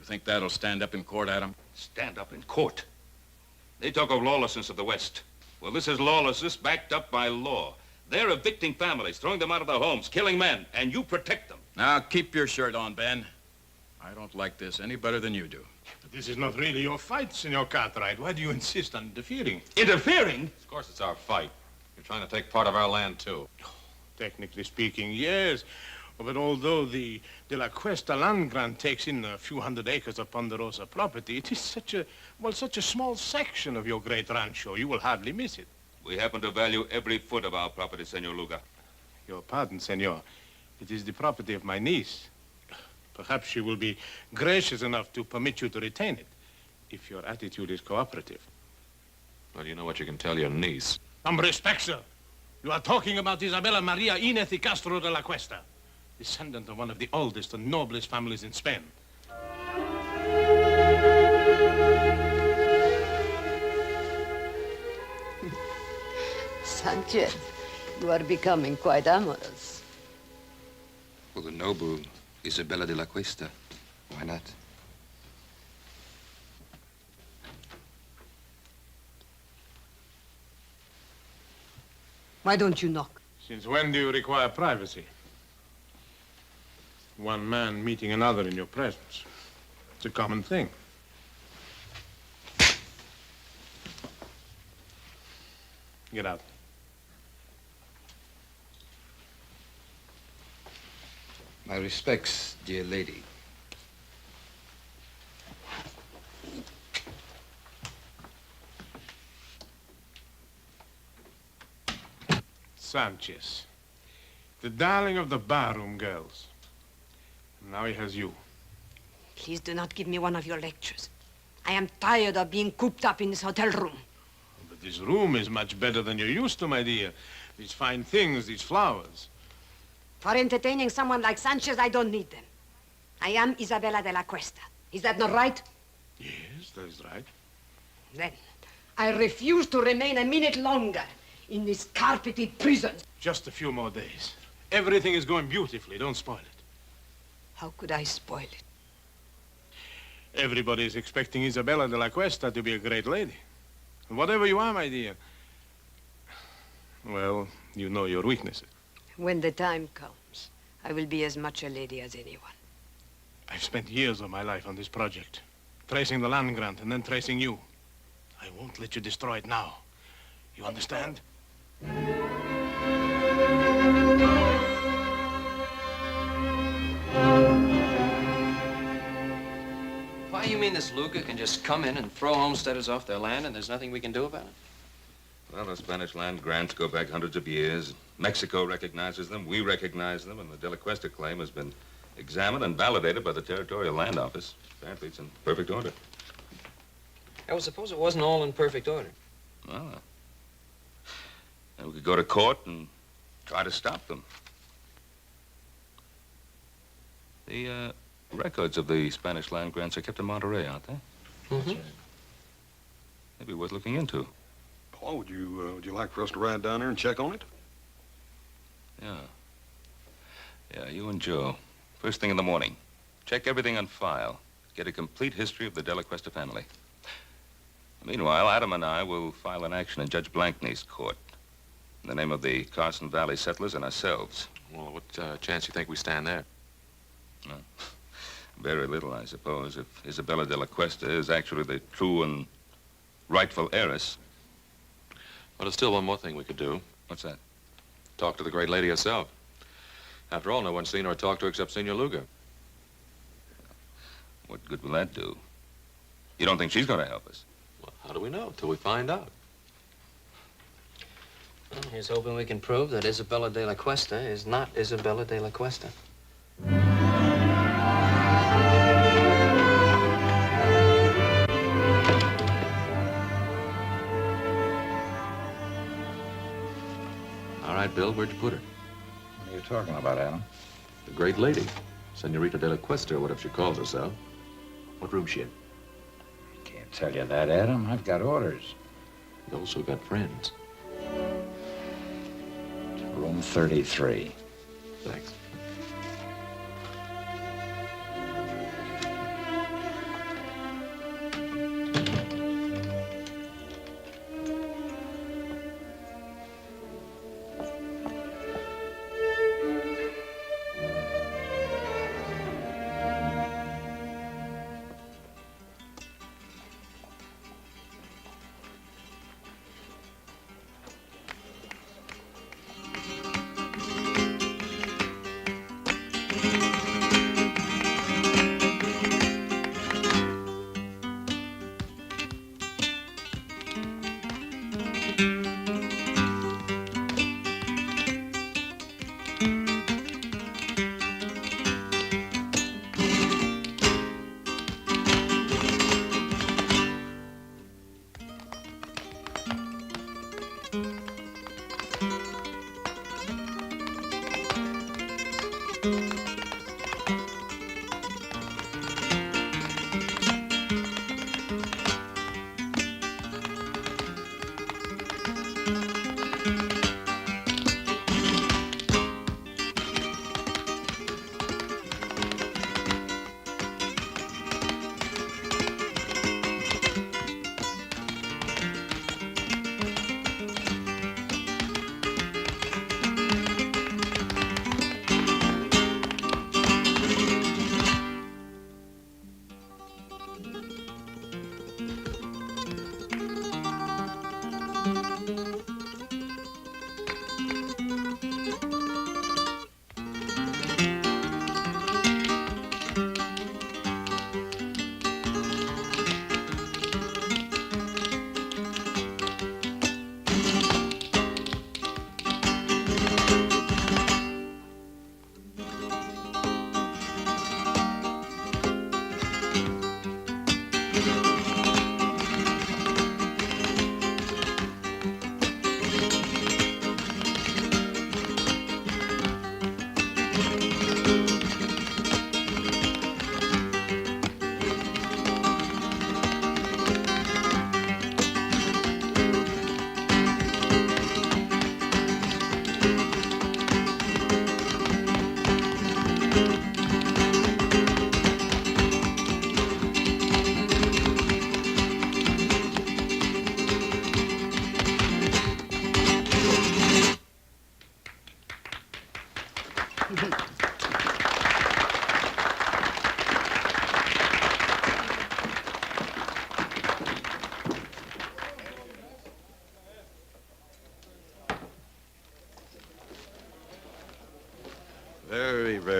think that'll stand up in court, Adam? Stand up in court? They talk of lawlessness of the West. Well, this is lawlessness backed up by law. They're evicting families, throwing them out of their homes, killing men, and you protect them. Now, keep your shirt on, Ben. I don't like this any better than you do. But this is not really your fight, Senor Cartwright. Why do you insist on interfering? Interfering? Of course it's our fight. You're trying to take part of our land, too. Technically speaking, yes. But although the De La Cuesta land grant takes in a few hundred acres of Ponderosa property, it is such a small section of your great rancho, you will hardly miss it. We happen to value every foot of our property, Senor Luga. Your pardon, senor. It is the property of my niece. Perhaps she will be gracious enough to permit you to retain it, if your attitude is cooperative. Well, you know what you can tell your niece. Some respect, sir. You are talking about Isabella Maria Inez y Castro de la Cuesta, descendant of one of the oldest and noblest families in Spain. Sanchez, you are becoming quite amorous. For the noble Isabella de la Cuesta, why not? Why don't you knock? Since when do you require privacy? One man meeting another in your presence. It's a common thing. Get out. My respects, dear lady. Sanchez, the darling of the barroom girls. And now he has you. Please do not give me one of your lectures. I am tired of being cooped up in this hotel room. But this room is much better than you're used to, my dear. These fine things, these flowers. For entertaining someone like Sanchez, I don't need them. I am Isabella de la Cuesta. Is that not right? Yes, that is right. Then, I refuse to remain a minute longer in this carpeted prison. Just a few more days. Everything is going beautifully. Don't spoil it. How could I spoil it? Everybody is expecting Isabella de la Cuesta to be a great lady. And whatever you are, my dear, well, you know your weaknesses. When the time comes, I will be as much a lady as anyone. I've spent years of my life on this project, tracing the land grant and then tracing you. I won't let you destroy it now. You understand? Why, you mean this Luca can just come in and throw homesteaders off their land and there's nothing we can do about it? Well, the Spanish land grants go back hundreds of years. Mexico recognizes them, we recognize them, and the De La Cuesta claim has been examined and validated by the Territorial Land Office. Apparently it's in perfect order. I would suppose it wasn't all in perfect order. Well, then we could go to court and try to stop them. The records of the Spanish land grants are kept in Monterey, aren't they? Mm-hmm. Maybe worth looking into. Paul, would you like for us to ride down there and check on it? Yeah. Yeah, you and Joe. First thing in the morning. Check everything on file. Get a complete history of the De La Cuesta family. Meanwhile, Adam and I will file an action in Judge Blankney's court in the name of the Carson Valley settlers and ourselves. Well, what chance do you think we stand there? Very little, I suppose, if Isabella de la Cuesta is actually the true and rightful heiress. Well, there's still one more thing we could do. What's that? Talk to the great lady herself. After all, no one's seen her or talked to her except Senor Luga. What good will that do? You don't think she's going to help us? Well, how do we know? Till we find out. Well, here's hoping we can prove that Isabella de la Cuesta is not Isabella de la Cuesta. All right, Bill, where'd you put her? What are you talking about, Adam? The great lady. Senorita de la Cuesta, or whatever she calls herself. What room's she in? Can't tell you that, Adam. I've got orders. You also got friends. Room 33. Thanks.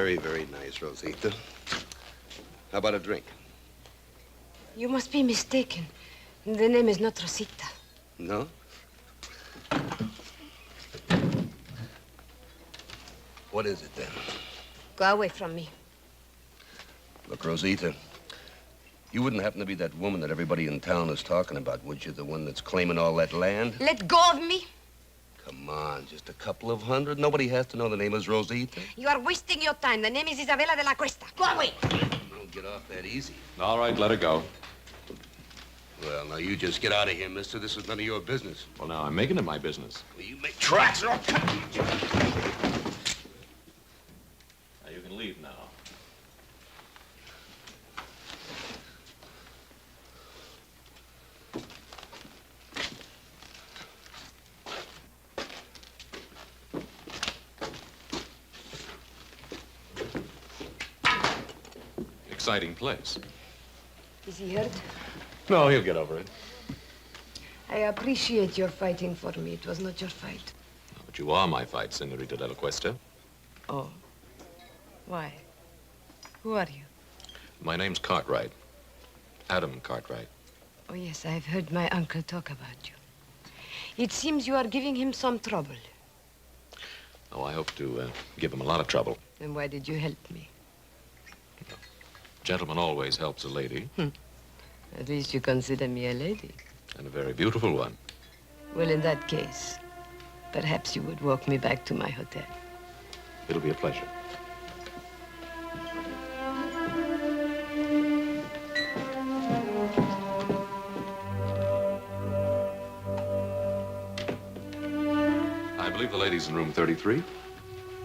Very, very nice, Rosita. How about a drink? You must be mistaken. The name is not Rosita. No? What is it, then? Go away from me. Look, Rosita, you wouldn't happen to be that woman that everybody in town is talking about, would you? The one that's claiming all that land? Let go of me. Come on, just a couple of hundred. Nobody has to know the name is Rosita. You are wasting your time. The name is Isabella de la Cuesta. Go away. You don't get off that easy. All right, let her go. Well, now, you just get out of here, mister. This is none of your business. Well, now, I'm making it my business. Well, you make tracks or I'll cut you. Now, you can leave now. Exciting place. Is he hurt? No, he'll get over it. I appreciate your fighting for me. It was not your fight. But you are my fight, Senorita de la Cuesta. Oh. Why? Who are you? My name's Cartwright. Adam Cartwright. Oh, yes, I've heard my uncle talk about you. It seems you are giving him some trouble. Oh, I hope to give him a lot of trouble. Then why did you help me? Gentleman always helps a lady. At least you consider me a lady. And a very beautiful one. Well, in that case, perhaps you would walk me back to my hotel. It'll be a pleasure. I believe the lady's in room 33.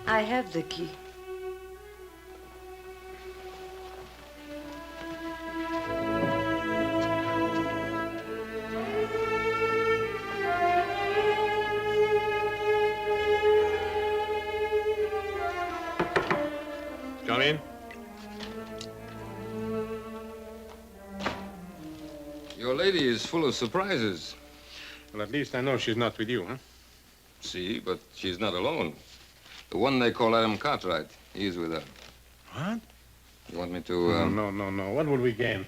I have the key. Come in. Your lady is full of surprises. Well, at least I know she's not with you, huh? See, but she's not alone. The one they call Adam Cartwright, he's with her. What? You want me to, No. What would we gain?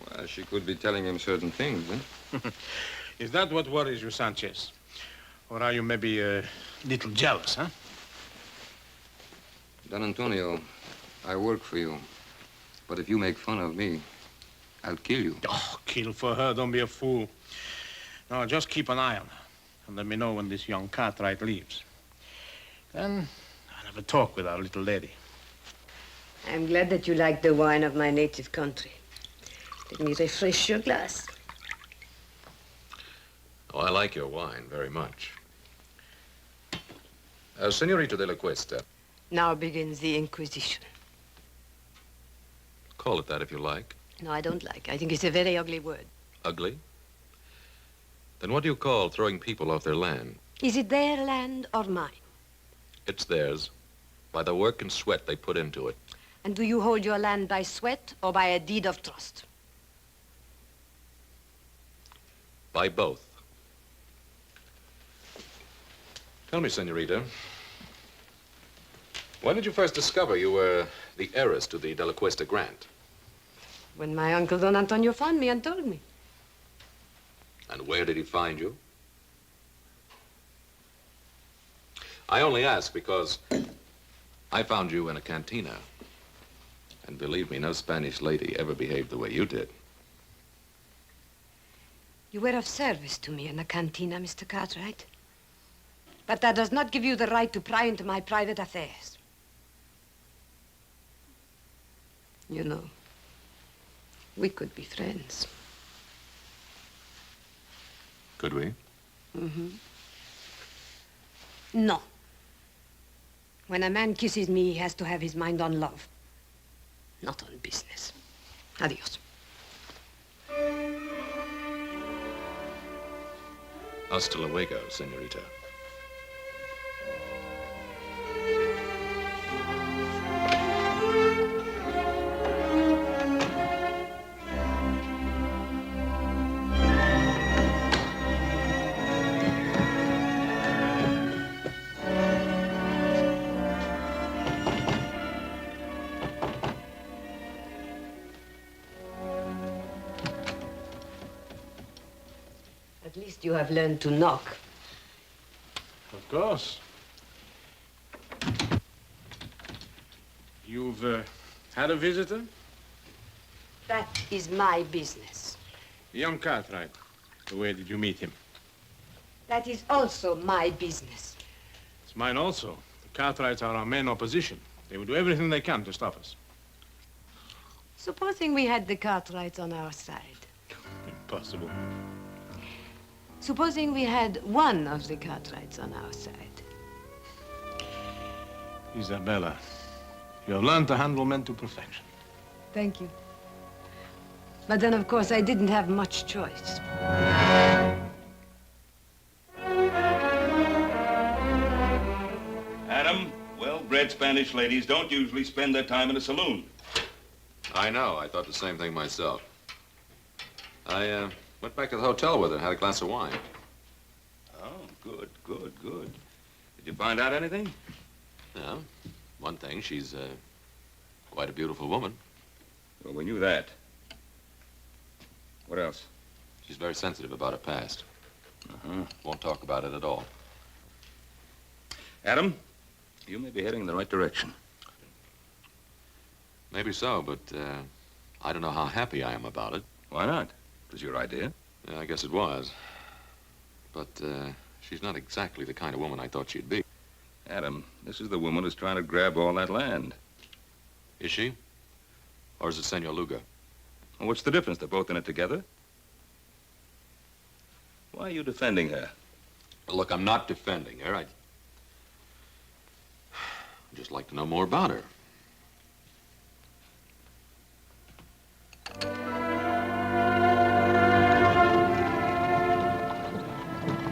Well, she could be telling him certain things, eh? Is that what worries you, Sanchez? Or are you maybe a little jealous, huh? Don Antonio, I work for you. But if you make fun of me, I'll kill you. Oh, kill for her. Don't be a fool. No, just keep an eye on her. And let me know when this young Cartwright leaves. Then I'll have a talk with our little lady. I'm glad that you like the wine of my native country. Let me refresh your glass. Oh, I like your wine very much. Senorita de la Cuesta. Now begins the Inquisition. Call it that if you like. No, I don't like. I think it's a very ugly word. Ugly? Then what do you call throwing people off their land? Is it their land or mine? It's theirs, by the work and sweat they put into it. And do you hold your land by sweat or by a deed of trust? By both. Tell me, Senorita, when did you first discover you were the heiress to the De La Cuesta grant? When my uncle Don Antonio found me and told me. And where did he find you? I only ask because I found you in a cantina. And believe me, no Spanish lady ever behaved the way you did. You were of service to me in the cantina, Mr. Cartwright. But that does not give you the right to pry into my private affairs. You know, we could be friends. Could we? Mm-hmm. No. When a man kisses me, he has to have his mind on love, not on business. Adios. Hasta luego, senorita. At least you have learned to knock. Of course. You've had a visitor? That is my business. Young Cartwright. Where did you meet him? That is also my business. It's mine also. The Cartwrights are our main opposition. They will do everything they can to stop us. Supposing we had the Cartwrights on our side. Impossible. Supposing we had one of the Cartwrights on our side. Isabella, you have learned to handle men to perfection. Thank you. But then, of course, I didn't have much choice. Adam, well-bred Spanish ladies don't usually spend their time in a saloon. I know. I thought the same thing myself. I went back to the hotel with her and had a glass of wine. Oh, good, good, good. Did you find out anything? Yeah. One thing, she's quite a beautiful woman. Well, we knew that. What else? She's very sensitive about her past. Uh-huh. Won't talk about it at all. Adam, you may be heading in the right direction. Maybe so, but I don't know how happy I am about it. Why not? It was your idea. Yeah, I guess it was. But she's not exactly the kind of woman I thought she'd be. Adam, this is the woman who's trying to grab all that land. Is she? Or is it Senor Luga? Well, what's the difference? They're both in it together. Why are you defending her? Look, I'm not defending her. I'd just like to know more about her.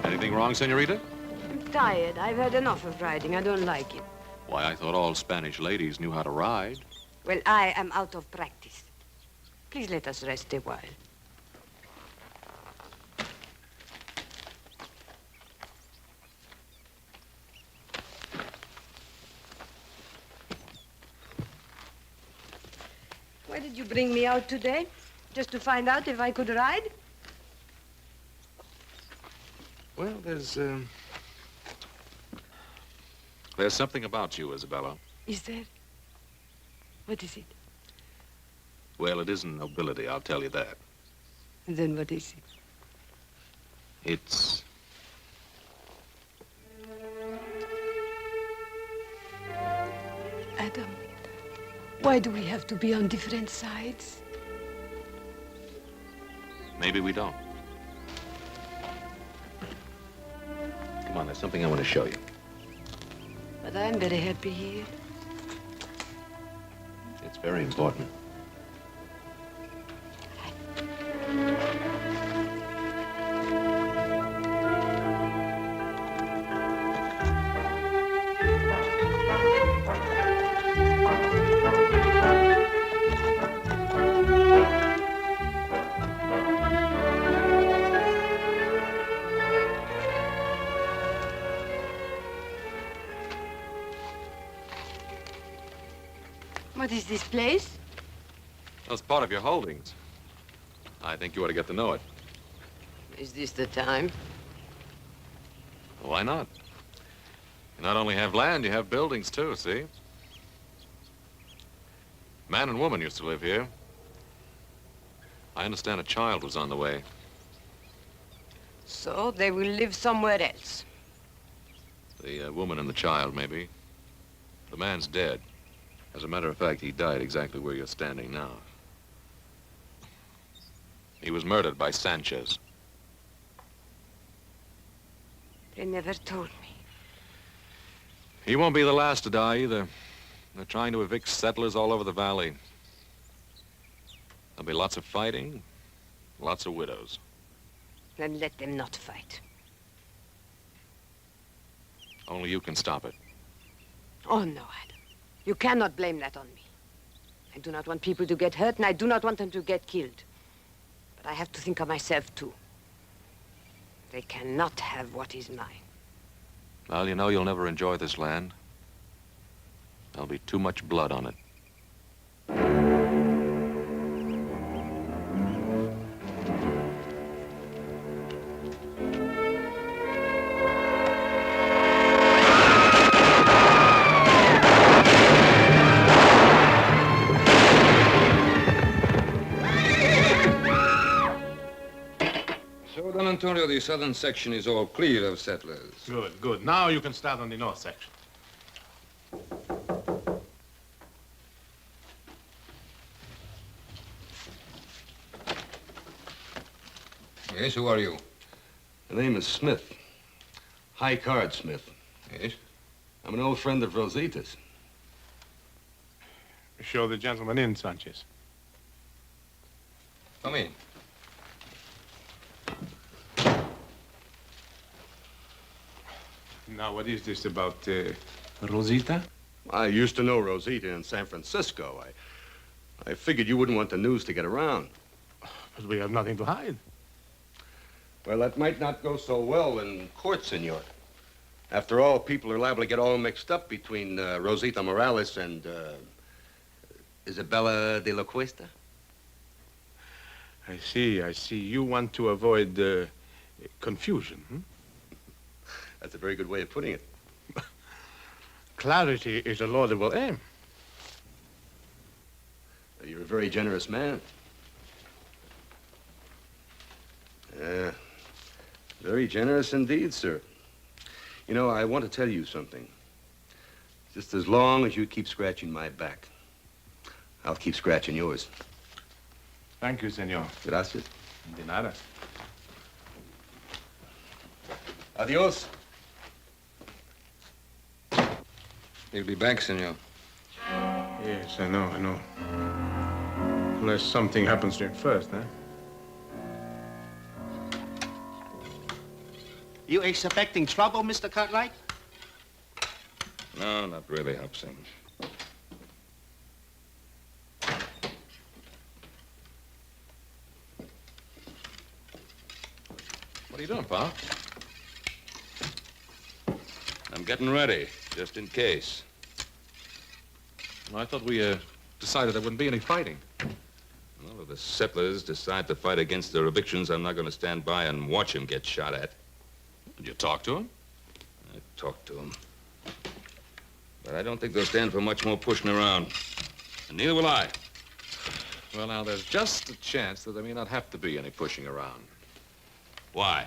Anything wrong, senorita? I'm tired. I've had enough of riding. I don't like it. Why, I thought all Spanish ladies knew how to ride. Well, I am out of practice. Please let us rest a while. Why did you bring me out today? Just to find out if I could ride? Well, there's something about you, Isabella. Is there? What is it? Well, it isn't nobility, I'll tell you that. Then what is it? It's... Adam, why do we have to be on different sides? Maybe we don't. Come on, there's something I want to show you. But I'm very happy here. It's very important. What is this place? That's part of your holdings. I think you ought to get to know it. Is this the time? Why not? You not only have land, you have buildings too, see? Man and woman used to live here. I understand a child was on the way. So they will live somewhere else. The woman and the child, maybe. The man's dead. As a matter of fact, he died exactly where you're standing now. He was murdered by Sanchez. They never told me. He won't be the last to die either. They're trying to evict settlers all over the valley. There'll be lots of fighting, lots of widows. Then let them not fight. Only you can stop it. Oh, no, Adam. You cannot blame that on me. I do not want people to get hurt, and I do not want them to get killed. But I have to think of myself, too. They cannot have what is mine. Well, you know you'll never enjoy this land. There'll be too much blood on it. Antonio, the southern section is all clear of settlers. Good, good. Now you can start on the north section. Yes, who are you? The name is Smith. High Card Smith. Yes? I'm an old friend of Rosita's. Show the gentleman in, Sanchez. Come in. Now, what is this about Rosita? I used to know Rosita in San Francisco. I figured you wouldn't want the news to get around. But we have nothing to hide. Well, that might not go so well in court, senor. After all, people are liable to get all mixed up between Rosita Morales and Isabella de la Cuesta. I see, I see. You want to avoid confusion, hmm? That's a very good way of putting it. Clarity is a laudable aim. You're a very generous man. Very generous indeed, sir. You know, I want to tell you something. Just as long as you keep scratching my back, I'll keep scratching yours. Thank you, senor. Gracias. De nada. Adios. He'll be back, senor. Yes, I know, I know. Unless something happens to him first, huh? You expecting trouble, Mr. Cartwright? No, not really, Hobson. What are you doing, Pa? I'm getting ready, just in case. Well, I thought we decided there wouldn't be any fighting. Well, if the settlers decide to fight against their evictions, I'm not going to stand by and watch them get shot at. Did you talk to him? I talked to them. But I don't think they'll stand for much more pushing around. And neither will I. Well, now, there's just a chance that there may not have to be any pushing around. Why?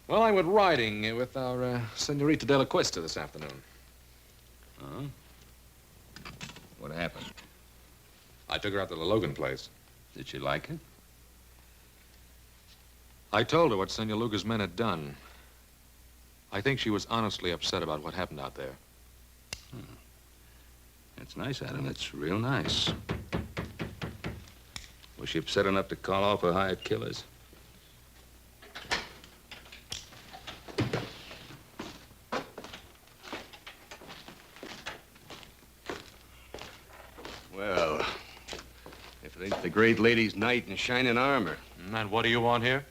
Well, I went riding with our Senorita de la Cuesta this afternoon. Huh? What happened? I took her out to the Logan place. Did she like it? I told her what Senor Luga's men had done. I think she was honestly upset about what happened out there. That's nice, Adam. That's real nice. Was she upset enough to call off her hired killers? Well, if it ain't the great lady's knight in shining armor. And what do you want here?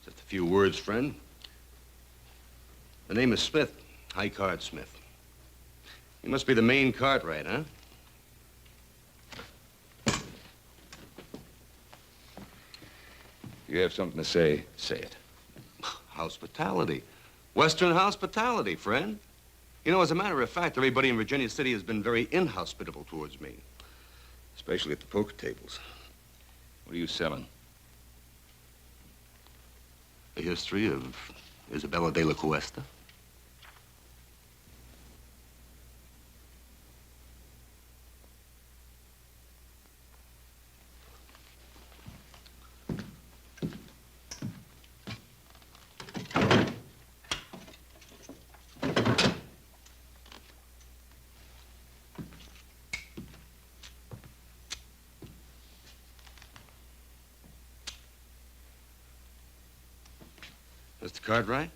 Just a few words, friend. The name is Smith, High Card Smith. You must be the main Cartwright, huh? You have something to say, say it. Hospitality. Western hospitality, friend. You know, as a matter of fact, everybody in Virginia City has been very inhospitable towards me. Especially at the poker tables. What are you selling? The history of Isabella de la Cuesta. Mr. Cartwright?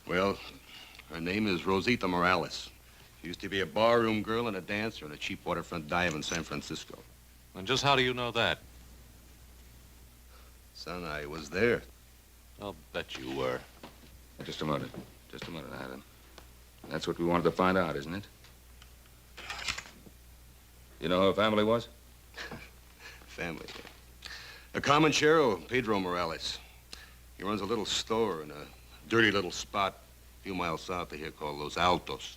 Well, her name is Rosita Morales. She used to be a barroom girl and a dancer in a cheap waterfront dive in San Francisco. And just how do you know that? Son, I was there. I'll bet you were. Just a minute. Just a minute, Adam. That's what we wanted to find out, isn't it? You know who her family was? Family. A comanchero, Pedro Morales. He runs a little store in a dirty little spot a few miles south of here called Los Altos.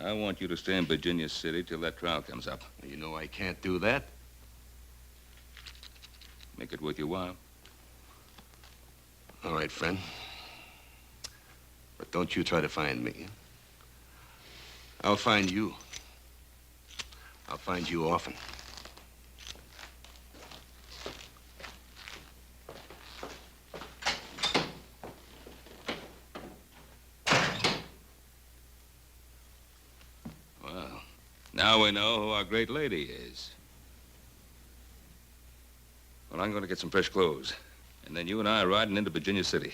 I want you to stay in Virginia City till that trial comes up. You know I can't do that. Make it worth your while. All right, friend. But don't you try to find me. I'll find you. I'll find you often. Well, now we know who our great lady is. Well, I'm going to get some fresh clothes. And then you and I are riding into Virginia City.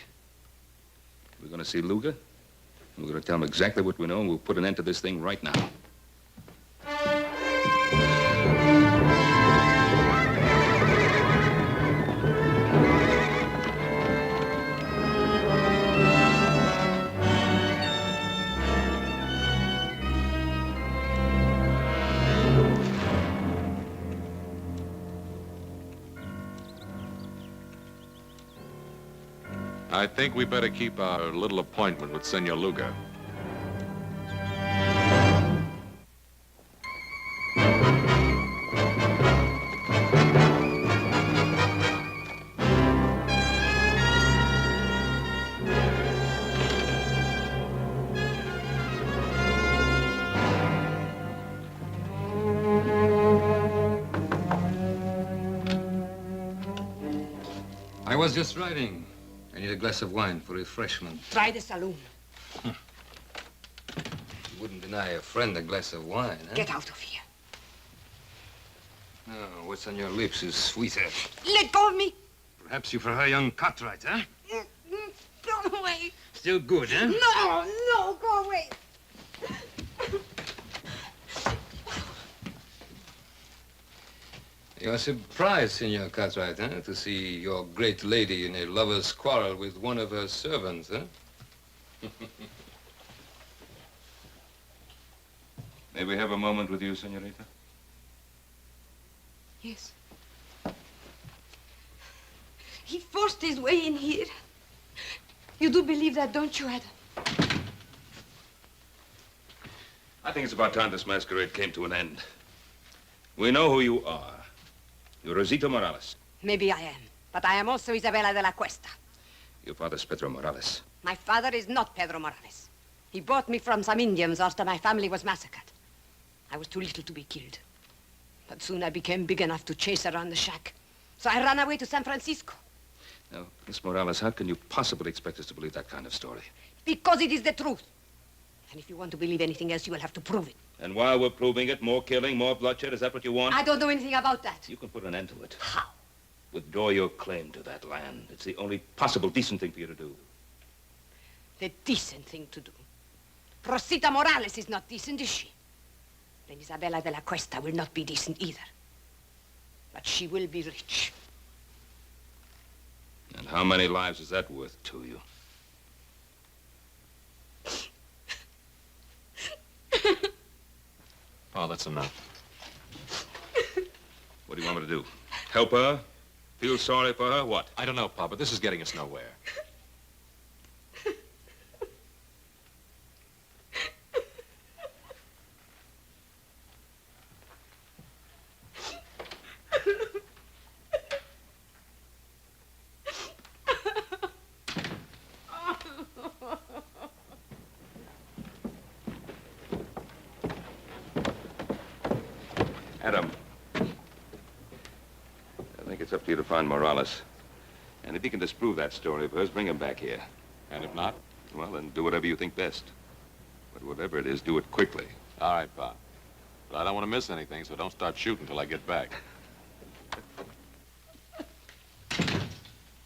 We're going to see Luga. And we're going to tell him exactly what we know, and we'll put an end to this thing right now. I think we better keep our little appointment with Senor Luga. I was just riding. I need a glass of wine for refreshment. Try the saloon. You wouldn't deny a friend a glass of wine, huh? Get out of here. No, what's on your lips is sweeter. Let go of me. Perhaps you prefer young Cartwright, huh? Go away. Still good, huh? No, no, go away. You're surprised, Senor Cartwright, huh? To see your great lady in a lover's quarrel with one of her servants, huh? May we have a moment with you, senorita? Yes. He forced his way in here. You do believe that, don't you, Adam? I think it's about time this masquerade came to an end. We know who you are. You're Rosita Morales. Maybe I am, but I am also Isabella de la Cuesta. Your father's Pedro Morales. My father is not Pedro Morales. He bought me from some Indians after my family was massacred. I was too little to be killed. But soon I became big enough to chase around the shack. So I ran away to San Francisco. Now, Miss Morales, how can you possibly expect us to believe that kind of story? Because it is the truth. And if you want to believe anything else, you will have to prove it. And while we're proving it, more killing, more bloodshed, is that what you want? I don't know anything about that. You can put an end to it. How? Withdraw your claim to that land. It's the only possible decent thing for you to do. The decent thing to do. Rosita Morales is not decent, is she? Then Isabella de la Cuesta will not be decent either. But she will be rich. And how many lives is that worth to you? Oh, that's enough. What do you want me to do? Help her? Feel sorry for her? What? I don't know, Pa, but this is getting us nowhere. Adam. I think it's up to you to find Morales. And if you can disprove that story of hers, bring him back here. And if not? Well, then do whatever you think best. But whatever it is, do it quickly. All right, Pa. But I don't want to miss anything, so don't start shooting till I get back.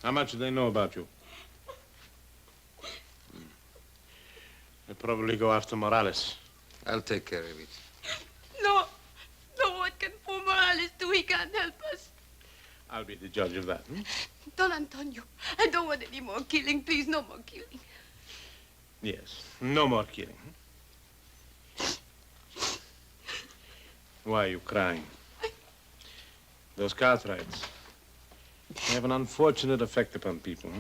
How much do they know about you? They probably go after Morales. I'll take care of it. No. No, what can poor Morales do? He can't help us. I'll be the judge of that. Don Antonio, I don't want any more killing. Please, no more killing. Yes, no more killing. Why are you crying? Those Cartwrights, they have an unfortunate effect upon people.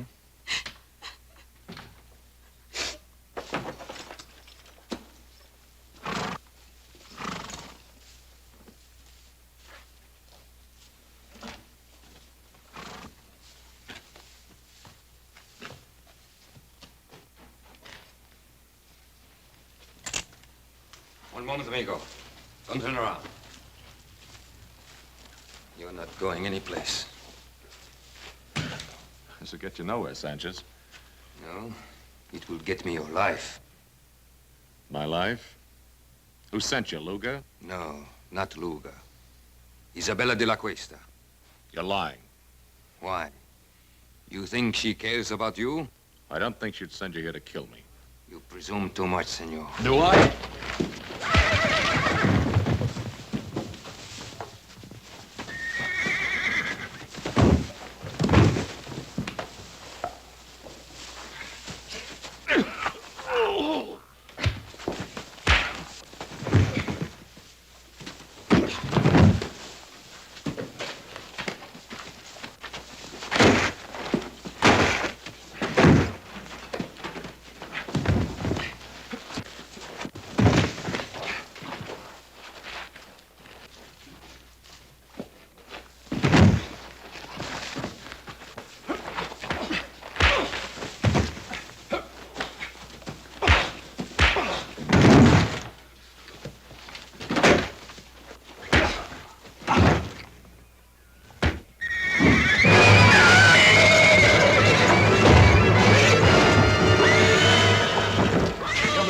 One moment, amigo. Don't turn around. You're not going anyplace. This will get you nowhere, Sanchez. No, it will get me your life. My life? Who sent you, Luga? No, not Luga. Isabella de la Cuesta. You're lying. Why? You think she cares about you? I don't think she'd send you here to kill me. You presume too much, senor. Do I?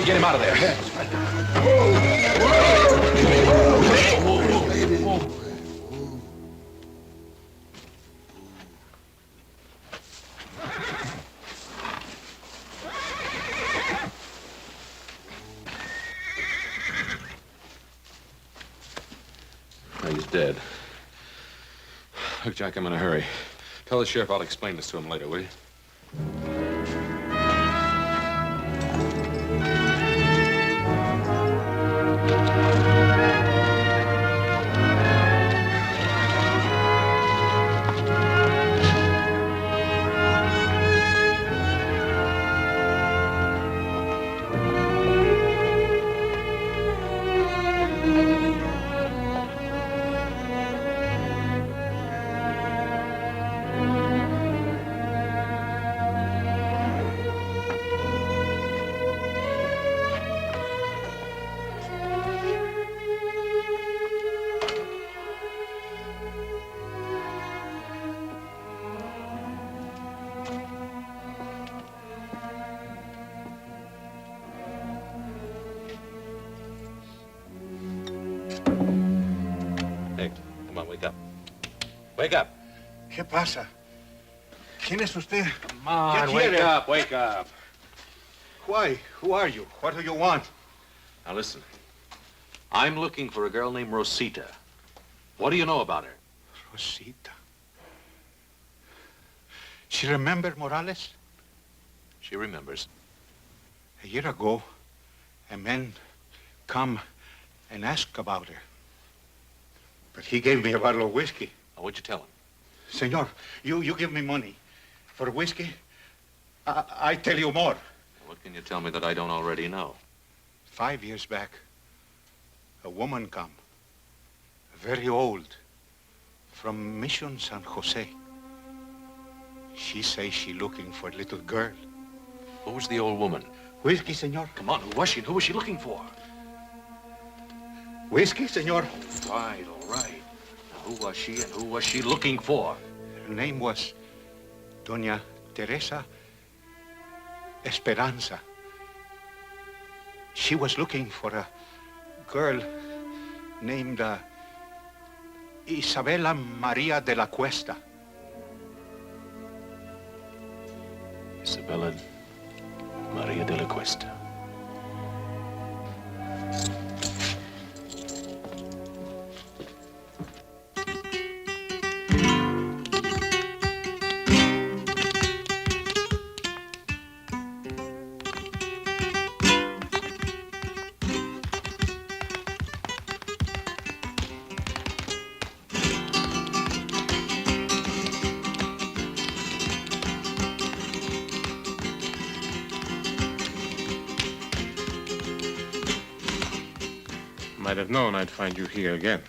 Get him out of there. No, he's dead. Look, Jack, I'm in a hurry. Tell the sheriff I'll explain this to him later, will you? Come on, wake up. Wake up. ¿Qué pasa? ¿Quién es usted? Come on, ¿Qué wake quiere? up, wake up. Why? Who are you? What do you want? Now listen. I'm looking for a girl named Rosita. What do you know about her? Rosita. She remember Morales? She remembers. A year ago, a man come and ask about her. But he gave me a bottle of whiskey. Now, what'd you tell him? Senor, you give me money. For whiskey, I tell you more. What can you tell me that I don't already know? 5 years back, a woman come, very old, from Mission San Jose. She say she looking for a little girl. Who was the old woman? Whiskey, senor. Come on, who was she and who was she looking for? Whiskey, senor. Right, all right. Now, who was she and who was she looking for? Her name was Doña Teresa Esperanza. She was looking for a girl named Isabella Maria de la Cuesta. Isabella Maria de la Cuesta. Might have known I'd find you here again.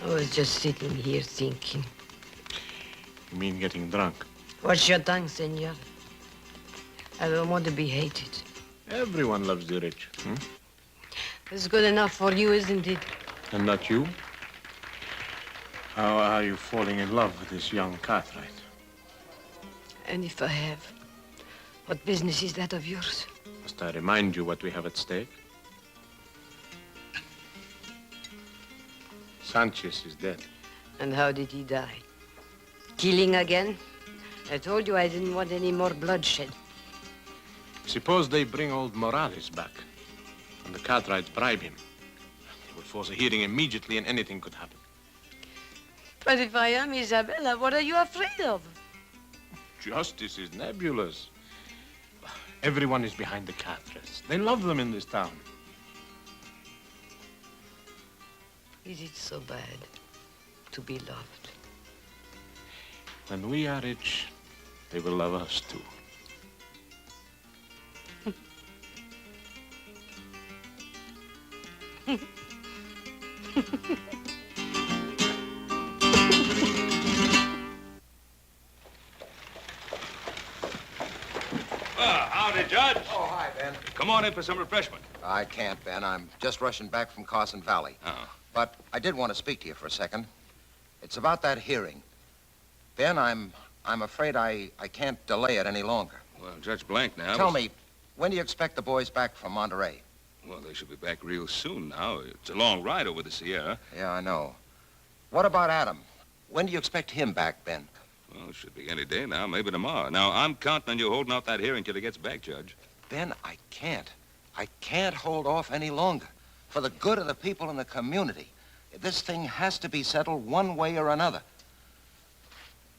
I was just sitting here thinking. You mean getting drunk? Watch your tongue, senor. I don't want to be hated. Everyone loves the rich. Hmm? It's good enough for you, isn't it? And not you? How are you falling in love with this young Cartwright? And if I have, what business is that of yours? Must I remind you what we have at stake? Sanchez is dead. And how did he die? Killing again? I told you I didn't want any more bloodshed. Suppose they bring old Morales back, and the Cartwrights bribe him. They would force a hearing immediately, and anything could happen. But if I am Isabella, what are you afraid of? Justice is nebulous. Everyone is behind the Cartwrights. They love them in this town. Is it so bad to be loved? When we are rich, they will love us too. Howdy, Judge. Oh, hi, Ben. Come on in for some refreshment. I can't, Ben. I'm just rushing back from Carson Valley. Oh. But I did want to speak to you for a second. It's about that hearing. Ben, I'm afraid I can't delay it any longer. Well, Judge Blank now... Tell me, when do you expect the boys back from Monterey? Well, they should be back real soon now. It's a long ride over the Sierra. Yeah, I know. What about Adam? When do you expect him back, Ben? Well, it should be any day now, maybe tomorrow. Now, I'm counting on you holding out that hearing till he gets back, Judge. Ben, I can't. I can't hold off any longer. For the good of the people in the community. This thing has to be settled one way or another.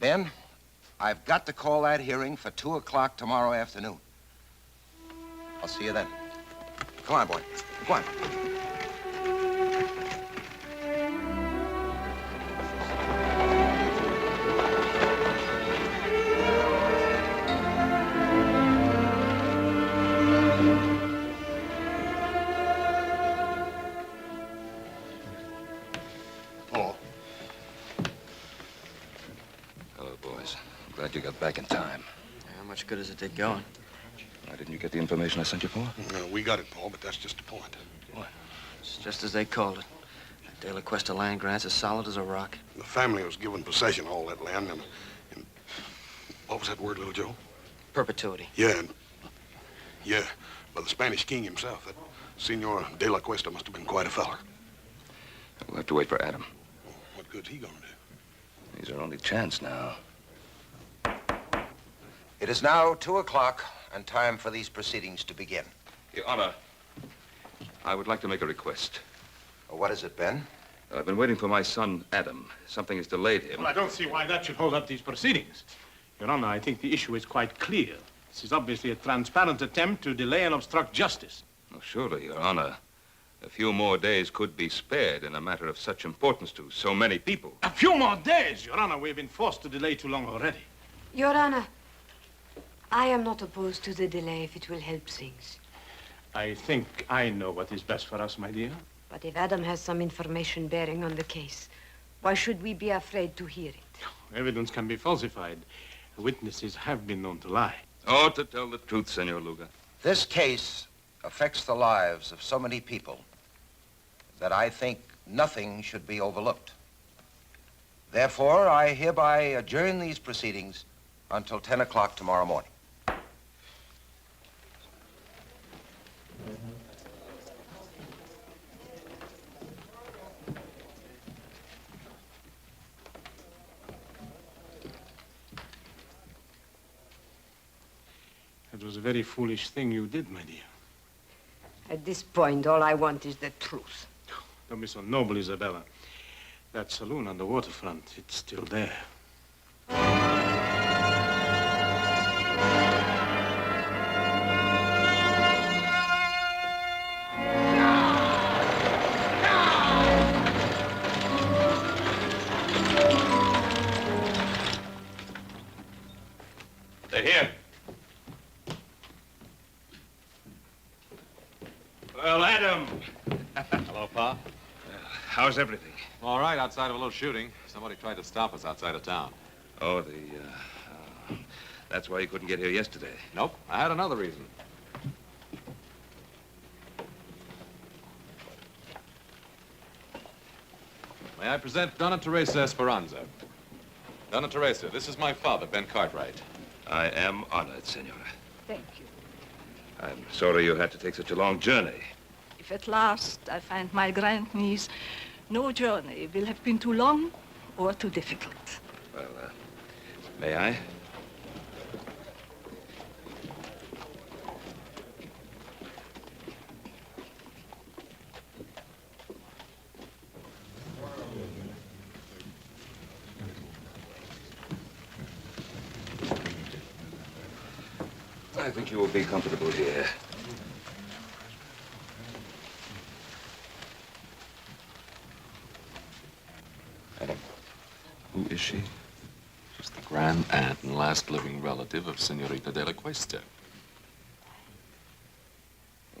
Ben, I've got to call that hearing for 2 o'clock tomorrow afternoon. I'll see you then. Come on, boy. Come on. Paul. Hello, boys. I'm glad you got back in time. How much good does it take going? Why didn't you get the information I sent you for? No, we got it, Paul, but that's just the point. What? It's just as they called it. That De La Cuesta land grant's as solid as a rock. The family was given possession of all that land, and what was that word, little Joe? Perpetuity. Yeah, by the Spanish king himself. That Senor De La Cuesta must have been quite a feller. We'll have to wait for Adam. What good's he gonna do? He's our only chance now. It is now 2 o'clock and time for these proceedings to begin. Your Honor, I would like to make a request. What is it, Ben? I've been waiting for my son, Adam. Something has delayed him. Well, I don't see why that should hold up these proceedings. Your Honor, I think the issue is quite clear. This is obviously a transparent attempt to delay and obstruct justice. Oh, surely, Your Honor. A few more days could be spared in a matter of such importance to so many people. A few more days, Your Honor. We've been forced to delay too long already. Your Honor, I am not opposed to the delay if it will help things. I think I know what is best for us, my dear. But if Adam has some information bearing on the case, why should we be afraid to hear it? Evidence can be falsified. Witnesses have been known to lie. Oh, to tell the truth, Senor Luga. This case affects the lives of so many people that I think nothing should be overlooked. Therefore, I hereby adjourn these proceedings until 10 o'clock tomorrow morning. It was a very foolish thing you did, my dear. At this point, all I want is the truth. Don't be so noble, Isabella. That saloon on the waterfront, it's still there. They're here. Well, Adam. Hello, Pa. How's everything? All right, outside of a little shooting. Somebody tried to stop us outside of town. Oh, that's why you couldn't get here yesterday. Nope, I had another reason. May I present Donna Teresa Esperanza? Donna Teresa, this is my father, Ben Cartwright. I am honored, Senora. Thank you. I'm sorry you had to take such a long journey. If at last I find my grandniece, no journey will have been too long or too difficult. Well, may I? I think you will be comfortable here. Adam, who is she? She's the grand aunt and last living relative of Senorita de la Cuesta.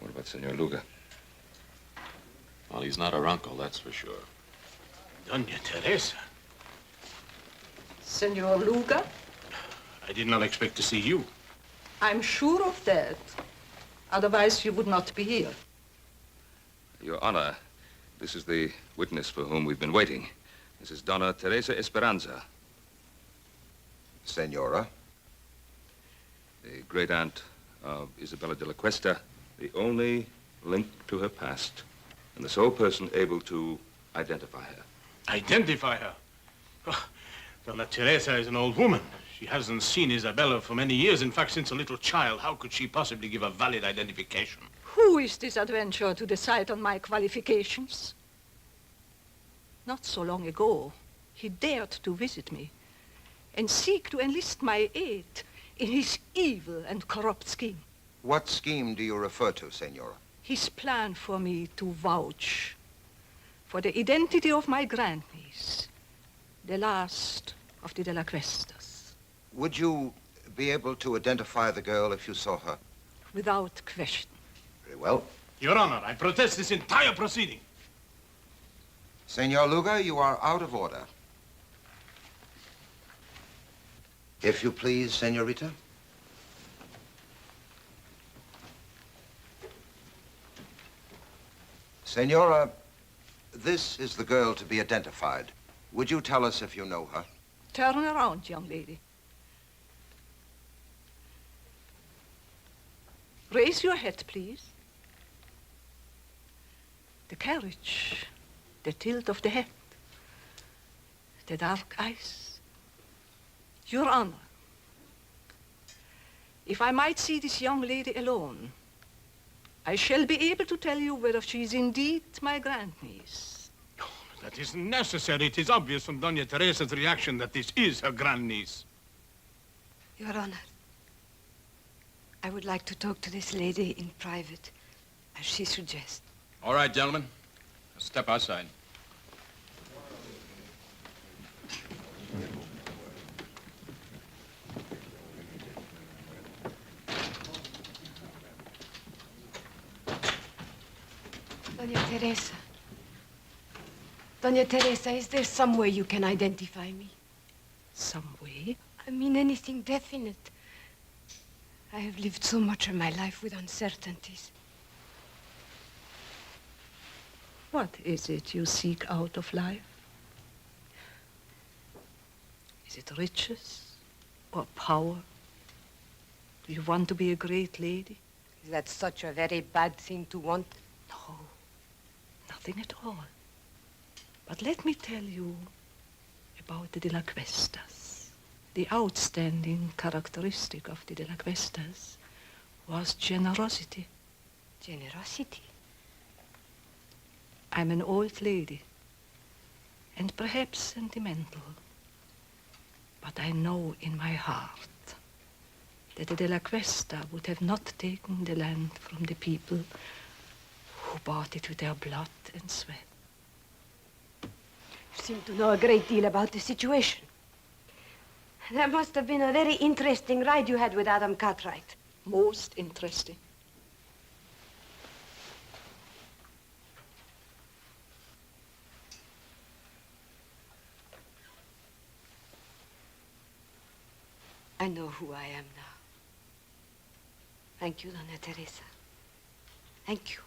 What about Senor Luga? Well, he's not her uncle, that's for sure. Doña Teresa, Senor Luga, I did not expect to see you. I'm sure of that. Otherwise, you would not be here. Your Honor, this is the witness for whom we've been waiting. This is Donna Teresa Esperanza. Senora? The great aunt of Isabella de la Cuesta, the only link to her past, and the sole person able to identify her. Identify her? Oh, Donna Teresa is an old woman. She hasn't seen Isabella for many years. In fact, since a little child. How could she possibly give a valid identification? Who is this adventurer to decide on my qualifications? Not so long ago, he dared to visit me and seek to enlist my aid in his evil and corrupt scheme. What scheme do you refer to, Senora? His plan for me to vouch for the identity of my grandniece, the last of the De La Cuestas. Would you be able to identify the girl if you saw her? Without question. Very well. Your Honor, I protest this entire proceeding. Senor Luga, you are out of order. If you please, Senorita. Senora, this is the girl to be identified. Would you tell us if you know her? Turn around, young lady. Raise your head, please. The carriage, the tilt of the head, the dark eyes. Your Honor, if I might see this young lady alone, I shall be able to tell you whether she is indeed my grandniece. Oh, that isn't necessary. It is obvious from Doña Teresa's reaction that this is her grandniece. Your Honor, I would like to talk to this lady in private, as she suggests. All right, gentlemen. Step outside. Doña Teresa. Doña Teresa, is there some way you can identify me? Some way? I mean anything definite. I have lived so much of my life with uncertainties. What is it you seek out of life? Is it riches or power? Do you want to be a great lady? Is that such a very bad thing to want? No, nothing at all. But let me tell you about the De La Cuestas. The outstanding characteristic of the De La Cuestas was generosity. Generosity? I'm an old lady, and perhaps sentimental, but I know in my heart that the De La Cuesta would have not taken the land from the people who bought it with their blood and sweat. You seem to know a great deal about the situation. That must have been a very interesting ride you had with Adam Cartwright. Most interesting. I know who I am now. Thank you, Doña Teresa. Thank you.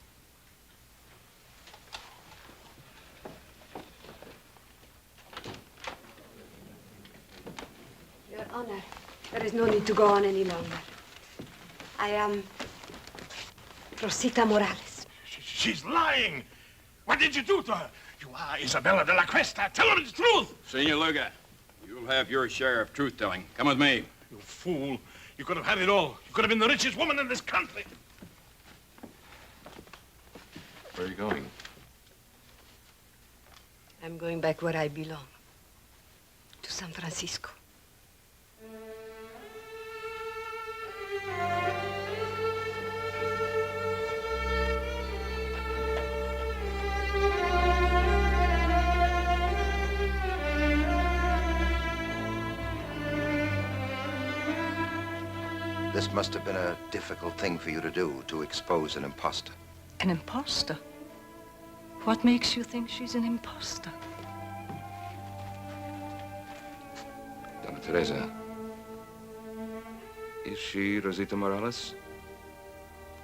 Honor, there is no need to go on any longer. I am Rosita Morales. She's lying. What did you do to her? You are Isabella de la Cuesta. Tell her the truth. Senor Luga, you'll have your share of truth-telling. Come with me. You fool. You could have had it all. You could have been the richest woman in this country. Where are you going? I'm going back where I belong. To San Francisco. This must have been a difficult thing for you to do, to expose an imposter. An imposter? What makes you think she's an imposter? Donna Teresa, is she Rosita Morales?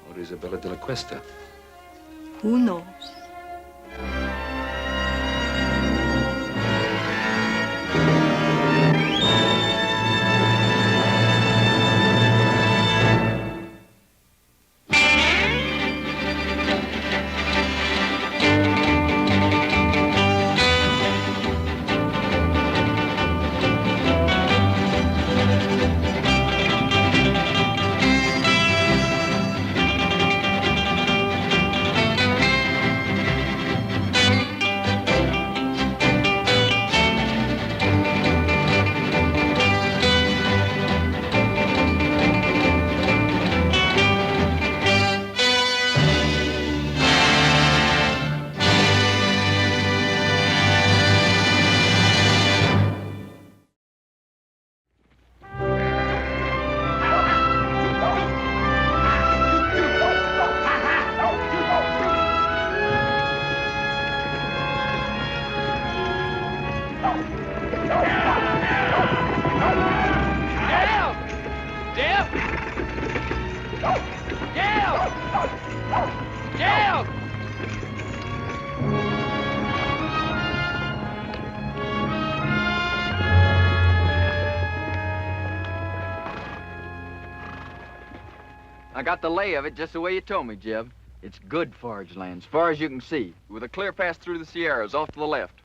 Or Isabella de la Cuesta? Who knows? I got the lay of it just the way you told me, Jeb. It's good forage land, as far as you can see, with a clear pass through the Sierras off to the left.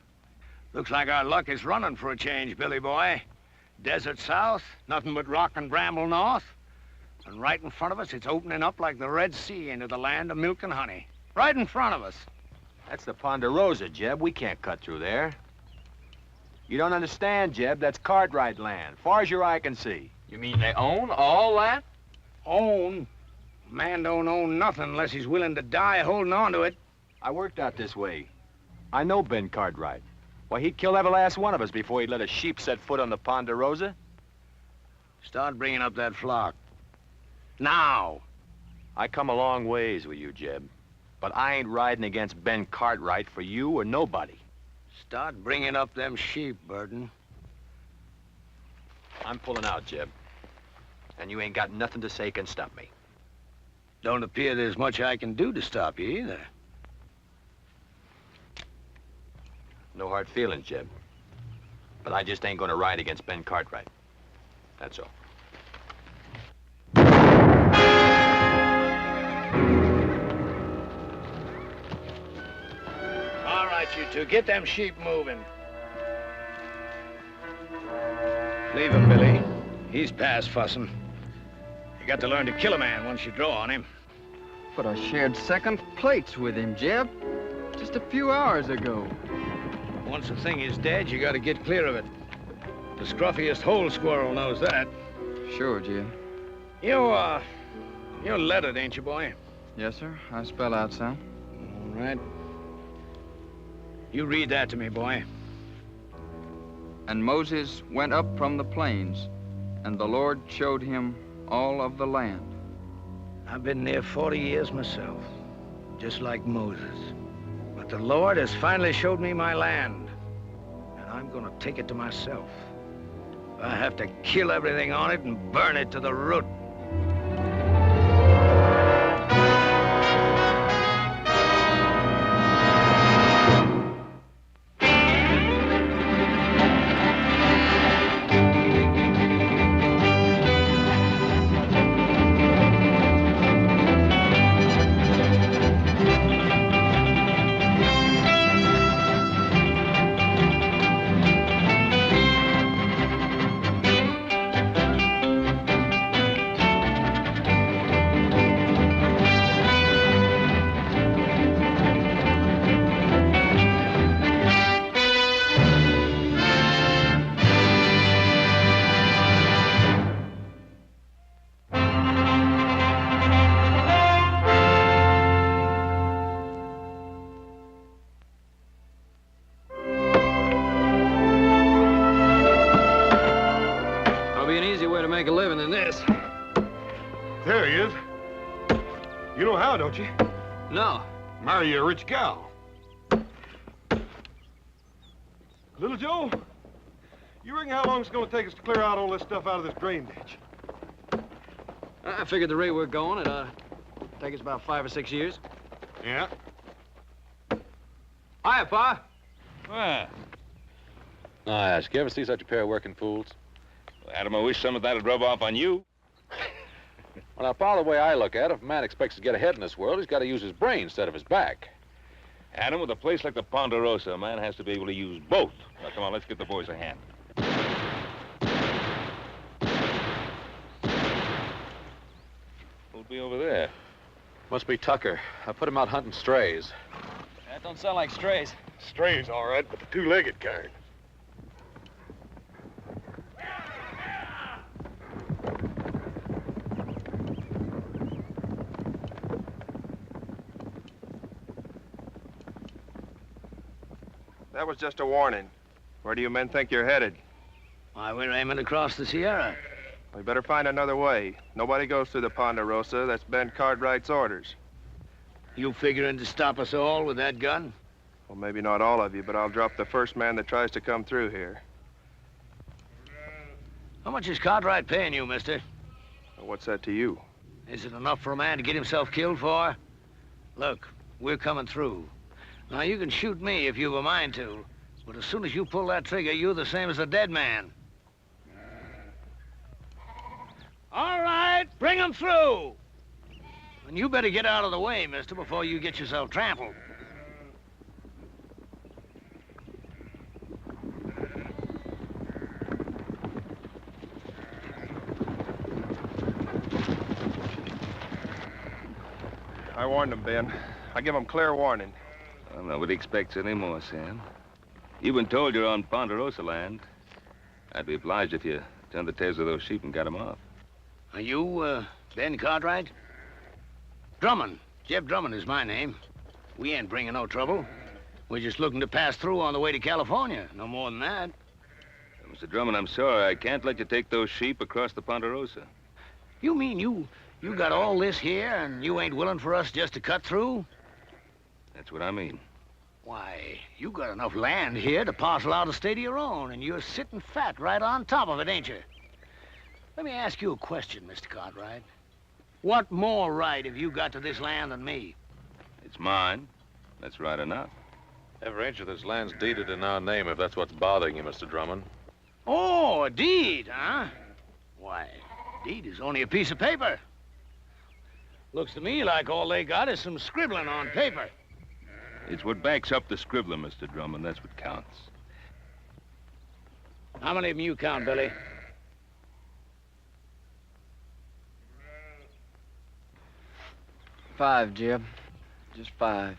Looks like our luck is running for a change, Billy boy. Desert south, nothing but rock and bramble north. And right in front of us, it's opening up like the Red Sea into the land of milk and honey. Right in front of us. That's the Ponderosa, Jeb. We can't cut through there. You don't understand, Jeb. That's Cartwright land, far as your eye can see. You mean they own all that? Own? Man don't own nothing unless he's willing to die holding on to it. I worked out this way. I know Ben Cartwright. Why, he'd kill every last one of us before he'd let a sheep set foot on the Ponderosa. Start bringing up that flock. Now! I come a long ways with you, Jeb. But I ain't riding against Ben Cartwright for you or nobody. Start bringing up them sheep, Burton. I'm pulling out, Jeb. And you ain't got nothing to say can stop me. Don't appear there's much I can do to stop you, either. No hard feelings, Jeb. But I just ain't gonna ride against Ben Cartwright. That's all. All right, you two, get them sheep moving. Leave him, Billy. He's past fussing. You got to learn to kill a man once you draw on him. But I shared second plates with him, Jeb. Just a few hours ago. Once a thing is dead, you got to get clear of it. The scruffiest hole squirrel knows that. Sure, Jeb. You're lettered, ain't you, boy? Yes, sir. I spell out some. All right. You read that to me, boy. And Moses went up from the plains, and the Lord showed him all of the land. I've been there 40 years myself, just like Moses. But the Lord has finally showed me my land, and I'm gonna take it to myself. I have to kill everything on it and burn it to the root. law, don't you? No. Marry a rich gal. Little Joe, you reckon how long it's gonna take us to clear out all this stuff out of this drain ditch? I figured the rate we're going, it'd take us about 5 or 6 years. Yeah. Hiya, Pa. Well, I ask, you ever see such a pair of working fools? Adam, I wish some of that'd rub off on you. Well, now, Pa, the way I look at it, if a man expects to get ahead in this world, he's got to use his brain instead of his back. Adam, with a place like the Ponderosa, a man has to be able to use both. Now, come on, let's get the boys a hand. Who'll be over there? Must be Tucker. I put him out hunting strays. That don't sound like strays. Strays, all right, but the two-legged kind. That was just a warning. Where do you men think you're headed? Why, we're aiming across the Sierra. We better find another way. Nobody goes through the Ponderosa. That's Ben Cartwright's orders. You figuring to stop us all with that gun? Well, maybe not all of you, but I'll drop the first man that tries to come through here. How much is Cartwright paying you, mister? Well, what's that to you? Is it enough for a man to get himself killed for? Look, we're coming through. Now, you can shoot me if you've a mind to, but as soon as you pull that trigger, you're the same as a dead man. All right, bring him through. And you better get out of the way, mister, before you get yourself trampled. I warned them, Ben. I give them clear warning. Well, nobody expects any more, Sam. You've been told you're on Ponderosa land. I'd be obliged if you turned the tails of those sheep and got them off. Are you, Ben Cartwright? Drummond. Jeb Drummond is my name. We ain't bringing no trouble. We're just looking to pass through on the way to California. No more than that. Mr. Drummond, I'm sorry. I can't let you take those sheep across the Ponderosa. You mean you got all this here and you ain't willing for us just to cut through? That's what I mean. Why, you got enough land here to parcel out a state of your own, and you're sitting fat right on top of it, ain't you? Let me ask you a question, Mr. Cartwright. What more right have you got to this land than me? It's mine. That's right enough. Every inch of this land's deeded in our name, if that's what's bothering you, Mr. Drummond. Oh, a deed, huh? Why, deed is only a piece of paper. Looks to me like all they got is some scribbling on paper. It's what backs up the scribbler, Mr. Drummond. That's what counts. How many of them you count, Billy? Five, Jeb. Just 5.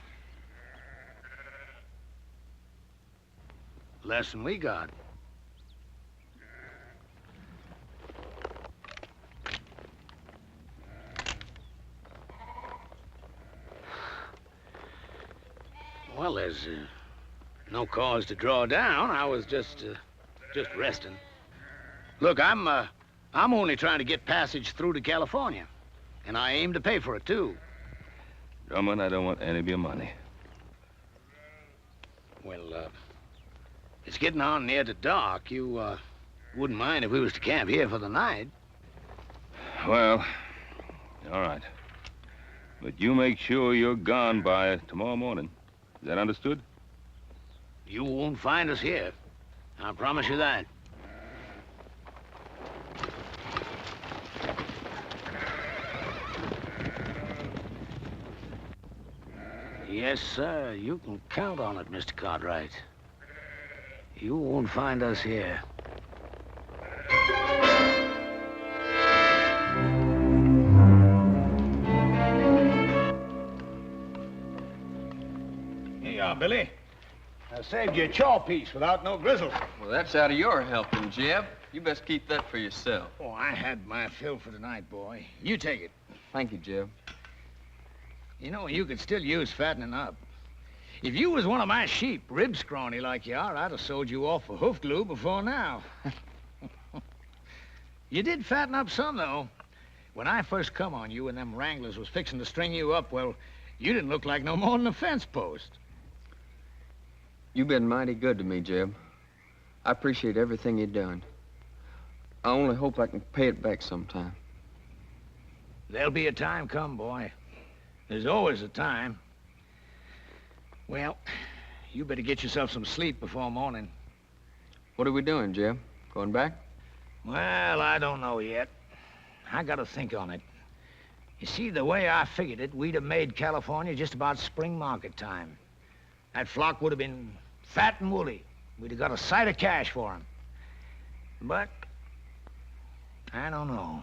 Less than we got. Well, there's no cause to draw down. I was just resting. Look, I'm only trying to get passage through to California, and I aim to pay for it too. Drummond, I don't want any of your money. Well, it's getting on near to dark. You wouldn't mind if we was to camp here for the night? Well, all right. But you make sure you're gone by tomorrow morning. Is that understood? You won't find us here. I promise you that. Yes, sir. You can count on it, Mr. Cartwright. You won't find us here. Here you are, Billy. I saved you a chaw piece without no grizzle. Well, that's out of your helping, Jeb. You best keep that for yourself. Oh, I had my fill for tonight, boy. You take it. Thank you, Jeb. You know, you could still use fattening up. If you was one of my sheep, rib scrawny like you are, I'd have sold you off for hoof glue before now. You did fatten up some, though. When I first come on you and them wranglers was fixing to string you up, well, you didn't look like no more than a fence post. You've been mighty good to me, Jeb. I appreciate everything you've done. I only hope I can pay it back sometime. There'll be a time come, boy. There's always a time. Well, you better get yourself some sleep before morning. What are we doing, Jeb? Going back? Well, I don't know yet. I gotta think on it. You see, the way I figured it, we'd have made California just about spring market time. That flock would have been fat and woolly. We'd have got a sight of cash for 'em. But I don't know.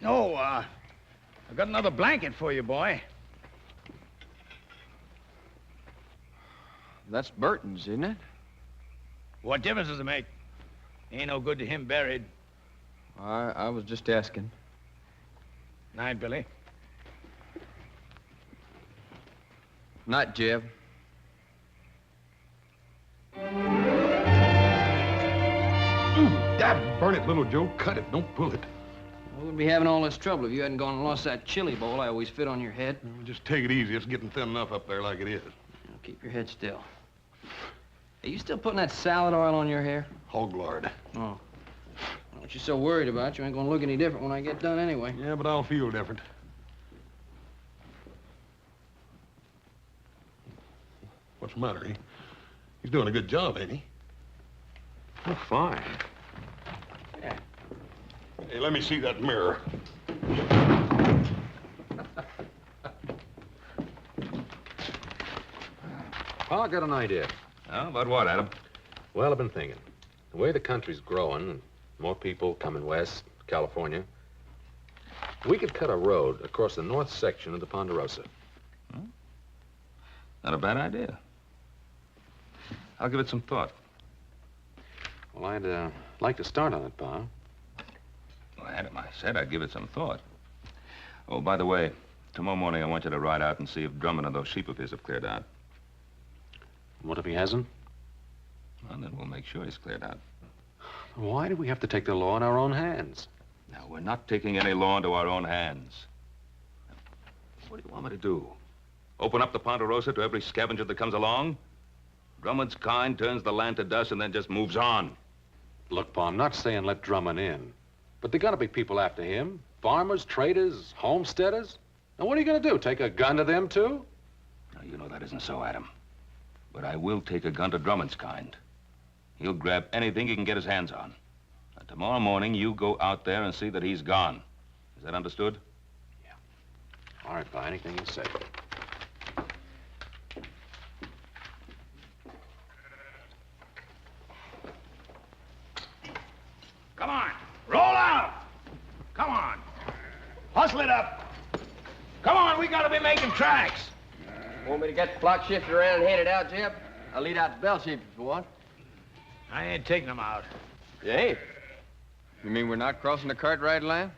Oh, I got another blanket for you, boy. That's Burton's, isn't it? What difference does it make? Ain't no good to him buried. I was just asking. Night, Billy. Night, Jeb. Dad, burn it, little Joe. Cut it. Don't pull it. I wouldn't be having all this trouble if you hadn't gone and lost that chili bowl I always fit on your head. Just take it easy. It's getting thin enough up there like it is. Keep your head still. Are you still putting that salad oil on your hair? Hog lard. Oh. What you so worried about? You ain't gonna look any different when I get done anyway. Yeah, but I'll feel different. What's the matter? He's doing a good job, ain't he? Oh, fine. Hey, let me see that mirror. Oh, I got an idea. Oh, about what, Adam? Well, I've been thinking. The way the country's growing, and more people coming west, California, we could cut a road across the north section of the Ponderosa. Not a bad idea. I'll give it some thought. Well, I'd like to start on it, Pa. Well, Adam, I said I'd give it some thought. Oh, by the way, tomorrow morning I want you to ride out and see if Drummond and those sheep of his have cleared out. What if he hasn't? Well, then we'll make sure he's cleared out. Why do we have to take the law in our own hands? Now, we're not taking any law into our own hands. What do you want me to do? Open up the Ponderosa to every scavenger that comes along? Drummond's kind turns the land to dust and then just moves on. Look, Pa, I'm not saying let Drummond in. But there gotta be people after him. Farmers, traders, homesteaders. Now, what are you gonna do? Take a gun to them, too? Now, you know that isn't so, Adam. But I will take a gun to Drummond's kind. He'll grab anything he can get his hands on. Now, tomorrow morning, you go out there and see that he's gone. Is that understood? Yeah. All right, Pa, anything you say. Come on, roll out! Come on, hustle it up! Come on, we gotta be making tracks! Want me to get the flock shifted around and headed out, Jeb? I'll lead out the bell sheep if you want. I ain't taking them out. You ain't? You mean we're not crossing the Cartwright line?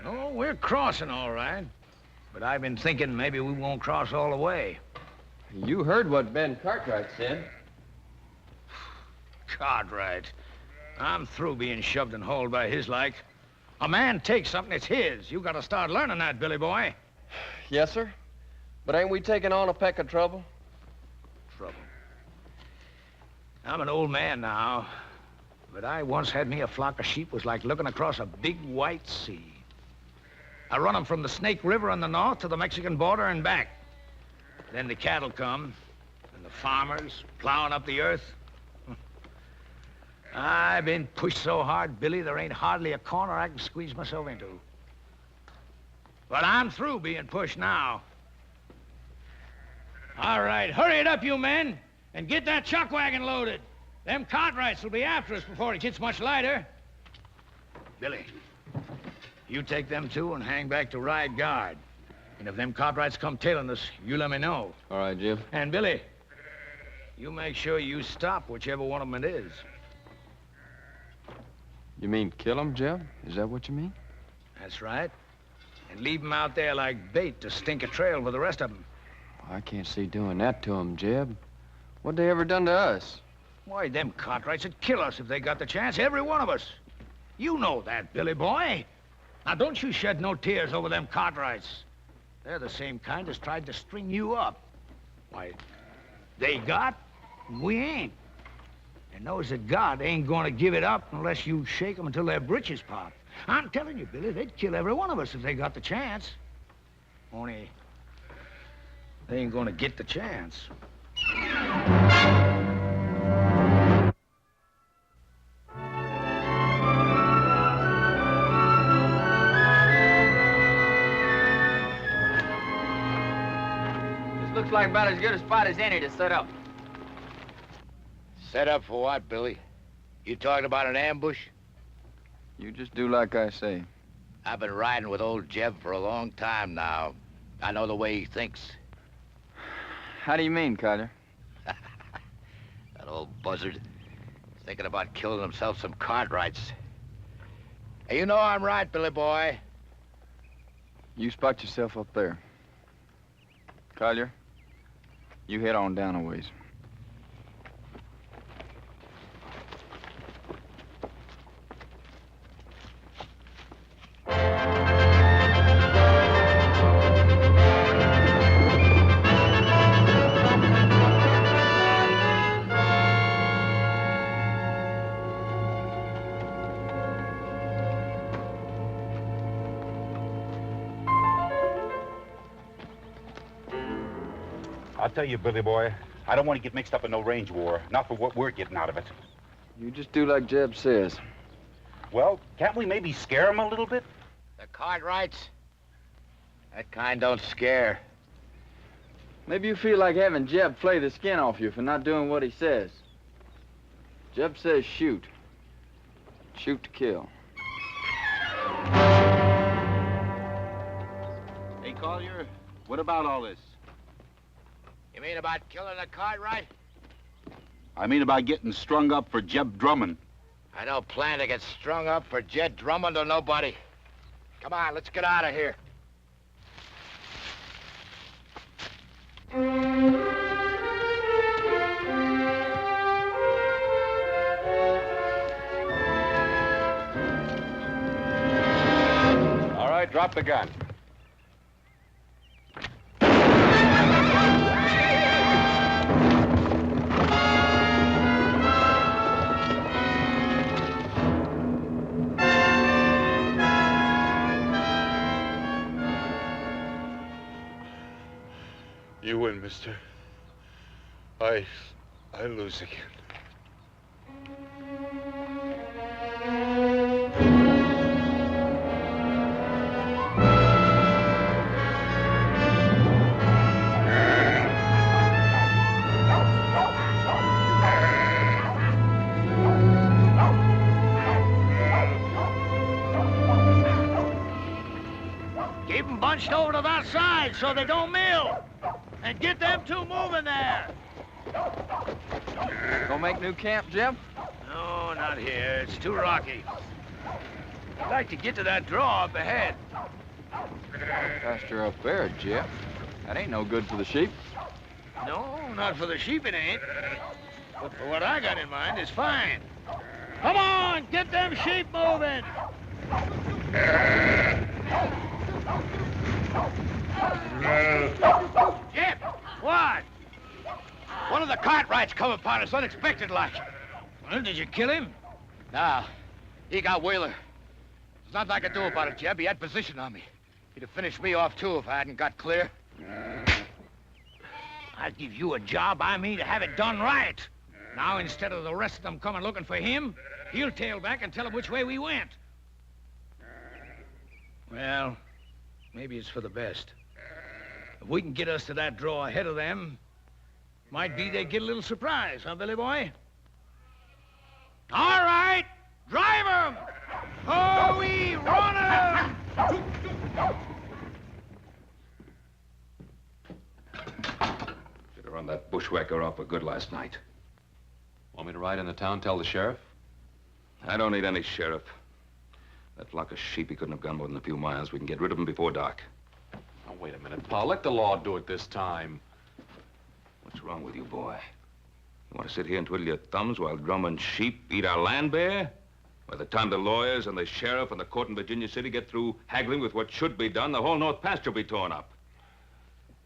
No, we're crossing all right. But I've been thinking maybe we won't cross all the way. You heard what Ben Cartwright said. Cartwright. I'm through being shoved and hauled by his like. A man takes something, it's his. You gotta start learning that, Billy boy. Yes, sir. But ain't we taking on a peck of trouble? Trouble. I'm an old man now, but I once had me a flock of sheep was like looking across a big white sea. I run them from the Snake River in the north to the Mexican border and back. Then the cattle come, and the farmers plowing up the earth. I've been pushed so hard, Billy, there ain't hardly a corner I can squeeze myself into. But I'm through being pushed now. All right, hurry it up, you men, and get that chuck wagon loaded. Them Cartwrights will be after us before it gets much lighter. Billy, you take them two and hang back to ride guard. And if them Cartwrights come tailing us, you let me know. All right, Jim. And Billy, you make sure you stop whichever one of them it is. You mean kill him, Jeb? Is that what you mean? That's right. And leave them out there like bait to stink a trail for the rest of them. I can't see doing that to him, Jeb. What they ever done to us? Why, them Cartwrights would kill us if they got the chance, every one of us. You know that, Billy boy. Now, don't you shed no tears over them Cartwrights. They're the same kind as tried to string you up. Why, they got, and we ain't. And knows that God ain't gonna give it up unless you shake them until their britches pop. I'm telling you, Billy, they'd kill every one of us if they got the chance. Only, they ain't gonna get the chance. Looks like about as good a spot as any to set up. Set up for what, Billy? You talking about an ambush? You just do like I say. I've been riding with old Jeb for a long time now. I know the way he thinks. How do you mean, Carter? That old buzzard. He's thinking about killing himself some Cartwrights. Hey, you know I'm right, Billy boy. You spot yourself up there. Collier, you head on down a ways. I'll tell you, Billy boy, I don't want to get mixed up in no range war. Not for what we're getting out of it. You just do like Jeb says. Well, can't we maybe scare him a little bit? The Cartwrights? That kind don't scare. Maybe you feel like having Jeb flay the skin off you for not doing what he says. Jeb says shoot. Shoot to kill. Hey, Collier, what about all this? You mean about killing the Cartwright? I mean about getting strung up for Jeb Drummond. I don't plan to get strung up for Jed Drummond or nobody. Come on, let's get out of here. All right, drop the gun. You win, mister. I lose again. Keep them bunched over to that side so they don't mill. And get them two moving there. Gonna make new camp, Jeb? No, not here. It's too rocky. I'd like to get to that draw up ahead. Pasture up there, Jeb. That ain't no good for the sheep. No, not for the sheep it ain't. But for what I got in mind, it's fine. Come on, get them sheep moving. Jeb! What? One of the Cartwrights come upon us unexpected like. Well, did you kill him? Nah, he got Wheeler. There's nothing I could do about it, Jeb. He had position on me. He'd have finished me off, too, if I hadn't got clear. I'll give you a job I mean to have it done right. Now, instead of the rest of them coming looking for him, he'll tail back and tell them which way we went. Well, maybe it's for the best. If we can get us to that draw ahead of them, might be they get a little surprise, huh, Billy boy? All right, drive 'em! Oh, we run 'em! Should have run that bushwhacker off for good last night. Want me to ride into town, tell the sheriff? I don't need any sheriff. That flock of sheep, he couldn't have gone more than a few miles. We can get rid of them before dark. Oh, wait a minute, Paul. Let the law do it this time. What's wrong with you, boy? You want to sit here and twiddle your thumbs while Drummond's sheep eat our land bare? By the time the lawyers and the sheriff and the court in Virginia City get through haggling with what should be done, the whole North Pasture will be torn up.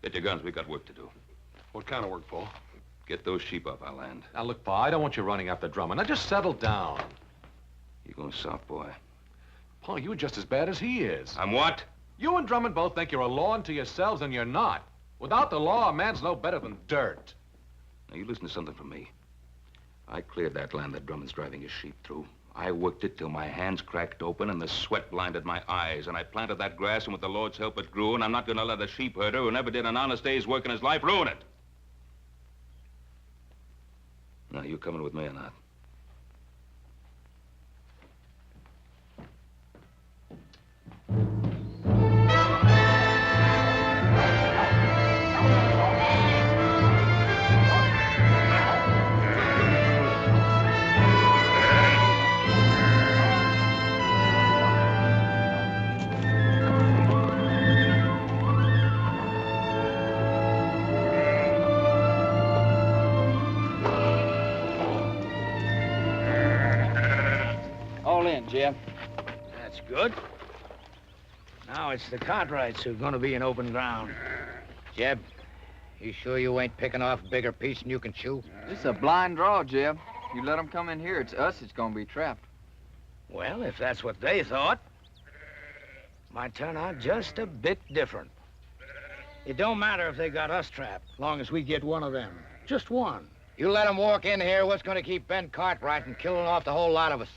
Get your guns. We got work to do. What kind of work, Paul? Get those sheep off our land. Now, look, Pa, I don't want you running after Drummond. Now, just settle down. You're going soft, boy. Pa, you're just as bad as he is. I'm what? You and Drummond both think you're a law unto yourselves, and you're not. Without the law, a man's no better than dirt. Now, you listen to something from me. I cleared that land that Drummond's driving his sheep through. I worked it till my hands cracked open and the sweat blinded my eyes. And I planted that grass, and with the Lord's help, it grew. And I'm not going to let a sheep herder who never did an honest day's work in his life ruin it. Now, you coming with me or not? All in, Jeb. That's good. Now it's the Cartwrights who are going to be in open ground. Jeb, you sure you ain't picking off a bigger piece than you can chew? This is a blind draw, Jeb. You let them come in here, it's us that's gonna be trapped. Well, if that's what they thought, might turn out just a bit different. It don't matter if they got us trapped, long as we get one of them. Just one. You let them walk in here, what's going to keep Ben Cartwright from killing off the whole lot of us?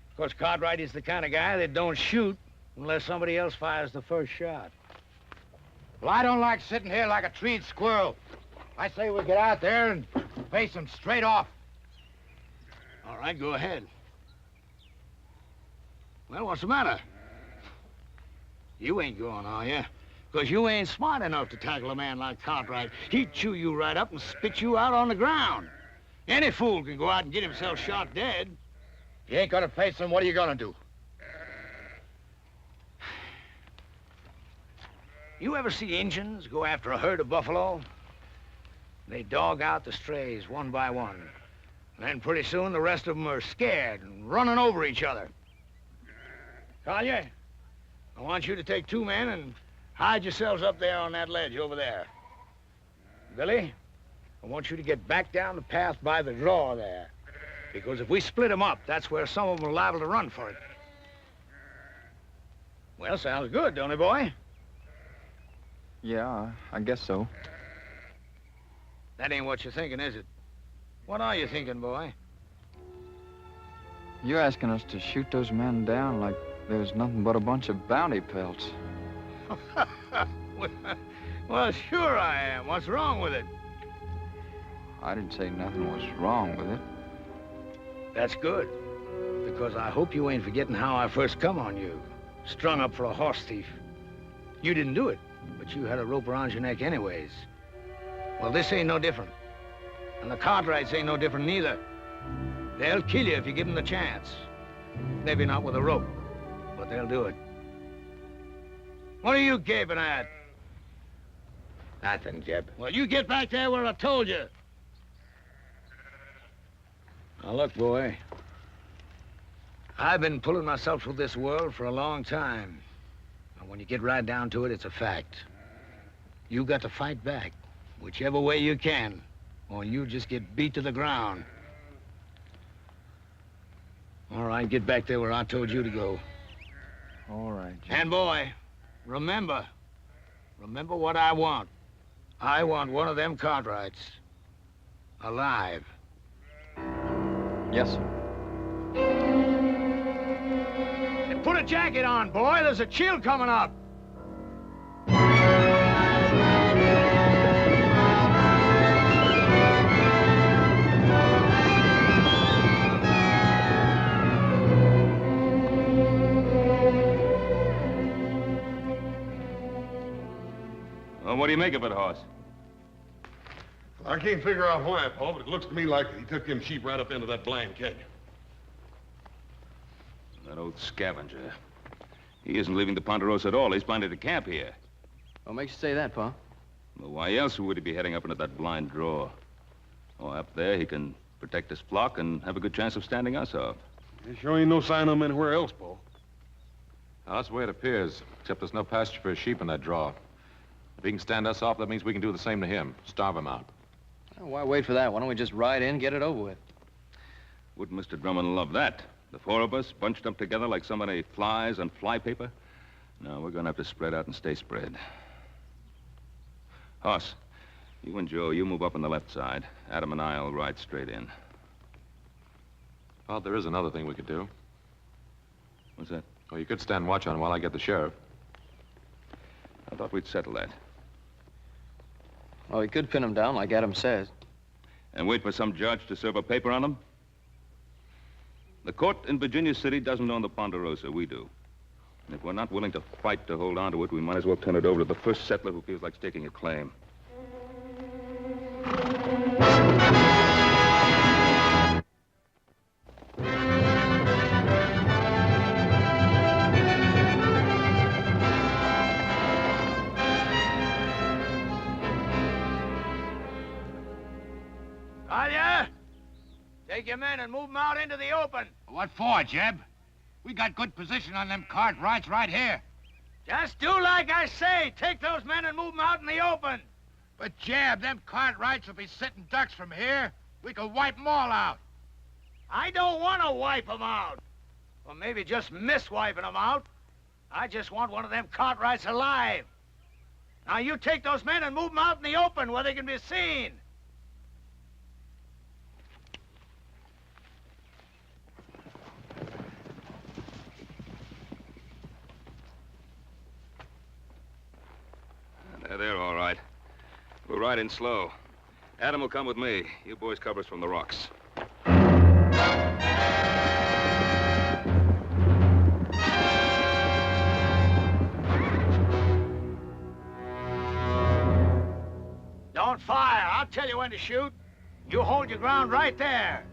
Of course, Cartwright is the kind of guy that don't shoot unless somebody else fires the first shot. Well, I don't like sitting here like a treed squirrel. I say we get out there and face them straight off. All right, go ahead. Well, what's the matter? You ain't going, are you? Because you ain't smart enough to tackle a man like Cartwright. He'd chew you right up and spit you out on the ground. Any fool can go out and get himself shot dead. You ain't gonna face them, what are you gonna do? You ever see Injuns go after a herd of buffalo? They dog out the strays one by one. And then pretty soon the rest of them are scared and running over each other. Collier, I want you to take 2 men and hide yourselves up there on that ledge over there. Billy, I want you to get back down the path by the draw there. Because if we split them up, that's where some of them are liable to run for it. Well, sounds good, don't it, boy? Yeah, I guess so. That ain't what you're thinking, is it? What are you thinking, boy? You're asking us to shoot those men down like there's nothing but a bunch of bounty pelts. Well, sure I am. What's wrong with it? I didn't say nothing was wrong with it. That's good. Because I hope you ain't forgetting how I first come on you. Strung up for a horse thief. You didn't do it, but you had a rope around your neck anyways. Well, this ain't no different. And the Cartwrights ain't no different neither. They'll kill you if you give them the chance. Maybe not with a rope, but they'll do it. What are you gaping at? Nothing, Jeb. Well, you get back there where I told you. Now, look, boy. I've been pulling myself through this world for a long time. And when you get right down to it, it's a fact. You got to fight back, whichever way you can, or you just get beat to the ground. All right, get back there where I told you to go. All right, Jeb. And, boy, remember what I want. I want one of them Cartwrights alive. Yes, sir. And put a jacket on, boy. There's a chill coming up. Well, what do you make of it, Hoss? I can't figure out why, Paul, but it looks to me like he took them sheep right up into that blind canyon. That old scavenger. He isn't leaving the Ponderosa at all. He's planted a camp here. What makes you say that, Pa? Well, why else would he be heading up into that blind draw? Oh, up there he can protect his flock and have a good chance of standing us off. There sure ain't no sign of them anywhere else, Bo. Well, that's the way it appears, except there's no pasture for his sheep in that draw. If he can stand us off, that means we can do the same to him. Starve him out. Well, why wait for that? Why don't we just ride in, get it over with? Wouldn't Mr. Drummond love that? The four of us bunched up together like so many flies on flypaper? No, we're gonna have to spread out and stay spread. Hoss, you and Joe, you move up on the left side. Adam and I'll ride straight in. Well, there is another thing we could do. What's that? Well, you could stand watch on while I get the sheriff. I thought we'd settle that. Well, we could pin him down like Adam says. And wait for some judge to serve a paper on him? The court in Virginia City doesn't own the Ponderosa. We do. And if we're not willing to fight to hold on to it, we might as well turn it over to the first settler who feels like staking a claim. Talia, take your men and move them out into the open. What for, Jeb? We got good position on them Cartwrights right here. Just do like I say. Take those men and move them out in the open. But, Jeb, them Cartwrights will be sitting ducks from here. We could wipe them all out. I don't want to wipe them out. Or maybe just miss wiping them out. I just want one of them Cartwrights alive. Now, you take those men and move them out in the open where they can be seen. They're all right. We'll ride in slow. Adam will come with me. You boys cover us from the rocks. Don't fire. I'll tell you when to shoot. You hold your ground right there.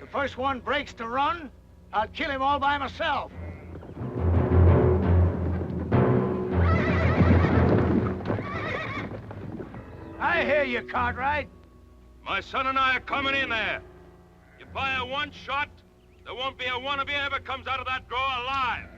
The first one breaks to run, I'll kill him all by myself. I hear you, Cartwright. My son and I are coming in there. You fire one shot, there won't be a one of you ever comes out of that draw alive.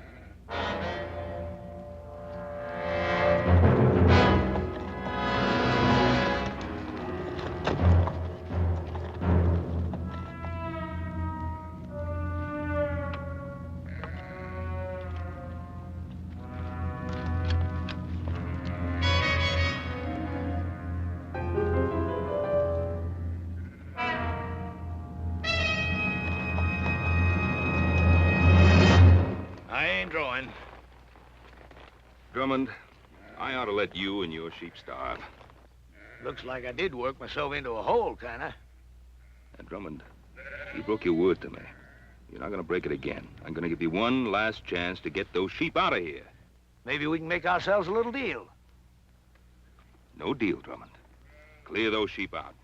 Drummond, I ought to let you and your sheep starve. Looks like I did work myself into a hole, kinda. And Drummond, you broke your word to me. You're not gonna break it again. I'm gonna give you one last chance to get those sheep out of here. Maybe we can make ourselves a little deal. No deal, Drummond. Clear those sheep out.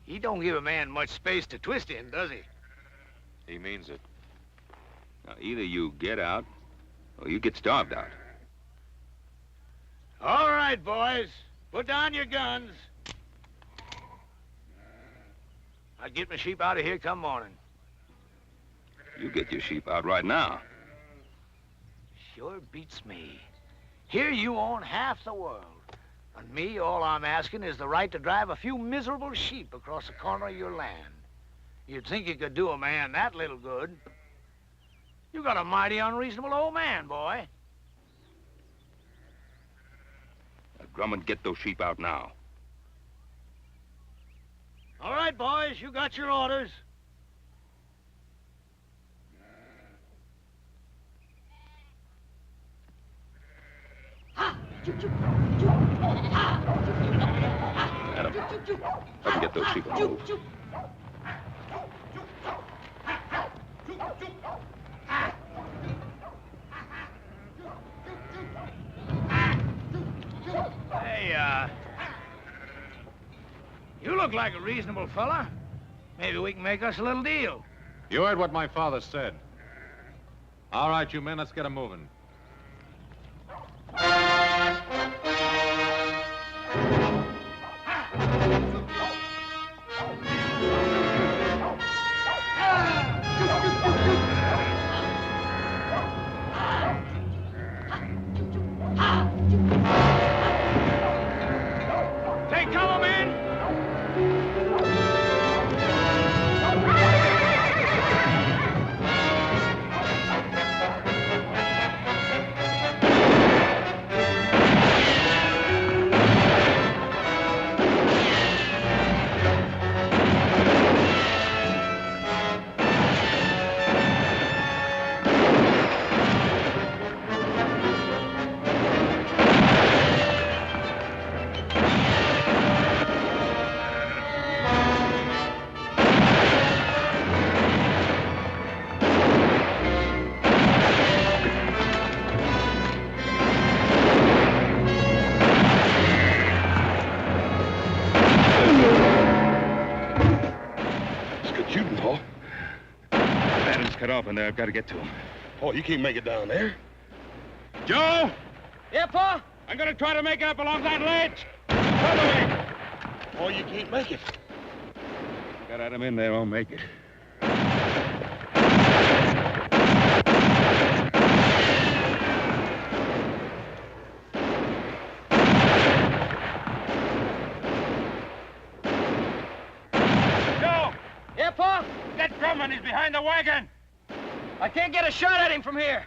He don't give a man much space to twist in, does he? He means it. Now, either you get out, or you get starved out. All right, boys. Put down your guns. I'll get my sheep out of here come morning. You get your sheep out right now. Sure beats me. Here you own half the world. And me, all I'm asking is the right to drive a few miserable sheep across the corner of your land. You'd think you could do a man that little good. You got a mighty unreasonable old man, boy. Now, Drummond, get those sheep out now. All right, boys, you got your orders. Adam, help me get those sheep on the move. Hey, you look like a reasonable fella. Maybe we can make us a little deal. You heard what my father said. All right, you men, let's get 'em moving. off in there. I've got to get to him. Oh, you can't make it down there. Joe! Yeah, Pa? I'm gonna try to make it up along that ledge. Follow me. Oh, you can't make it. Got Adam in there, I'll make it. Joe! Yeah, Pa? Get Drummond. He's behind the wagon. I can't get a shot at him from here.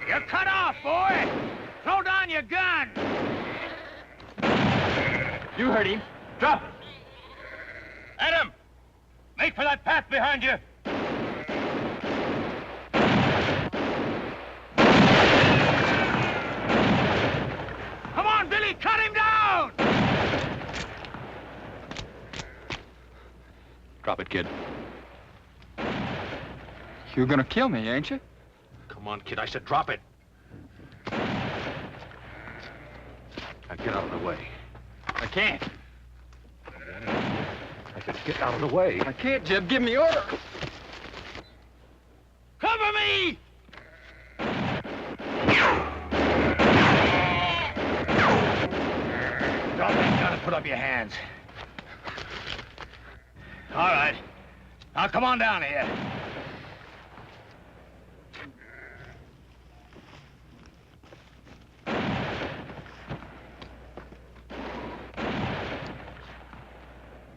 You're cut off, boy. Throw down your gun. You heard him. Drop it. Adam, make for that path behind you. Come on, Billy, cut him down! Drop it, kid. You're gonna kill me, ain't you? Come on, kid. I said drop it. Now get out of the way. I can't. I said get out of the way. I can't, Jeb. Give me order. Cover me! Drop that gun and put up your hands. All right. Now come on down here.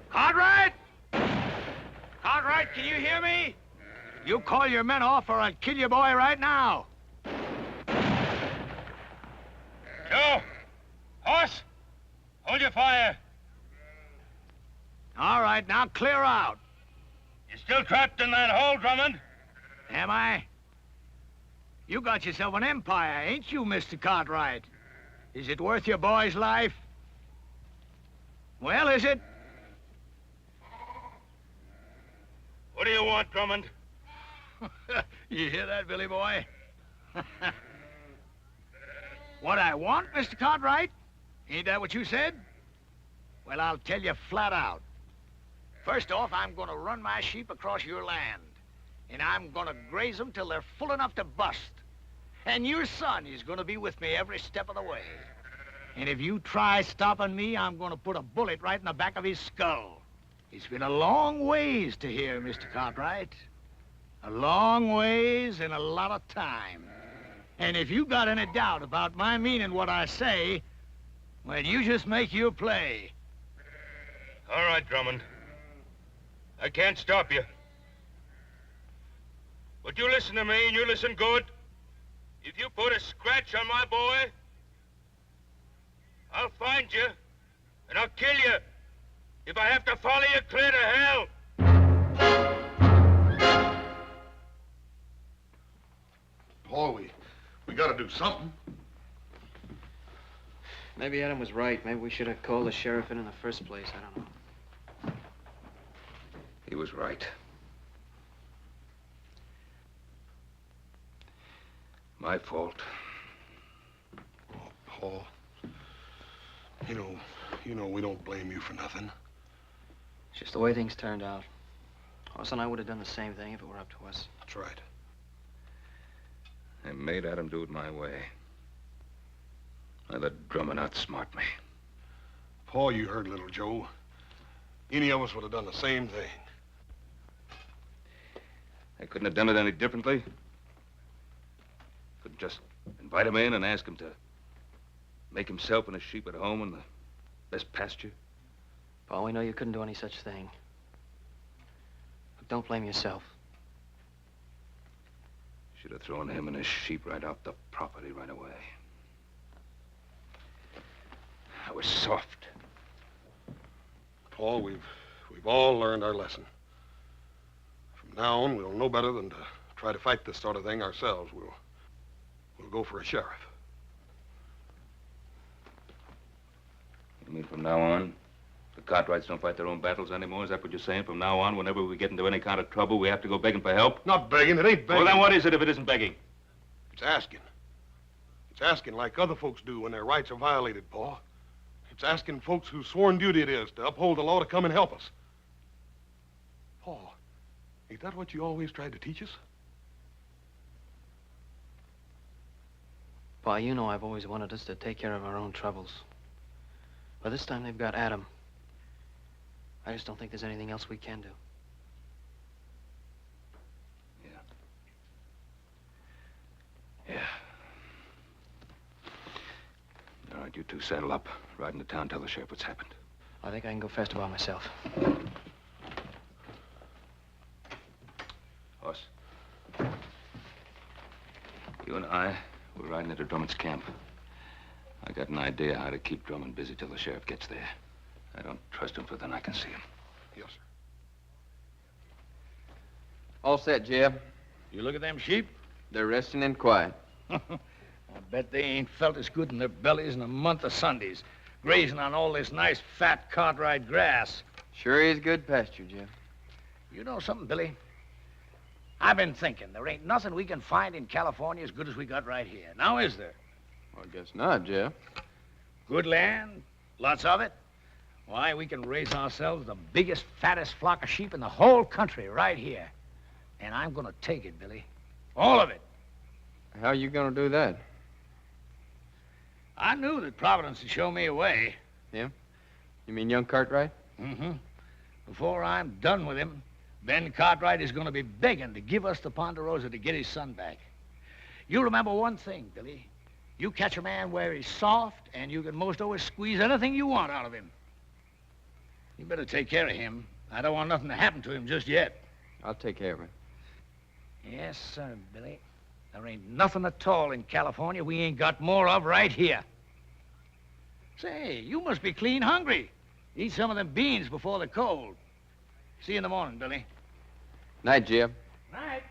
Cartwright! Cartwright, can you hear me? You call your men off or I'll kill your boy right now. Joe! Horse! Hold your fire. All right, now clear out. You're still trapped in that hole, Drummond. Am I? You got yourself an empire, ain't you, Mr. Cartwright? Is it worth your boy's life? Well, is it? What do you want, Drummond? You hear that, Billy boy? What I want, Mr. Cartwright? Ain't that what you said? Well, I'll tell you flat out. First off, I'm gonna run my sheep across your land. And I'm gonna graze them till they're full enough to bust. And your son is gonna be with me every step of the way. And if you try stopping me, I'm gonna put a bullet right in the back of his skull. It's been a long ways to here, Mr. Cartwright. A long ways and a lot of time. And if you got any doubt about my meaning what I say, well, you just make your play. All right, Drummond. I can't stop you. But you listen to me, and you listen good. If you put a scratch on my boy, I'll find you, and I'll kill you. If I have to follow you clear to hell. Paul, we gotta do something. Maybe Adam was right. Maybe we should have called the sheriff in the first place. I don't know. He was right. My fault. Oh, Paul. You know we don't blame you for nothing. It's just the way things turned out. Hoss and I would have done the same thing if it were up to us. That's right. I made Adam do it my way. I let Drummond outsmart me. Paul, you heard little Joe. Any of us would have done the same thing. I couldn't have done it any differently. Couldn't just invite him in and ask him to make himself and his sheep at home in the best pasture. Paul, we know you couldn't do any such thing. But don't blame yourself. Should have thrown him and his sheep right off the property right away. I was soft. Paul, we've all learned our lesson. From now on, we'll know better than to try to fight this sort of thing ourselves. We'll go for a sheriff. You mean from now on, The Cartwrights don't fight their own battles anymore. Is that what you're saying? From now on, whenever we get into any kind of trouble, we have to go begging for help? Not begging. It ain't begging. Well, then what is it if it isn't begging? It's asking. It's asking like other folks do when their rights are violated, Pa. It's asking folks whose sworn duty it is to uphold the law to come and help us. Pa, ain't that what you always tried to teach us? Pa, you know I've always wanted us to take care of our own troubles. But this time they've got Adam. I just don't think there's anything else we can do. Yeah. All right, you two saddle up. Ride into town, tell the sheriff what's happened. I think I can go faster by myself. Horse. You and I, we're riding into Drummond's camp. I got an idea how to keep Drummond busy till the sheriff gets there. I don't trust him, but then I can see him. Yes, sir. All set, Jeb. You look at them sheep? They're resting and quiet. I bet they ain't felt as good in their bellies in a month of Sundays, grazing on all this nice, fat Cartwright grass. Sure is good pasture, Jeb. You know something, Billy? I've been thinking there ain't nothing we can find in California as good as we got right here. Now, is there? Well, I guess not, Jeb. Good land, lots of it. Why, we can raise ourselves the biggest, fattest flock of sheep in the whole country right here. And I'm gonna take it, Billy. All of it. How you gonna do that? I knew that Providence would show me a way. Yeah? You mean young Cartwright? Mm-hmm. Before I'm done with him, Ben Cartwright is gonna be begging to give us the Ponderosa to get his son back. You remember one thing, Billy. You catch a man where he's soft, and you can most always squeeze anything you want out of him. You better take care of him. I don't want nothing to happen to him just yet. I'll take care of it. Yes, sir, Billy. There ain't nothing at all in California we ain't got more of right here. Say, you must be clean hungry. Eat some of them beans before the cold. See you in the morning, Billy. Night, Jeb. Night.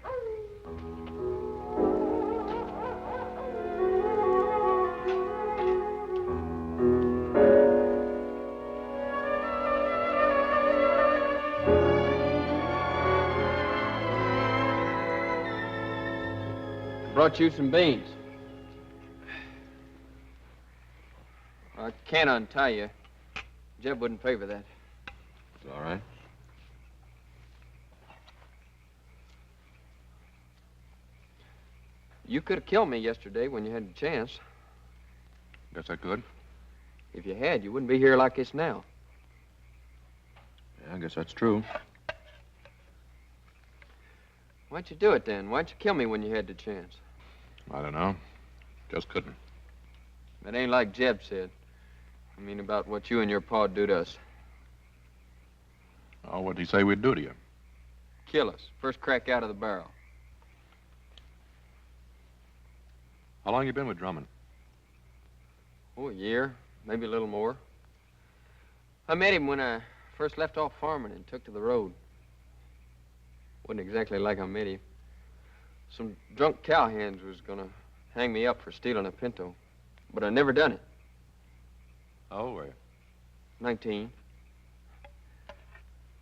Brought you some beans. I can't untie you. Jeb wouldn't favor that. It's all right. You could have killed me yesterday when you had the chance. Guess I could. If you had, you wouldn't be here like this now. Yeah, I guess that's true. Why'd you do it then? Why'd you kill me when you had the chance? I don't know. Just couldn't. That ain't like Jeb said. I mean about what you and your pa do to us. Oh, what'd he say we'd do to you? Kill us. First crack out of the barrel. How long you been with Drummond? Oh, a year. Maybe a little more. I met him when I first left off farming and took to the road. Wasn't exactly like I met him. Some drunk cowhands was gonna hang me up for stealing a pinto, but I never done it. How old were you? 19.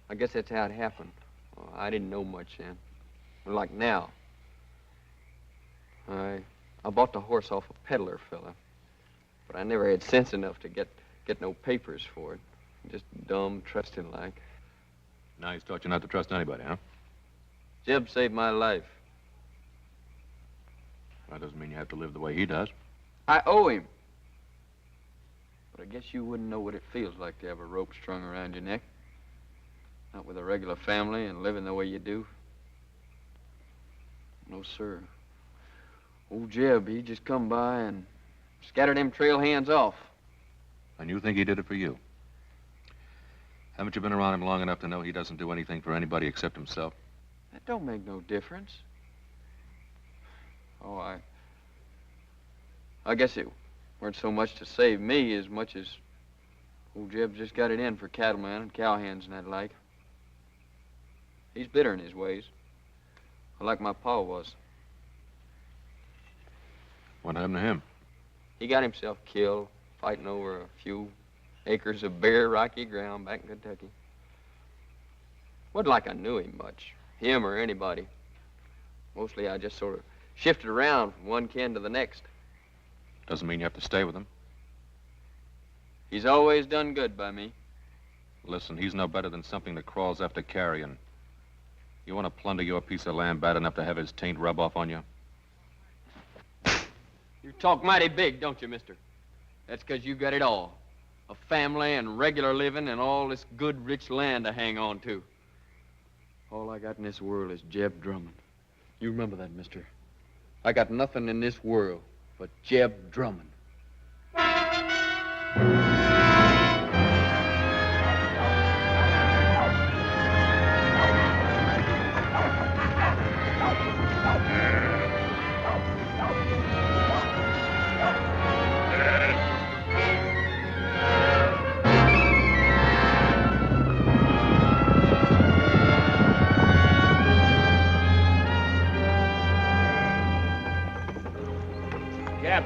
I guess that's how it happened. Well, I didn't know much then. But like now. I bought the horse off a peddler fella, but I never had sense enough to get no papers for it. Just dumb, trusting like. Now he's taught you not to trust anybody, huh? Jeb saved my life. That doesn't mean you have to live the way he does. I owe him. But I guess you wouldn't know what it feels like to have a rope strung around your neck. Not with a regular family and living the way you do. No, sir. Old Jeb, he just come by and scattered them trail hands off. And you think he did it for you? Haven't you been around him long enough to know he doesn't do anything for anybody except himself? That don't make no difference. Oh, I guess it weren't so much to save me as much as old Jeb just got it in for cattlemen and cowhands and that like. He's bitter in his ways, like my pa was. What happened to him? He got himself killed, fighting over a few Acres of bare, rocky ground back in Kentucky. Wasn't like I knew him much, him or anybody. Mostly I just sort of shifted around from one kin to the next. Doesn't mean you have to stay with him. He's always done good by me. Listen, he's no better than something that crawls after carrion. You want to plunder your piece of land bad enough to have his taint rub off on you? You talk mighty big, don't you, mister? That's 'cause you got it all. A family and regular living and all this good, rich land to hang on to. All I got in this world is Jeb Drummond. You remember that, mister. I got nothing in this world but Jeb Drummond. Jeb,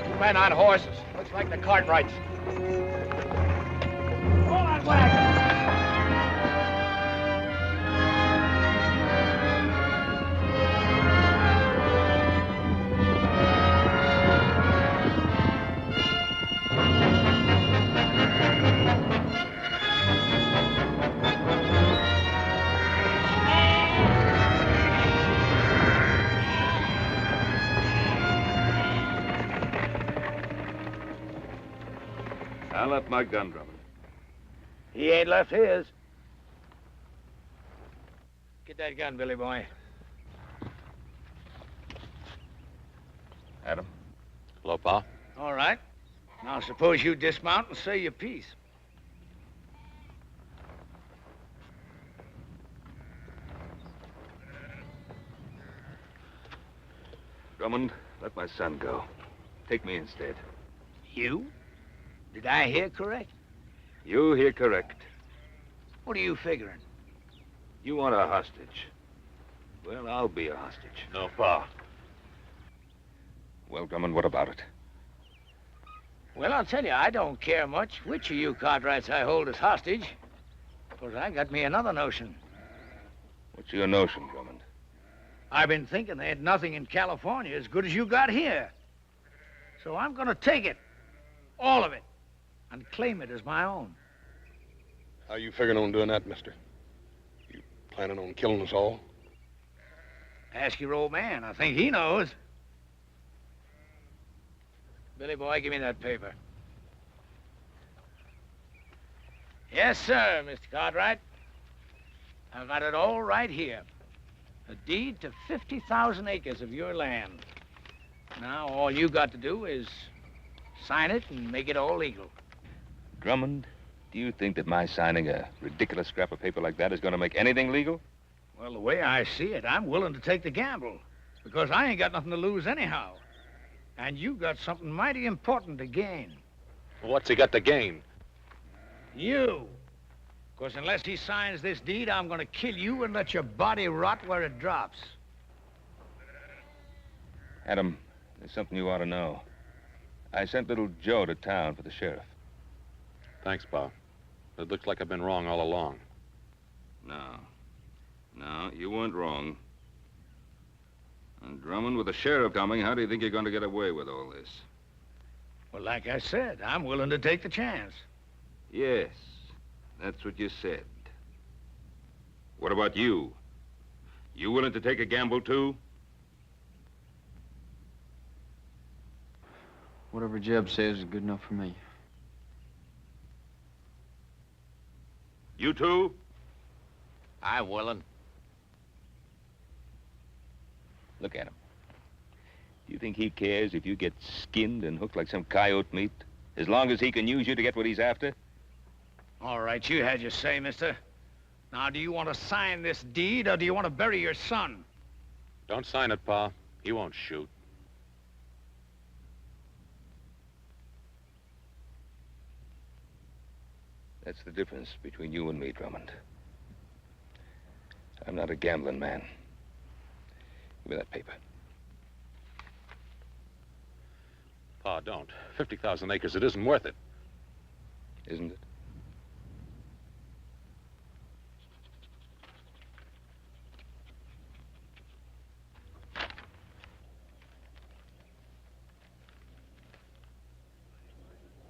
two men on horses. Looks like the Cartwrights. Hold on, wagon. I left my gun, Drummond. He ain't left his. Get that gun, Billy boy. Adam? Hello, Pa. All right. Now suppose you dismount and say your piece. Drummond, let my son go. Take me instead. You? Did I hear correct? You hear correct. What are you figuring? You want a hostage. Well, I'll be a hostage. No, Pa. Well, Drummond, what about it? Well, I'll tell you, I don't care much which of you Cartwrights I hold as hostage. Because I got me another notion. What's your notion, Drummond? I've been thinking there ain't nothing in California as good as you got here. So I'm gonna take it. All of it. And claim it as my own. How you figuring on doing that, mister? You planning on killing us all? Ask your old man. I think he knows. Billy boy, give me that paper. Yes, sir, Mr. Cartwright. I've got it all right here. A deed to 50,000 acres of your land. Now, all you got to do is sign it and make it all legal. Drummond, do you think that my signing a ridiculous scrap of paper like that is going to make anything legal? Well, the way I see it, I'm willing to take the gamble. Because I ain't got nothing to lose anyhow. And you got something mighty important to gain. What's he got to gain? You. Because unless he signs this deed, I'm going to kill you and let your body rot where it drops. Adam, there's something you ought to know. I sent little Joe to town for the sheriff. Thanks, Pa. It looks like I've been wrong all along. No, you weren't wrong. And Drummond, with the sheriff coming, how do you think you're going to get away with all this? Well, like I said, I'm willing to take the chance. Yes, that's what you said. What about you? You willing to take a gamble, too? Whatever Jeb says is good enough for me. You too? I'm willing. Look at him. Do you think he cares if you get skinned and hooked like some coyote meat? As long as he can use you to get what he's after? All right, you had your say, mister. Now, do you want to sign this deed, or do you want to bury your son? Don't sign it, Pa. He won't shoot. That's the difference between you and me, Drummond. I'm not a gambling man. Give me that paper. Pa, don't. 50,000 acres, it isn't worth it. isn't it?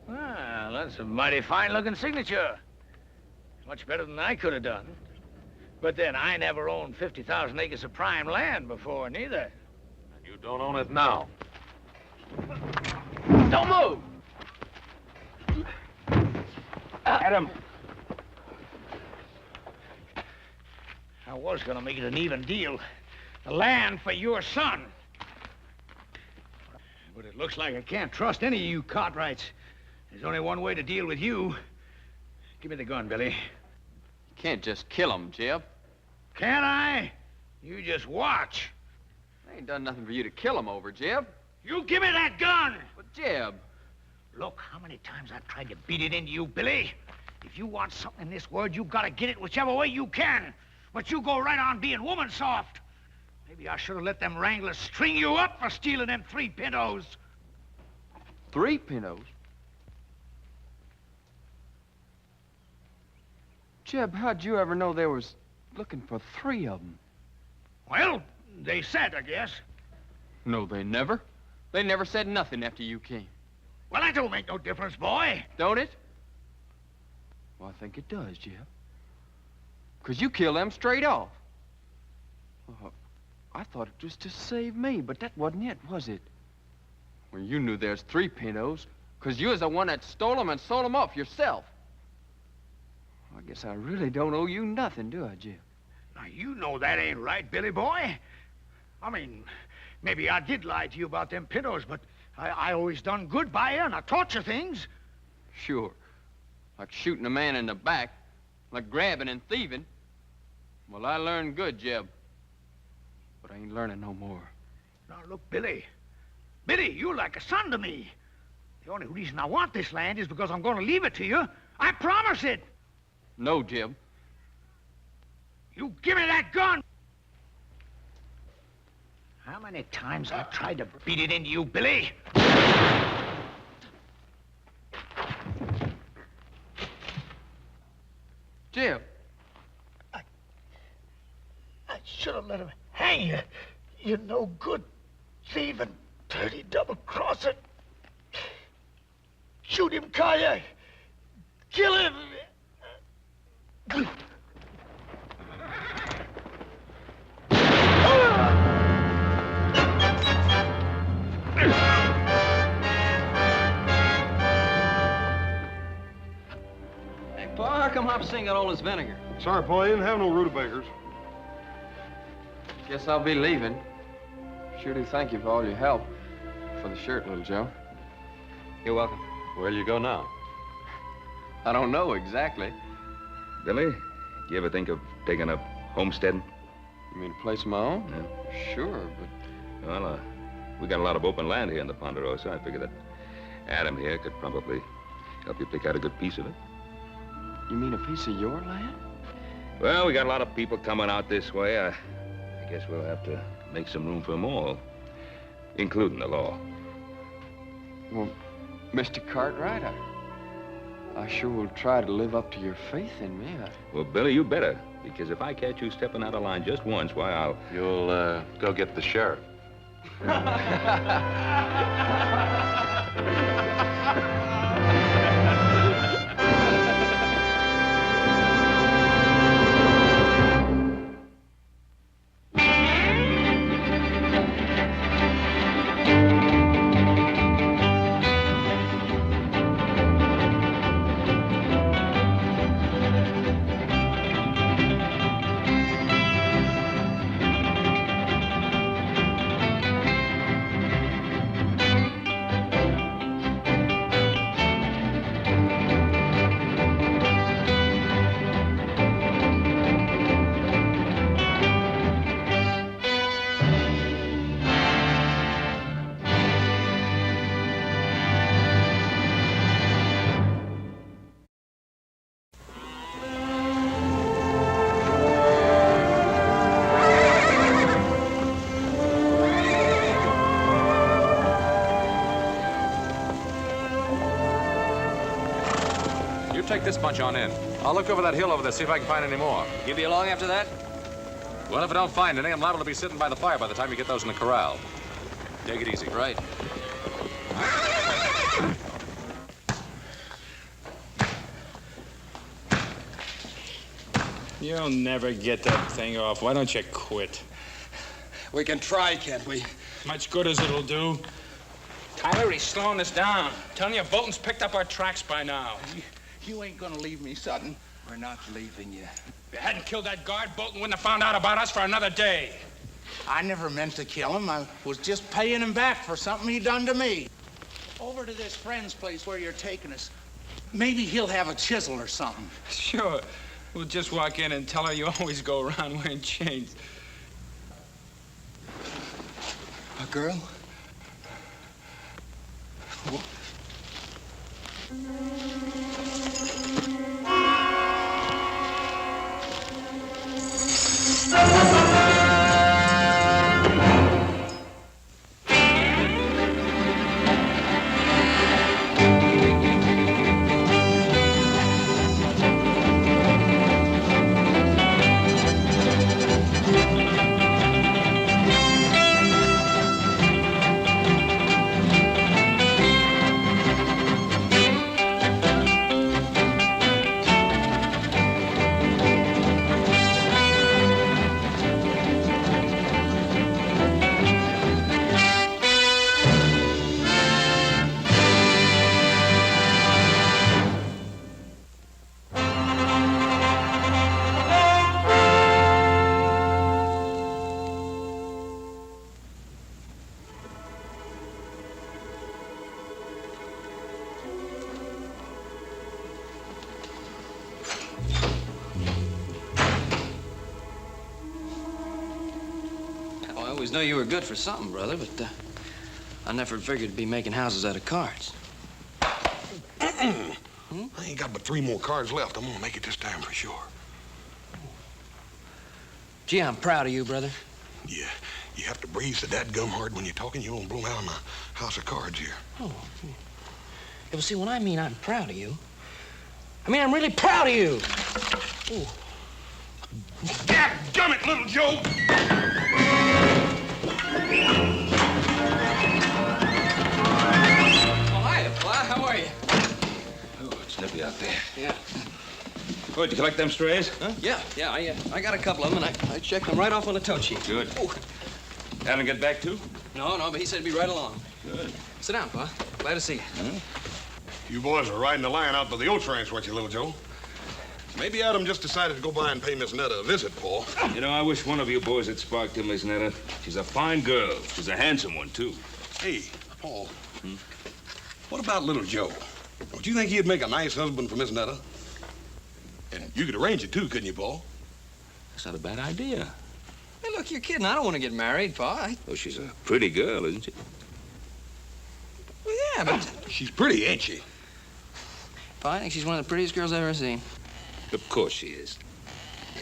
Well, that's a mighty fine-looking signature. Much better than I could have done. But then, I never owned 50,000 acres of prime land before, neither. And you don't own it now. Don't move! Adam! I was gonna make it an even deal. The land for your son. But it looks like I can't trust any of you Cartwrights. There's only one way to deal with you. Give me the gun, Billy. You can't just kill him, Jeb. Can't I? You just watch. I ain't done nothing for you to kill him over, Jeb. You give me that gun! But, Jeb... Look, how many times I've tried to beat it into you, Billy. If you want something in this world, you've got to get it whichever way you can. But you go right on being woman-soft. Maybe I should have let them wranglers string you up for stealing them 3 pintos. 3 pintos? Jeb, how'd you ever know they was looking for 3 of them? Well, they said, I guess. No, they never. They never said nothing after you came. Well, that don't make no difference, boy. Don't it? Well, I think it does, Jeb. 'Cause you killed them straight off. I thought it was to save me, but that wasn't it, was it? Well, you knew there's 3 pintos, 'cause you was the one that stole them and sold them off yourself. I guess I really don't owe you nothing, do I, Jeb? Now, you know that ain't right, Billy boy. I mean, maybe I did lie to you about them pintos, but I always done good by you, and I taught you things. Sure. Like shooting a man in the back, like grabbing and thieving. Well, I learned good, Jeb. But I ain't learning no more. Now, look, Billy. Billy, you're like a son to me. The only reason I want this land is because I'm going to leave it to you. I promise it. No, Jeb. You give me that gun! How many times I've tried to beat it into you, Billy? Jeb. I should have let him hang you. You're no good, thieving, dirty double-crosser. Shoot him, Kaya. Kill him. Hey, Pa, how come Hopsing got all this vinegar? Sorry, Paul, you didn't have no rutabagas. Guess I'll be leaving. Sure do thank you for all your help. For the shirt, little Joe. You're welcome. Where'll you go now? I don't know exactly. Billy, do you ever think of taking up homesteading? You mean a place of my own? Yeah. Sure, but... Well, we got a lot of open land here in the Ponderosa. I figure that Adam here could probably help you pick out a good piece of it. You mean a piece of your land? Well, we got a lot of people coming out this way. I guess we'll have to make some room for them all, including the law. Well, Mr. Cartwright, I sure will try to live up to your faith in me. Well, Billy, you better, because if I catch you stepping out of line just once, why, I'll... You'll, go get the sheriff. You take this bunch on in. I'll look over that hill over there, see if I can find any more. You be along after that? Well, if I don't find any, I'm liable to be sitting by the fire by the time you get those in the corral. Take it easy. Right. You'll never get that thing off. Why don't you quit? We can try, can't we? Much good as it'll do. Tyler, he's slowing us down. Telling you, Bolton's picked up our tracks by now. You ain't gonna leave me, Sutton. We're not leaving you. If you hadn't killed that guard, Bolton wouldn't have found out about us for another day. I never meant to kill him. I was just paying him back for something he done to me. Over to this friend's place where you're taking us. Maybe he'll have a chisel or something. Sure. We'll just walk in and tell her you always go around wearing chains. A girl? I always knew you were good for something, brother, but I never figured to be making houses out of cards. I ain't got but 3 more cards left. I'm gonna make it this time for sure. Gee, I'm proud of you, brother. Yeah, you have to breathe so dadgum hard when you're talking. You won't blow out of my house of cards here. Oh. Yeah, but see, when I mean I'm proud of you, I mean I'm really proud of you. Ooh. Dadgummit, little Joe! Oh, hiya, Fly. How are you? Oh, it's nippy out there. Yeah. Oh, did you collect them strays? Huh? Yeah. I got a couple of them, and I checked them right off on the tow sheet. Good. Oh. Haven't get back too? No, but he said he'd be right along. Good. Sit down, Pa. Glad to see you. You boys are riding the line out to the oats ranch, weren't you, little Joe? Maybe Adam just decided to go by and pay Miss Netta a visit, Paul. You know, I wish one of you boys had sparked to Miss Netta. She's a fine girl. She's a handsome one, too. Hey, Paul. What about little Joe? Don't you think he'd make a nice husband for Miss Netta? And you could arrange it, too, couldn't you, Paul? That's not a bad idea. Hey, look, you're kidding. I don't want to get married, Pa. Oh, she's a pretty girl, isn't she? Well, yeah, but... She's pretty, ain't she? Pa, I think she's one of the prettiest girls I've ever seen. Of course she is.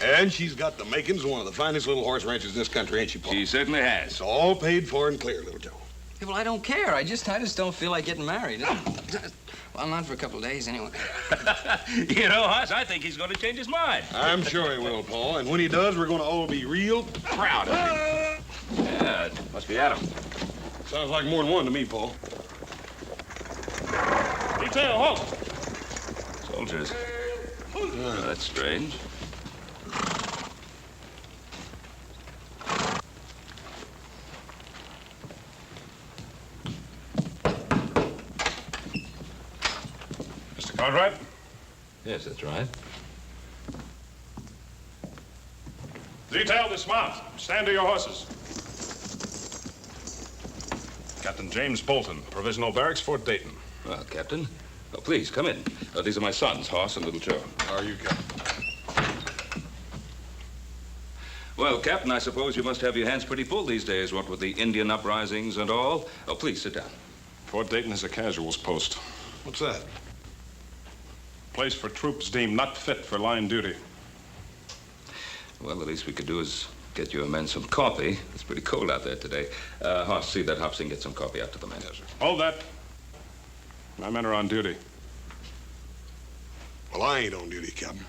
And she's got the makings of one of the finest little horse ranches in this country, ain't she, Paul? She certainly has. It's all paid for and clear, little Joe. Yeah, well, I don't care. I just don't feel like getting married. Well, not for a couple of days, anyway. You know, Hoss, I think he's going to change his mind. I'm sure he will, Paul. And when he does, we're going to all be real proud of him. Yeah, it must be Adam. Sounds like more than one to me, Paul. Detail, halt! Soldiers. Oh, that's strange. Mr. Cartwright? Yes, that's right. Detail, dismount. Stand to your horses. Captain James Bolton, Provisional Barracks, Fort Dayton. Well, Captain. Oh, please, come in. These are my sons, Hoss and Little Joe. How are you, Captain? Well, Captain, I suppose you must have your hands pretty full these days, what with the Indian uprisings and all. Oh, please, sit down. Fort Dayton is a casuals post. What's that? Place for troops deemed not fit for line duty. Well, the least we could do is get you men some coffee. It's pretty cold out there today. Hoss, see that Hobson get some coffee out to the men. Yes, sir. Hold that. My men are on duty. Well, I ain't on duty, Captain.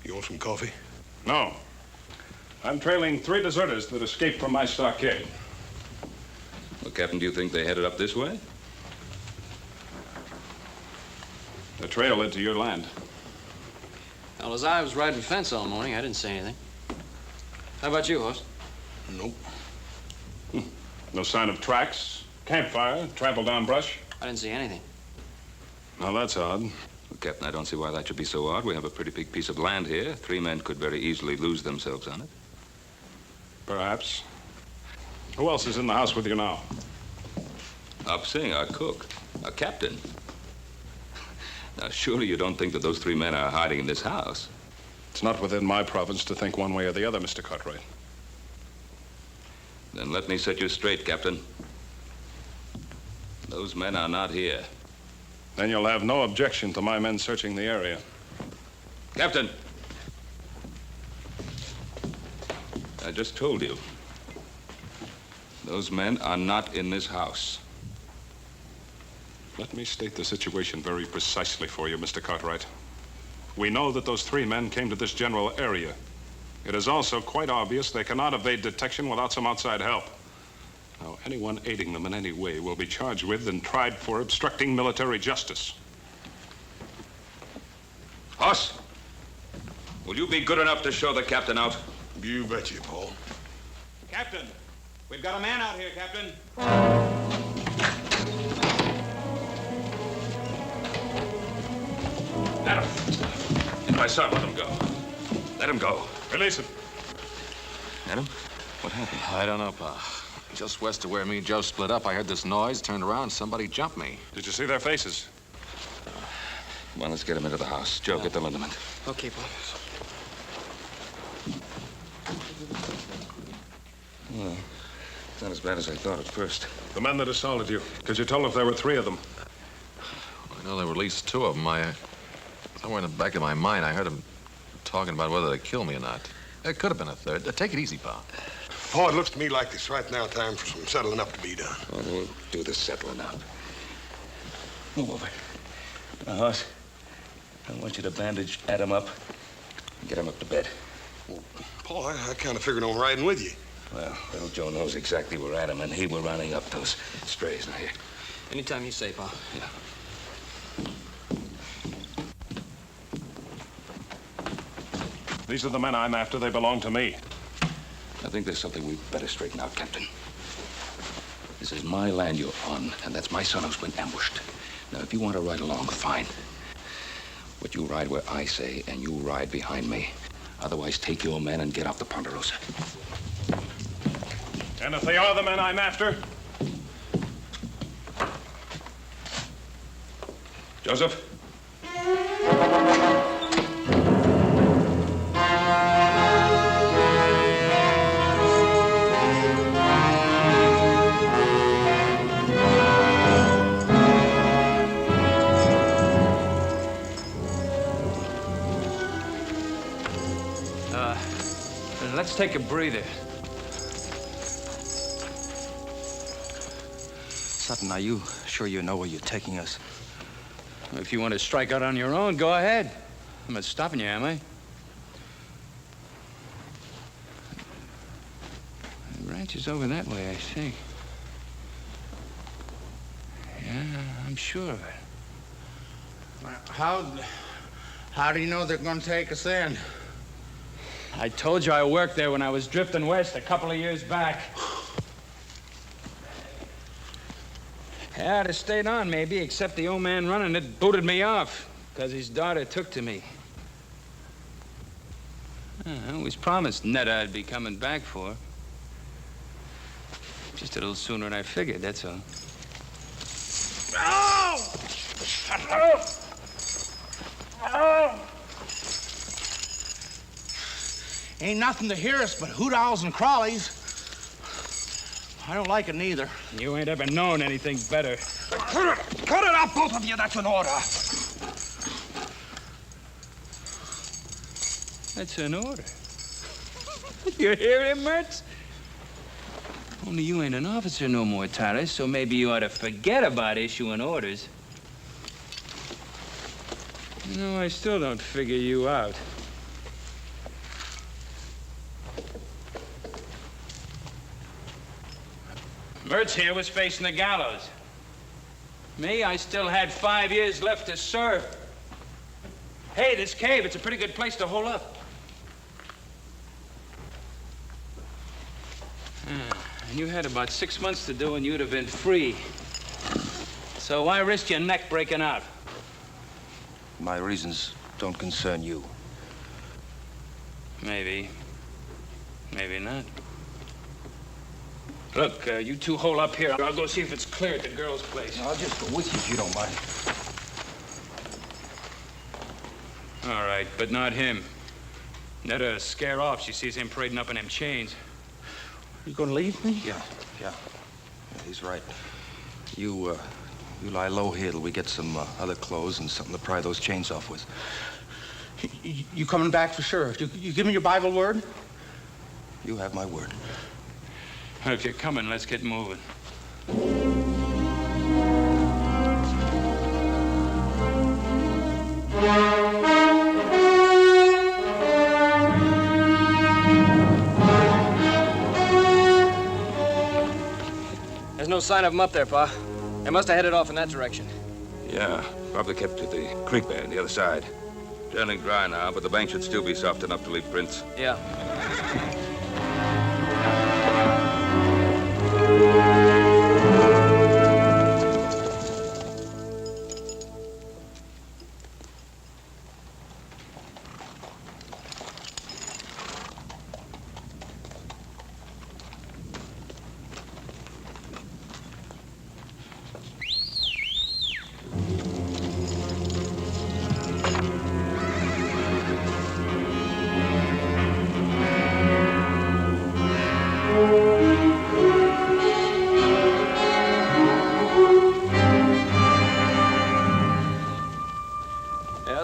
You want some coffee? No. I'm trailing 3 deserters that escaped from my stockade. Well, Captain, do you think they headed up this way? The trail led to your land. Well, as I was riding fence all morning, I didn't say anything. How about you, host? Nope. No sign of tracks, campfire, trampled down brush? I didn't see anything. Now, that's odd. Well, Captain, I don't see why that should be so odd. We have a pretty big piece of land here. 3 men could very easily lose themselves on it. Perhaps. Who else is in the house with you now? Up Singh, our cook, our captain. Now, surely you don't think that those 3 men are hiding in this house? It's not within my province to think one way or the other, Mr. Cartwright. Then let me set you straight, Captain. Those men are not here. Then you'll have no objection to my men searching the area. Captain! I just told you. Those men are not in this house. Let me state the situation very precisely for you, Mr. Cartwright. We know that those 3 men came to this general area. It is also quite obvious they cannot evade detection without some outside help. Now, anyone aiding them in any way will be charged with and tried for obstructing military justice. Hoss, will you be good enough to show the captain out? You betcha, Paul. Captain, we've got a man out here, Captain. Adam, it's my son. Let him go. Let him go. Release him. Adam, what happened? I don't know, Pa. Just west of where me and Joe split up, I heard this noise, turned around, somebody jumped me. Did you see their faces? Come on, let's get him into the house. Joe, get the liniment. Okay, Paul. Well, it's not as bad as I thought at first. The men that assaulted you. Could you tell if there were 3 of them? I know there were at least 2 of them. Somewhere in the back of my mind, I heard them talking about whether to kill me or not. There could have been a 3rd. Take it easy, Pa. Pa, it looks to me like it's right now time for some settling up to be done. Well, we'll do the settling up. Move over. Now, Hoss, I want you to bandage Adam up and get him up to bed. Well, Paul, I kind of figured on riding with you. Well, little Joe knows exactly where Adam and he were rounding up those strays. Now, here. Anytime you say, Pa. Yeah. These are the men I'm after. They belong to me. I think there's something we better straighten out, Captain. This is my land you're on, and that's my son who's been ambushed. Now, if you want to ride along, fine. But you ride where I say, and you ride behind me. Otherwise, take your men and get off the Ponderosa. And if they are the men I'm after? Joseph? Let's take a breather. Sutton, are you sure you know where you're taking us? If you want to strike out on your own, go ahead. I'm not stopping you, am I? The ranch is over that way, I think. Yeah, I'm sure of it. How do you know they're going to take us in? I told you I worked there when I was drifting west a couple of years back. Yeah, I'd have stayed on, maybe, except the old man running it booted me off because his daughter took to me. I always promised Netta I'd be coming back for. Just a little sooner than I figured, that's all. Oh! Oh! Oh! Ain't nothing to hear us but hoot owls and crawlies. I don't like it neither. You ain't ever known anything better. Cut it up, both of you. That's an order. That's an order. You hear him, Mertz? Only you ain't an officer no more, Tyler, so maybe you ought to forget about issuing orders. You know, I still don't figure you out. Mertz here was facing the gallows. Me, I still had 5 years left to serve. Hey, this cave, it's a pretty good place to hole up. And you had about 6 months to do, and you'd have been free. So why risk your neck breaking out? My reasons don't concern you. Maybe. Maybe not. Look, you two hole up here. I'll go see if it's clear at the girl's place. I'll just go with you if you don't mind. All right, but not him. That'll scare off. She sees him parading up in them chains. You gonna leave me? Yeah. He's right. You lie low here till we get some other clothes and something to pry those chains off with. You coming back for sure? You give me your Bible word? You have my word. Well, if you're coming, let's get moving. There's no sign of them up there, Pa. They must have headed off in that direction. Yeah, probably kept to the creek bed on the other side. Turning dry now, but the bank should still be soft enough to leave prints. Yeah.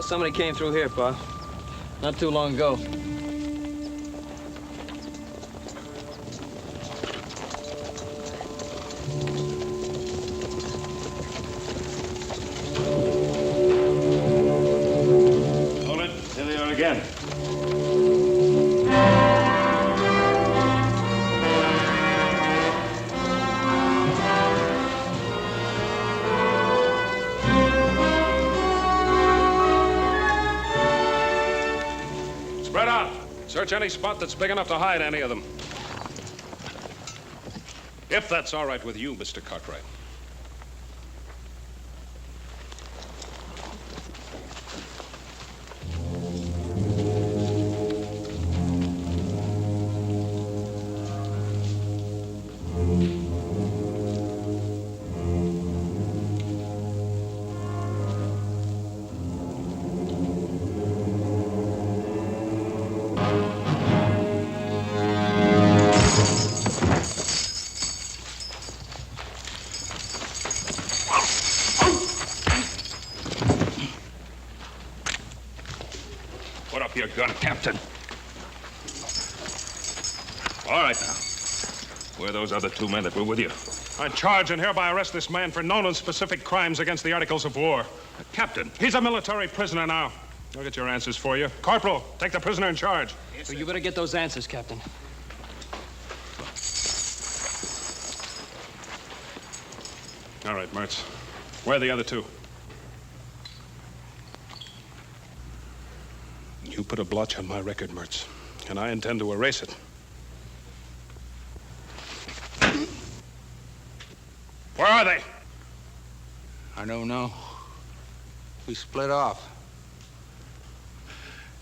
Somebody came through here, Pa. Not too long ago. Hold it. Here they are again. Spread out. Search any spot that's big enough to hide any of them. If that's all right with you, Mr. Cartwright. Put up your gun, Captain. All right, now. Where are those other 2 men that were with you? I charge and hereby arrest this man for known and specific crimes against the Articles of War. Captain. He's a military prisoner now. I'll get your answers for you. Corporal, take the prisoner in charge. Yes, well, you better get those answers, Captain. All right, Mertz. Where are the other 2? You put a blotch on my record, Mertz, and I intend to erase it. Where are they? I don't know. We split off.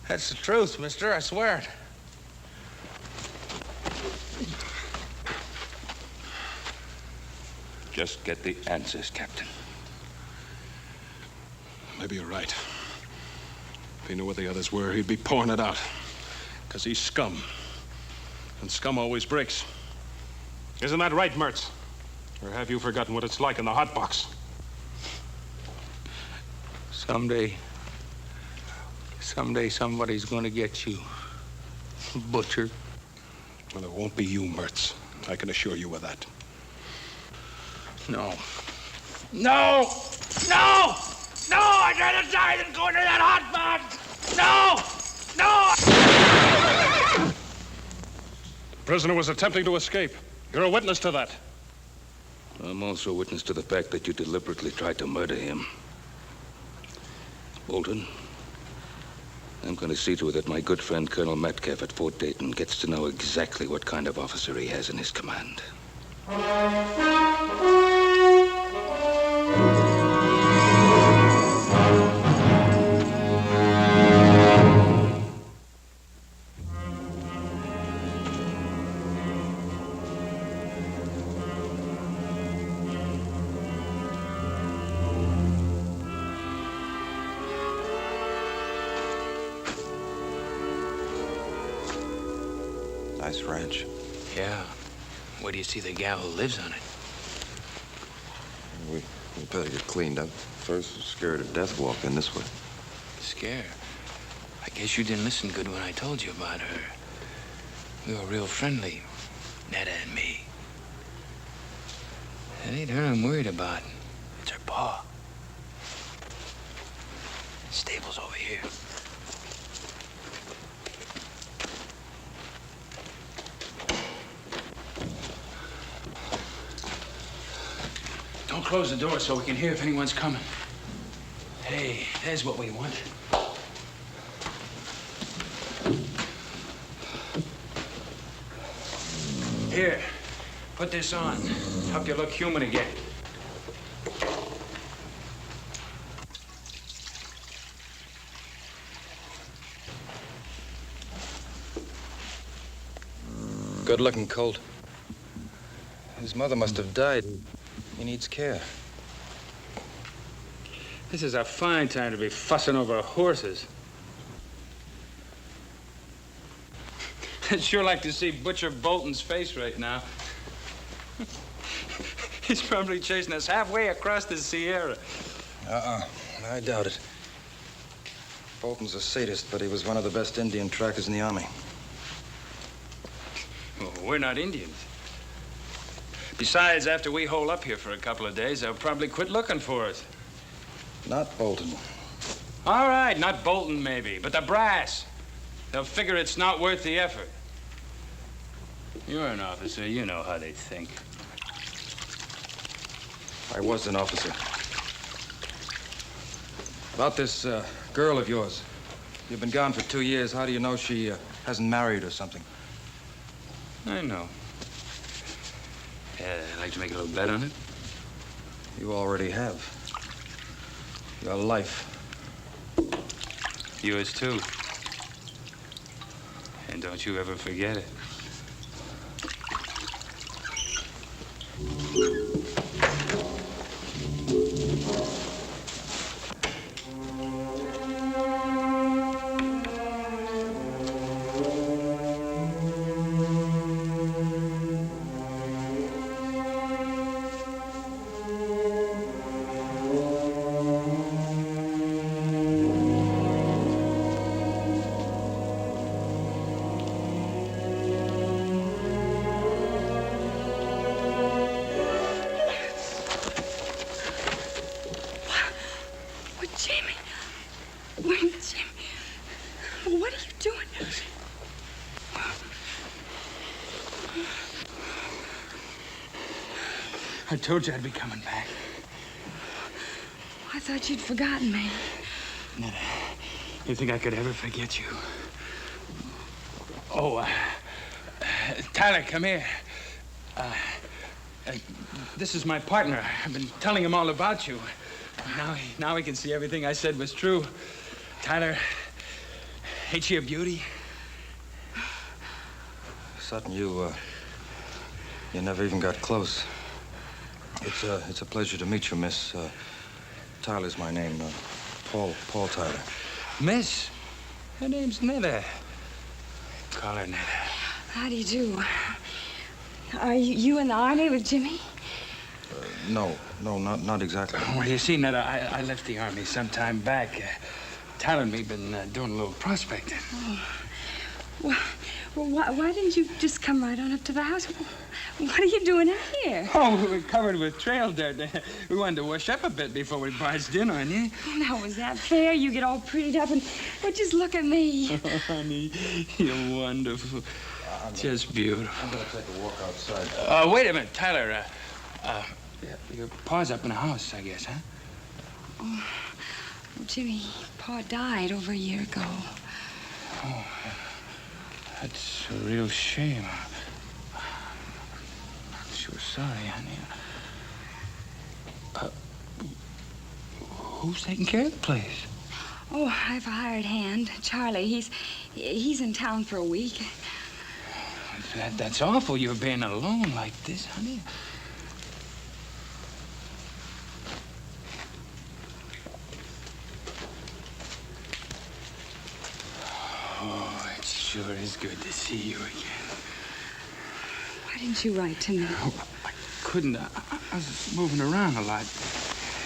That's the truth, mister. I swear it. Just get the answers, Captain. Maybe you're right. If he knew what the others were, he'd be pouring it out. Because he's scum. And scum always breaks. Isn't that right, Mertz? Or have you forgotten what it's like in the hot box? Someday somebody's gonna get you. Butcher. Well, it won't be you, Mertz. I can assure you of that. No. No! No! No! I I'd rather die than go into that hot box! No! No! The prisoner was attempting to escape. You're a witness to that. I'm also a witness to the fact that you deliberately tried to murder him. Bolton, I'm going to see to it that my good friend Colonel Metcalf at Fort Dayton gets to know exactly what kind of officer he has in his command. Nice ranch. Yeah. Where do you see the gal who lives on it? We better get cleaned up. First, scared to death walk in this way. Scare? I guess you didn't listen good when I told you about her. We were real friendly, Netta and me. It ain't her I'm worried about. It's her pa. Stable's over here. Don't close the door so we can hear if anyone's coming. Hey, there's what we want. Here, put this on. Help you look human again. Good-looking colt. His mother must have died. He needs care. This is a fine time to be fussing over horses. I'd sure like to see Butcher Bolton's face right now. He's probably chasing us halfway across the Sierra. I doubt it. Bolton's a sadist, but he was one of the best Indian trackers in the Army. Well, we're not Indians. Besides, after we hole up here for a couple of days, they'll probably quit looking for us. Not Bolton. All right, not Bolton, maybe, but the brass. They'll figure it's not worth the effort. You're an officer. You know how they think. I was an officer. About this girl of yours. You've been gone for 2 years. How do you know she hasn't married or something? I know. I'd like to make a little bet on it. You already have. Your life. Yours, too. And don't you ever forget it. I told you I'd be coming back. I thought you'd forgotten me. Netta, you think I could ever forget you? Oh, Tyler, come here. This is my partner. I've been telling him all about you. Now he can see everything I said was true. Tyler, ain't she a beauty? Sutton, you never even got close. It's a pleasure to meet you, Miss. Tyler's my name. Paul Tyler. Miss? Her name's Netta. Call her Netta. How do you do? Are you in the Army with Jimmy? No, not exactly. Well, you see, Netta, I left the Army some time back. Tyler and me been doing a little prospecting. Oh. Well, why didn't you just come right on up to the house? What are you doing in here? Oh, we're covered with trail dirt. We wanted to wash up a bit before we barged in on you. Oh, now, was that fair? You get all prettied up and... Well, just look at me. Oh, honey, you're wonderful. Just beautiful. I'm going to take a walk outside. Wait a minute, Tyler. Your pa's up in the house, I guess, huh? Oh, well, Jimmy, Pa died over a year ago. Oh, that's a real shame. I'm sure sorry, honey. Who's taking care of the place? Oh, I have a hired hand, Charlie. He's in town for a week. That's awful, you're being alone like this, honey. Oh, it sure is good to see you again. Why didn't you write to me? Oh, I couldn't. I was moving around a lot.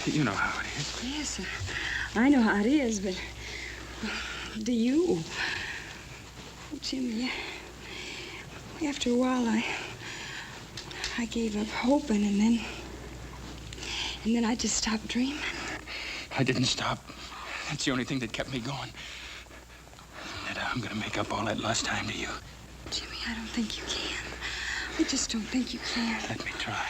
You know how it is. Yes, I know how it is, but do you? Jimmy, after a while, I gave up hoping, and then I just stopped dreaming. I didn't stop. That's the only thing that kept me going. And I'm gonna make up all that lost time to you. Jimmy, I don't think you can. I just don't think you can. Let me try.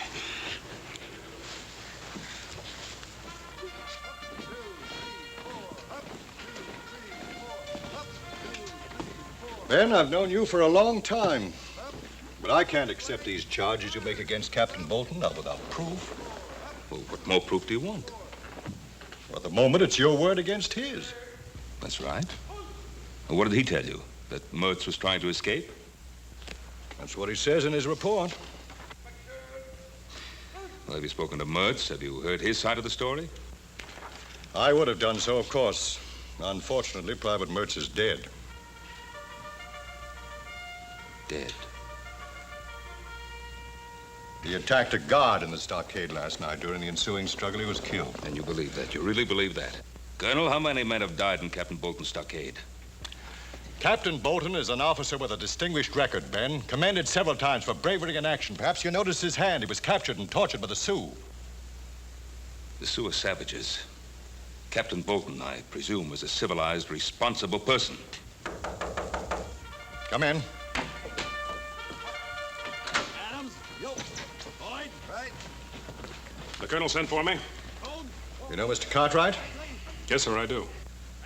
Ben, I've known you for a long time. But I can't accept these charges you make against Captain Bolton, not without proof. Well, what more proof do you want? For the moment, it's your word against his. That's right. Well, what did he tell you? That Mertz was trying to escape? That's what he says in his report. Well, have you spoken to Mertz? Have you heard his side of the story? I would have done so, of course. Unfortunately, Private Mertz is dead. Dead? He attacked a guard in the stockade last night. During the ensuing struggle, he was killed. And you believe that? You really believe that? Colonel, how many men have died in Captain Bolton's stockade? Captain Bolton is an officer with a distinguished record, Ben. Commended several times for bravery in action. Perhaps you noticed his hand. He was captured and tortured by the Sioux. The Sioux are savages. Captain Bolton, I presume, was a civilized, responsible person. Come in. The colonel sent for me. You know Mr. Cartwright? Yes, sir, I do.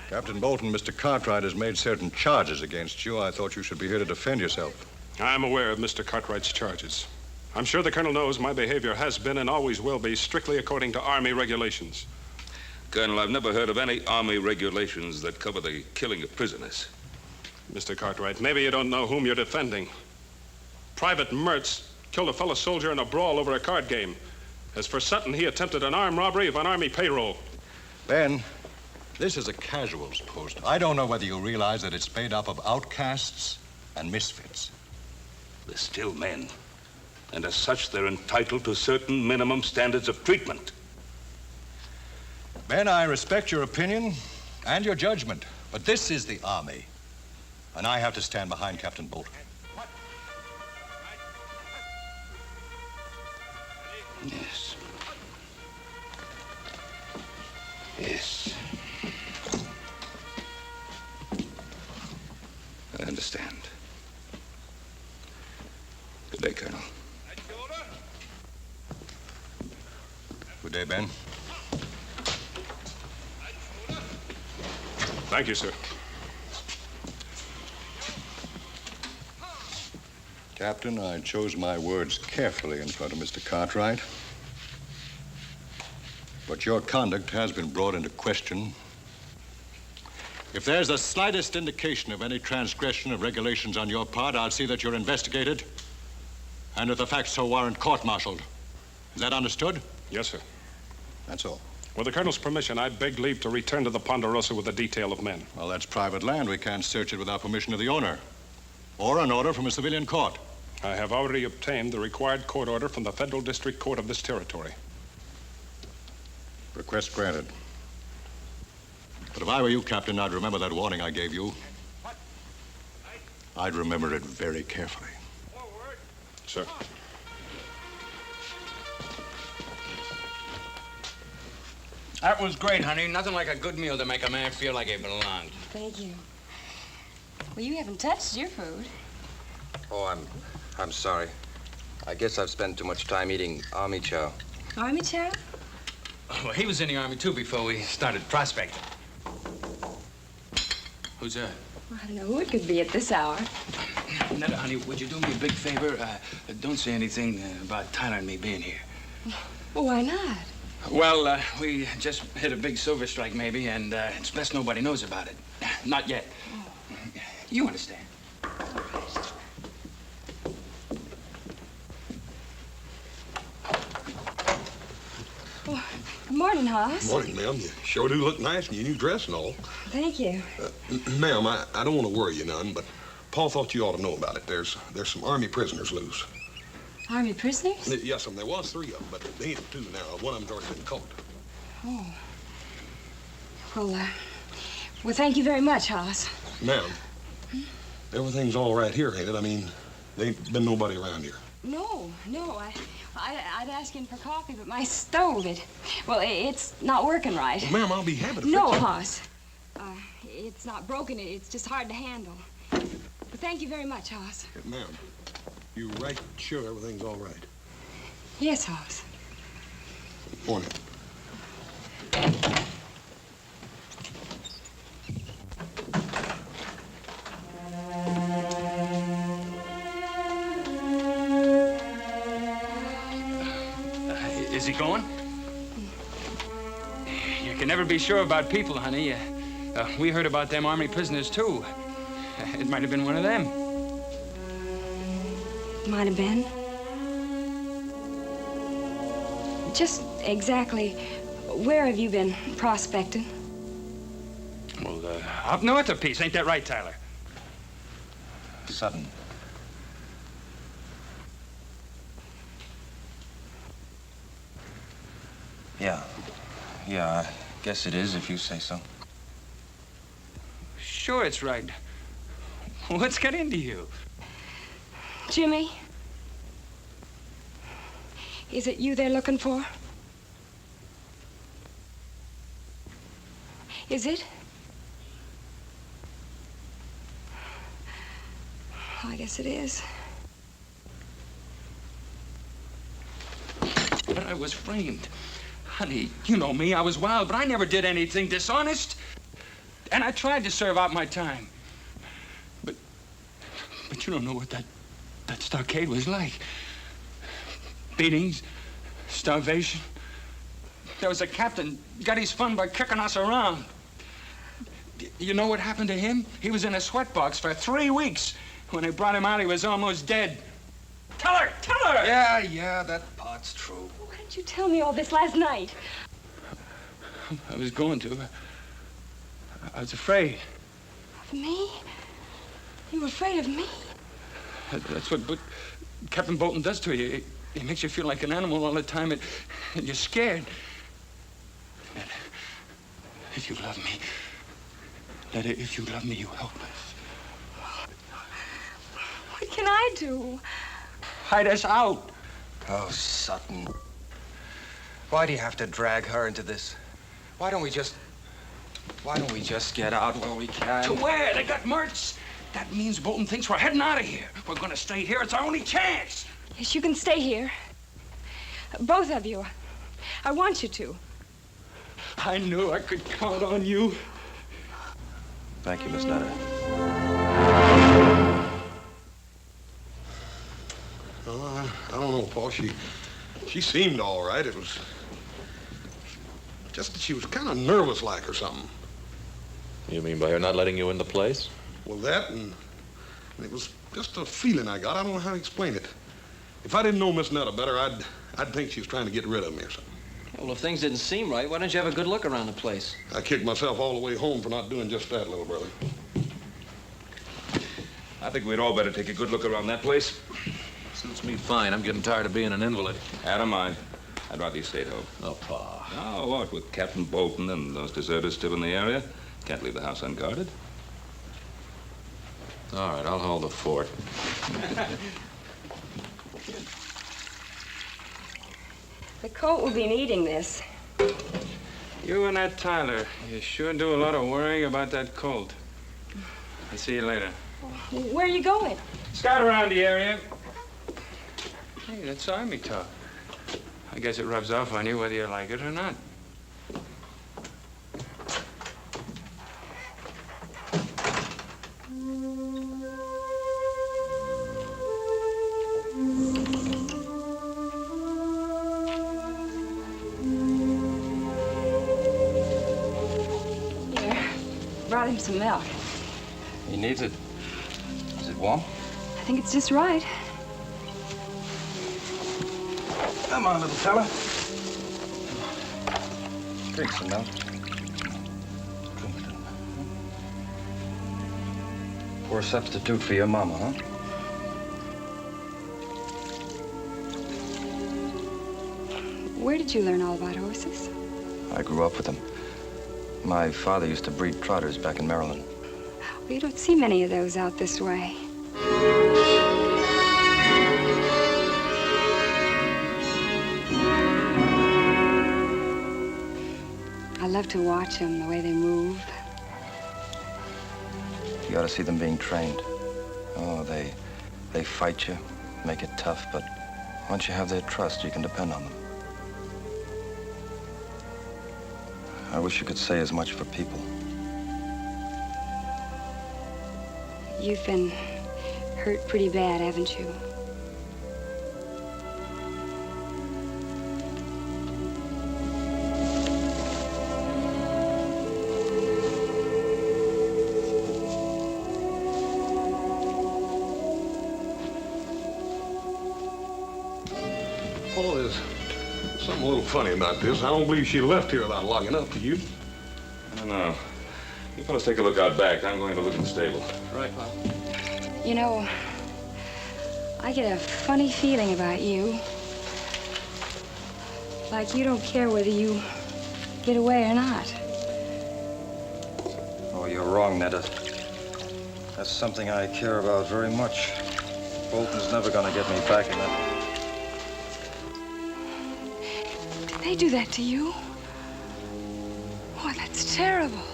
Captain Bolton, Mr. Cartwright has made certain charges against you. I thought you should be here to defend yourself. I'm aware of Mr. Cartwright's charges. I'm sure the colonel knows my behavior has been and always will be strictly according to Army regulations. Colonel, I've never heard of any Army regulations that cover the killing of prisoners. Mr. Cartwright, maybe you don't know whom you're defending. Private Mertz killed a fellow soldier in a brawl over a card game. As for Sutton, he attempted an armed robbery of an Army payroll. Ben, this is a casuals post. I don't know whether you realize that it's made up of outcasts and misfits. They're still men. And as such, they're entitled to certain minimum standards of treatment. Ben, I respect your opinion and your judgment, but this is the Army, and I have to stand behind Captain Bolton. Yes. Yes. I understand. Good day, Colonel. Good day, Ben. Thank you, sir. Captain, I chose my words carefully in front of Mr. Cartwright. But your conduct has been brought into question. If there's the slightest indication of any transgression of regulations on your part, I'll see that you're investigated. And if the facts so warrant, court-martialed. Is that understood? Yes, sir. That's all. With the colonel's permission, I beg leave to return to the Ponderosa with a detail of men. Well, that's private land. We can't search it without permission of the owner. Or an order from a civilian court. I have already obtained the required court order from the Federal District Court of this territory. Request granted. But if I were you, Captain, I'd remember that warning I gave you. I'd remember it very carefully. Sir. That was great, honey. Nothing like a good meal to make a man feel like he belonged. Thank you. Well, you haven't touched your food. Oh, I'm sorry. I guess I've spent too much time eating army chow. Army chow? Well, he was in the Army, too, before we started prospecting. Who's that? Well, I don't know who it could be at this hour. Netta, honey, would you do me a big favor? Don't say anything about Tyler and me being here. Well, why not? Well, we just hit a big silver strike, maybe, and it's best nobody knows about it. Not yet. Oh. You understand. Well, good morning, Hoss. Morning, ma'am. You sure do look nice in your new dress and all. Thank you. Ma'am, I don't want to worry you none, but Paul thought you ought to know about it. There's some Army prisoners loose. Army prisoners? Yes, there was 3 of them, but they ain't 2 now. One of them's already been caught. Oh. Well, thank you very much, Hoss. Ma'am, everything's all right here, ain't it? I mean, there ain't been nobody around here. No. I'd ask in for coffee, but my stove, it's not working right. Well, ma'am, I'll be happy to No, fix it. Hoss. It's not broken. It's just hard to handle. But thank you very much, Hoss. Ma'am, you right sure everything's all right? Yes, Hoss. Morning. Is he going? You can never be sure about people, honey. We heard about them Army prisoners, too. It might have been one of them. Might have been. Just exactly where have you been prospecting? Well, up north a piece. Ain't that right, Tyler? Sudden. Yeah, I guess it is if you say so. Sure it's right. What's got into you? Jimmy? Is it you they're looking for? Is it? I guess it is. But I was framed. Honey, you know me. I was wild, but I never did anything dishonest. And I tried to serve out my time. But you don't know what that stockade was like. Beatings, starvation. There was a captain got his fun by kicking us around. You know what happened to him? He was in a sweatbox for 3 weeks. When they brought him out, he was almost dead. Tell her! Yeah, that part's true. Why didn't you tell me all this last night? I was going to. I was afraid. Of me? You were afraid of me? That's what Captain Bolton does to you. He makes you feel like an animal all the time, and you're scared. Netta, if you love me, Netta, if you love me, you help us. What can I do? Hide us out. Oh, Sutton. Why do you have to drag her into this? Why don't we just get out while we can? To where? They got Mertz. That means Bolton thinks we're heading out of here. We're gonna stay here. It's our only chance. Yes, you can stay here. Both of you. I want you to. I knew I could count on you. Thank you, Miss Netta. Oh, I don't know, Paul. She seemed all right. It was just that she was kind of nervous like or something. You mean by her not letting you in the place? Well, that and it was just a feeling I got. I don't know how to explain it. If I didn't know Miss Netta better, I'd think she was trying to get rid of me or something. Well, if things didn't seem right, why don't you have a good look around the place? I kicked myself all the way home for not doing just that, little brother. I think we'd all better take a good look around that place. Suits me fine. I'm getting tired of being an invalid. I don't mind. I'd rather you stayed home. Oh, Pa. Oh, what, with Captain Bolton and those deserters still in the area? Can't leave the house unguarded. All right, I'll hold the fort. The colt will be needing this. You and that Tyler, you sure do a lot of worrying about that colt. I'll see you later. Where are you going? Scout around the area. Hey, that's Army talk. I guess it rubs off on you whether you like it or not. Brought him some milk. He needs it. Is it warm? I think it's just right. Come on, little fella. Drink some milk. Drink it. Poor substitute for your mama, huh? Where did you learn all about horses? I grew up with them. My father used to breed trotters back in Maryland. Well, you don't see many of those out this way. I love to watch them, the way they move. You ought to see them being trained. Oh, they fight you, make it tough, but once you have their trust, you can depend on them. I wish you could say as much for people. You've been hurt pretty bad, haven't you? Paul, there's something a little funny about this. I don't believe she left here without locking up, do you? I don't know. You fellas take a look out back. I'm going to look in the stable. Right, Pop. You know, I get a funny feeling about you. Like you don't care whether you get away or not. Oh, you're wrong, Netta. That's something I care about very much. Bolton's never gonna get me back in that. Did they do that to you? Oh, that's terrible.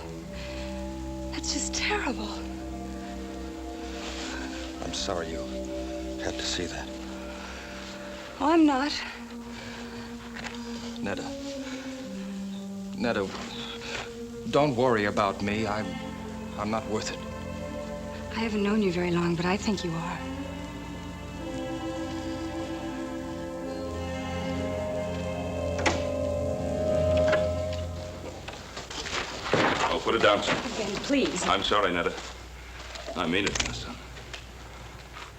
That's just terrible. I'm sorry you had to see that. Oh, I'm not. Netta. Netta, don't worry about me. I'm not worth it. I haven't known you very long, but I think you are. Oh, put it down, son. Ben, please. I'm sorry, Netta. I mean it, my son.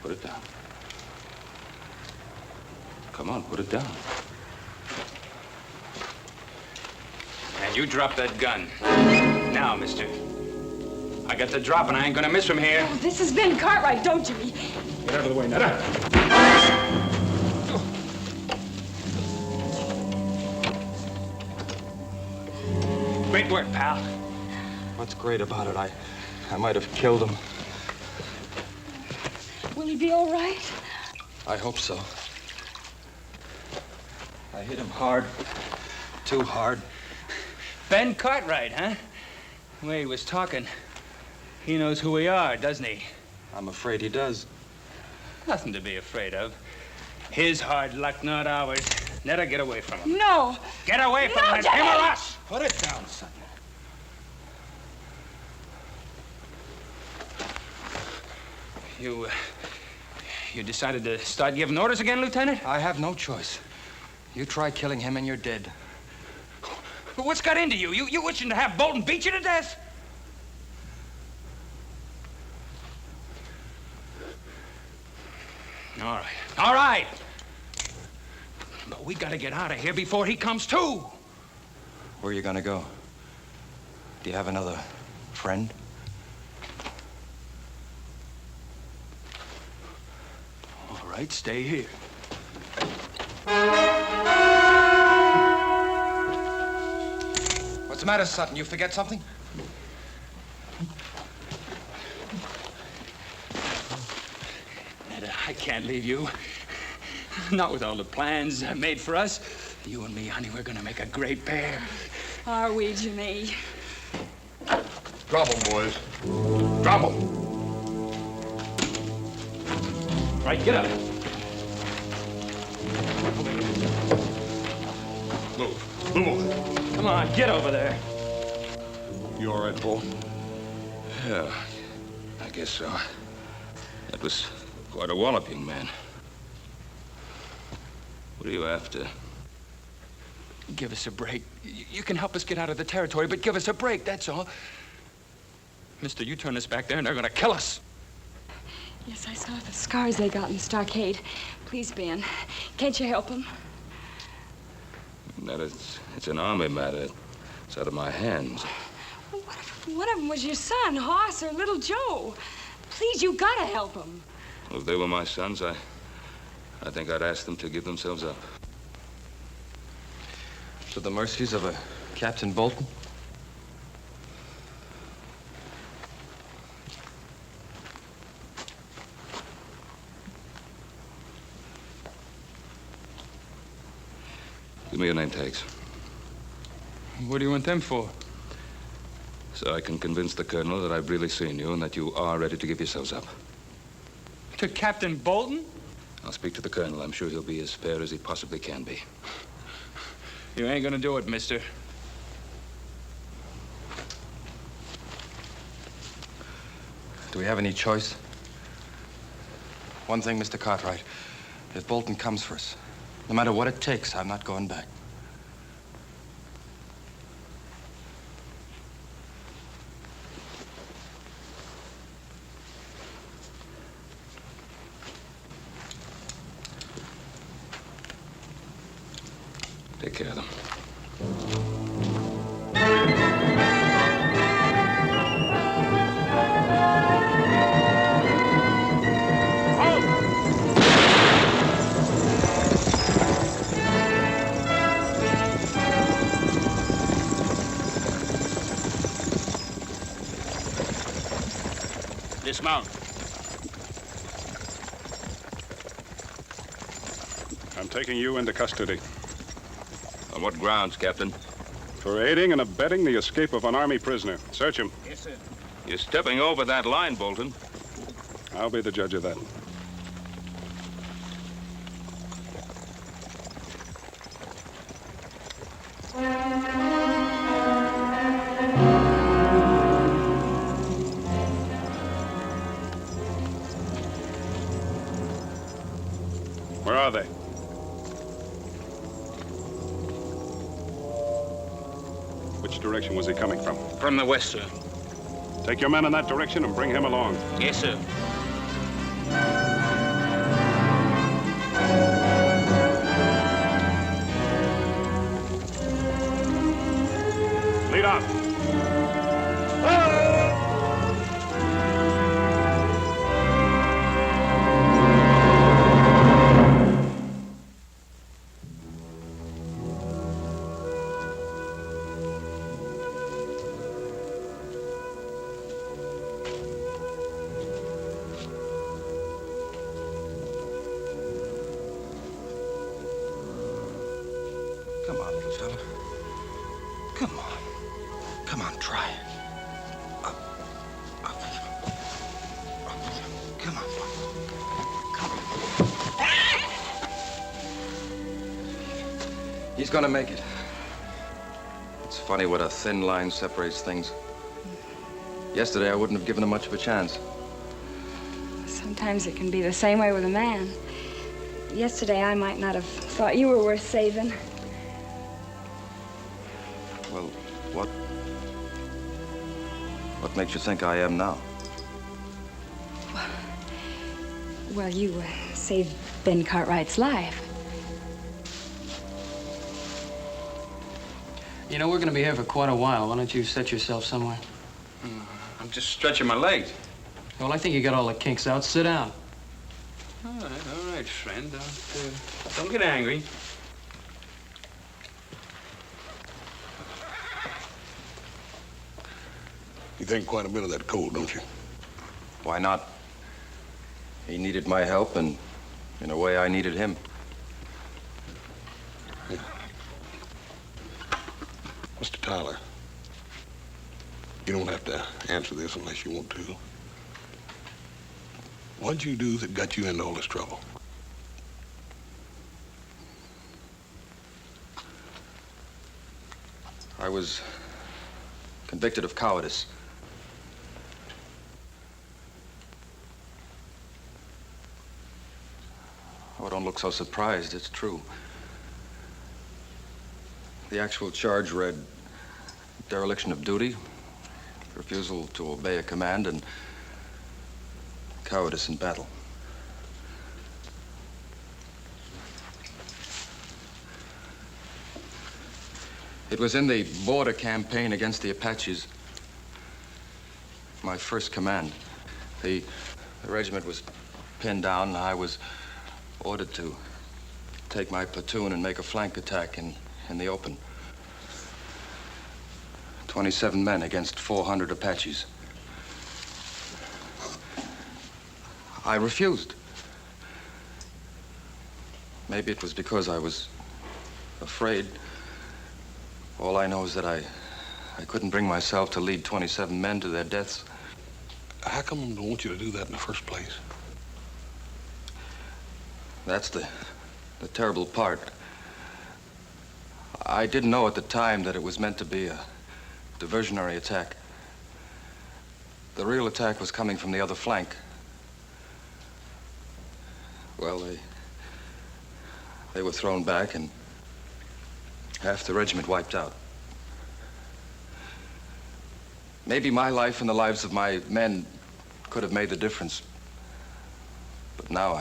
Put it down. Come on, put it down. And you drop that gun. Now, mister. I got the drop and I ain't gonna miss from here. Oh, this is Ben Cartwright, don't you? Get out of the way, Netta. Great work, pal. What's great about it? I might have killed him. Will he be all right? I hope so. I hit him hard. Too hard. Ben Cartwright, huh? The way he was talking. He knows who we are, doesn't he? I'm afraid he does. Nothing to be afraid of. His hard luck, not ours. Netta, get away from him. No. Get away from him. It's him or us. Put it down, son. You decided to start giving orders again, Lieutenant? I have no choice. You try killing him and you're dead. What's got into you? You wishing to have Bolton beat you to death? All right. All right. But we gotta get out of here before he comes to. Where are you gonna go? Do you have another friend? All right, stay here. What's the matter, Sutton? You forget something? I can't leave you. Not with all the plans made for us. You and me, honey, we're gonna make a great pair. Are we, Jimmy? Drop 'em, boys. Drop 'em. Right, get up. Move. Move over. Come on, get over there. You all right, Paul? Yeah, I guess so. That was quite a wallop, young man. What are you after? Give us a break. You can help us get out of the territory, but give us a break, that's all. Mister, you turn us back there and they're gonna kill us. Yes, I saw the scars they got in the stockade. Please, Ben, can't you help them? That it's an army matter. It's out of my hands. What if one of them was your son, Hoss, or little Joe? Please, you gotta help them. If they were my sons, I think I'd ask them to give themselves up. To the mercies of a Captain Bolton? Give me your name tags. What do you want them for? So I can convince the colonel that I've really seen you and that you are ready to give yourselves up. To Captain Bolton? I'll speak to the colonel. I'm sure he'll be as fair as he possibly can be. You ain't gonna do it, mister. Do we have any choice? One thing, Mr. Cartwright. If Bolton comes for us, no matter what it takes, I'm not going back. Take care of them. Dismount. I'm taking you into custody. On what grounds, Captain? For aiding and abetting the escape of an Army prisoner. Search him. Yes, sir. You're stepping over that line, Bolton. I'll be the judge of that. Where are they? Which direction was he coming from? From the west, sir. Take your men in that direction and bring him along. Yes, sir. Lead on. Come on, little fella. Come on. Come on, try. Up. Come on. Come on. He's gonna make it. It's funny what a thin line separates things. Yesterday, I wouldn't have given him much of a chance. Sometimes it can be the same way with a man. Yesterday, I might not have thought you were worth saving. Well, what makes you think I am now? Well, you saved Ben Cartwright's life. You know, we're going to be here for quite a while. Why don't you set yourself somewhere? I'm just stretching my legs. Well, I think you got all the kinks out. Sit down. All right, friend. Don't get angry. You think quite a bit of that cold, don't you? Why not? He needed my help, and in a way, I needed him. Yeah. Mr. Tyler, you don't have to answer this unless you want to. What'd you do that got you into all this trouble? I was convicted of cowardice. Oh, don't look so surprised. It's true. The actual charge read dereliction of duty, refusal to obey a command, and cowardice in battle. It was in the border campaign against the Apaches. My first command. The regiment was pinned down, and I was ordered to take my platoon and make a flank attack in the open. 27 men against 400 Apaches. I refused. Maybe it was because I was afraid. All I know is that I couldn't bring myself to lead 27 men to their deaths. How come they want you to do that in the first place? That's the terrible part. I didn't know at the time that it was meant to be a diversionary attack. The real attack was coming from the other flank. Well, they were thrown back, and half the regiment wiped out. Maybe my life and the lives of my men could have made the difference. But now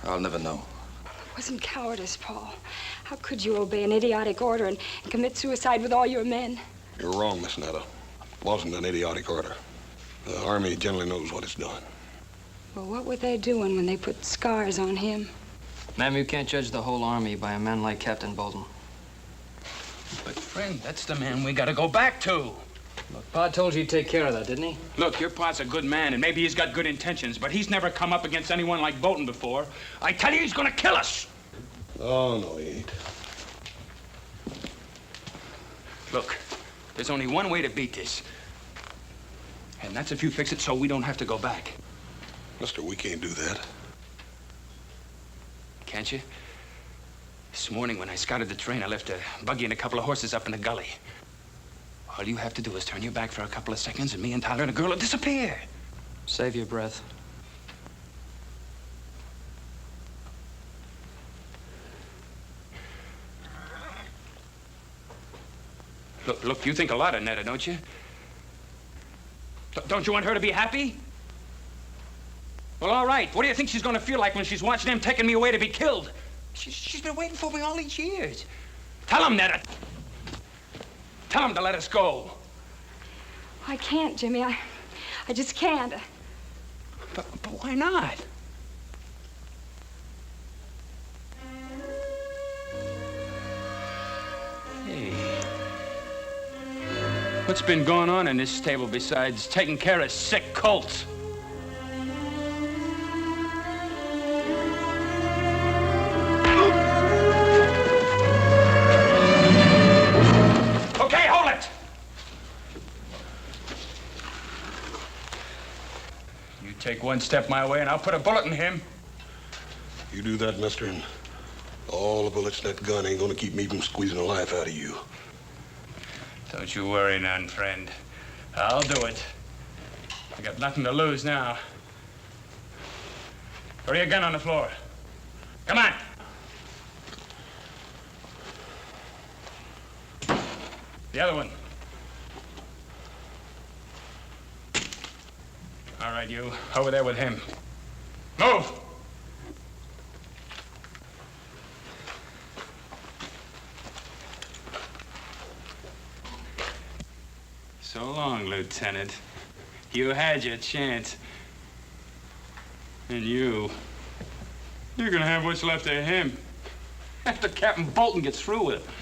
I'll never know. It wasn't cowardice, Paul. How could you obey an idiotic order and commit suicide with all your men? You're wrong, Miss Netta. It wasn't an idiotic order. The Army generally knows what it's done. Well, what were they doing when they put scars on him? Ma'am, you can't judge the whole Army by a man like Captain Bolton. But, friend, that's the man we gotta go back to. Look, Pa told you he'd take care of that, didn't he? Look, your pa's a good man, and maybe he's got good intentions, but he's never come up against anyone like Bolton before. I tell you, he's gonna kill us. Oh, no, he ain't. Look, there's only one way to beat this. And that's if you fix it so we don't have to go back. Mister, we can't do that. Can't you? This morning when I scouted the train, I left a buggy and a couple of horses up in the gully. All you have to do is turn your back for a couple of seconds, and me and Tyler and the girl will disappear. Save your breath. Look, you think a lot of Netta, don't you? Don't you want her to be happy? Well, all right. What do you think she's going to feel like when she's watching him taking me away to be killed? She's been waiting for me all these years. Tell him, Netta. Tell him to let us go. I can't, Jimmy. I just can't. But why not? Hey. What's been going on in this stable besides taking care of sick colts? Okay, hold it! You take one step my way and I'll put a bullet in him. You do that, mister, and all the bullets in that gun ain't gonna keep me from squeezing the life out of you. Don't you worry none, friend. I'll do it. I got nothing to lose now. Throw your gun on the floor. Come on. The other one. All right, you. Over there with him. Move! So long, Lieutenant. You had your chance. And you're gonna have what's left of him after Captain Bolton gets through with him.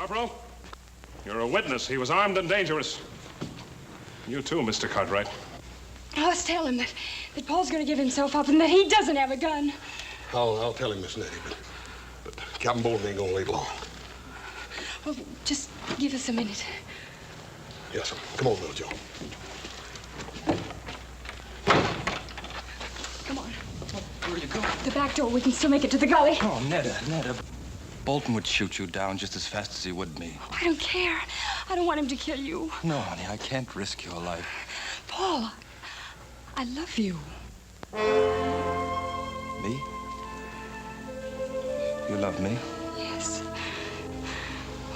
Corporal, you're a witness. He was armed and dangerous. You too, Mr. Cartwright. Oh, let's tell him that Paul's going to give himself up and that he doesn't have a gun. I'll tell him, Miss Nettie, but Captain Bolton ain't gonna wait long. Oh, just give us a minute. Yes, sir. Come on, Little Joe. Come on. Where are you going? The back door. We can still make it to the gully. Oh, Netta. Bolton would shoot you down just as fast as he would me. Oh, I don't care. I don't want him to kill you. No, honey, I can't risk your life. Paul, I love you. Me? You love me? Yes.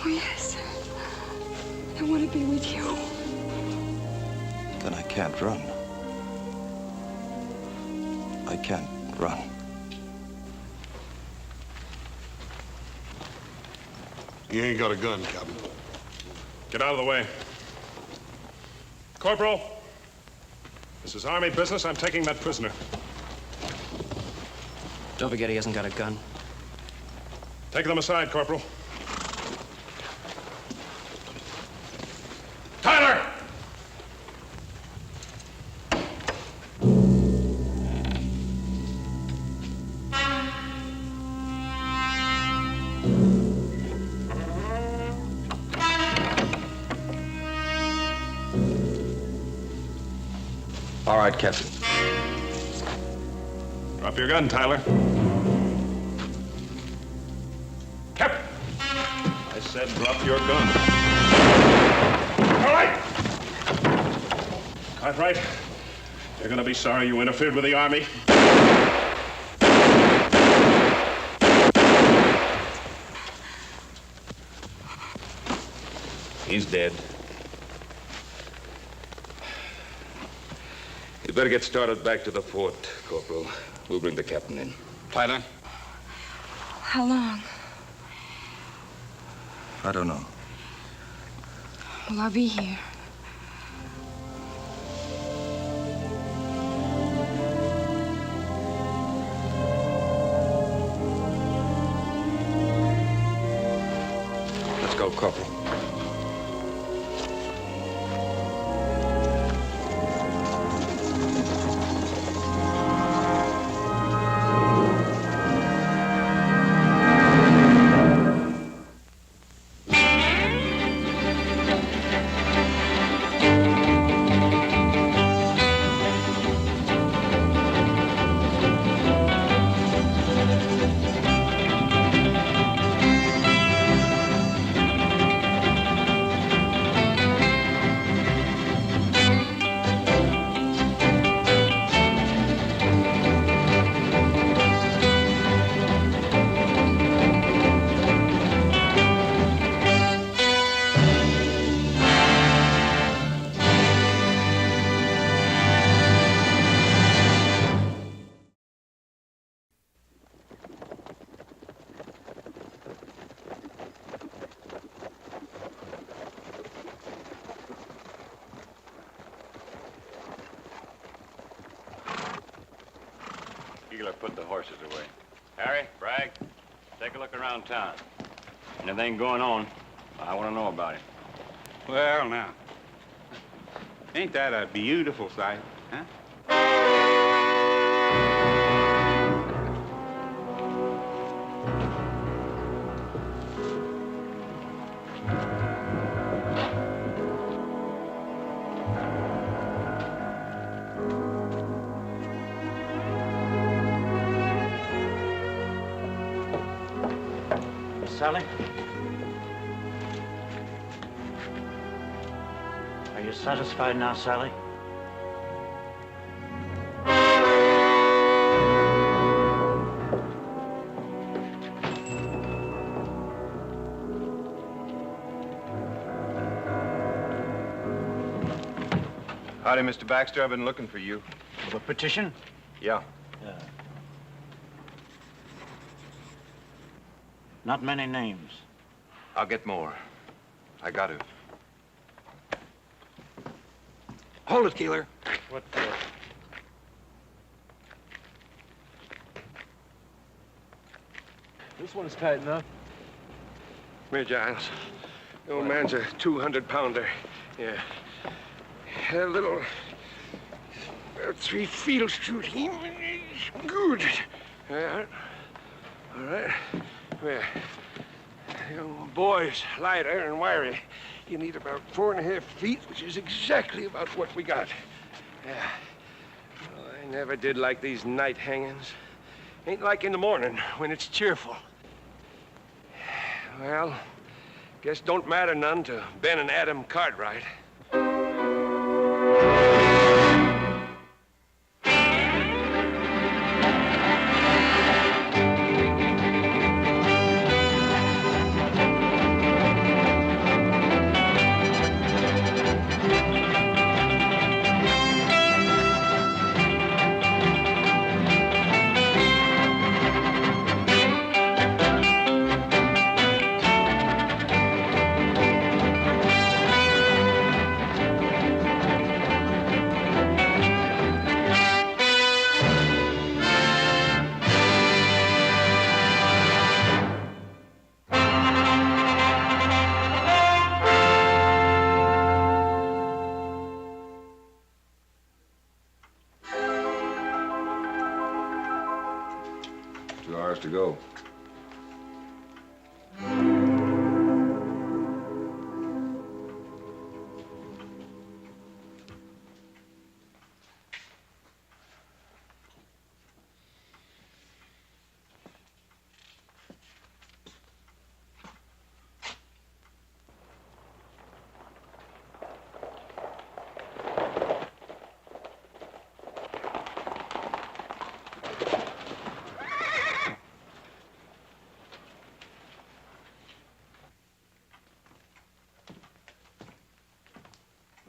Oh, yes. I want to be with you. Then I can't run. I can't run. You ain't got a gun, Captain. Get out of the way. Corporal, this is Army business. I'm taking that prisoner. Don't forget he hasn't got a gun. Take them aside, Corporal. Tyler! All right, Captain. Drop your gun, Tyler. Captain! I said drop your gun. All right! Cartwright, you're gonna be sorry you interfered with the Army. He's dead. You better get started back to the fort, Corporal. We'll bring the captain in. Tyler? How long? I don't know. Well, I'll be here. Let's go, Corporal. Put the horses away. Harry, Bragg, take a look around town. Anything going on, I want to know about it. Well, now, ain't that a beautiful sight, huh? Sally? Are you satisfied now, Sally? Howdy, Mr. Baxter. I've been looking for you. For the petition? Yeah. Not many names. I'll get more. I got to. Hold it, Keeler. What This one's tight enough. here, Giles. The old man's a 200-pounder. Yeah. A little... 3 field shooting. Good. Yeah. All right. Well, boy's lighter and wiry. You need about 4.5 feet, which is exactly about what we got. Yeah. Well, I never did like these night hangings. Ain't like in the morning when it's cheerful. Well, guess don't matter none to Ben and Adam Cartwright. To go.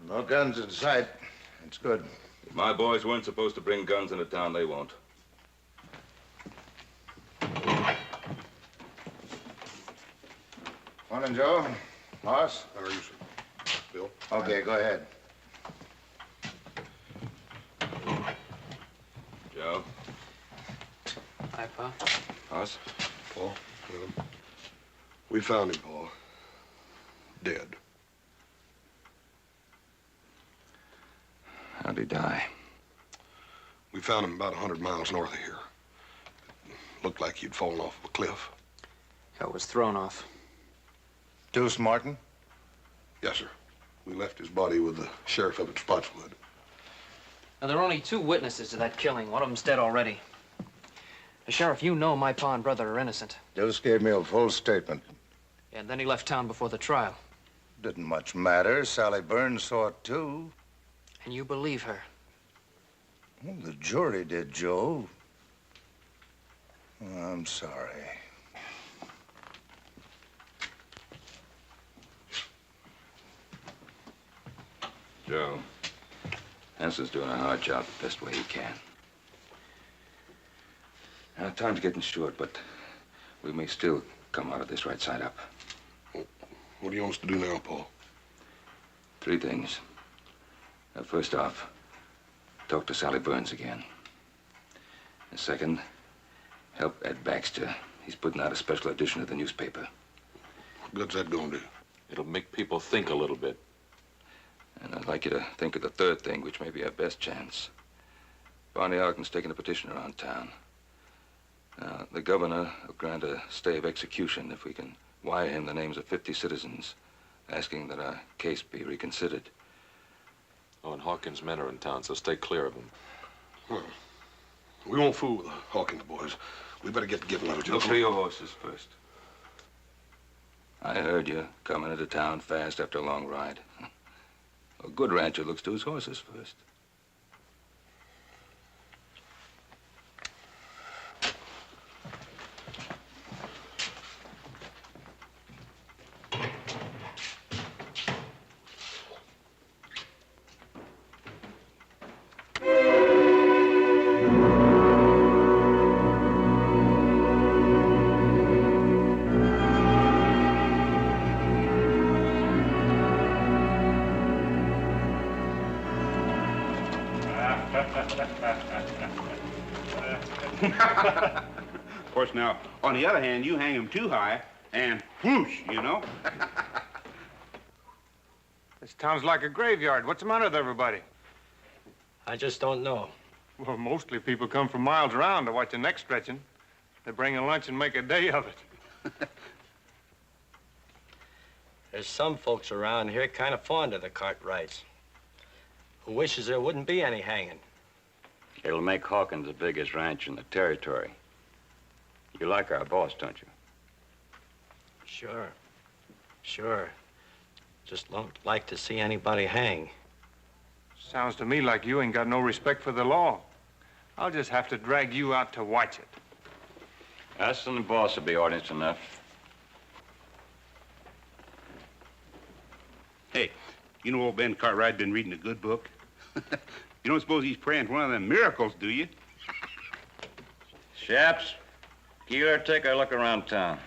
No guns in sight. That's good. If my boys weren't supposed to bring guns into town, they won't. Morning, Joe. Boss? How are you, sir? Bill? Okay, go ahead. Joe? Hi, Pa. Hoss? Paul? We found him, Paul. Dead. How'd he die? We found him about 100 miles north of here. Looked like he'd fallen off of a cliff. It was thrown off. Deuce Martin? Yes, sir. We left his body with the sheriff up at Spotswood. Now, there are only 2 witnesses to that killing. One of them's dead already. The sheriff, you know my pa and brother are innocent. Deuce gave me a full statement. Yeah, and then he left town before the trial. Didn't much matter. Sally Burns saw it, too. And you believe her? Well, the jury did, Joe. I'm sorry. Joe, Hanson's doing a hard job the best way he can. Now, time's getting short, but we may still come out of this right side up. What do you want us to do now, Paul? 3 things. Now, first off, talk to Sally Burns again. And second, help Ed Baxter. He's putting out a special edition of the newspaper. What good's that gonna do? It'll make people think a little bit. And I'd like you to think of the 3rd thing, which may be our best chance. Barney Arkin's taking a petition around town. Now, the governor will grant a stay of execution if we can wire him the names of 50 citizens asking that our case be reconsidered. Oh, and Hawkins' men are in town, so stay clear of them. Well, we won't fool with the Hawkins boys. We better get to another job. Look for your horses first. I heard you coming into town fast after a long ride. A good rancher looks to his horses first. Of course, now, on the other hand, you hang him too high, and whoosh, you know? This town's like a graveyard. What's the matter with everybody? I just don't know. Well, mostly people come from miles around to watch the neck stretching. They bring a lunch and make a day of it. There's some folks around here kind of fond of the Cartwrights, who wishes there wouldn't be any hanging. It'll make Hawkins the biggest ranch in the territory. You like our boss, don't you? Sure. Sure. Just don't like to see anybody hang. Sounds to me like you ain't got no respect for the law. I'll just have to drag you out to watch it. Us and the boss will be audience enough. Hey, you know old Ben Cartwright been reading a good book? You don't suppose he's praying for one of them miracles, do you? Chaps, Keeler, take a look around town.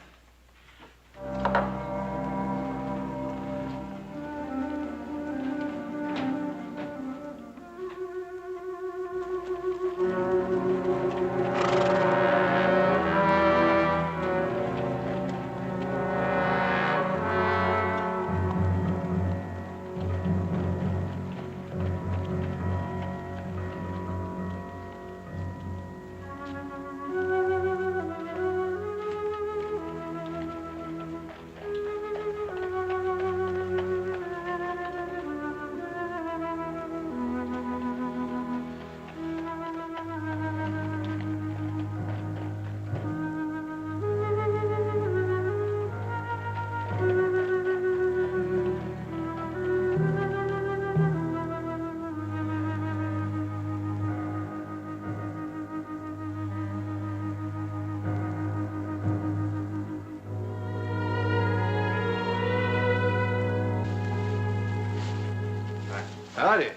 Howdy.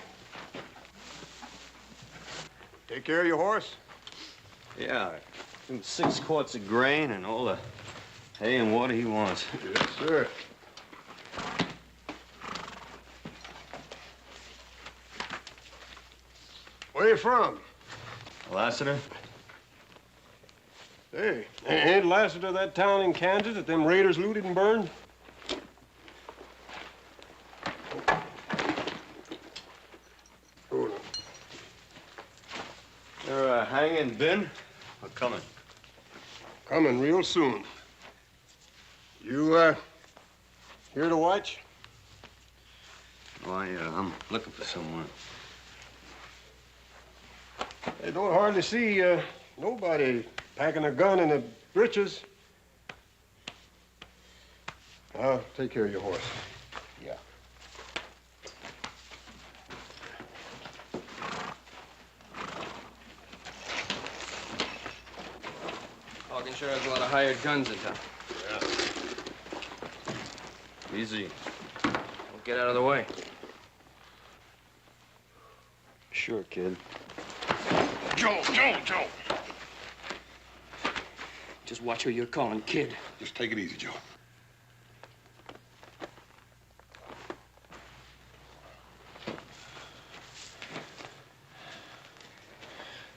Take care of your horse? Yeah, 6 quarts of grain and all the hay and water he wants. Yes, sir. Where you from? Lassiter? Hey, ain't Lassiter that town in Kansas that them raiders looted and burned? They're hanging Ben or coming? Coming real soon. You, here to watch? Why, I'm looking for someone. I don't hardly see, nobody packing a gun in the breeches. I'll take care of your horse. Yeah. Hawkins sure has a lot of hired guns in town. Yeah. Easy. Don't get out of the way. Sure, kid. Joe! Just watch who you're calling kid. Just take it easy, Joe.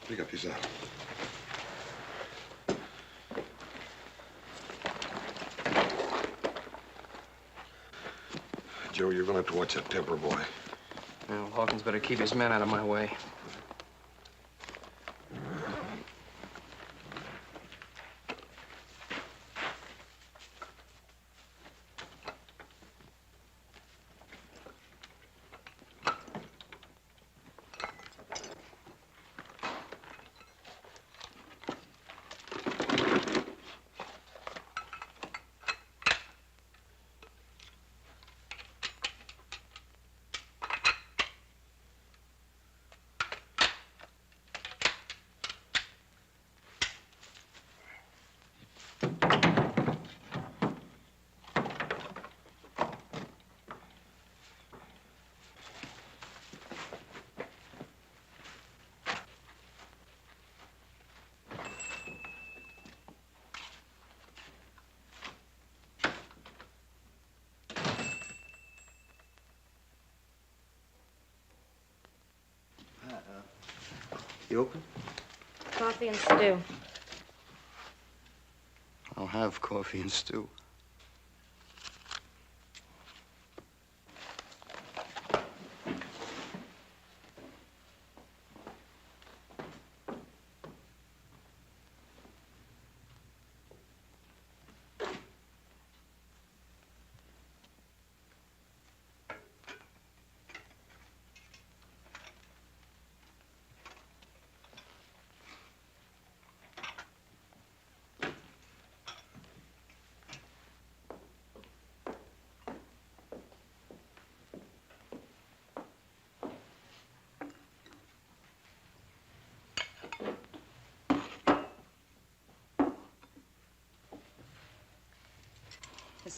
Pick up yourself. Joe, you're gonna have to watch that temper, boy. Well, Hawkins better keep his men out of my way. You open? Coffee and stew. I'll have coffee and stew.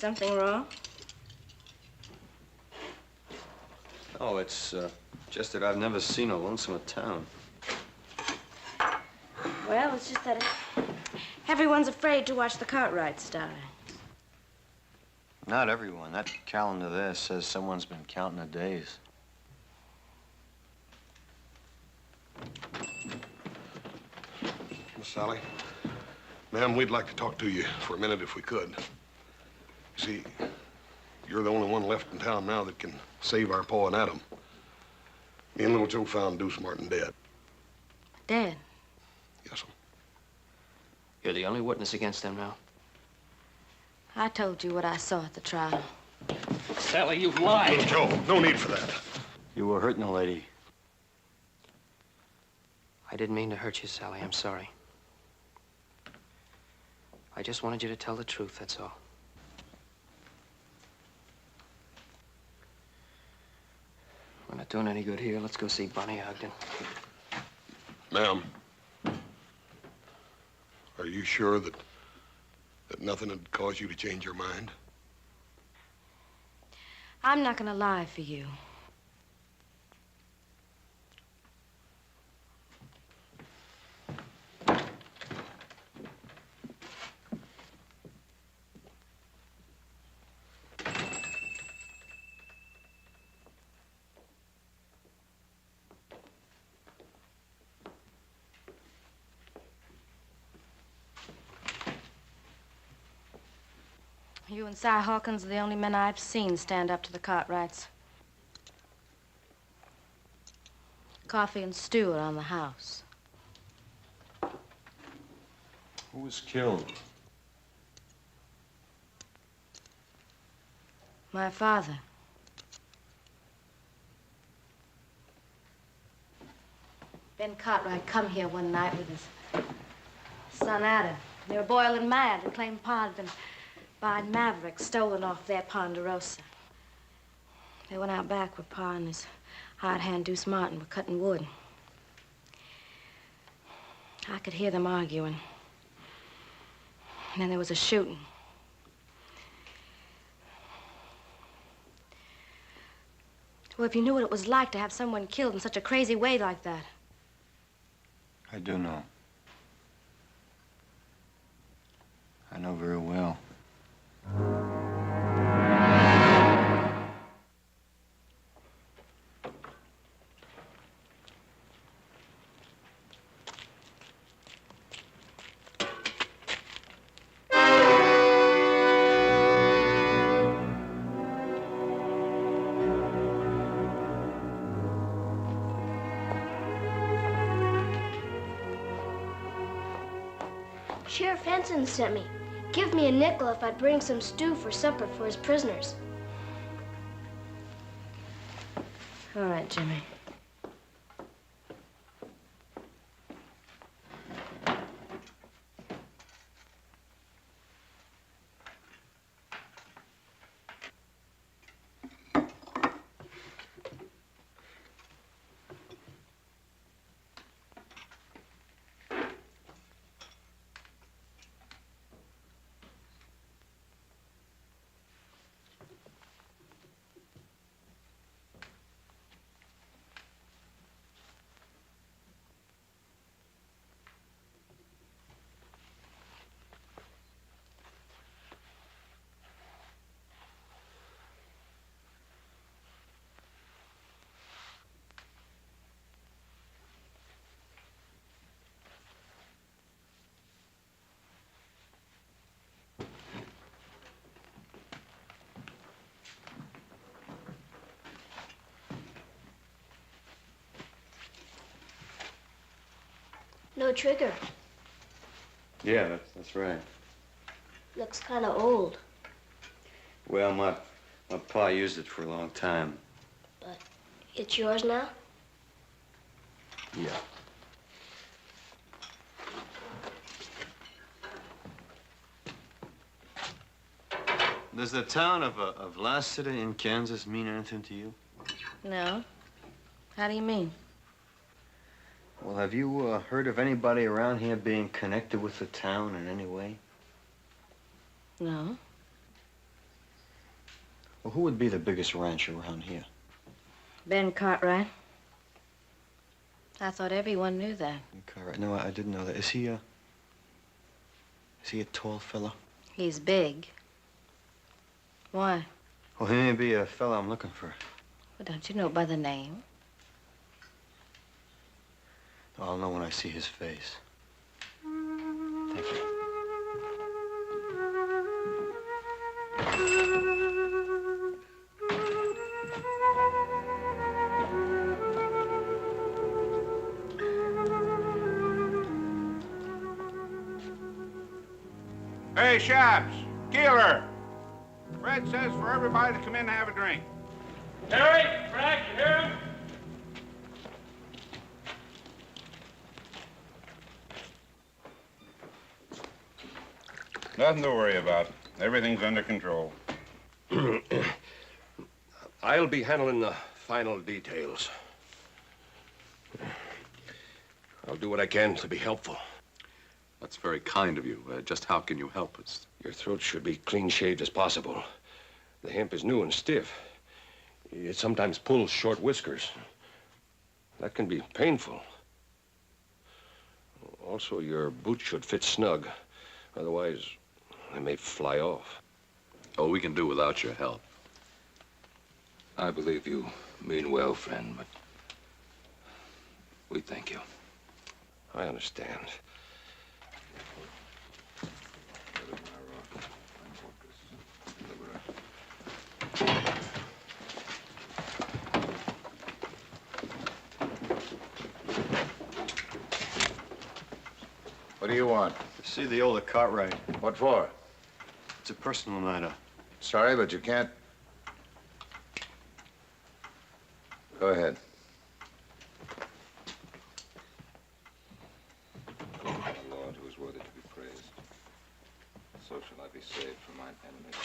Something wrong? Oh, it's just that I've never seen a lonesomer town. Well, it's just that everyone's afraid to watch the Cartwrights die. Not everyone. That calendar there says someone's been counting the days. Miss Sally, ma'am, we'd like to talk to you for a minute if we could. See, you're the only one left in town now that can save our Pa and Adam. Me and little Joe found Deuce Martin dead. Dead? Yes, sir. You're the only witness against them now. I told you what I saw at the trial. Sally, you've lied. Little Joe, no need for that. You were hurting a lady. I didn't mean to hurt you, Sally. I'm sorry. I just wanted you to tell the truth, that's all. We're not doing any good here. Let's go see Bonnie Ogden. Ma'am, are you sure that nothing had caused you to change your mind? I'm not gonna lie for you. You and Si Hawkins are the only men I've seen stand up to the Cartwrights. Coffee and stew around the house. Who was killed? My father. Ben Cartwright come here one night with his son Adam. They were boiling mad and claimed Pa had been buying Mavericks stolen off their Ponderosa. They went out back where Pa and his hired hand Deuce Martin were cutting wood. I could hear them arguing. And then there was a shooting. Well, if you knew what it was like to have someone killed in such a crazy way like that. I do know. I know very well. Sheriff Henson sent me. Give me a nickel if I'd bring some stew for supper for his prisoners. All right, Jimmy. No trigger. Yeah, that's right. Looks kind of old, Well, my pa used it for a long time. but it's yours now? Yeah. Does the town of Lassiter in Kansas mean anything to you? No. How do you mean? Well, have you heard of anybody around here being connected with the town in any way? No. Well, who would be the biggest rancher around here? Ben Cartwright. I thought everyone knew that. Cartwright. No, I didn't know that. Is he a tall fella? He's big. Why? Well, he may be a fella I'm looking for. Well, don't you know by the name? I'll know when I see his face. Thank you. Hey, Shaps, Keeler. Fred says for everybody to come in and have a drink. Terry, Frank, you hear him? Nothing to worry about. Everything's under control. I'll be handling the final details. I'll do what I can to be helpful. That's very kind of you. Just how can you help us? Your throat should be clean shaved as possible. The hemp is new and stiff. It sometimes pulls short whiskers. That can be painful. Also, your boots should fit snug. Otherwise, they may fly off. Oh, we can do without your help. I believe you mean well, friend, but we thank you. I understand. What do you want? To see the older Cartwright. What for? It's a personal matter. Sorry, but you can't. Go ahead. O Lord, who is worthy to be praised, so shall I be saved from mine enemies.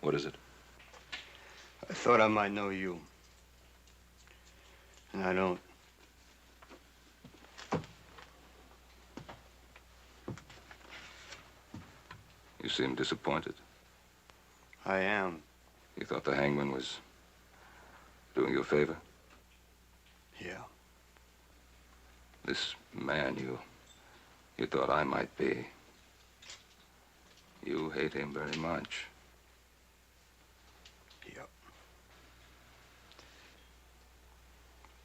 What is it? I thought I might know you. And I don't. You seem disappointed. I am. You thought the hangman was doing you a favor? Yeah. This man you thought I might be. You hate him very much. Yep.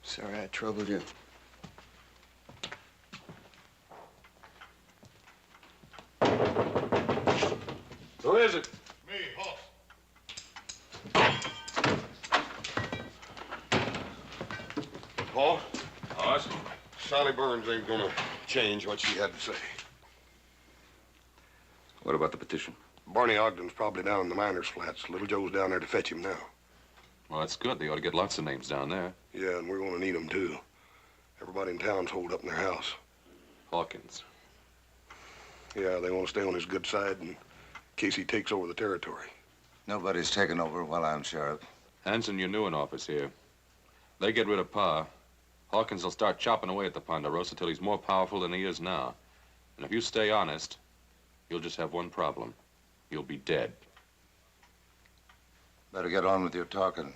Sorry I troubled you. Who is it? Me, Hoss. Paul? Hoss? Sally Burns ain't gonna change what she had to say. What about the petition? Barney Ogden's probably down in the miners' flats. Little Joe's down there to fetch him now. Well, that's good. They ought to get lots of names down there. Yeah, and we're gonna need them, too. Everybody in town's holed up in their house. Hawkins. Yeah, they want to stay on his good side in case he takes over the territory. Nobody's taken over while I'm sheriff. Hanson, you're new in office here. They get rid of Pa. Hawkins will start chopping away at the Ponderosa till he's more powerful than he is now. And if you stay honest, you'll just have one problem. You'll be dead. Better get on with your talking.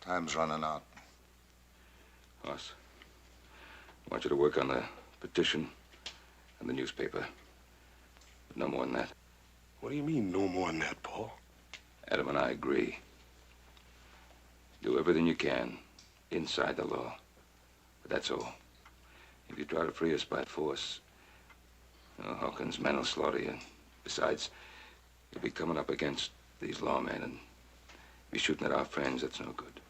Time's running out. Hoss, I want you to work on the petition and the newspaper. But no more than that. What do you mean, no more than that, Paul? Adam and I agree. Do everything you can inside the law. But that's all. If you try to free us by force, Hawkins' men will slaughter you. Besides, you'll be coming up against these lawmen and be shooting at our friends. That's no good.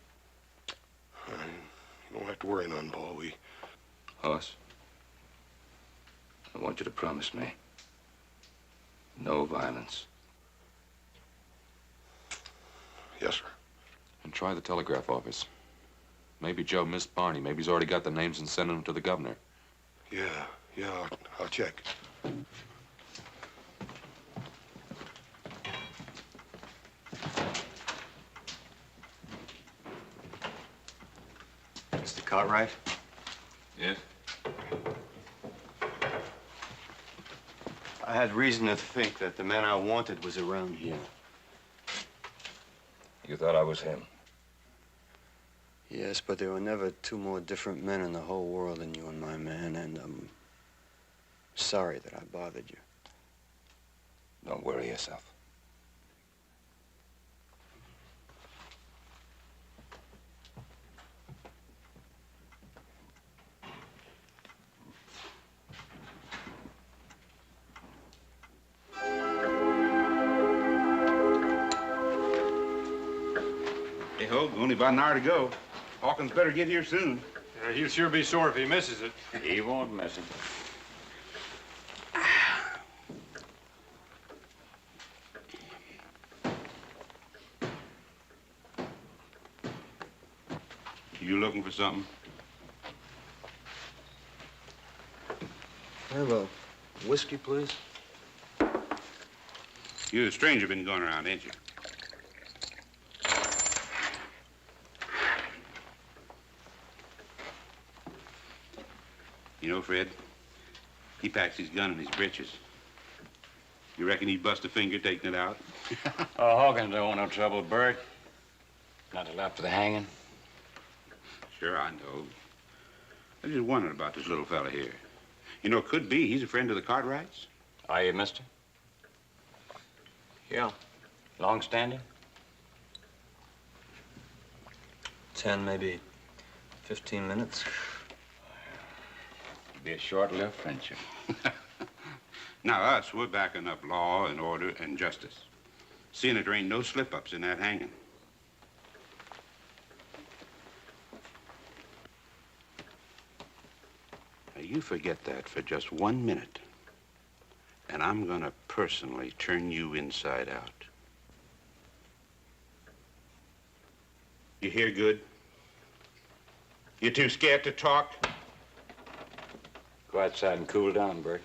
You don't have to worry none, Paul. Hoss, I want you to promise me no violence. Yes, sir. And try the telegraph office. Maybe Joe missed Barney. Maybe he's already got the names and sending them to the governor. Yeah, I'll check. Mr. Cartwright? Yes? I had reason to think that the man I wanted was around here. You thought I was him? Yes, but there were never two more different men in the whole world than you and my man, and I'm sorry that I bothered you. Don't worry yourself. Hey, Hogue, only about an hour to go. Hawkins better get here soon. He'll sure be sore if he misses it. He won't miss it. You looking for something? Have a whiskey, please? You're a stranger been going around, ain't you? You know, Fred, he packs his gun in his breeches. You reckon he'd bust a finger taking it out? Oh, Hawkins don't want no trouble, Bert. Not till after the hanging. Sure, I know. I just wondered about this little fella here. You know, it could be he's a friend of the Cartwrights. Are you, mister? Yeah. Long standing? 10, maybe 15 minutes. Be a short-lived friendship. Now, us, we're backing up law and order and justice. Seeing that there ain't no slip-ups in that hanging. Now, you forget that for just 1 minute, and I'm gonna personally turn you inside out. You hear good? You too scared to talk? Go outside and cool down, Bert.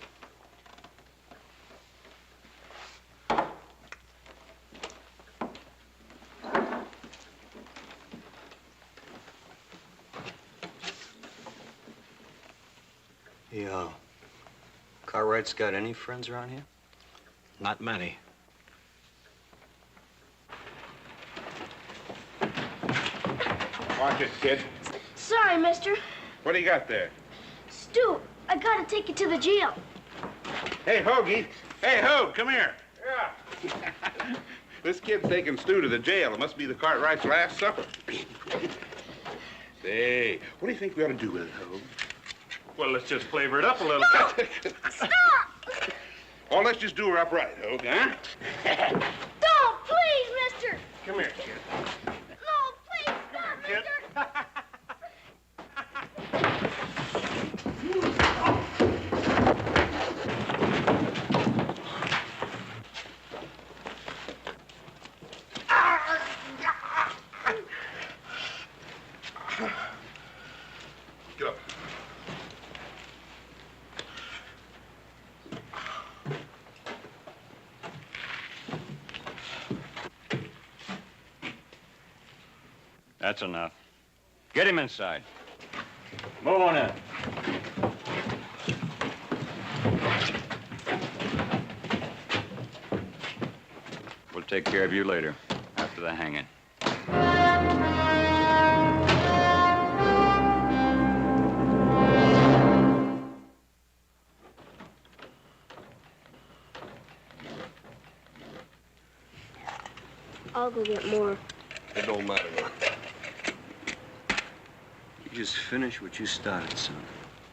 Yeah. Cartwright's got any friends around here? Not many. Watch it, kid. Sorry, mister. What do you got there? Stu, I gotta take you to the jail. Hey, Hoagie. Hey, Hogue, come here. Yeah. This kid's taking Stu to the jail. It must be the Cartwright's last supper. Say, what do you think we ought to do with it, Hogue? Well, let's just flavor it up a little. Stop! Oh, let's just do her upright, Hogue, huh? Don't, please, mister. Come here, kid. No, please, stop, mister. Get up. That's enough. Get him inside. Move on in. We'll take care of you later, after the hanging. I'll go get more. It don't matter. You just finish what you started, son.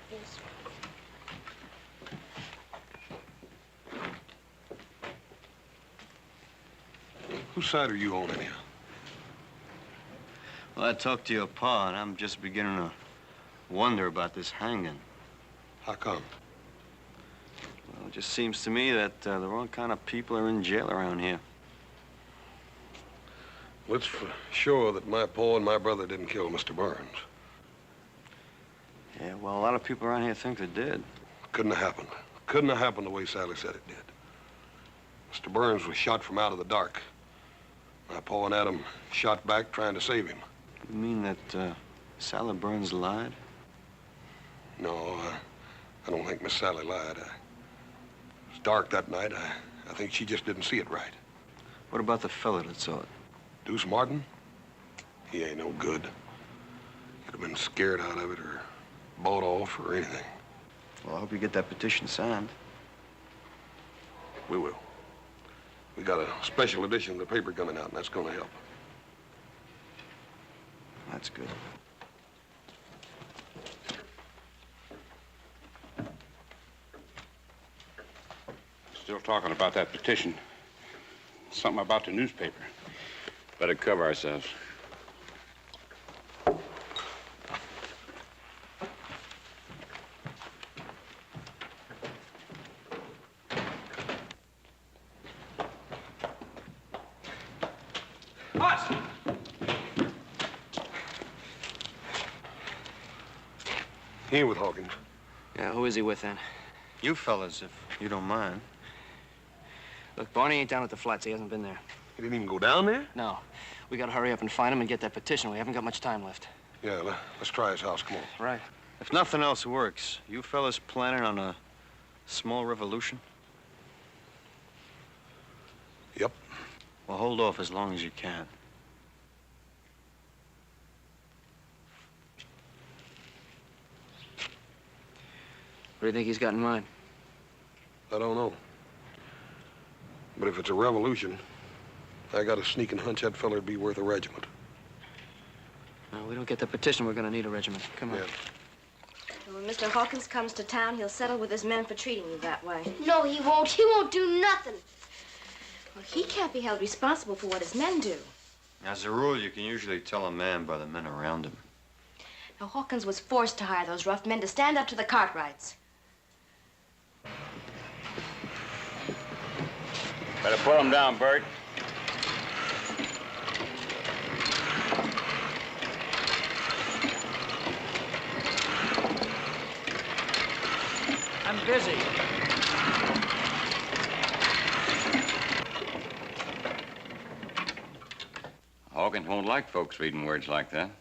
Yes. Whose side are you on anyhow? Well, I talked to your pa, and I'm just beginning to wonder about this hanging. How come? Well, it just seems to me that the wrong kind of people are in jail around here. Well, it's for sure that my pa and my brother didn't kill Mr. Burns. Yeah, well, a lot of people around here think they did. Couldn't have happened. Couldn't have happened the way Sally said it did. Mr. Burns was shot from out of the dark. My pa and Adam shot back trying to save him. You mean that Sally Burns lied? No, I don't think Miss Sally lied. dark that night. I think she just didn't see it right. What about the fella that saw it? Deuce Martin? He ain't no good. Could have been scared out of it or bought off or anything. Well, I hope you get that petition signed. We will. We got a special edition of the paper coming out, and that's going to help. That's good. Still talking about that petition. Something about the newspaper. Better cover ourselves. Boss! He ain't with Hawkins. Yeah, who is he with then? You fellas, if you don't mind. Look, Barney ain't down at the flats. He hasn't been there. He didn't even go down there? No. We gotta hurry up and find him and get that petition. We haven't got much time left. Yeah, let's try his house. Come on. Right. If nothing else works, you fellas planning on a small revolution? Yep. Well, hold off as long as you can. What do you think he's got in mind? I don't know. But if it's a revolution, I got a sneaking hunch that feller'd be worth a regiment. No, we don't get the petition, we're gonna need a regiment. Come on. Yeah. When Mr. Hawkins comes to town, he'll settle with his men for treating you that way. No, he won't. He won't do nothing. Well, he can't be held responsible for what his men do. As a rule, you can usually tell a man by the men around him. Now, Hawkins was forced to hire those rough men to stand up to the Cartwrights. Better pull him down, Bert. I'm busy. Hawkins won't like folks reading words like that.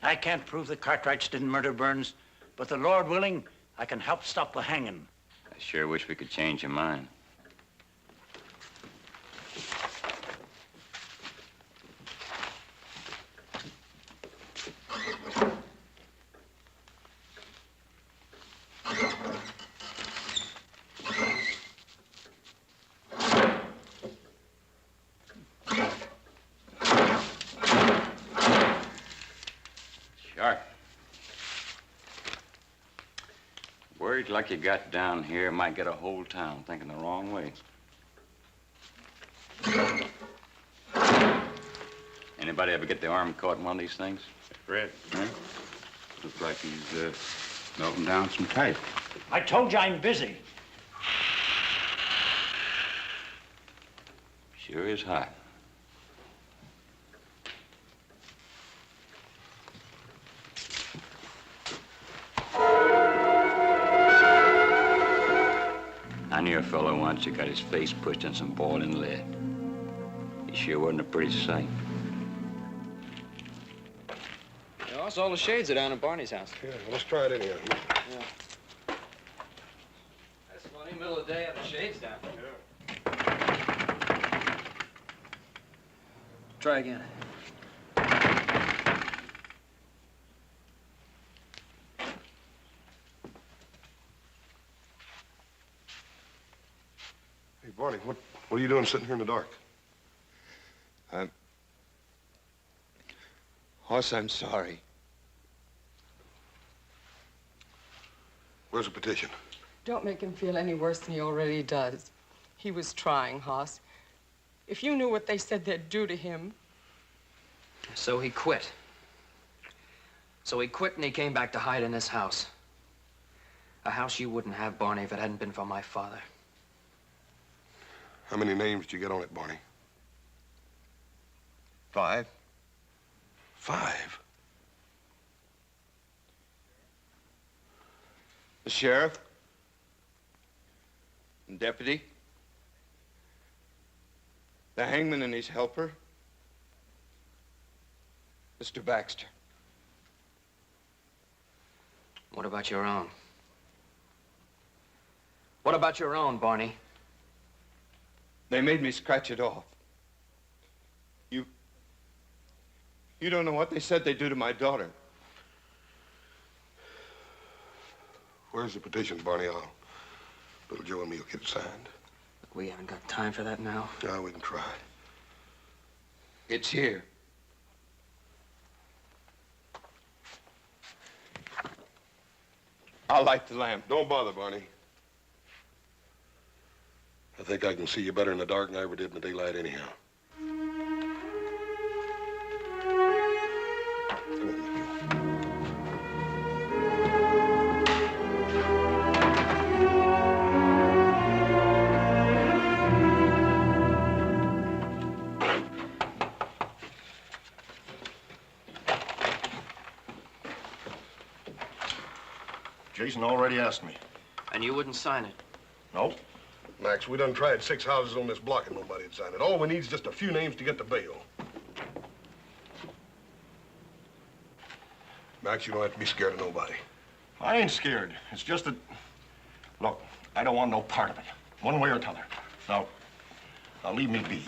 I can't prove the Cartwrights didn't murder Burns, but the Lord willing, I can help stop the hanging. I sure wish we could change your mind. Words like you got down here might get a whole town thinking the wrong way. Anybody ever get the arm caught in one of these things? Fred, huh? Looks like he's melting down some type. I told you I'm busy. Sure is hot. I knew a fellow once that got his face pushed in some boiling lead. He sure wasn't a pretty sight. Yeah, also, all the shades are down at Barney's house. Yeah, let's try it anyhow. Yeah. That's funny, middle of the day, have the shades down. Try again. Hey, Barney, what are you doing sitting here in the dark? Hoss, I'm sorry. Where's the petition? Don't make him feel any worse than he already does. He was trying, Hoss. If you knew what they said they'd do to him. So he quit. So he quit and he came back to hide in this house. A house you wouldn't have, Barney, if it hadn't been for my father. How many names did you get on it, Barney? 5. 5? The sheriff. And deputy. The hangman and his helper. Mr. Baxter. What about your own? What about your own, Barney? They made me scratch it off. You don't know what they said they'd do to my daughter. Where's the petition, Barney? Little Joe and me'll get it signed. Look, we haven't got time for that now. No, we can try. It's here. I'll light the lamp. Don't bother, Barney. I think I can see you better in the dark than I ever did in the daylight anyhow. Jason already asked me. And you wouldn't sign it? Nope. Max, we done tried 6 houses on this block and nobody'd sign it. All we need is just a few names to get the bail. Max, you don't have to be scared of nobody. I ain't scared. It's just that... Look, I don't want no part of it. One way or t'other. Now leave me be.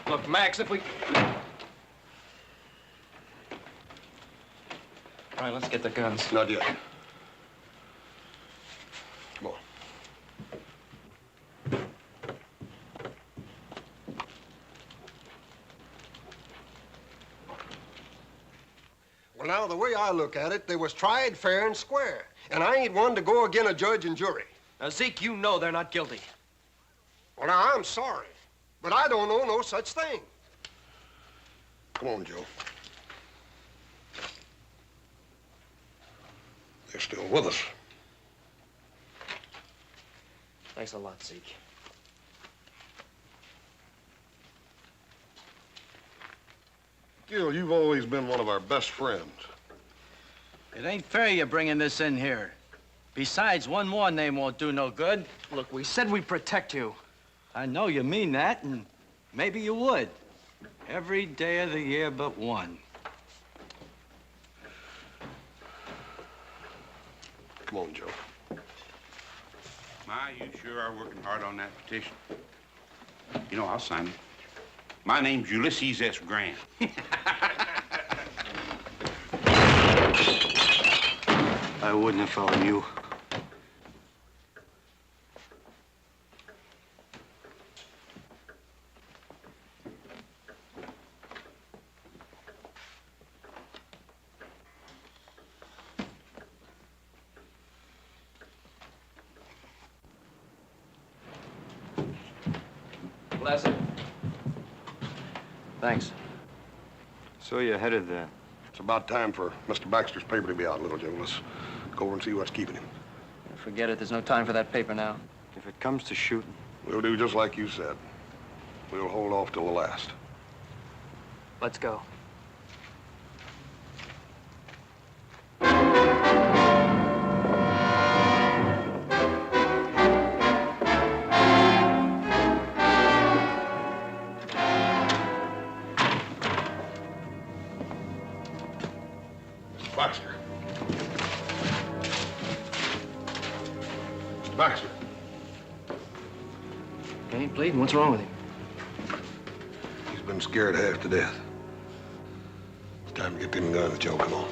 Look, Max, if we... All right, let's get the guns. Not yet. Come on. Well, now, the way I look at it, they was tried fair and square. And I ain't one to go again a judge and jury. Now, Zeke, you know they're not guilty. Well, now, I'm sorry, but I don't know no such thing. Come on, Joe. They're still with us. Thanks a lot, Zeke. Gil, you've always been one of our best friends. It ain't fair you're bringing this in here. Besides, one more name won't do no good. Look, we said we'd protect you. I know you mean that, and maybe you would. Every day of the year but one. Come on, Joe. My, you sure are working hard on that petition. You know, I'll sign it. My name's Ulysses S. Grant. I wouldn't have found you. Bless it. Thanks. So you're headed there. It's about time for Mr. Baxter's paper to be out, little Joe. Let's go over and see what's keeping him. Forget it. There's no time for that paper now. If it comes to shooting. We'll do just like you said. We'll hold off till the last. Let's go. Baxter. Mr. Baxter. He ain't bleeding. What's wrong with him? He's been scared half to death. It's time to get them guns, Joe. Come on.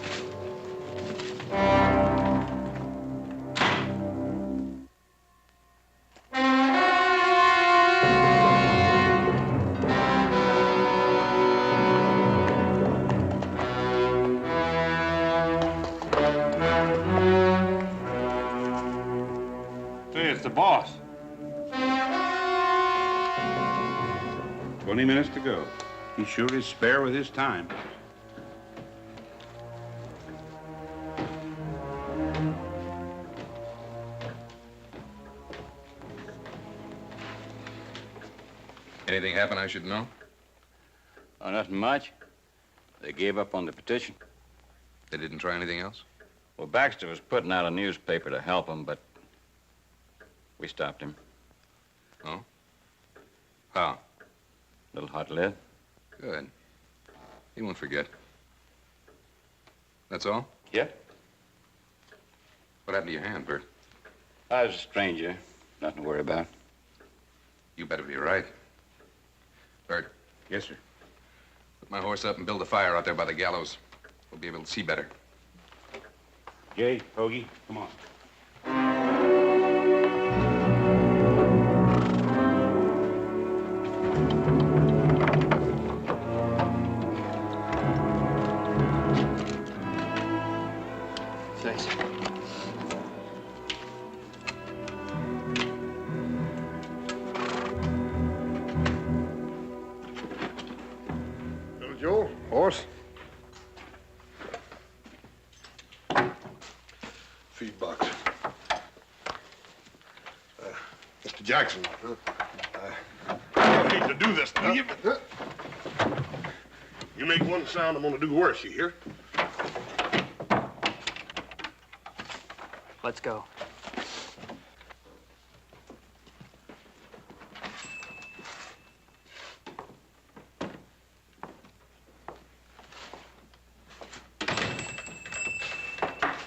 Hey, it's the boss. 20 minutes to go. He sure is spare with his time. Anything happen I should know? Oh, nothing much. They gave up on the petition. They didn't try anything else? Well, Baxter was putting out a newspaper to help him, but we stopped him. Oh? How? Little hot lead. Good. He won't forget. That's all? Yeah. What happened to your hand, Bert? I was a stranger. Nothing to worry about. You better be right. Bert. Yes, sir. Put my horse up and build a fire out there by the gallows. We'll be able to see better. Jay, Hoagie, come on. Thanks. Little Joe, horse. Feed box. Mr. Jackson, I hate to do this to you, but you make one sound, I'm gonna do worse, you hear? Let's go.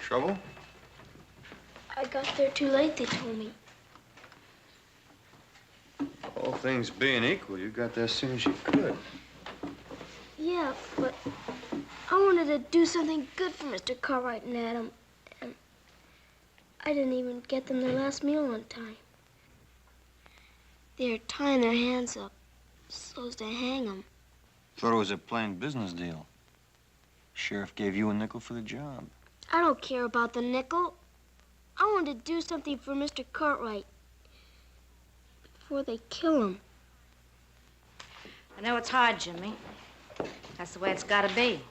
Trouble? I got there too late, they told me. All things being equal, you got there as soon as you could. Yeah, but I wanted to do something good for Mr. Cartwright and Adam, and I didn't even get them their last meal on time. They're tying their hands up so as to hang them. Thought it was a plain business deal. Sheriff gave you a nickel for the job. I don't care about the nickel. I wanted to do something for Mr. Cartwright before they kill him. I know it's hard, Jimmy. That's the way it's gotta be.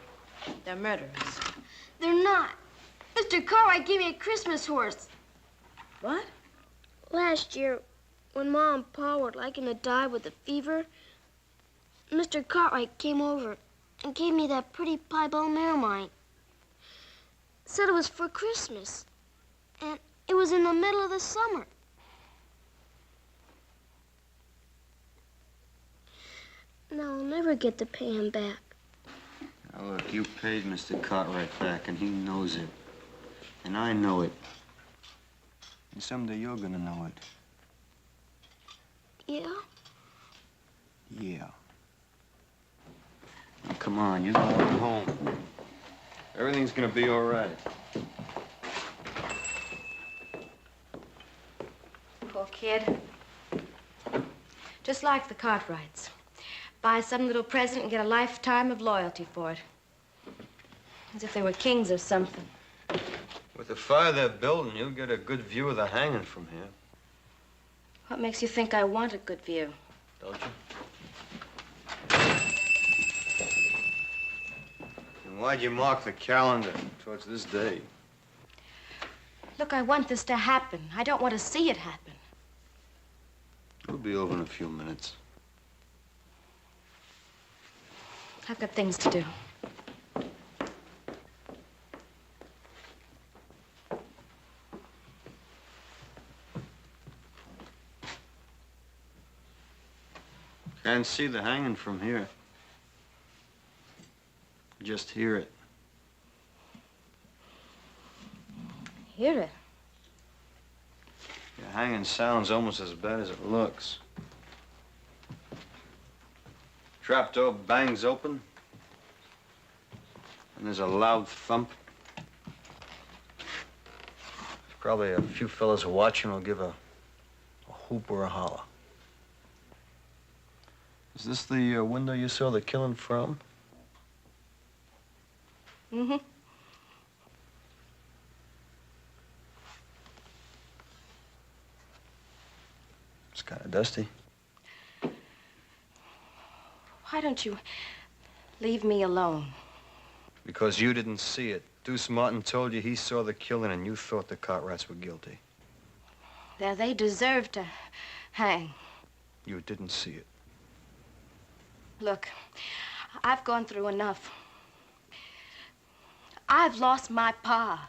They're murderers. They're not. Mr. Cartwright gave me a Christmas horse. What? Last year, when Mom and Pa were liking to die with a fever, Mr. Cartwright came over and gave me that pretty piebald mare of mine. Said it was for Christmas. And it was in the middle of the summer. Now I'll never get to pay him back. Now look, you paid Mr. Cartwright back, and he knows it. And I know it. And someday you're gonna know it. Yeah? Yeah. Now, come on, you go on home. Everything's gonna be all right. Poor kid. Just like the Cartwrights. Buy some little present and get a lifetime of loyalty for it. As if they were kings or something. With the fire they're building, you'll get a good view of the hanging from here. What makes you think I want a good view? Don't you? And why'd you mark the calendar towards this day? Look, I want this to happen. I don't want to see it happen. It'll be over in a few minutes. I've got things to do. Can't see the hanging from here. Just hear it. Hear it? The hanging sounds almost as bad as it looks. Trapdoor bangs open, and there's a loud thump. Probably a few fellas watching will give a whoop or a holler. Is this the window you saw the killing from? Mm-hmm. It's kind of dusty. Why don't you leave me alone? Because you didn't see it. Deuce Martin told you he saw the killing and you thought the Cartwrights were guilty. There, they deserve to hang. You didn't see it. Look, I've gone through enough. I've lost my pa.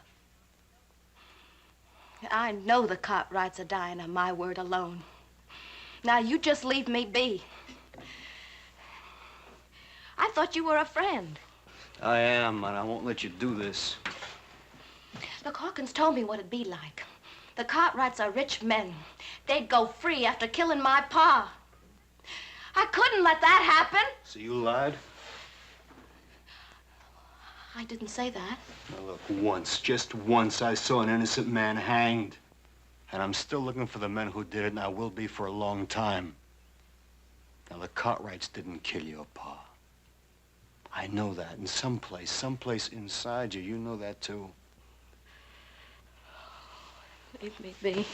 I know the Cartwrights are dying on my word alone. Now, you just leave me be. I thought you were a friend. I am, and I won't let you do this. Look, Hawkins told me what it'd be like. The Cartwrights are rich men. they'd go free after killing my pa. I couldn't let that happen. So you lied? I didn't say that. Now look, once, just once, I saw an innocent man hanged. And I'm still looking for the men who did it, and I will be for a long time. Now, the Cartwrights didn't kill your pa. I know that. And someplace inside you, you know that too. Leave me be.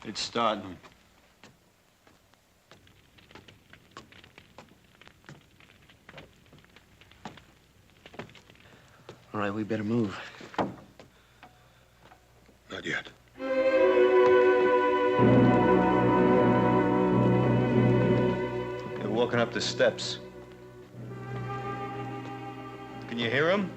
It's starting. All right, we better move. Not yet. They're walking up the steps. Can you hear them?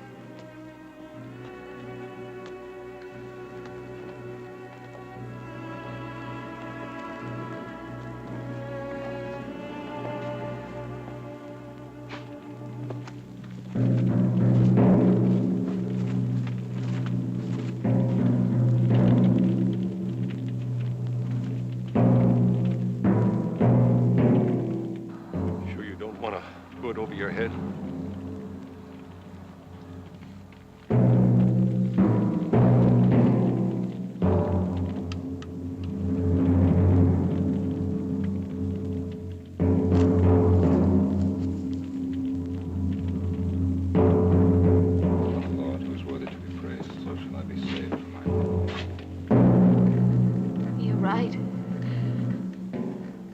Sure you don't want to go it over your head? Lord, who's worthy to be praised, so shall I be saved from my woe. You're right.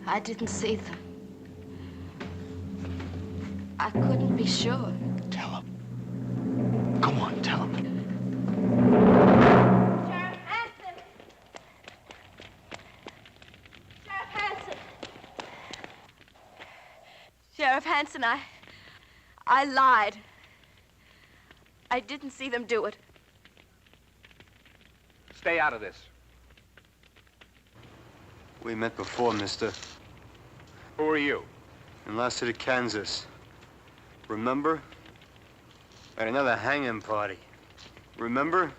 I didn't see them. I couldn't be sure. Tell him. Come on, tell him. Sheriff Hanson! Sheriff Hanson! Sheriff Hanson, I lied. I didn't see them do it. Stay out of this. We met before, mister. Who are you? In Last City, Kansas. Remember? At another hanging party. Remember?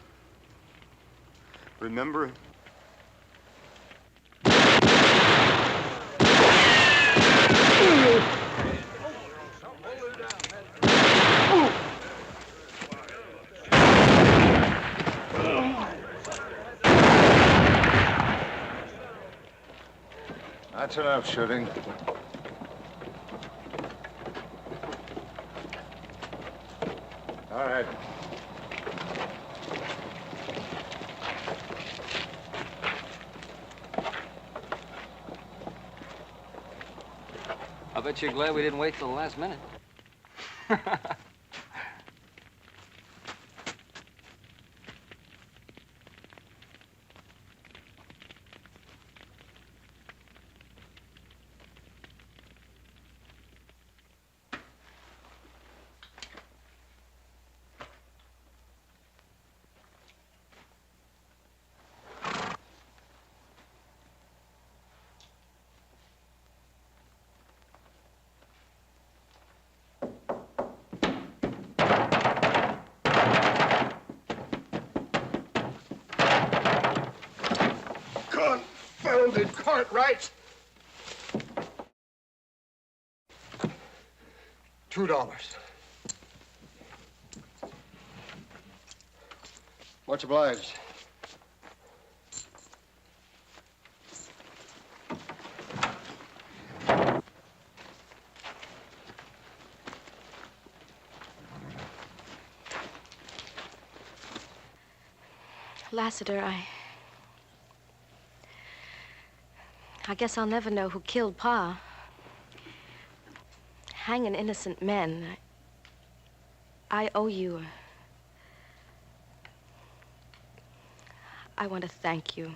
Remember? That's enough shooting. All right. I bet you're glad we didn't wait till the last minute. Confounded Cartwrights! $2. Much obliged. Lassiter, I guess I'll never know who killed Pa. Hanging innocent men. I owe you. I want to thank you. You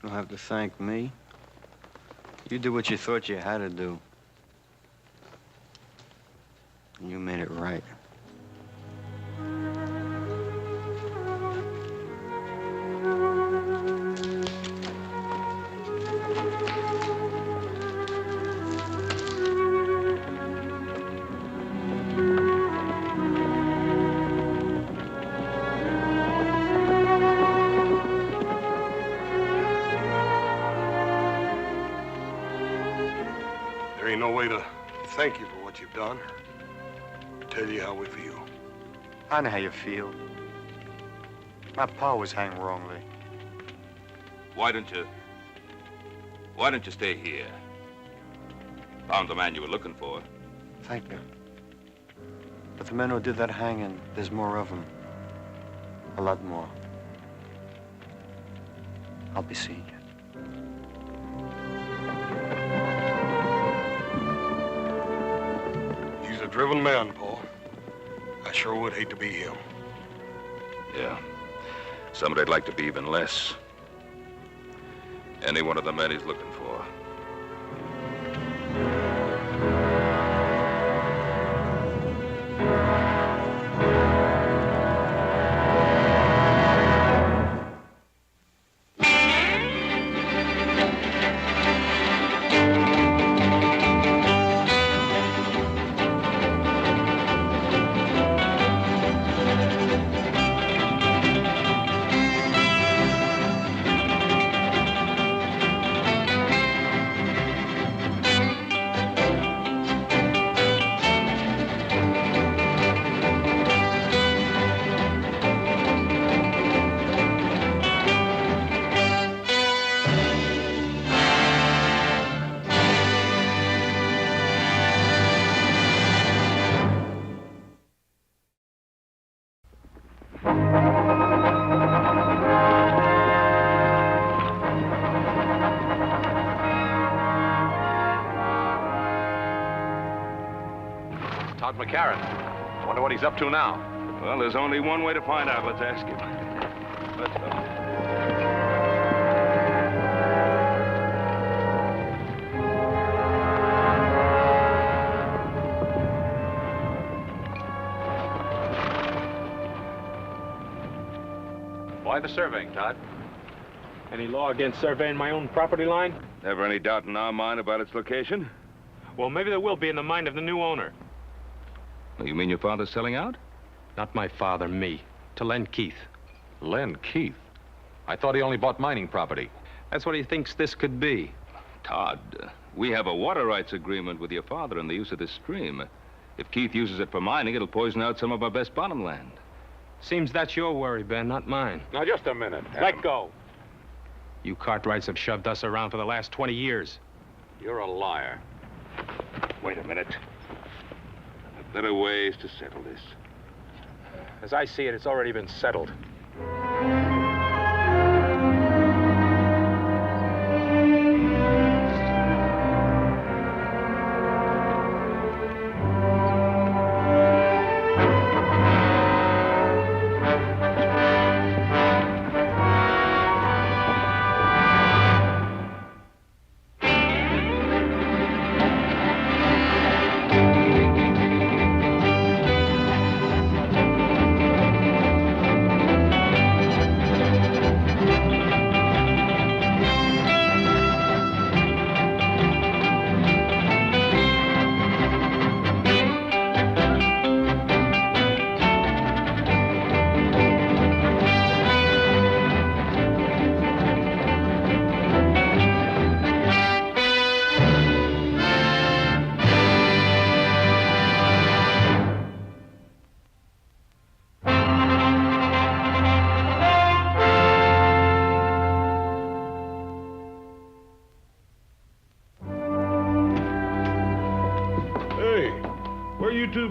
don't have to thank me. You did what you thought you had to do. And you made it right. There ain't no way to thank you for what you've done or tell you how we feel. I know how you feel. My pa was hanged wrongly. Why don't you stay here? Found the man you were looking for. Thank you. But the men who did that hanging, there's more of them. A lot more. I'll be seeing you. He's a driven man, Paul. I sure would hate to be him. Yeah. Somebody I'd like to be even less. Any one of the men he's looking for. Todd McCarran. Wonder what he's up to now. Well, there's only one way to find out. Let's ask him. Let's go. Why the surveying, Todd? Any law against surveying my own property line? Never any doubt in our mind about its location? Well, maybe there will be in the mind of the new owner. You mean your father's selling out? Not my father, me. To Len Keith. Len Keith? I thought he only bought mining property. That's what he thinks this could be. Todd, we have a water rights agreement with your father in the use of this stream. If Keith uses it for mining, it'll poison out some of our best bottom land. Seems that's your worry, Ben, not mine. Now, just a minute. Let go. You Cartwrights have shoved us around for the last 20 years. You're a liar. Wait a minute. Better ways to settle this. As I see it, it's already been settled.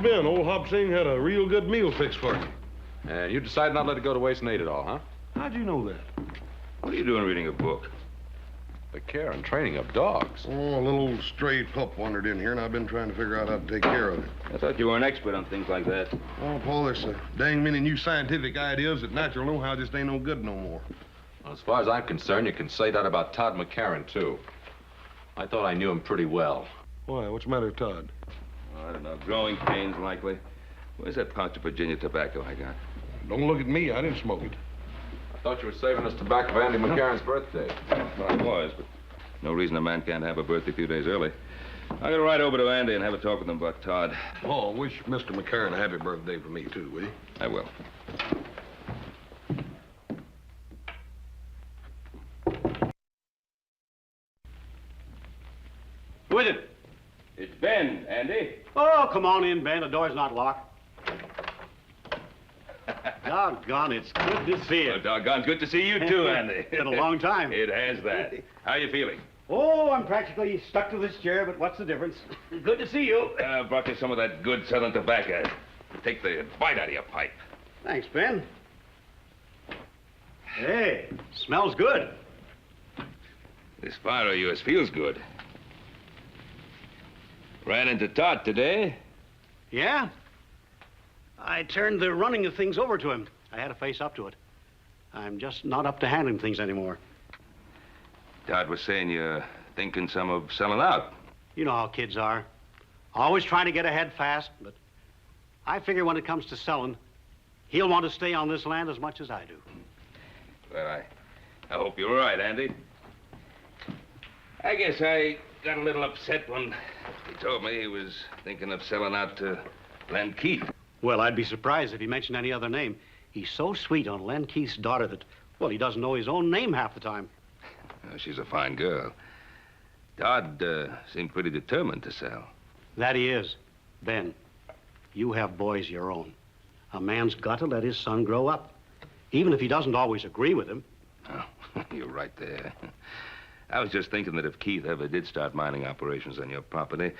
Ben, old Hop Sing had a real good meal fixed for you. And you decided not to let it go to waste and ate it all, huh? How'd you know that? What are you doing reading a book? The care and training of dogs. Oh, a little old stray pup wandered in here, and I've been trying to figure out how to take care of it. I thought you were an expert on things like that. Oh, Paul, there's so dang many new scientific ideas that natural know-how just ain't no good no more. Well, as far as I'm concerned, you can say that about Todd McCarran, too. I thought I knew him pretty well. Why? What's the matter, Todd? Oh, I don't know. Growing pains, likely. Where's that pouch of Virginia tobacco I got? Don't look at me. I didn't smoke it. I thought you were saving us tobacco for Andy McCarran's birthday. Well, I was, but no reason a man can't have a birthday a few days early. I'm going to ride over to Andy and have a talk with him about Todd. Oh, wish Mr. McCarran a happy birthday for me, too, will you? I will. Who is it? It's Ben, Andy. Oh, come on in, Ben. The door's not locked. Doggone, it's good to see you. Oh, doggone, good to see you too, Andy. Been a long time. It has that. How you feeling? Oh, I'm practically stuck to this chair, but what's the difference? Good to see you. Brought you some of that good southern tobacco. Take the bite out of your pipe. Thanks, Ben. Hey, smells good. This fire of yours feels good. Ran into Todd today. Yeah? I turned the running of things over to him. I had to face up to it. I'm just not up to handling things anymore. Todd was saying you're thinking some of selling out. You know how kids are. Always trying to get ahead fast, but I figure when it comes to selling, he'll want to stay on this land as much as I do. Well, I hope you're right, Andy. I guess I got a little upset when he told me he was thinking of selling out to Len Keith. Well, I'd be surprised if he mentioned any other name. He's so sweet on Len Keith's daughter that, well, he doesn't know his own name half the time. Well, she's a fine girl. Todd seemed pretty determined to sell. That he is. Ben, you have boys of your own. A man's got to let his son grow up, even if he doesn't always agree with him. Oh, you're right there. I was just thinking that if Keith ever did start mining operations on your property,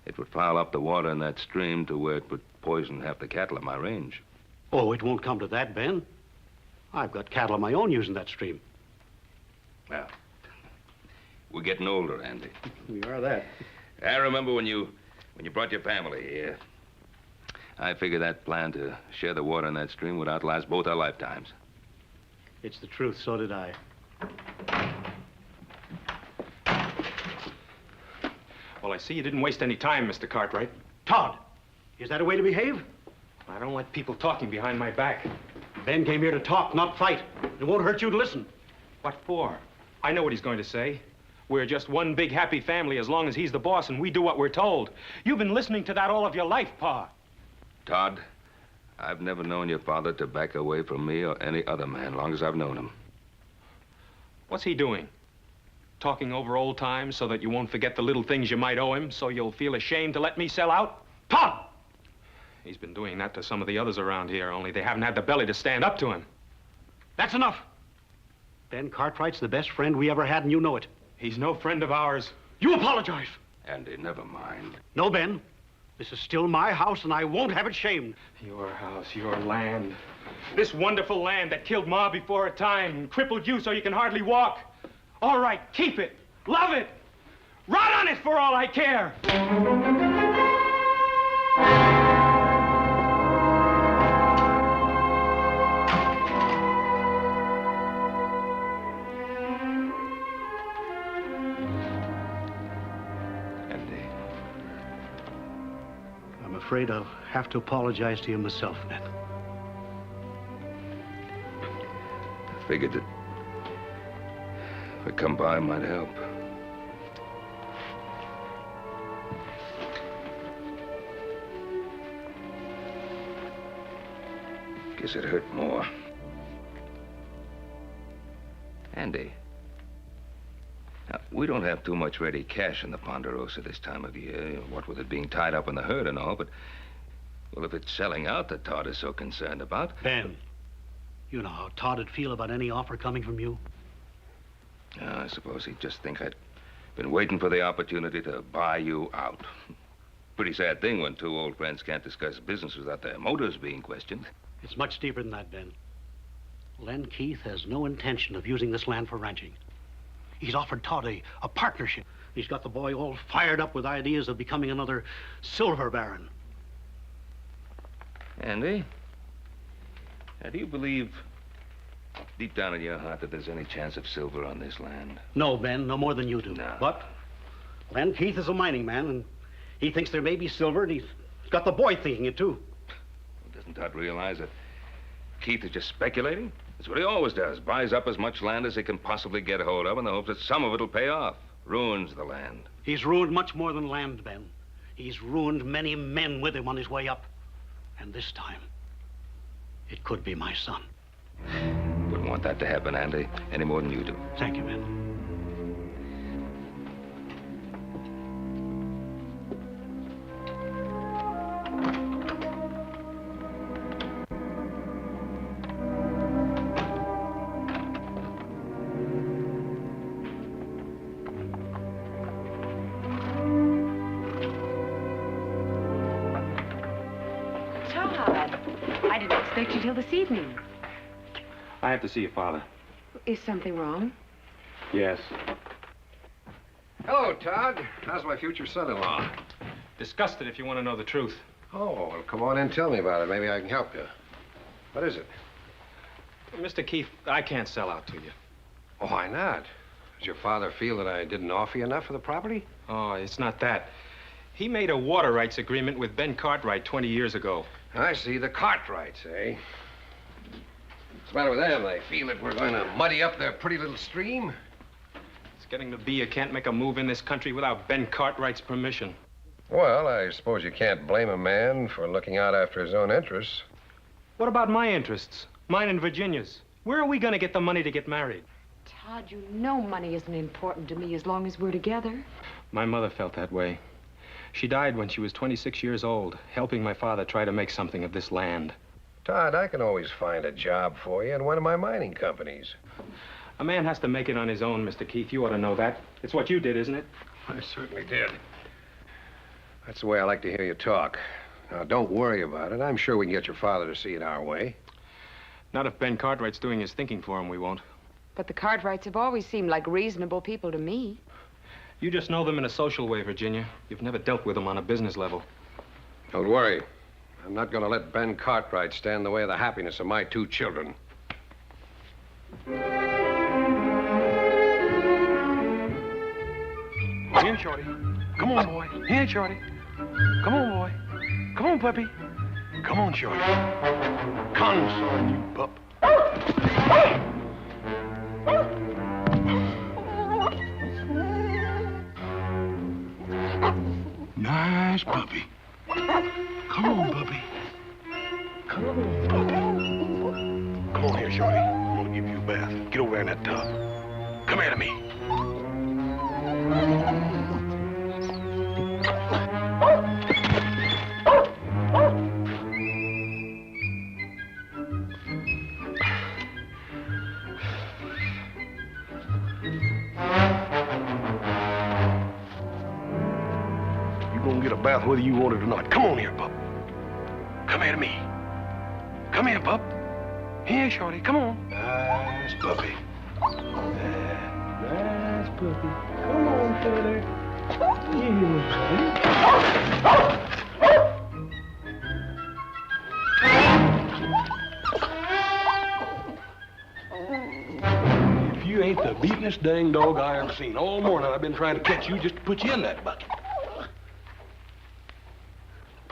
it would pile up the water in that stream to where it would poison half the cattle on my range. Oh, it won't come to that, Ben. I've got cattle of my own using that stream. Well, we're getting older, Andy. We are that. I remember when you brought your family here. I figured that plan to share the water in that stream would outlast both our lifetimes. It's the truth, so did I. Well, I see you didn't waste any time, Mr. Cartwright. Todd, is that a way to behave? I don't like people talking behind my back. Ben came here to talk, not fight. It won't hurt you to listen. What for? I know what he's going to say. We're just one big happy family as long as he's the boss and we do what we're told. You've been listening to that all of your life, Pa. Todd, I've never known your father to back away from me or any other man, long as I've known him. What's he doing? Talking over old times so that you won't forget the little things you might owe him, so you'll feel ashamed to let me sell out? Todd! He's been doing that to some of the others around here, only they haven't had the belly to stand up to him. That's enough. Ben Cartwright's the best friend we ever had, and you know it. He's no friend of ours. You apologize. Andy, never mind. No, Ben. This is still my house, and I won't have it shamed. Your house, your land. This wonderful land that killed Ma before her time and crippled you so you can hardly walk. All right, keep it. Love it. Run on it for all I care. I'm afraid I'll have to apologize to you myself, Ben. I figured that if I come by, it might help. Guess it hurt more. Andy, now, we don't have too much ready cash in the Ponderosa this time of year, what with it being tied up in the herd and all, but, well, if it's selling out that Todd is so concerned about... Ben, you know how Todd would feel about any offer coming from you? I suppose he'd just think I'd been waiting for the opportunity to buy you out. Pretty sad thing when two old friends can't discuss business without their motives being questioned. It's much deeper than that, Ben. Len Keith has no intention of using this land for ranching. He's offered Todd a partnership. He's got the boy all fired up with ideas of becoming another silver baron. Andy, now, do you believe deep down in your heart that there's any chance of silver on this land? No, Ben, no more than you do. No. But Len Keith is a mining man, and he thinks there may be silver, and he's got the boy thinking it, too. Doesn't Todd realize that Keith is just speculating? That's what he always does. Buys up as much land as he can possibly get a hold of in the hopes that some of it'll pay off. Ruins the land. He's ruined much more than land, Ben. He's ruined many men with him on his way up. And this time, it could be my son. Wouldn't want that to happen, Andy, any more than you do. Thank you, Ben. I didn't expect you till this evening. I have to see your father. Is something wrong? Yes. Hello, Todd. How's my future son-in-law? Disgusted if you want to know the truth. Oh, well, come on in and tell me about it. Maybe I can help you. What is it? Mr. Keith, I can't sell out to you. Oh, why not? Does your father feel that I didn't offer you enough for the property? Oh, it's not that. He made a water rights agreement with Ben Cartwright 20 years ago. I see. The Cartwrights, eh? What's the matter with them? They feel that we're going to muddy up their pretty little stream? It's getting to be you can't make a move in this country without Ben Cartwright's permission. Well, I suppose you can't blame a man for looking out after his own interests. What about my interests? Mine and Virginia's. Where are we going to get the money to get married? Todd, you know money isn't important to me as long as we're together. My mother felt that way. She died when she was 26 years old, helping my father try to make something of this land. Todd, I can always find a job for you in one of my mining companies. A man has to make it on his own, Mr. Keith. You ought to know that. It's what you did, isn't it? I certainly did. That's the way I like to hear you talk. Now, don't worry about it. I'm sure we can get your father to see it our way. Not if Ben Cartwright's doing his thinking for him, we won't. But the Cartwrights have always seemed like reasonable people to me. You just know them in a social way, Virginia. You've never dealt with them on a business level. Don't worry. I'm not going to let Ben Cartwright stand in the way of the happiness of my two children. Here, Shorty. Come on, boy. Here, Shorty. Come on, boy. Come on, puppy. Come on, Shorty. Consort, you pup. Nice puppy. Come on, puppy. Come on, puppy. Come on here, Shorty. I'm gonna give you a bath. Get over there in that tub. Come here to me. Get a bath whether you want it or not. Come on here, pup. Come here to me. Come here, pup. Here, Shorty. Come on. Nice puppy. Nice puppy. Come on, feather. If you ain't the beatin'est dang dog I ever seen. All morning I've been trying to catch you just to put you in that bucket.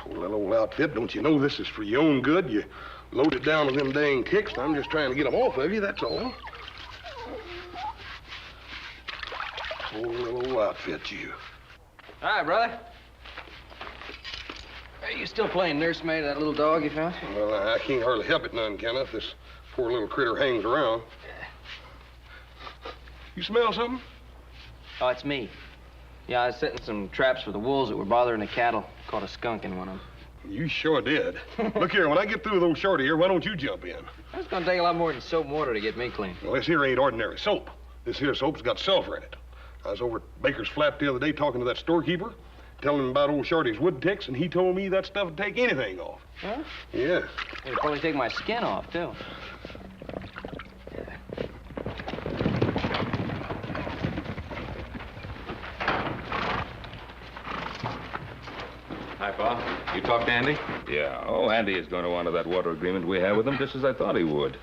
Little old outfit, don't you know this is for your own good? You loaded down with them dang kicks, and I'm just trying to get them off of you, that's all. Poor little old outfit, you. Hi, brother. Are you still playing nursemaid to that little dog you found? Well, I can't hardly help it none, can I, if this poor little critter hangs around. You smell something? Oh, it's me. Yeah, I was setting some traps for the wolves that were bothering the cattle. Caught a skunk in one of them. You sure did. Look here, when I get through with those shorty here, why don't you jump in? It's gonna take a lot more than soap and water to get me clean. Well, this here ain't ordinary soap. This here soap's got sulfur in it. I was over at Baker's Flat the other day talking to that storekeeper, telling him about old Shorty's wood ticks, and he told me that stuff would take anything off. Huh? Yeah. It'd probably take my skin off, too. Hi, Pa. You talked to Andy? Yeah. Oh, Andy is going to honor that water agreement we have with him, just as I thought he would.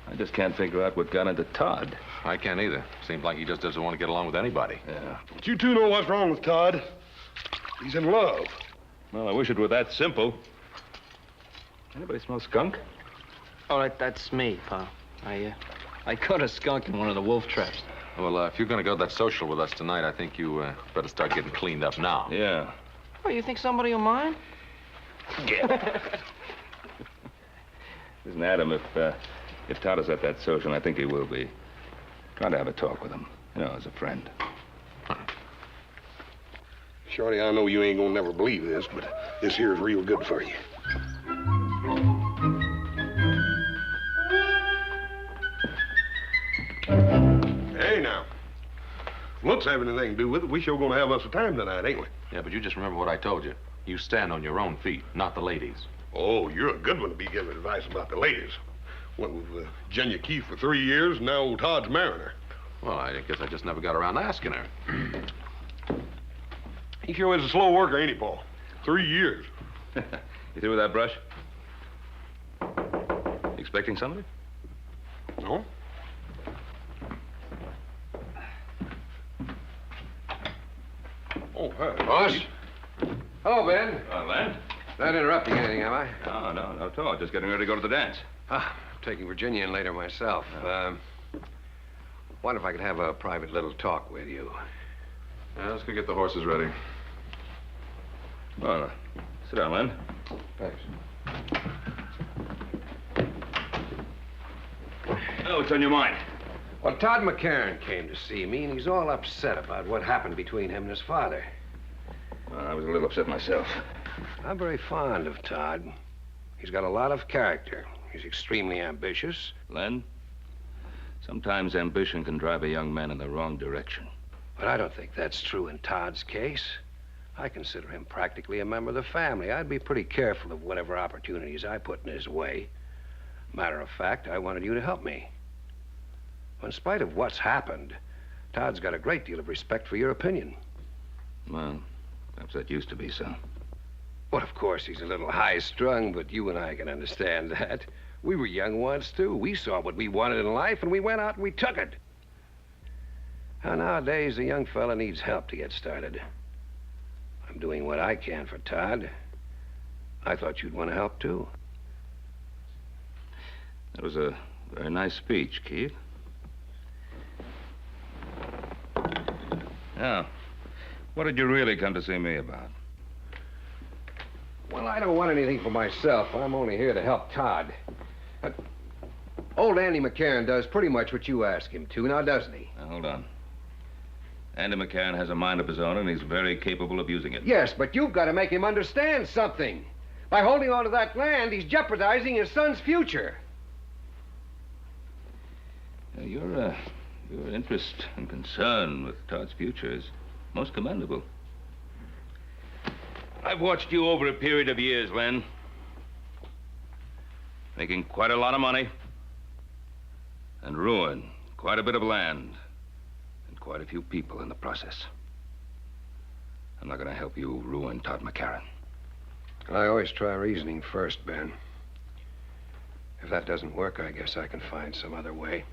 I just can't figure out what got into Todd. I can't either. Seems like he just doesn't want to get along with anybody. Yeah. But you two know what's wrong with Todd. He's in love. Well, I wish it were that simple. Anybody smell skunk? Oh, that's me, Pa. I caught a skunk in one of the wolf traps. Well, if you're going to go to that social with us tonight, I think you better start getting cleaned up now. Yeah. Oh, you think somebody will mind? Yeah. Listen, Adam, if Todd is at that social, and I think he will be, try to have a talk with him, you know, as a friend. Shorty, I know you ain't gonna never believe this, but this here's real good for you. Hey, now. Looks have anything to do with it. We sure gonna have us a time tonight, ain't we? Yeah, but you just remember what I told you. You stand on your own feet, not the ladies. Oh, you're a good one to be giving advice about the ladies. Went with Jenya Keith for 3 years, and now old Todd's marrying her. Well, I guess I just never got around to asking her. He sure is a slow worker, ain't he, Paul? 3 years. You through with that brush? Expecting somebody? No. Oh, hi. Boss? Hello, Ben. Len? Not interrupting anything, am I? No, not at all. Just getting ready to go to the dance. Ah, I'm taking Virginia in later myself. Wonder if I could have a private little talk with you. Yeah, let's go get the horses ready. Well, sit down, Len. Thanks. Oh, what's on your mind? Well, Todd McCarran came to see me, and he's all upset about what happened between him and his father. Well, I was a little upset myself. I'm very fond of Todd. He's got a lot of character. He's extremely ambitious. Len, sometimes ambition can drive a young man in the wrong direction. But I don't think that's true in Todd's case. I consider him practically a member of the family. I'd be pretty careful of whatever opportunities I put in his way. Matter of fact, I wanted you to help me. In spite of what's happened, Todd's got a great deal of respect for your opinion. Well, perhaps that used to be so. Well, of course, he's a little high-strung, but you and I can understand that. We were young once, too. We saw what we wanted in life, and we went out and we took it. Now, nowadays, a young fella needs help to get started. I'm doing what I can for Todd. I thought you'd want to help, too. That was a very nice speech, Keith. Now, what did you really come to see me about? Well, I don't want anything for myself. I'm only here to help Todd. Old Andy McCarran does pretty much what you ask him to, now doesn't he? Now, hold on. Andy McCarran has a mind of his own, and he's very capable of using it. Yes, but you've got to make him understand something. By holding on to that land, he's jeopardizing his son's future. Your interest and concern with Todd's future is most commendable. I've watched you over a period of years, Len. Making quite a lot of money. And ruin quite a bit of land. And quite a few people in the process. I'm not going to help you ruin Todd McCarran. I always try reasoning first, Ben. If that doesn't work, I guess I can find some other way.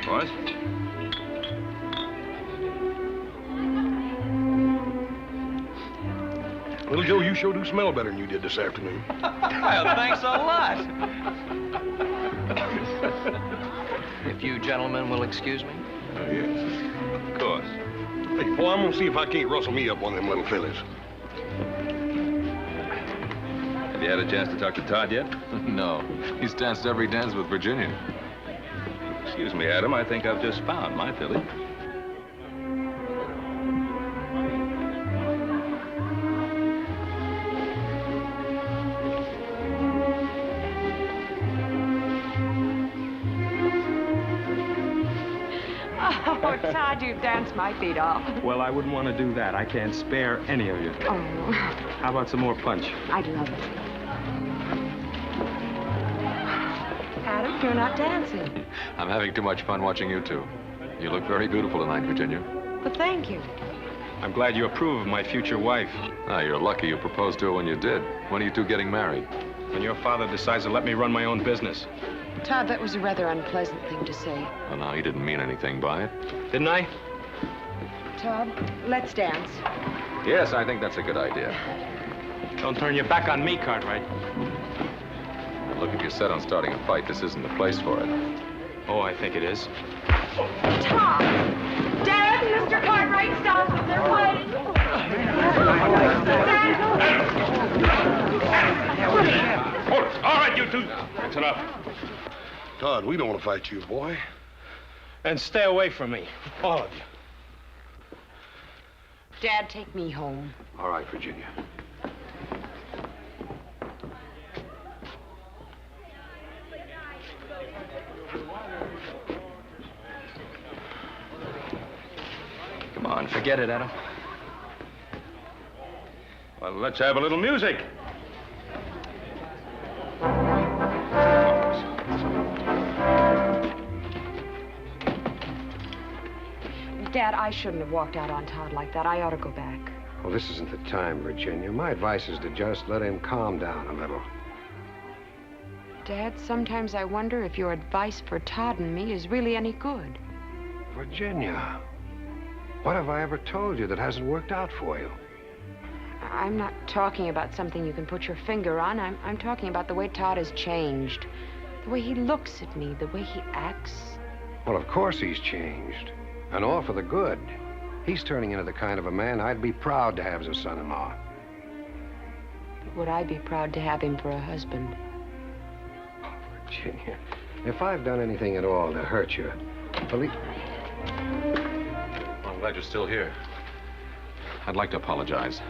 Boys? Little Joe, you sure do smell better than you did this afternoon. Well, thanks a lot. If you gentlemen will excuse me. Oh, yes. Of course. Hey, Paul, I'm gonna see if I can't rustle me up one of them little fillies. Have you had a chance to talk to Todd yet? No. He's danced every dance with Virginia. Excuse me, Adam. I think I've just found my filly. Oh, Todd, you've danced my feet off. Well, I wouldn't want to do that. I can't spare any of you. Oh, How about some more punch? I'd love it. you're not dancing. I'm having too much fun watching you two. You look very beautiful tonight, Virginia. Well, thank you. I'm glad you approve of my future wife. Ah, you're lucky you proposed to her when you did. When are you two getting married? When your father decides to let me run my own business. Todd, that was a rather unpleasant thing to say. Well, now, he didn't mean anything by it. Didn't I? Todd, let's dance. Yes, I think that's a good idea. Don't turn your back on me, Cartwright. And look, if you're set on starting a fight, this isn't the place for it. Oh, I think it is. Todd! Dad, Mr. Cartwright, stop. They're fighting. Hold it. All right, you two. That's enough. Todd, we don't want to fight you, boy. And stay away from me, all of you. Dad, take me home. All right, Virginia. Come on, forget it, Adam. Well, let's have a little music. Dad, I shouldn't have walked out on Todd like that. I ought to go back. Well, this isn't the time, Virginia. My advice is to just let him calm down a little. Dad, sometimes I wonder if your advice for Todd and me is really any good. Virginia, what have I ever told you that hasn't worked out for you? I'm not talking about something you can put your finger on. I'm talking about the way Todd has changed. The way he looks at me, the way he acts. Well, of course he's changed. And all for the good. He's turning into the kind of a man I'd be proud to have as a son-in-law. Would I be proud to have him for a husband? Virginia, if I've done anything at all to hurt you, believe... I'm glad you're still here. I'd like to apologize.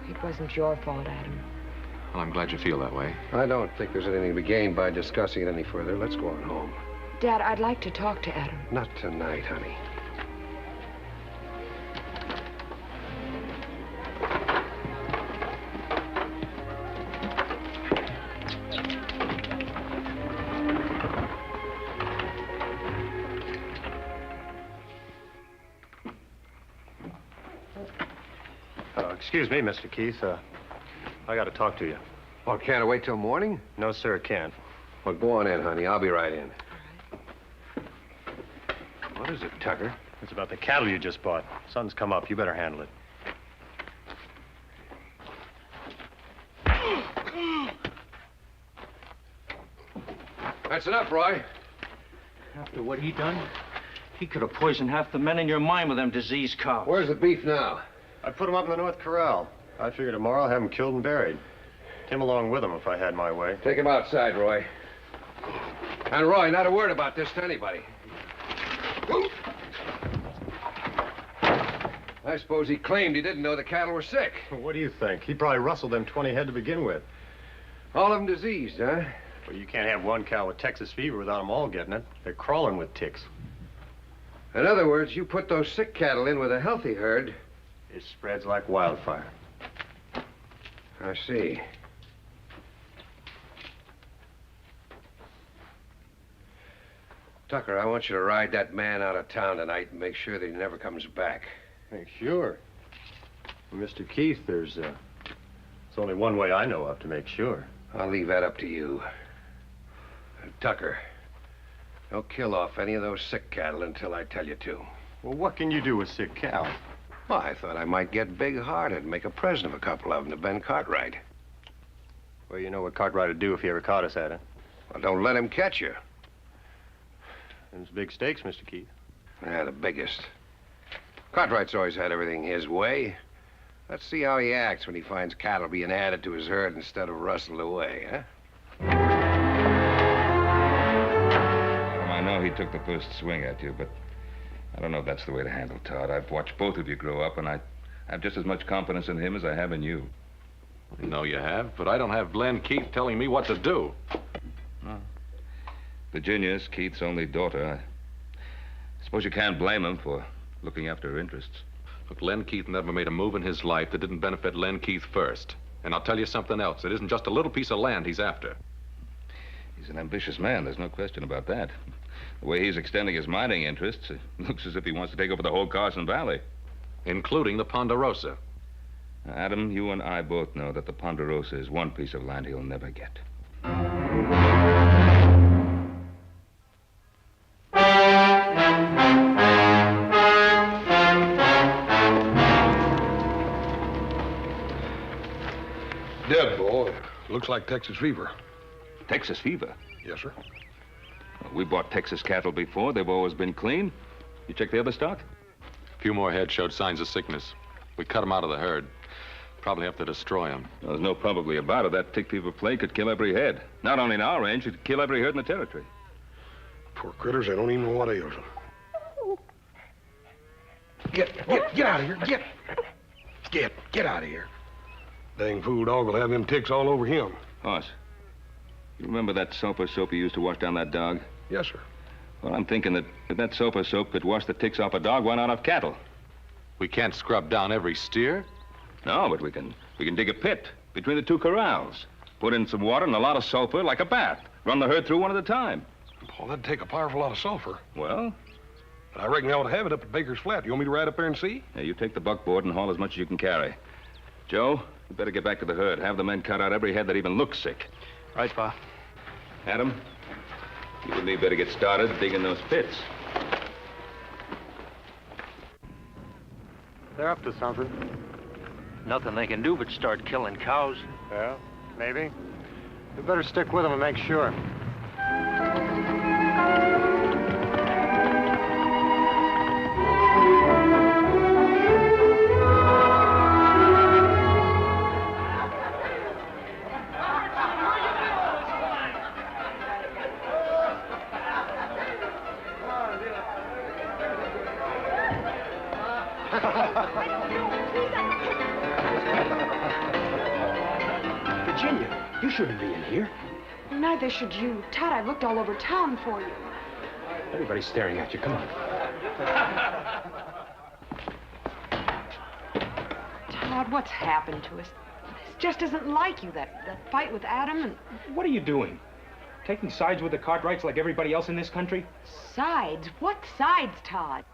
It wasn't your fault, Adam. Well, I'm glad you feel that way. I don't think there's anything to be gained by discussing it any further. Let's go on home. Dad, I'd like to talk to Adam. Not tonight, honey. Excuse me, Mr. Keith. I got to talk to you. Well, can't it wait till morning? No, sir, it can't. Well, go on in, honey. I'll be right in. What is it, Tucker? It's about the cattle you just bought. Sun's come up. You better handle it. That's enough, Roy. After what he done, he could have poisoned half the men in your mine with them diseased cows. Where's the beef now? I put him up in the North Corral. I figure tomorrow I'll have him killed and buried. Him along with him if I had my way. Take him outside, Roy. And Roy, not a word about this to anybody. I suppose he claimed he didn't know the cattle were sick. What do you think? He probably rustled them 20 head to begin with. All of them diseased, huh? Well, you can't have one cow with Texas fever without them all getting it. They're crawling with ticks. In other words, you put those sick cattle in with a healthy herd. It spreads like wildfire. I see. Tucker, I want you to ride that man out of town tonight and make sure that he never comes back. Hey, sure. Well, Mr. Keith, there's only one way I know of to make sure. I'll leave that up to you. Tucker, don't kill off any of those sick cattle until I tell you to. Well, what can you do with sick cow? Well, I thought I might get big-hearted and make a present of a couple of them to Ben Cartwright. Well, you know what Cartwright would do if he ever caught us at it. Well, don't let him catch you. Them's big stakes, Mr. Keith. Yeah, the biggest. Cartwright's always had everything his way. Let's see how he acts when he finds cattle being added to his herd instead of rustled away, huh? I know he took the first swing at you, but I don't know if that's the way to handle Todd. I've watched both of you grow up, and I have just as much confidence in him as I have in you. No, you have, but I don't have Len Keith telling me what to do. No. Virginia's Keith's only daughter. I suppose you can't blame him for looking after her interests. Look, Len Keith never made a move in his life that didn't benefit Len Keith first. And I'll tell you something else. It isn't just a little piece of land he's after. He's an ambitious man, there's no question about that. The way he's extending his mining interests, it looks as if he wants to take over the whole Carson Valley. Including the Ponderosa. Adam, you and I both know that the Ponderosa is one piece of land he'll never get. Dead, boy. Looks like Texas fever. Texas fever? Yes, sir. We bought Texas cattle before. They've always been clean. You check the other stock? A few more heads showed signs of sickness. We cut them out of the herd. Probably have to destroy them. There's no probably about it. That tick fever plague could kill every head. Not only in our range, it could kill every herd in the territory. Poor critters, they don't even know what ails them. Get out of here. Get out of here. Dang fool dog will have them ticks all over him. Boss, you remember that sulfur soap you used to wash down that dog? Yes, sir. Well, I'm thinking that if that sulfur soap could wash the ticks off a dog, why not off cattle? We can't scrub down every steer. No, but we can dig a pit between the two corrals. Put in some water and a lot of sulfur like a bath. Run the herd through one at a time. Paul, that'd take a powerful lot of sulfur. Well? But I reckon they ought to have it up at Baker's Flat. You want me to ride up there and see? Yeah, you take the buckboard and haul as much as you can carry. Joe, you better get back to the herd. Have the men cut out every head that even looks sick. Right, Pa. Adam, you and me better get started digging those pits. They're up to something. Nothing they can do but start killing cows. Well, maybe. We better stick with them and make sure. Virginia, you shouldn't be in here. Neither should you. Todd, I've looked all over town for you. Everybody's staring at you. Come on. Todd, what's happened to us? This just isn't like you, that fight with Adam and... What are you doing? Taking sides with the Cartwrights like everybody else in this country? Sides? What sides, Todd?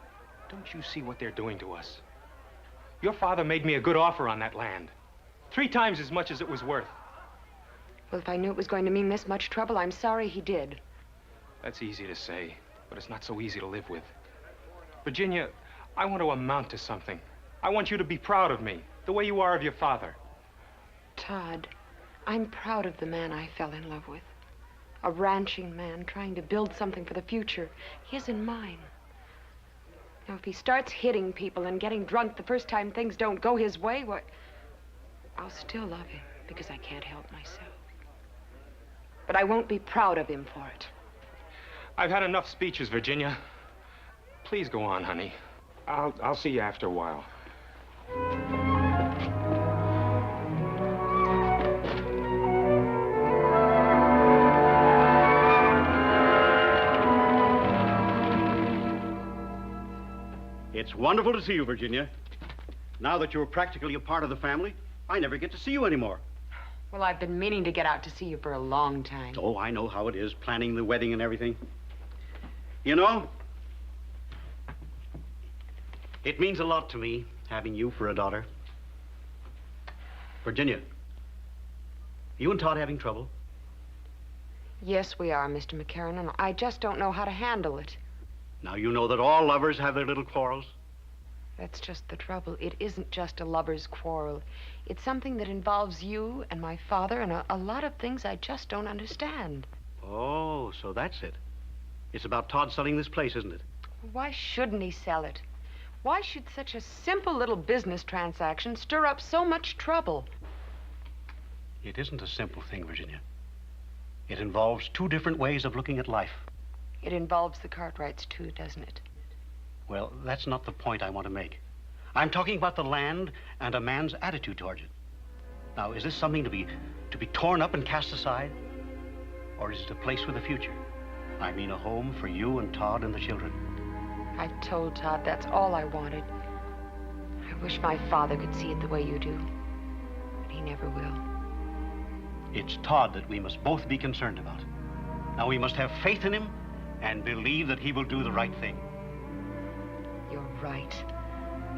Don't you see what they're doing to us? Your father made me a good offer on that land. 3 times as much as it was worth. Well, if I knew it was going to mean this much trouble, I'm sorry he did. That's easy to say, but it's not so easy to live with. Virginia, I want to amount to something. I want you to be proud of me, the way you are of your father. Todd, I'm proud of the man I fell in love with. A ranching man trying to build something for the future, his and mine. Now, if he starts hitting people and getting drunk the first time things don't go his way, well, I'll still love him because I can't help myself. But I won't be proud of him for it. I've had enough speeches, Virginia. Please go on, honey. I'll see you after a while. It's wonderful to see you, Virginia. Now that you're practically a part of the family, I never get to see you anymore. Well, I've been meaning to get out to see you for a long time. Oh, I know how it is, planning the wedding and everything. You know, it means a lot to me, having you for a daughter. Virginia, you and Todd having trouble? Yes, we are, Mr. McCarran, and I just don't know how to handle it. Now, you know that all lovers have their little quarrels. That's just the trouble. It isn't just a lover's quarrel. It's something that involves you and my father and a lot of things I just don't understand. Oh, so that's it. It's about Todd selling this place, isn't it? Why shouldn't he sell it? Why should such a simple little business transaction stir up so much trouble? It isn't a simple thing, Virginia. It involves 2 different ways of looking at life. It involves the Cartwrights, too, doesn't it? Well, that's not the point I want to make. I'm talking about the land and a man's attitude towards it. Now, is this something to be torn up and cast aside? Or is it a place with a future? I mean, a home for you and Todd and the children. I told Todd that's all I wanted. I wish my father could see it the way you do. But he never will. It's Todd that we must both be concerned about. Now we must have faith in him and believe that he will do the right thing. You're right.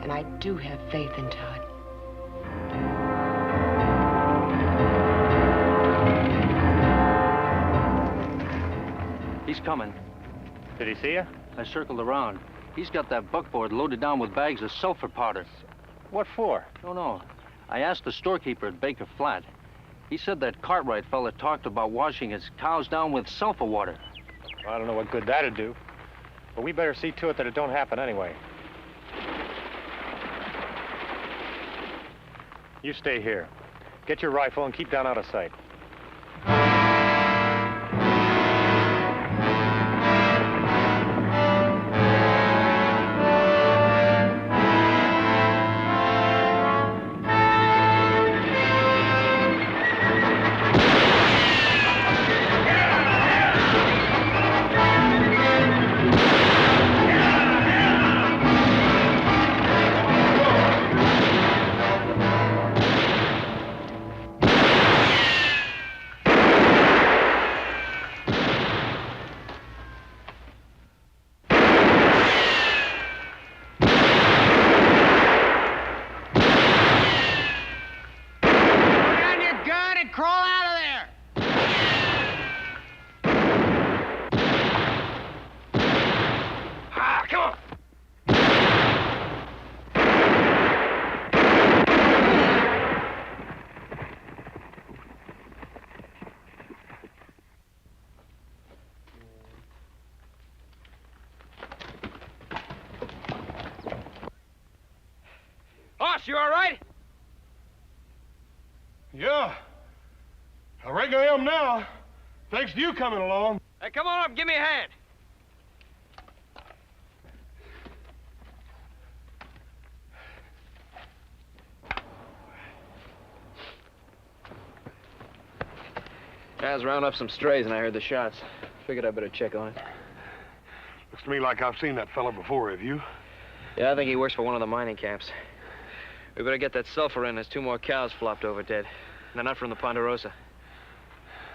And I do have faith in Todd. He's coming. Did he see you? I circled around. He's got that buckboard loaded down with bags of sulfur powder. What for? Don't know. I asked the storekeeper at Baker Flat. He said that Cartwright fella talked about washing his cows down with sulfur water. Well, I don't know what good that'd do. But we better see to it that it don't happen anyway. You stay here. Get your rifle and keep down out of sight. Boss, you all right? Yeah. I reckon I am now. Thanks to you coming along. Hey, come on up, give me a hand. I was rounding up some strays and I heard the shots. Figured I'd better check on it. Looks to me like I've seen that fella before, have you? Yeah, I think he works for one of the mining camps. We better get that sulfur in. There's 2 more cows flopped over dead. They're not from the Ponderosa.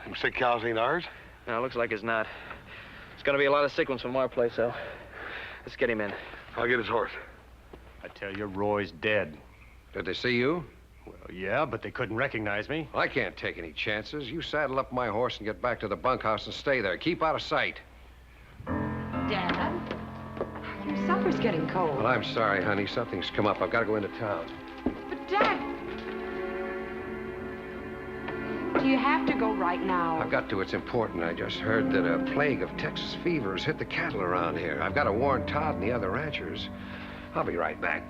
Them sick cows ain't ours? No, looks like it's not. It's gonna be a lot of sick ones from our place, though. Let's get him in. I'll get his horse. I tell you, Roy's dead. Did they see you? Well, yeah, but they couldn't recognize me. I can't take any chances. You saddle up my horse and get back to the bunkhouse and stay there. Keep out of sight. Dad? Your supper's getting cold. Well, I'm sorry, honey. Something's come up. I've got to go into town. But, Dad... Do you have to go right now? I've got to. It's important. I just heard that a plague of Texas fever has hit the cattle around here. I've got to warn Todd and the other ranchers. I'll be right back.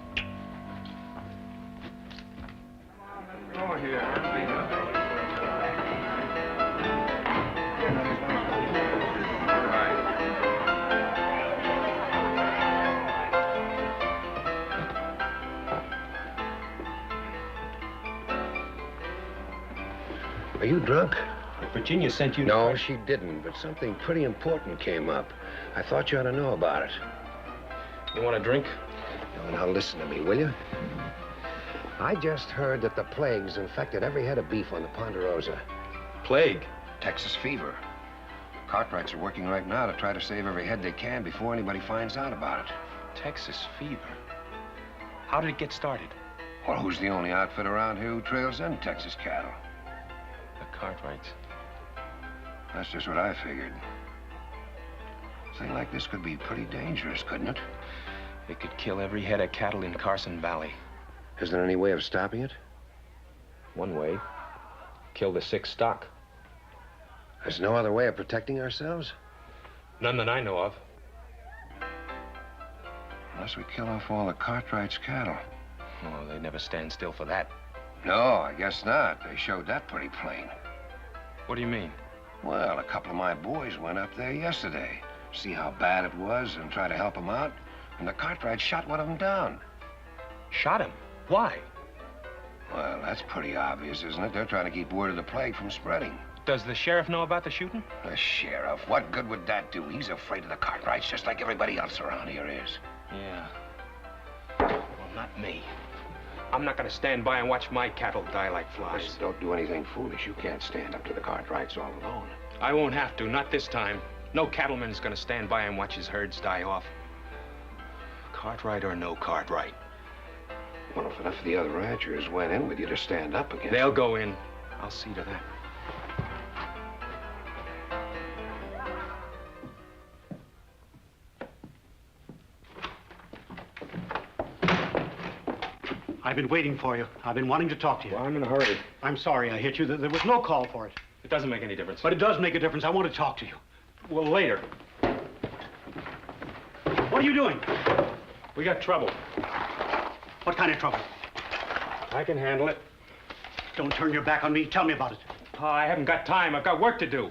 Oh, here. Are you drunk? Virginia sent you... No, she didn't, but something pretty important came up. I thought you ought to know about it. You want a drink? No, now listen to me, will you? I just heard that the plague's infected every head of beef on the Ponderosa. Plague? Texas fever. Cartwrights are working right now to try to save every head they can before anybody finds out about it. Texas fever? How did it get started? Well, who's the only outfit around here who trails in Texas cattle? The Cartwrights. That's just what I figured. A thing like this could be pretty dangerous, couldn't it? It could kill every head of cattle in Carson Valley. Is there any way of stopping it? One way. Kill the sick stock. There's no other way of protecting ourselves? None that I know of. Unless we kill off all the Cartwright's cattle. Oh, they never stand still for that. No, I guess not. They showed that pretty plain. What do you mean? Well, a couple of my boys went up there yesterday. See how bad it was and try to help them out. And the Cartwright shot one of them down. Shot him? Why? Well, that's pretty obvious, isn't it? They're trying to keep word of the plague from spreading. Does the sheriff know about the shooting? The sheriff? What good would that do? He's afraid of the Cartwrights just like everybody else around here is. Yeah. Well, not me. I'm not going to stand by and watch my cattle die like flies. Listen, don't do anything foolish. You can't stand up to the Cartwrights all alone. I won't have to, not this time. No cattleman's gonna stand by and watch his herds die off. Cartwright or no Cartwright. Well, if enough of the other ranchers went in with you to stand up again. They'll go in. I'll see to that. I've been waiting for you. I've been wanting to talk to you. Well, I'm in a hurry. I'm sorry I hit you. There was no call for it. It doesn't make any difference. But it does make a difference. I want to talk to you. Well, later. What are you doing? We got trouble. What kind of trouble? I can handle it. Don't turn your back on me. Tell me about it. Pa, I haven't got time. I've got work to do.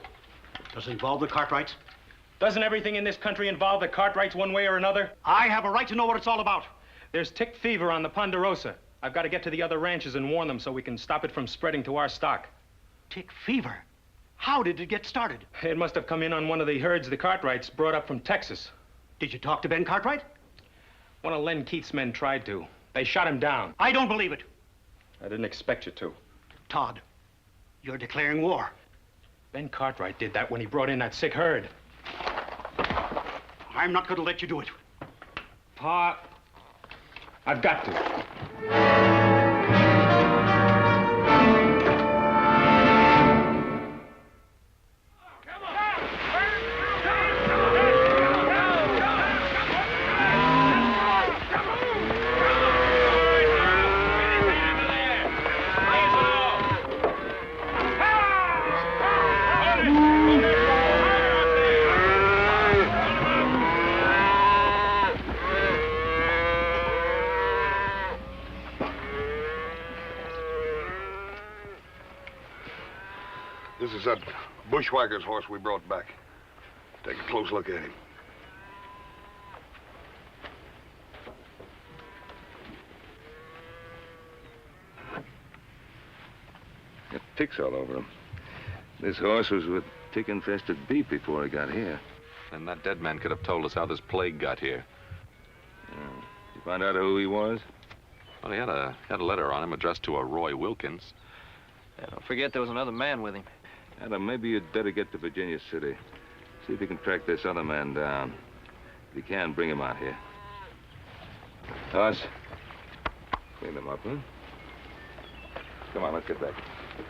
Does it involve the Cartwrights? Doesn't everything in this country involve the Cartwrights one way or another? I have a right to know what it's all about. There's tick fever on the Ponderosa. I've got to get to the other ranches and warn them so we can stop it from spreading to our stock. Tick fever? How did it get started? It must have come in on one of the herds the Cartwrights brought up from Texas. Did you talk to Ben Cartwright? One of Len Keith's men tried to. They shot him down. I don't believe it. I didn't expect you to. Todd, you're declaring war. Ben Cartwright did that when he brought in that sick herd. I'm not going to let you do it. Pa, I've got to. This is that bushwhacker's horse we brought back. Take a close look at him. Got ticks all over him. This horse was with tick-infested beef before he got here. And that dead man could have told us how this plague got here. You find out who he was? Well, he had a letter on him addressed to a Roy Wilkins. Yeah, don't forget there was another man with him. Adam, maybe you'd better get to Virginia City. See if you can track this other man down. If you can, bring him out here. Toss. Clean them up, huh? Come on, let's get back.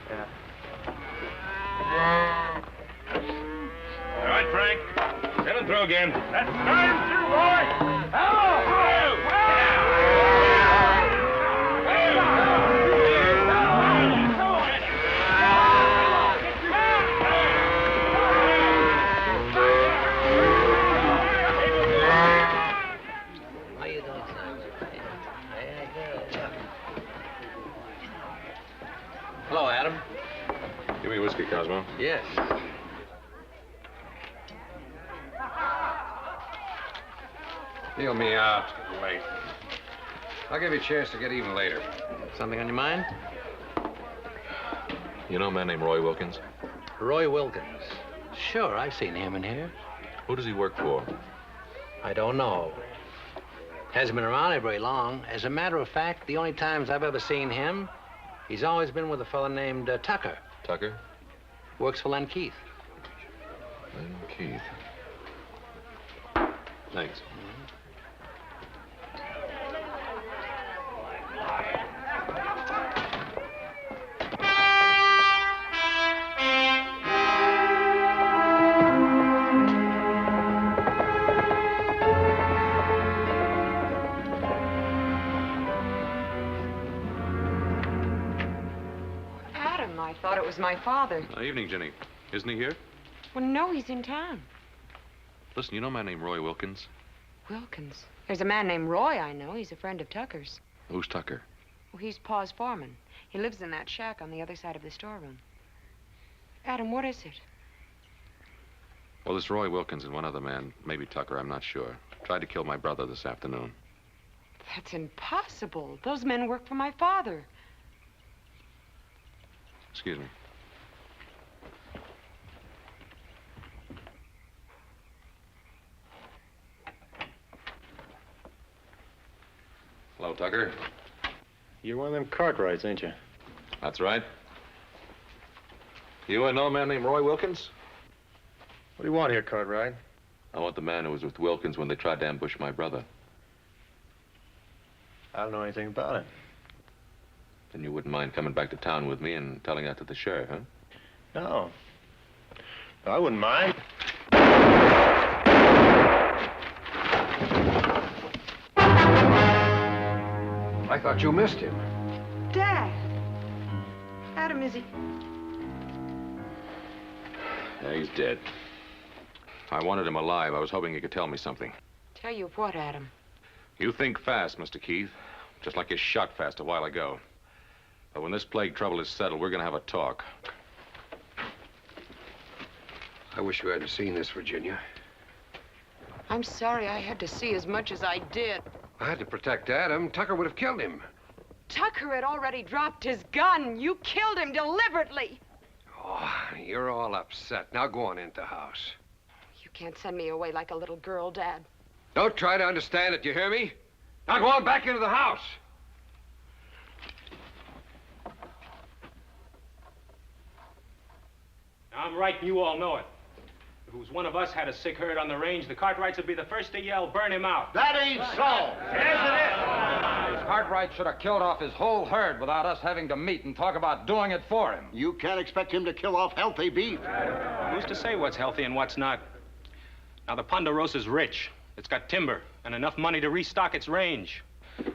Yeah. All right, Frank. Send him through again. That's time through, boy. Hello, Adam. Give me whiskey, Cosmo. Yes. Deal me out. Late. I'll give you a chance to get even later. Something on your mind? You know a man named Roy Wilkins? Roy Wilkins. Sure, I've seen him in here. Who does he work for? I don't know. Hasn't been around here very long. As a matter of fact, the only times I've ever seen him, he's always been with a fellow named Tucker. Tucker? Works for Len Keith. Len Keith. Thanks. Adam, I thought it was my father. Evening, Jenny. Isn't he here? Well, no, he's in town. Listen, you know a man named Roy Wilkins? Wilkins. There's a man named Roy I know. He's a friend of Tucker's. Who's Tucker? Well, he's Pa's foreman. He lives in that shack on the other side of the storeroom. Adam, what is it? Well, this Roy Wilkins and one other man, maybe Tucker, I'm not sure, tried to kill my brother this afternoon. That's impossible. Those men work for my father. Excuse me. Hello, Tucker. You're one of them Cartwrights, ain't you? That's right. You know a man named Roy Wilkins? What do you want here, Cartwright? I want the man who was with Wilkins when they tried to ambush my brother. I don't know anything about it. Then you wouldn't mind coming back to town with me and telling that to the sheriff, huh? No. No, I wouldn't mind. I thought you missed him. Dad. Adam, is he? Yeah, he's dead. I wanted him alive. I was hoping he could tell me something. Tell you what, Adam? You think fast, Mr. Keith. Just like you shot fast a while ago. But when this plague trouble is settled, we're gonna have a talk. I wish you hadn't seen this, Virginia. I'm sorry I had to see as much as I did. I had to protect Adam. Tucker would have killed him. Tucker had already dropped his gun. You killed him deliberately. Oh, you're all upset. Now go on into the house. You can't send me away like a little girl, Dad. Don't try to understand it, you hear me? Now go on back into the house. I'm right, and you all know it. If it was one of us had a sick herd on the range, the Cartwrights would be the first to yell, burn him out. That ain't so. Yes, it is. Cartwright should have killed off his whole herd without us having to meet and talk about doing it for him. You can't expect him to kill off healthy beef. Who's to say what's healthy and what's not? Now, the Ponderosa's rich. It's got timber and enough money to restock its range.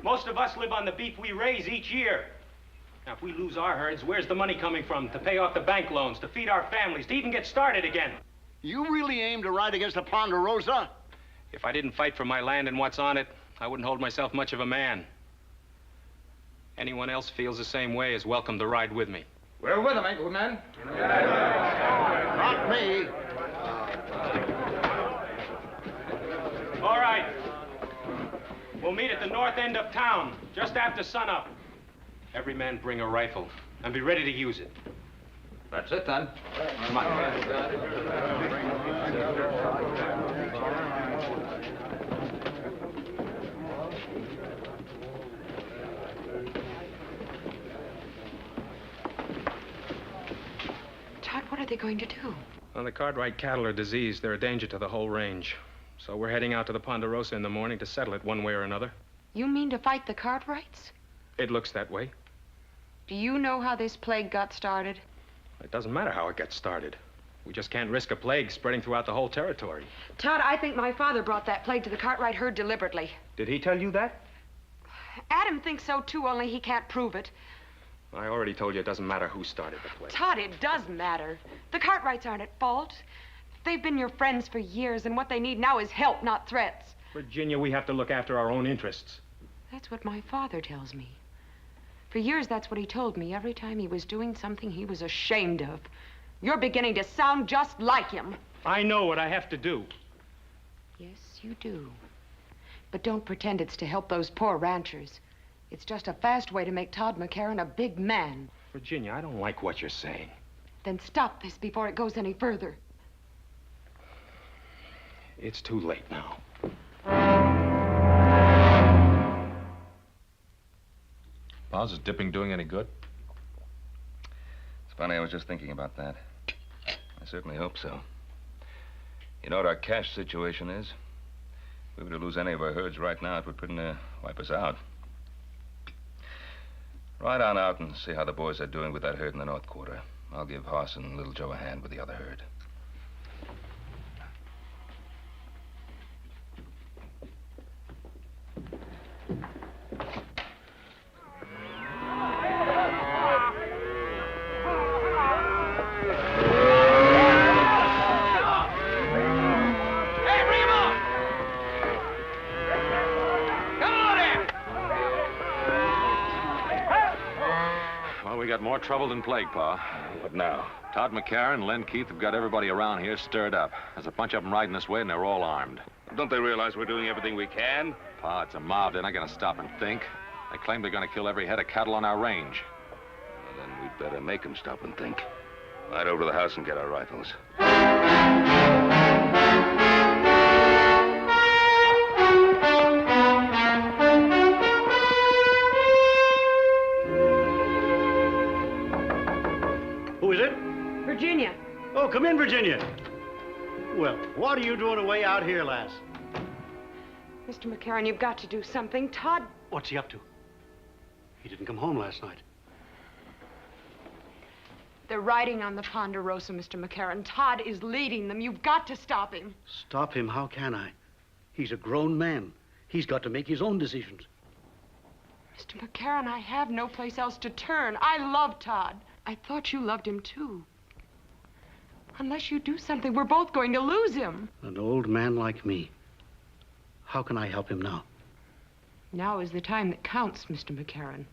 Most of us live on the beef we raise each year. Now, if we lose our herds, where's the money coming from to pay off the bank loans, to feed our families, to even get started again? You really aim to ride against the Ponderosa? If I didn't fight for my land and what's on it, I wouldn't hold myself much of a man. Anyone else feels the same way is welcome to ride with me. We're with him, ain't we, men? Not me. All right. We'll meet at the north end of town, just after sunup. Every man bring a rifle and be ready to use it. That's it, then. Come on. Todd, what are they going to do? Well, the Cartwright cattle are diseased. They're a danger to the whole range. So we're heading out to the Ponderosa in the morning to settle it one way or another. You mean to fight the Cartwrights? It looks that way. Do you know how this plague got started? It doesn't matter how it gets started. We just can't risk a plague spreading throughout the whole territory. Todd, I think my father brought that plague to the Cartwright herd deliberately. Did he tell you that? Adam thinks so, too, only he can't prove it. I already told you it doesn't matter who started the plague. Todd, it does matter. The Cartwrights aren't at fault. They've been your friends for years, and what they need now is help, not threats. Virginia, we have to look after our own interests. That's what my father tells me. For years, that's what he told me every time he was doing something he was ashamed of. You're beginning to sound just like him. I know what I have to do. Yes, you do. But don't pretend it's to help those poor ranchers. It's just a fast way to make Todd McCarran a big man. Virginia, I don't like what you're saying. Then stop this before it goes any further. It's too late now. Pa's is dipping doing any good? It's funny, I was just thinking about that. I certainly hope so. You know what our cash situation is? If we were to lose any of our herds right now, it would pretty near wipe us out. Ride on out and see how the boys are doing with that herd in the North Quarter. I'll give Hoss and Little Joe a hand with the other herd. We got more trouble than plague, Pa. What now? Todd McCarran and Len Keith have got everybody around here stirred up. There's a bunch of them riding this way, and they're all armed. Don't they realize we're doing everything we can? Pa, it's a mob. They're not going to stop and think. They claim they're going to kill every head of cattle on our range. Well, then we'd better make them stop and think. Ride over to the house and get our rifles. Who is it? Virginia. Oh, come in, Virginia. Well, what are you doing away out here, lass? Mr. McCarran, you've got to do something. Todd... What's he up to? He didn't come home last night. They're riding on the Ponderosa, Mr. McCarran. Todd is leading them. You've got to stop him. Stop him? How can I? He's a grown man. He's got to make his own decisions. Mr. McCarran, I have no place else to turn. I love Todd. I thought you loved him, too. Unless you do something, we're both going to lose him. An old man like me. How can I help him now? Now is the time that counts, Mr. McCarran.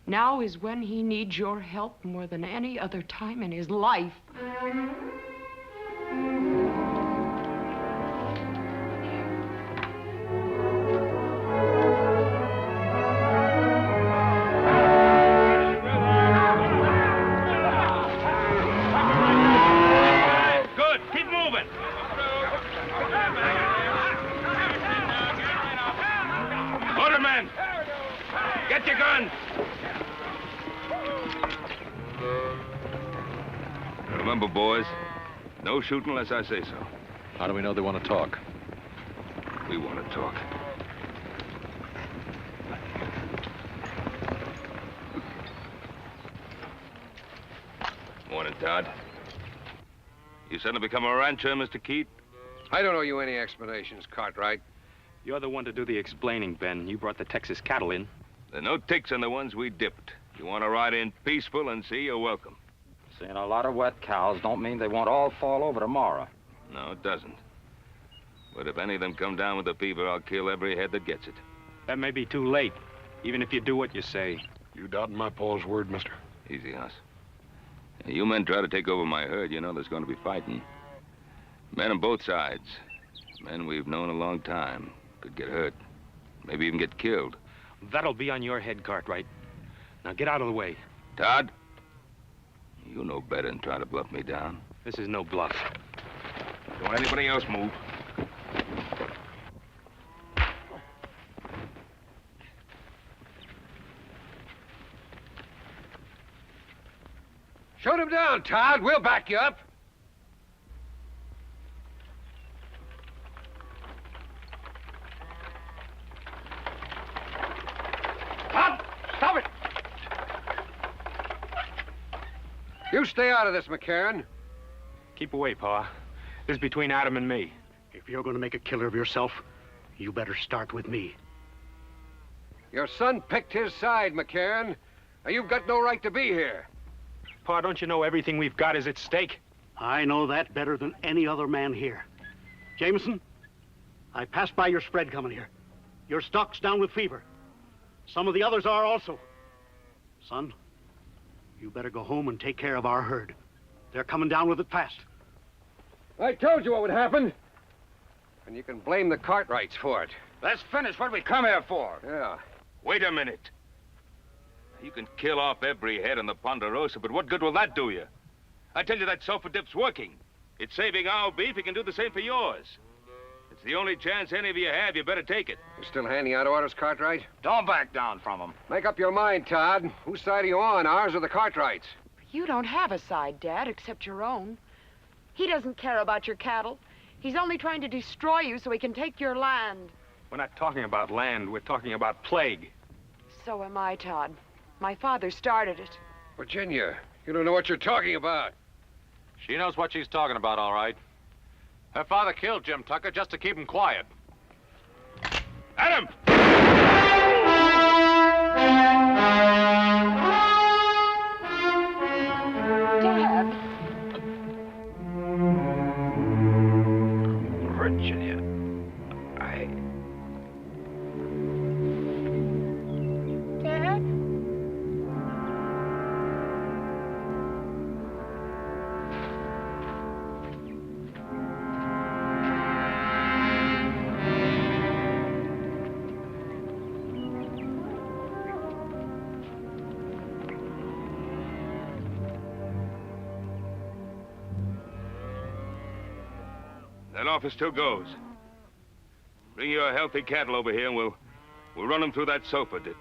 Now is when he needs your help more than any other time in his life. Good. Keep moving. Motorman, get your guns. Remember, boys, no shooting unless I say so. How do we know they want to talk? We want to talk. Morning, Todd. You suddenly become a rancher, Mr. Keith? I don't owe you any explanations, Cartwright. You're the one to do the explaining, Ben. You brought the Texas cattle in. There are no ticks on the ones we dipped. You want to ride in peaceful and see, you're welcome. Seeing a lot of wet cows don't mean they won't all fall over tomorrow. No, it doesn't. But if any of them come down with the fever, I'll kill every head that gets it. That may be too late, even if you do what you say. You doubting my Paul's word, mister? Easy, Hoss. You men try to take over my herd, you know there's going to be fighting. Men on both sides. Men we've known a long time. Could get hurt. Maybe even get killed. That'll be on your head, Cartwright. Now get out of the way. Todd? You know better than trying to bluff me down. This is no bluff. Don't let anybody else move. Shoot him down, Todd. We'll back you up. Todd, stop it! You stay out of this, McCarran. Keep away, Pa. This is between Adam and me. If you're going to make a killer of yourself, you better start with me. Your son picked his side, McCarran. Now, you've got no right to be here. Pa, don't you know everything we've got is at stake? I know that better than any other man here. Jameson, I passed by your spread coming here. Your stock's down with fever. Some of the others are also. Son, you better go home and take care of our herd. They're coming down with it fast. I told you what would happen. And you can blame the Cartwrights for it. Let's finish what we come here for. Yeah. Wait a minute. You can kill off every head on the Ponderosa, but what good will that do you? I tell you that sulfur dip's working. It's saving our beef. It can do the same for yours. It's the only chance any of you have. You better take it. You still handing out orders, Cartwright? Don't back down from them. Make up your mind, Todd. Whose side are you on, ours or the Cartwrights? You don't have a side, Dad, except your own. He doesn't care about your cattle. He's only trying to destroy you so he can take your land. We're not talking about land. We're talking about plague. So am I, Todd. My father started it. Virginia, you don't know what you're talking about. She knows what she's talking about, all right. Her father killed Jim Tucker just to keep him quiet. Adam! Dad! Virginia, Dad? That offer still goes. Bring your healthy cattle over here and we'll run them through that sulfur dip.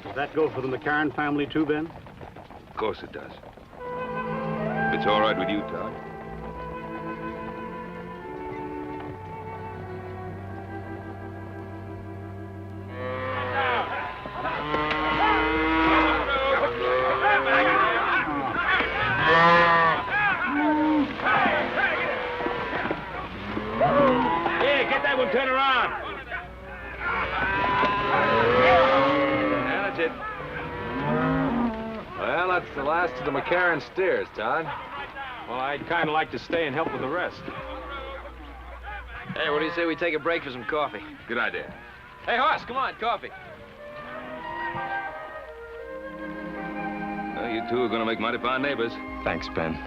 Does that go for the McCarran family too, Ben? Of course it does. it's all right with you, Todd. Yeah, get that one turned around. Yeah, that's it. Well, that's the last of the McCarran steers, Todd. Well, I'd kind of like to stay and help with the rest. Hey, what do you say we take a break for some coffee? Good idea. Hey, Hoss, come on, coffee. Well, you two are going to make mighty fine neighbors. Thanks, Ben.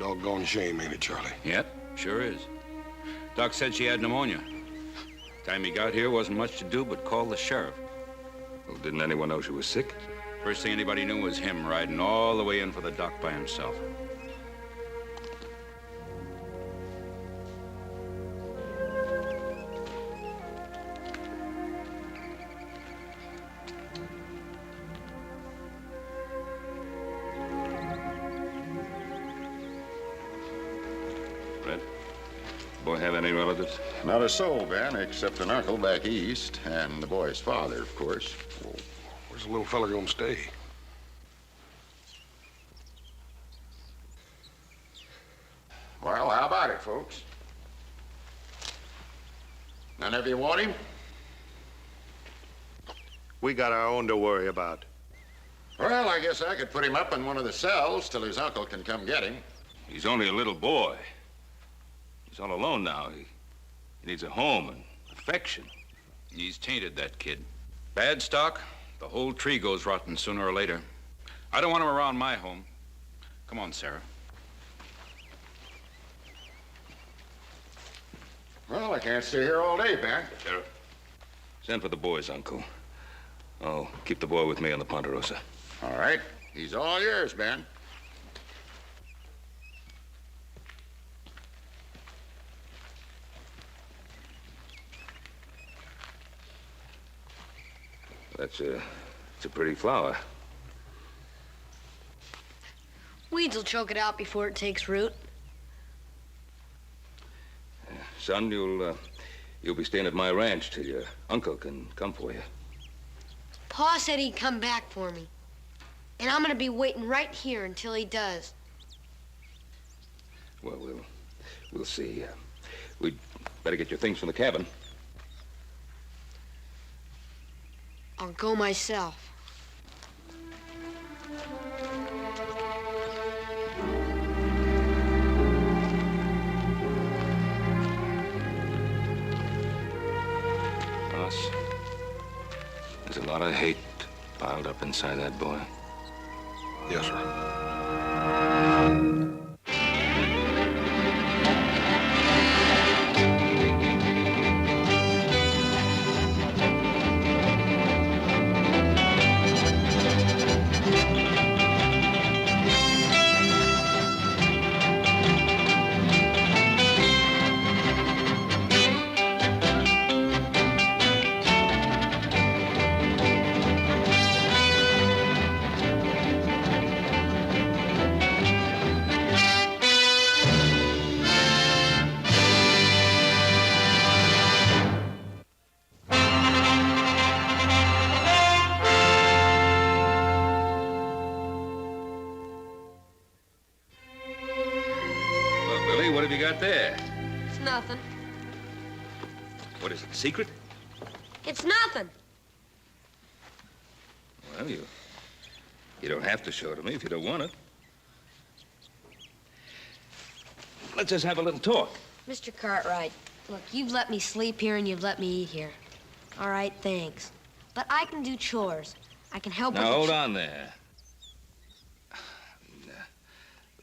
Doggone shame, ain't it, Charlie? Yep, sure is. Doc said she had pneumonia. Time he got here, wasn't much to do but call the sheriff. Well, didn't anyone know she was sick? First thing anybody knew was him riding all the way in for the doc by himself. Boy have any relatives? Not a soul, Ben, except an uncle back east, and the boy's father, of course. Well, where's the little fella gonna stay? Well, how about it, folks? None of you want him? We got our own to worry about. Well, I guess I could put him up in one of the cells till his uncle can come get him. He's only a little boy. He's all alone now. He needs a home and affection. He's tainted, that kid. Bad stock, the whole tree goes rotten sooner or later. I don't want him around my home. Come on, Sarah. Well, I can't stay here all day, Ben. Sheriff, send for the boys, Uncle. I'll keep the boy with me on the Ponderosa. All right. He's all yours, Ben. It's a pretty flower. Weeds will choke it out before it takes root. Son, you'll be staying at my ranch till your uncle can come for you. Pa said he'd come back for me. And I'm gonna be waiting right here until he does. Well, we'll see. We'd better get your things from the cabin. I'll go myself. Us. There's a lot of hate piled up inside that boy. Yes, sir. got there? It's nothing. What is it, a secret? It's nothing. Well, you don't have to show it to me if you don't want it. Let's just have a little talk. Mr. Cartwright, look, you've let me sleep here and you've let me eat here. All right, thanks. But I can do chores. I can help with Now, the hold on there.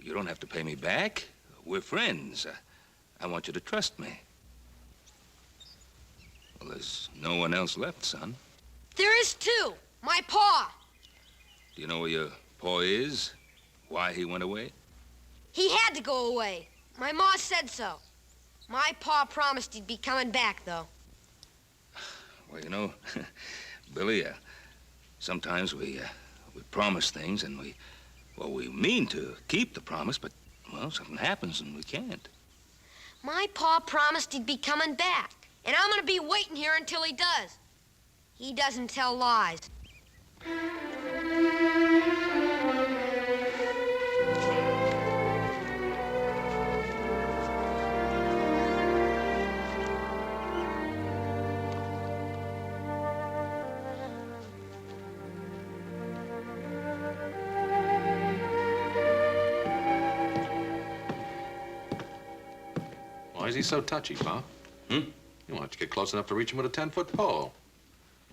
You don't have to pay me back. We're friends. I want you to trust me. Well, there's no one else left, son. There is two. My pa. Do you know where your pa is? Why he went away? He had to go away. My ma said so. My pa promised he'd be coming back, though. Well, you know, Billy, sometimes we promise things and we mean to keep the promise, but, well, something happens and we can't. My pa promised he'd be coming back, and I'm gonna be waiting here until he does. He doesn't tell lies. Why is he so touchy, Pa? You want to get close enough to reach him with a 10-foot pole.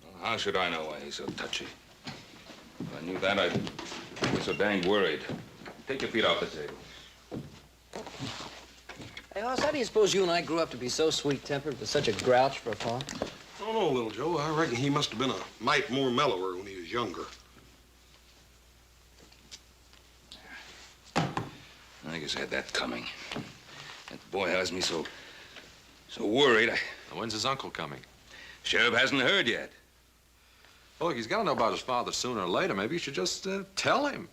Well, how should I know why he's so touchy? If I knew that, I'd be so dang worried. Take your feet off the table. Hey, Hoss, how do you suppose you and I grew up to be so sweet-tempered with such a grouch for a pa? I don't know, little Joe. I reckon he must have been a mite more mellower when he was younger. I guess I had that coming. That boy has me so worried. When's his uncle coming? Sheriff hasn't heard yet. Well, look, he's got to know about his father sooner or later. Maybe you should just tell him.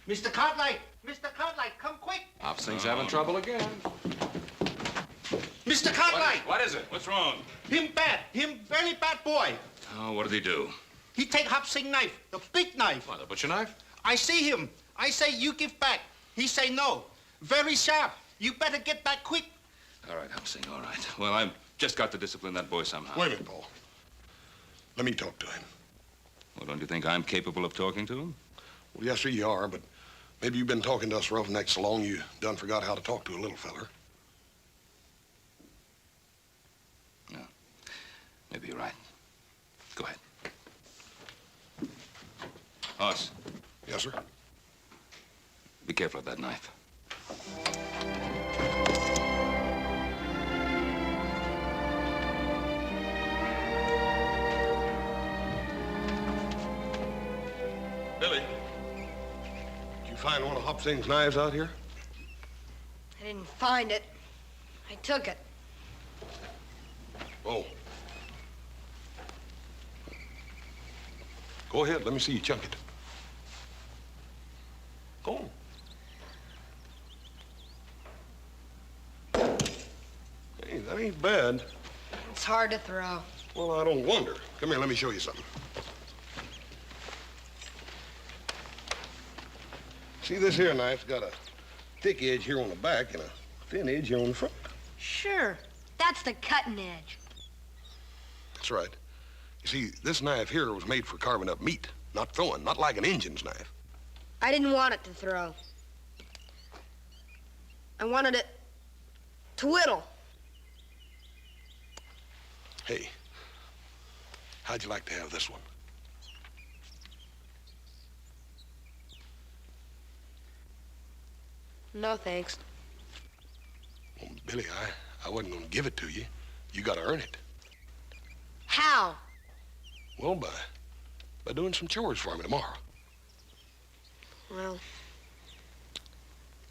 Mr. Cartwright! Mr. Cartwright, come quick! Hopsing's having trouble again. Mr. Cartwright! What is it? What's wrong? Him bad. Him very bad boy. Oh, what did he do? He take Hopsing knife, the big knife. What, the butcher knife? I see him. I say, you give back. He say no. Very sharp. You better get back quick. All right, Hopsing, all right. Well, I've just got to discipline that boy somehow. Wait a minute, Paul. Let me talk to him. Well, don't you think I'm capable of talking to him? Well, yes, sir, you are, but maybe you've been talking to us roughnecks so long you done forgot how to talk to a little feller. No. Maybe you're right. Go ahead. Hoss. Yes, sir? Be careful of that knife. Billy, did you find one of Hopsing's knives out here? I didn't find it. I took it. Oh. Go ahead, let me see you chunk it. Go on. Hey, that ain't bad. It's hard to throw. Well, I don't wonder. Come here, let me show you something. See, this here knife's got a thick edge here on the back and a thin edge here on the front. Sure. That's the cutting edge. That's right. You see, this knife here was made for carving up meat, not throwing, not like an Injun's knife. I didn't want it to throw. I wanted it to whittle. Hey, how'd you like to have this one? No, thanks. Well, Billy, I wasn't gonna give it to you. You gotta earn it. How? Well, by doing some chores for me tomorrow. Well,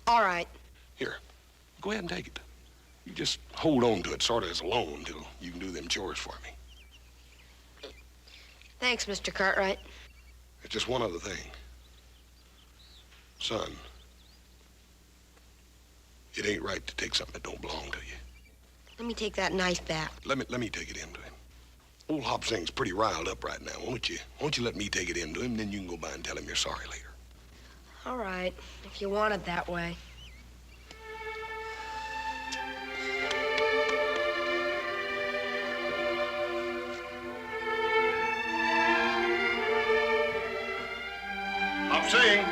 all right. Here, go ahead and take it. You just hold on to it sort of as a loan till you can do them chores for me. Thanks, Mr. Cartwright. It's just one other thing. Son, it ain't right to take something that don't belong to you. Let me take that knife back. Let me take it in to him. Old Hopsing's pretty riled up right now. Won't you let me take it in to him, then you can go by and tell him you're sorry later. All right, if you want it that way. saying.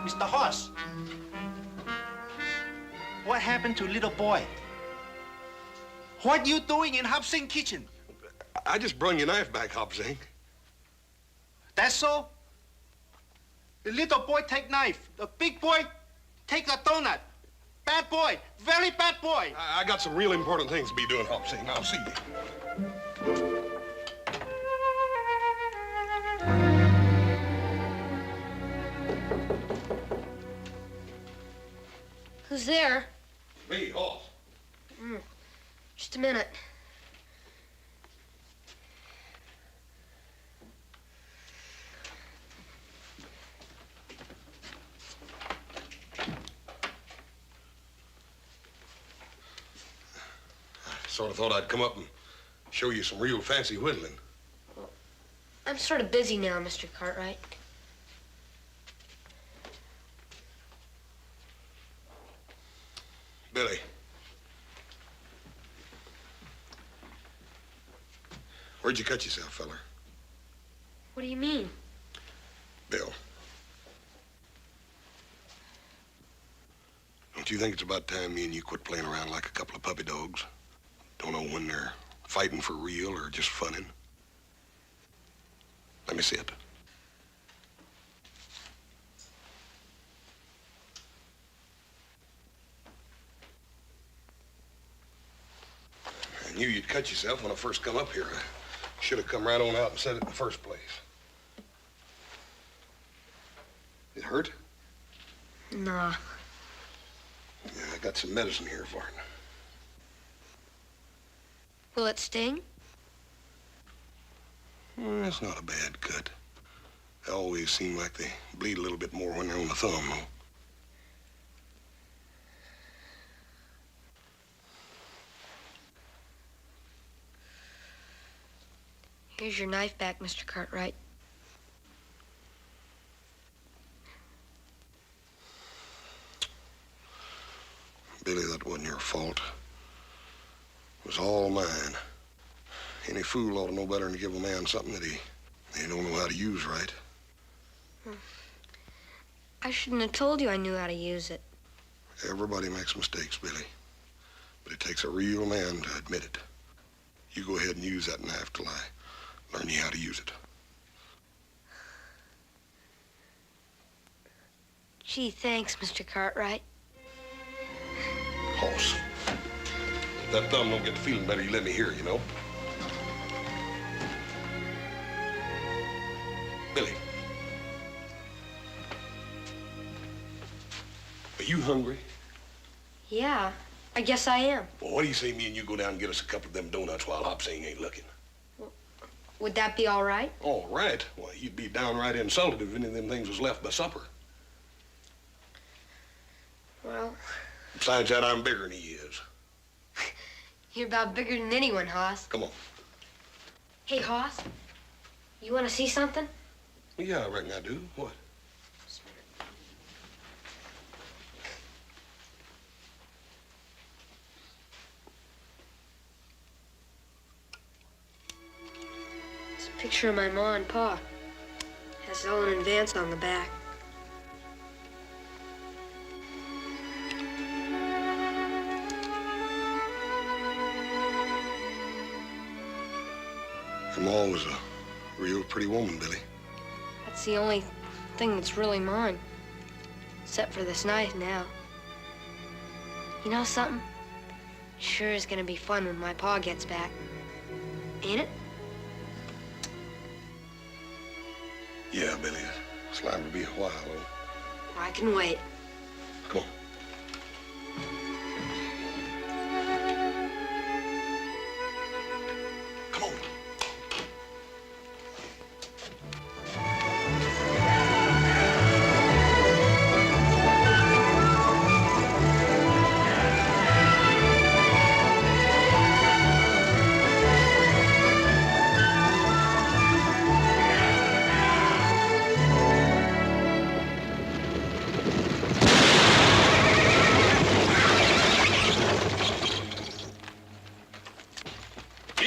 Mr. Hoss, what happened to little boy? What you doing in Hop Sing kitchen? I just brung your knife back, Hop Sing. That's so? The little boy take knife. The big boy take the donut. Bad boy. Very bad boy. I got some real important things to be doing, Hop Sing. I'll see you. Who's there? Me, Hoss. Just a minute. Sort of thought I'd come up and show you some real fancy whittling. I'm sort of busy now, Mr. Cartwright. Billy. Where'd you cut yourself, feller? What do you mean? Bill. Don't you think it's about time me and you quit playing around like a couple of puppy dogs? Don't know when they're fighting for real or just funning. Let me see it. I knew you'd cut yourself when I first come up here. I should have come right on out and said it in the first place. It hurt? Nah. Yeah, I got some medicine here for it. Will it sting? It's not a bad cut. They always seem like they bleed a little bit more when they're on the thumb, though. Here's your knife back, Mr. Cartwright. Billy, that wasn't your fault. It was all mine. Any fool ought to know better than to give a man something that he don't know how to use right. I shouldn't have told you I knew how to use it. Everybody makes mistakes, Billy. But it takes a real man to admit it. You go ahead and use that knife till I learn you how to use it. Gee, thanks, Mr. Cartwright. Hoss. If that thumb don't get to feeling better, you let me hear, you know? Billy. Are you hungry? Yeah, I guess I am. Well, what do you say me and you go down and get us a couple of them donuts while Hop Sing ain't looking? Would that be all right? All right. Well, you'd be downright insulted if any of them things was left by supper. Well, Besides that, I'm bigger than he is. you're about bigger than anyone, Hoss. Come on. Hey, Hoss, you want to see something? Yeah, I reckon I do. What? It's a picture of my ma and pa. Has Ellen and Vance on the back. Your ma was a real pretty woman, Billy. That's the only thing that's really mine. Except for this knife now. You know something? It sure is gonna be fun when my pa gets back. Ain't it? Yeah, Billy. It's liable to be a while, though. I can wait. Come on. Come on.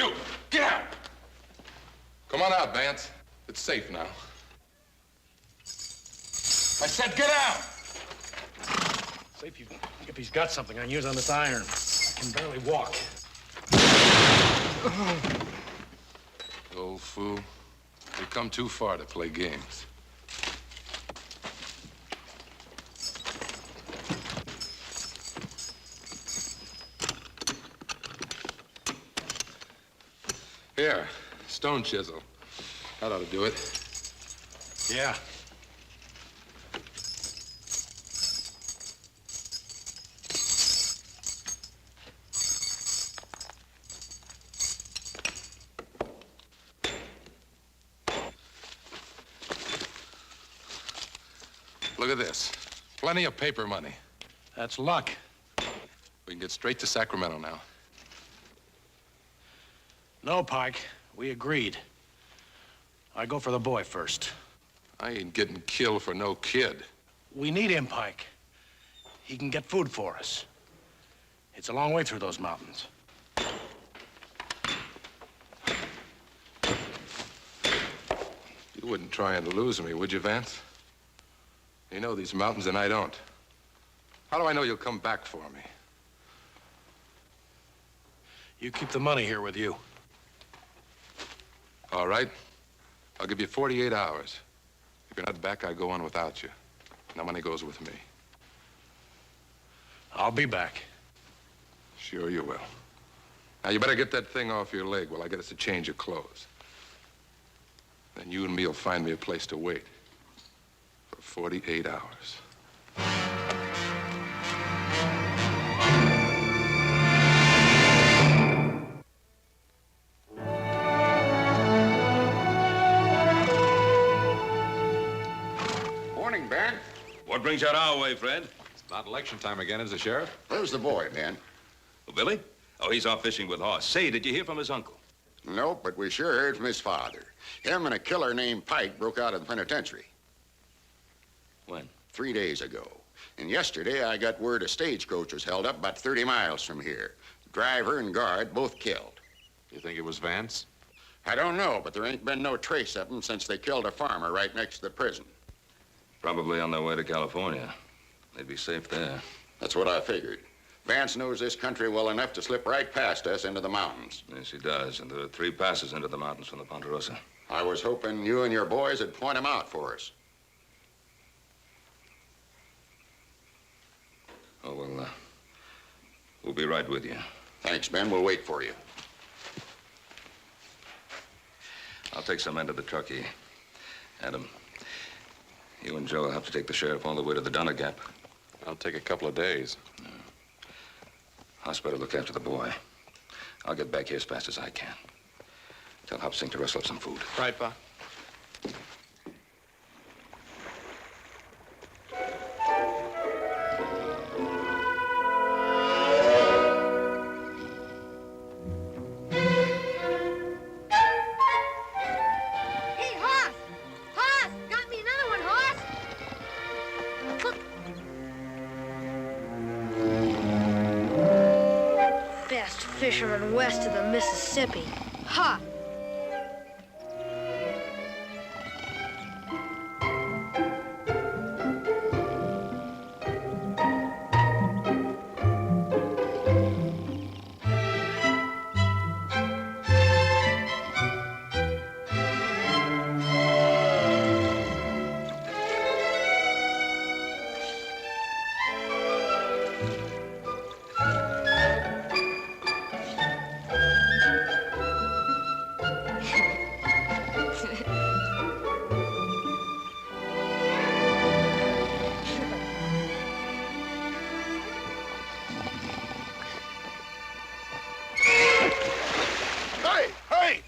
you! Get out! Come on out, Vance. It's safe now. I said get out! See if he's got something I can use on this iron. I can barely walk. You old fool. You've come too far to play games. Here, stone chisel. That ought to do it. Yeah. Look at this. Plenty of paper money. That's luck. We can get straight to Sacramento now. No, Pike. We agreed. I go for the boy first. I ain't getting killed for no kid. We need him, Pike. He can get food for us. It's a long way through those mountains. You wouldn't try and lose me, would you, Vance? You know these mountains and I don't. How do I know you'll come back for me? You keep the money here with you. All right. I'll give you 48 hours. If you're not back, I go on without you. No money goes with me. I'll be back. Sure you will. Now, you better get that thing off your leg while I get us a change of clothes. Then you and me will find me a place to wait for 48 hours. Morning, Ben. What brings you out our way, Fred? It's not election time again, is it, Sheriff? Where's the boy, Ben? Oh, Billy? Oh, he's off fishing with Hoss. Say, did you hear from his uncle? Nope, but we sure heard from his father. Him and a killer named Pike broke out of the penitentiary. When? 3 days ago. And yesterday I got word a stagecoach was held up about 30 miles from here. Driver and guard both killed. You think it was Vance? I don't know, but there ain't been no trace of them since they killed a farmer right next to the prison. Probably on their way to California. They'd be safe there. That's what I figured. Vance knows this country well enough to slip right past us into the mountains. Yes, he does. And there are 3 passes into the mountains from the Ponderosa. I was hoping you and your boys would point him out for us. Oh, well, we'll be right with you. Thanks, Ben. We'll wait for you. I'll take some men to the truckee. Adam, you and Joe will have to take the sheriff all the way to the Donner Gap. I'll take a couple of days. Hoss better look after the boy. I'll get back here as fast as I can. Tell Hop Sink to rustle up some food. Right, Pa. Hey, Hoss! Hoss! Got me another one, Hoss! Look. Best fisherman west of the Mississippi. Ha!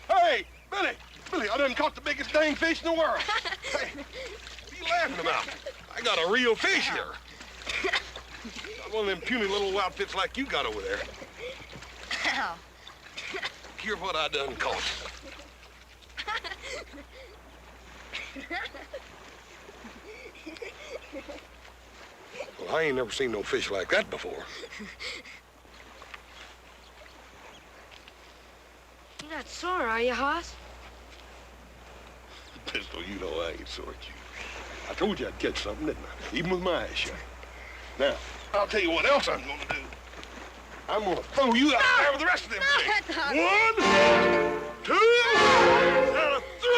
Hey, Billy! Billy, I done caught the biggest dang fish in the world. Hey, what are you laughing about? I got a real fish here. Not one of them puny little outfits like you got over there. Ow. Hear what I done caught. Well, I ain't never seen no fish like that before. You You're not sore, are you, Hoss? Pistol, you know I ain't sore at you. I told you I'd catch something, didn't I? Even with my eyes shut. Now, I'll tell you what else I'm gonna do. I'm gonna throw you out there with the rest of them things. 1, 2, and 3!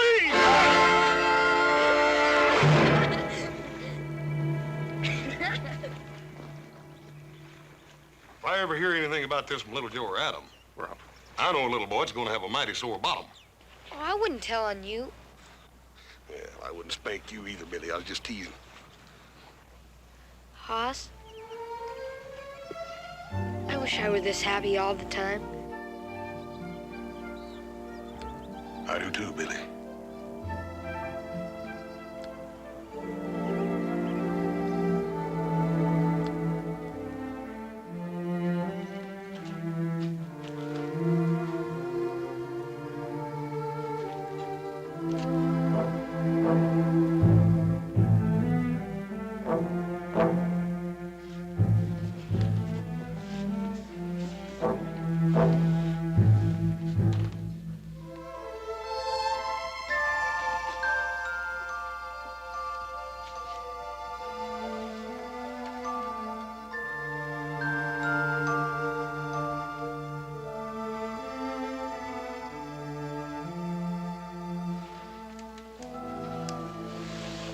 If I ever hear anything about this from Little Joe or Adam, well, I know a little boy that's gonna have a mighty sore bottom. Oh, I wouldn't tell on you. Yeah, I wouldn't spank you either, Billy. I was just teasing. Hoss, I wish I were this happy all the time. I do too, Billy.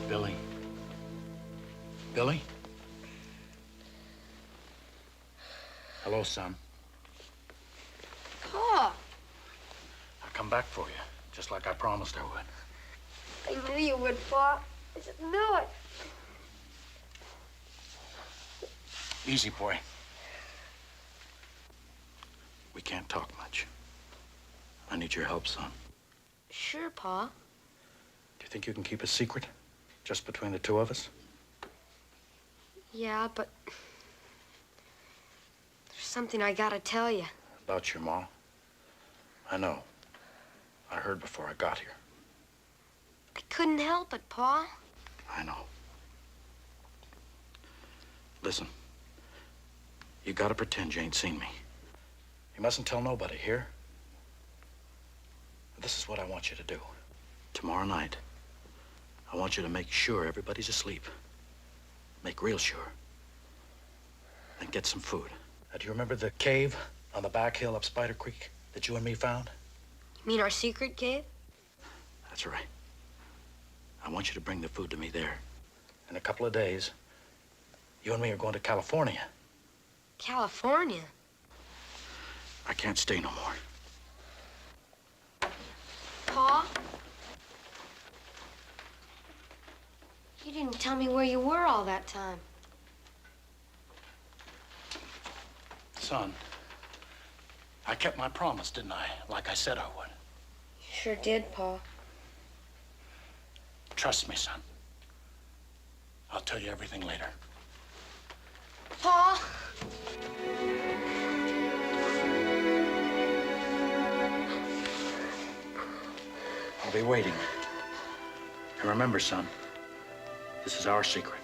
Billy? Billy? Hello, son. Pa, I come back for you, just like I promised I would. I knew you would, Pa. I just knew it. Easy, boy. We can't talk much. I need your help, son. Sure, Pa. Do you think you can keep a secret? Just between the two of us? Yeah, but there's something I gotta tell you. About your ma? I know. I heard before I got here. I couldn't help it, Pa. I know. Listen. You gotta pretend you ain't seen me. You mustn't tell nobody, here? This is what I want you to do. Tomorrow night, I want you to make sure everybody's asleep. Make real sure. And get some food. Do you remember the cave on the back hill up Spider Creek that you and me found? You mean our secret cave? That's right. I want you to bring the food to me there. In a couple of days, you and me are going to California. California? I can't stay no more. Pa? You didn't tell me where you were all that time. Son, I kept my promise, didn't I? Like I said I would. You sure did, Pa. Trust me, son. I'll tell you everything later. Pa? I'll be waiting. And remember, son, this is our secret.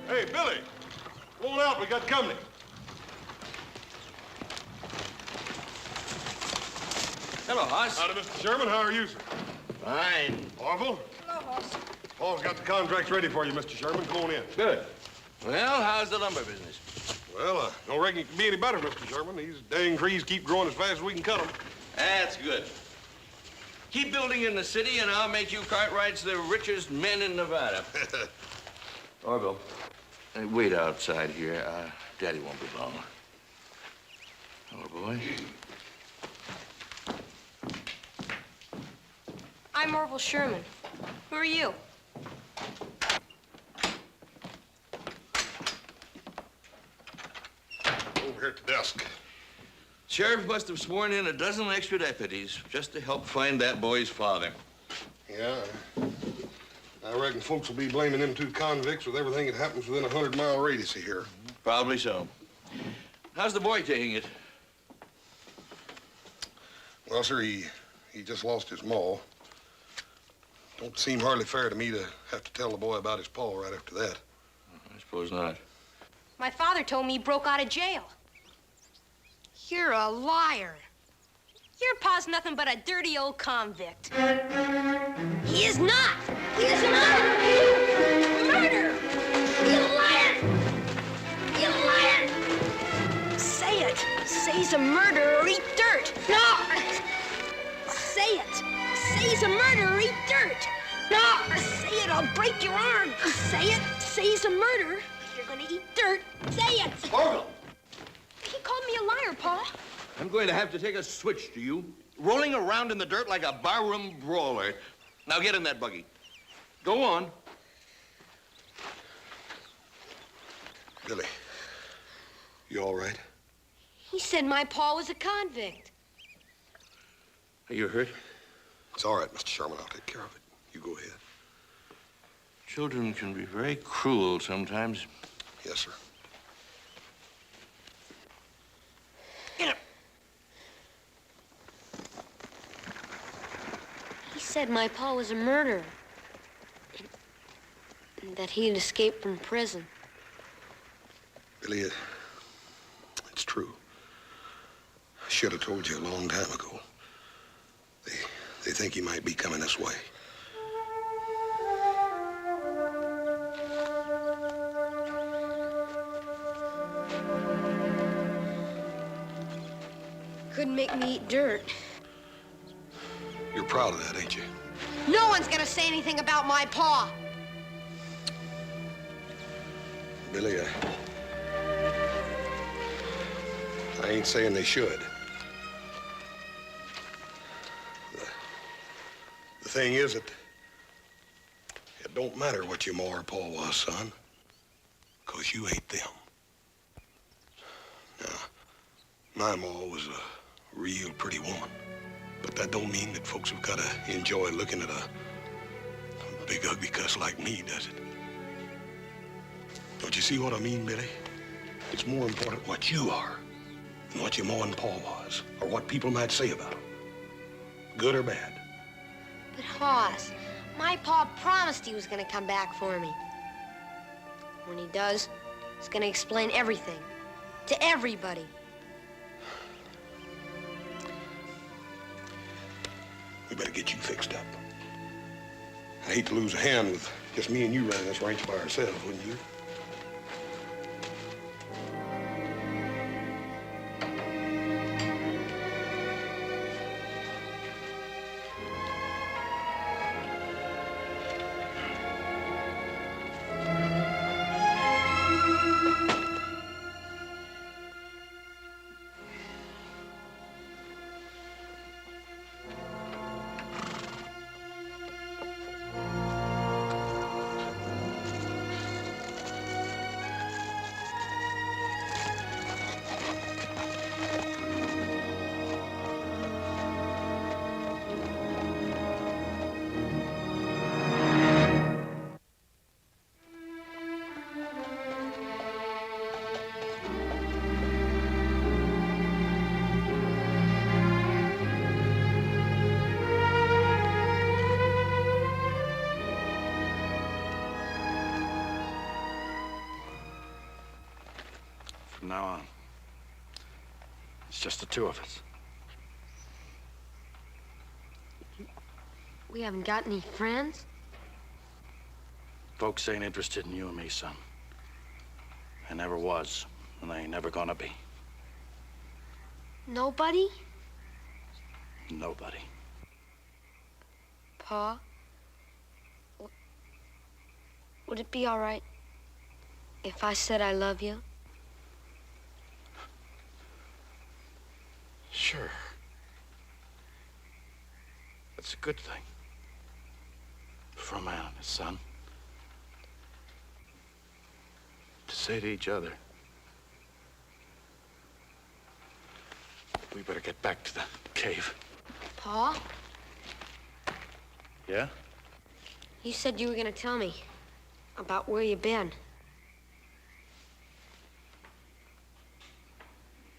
Hey, Billy, roll out. We got company. Hello, Hoss. Howdy, Mr. Sherman. How are you, sir? Fine. Orville? Hello, Hoss. Paul's got the contracts ready for you, Mr. Sherman. Come on in. Good. Well, how's the lumber business? Well, don't reckon it can be any better, Mr. Sherman. These dang trees keep growing as fast as we can cut them. That's good. Keep building in the city, and I'll make you Cartwrights the richest men in Nevada. Orville, wait outside here. Daddy won't be long. Hello, boy. I'm Orville Sherman. Who are you? Over here at the desk. Sheriff must have sworn in a dozen extra deputies just to help find that boy's father. Yeah, I reckon folks will be blaming them two convicts with everything that happens within a 100-mile radius of here. Probably so. How's the boy taking it? Well, sir, he just lost his ma. Don't seem hardly fair to me to have to tell the boy about his paw right after that. I suppose not. My father told me he broke out of jail. You're a liar. Your pa's nothing but a dirty old convict. He is not. He is not. Murder. You liar. You liar. Say it. Say he's a murderer or eat dirt. No. Say it. Say he's a murderer or eat dirt. No. Say it. I'll break your arm. Say it. Say he's a murderer. You're gonna eat dirt. Say it. Orville! He called me a liar, Pa. I'm going to have to take a switch to you. Rolling around in the dirt like a barroom brawler. Now get in that buggy. Go on. Billy, you all right? He said my pa was a convict. Are you hurt? It's all right, Mr. Sherman. I'll take care of it. You go ahead. Children can be very cruel sometimes. Yes, sir. He said my pa was a murderer. And that he had escaped from prison. Billy, it's true. I should have told you a long time ago. They think he might be coming this way. Couldn't make me eat dirt. You're proud of that, ain't you? No one's gonna say anything about my pa. Billy, I ain't saying they should. The thing is that it don't matter what your ma or pa was, son, 'cause you ain't them. Now, my ma was a real pretty woman, but that don't mean that folks have got to enjoy looking at a big ugly cuss like me, does it? Don't you see what I mean, Billy? It's more important what you are than what your ma and pa was, or what people might say about them, good or bad. But Hoss, my pa promised he was gonna come back for me. When he does, he's gonna explain everything to everybody. We better get you fixed up. I hate to lose a hand with just me and you running this ranch by ourselves, wouldn't you? From now on, it's just the two of us. We haven't got any friends? Folks ain't interested in you and me, son. They never was, and they ain't never gonna be. Nobody? Nobody. Pa? Would it be all right if I said I love you? Sure. That's a good thing. For a man and his son. To say to each other. We better get back to the cave. Pa? Yeah? You said you were gonna tell me about where you've been.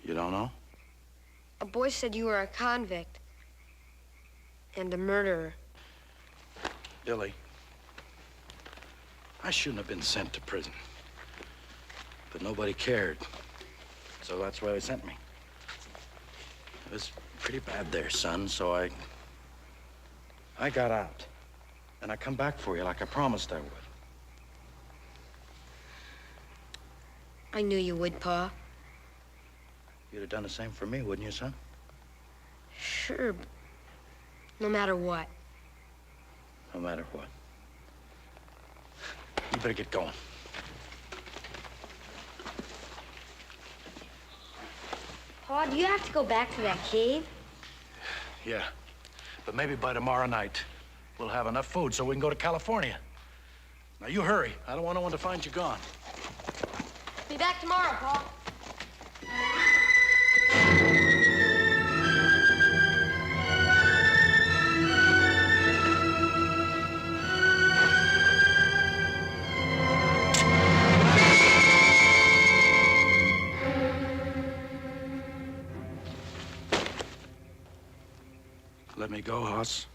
You don't know? A boy said you were a convict and a murderer. Billy, I shouldn't have been sent to prison. But nobody cared. So that's why they sent me. It was pretty bad there, son, so I got out. And I come back for you like I promised I would. I knew you would, Pa. You'd have done the same for me, wouldn't you, son? Sure. No matter what. No matter what. You better get going. Pa, do you have to go back to that cave? Yeah. But maybe by tomorrow night, we'll have enough food so we can go to California. Now, you hurry. I don't want no one to find you gone. Be back tomorrow, Pa. Let me go, Hoss.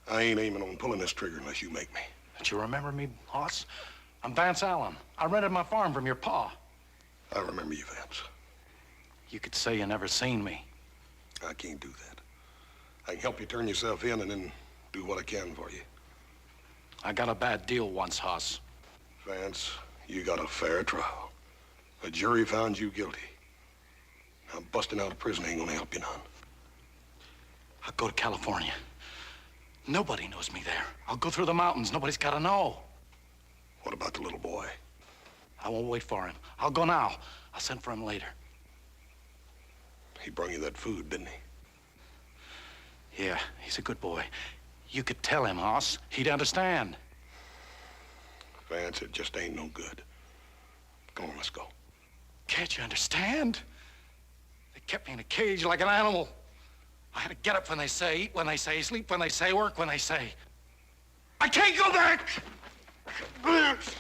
I ain't aiming on pulling this trigger unless you make me. Don't you remember me, Hoss? I'm Vance Allen. I rented my farm from your pa. I remember you, Vance. You could say you never seen me. I can't do that. I can help you turn yourself in and then do what I can for you. I got a bad deal once, Hoss. Vance, you got a fair trial. A jury found you guilty. Now, busting out of prison ain't gonna help you none. I'll go to California. Nobody knows me there. I'll go through the mountains. Nobody's got to know. What about the little boy? I won't wait for him. I'll go now. I'll send for him later. He brought you that food, didn't he? Yeah, he's a good boy. You could tell him, Hoss. He'd understand. Vance, it just ain't no good. Come on, let's go. Can't you understand? They kept me in a cage like an animal. I had to get up when they say, eat when they say, sleep when they say, work when they say. I can't go back! Vance.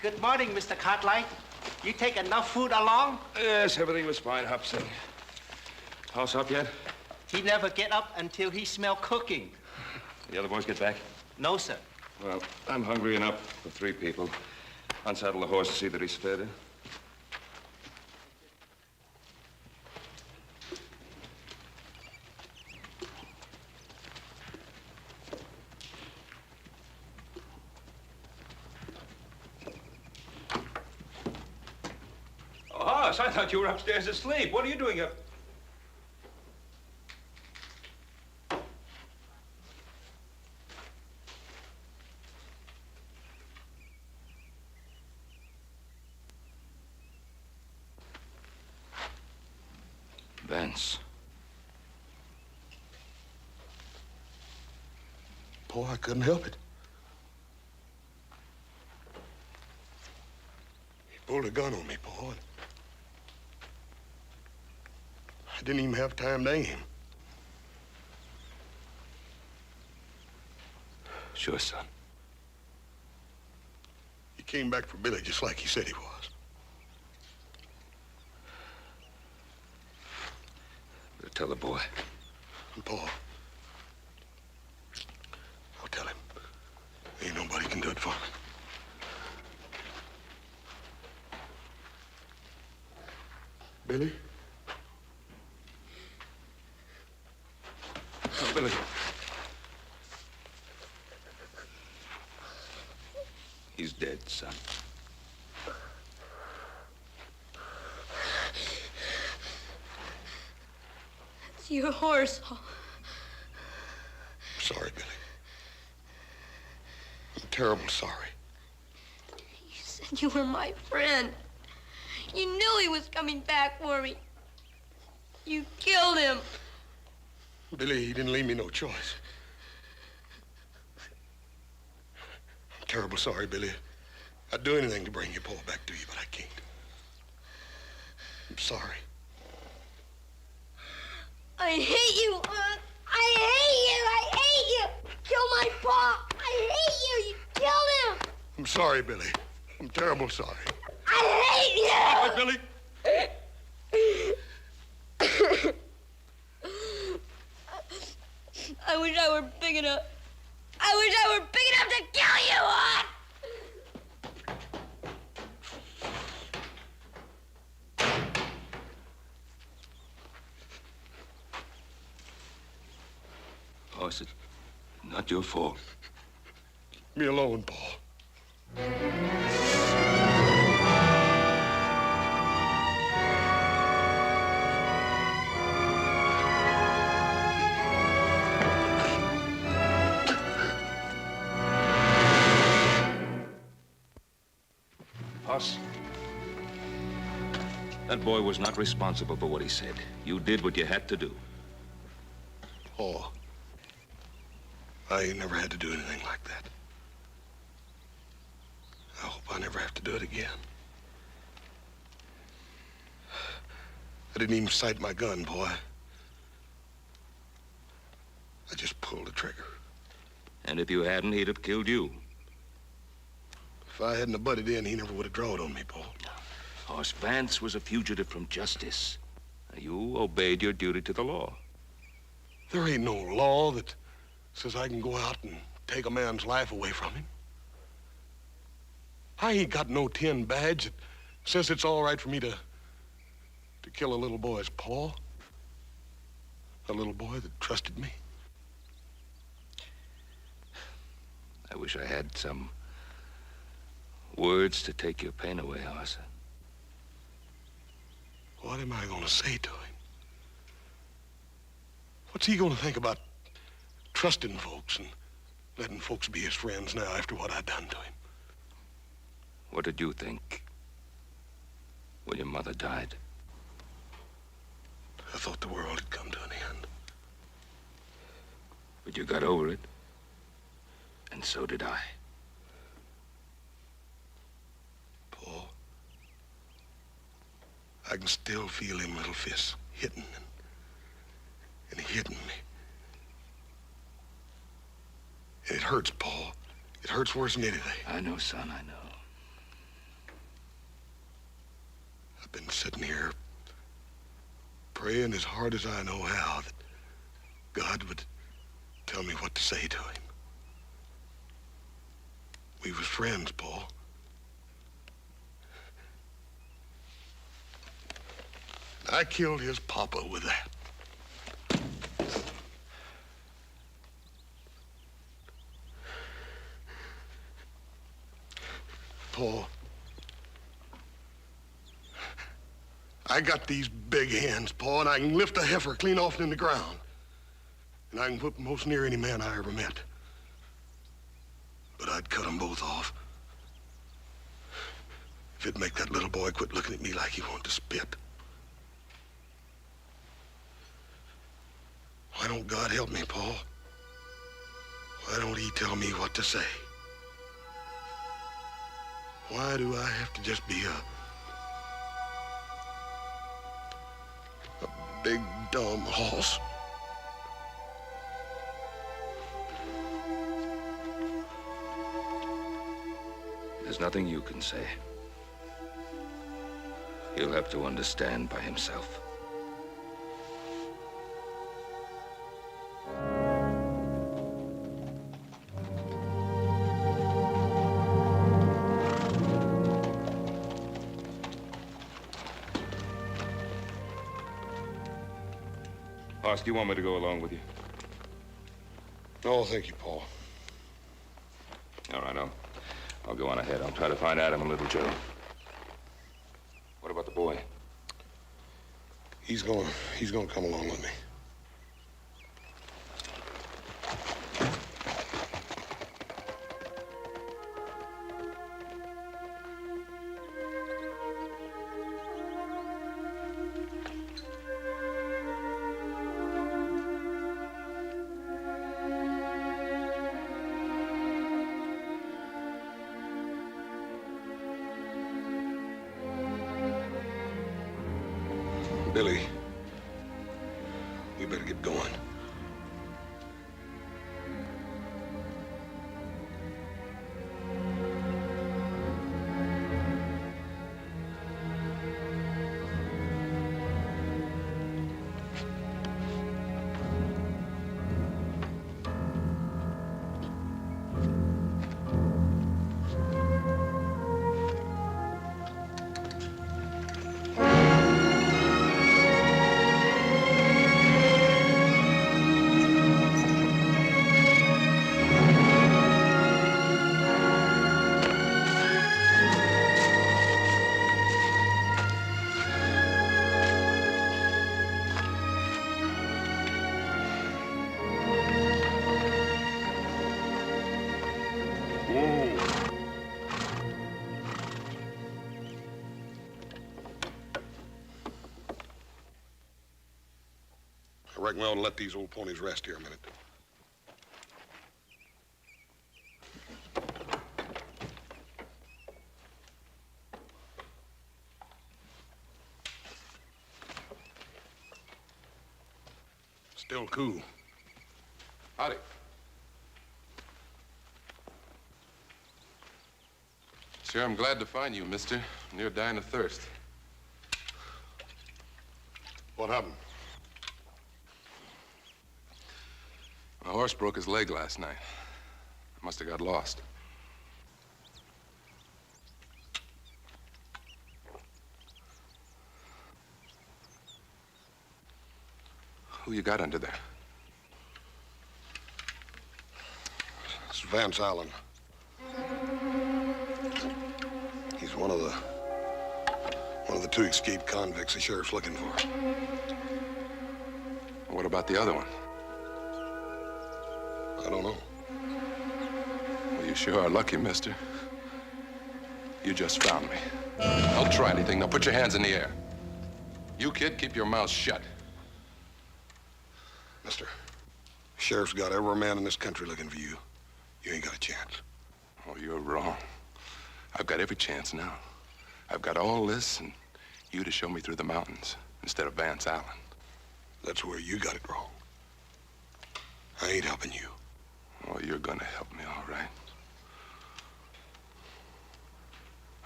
Good morning, Mr. Cartwright. You take enough food along? Yes, everything was fine, Hobson. House up yet? He never get up until he smell cooking. The other boys get back? No, sir. Well, I'm hungry enough for 3 people. Unsaddle the horse to see that he's fed. Hoss, I thought you were upstairs asleep. What are you doing up? Vance. Boy, I couldn't help it. He pulled a gun on me, boy. I didn't even have time to aim. Sure, son. He came back for Billy just like he said he was. Better tell the boy. And Paul, I'll tell him. Ain't nobody can do it for me. Billy? Oh, Billy. she's dead, son. It's your horse. Sorry, Billy. I'm terrible sorry. You said you were my friend. You knew he was coming back for me. You killed him. Billy, he didn't leave me no choice. I'm terrible sorry, Billy. I'd do anything to bring your Paul back to you, but I can't. I'm sorry. I hate you, Aunt. I hate you. I hate you. Kill my Pa. I hate you. You killed him. I'm sorry, Billy. I'm terrible sorry. I hate you. Billy. I wish I were big enough. I wish I were big enough to kill you, Aunt. Boss, it's not your fault. Leave me alone, Paul. Boss, that boy was not responsible for what he said. You did what you had to do. Paul, I ain't never had to do anything like that. I hope I never have to do it again. I didn't even sight my gun, boy. I just pulled the trigger. And if you hadn't, he'd have killed you. If I hadn't have butted in, he never would have drawed on me, Paul. Boss, Vance was a fugitive from justice. You obeyed your duty to the law. There ain't no law that says I can go out and take a man's life away from him. I ain't got no tin badge that says it's all right for me to kill a little boy's paw. A little boy that trusted me. I wish I had some words to take your pain away, Arthur. What am I gonna say to him? What's he gonna think about trusting folks and letting folks be his friends now after what I done to him? What did you think when your mother died? I thought the world had come to an end. But you got over it. And so did I. Paul, I can still feel him little fists hitting and hitting me. And it hurts, Paul. It hurts worse than anything. I know, son, I know. I've been sitting here praying as hard as I know how that God would tell me what to say to him. We was friends, Paul. I killed his papa with that. Paul, I got these big hands, Paul, and I can lift a heifer clean off in the ground. And I can whip most near any man I ever met. But I'd cut them both off. If it'd make that little boy quit looking at me like he wanted to spit. Why don't God help me, Paul? Why don't he tell me what to say? Why do I have to just be a big, dumb horse? There's nothing you can say. He'll have to understand by himself. Boss, do you want me to go along with you? Oh, thank you, Paul. All right, I'll go on ahead. I'll try to find Adam and Little Joe. What about the boy? He's gonna come along with me. Billy, we better get going. I reckon we ought to let these old ponies rest here a minute. Still cool. Howdy. Sure, I'm glad to find you, mister. Near dying of thirst. What happened? My horse broke his leg last night. I must have got lost. Who you got under there? It's Vance Allen. He's one of the two escaped convicts the sheriff's looking for. What about the other one? I don't know. Well, you sure are lucky, mister. You just found me. Don't try anything. Now put your hands in the air. You, kid, keep your mouth shut. Mister, sheriff's got every man in this country looking for you. You ain't got a chance. Oh, you're wrong. I've got every chance now. I've got all this and you to show me through the mountains instead of Vance Allen. That's where you got it wrong. I ain't helping you. Oh, you're gonna help me, all right.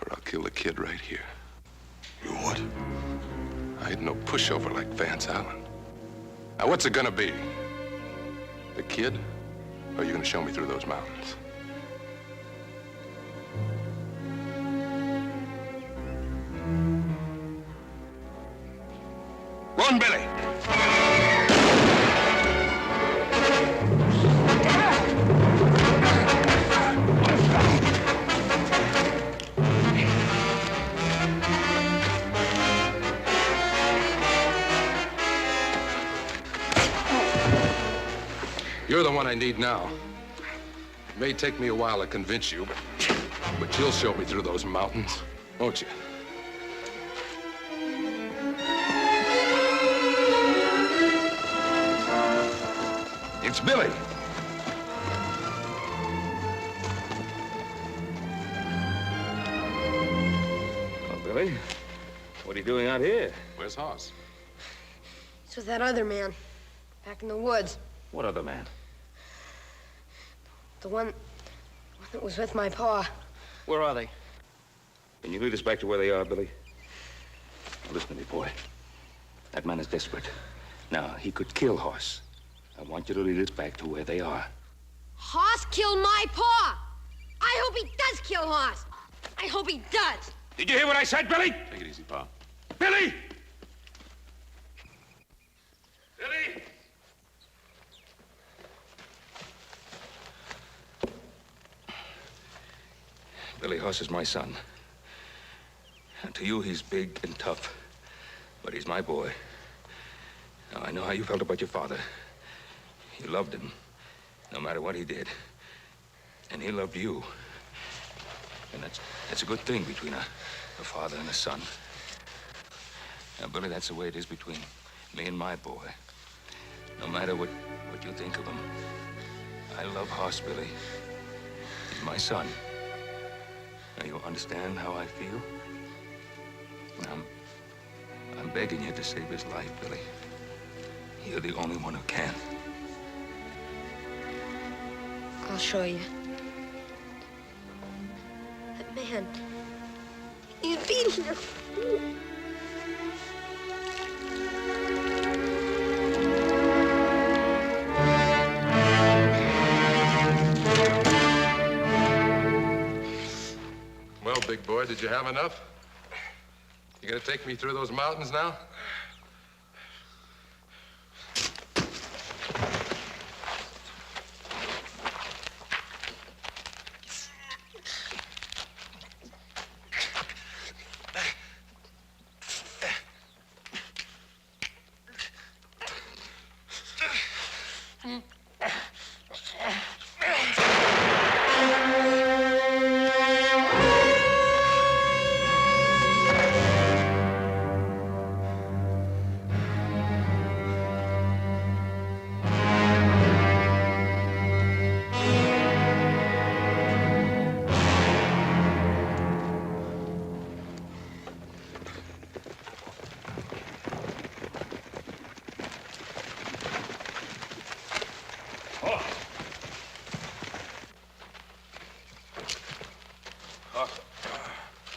Or I'll kill the kid right here. You what? I ain't no pushover like Vance Allen. Now, what's it gonna be? The kid? Or are you gonna show me through those mountains? Run, Billy! You're the one I need now. It may take me a while to convince you, but you'll show me through those mountains, won't you? It's Billy. Oh, Billy, what are you doing out here? Where's Hoss? It's with that other man, back in the woods. What other man? The one that was with my pa. Where are they? Can you lead us back to where they are, Billy? Now, listen to me, boy. That man is desperate. Now, he could kill Hoss. I want you to lead us back to where they are. Hoss killed my pa. I hope he does kill Hoss. I hope he does. Did you hear what I said, Billy? Take it easy, Pa. Billy! Billy! Billy Huss is my son. And to you, he's big and tough. But he's my boy. Now, I know how you felt about your father. You loved him, no matter what he did. And he loved you. And that's a good thing between a father and a son. Now, Billy, that's the way it is between me and my boy. No matter what you think of him. I love Hoss, Billy. He's my son. Now, you understand how I feel? I'm begging you to save his life, Billy. You're the only one who can. I'll show you. That man, he's beating her. Well, big boy, did you have enough? You gonna take me through those mountains now?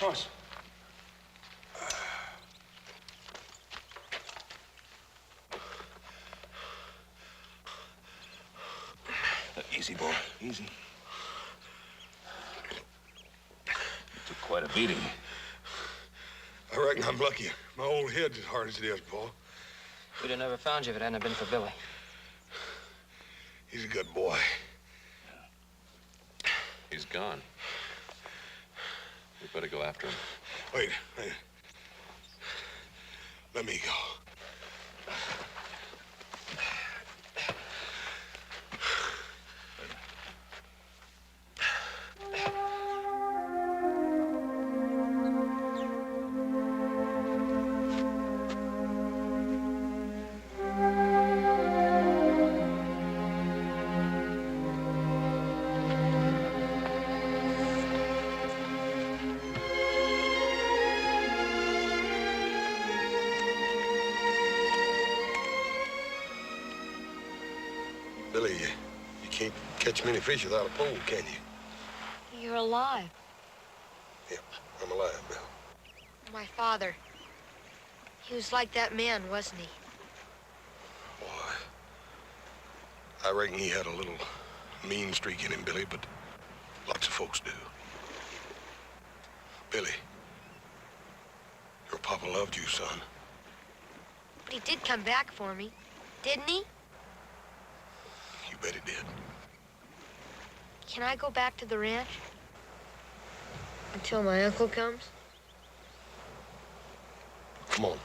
Hoss. Easy, boy. Easy. You took quite a beating. I reckon I'm lucky. My old head's as hard as it is, Paul. We'd have never found you if it hadn't been for Billy. He's a good boy. He's gone. We better go after him. Wait. Let me go. Billy, you can't catch many fish without a pole, can you? You're alive. Yep, I'm alive, Bill. My father. He was like that man, wasn't he? Boy, I reckon he had a little mean streak in him, Billy, but lots of folks do. Billy, your papa loved you, son. But he did come back for me, didn't he? You bet he did. Can I go back to the ranch? Until my uncle comes? Come on.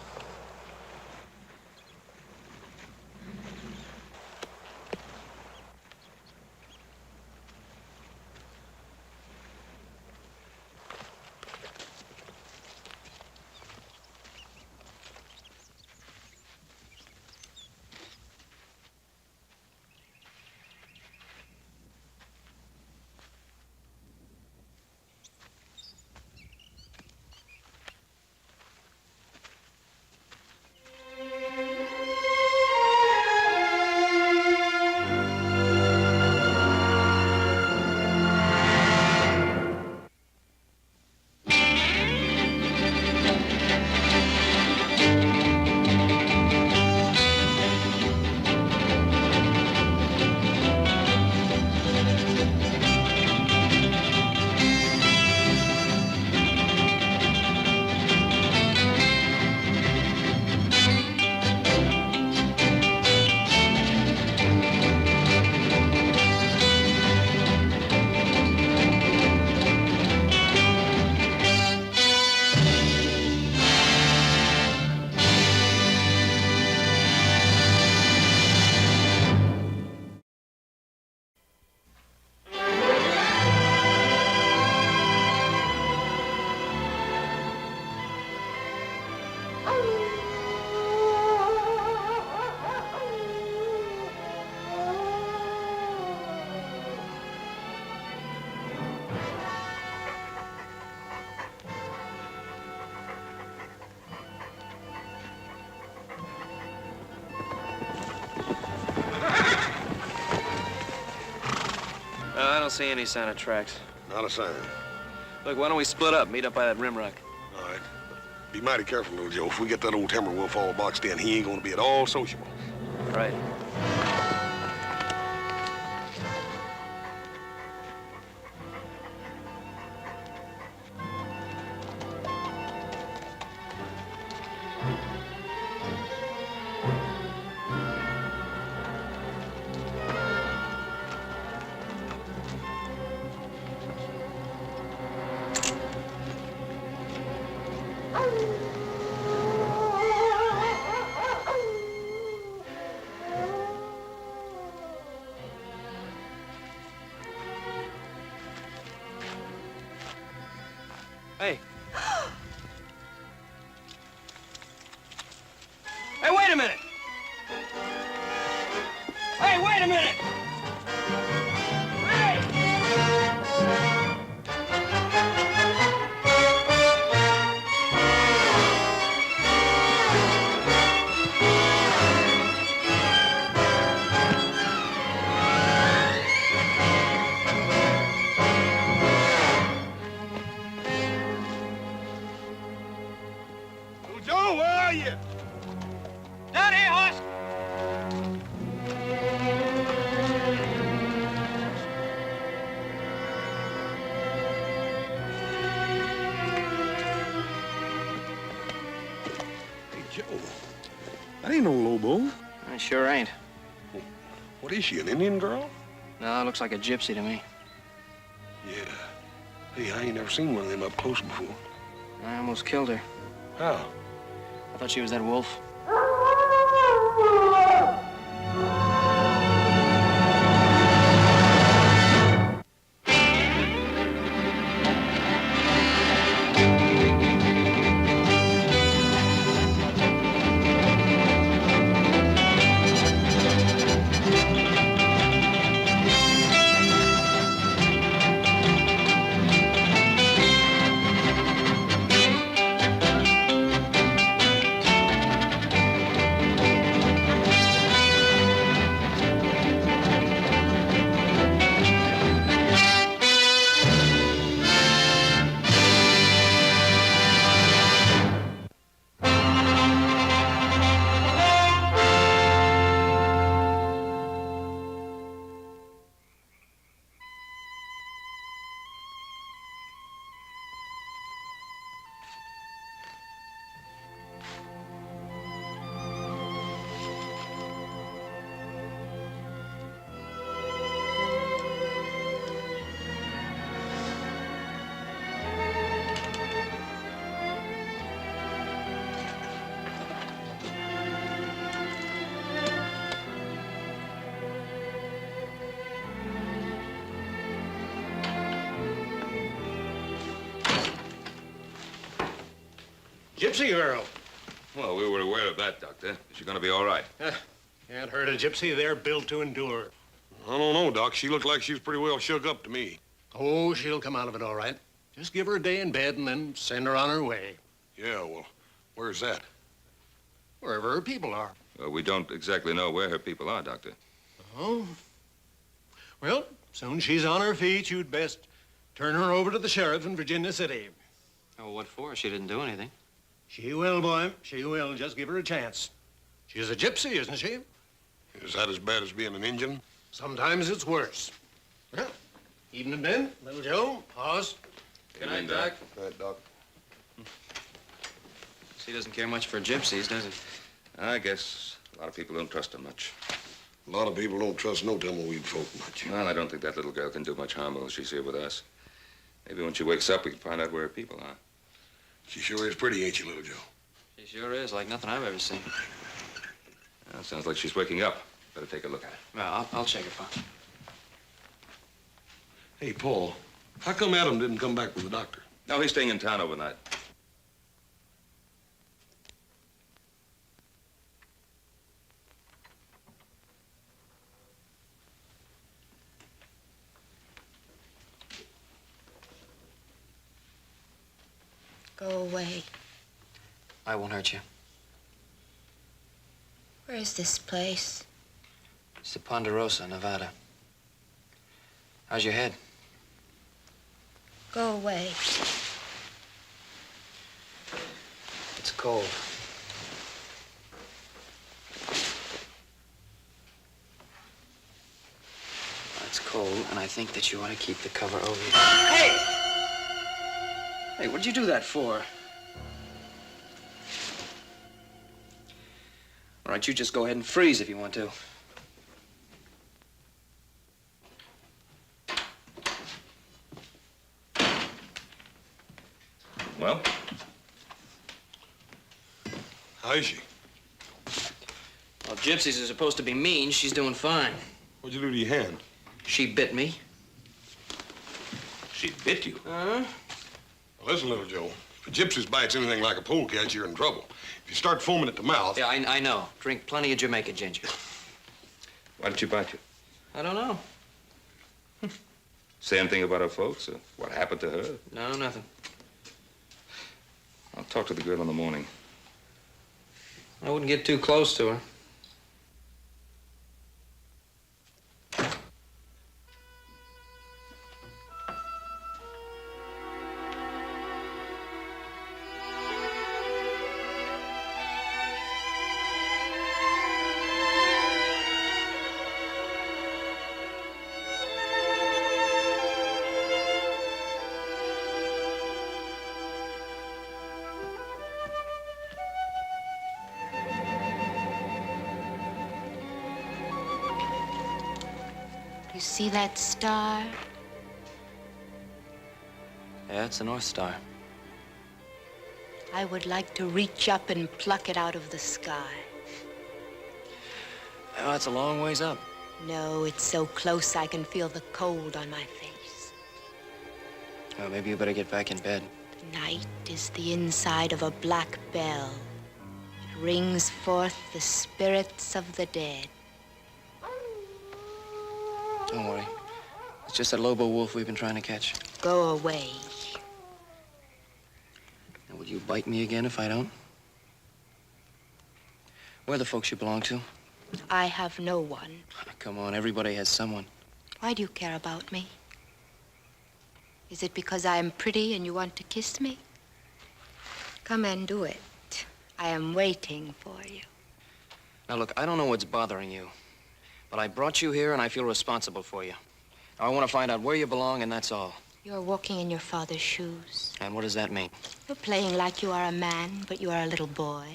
I don't see any sign of tracks. Not a sign. Look, why don't we split up, meet up by that rim rock? All right. Be mighty careful, little Joe. If we get that old timber wolf all boxed in, he ain't gonna be at all sociable. Right. Hey. Hey, wait a minute! Hey, wait a minute! Little Joe, where are you? Down here, horse! Hey, Joe. That ain't no Lobo. I sure ain't. What is she, an Indian girl? No, it looks like a gypsy to me. Yeah. Hey, I ain't never seen one of them up close before. I almost killed her. How? I thought she was that wolf. Gypsy girl. Well, we were aware of that, Doctor. Is she going to be all right? Can't hurt a gypsy. They're built to endure. I don't know, Doc. She looked like she was pretty well shook up to me. Oh, she'll come out of it all right. Just give her a day in bed and then send her on her way. Yeah, well, where's that? Wherever her people are. Well, we don't exactly know where her people are, Doctor. Oh. Well, soon she's on her feet, you'd best turn her over to the sheriff in Virginia City. Oh, what for? She didn't do anything. She will, boy. She will. Just give her a chance. She's a gypsy, isn't she? Is that as bad as being an Indian? Sometimes it's worse. Well, evening, Ben. Little Joe. Pause. Good night, Doc. Good night, Doc. He doesn't care much for gypsies, does he? I guess a lot of people don't trust her much. A lot of people don't trust no tumbleweed folk much. Well, I don't think that little girl can do much harm while she's here with us. Maybe when she wakes up, we can find out where her people are. She sure is pretty, ain't she, little Joe? She sure is, like nothing I've ever seen. Well, sounds like she's waking up. Better take a look at her. Well, I'll check her phone. Hey, Paul, how come Adam didn't come back with the doctor? No, he's staying in town overnight. Go away. I won't hurt you. Where is this place? It's the Ponderosa, Nevada. How's your head? Go away. It's cold. It's cold, and I think that you ought to keep the cover over you. Hey! Hey, what'd you do that for? All right, you just go ahead and freeze if you want to. Well? How is she? Well, gypsies are supposed to be mean. She's doing fine. What'd you do to your hand? She bit me. She bit you? Uh-huh. Well, listen, little Joe. If a gypsy's bite's anything like a polecat, you're in trouble. If you start foaming at the mouth... Yeah, I know. Drink plenty of Jamaica ginger. Why did she bite you? I don't know. Say anything about her folks? Or what happened to her? No, nothing. I'll talk to the girl in the morning. I wouldn't get too close to her. You see that star? Yeah, it's the North Star. I would like to reach up and pluck it out of the sky. Oh, that's a long ways up. No, it's so close I can feel the cold on my face. Oh, maybe you better get back in bed. The night is the inside of a black bell. It rings forth the spirits of the dead. Don't worry. It's just that Lobo wolf we've been trying to catch. Go away. Now, will you bite me again if I don't? Where are the folks you belong to? I have no one. Come on, everybody has someone. Why do you care about me? Is it because I am pretty and you want to kiss me? Come and do it. I am waiting for you. Now, look, I don't know what's bothering you, but I brought you here and I feel responsible for you. Now, I want to find out where you belong, and that's all. You're walking in your father's shoes. And what does that mean? You're playing like you are a man, but you are a little boy.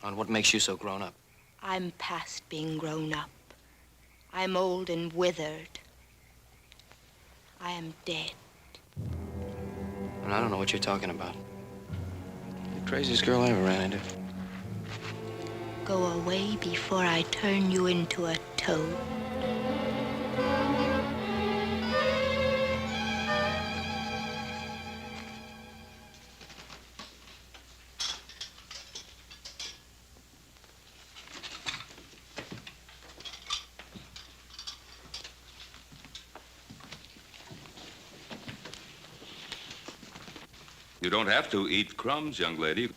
And what makes you so grown up? I'm past being grown up. I'm old and withered. I am dead. And I don't know what you're talking about. You're the craziest girl I ever ran into. Go away before I turn you into a toad. You don't have to eat crumbs, young lady.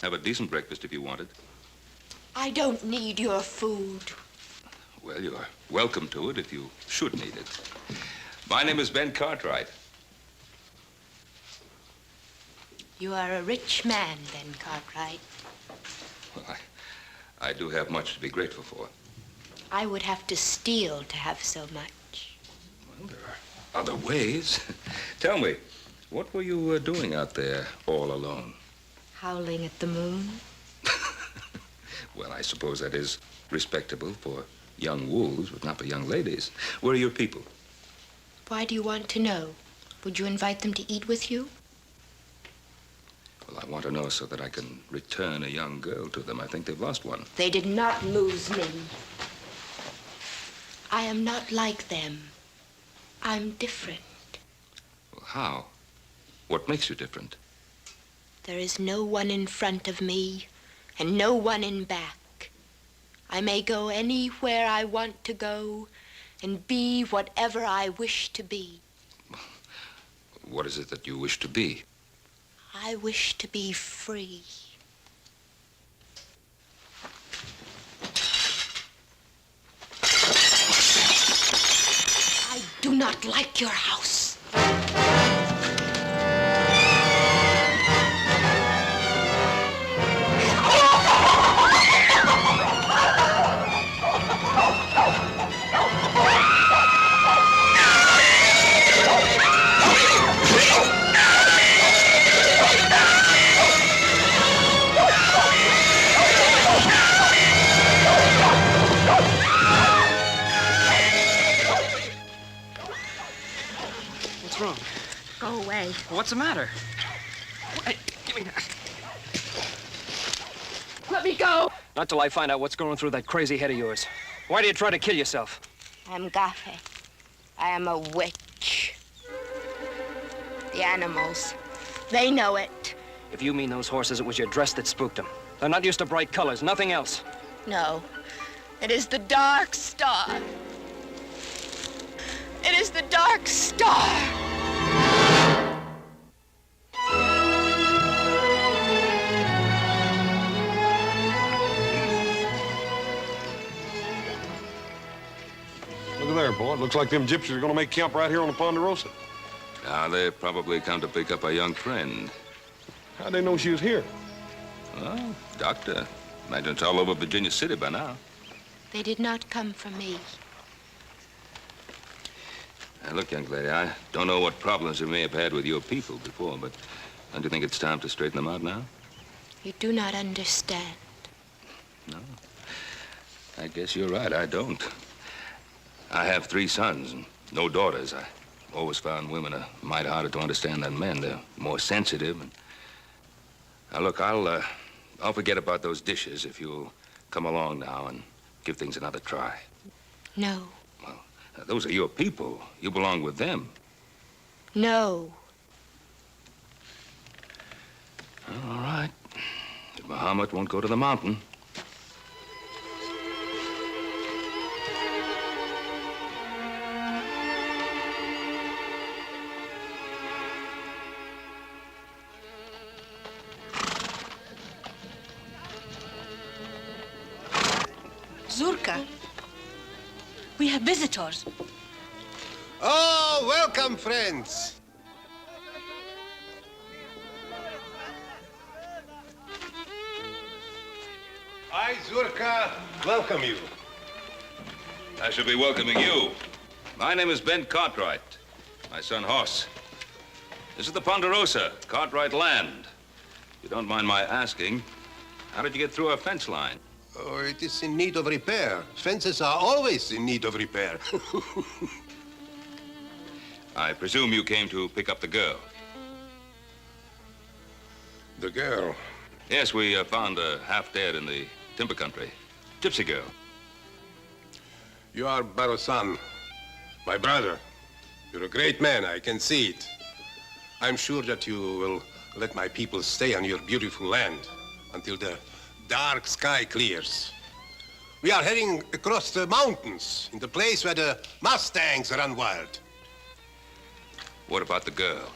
Have a decent breakfast if you want it. I don't need your food. Well, you're welcome to it if you should need it. My name is Ben Cartwright. You are a rich man, Ben Cartwright. Well, I do have much to be grateful for. I would have to steal to have so much. Well, there are other ways. Tell me, what were you doing out there all alone? Howling at the moon. Well, I suppose that is respectable for young wolves, but not for young ladies. Where are your people? Why do you want to know? Would you invite them to eat with you? Well, I want to know so that I can return a young girl to them. I think they've lost one. They did not lose me. I am not like them. I'm different. Well, how? What makes you different? There is no one in front of me and no one in back. I may go anywhere I want to go and be whatever I wish to be. What is it that you wish to be? I wish to be free. I do not like your house. What's wrong? Go away. What's the matter? Hey, give me that. Let me go. Not till I find out what's going through that crazy head of yours. Why do you try to kill yourself? I'm Gafe. I am a witch. The animals, they know it. If you mean those horses, it was your dress that spooked them. They're not used to bright colors, nothing else. No, it is the dark star. It is the dark star. Look at there, boy. It looks like them gypsies are going to make camp right here on the Ponderosa. Now, they've probably come to pick up a young friend. How'd they know she was here? Well, doctor. Imagine it's all over Virginia City by now. They did not come for me. Now, look, young lady, I don't know what problems you may have had with your people before, but don't you think it's time to straighten them out now? You do not understand. No. I guess you're right, I don't. I have 3 sons and no daughters. I always found women a mite harder to understand than men. They're more sensitive. And... Now, look, I'll forget about those dishes if you'll come along now and give things another try. No. Well, those are your people. You belong with them. No. All right. If Muhammad won't go to the mountain. Zurka, we have visitors. Oh, welcome, friends. I, Zurka, welcome you. I should be welcoming you. My name is Ben Cartwright. My son, Hoss. This is the Ponderosa, Cartwright land. If you don't mind my asking, how did you get through our fence line? Oh, it is in need of repair. Fences are always in need of repair. I presume you came to pick up the girl. The girl? Yes, we found her half dead in the timber country. Gypsy girl. You are Barosan, my brother. You're a great man, I can see it. I'm sure that you will let my people stay on your beautiful land until the dark sky clears. We are heading across the mountains in the place where the Mustangs run wild. What about the girl?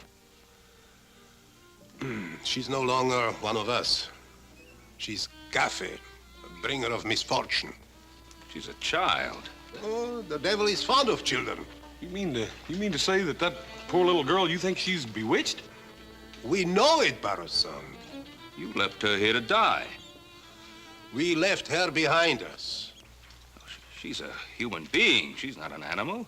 She's no longer one of us. She's Gafe, a bringer of misfortune. She's a child. Oh, the devil is fond of children. You mean to say that poor little girl, you think she's bewitched? We know it, Barosan. You left her here to die. We left her behind us. She's a human being. She's not an animal.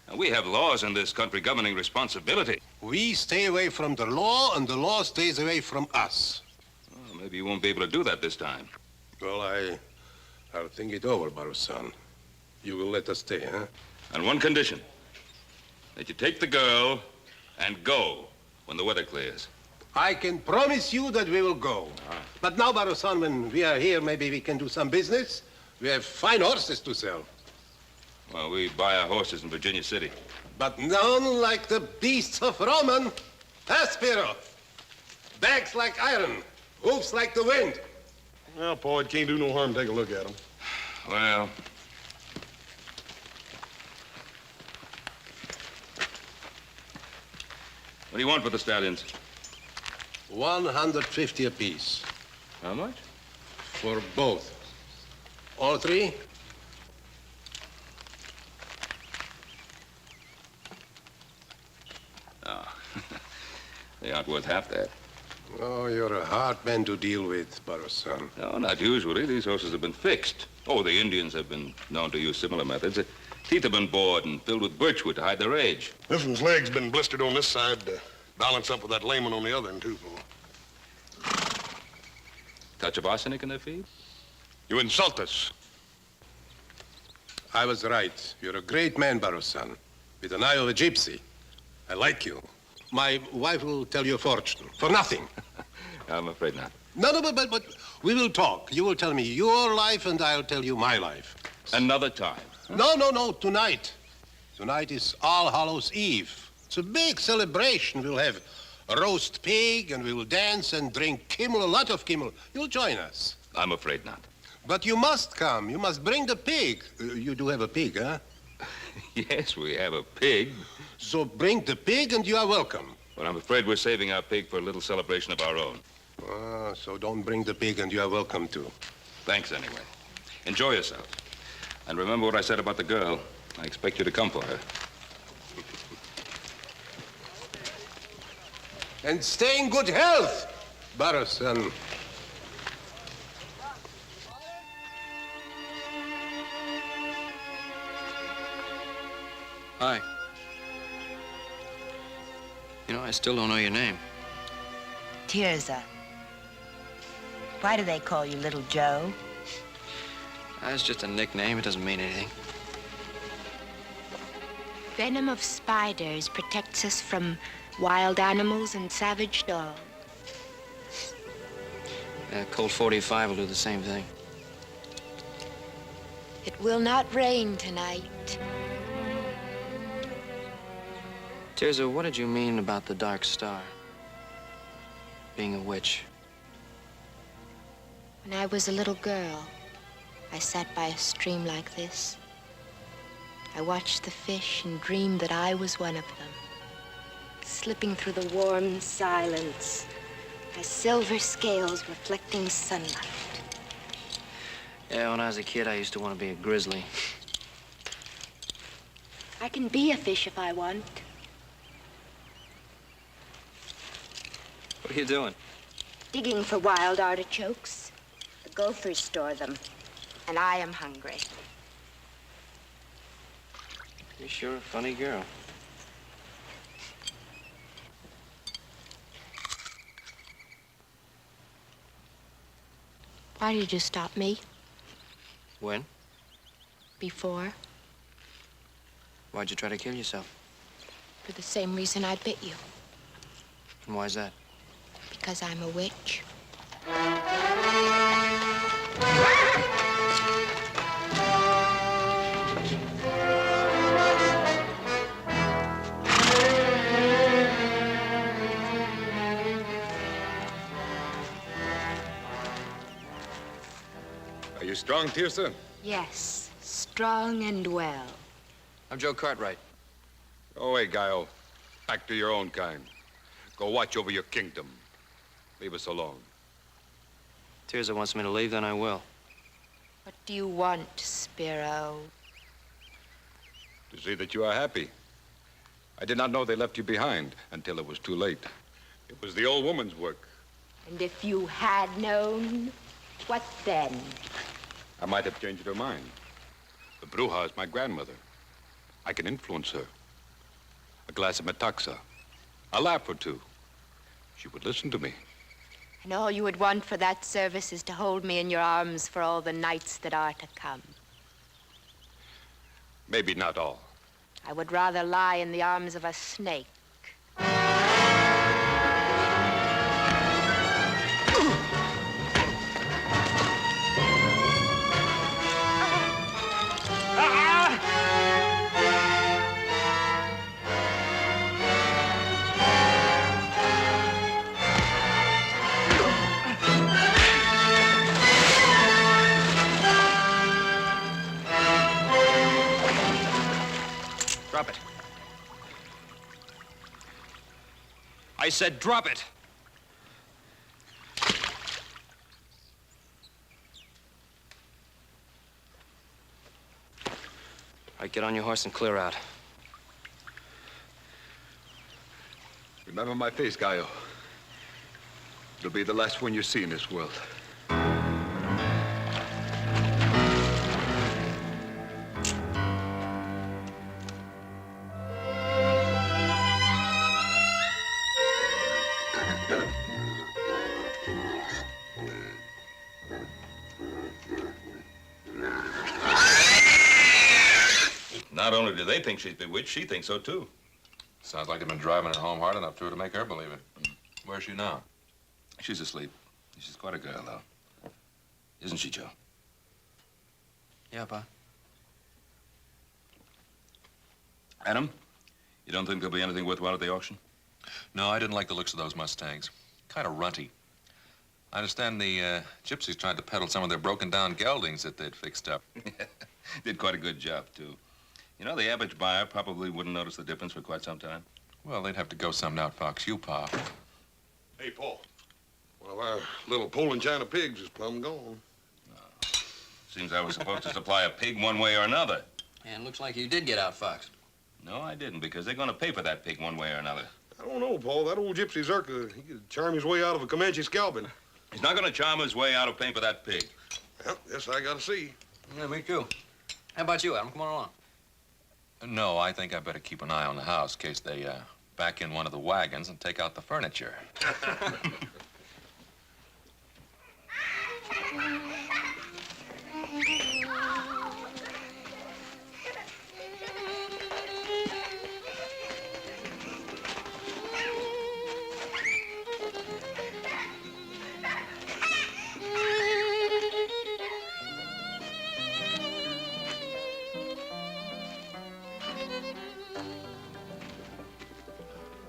Now, we have laws in this country governing responsibility. We stay away from the law, and the law stays away from us. Well, maybe you won't be able to do that this time. Well, I'll think it over, Barosan. You will let us stay, huh? On one condition. That you take the girl and go when the weather clears. I can promise you that we will go. But now, Barosan, when we are here, maybe we can do some business. We have fine horses to sell. Well, we buy our horses in Virginia City. But none like the beasts of Roman. Aspero. Backs like iron. Hoofs like the wind. Well, Paul, it can't do no harm to take a look at them. Well... What do you want for the stallions? 150 apiece. How much? For both. All 3? They aren't worth half that. Oh, you're a hard man to deal with, Barrow-san. No, not usually. These horses have been fixed. Oh, the Indians have been known to use similar methods. The teeth have been bored and filled with birchwood to hide their age. This one's leg's been blistered on this side to balance up with that lame one on the other one, too, Paul. Touch of arsenic in their feet? You insult us. I was right. You're a great man, Barrow-san, with an eye of a gypsy. I like you. My wife will tell you a fortune for nothing. I'm afraid not. No, but we will talk. You will tell me your life, and I'll tell you my life. Another time. No, tonight. Tonight is All Hallows Eve. It's a big celebration. We'll have a roast pig, and we will dance and drink Kimmel, a lot of Kimmel. You'll join us. I'm afraid not. But you must come. You must bring the pig. You do have a pig, huh? Yes, we have a pig. So bring the pig, and you are welcome. But I'm afraid we're saving our pig for a little celebration of our own. Ah, so don't bring the pig, and you are welcome too. Thanks anyway. Enjoy yourself. And remember what I said about the girl. I expect you to come for her. And stay in good health, Barrow-san. Hi. You know, I still don't know your name. Tirza. Why do they call you Little Joe? That's just a nickname. It doesn't mean anything. Venom of spiders protects us from wild animals and savage dogs. Colt 45 will do the same thing. It will not rain tonight. Tirza, what did you mean about the Dark Star? Being a witch? When I was a little girl, I sat by a stream like this. I watched the fish and dreamed that I was one of them, slipping through the warm silence, my silver scales reflecting sunlight. Yeah, when I was a kid, I used to want to be a grizzly. I can be a fish if I want. What are you doing? Digging for wild artichokes. The gophers store them, and I am hungry. You're sure a funny girl. Why did you stop me? When? Before? Why'd you try to kill yourself? For the same reason I bit you. And why's that? Because I'm a witch. Are you strong, Tirza? Yes, strong and well. I'm Joe Cartwright. Go away, Guile. Back to your own kind. Go watch over your kingdom. Leave us alone. Tirza wants me to leave, then I will. What do you want, Spiro? To see that you are happy. I did not know they left you behind until it was too late. It was the old woman's work. And if you had known, what then? I might have changed her mind. The Bruja is my grandmother. I can influence her. A glass of metaxa. A laugh or two. She would listen to me. And all you would want for that service is to hold me in your arms for all the nights that are to come. Maybe not all. I would rather lie in the arms of a snake. Drop it. I said drop it. All right, get on your horse and clear out. You Remember my face, Gallo. It'll be the last one you see in this world. Not only do they think she's bewitched, she thinks so too. Sounds like they've been driving it home hard enough to her to make her believe it. Where's she now? She's asleep. She's quite a girl, though. Isn't she, Joe? Yeah, Pa. Adam, you don't think there'll be anything worthwhile at the auction? No, I didn't like the looks of those Mustangs. Kind of runty. I understand the gypsies tried to peddle some of their broken-down geldings that they'd fixed up. Did quite a good job, too. You know, the average buyer probably wouldn't notice the difference for quite some time. Well, they'd have to go some to outfox you, Pa. Hey, Paul. Well, our little Poland China pigs is plumb gone. Seems I was supposed to supply a pig one way or another. And looks like you did get outfoxed. No, I didn't, because they're going to pay for that pig one way or another. I don't know, Paul. That old gypsy Zerka, he could charm his way out of a Comanche scalping. He's not going to charm his way out of paying for that pig. Well, yes, I gotta see. Yeah, me too. How about you, Adam? Come on along. No, I think I better keep an eye on the house in case they back in one of the wagons and take out the furniture.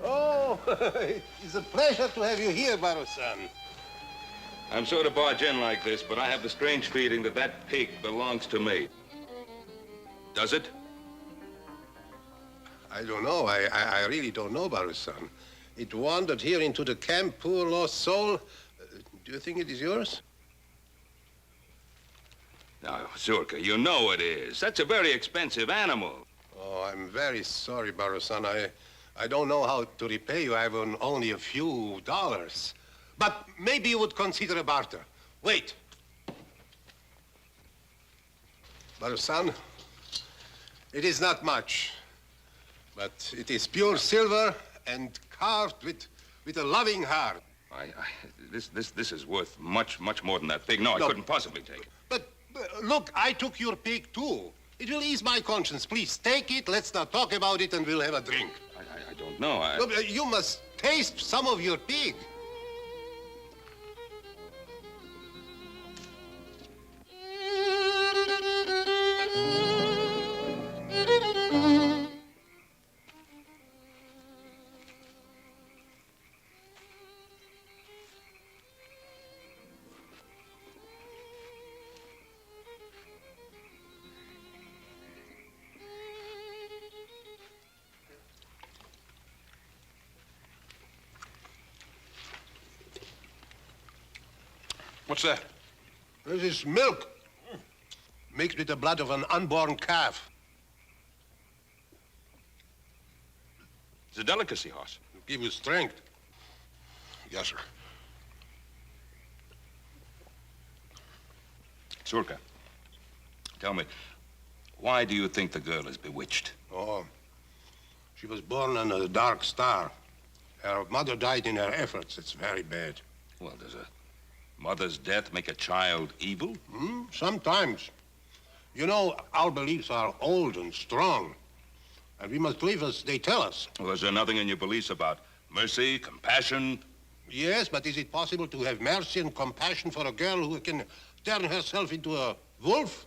Oh, it's a pleasure to have you here, Baro-san. I'm sorry to barge in like this, but I have the strange feeling that that pig belongs to me. Does it? I don't know. I really don't know, Baro-san. It wandered here into the camp, poor lost soul. Do you think it is yours? Now, Zurka, you know it is. That's a very expensive animal. Oh, I'm very sorry, Baro-san. I don't know how to repay you. I have only a few dollars. But maybe you would consider a barter. Wait. Baro-san, it is not much, but it is pure silver and carved with a loving heart. This is worth much more than that pig. No, I couldn't possibly take it. But look, I took your pig too. It will ease my conscience. Please take it. Let's not talk about it, and we'll have a drink. I don't know. Look, you must taste some of your pig. What's that? This is milk mixed with the blood of an unborn calf. It's a delicacy, Hoss. It'll give you strength. Yes, sir. Zurka, tell me, why do you think the girl is bewitched? Oh, she was born on a dark star. Her mother died in her efforts. It's very bad. Well, does a mother's death make a child evil? Sometimes. You know, our beliefs are old and strong, and we must live as they tell us. Well, is there nothing in your beliefs about mercy, compassion? Yes, but is it possible to have mercy and compassion for a girl who can turn herself into a wolf?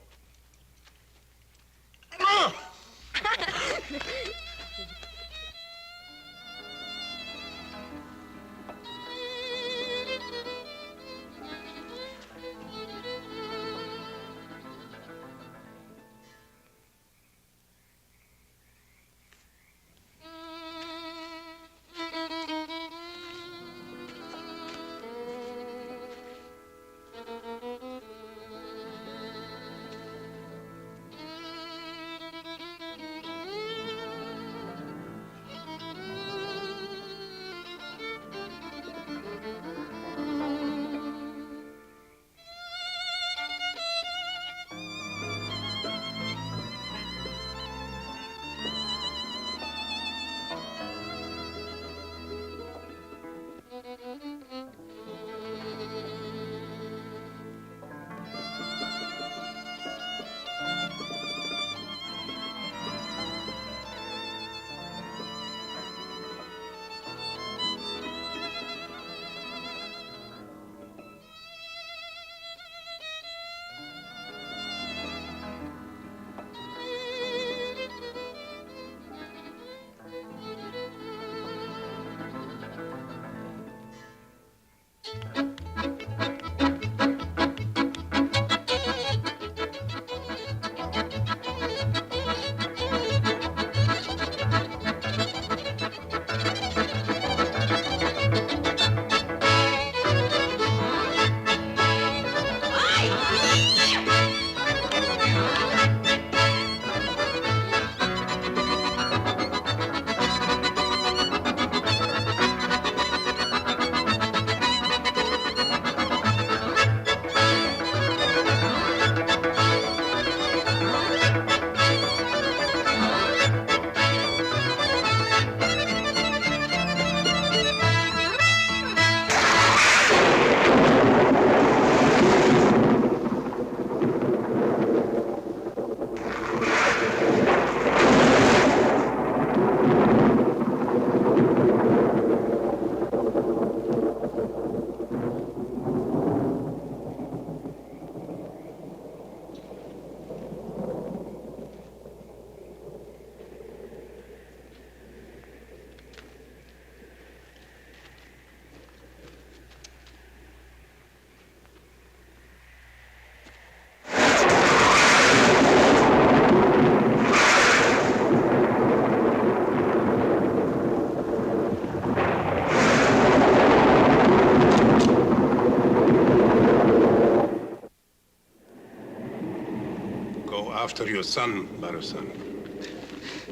After your son, Baro-san.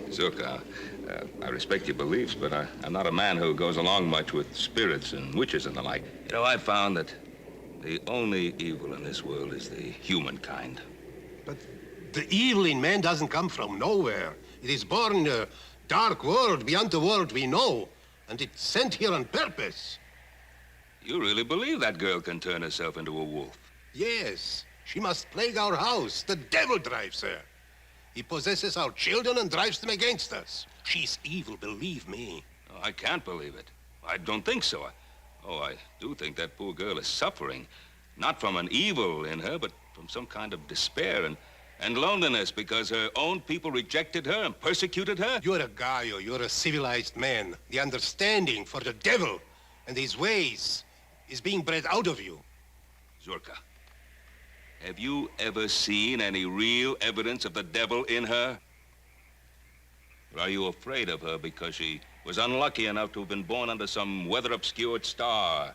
Zurka, I respect your beliefs, but I'm not a man who goes along much with spirits and witches and the like. You know, I've found that the only evil in this world is the humankind. But the evil in man doesn't come from nowhere. It is born in a dark world beyond the world we know, and it's sent here on purpose. You really believe that girl can turn herself into a wolf? Yes, she must plague our house. The devil drives her. He possesses our children and drives them against us. She's evil, believe me. Oh, I can't believe it. I don't think so. I do think that poor girl is suffering, not from an evil in her, but from some kind of despair and loneliness because her own people rejected her and persecuted her. You're a Gaio. You're a civilized man. The understanding for the devil and his ways is being bred out of you. Zurka, have you ever seen any real evidence of the devil in her? Or are you afraid of her because she was unlucky enough to have been born under some weather-obscured star?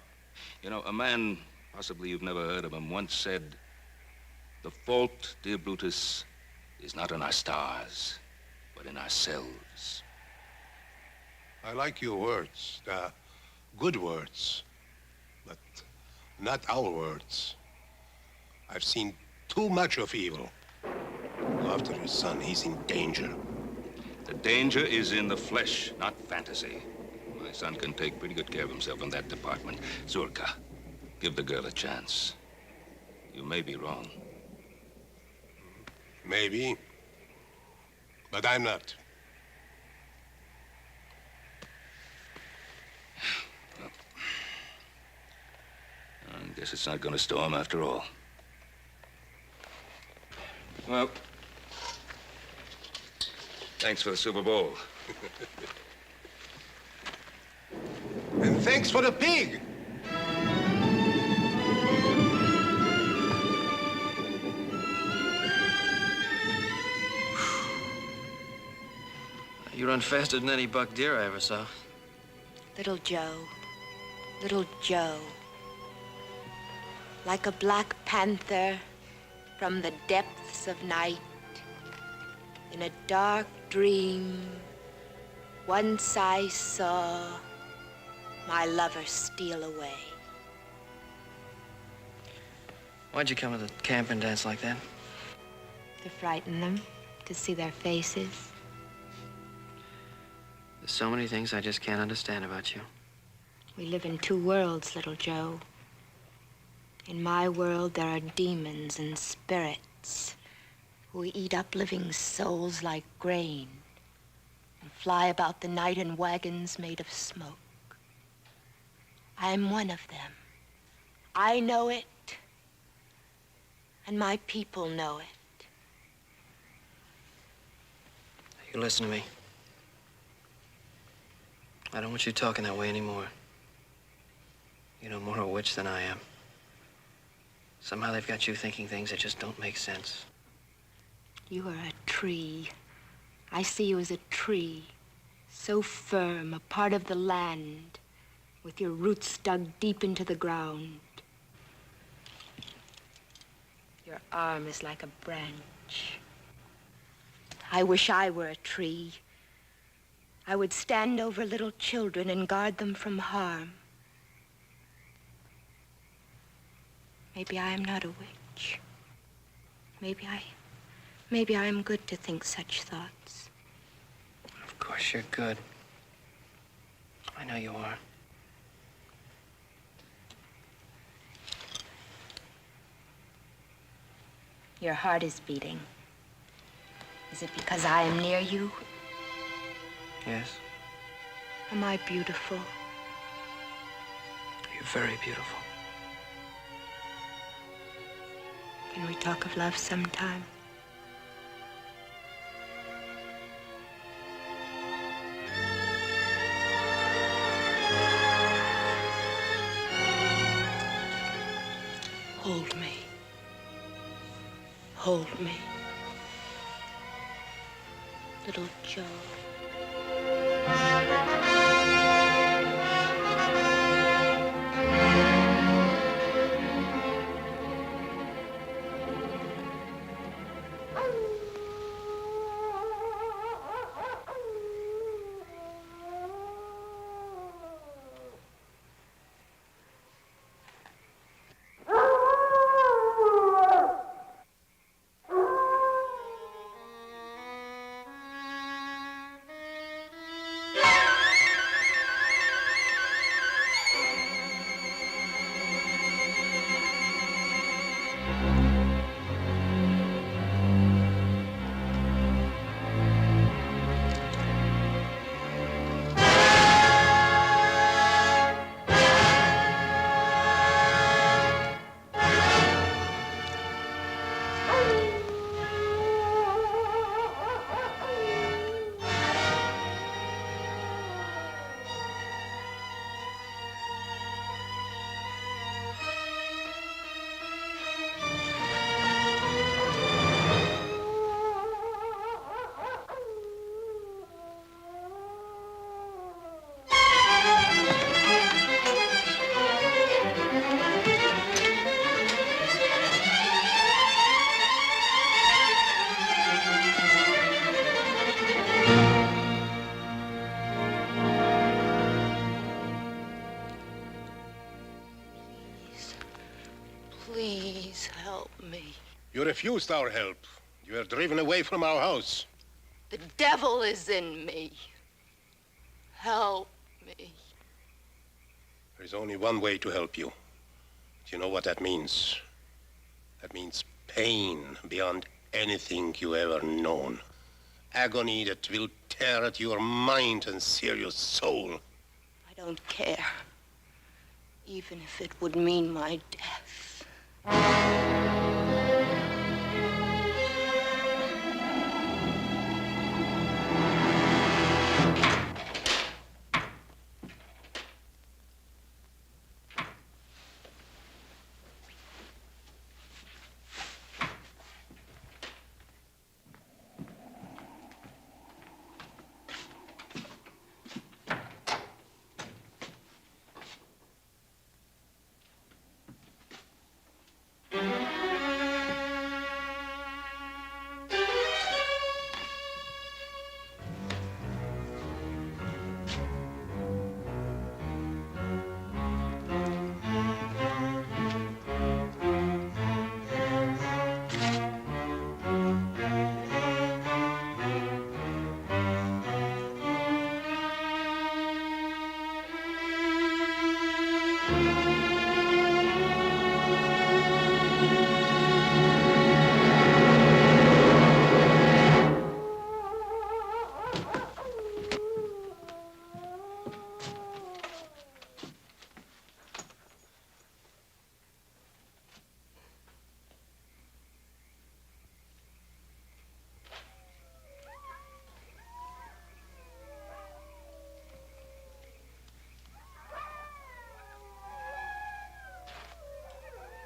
You know, a man, possibly you've never heard of him, once said, "The fault, dear Brutus, is not in our stars, but in ourselves." I like your words. Good words. But not our words. I've seen too much of evil. After his son, he's in danger. The danger is in the flesh, not fantasy. My son can take pretty good care of himself in that department. Zurka, give the girl a chance. You may be wrong. Maybe. But I'm not. I guess it's not going to storm after all. Well, thanks for the Super Bowl. And thanks for the pig. You run faster than any buck deer I ever saw. Little Joe, little Joe. Like a black panther from the depths of night, in a dark dream, once I saw my lover steal away. Why'd you come to the camp and dance like that? To frighten them, to see their faces. There's so many things I just can't understand about you. We live in two worlds, little Joe. In my world, there are demons and spirits who eat up living souls like grain and fly about the night in wagons made of smoke. I'm one of them. I know it, and my people know it. You listen to me. I don't want you talking that way anymore. You know more of a witch than I am. Somehow they've got you thinking things that just don't make sense. You are a tree. I see you as a tree, so firm, a part of the land, with your roots dug deep into the ground. Your arm is like a branch. I wish I were a tree. I would stand over little children and guard them from harm. Maybe I am not a witch. Maybe I am good to think such thoughts. Of course you're good. I know you are. Your heart is beating. Is it because I am near you? Yes. Am I beautiful? You're very beautiful. Can we talk of love sometime? Hold me. Hold me. Little Joe. me. You refused our help. You were driven away from our house. The devil is in me. Help me. There's only one way to help you. Do you know what that means? That means pain beyond anything you ever known. Agony that will tear at your mind and sear your soul. I don't care. Even if it would mean my death.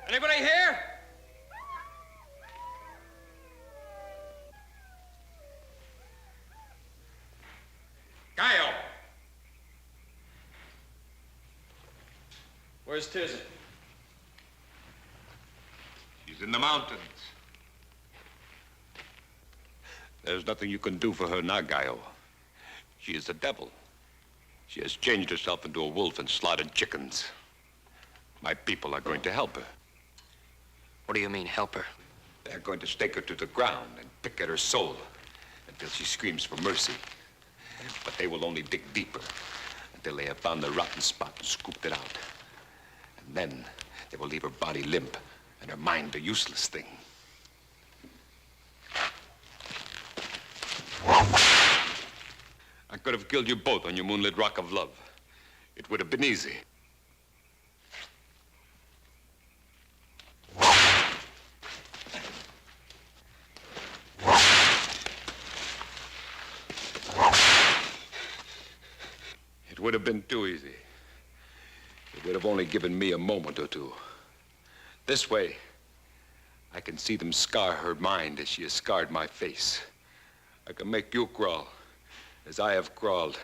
Anybody here? Gallo. Where's Tirzah? She's in the mountains. There's nothing you can do for her now, Gallo. She is the devil. She has changed herself into a wolf and slaughtered chickens. My people are going to help her. What do you mean, help her? They're going to stake her to the ground and pick at her soul until she screams for mercy. But they will only dig deeper until they have found the rotten spot and scooped it out. And then they will leave her body limp and her mind a useless thing. I could have killed you both on your moonlit rock of love. It would have been easy. It would have been too easy. It would have only given me a moment or two. This way, I can see them scar her mind as she has scarred my face. I can make you crawl as I have crawled.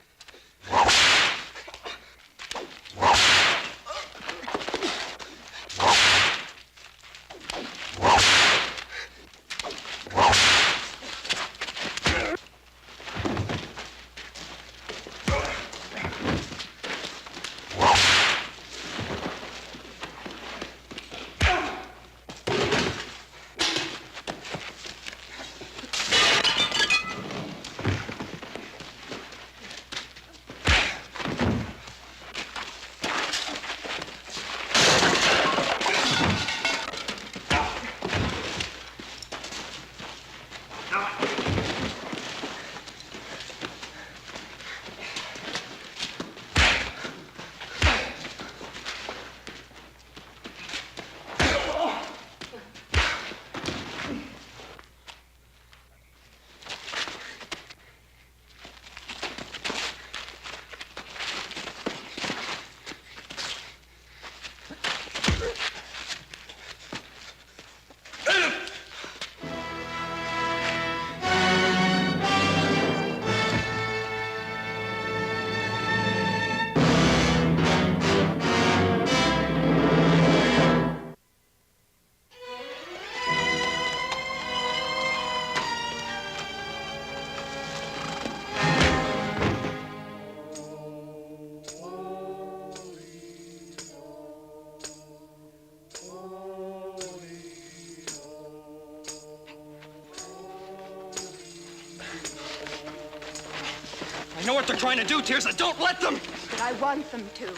what they're trying to do, Tirza. Don't let them! But I want them to.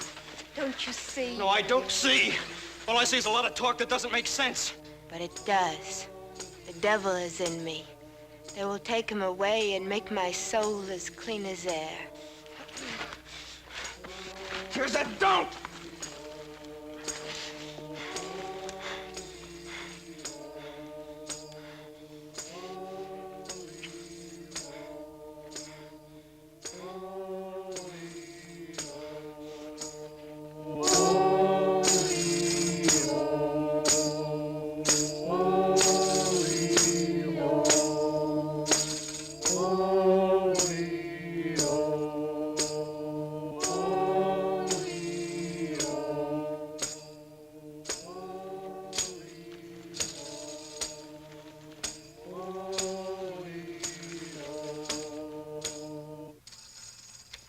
Don't you see? No, I don't see. All I see is a lot of talk that doesn't make sense. But it does. The devil is in me. They will take him away and make my soul as clean as air. Tirza, don't!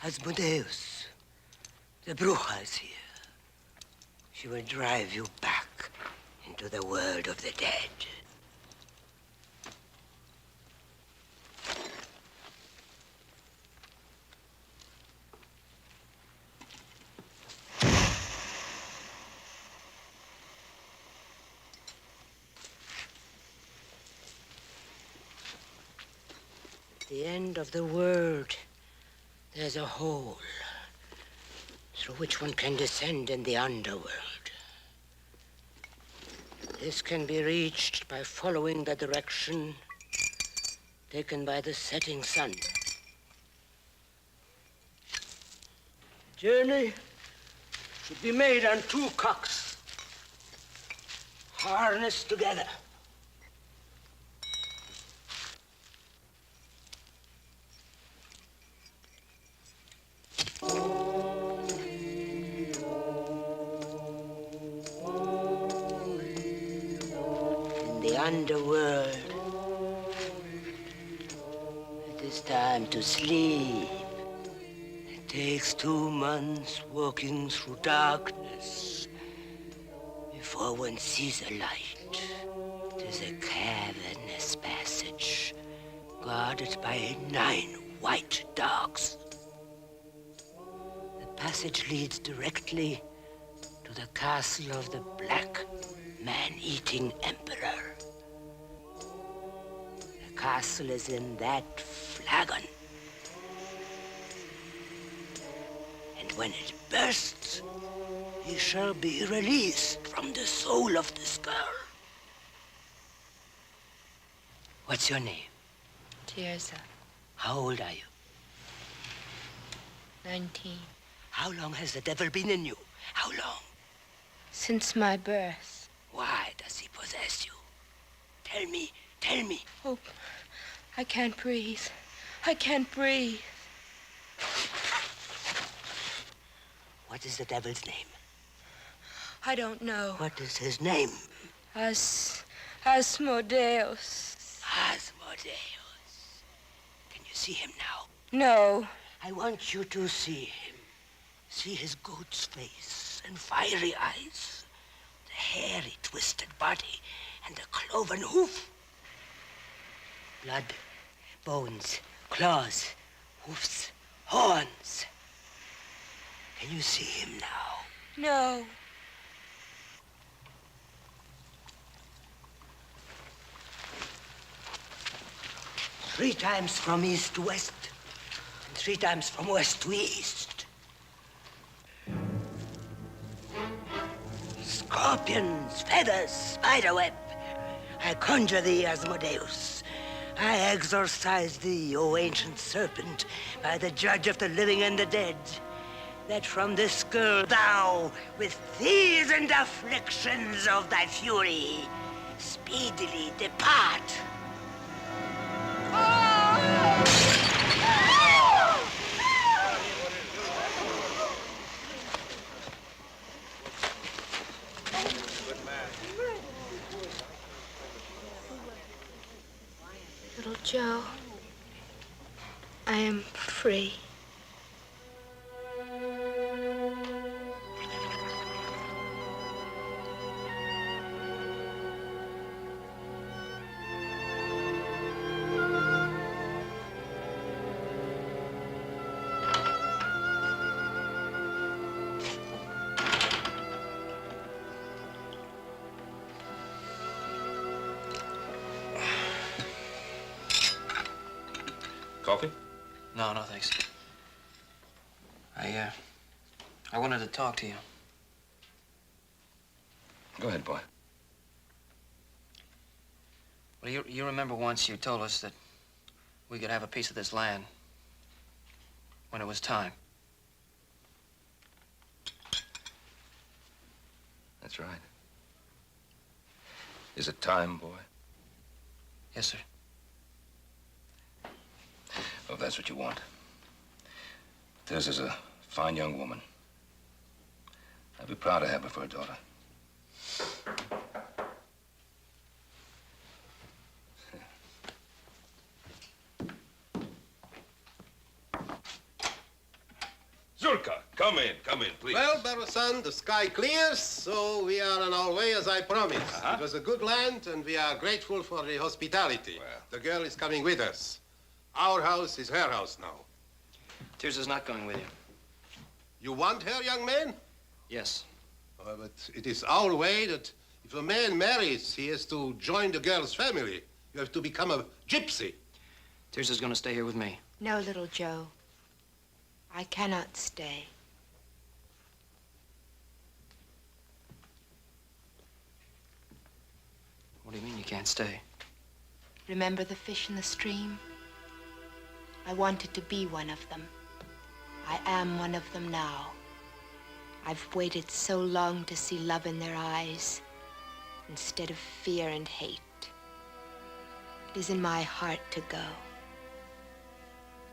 Asmodeus, the Bruja is here. She will drive you back into the world of the dead. At the end of the world, there's a hole through which one can descend in the underworld. This can be reached by following the direction taken by the setting sun. The journey should be made on two cocks, harnessed together. Underworld. It is time to sleep. It takes 2 months walking through darkness before one sees a light. It is a cavernous passage guarded by 9 white dogs. The passage leads directly to the castle of the Black Man-Eating Emperor. The castle is in that flagon. And when it bursts, he shall be released from the soul of this girl. What's your name? Tirza, How old are you? 19. How long has the devil been in you? How long? Since my birth. Why does he possess you? Tell me, tell me. Oh, I can't breathe. I can't breathe. What is the devil's name? I don't know. What is his name? Asmodeus. Asmodeus. Can you see him now? No. I want you to see him. See his goat's face and fiery eyes, the hairy, twisted body, and the cloven hoof. Blood, bones, claws, hoofs, horns. Can you see him now? No. Three times from east to west, and 3 times from west to east. Scorpions, feathers, spiderweb. I conjure thee, Asmodeus. I exorcise thee, O ancient serpent, by the judge of the living and the dead, that from this girl thou, with these and afflictions of thy fury, speedily depart. Little Joe, I am free. No, no, thanks. I wanted to talk to you. Go ahead, boy. Well, you remember once you told us that we could have a piece of this land when it was time. That's right. Is it time, boy? Yes, sir. Well, if that's what you want. This is a fine young woman. I'd be proud to have her for a daughter. Zurka, come in, please. Well, Baro-san, the sky clears, so we are on our way as I promised. It was a good land, and we are grateful for the hospitality. The girl is coming with us. Our house is her house now. Tirza's not going with you. You want her, young man? Yes. But it is our way that if a man marries, he has to join the girl's family. You have to become a gypsy. Tirza's going to stay here with me. No, little Joe. I cannot stay. What do you mean you can't stay? Remember the fish in the stream? I wanted to be one of them. I am one of them now. I've waited so long to see love in their eyes instead of fear and hate. It is in my heart to go.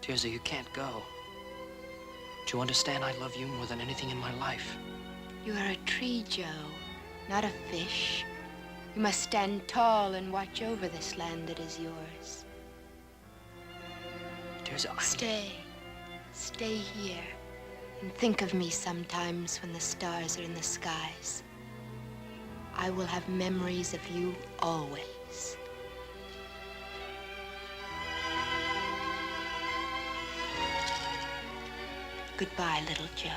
Tirza, you can't go. Do you understand I love you more than anything in my life? You are a tree, Joe, not a fish. You must stand tall and watch over this land that is yours. Tirza, Stay here and think of me sometimes when the stars are in the skies. I will have memories of you always. Goodbye, little Joe.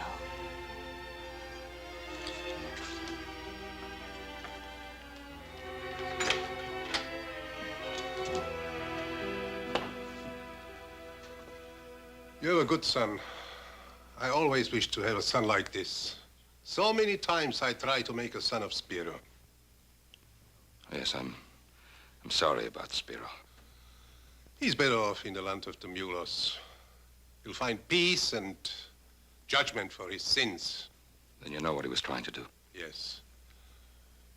You have a good son. I always wished to have a son like this. So many times I tried to make a son of Spiro. Yes, I'm sorry about Spiro. He's better off in the land of the Mulos. He'll find peace and judgment for his sins. Then you know what he was trying to do. Yes.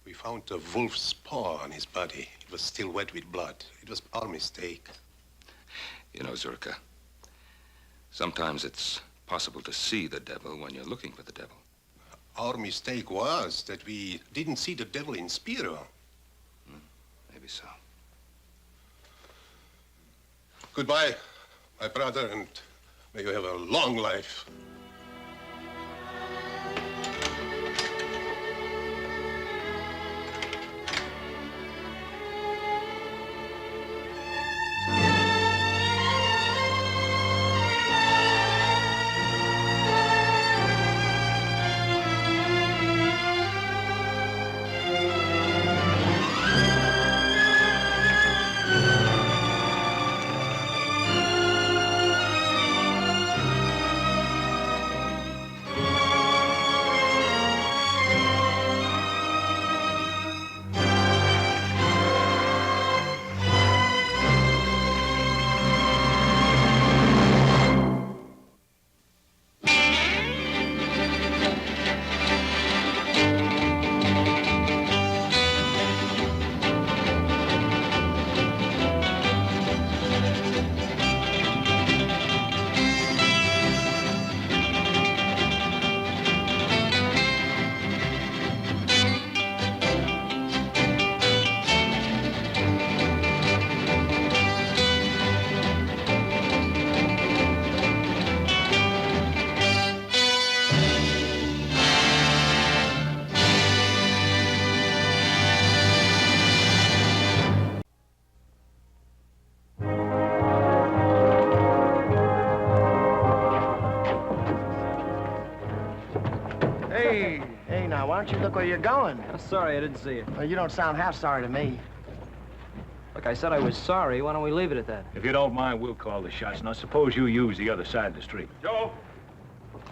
We found a wolf's paw on his body. It was still wet with blood. It was our mistake. You know, Zurka, sometimes it's possible to see the devil when you're looking for the devil. Our mistake was that we didn't see the devil in Spiro. Maybe so. Goodbye, my brother, and may you have a long life. Hey, now, why don't you look where you're going? I'm sorry, I didn't see you. Well, you don't sound half sorry to me. Look, I said I was sorry. Why don't we leave it at that? If you don't mind, we'll call the shots. Now, suppose you use the other side of the street. Joe!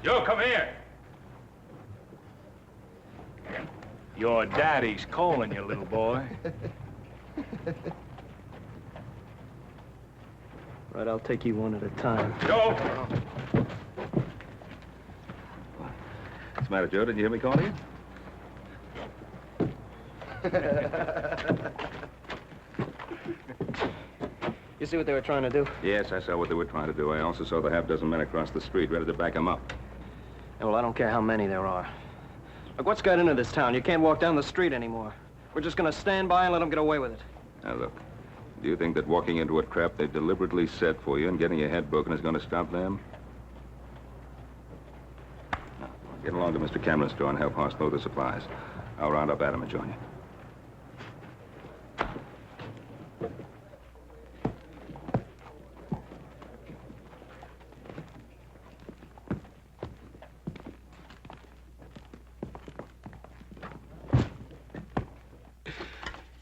Joe, come here! Your daddy's calling you, little boy. Right, I'll take you one at a time. Joe! What's the matter, Joe? Didn't you hear me calling you? You see what they were trying to do? Yes, I saw what they were trying to do. I also saw the half-dozen men across the street ready to back them up. Yeah, well, I don't care how many there are. Look, what's got into this town? You can't walk down the street anymore. We're just gonna stand by and let them get away with it. Now, look. Do you think that walking into a trap they've deliberately set for you and getting your head broken is going to stop them? Now, get along to Mr. Cameron's store and help Hoss load the supplies. I'll round up Adam and join you.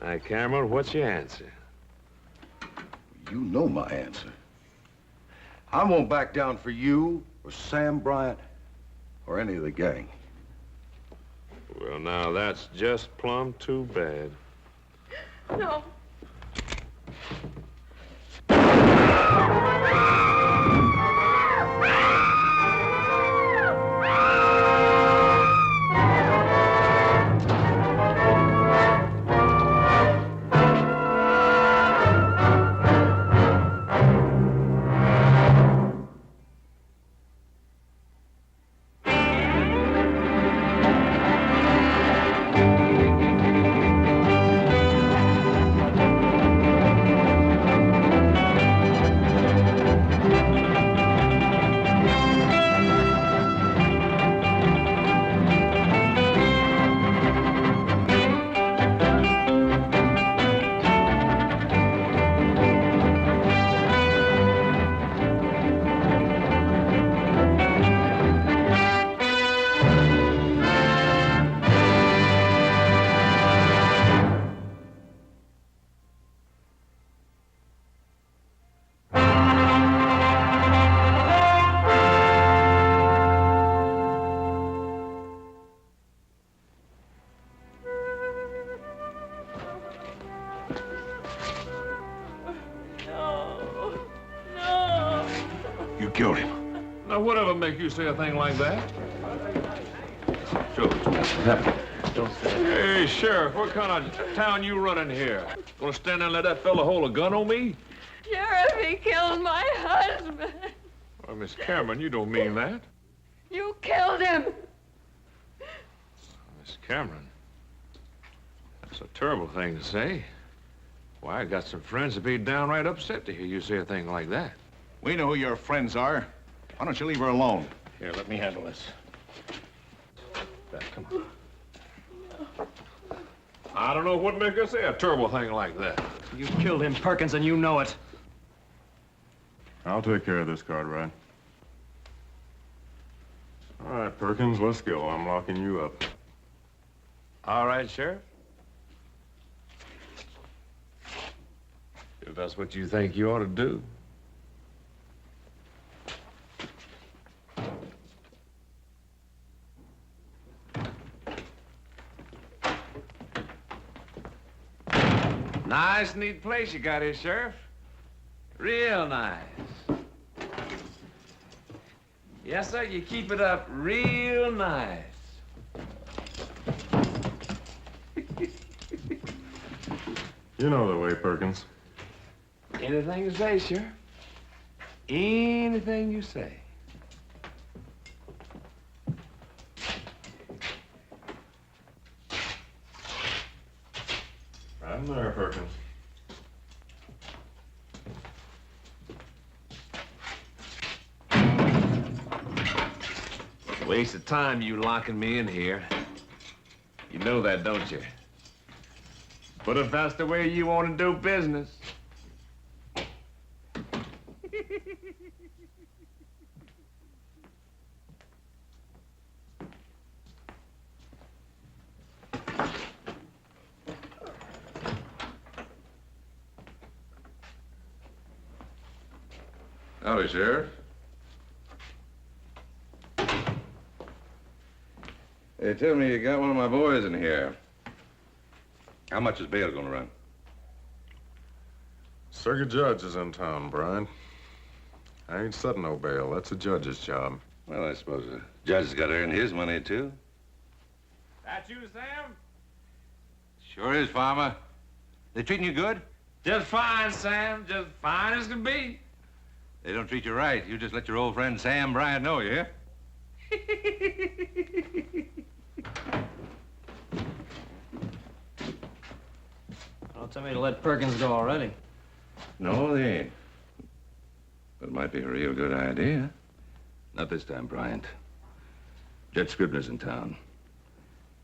Hi, Cameron, what's your answer? You know my answer. I won't back down for you or Sam Bryant or any of the gang. Well, now, that's just plumb too bad. No. You killed him. Now, whatever make you say a thing like that? Sure, what's happening? Don't say that. Hey, Sheriff, what kind of town you running here? Gonna stand there and let that fella hold a gun on me? Sheriff, he killed my husband. Well, Miss Cameron, you don't mean that. You killed him. Miss Cameron, that's a terrible thing to say. Why, I got some friends that'd be downright upset to hear you say a thing like that. We know who your friends are. Why don't you leave her alone? Here, let me handle this. Back, come on. I don't know what make her say a terrible thing like that. You killed him, Perkins, and you know it. I'll take care of this, Cartwright. All right, Perkins, let's go. I'm locking you up. All right, Sheriff. If that's what you think you ought to do. Nice, neat place you got here, Sheriff. Real nice. Yes, sir, you keep it up real nice. You know the way, Perkins. Anything you say, Sheriff. Anything you say. Right in there, Perkins. Waste of time you locking me in here. You know that, don't you? But if that's the way you want to do business. Howdy, Sheriff. They tell me you got one of my boys in here. How much is bail gonna run? Circuit judge is in town, Brian. I ain't setting no bail. That's a judge's job. Well, I suppose the judge has got to earn his money, too. That you, Sam? Sure is, Farmer. They treating you good? Just fine, Sam. Just fine as can be. They don't treat you right. You just let your old friend Sam Bryant know, you hear? Don't tell me to let Perkins go already. No, they ain't. But it might be a real good idea. Not this time, Bryant. Judge Scribner's in town.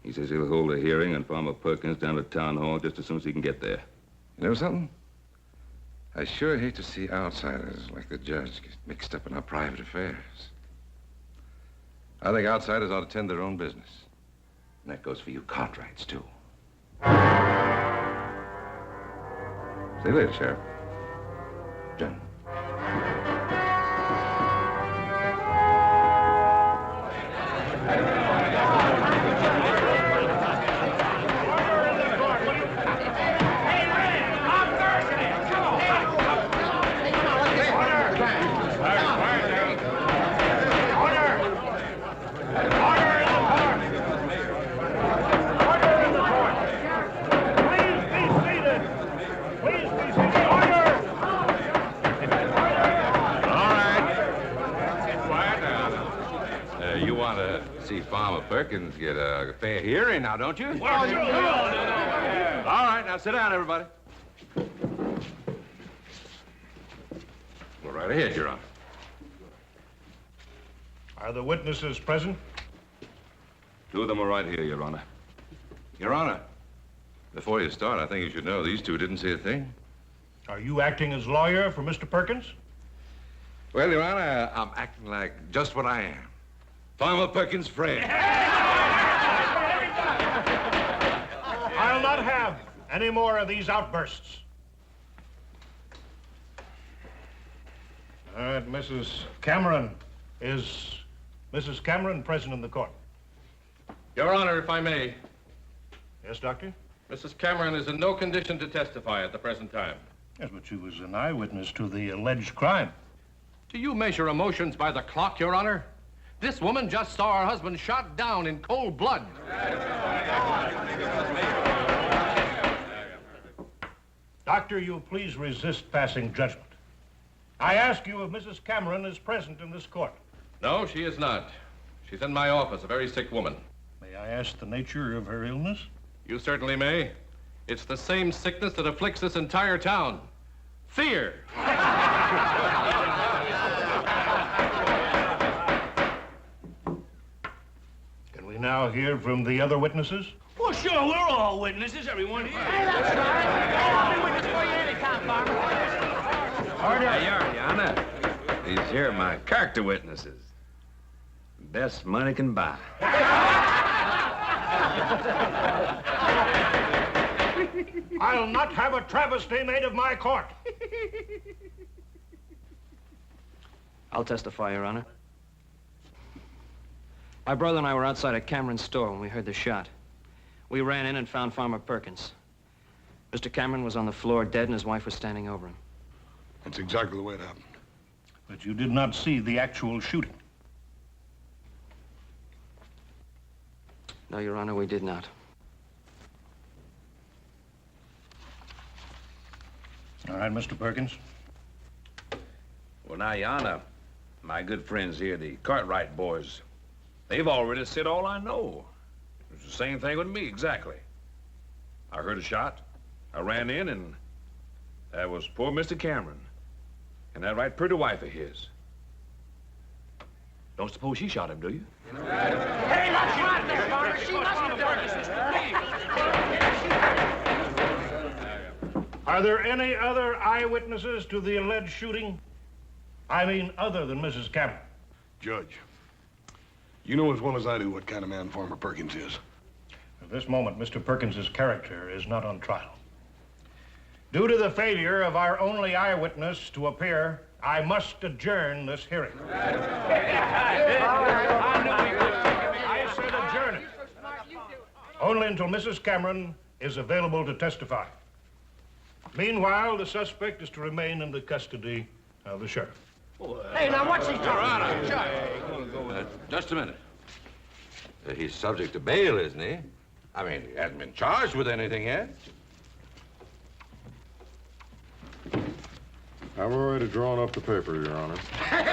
He says he'll hold a hearing on Farmer Perkins down at Town Hall just as soon as he can get there. You know something? I sure hate to see outsiders like the judge get mixed up in our private affairs. I think outsiders ought to tend their own business. And that goes for you Cartwrights, too. See you later, Sheriff. John. See Farmer Perkins get a fair hearing now, don't you? Well, All right, now sit down, everybody. Go right ahead, Your Honor. Are the witnesses present? Two of them are right here, Your Honor. Your Honor, before you start, I think you should know these two didn't say a thing. Are you acting as lawyer for Mr. Perkins? Well, Your Honor, I'm acting like just what I am. Farmer Perkins' friend. I'll not have any more of these outbursts. All right, Mrs. Cameron. Is Mrs. Cameron present in the court? Your Honor, if I may. Yes, Doctor? Mrs. Cameron is in no condition to testify at the present time. Yes, but she was an eyewitness to the alleged crime. Do you measure emotions by the clock, Your Honor? This woman just saw her husband shot down in cold blood. Doctor, you'll please resist passing judgment. I ask you if Mrs. Cameron is present in this court. No, she is not. She's in my office, a very sick woman. May I ask the nature of her illness? You certainly may. It's the same sickness that afflicts this entire town. Fear. Can we now hear from the other witnesses? Well, sure, we're all witnesses, everyone here. Hey, that's right. I'll be witness for you anytime, Farmer. Order, Your Honor. These here are my character witnesses. Best money can buy. I'll not have a travesty made of my court. I'll testify, Your Honor. My brother and I were outside a Cameron's store when we heard the shot. We ran in and found Farmer Perkins. Mr. Cameron was on the floor dead and his wife was standing over him. That's exactly the way it happened. But you did not see the actual shooting. No, Your Honor, we did not. All right, Mr. Perkins. Well, now, Your Honor, my good friends here, the Cartwright boys, they've already said all I know. It's the same thing with me, exactly. I heard a shot. I ran in, and that was poor Mr. Cameron. And that right pretty wife of his. Don't suppose she shot him, do you? Hey, look, you out there, Farmer. She must have done it. Are there any other eyewitnesses to the alleged shooting? I mean, other than Mrs. Cameron. Judge, you know as well as I do what kind of man Farmer Perkins is. At this moment, Mr. Perkins's character is not on trial. Due to the failure of our only eyewitness to appear, I must adjourn this hearing. I said adjourn it. Only until Mrs. Cameron is available to testify. Meanwhile, the suspect is to remain in the custody of the sheriff. Hey, now what's he talking Just a minute. He's subject to bail, isn't he? I mean, he hasn't been charged with anything yet. I've already drawn up the paper, Your Honor. Hey,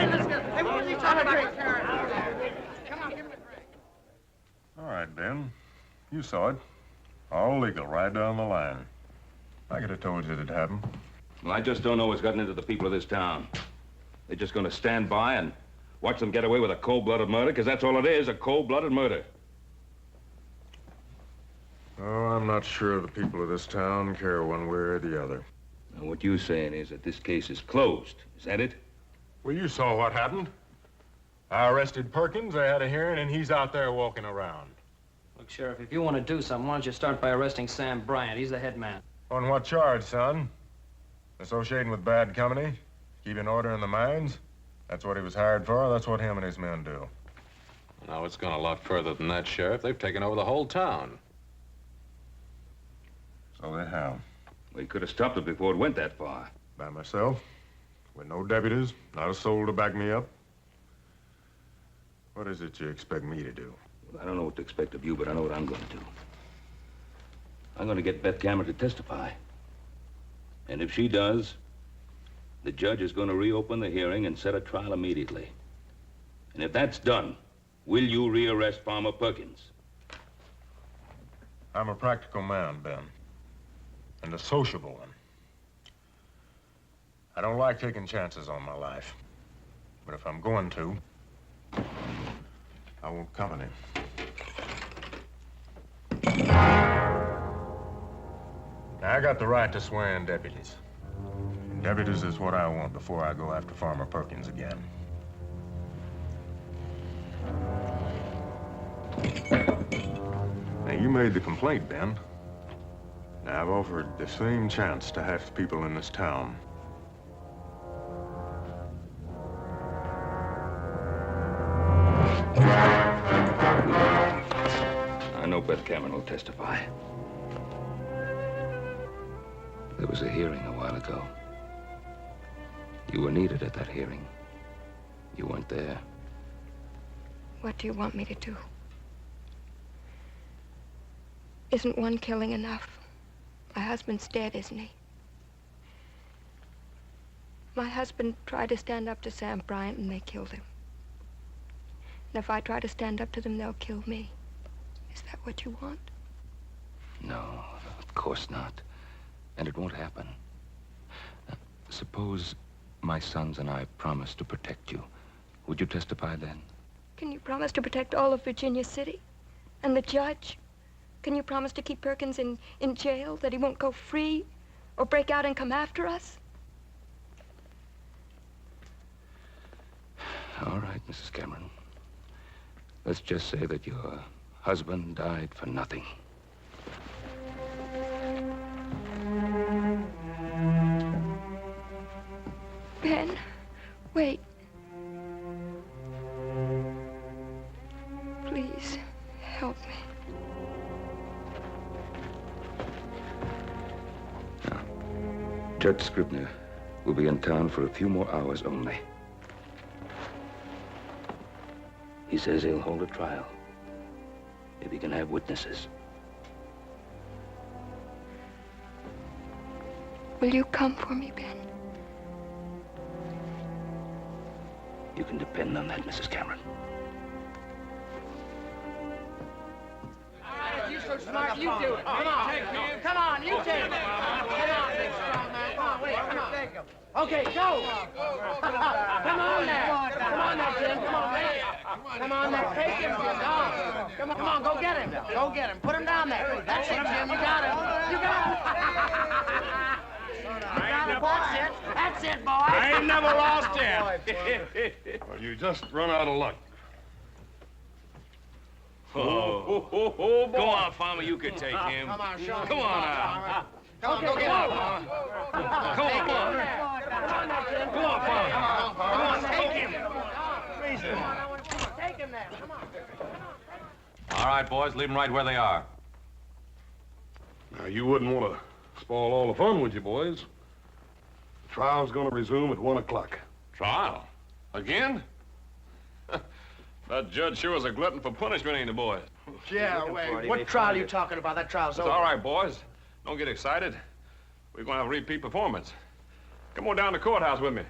let's go. Hey, what was he talking about? Come on, give him the drink. All right, Ben. You saw it. All legal, right down the line. I could have told you it'd happen. Well, I just don't know what's gotten into the people of this town. They're just going to stand by and watch them get away with a cold-blooded murder, because that's all it is, a cold-blooded murder. Oh, I'm not sure the people of this town care one way or the other. Now, what you're saying is that this case is closed. Is that it? Well, you saw what happened. I arrested Perkins, I had a hearing, and he's out there walking around. Look, Sheriff, if you want to do something, why don't you start by arresting Sam Bryant? He's the head man. On what charge, son? Associating with bad company? Keeping order in the mines? That's what he was hired for. That's what him and his men do. No, it's gone a lot further than that, Sheriff. They've taken over the whole town. So they have. We could have stopped it before it went that far. By myself, with no deputies, not a soul to back me up. What is it you expect me to do? Well, I don't know what to expect of you, but I know what I'm going to do. I'm going to get Beth Cameron to testify. And if she does, the judge is going to reopen the hearing and set a trial immediately. And if that's done, will you rearrest Farmer Perkins? I'm a practical man, Ben. And a sociable one. I don't like taking chances on my life. But if I'm going to, I want company. Now, I got the right to swear in deputies. And deputies is what I want before I go after Farmer Perkins again. Now, you made the complaint, Ben. Now, I've offered the same chance to half the people in this town. I know Beth Cameron will testify. There was a hearing a while ago. You were needed at that hearing. You weren't there. What do you want me to do? Isn't one killing enough? My husband's dead, isn't he? My husband tried to stand up to Sam Bryant and they killed him. And if I try to stand up to them, they'll kill me. Is that what you want? No, of course not. And it won't happen. Suppose my sons and I promise to protect you. Would you testify then? Can you promise to protect all of Virginia City? And the judge? Can you promise to keep Perkins in jail, that he won't go free or break out and come after us? All right, Mrs. Cameron. Let's just say that your husband died for nothing. Ben, wait. Please, help me. Now, Judge Scribner will be in town for a few more hours only. He says he'll hold a trial if he can have witnesses. Will you come for me, Ben? You can depend on that, Mrs. Cameron. You're so smart, you do it. Come on. Come on, you take it. Come on, big strong man. Come on, wait, come on. Okay, go. Come on there. Come on there, Jim. Come on, man. Come on there. Take him, Jim. Come on, go get him. Go get him. Put him down there. That's it, Jim. You got him. You got him. That's it, boy. I ain't never lost yet. Well, you just run out of luck. Oh, go on, Farmer. You can take him. Come on, Sean. Come on now. Come on, go get him. Come on. Come on now, Jim. Come on, Father. Come on, Take him. Raise him. Come on, take him there. Come on. All right, boys, leave them right where they are. Now, you wouldn't want to spoil all the fun, would you, boys? The trial's going to resume at 1 o'clock. Trial? Again? That judge sure was a glutton for punishment, ain't he, boys? Yeah, wait. What trial are you talking about? That trial's It's over. all right, boys. Don't get excited. We're going to have a repeat performance. Come on down to the courthouse with me.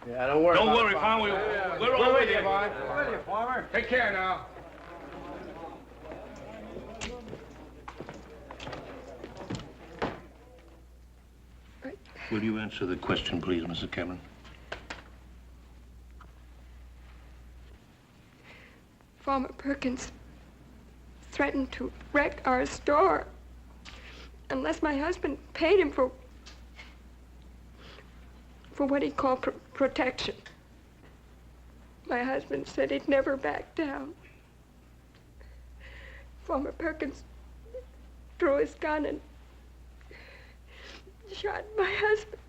Yeah, don't worry. Don't about worry, it, Farmer. We're all with you, boy. We're with you, Farmer. Take care now. Will you answer the question, please, Mrs. Cameron? Farmer Perkins threatened to wreck our store unless my husband paid him for what he called protection. My husband said he'd never back down. Farmer Perkins drew his gun and shot my husband.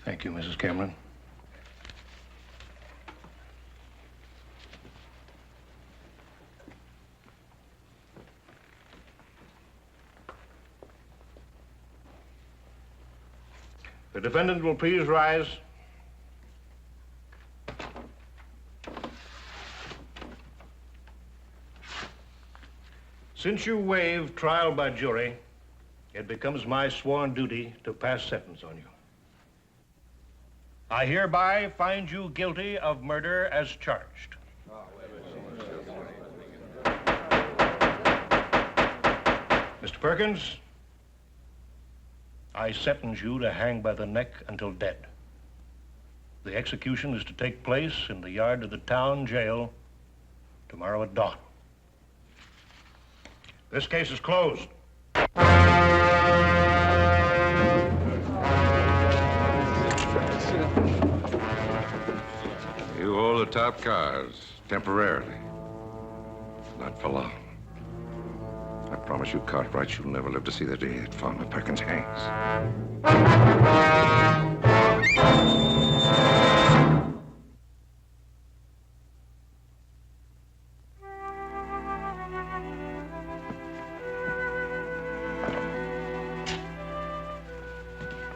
Thank you, Mrs. Cameron. The defendant will please rise. Since you waive trial by jury, it becomes my sworn duty to pass sentence on you. I hereby find you guilty of murder as charged. Mr. Perkins, I sentence you to hang by the neck until dead. The execution is to take place in the yard of the town jail tomorrow at dawn. This case is closed. You hold the top cars, temporarily. Not for long. I promise you, Cartwright, you'll never live to see the day that Farmer Perkins hangs.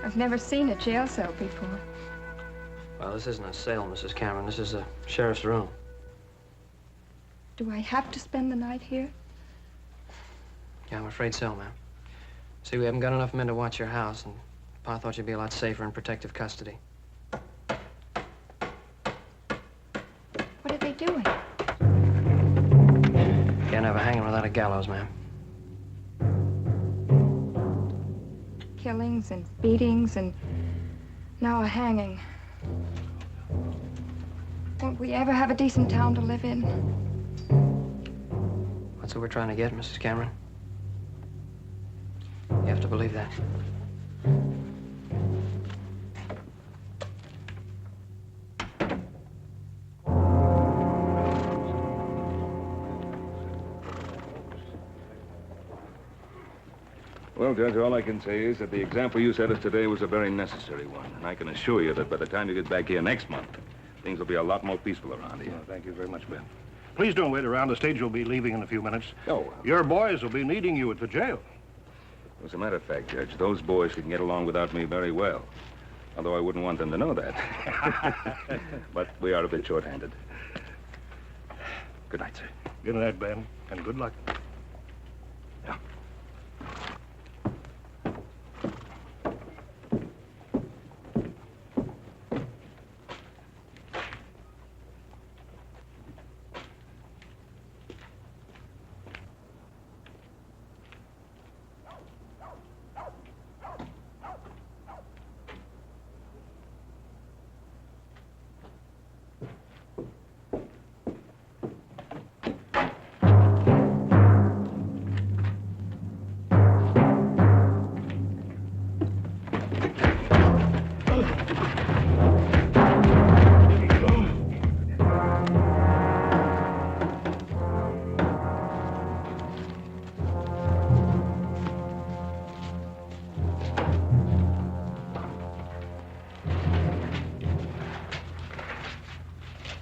I've never seen a jail cell before. Well, this isn't a cell, Mrs. Cameron. This is a sheriff's room. Do I have to spend the night here? Yeah, I'm afraid so, ma'am. See, we haven't got enough men to watch your house, and Pa thought you'd be a lot safer in protective custody. What are they doing? Can't have a hanging without a gallows, ma'am. Killings and beatings and now a hanging. Won't we ever have a decent town to live in? That's what we're trying to get, Mrs. Cameron. You have to believe that. Well, Judge, all I can say is that the example you set us today was a very necessary one. And I can assure you that by the time you get back here next month, things will be a lot more peaceful around here. Well, thank you very much, Ben. Please don't wait around. The stage will be leaving in a few minutes. Oh. Your boys will be needing you at the jail. As a matter of fact, Judge, those boys can get along without me very well. Although I wouldn't want them to know that. But we are a bit short-handed. Good night, sir. Good night, Ben, and good luck. Yeah.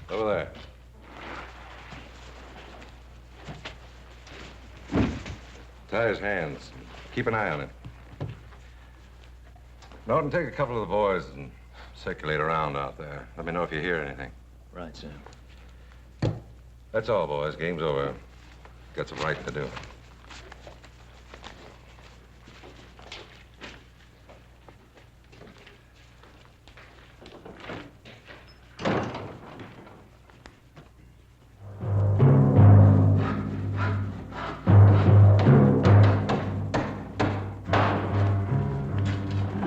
Over there. Tie his hands. Keep an eye on him. Norton, take a couple of the boys and circulate around out there. Let me know if you hear anything. Right, Sam. That's all, boys. Game's over. Got some writing to do.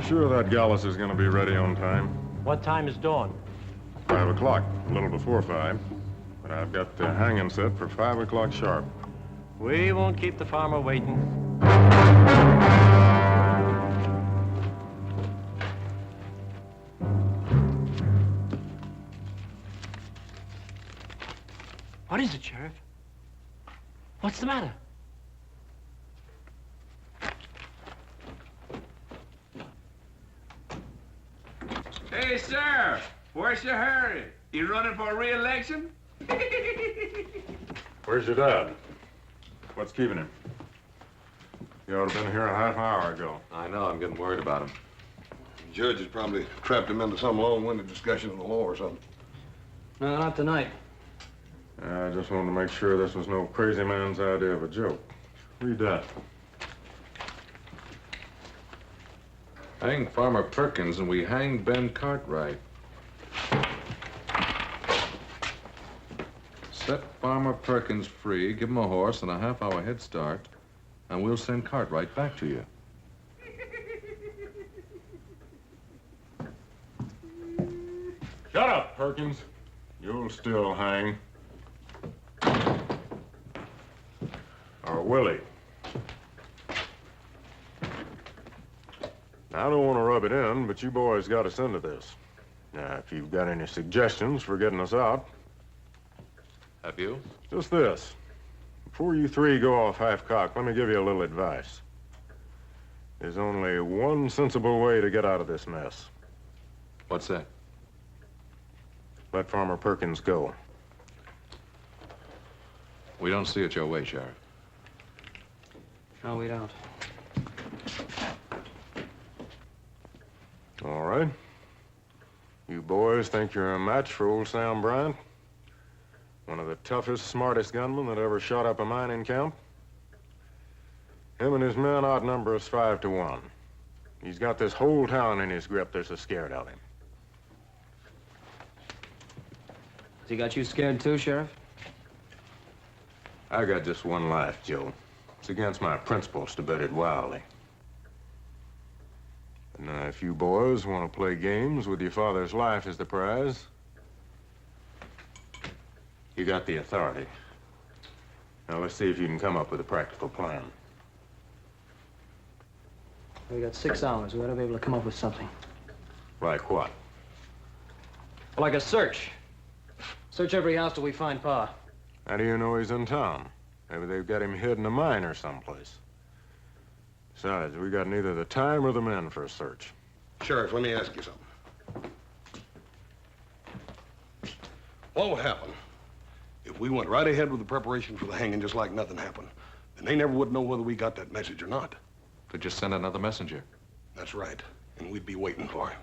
Sure that Gallus is going to be ready on time? What time is dawn? 5 o'clock, a little before 5. But I've got the hanging set for 5 o'clock sharp. We won't keep the farmer waiting. What is it, Sheriff? What's the matter? Hey, sir, where's your hurry? You running for re-election? Where's your dad? What's keeping him? He ought to have been here a half hour ago. I know. I'm getting worried about him. The judge has probably trapped him into some long-winded discussion of the law or something. No, not tonight. I just wanted to make sure this was no crazy man's idea of a joke. Read that. Hang Farmer Perkins and we hang Ben Cartwright. Set Farmer Perkins free, give him a horse and a half-hour head start, and we'll send Cartwright back to you. Shut up, Perkins. You'll still hang. Or will he? I don't want to rub it in, but you boys got us into this. Now, if you've got any suggestions for getting us out... Have you? Just this. Before you three go off half-cocked, let me give you a little advice. There's only one sensible way to get out of this mess. What's that? Let Farmer Perkins go. We don't see it your way, Sheriff. No, we don't. All right. You boys think you're a match for old Sam Bryant? One of the toughest, smartest gunmen that ever shot up a mining camp? Him and his men outnumber us 5 to 1. He's got this whole town in his grip. They're so scared of him. Has he got you scared too, Sheriff? I got just one life, Joe. It's against my principles to bet it wildly. But now, if you boys want to play games with your father's life as the prize, you got the authority. Now, let's see if you can come up with a practical plan. We got 6 hours. We ought to be able to come up with something. Like what? Like a search. Search every house till we find Pa. How do you know he's in town? Maybe they've got him hid in a mine or someplace. Besides, we got neither the time or the men for a search. Sheriff, let me ask you something. What would happen if we went right ahead with the preparation for the hanging just like nothing happened? Then they never would know whether we got that message or not. Could just send another messenger. That's right. And we'd be waiting for him.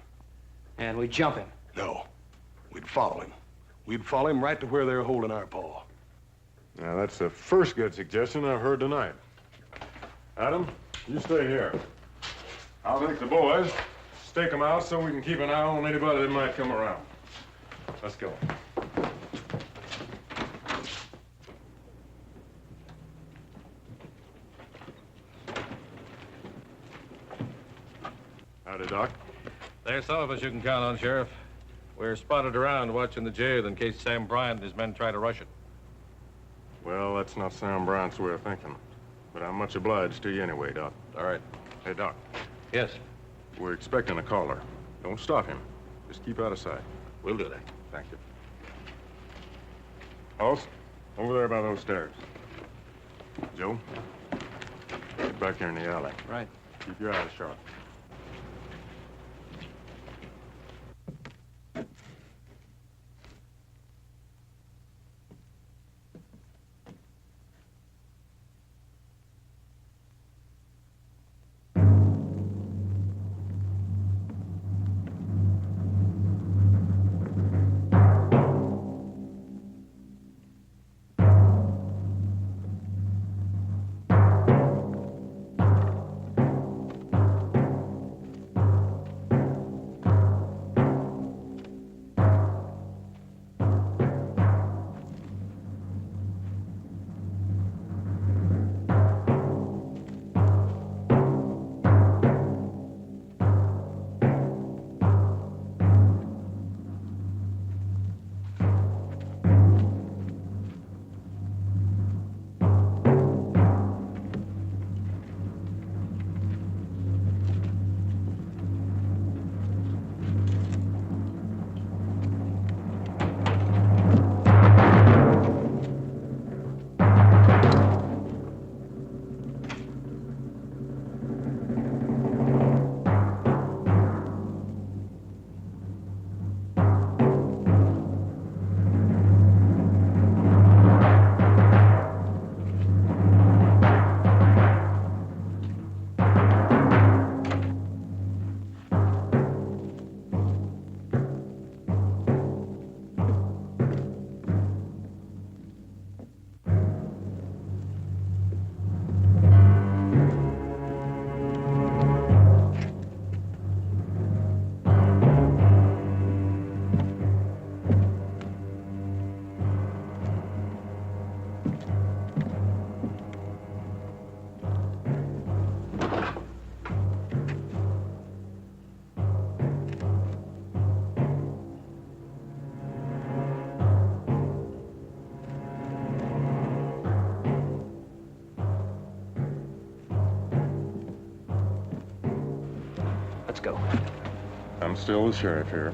And we'd jump him. No. We'd follow him. We'd follow him right to where they're holding our paw. Now, that's the first good suggestion I've heard tonight. Adam, you stay here. I'll take the boys, stake them out so we can keep an eye on anybody that might come around. Let's go. Howdy, Doc. There's some of us you can count on, Sheriff. We're spotted around watching the jail in case Sam Bryant and his men try to rush it. Well, that's not Sam Bryant's way of thinking. But I'm much obliged to you anyway, Doc. All right. Hey, Doc. Yes? We're expecting a caller. Don't stop him. Just keep out of sight. We'll do that. Thank you. Hoss, over there by those stairs. Joe, get back here in the alley. Right. Keep your eyes sharp. go. I'm still the sheriff here.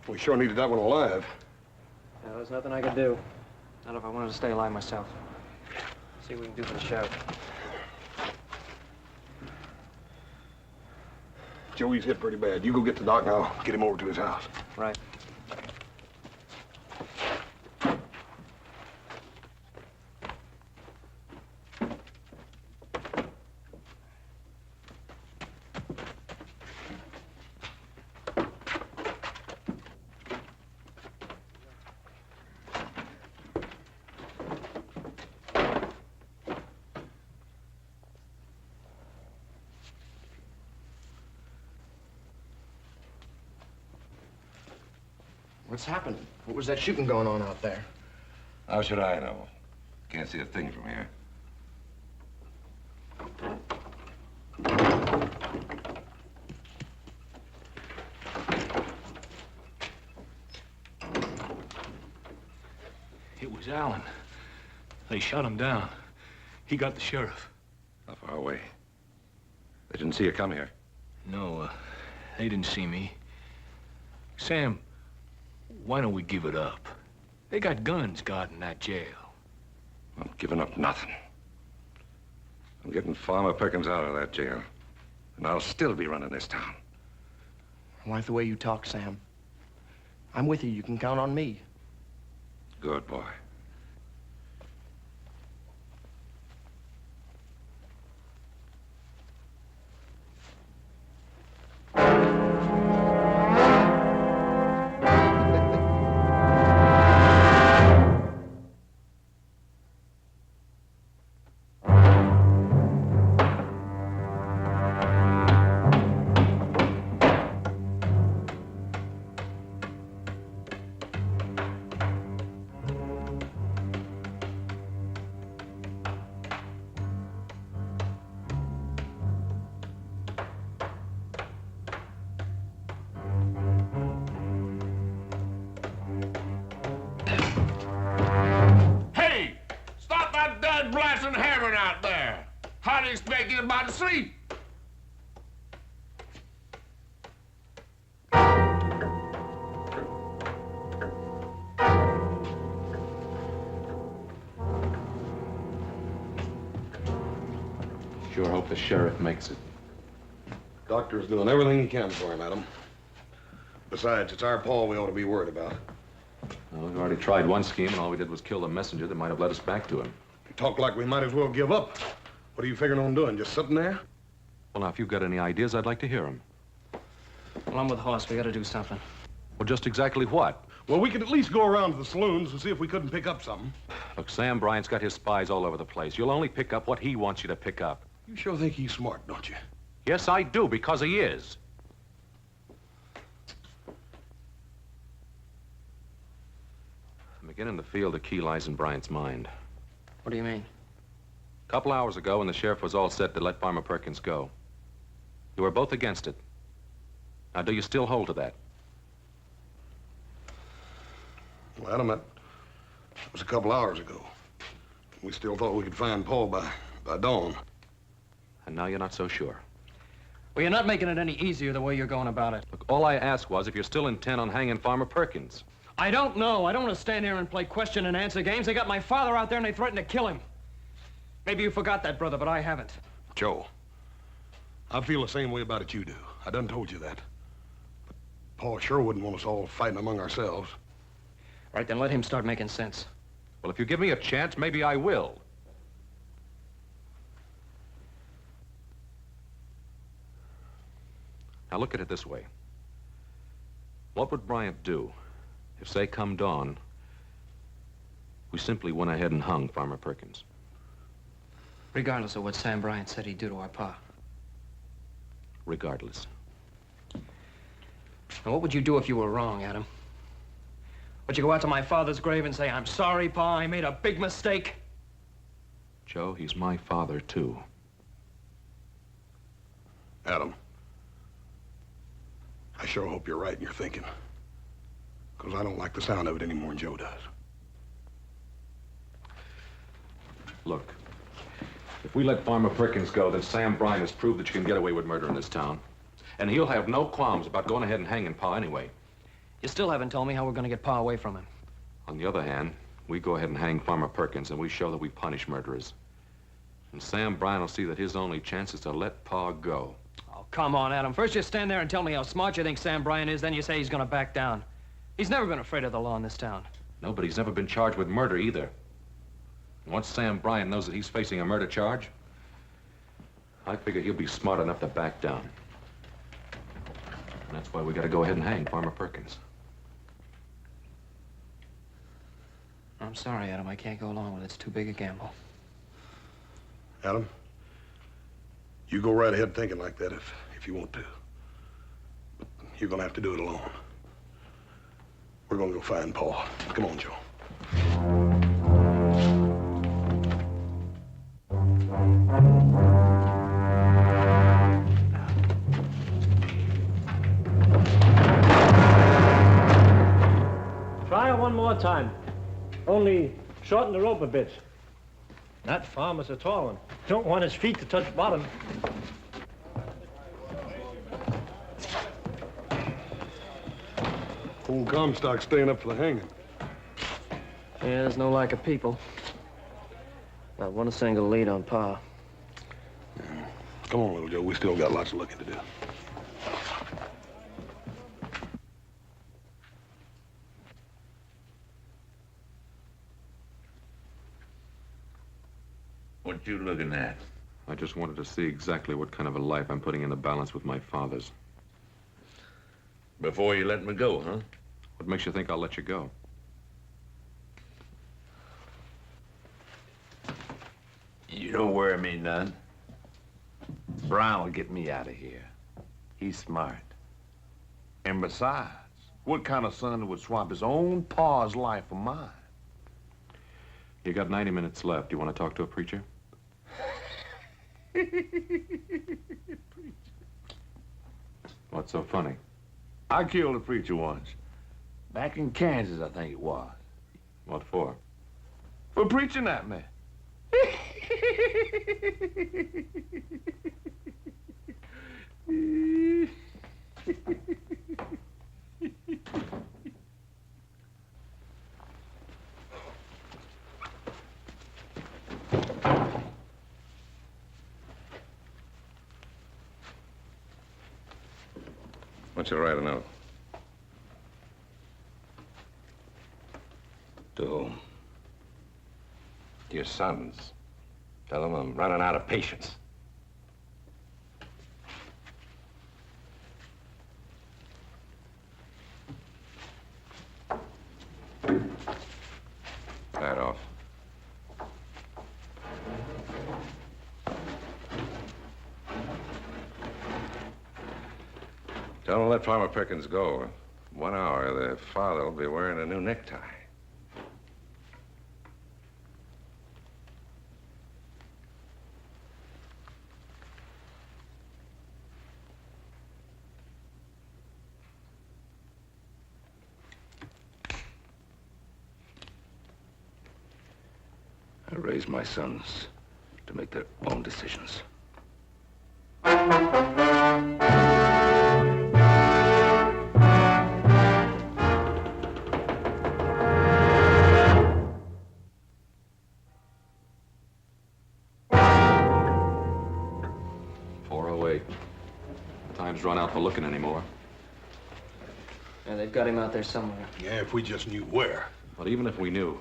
We sure needed that one alive. Yeah, there's nothing I could do. Not if I wanted to stay alive myself. See what we can do for the sheriff. Joey's hit pretty bad. You go get the doc and I'll get him over to his house. Right. What's happening? What was that shooting going on out there? How should I know? Can't see a thing from here. It was Allen. They shot him down. He got the sheriff. How far away? They didn't see you come here. No, they didn't see me. Sam, why don't we give it up? They got guns guarding that jail. I'm giving up nothing. I'm getting Farmer Perkins out of that jail. And I'll still be running this town. I like the way you talk, Sam. I'm with you. You can count on me. Good boy. Blasting hammering out there. How do you expect anybody to sleep? Sure hope the sheriff makes it. Doctor's doing everything he can for him, Adam. Besides, it's our Paul we ought to be worried about. Well, we've already tried one scheme, and all we did was kill the messenger that might have led us back to him. You talk like we might as well give up. What are you figuring on doing? Just sitting there? Well, now, if you've got any ideas, I'd like to hear them. Well, I'm with Hoss. We gotta do something. Well, just exactly what? Well, we could at least go around to the saloons and see if we couldn't pick up something. Look, Sam Bryant's got his spies all over the place. You'll only pick up what he wants you to pick up. You sure think he's smart, don't you? Yes, I do, because he is. I'm beginning to feel the key lies in Bryant's mind. What do you mean? A couple hours ago, when the sheriff was all set to let Farmer Perkins go, you were both against it. Now, do you still hold to that? Well, Adam, that was a couple hours ago. We still thought we could find Paul by dawn. And now you're not so sure. Well, you're not making it any easier the way you're going about it. Look, all I asked was if you're still intent on hanging Farmer Perkins. I don't know. I don't want to stand here and play question and answer games. They got my father out there and they threatened to kill him. Maybe you forgot that, brother, but I haven't. Joe, I feel the same way about it you do. I done told you that. But Paul sure wouldn't want us all fighting among ourselves. Right, then let him start making sense. Well, if you give me a chance, maybe I will. Now look at it this way. What would Bryant do if, say, come dawn, we simply went ahead and hung Farmer Perkins? Regardless of what Sam Bryant said he'd do to our pa. Regardless. Now, what would you do if you were wrong, Adam? Would you go out to my father's grave and say, "I'm sorry, Pa, I made a big mistake"? Joe, he's my father, too. Adam, I sure hope you're right in your thinking. Because I don't like the sound of it any more than Joe does. Look, if we let Farmer Perkins go, then Sam Bryant has proved that you can get away with murder in this town. And he'll have no qualms about going ahead and hanging Pa anyway. You still haven't told me how we're going to get Pa away from him. On the other hand, we go ahead and hang Farmer Perkins, and we show that we punish murderers. And Sam Bryant will see that his only chance is to let Pa go. Oh, come on, Adam. First you stand there and tell me how smart you think Sam Bryant is, then you say he's going to back down. He's never been afraid of the law in this town. No, but he's never been charged with murder either. And once Sam Bryant knows that he's facing a murder charge, I figure he'll be smart enough to back down. And that's why we got to go ahead and hang Farmer Perkins. I'm sorry, Adam. I can't go along with it. It's too big a gamble. Adam, you go right ahead thinking like that if you want to. But you're going to have to do it alone. We're going to go find Paul. Come on, Joe. Try it one more time. Only shorten the rope a bit. That farmer's a tall one. Don't want his feet to touch bottom. Old Comstock staying up for the hanging. Yeah, there's no lack of people. Not one single lead on Pa. Come on, little Joe. We still got lots of looking to do. What you looking at? I just wanted to see exactly what kind of a life I'm putting in the balance with my father's. Before you let me go, huh? What makes you think I'll let you go? You don't worry me none. Brown will get me out of here. He's smart. And besides, what kind of son would swap his own pa's life for mine? You got 90 minutes left. You want to talk to a preacher? What's so funny? I killed a preacher once. Back in Kansas, I think it was. What for? For preaching at me. Why don't you write a note? To whom? To your sons. Tell them I'm running out of patience. Right off. Tell them to let Farmer Perkins go. In 1 hour, the father will be wearing a new necktie. I raised my sons to make their own decisions. .408. time's run out for looking anymore. Yeah, they've got him out there somewhere. Yeah, if we just knew where. But even if we knew,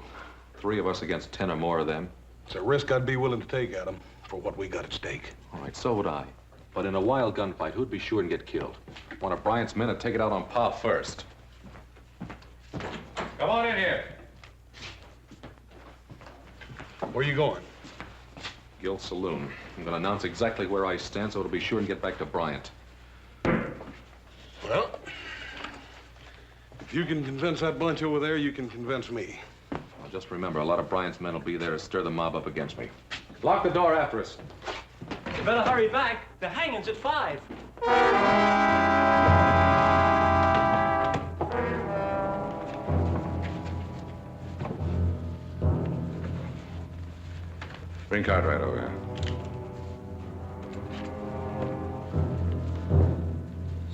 3 of us against 10 or more of them. It's a risk I'd be willing to take, Adam, for what we got at stake. All right, so would I. But in a wild gunfight, who'd be sure and get killed? One of Bryant's men would take it out on Pa first. Come on in here. Where you going? Guild Saloon. I'm going to announce exactly where I stand so it'll be sure and get back to Bryant. Well, if you can convince that bunch over there, you can convince me. Well, just remember, a lot of Bryant's men will be there to stir the mob up against me. Lock the door after us. You better hurry back. The hanging's at 5. Bring Cartwright over here.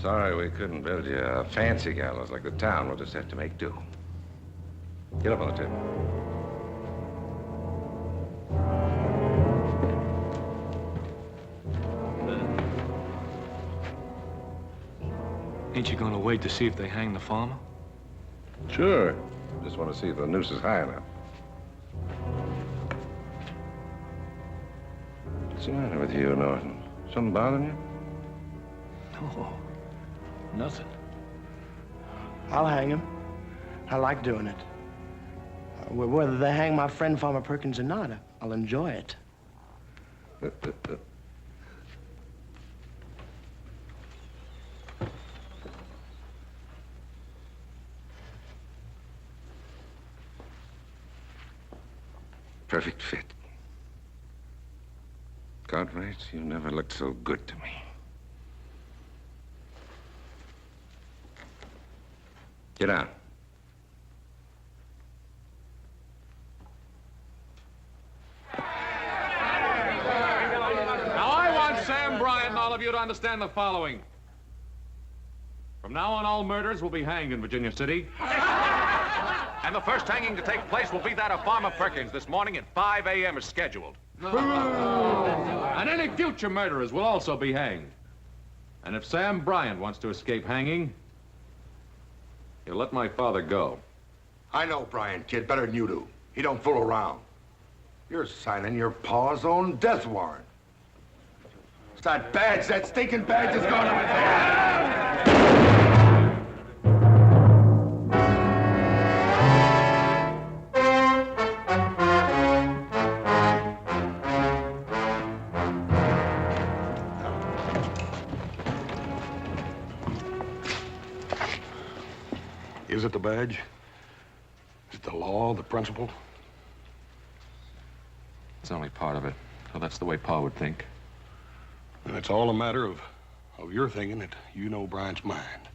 Sorry we couldn't build you a fancy gallows like the town. We'll just have to make do. Get up on the table. Ain't you gonna wait to see if they hang the farmer? Sure. Just want to see if the noose is high enough. What's the matter with you, Norton? Something bothering you? No, nothing. I'll hang him. I like doing it. Whether they hang my friend Farmer Perkins or not, I'll enjoy it. Perfect fit. Cartwright, you never looked so good to me. Get down. Now, I want Sam Bryant and all of you to understand the following. From now on, all murders will be hanged in Virginia City. And the first hanging to take place will be that of Farmer Perkins this morning at 5 a.m. as scheduled. And any future murderers will also be hanged. And if Sam Bryant wants to escape hanging, he'll let my father go. I know Bryant, kid, better than you do. He don't fool around. You're signing your pa's own death warrant. It's that badge, that stinking badge is going to his head. Is it the badge? Is it the law, the principle? It's only part of it. So that's the way Pa would think. And it's all a matter of your thinking that you know Bryant's mind.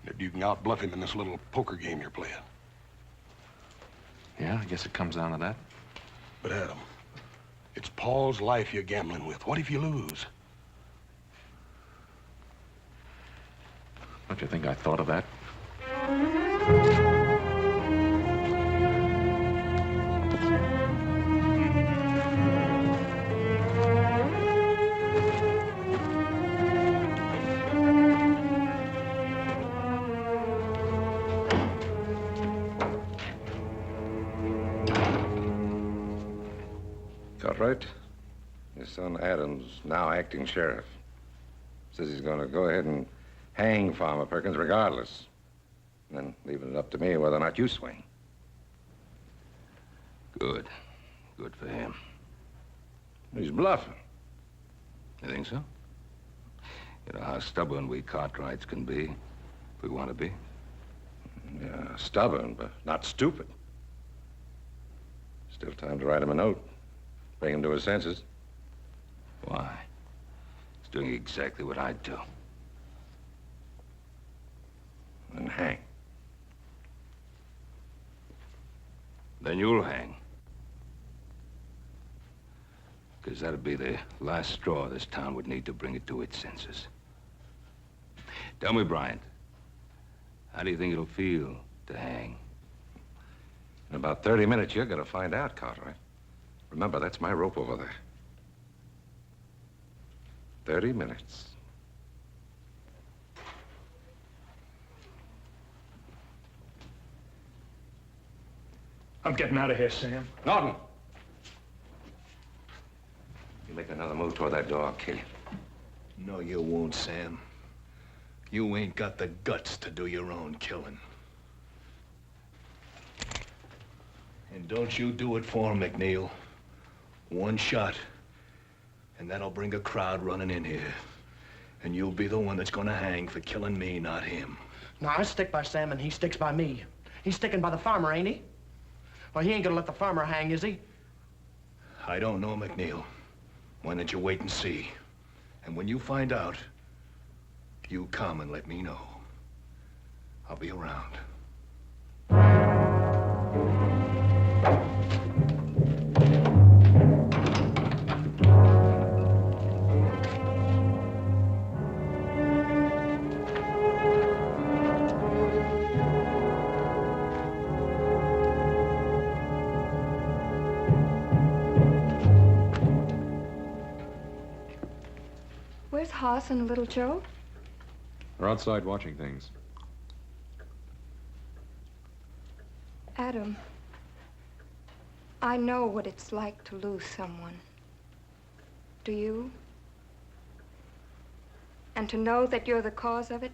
That you can outbluff him in this little poker game you're playing. Yeah, I guess it comes down to that. But Adam, it's Paul's life you're gambling with. What if you lose? Don't you think I thought of that? Cartwright, your son Adam's now acting sheriff. Says he's going to go ahead and hang Farmer Perkins regardless. And then leaving it up to me whether or not you swing. Good. Good for him. He's bluffing. You think so? You know how stubborn we Cartwrights can be, if we want to be. Yeah, stubborn, but not stupid. Still time to write him a note. Bring him to his senses. Why? He's doing exactly what I'd do. And hang. Then you'll hang. Because that'd be the last straw this town would need to bring it to its senses. Tell me, Bryant, how do you think it'll feel to hang? In about 30 minutes, you're going to find out, Cartwright. Remember, that's my rope over there. 30 minutes. I'm getting out of here, Sam. Norton! You make another move toward that door, I'll kill you. No, you won't, Sam. You ain't got the guts to do your own killing. And don't you do it for him, McNeil. One shot, and that'll bring a crowd running in here. And you'll be the one that's gonna hang for killing me, not him. No, I stick by Sam and he sticks by me. He's sticking by the farmer, ain't he? Well, he ain't gonna let the farmer hang, is he? I don't know, McNeil. Why don't you wait and see? And when you find out, you come and let me know. I'll be around. Where's Hoss and little Joe? They're outside watching things. Adam, I know what it's like to lose someone. Do you? And to know that you're the cause of it?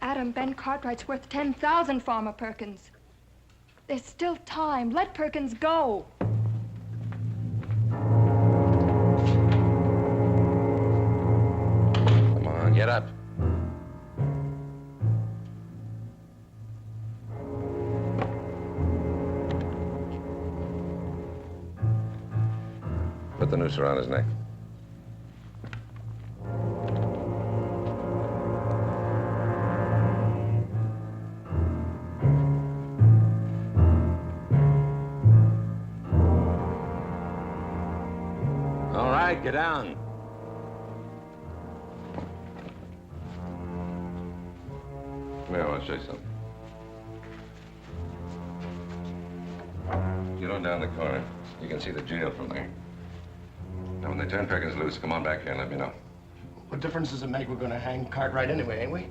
Adam, Ben Cartwright's worth 10,000, Farmer Perkins. There's still time. Let Perkins go. Come on, get up. Put the noose around his neck. All right, get down. Come here, I want to show you something. Get on down the corner. You can see the jail from there. Now, when they turn Perkins loose, come on back here and let me know. What difference does it make? We're gonna hang Cartwright anyway, ain't we?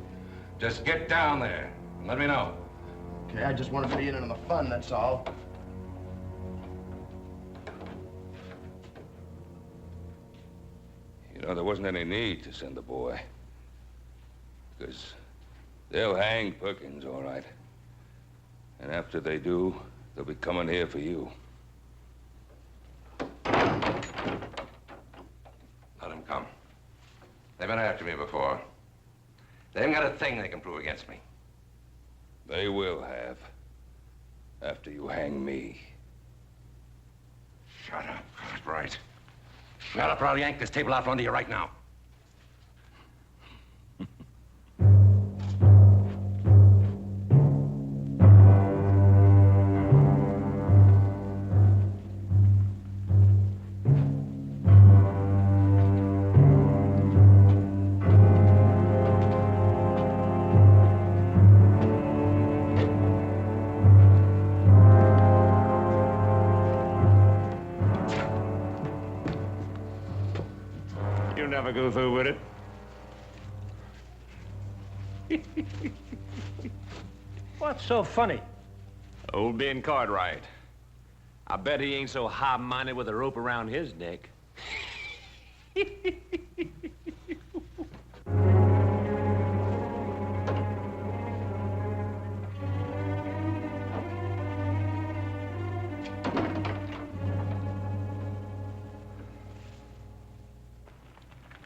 Just get down there and let me know. Okay, I just want to be in on the fun, that's all. You know, there wasn't any need to send the boy. Because they'll hang Perkins, all right. And after they do, they'll be coming here for you. Let them come. They've been after me before. They haven't got a thing they can prove against me. They will have. After you hang me. Shut up, Cartwright. Shut up, or I'll yank this table out from under you right now. Never go through with it. What's so funny? Old Ben Cartwright. I bet he ain't so high-minded with a rope around his neck.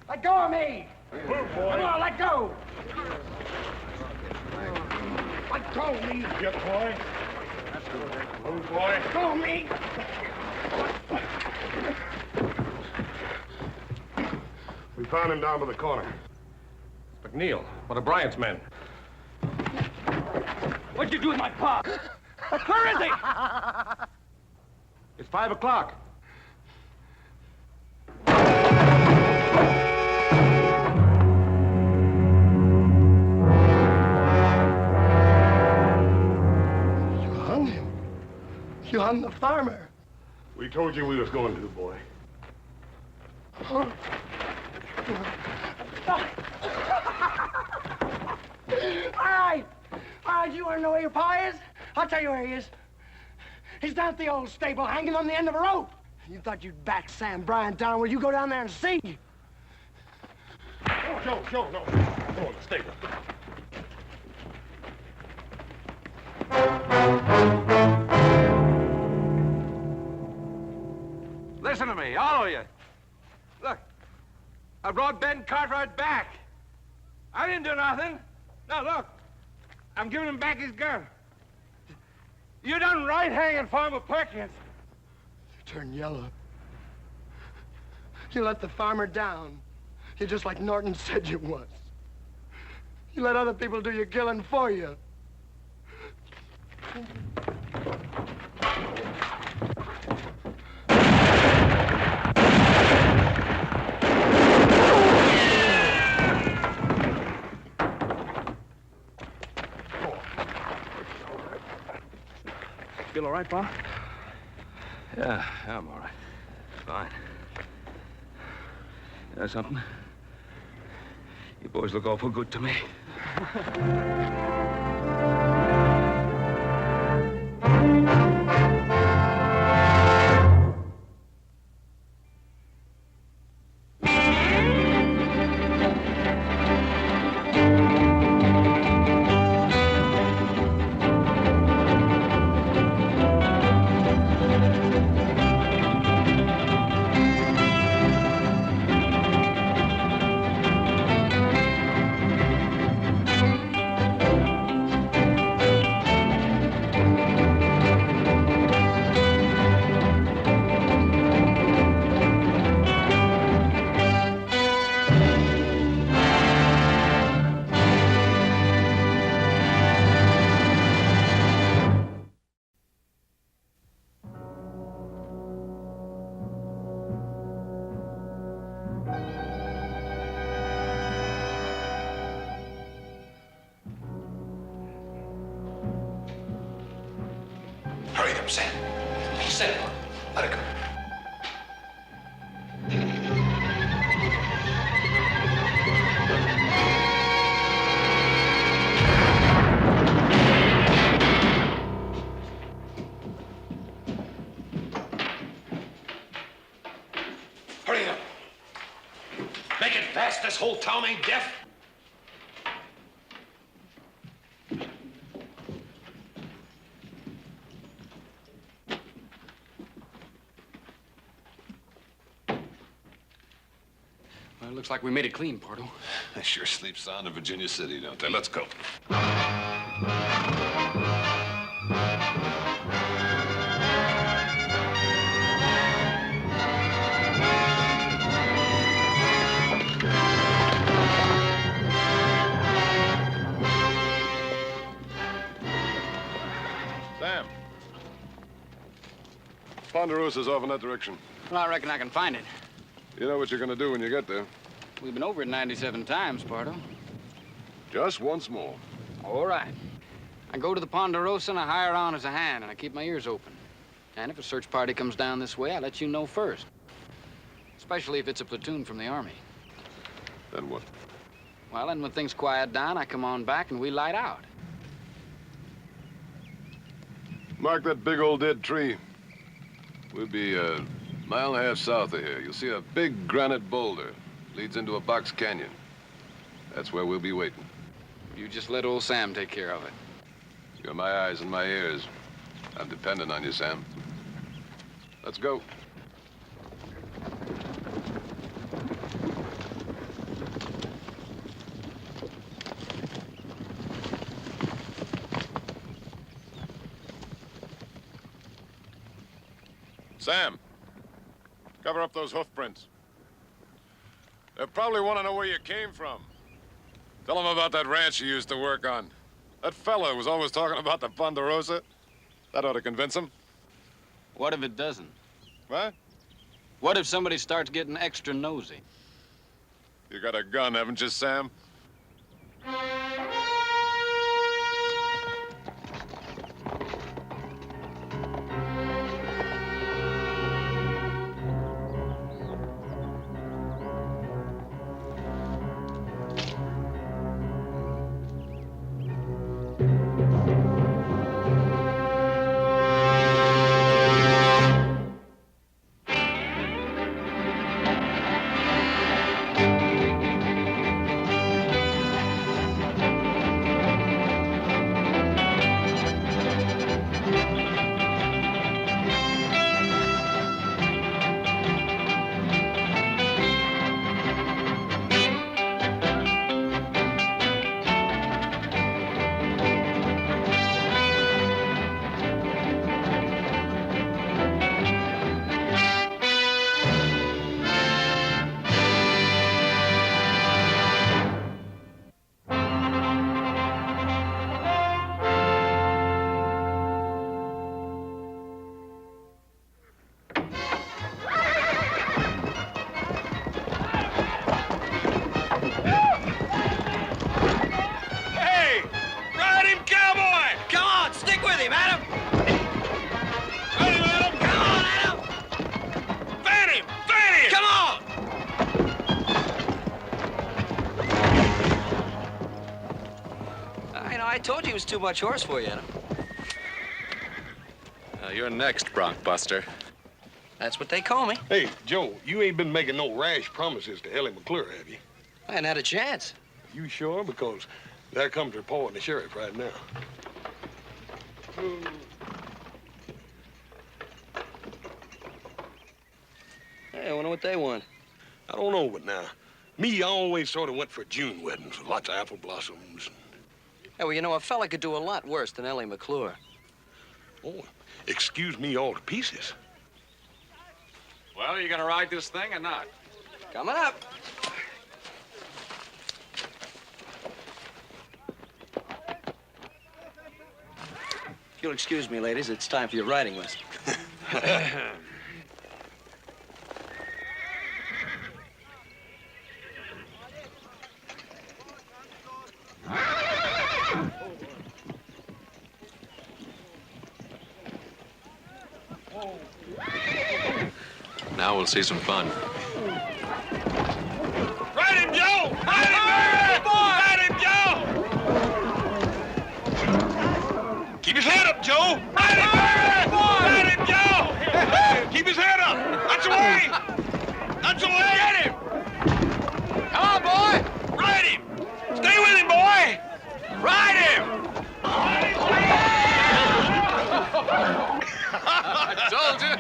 Let go of me! Come on, let go! Let go of me! Get, boy. Move, boy. Let go of me! We found him down by the corner. McNeil, one of Bryant's men. What'd you do with my pa? Where is he? It's 5 o'clock. You hung the farmer. We told you we was going to, boy. All right. All right, Sarge, you want to know where your pa is? I'll tell you where he is. He's down at the old stable, hanging on the end of a rope. You thought you'd back Sam Bryant down. Well, you go down there and see. Oh, Joe, no. Come on, the stable. Listen to me, all of you. Look, I brought Ben Cartwright back. I didn't do nothing. Now, look, I'm giving him back his gun. You done right hanging Farmer Perkins. You turned yellow. You let the farmer down. You're just like Norton said you was. You let other people do your killing for you. Feel all right, Pa? Yeah, I'm all right. Fine. You know something? You boys look awful good to me. Hurry up, Sam. Sam, let it go. Hurry up. Make it fast. This whole town ain't deaf. Well, it looks like we made it clean, Pardo. They sure sleep sound in Virginia City, don't they? Let's go. Sam. Ponderosa's off in that direction. Well, I reckon I can find it. You know what you're gonna do when you get there. We've been over it 97 times, Pardo. Just once more. All right. I go to the Ponderosa and I hire on as a hand, and I keep my ears open. And if a search party comes down this way, I let you know first. Especially if it's a platoon from the Army. Then what? Well, then when things quiet down, I come on back and we light out. Mark that big old dead tree. We'll be a mile and a half south of here. You'll see a big granite boulder. Leads into a box canyon. That's where we'll be waiting. You just let old Sam take care of it. You're my eyes and my ears. I'm dependent on you, Sam. Let's go. Sam, cover up those hoof prints. They probably want to know where you came from. Tell them about that ranch you used to work on. That fella was always talking about the Ponderosa. That ought to convince them. What if it doesn't? What? What if somebody starts getting extra nosy? You got a gun, haven't you, Sam? I told you he was too much horse for you, Adam. You're next, Bronc Buster. That's what they call me. Hey, Joe, you ain't been making no rash promises to Ellie McClure, have you? I hadn't had a chance. You sure? Because there comes her paw and the sheriff right now. Hey, I wonder what they want. I don't know, but now, me, I always sort of went for June weddings with lots of apple blossoms. Hey, well, you know, a fella could do a lot worse than Ellie McClure. Oh, excuse me all to pieces. Well, you gonna ride this thing or not? Coming up. If you'll excuse me, ladies, it's time for your riding lesson. Now we'll see some fun. Ride him, Joe! Ride him, Ride him, Joe! Keep his head up, Joe! Ride him, Ride him, Joe! Keep his head up! That's the way! That's the way! Get him! Come on, boy! Ride him! Stay with him, boy! Ride him! I told you!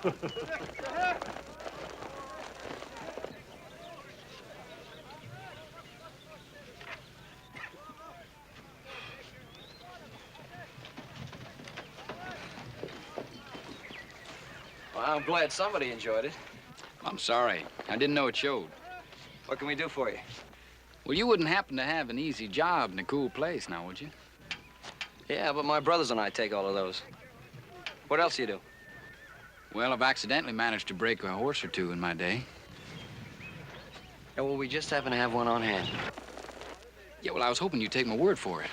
Well, I'm glad somebody enjoyed it. I'm sorry. I didn't know it showed. What can we do for you? Well, you wouldn't happen to have an easy job in a cool place now, would you? Yeah, but my brothers and I take all of those. What else do you do? Well, I've accidentally managed to break a horse or two in my day. Yeah, well, we just happen to have one on hand. Yeah, well, I was hoping you'd take my word for it.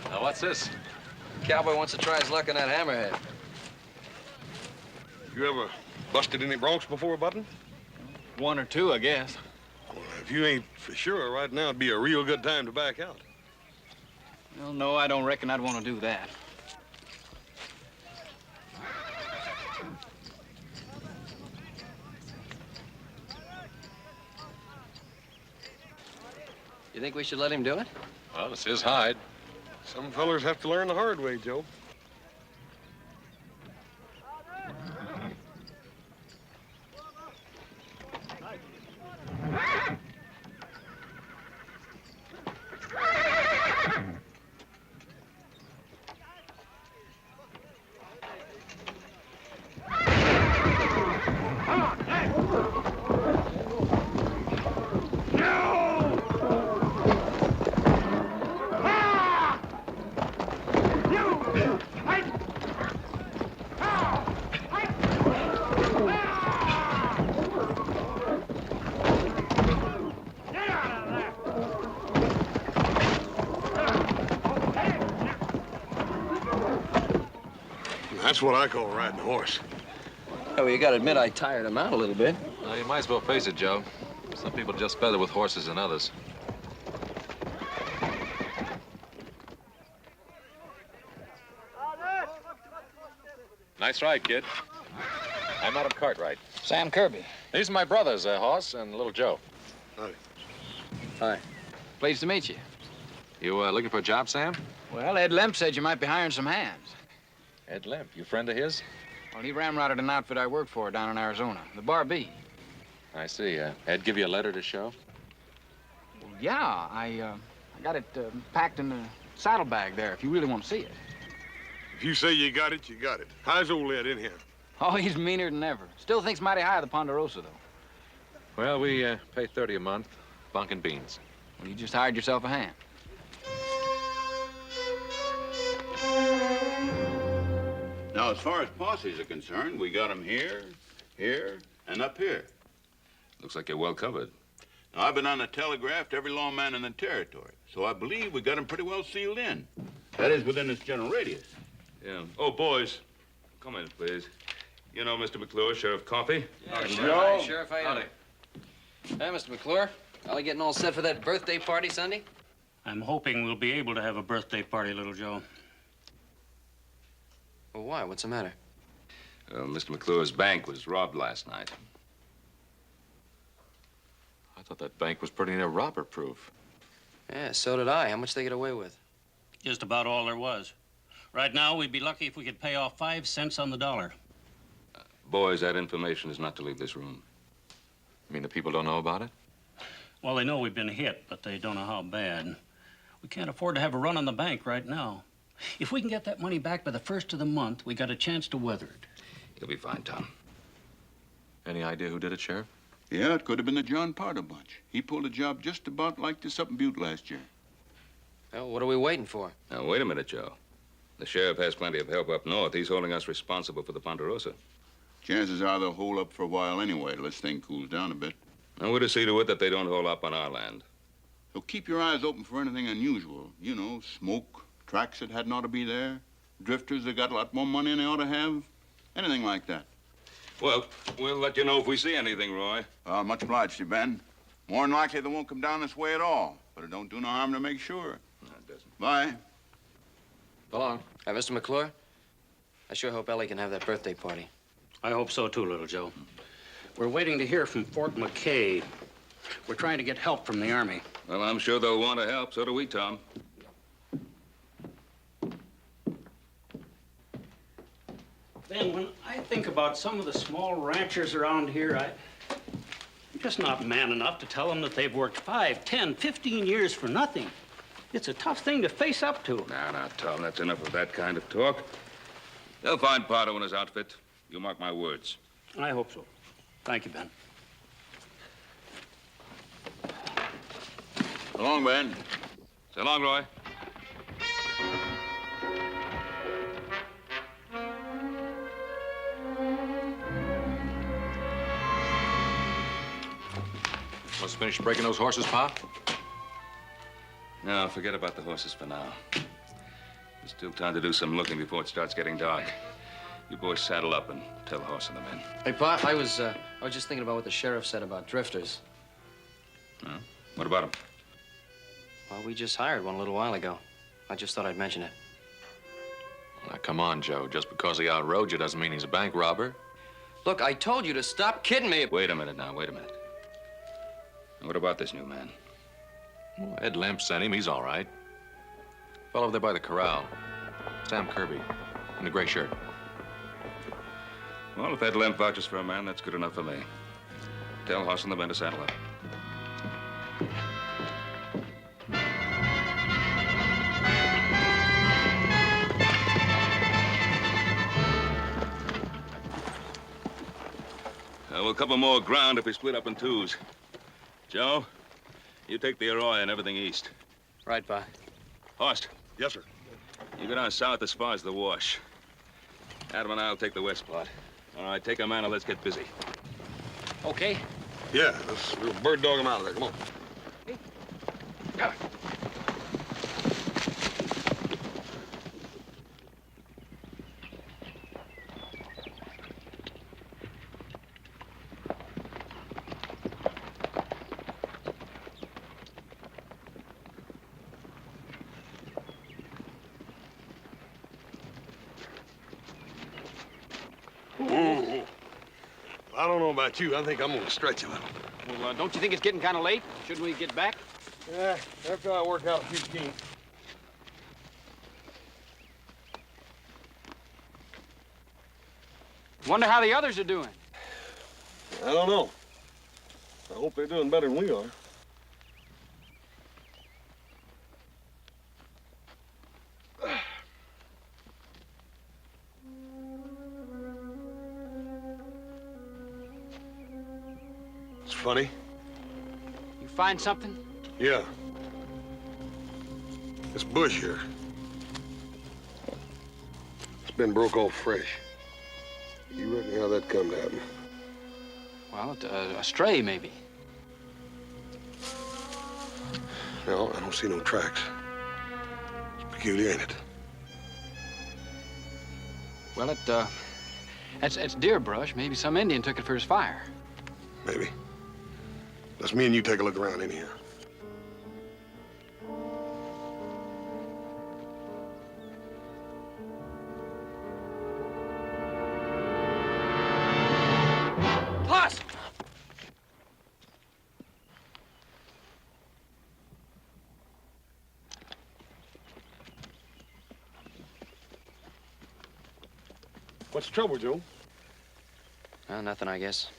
Now, what's this? Cowboy wants to try his luck on that hammerhead. You ever busted any broncs before, Button? One or two, I guess. Well, if you ain't for sure, right now would be a real good time to back out. Well, no, I don't reckon I'd want to do that. You think we should let him do it? Well, it's his hide. Some fellers have to learn the hard way, Joe. That's what I call riding a horse. Oh, well, you gotta admit I tired him out a little bit. Well, you might as well face it, Joe. Some people just better with horses than others. Nice ride, kid. I'm Adam Cartwright. Sam Kirby. These are my brothers, Hoss and Little Joe. Hi. Hi. Pleased to meet you. You looking for a job, Sam? Well, Ed Lemp said you might be hiring some hands. Ed Lemp, you friend of his? Well, he ramrodded an outfit I worked for down in Arizona, the Bar B. I see. Ed give you a letter to show? Well, yeah, I got it packed in the saddlebag there, if you really want to see it. If you say you got it, you got it. How's old Ed in here? Oh, he's meaner than ever. Still thinks mighty high of the Ponderosa, though. Well, we pay $30 a month, bunk and beans. Well, you just hired yourself a hand. Now, as far as posses are concerned, we got them here, here, and up here. Looks like you're well covered. Now, I've been on the telegraph to every lawman in the territory, so I believe we got them pretty well sealed in. That is, within this general radius. Yeah. Oh, boys, come in, please. You know Mr. McClure, Sheriff Coffey? Yeah, Sheriff. Sheriff, how you doing? Hey, Mr. McClure. Ollie getting all set for that birthday party Sunday? I'm hoping we'll be able to have a birthday party, little Joe. Well, why? What's the matter? Mr. McClure's bank was robbed last night. I thought that bank was pretty near robber-proof. Yeah, so did I. How much they get away with? Just about all there was. Right now, we'd be lucky if we could pay off 5 cents on the dollar. Boys, that information is not to leave this room. You mean the people don't know about it? Well, they know we've been hit, but they don't know how bad. We can't afford to have a run on the bank right now. If we can get that money back by the 1st of the month, we got a chance to weather it. You'll be fine, Tom. Any idea who did it, Sheriff? Yeah, it could have been the John Potter bunch. He pulled a job just about like this up in Butte last year. Well, what are we waiting for? Now, wait a minute, Joe. The sheriff has plenty of help up north. He's holding us responsible for the Ponderosa. Chances are they'll hold up for a while anyway, till this thing cools down a bit. And we're to see to it that they don't hold up on our land. So keep your eyes open for anything unusual. You know, smoke, tracks that hadn't ought to be there, drifters that got a lot more money than they ought to have, anything like that. Well, we'll let you know if we see anything, Roy. Much obliged to you, Ben. More than likely they won't come down this way at all, but it don't do no harm to make sure. No, it doesn't. Bye. So long. Hey, Mr. McClure, I sure hope Ellie can have that birthday party. I hope so, too, little Joe. We're waiting to hear from Fort McKay. We're trying to get help from the Army. Well, I'm sure they'll want to help. So do we, Tom. Ben, when I think about some of the small ranchers around here, I'm just not man enough to tell them that they've worked 5, 10, 15 years for nothing. It's a tough thing to face up to. Now, Tom, that's enough of that kind of talk. They'll find Potter and his outfit. You mark my words. I hope so. Thank you, Ben. So long, Ben. So long, Roy. Must finish breaking those horses, Pa? No, forget about the horses for now. There's still time to do some looking before it starts getting dark. You boys saddle up and tell Hoss and the men. Hey, Pa, I was just thinking about what the sheriff said about drifters. Huh? What about them? Well, we just hired one a little while ago. I just thought I'd mention it. Now, come on, Joe. Just because he outrode you doesn't mean he's a bank robber. Look, I told you to stop kidding me. Wait a minute now, wait a minute. And what about this new man? Well, Ed Lemp sent him. He's all right. Fell over there by the corral. Sam Kirby, in the gray shirt. Well, if Ed Lemp vouches for a man, that's good enough for me. Tell Hoss and the men to saddle up. We'll cover more ground if we split up in twos. Joe, you take the Arroyo and everything east. Right, Pa. Horst. Yes, sir. You go down south as far as the wash. Adam and I'll take the west plot. All right, take a man and let's get busy. Okay. Yeah, we'll bird dog him out of there. Come on. Got it. Ooh. I don't know about you. I think I'm going to stretch a little. Well, don't you think it's getting kind of late? Shouldn't we get back? Yeah, after I work out a few kinks. Wonder how the others are doing. I don't know. I hope they're doing better than we are. It's funny. You find something? Yeah. This bush here. It's been broke off fresh. You reckon how that come to happen? Well, a stray, maybe. No, I don't see no tracks. It's peculiar, ain't it? Well, That's deer brush. Maybe some Indian took it for his fire. Maybe. Let's me and you take a look around in here. Plus! What's the trouble, Joe? Well, nothing, I guess.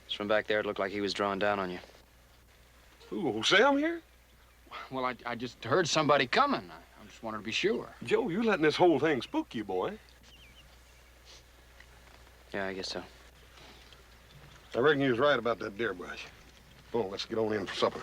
Just from back there, it looked like he was drawing down on you. Ooh, Sam here? Well, I just heard somebody coming. I just wanted to be sure. Joe, you letting this whole thing spook you, boy. Yeah, I guess so. I reckon you was right about that deer brush. Oh, let's get on in for supper.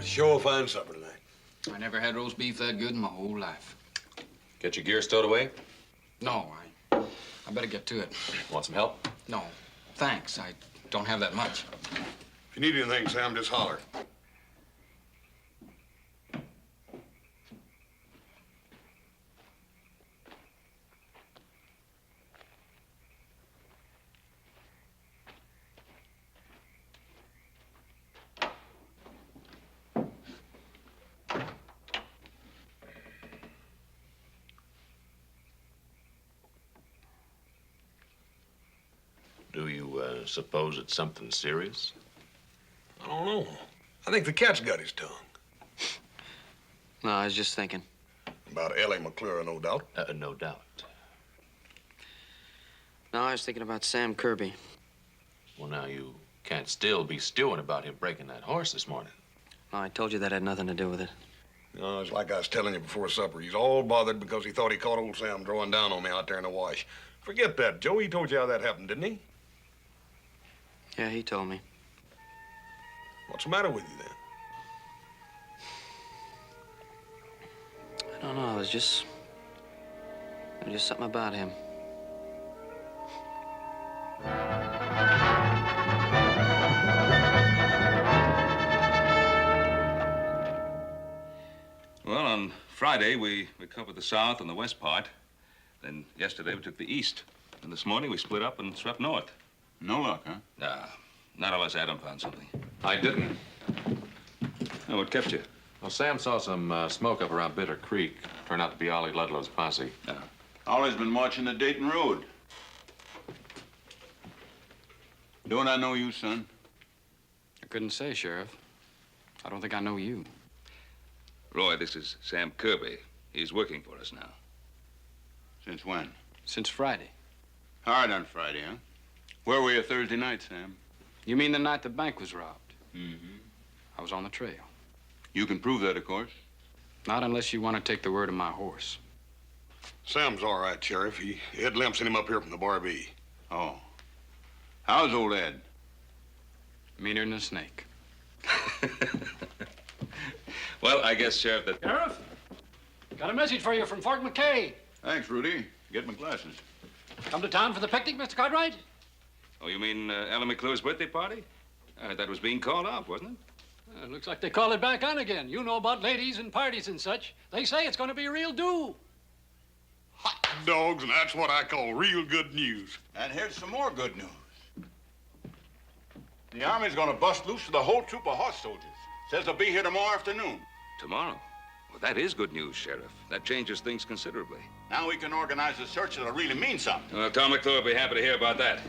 Sure fine supper tonight. I never had roast beef that good in my whole life. Get your gear stowed away? No, I better get to it. Want some help? No, thanks. I don't have that much. If you need anything, Sam, just holler. Do you suppose it's something serious? I don't know. I think the cat's got his tongue. No, I was just thinking. About Ellie McClure, no doubt. No doubt. No, I was thinking about Sam Kirby. Well, now you can't still be stewing about him breaking that horse this morning. No, I told you that had nothing to do with it. No, it's like I was telling you before supper. He's all bothered because he thought he caught old Sam drawing down on me out there in the wash. Forget that, Joe. He told you how that happened, didn't he? Yeah, he told me. What's the matter with you, then? I don't know. There's just something about him. Well, on Friday, we covered the south and the west part. Then yesterday, we took the east. And this morning, we split up and swept north. No luck, huh? Nah, not unless Adam found something. I didn't. Oh, what kept you? Well, Sam saw some smoke up around Bitter Creek. Turned out to be Ollie Ludlow's posse. Ollie's been watching the Dayton Road. Don't I know you, son? I couldn't say, Sheriff. I don't think I know you. Roy, this is Sam Kirby. He's working for us now. Since when? Since Friday. Hard on Friday, huh? Where were you Thursday night, Sam? You mean the night the bank was robbed? Mm-hmm. I was on the trail. You can prove that, of course. Not unless you want to take the word of my horse. Sam's all right, Sheriff. Ed Lemp sent him up here from the Bar B. Oh. How's old Ed? Meaner than a snake. Well, I guess, Sheriff, that... Sheriff, got a message for you from Fort McKay. Thanks, Rudy. Get my glasses. Come to town for the picnic, Mr. Cartwright? Oh, you mean Ellen McClure's birthday party? That was being called off, wasn't it? Looks like they call it back on again. You know about ladies and parties and such. They say it's going to be a real do. Hot dogs, and that's what I call real good news. And here's some more good news. The Army's gonna bust loose with a whole troop of horse soldiers. Says they'll be here tomorrow afternoon. Tomorrow? Well, that is good news, Sheriff. That changes things considerably. Now we can organize a search that'll really mean something. Well, Tom McClure will be happy to hear about that.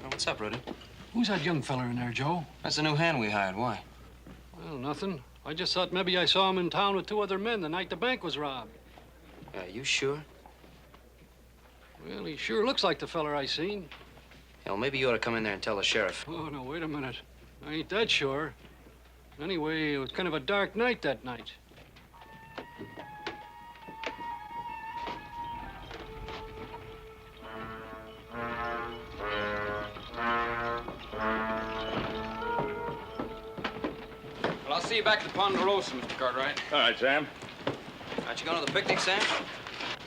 What's up, Rudy? Who's that young fella in there, Joe? That's the new hand we hired. Why? Well, nothing. I just thought maybe I saw him in town with 2 other men the night the bank was robbed. You sure? Well, he sure looks like the fella I seen. Yeah, well, maybe you ought to come in there and tell the sheriff. Oh, no, wait a minute. I ain't that sure. Anyway, it was kind of a dark night that night. Well, I'll see you back at the Ponderosa, Mr. Cartwright. All right, Sam. Aren't you going to the picnic, Sam?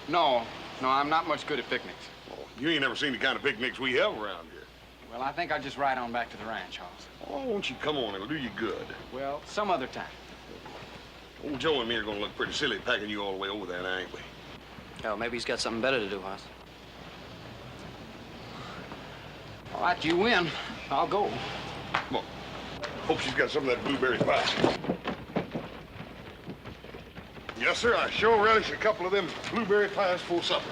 No, I'm not much good at picnics. Oh, you ain't never seen the kind of picnics we have around here. Well, I think I'll just ride on back to the ranch, Hoss. Oh, won't you come on? It'll do you good. Well, some other time. Old Joe and me are gonna look pretty silly packing you all the way over there now, ain't we? Oh, maybe he's got something better to do, Hoss. All right, you win. I'll go. Come on. Hope she's got some of that blueberry pie. Yes, sir. I sure relish a couple of them blueberry pies for supper.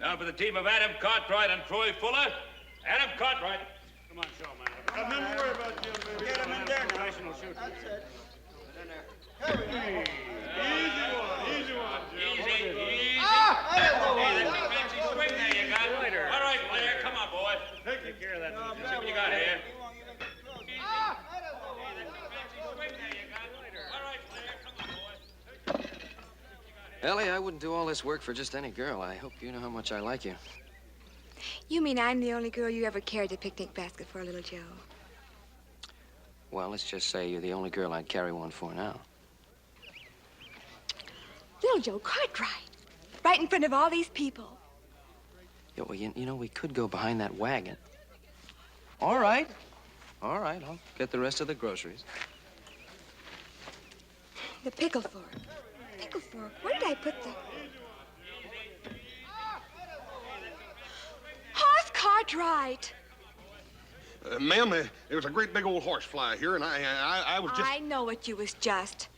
Now for the team of Adam Cartwright and Troy Fuller. Adam Cartwright. Come on, show, man. Nothing to worry about, Jim. Get him in there now. That's it. Easy one, Jim. Easy. Ah! Hey, that's a fancy swing there you got. All right, player, come on, boy. Take care of that. See what you got here. Ellie, I wouldn't do all this work for just any girl. I hope you know how much I like you. You mean I'm the only girl you ever carried a picnic basket for, little Joe? Well, let's just say you're the only girl I'd carry one for now. Little Joe Cartwright. Right in front of all these people. Yeah, well, you know, we could go behind that wagon. All right. All right, I'll get the rest of the groceries. The pickle fork. Pickle fork? Where did I put the... Horse Cartwright! Ma'am, there was a great big old horsefly here, and I was just... I know what you was just.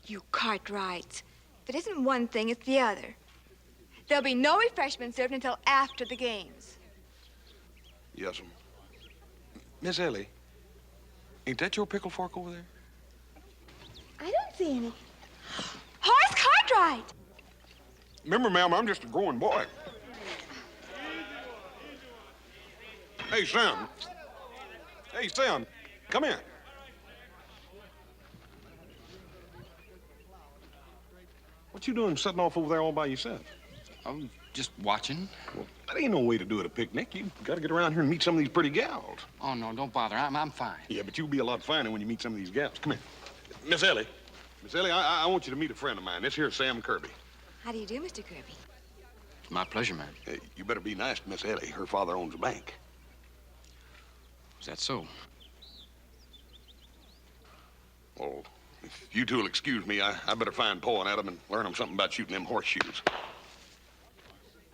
You Cartwrights. If it isn't one thing, it's the other. There'll be no refreshment served until after the games. Yes'm. Miss Ellie, ain't that your pickle fork over there? I don't see any. Horse Cartwright! Remember, ma'am, I'm just a growing boy. Hey, Sam. Hey, Sam, come here. What you doing sitting off over there all by yourself? I'm just watching. Well, that ain't no way to do it a picnic. You gotta get around here and meet some of these pretty gals. Oh, no, don't bother. I'm fine. Yeah, but you'll be a lot finer when you meet some of these gals. Come here. Miss Ellie. Miss Ellie, I want you to meet a friend of mine. This here's Sam Kirby. How do you do, Mr. Kirby? My pleasure, ma'am. Hey, you better be nice to Miss Ellie. Her father owns a bank. Is that so? Well, if you two will excuse me, I better find Paul and Adam and learn them something about shooting them horseshoes.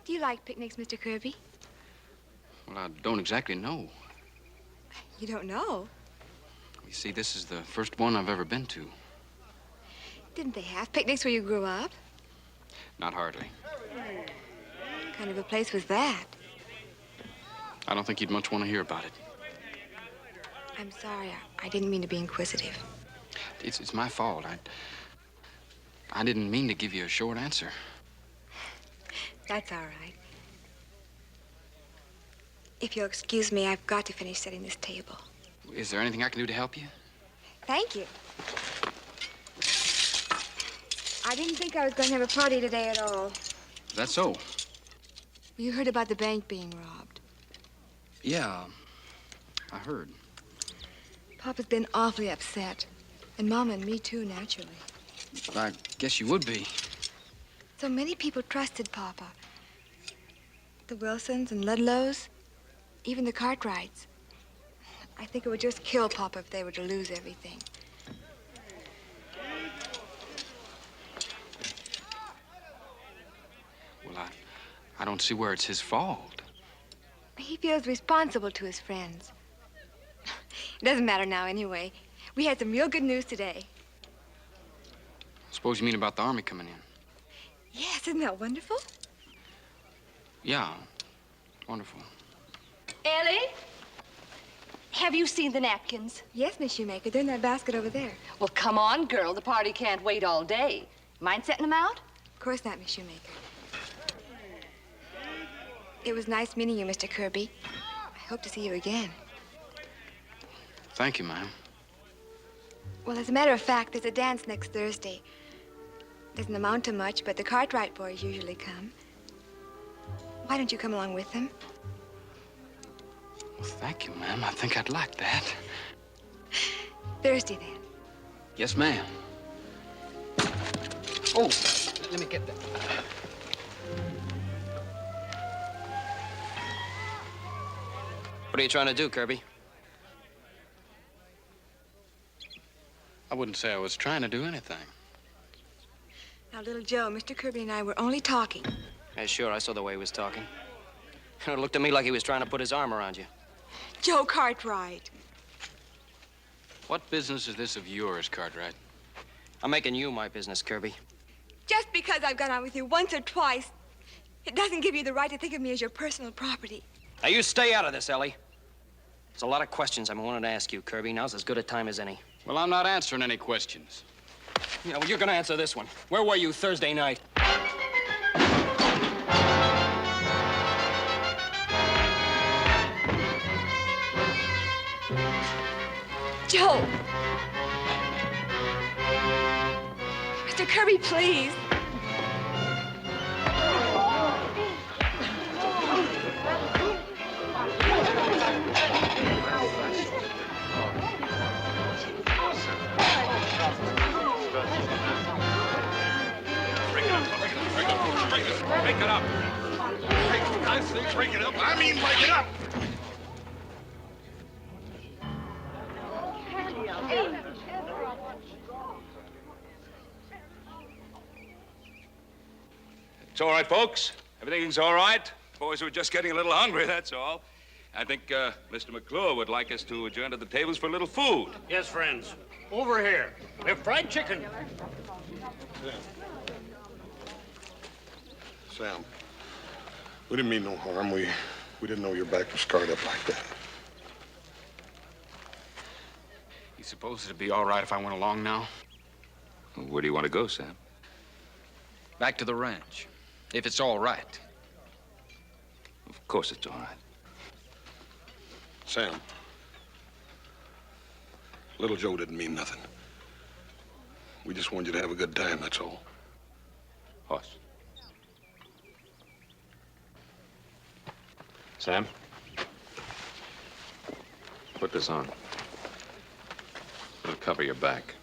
Do you like picnics, Mr. Kirby? Well, I don't exactly know. You don't know? You see, this is the first one I've ever been to. Didn't they have picnics where you grew up? Not hardly. What kind of a place was that? I don't think you'd much want to hear about it. I'm sorry. I didn't mean to be inquisitive. It's my fault. I didn't mean to give you a short answer. That's all right. If you'll excuse me, I've got to finish setting this table. Is there anything I can do to help you? Thank you. I didn't think I was going to have a party today at all. Is that so? You heard about the bank being robbed. Yeah, I heard. Papa's been awfully upset. And Mama and me, too, naturally. I guess you would be. So many people trusted Papa. The Wilsons and Ludlows, even the Cartwrights. I think it would just kill Papa if they were to lose everything. Well, I don't see where it's his fault. He feels responsible to his friends. It doesn't matter now anyway. We had some real good news today. Suppose you mean about the Army coming in? Yes, isn't that wonderful? Yeah, wonderful. Ellie? Have you seen the napkins? Yes, Miss Shoemaker. They're in that basket over there. Well, come on, girl. The party can't wait all day. Mind setting them out? Of course not, Miss Shoemaker. It was nice meeting you, Mr. Kirby. I hope to see you again. Thank you, ma'am. Well, as a matter of fact, there's a dance next Thursday. Doesn't amount to much, but the Cartwright boys usually come. Why don't you come along with them? Well, thank you, ma'am. I think I'd like that. Thursday, then. Yes, ma'am. Oh, let me get that. What are you trying to do, Kirby? I wouldn't say I was trying to do anything. Now, little Joe, Mr. Kirby and I were only talking. Yeah, sure, I saw the way he was talking. It looked to me like he was trying to put his arm around you. Joe Cartwright. What business is this of yours, Cartwright? I'm making you my business, Kirby. Just because I've gone out with you once or twice, it doesn't give you the right to think of me as your personal property. Now, you stay out of this, Ellie. There's a lot of questions I've been wanting to ask you, Kirby. Now's as good a time as any. Well, I'm not answering any questions. Yeah, well, you're gonna answer this one. Where were you Thursday night? Joe! Mr. Kirby, please. Break it up. I say break it up. I mean break it up. It's all right, folks. Everything's all right. Boys were just getting a little hungry, that's all. I think Mr. McClure would like us to adjourn to the tables for a little food. Yes, friends. Over here. We have fried chicken. Sam, we didn't mean no harm. We didn't know your back was scarred up like that. You suppose it'd be all right if I went along now? Where do you want to go, Sam? Back to the ranch, if it's all right. Of course it's all right. Sam, little Joe didn't mean nothing. We just wanted you to have a good time, that's all. Hoss. Sam? Put this on. It'll cover your back.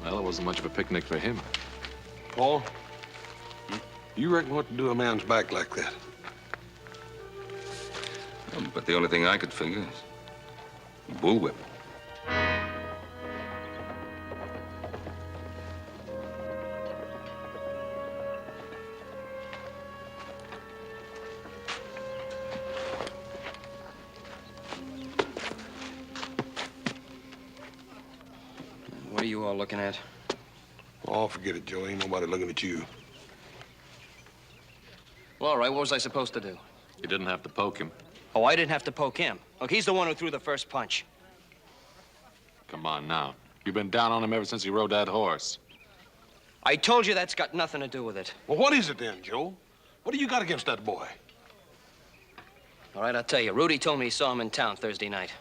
Well, it wasn't much of a picnic for him. Paul, you reckon what to do a man's back like that? But the only thing I could figure is bullwhip. What are you all looking at? Oh, forget it, Joe. Ain't nobody looking at you. Well, all right, what was I supposed to do? You didn't have to poke him. Oh, I didn't have to poke him. Look, he's the one who threw the first punch. Come on now. You've been down on him ever since he rode that horse. I told you that's got nothing to do with it. Well, what is it then, Joe? What do you got against that boy? All right, I'll tell you. Rudy told me he saw him in town Thursday night.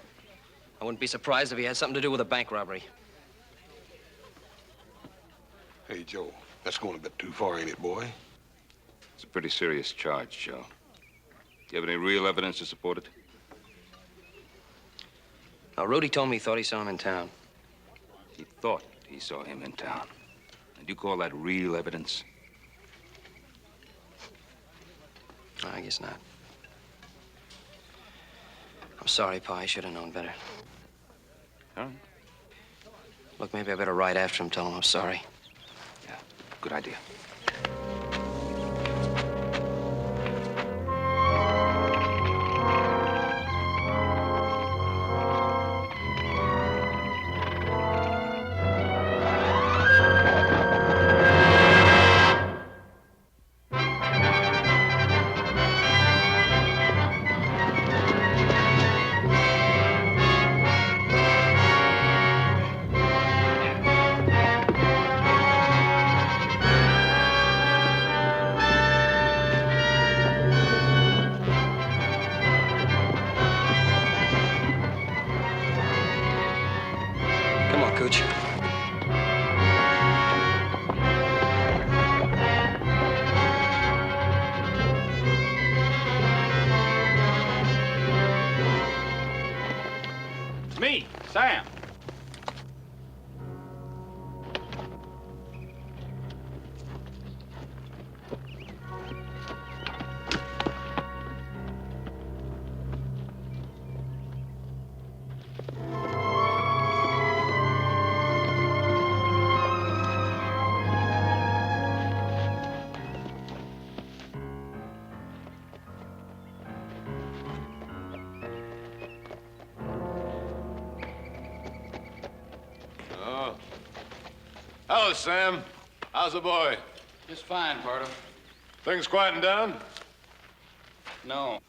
I wouldn't be surprised if he had something to do with a bank robbery. Hey, Joe, that's going a bit too far, ain't it, boy? It's a pretty serious charge, Joe. Do you have any real evidence to support it? Now, Rudy told me he thought he saw him in town. He thought he saw him in town. And you call that real evidence? I guess not. I'm sorry, Pa. I should have known better. All right. Look, maybe I better ride after him, tell him I'm sorry. Yeah, good idea. Sam. Hello, Sam. How's the boy? Just fine, Pardo. Things quieting down? No.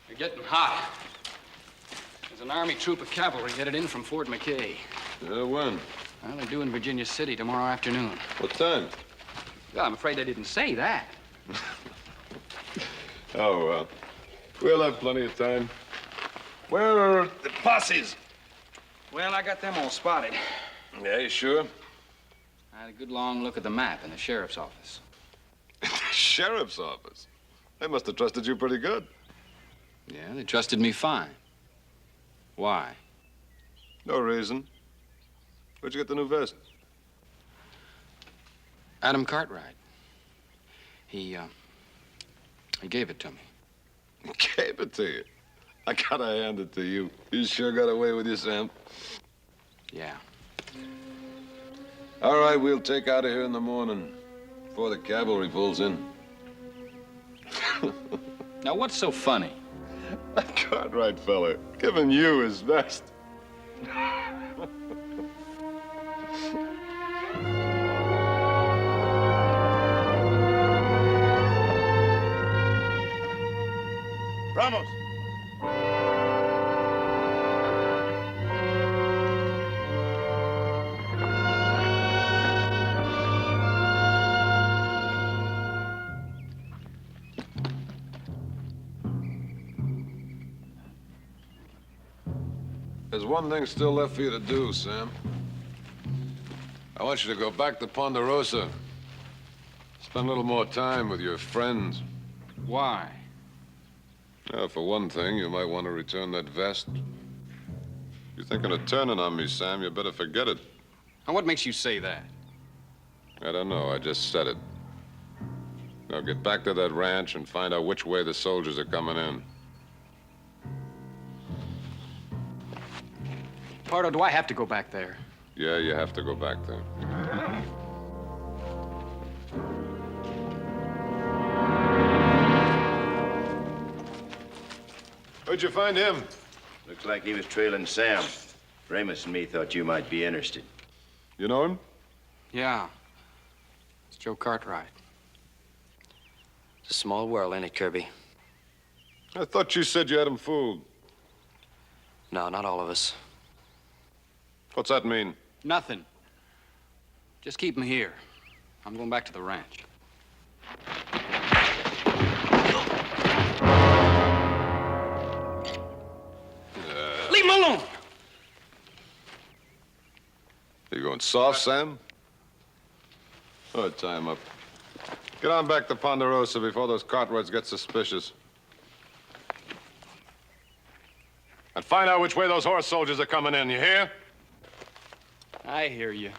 They're getting hot. There's an Army troop of cavalry headed in from Fort McKay. When? Well, they're due in Virginia City tomorrow afternoon. What time? Well, I'm afraid they didn't say that. Oh, well. We'll have plenty of time. Where are the posses? Well, I got them all spotted. Yeah, you sure? I had a good long look at the map in the sheriff's office. Sheriff's office? They must have trusted you pretty good. Yeah, they trusted me fine. Why? No reason. Where'd you get the new vest? Adam Cartwright. He gave it to me. Gave it to you? I gotta hand it to you. You sure got away with you, Sam. Yeah. All right, we'll take out of here in the morning before the cavalry pulls in. Now, what's so funny? That Cartwright fella giving you his vest. Ramos. There's one thing still left for you to do, Sam. I want you to go back to Ponderosa. Spend a little more time with your friends. Why? For one thing, you might want to return that vest. If you're thinking of turning on me, Sam, you better forget it. Now, what makes you say that? I don't know. I just said it. Now get back to that ranch and find out which way the soldiers are coming in. Pardo, do I have to go back there? Yeah, you have to go back there. Where'd you find him? Looks like he was trailing Sam. Ramos and me thought you might be interested. You know him? Yeah. It's Joe Cartwright. It's a small world, ain't it, Kirby? I thought you said you had him fooled. No, not all of us. What's that mean? Nothing. Just keep him here. I'm going back to the ranch. Leave him alone! You going soft, Sam? Oh, tie him up. Get on back to Ponderosa before those Cartwrights get suspicious. And find out which way those horse soldiers are coming in, you hear? I hear you.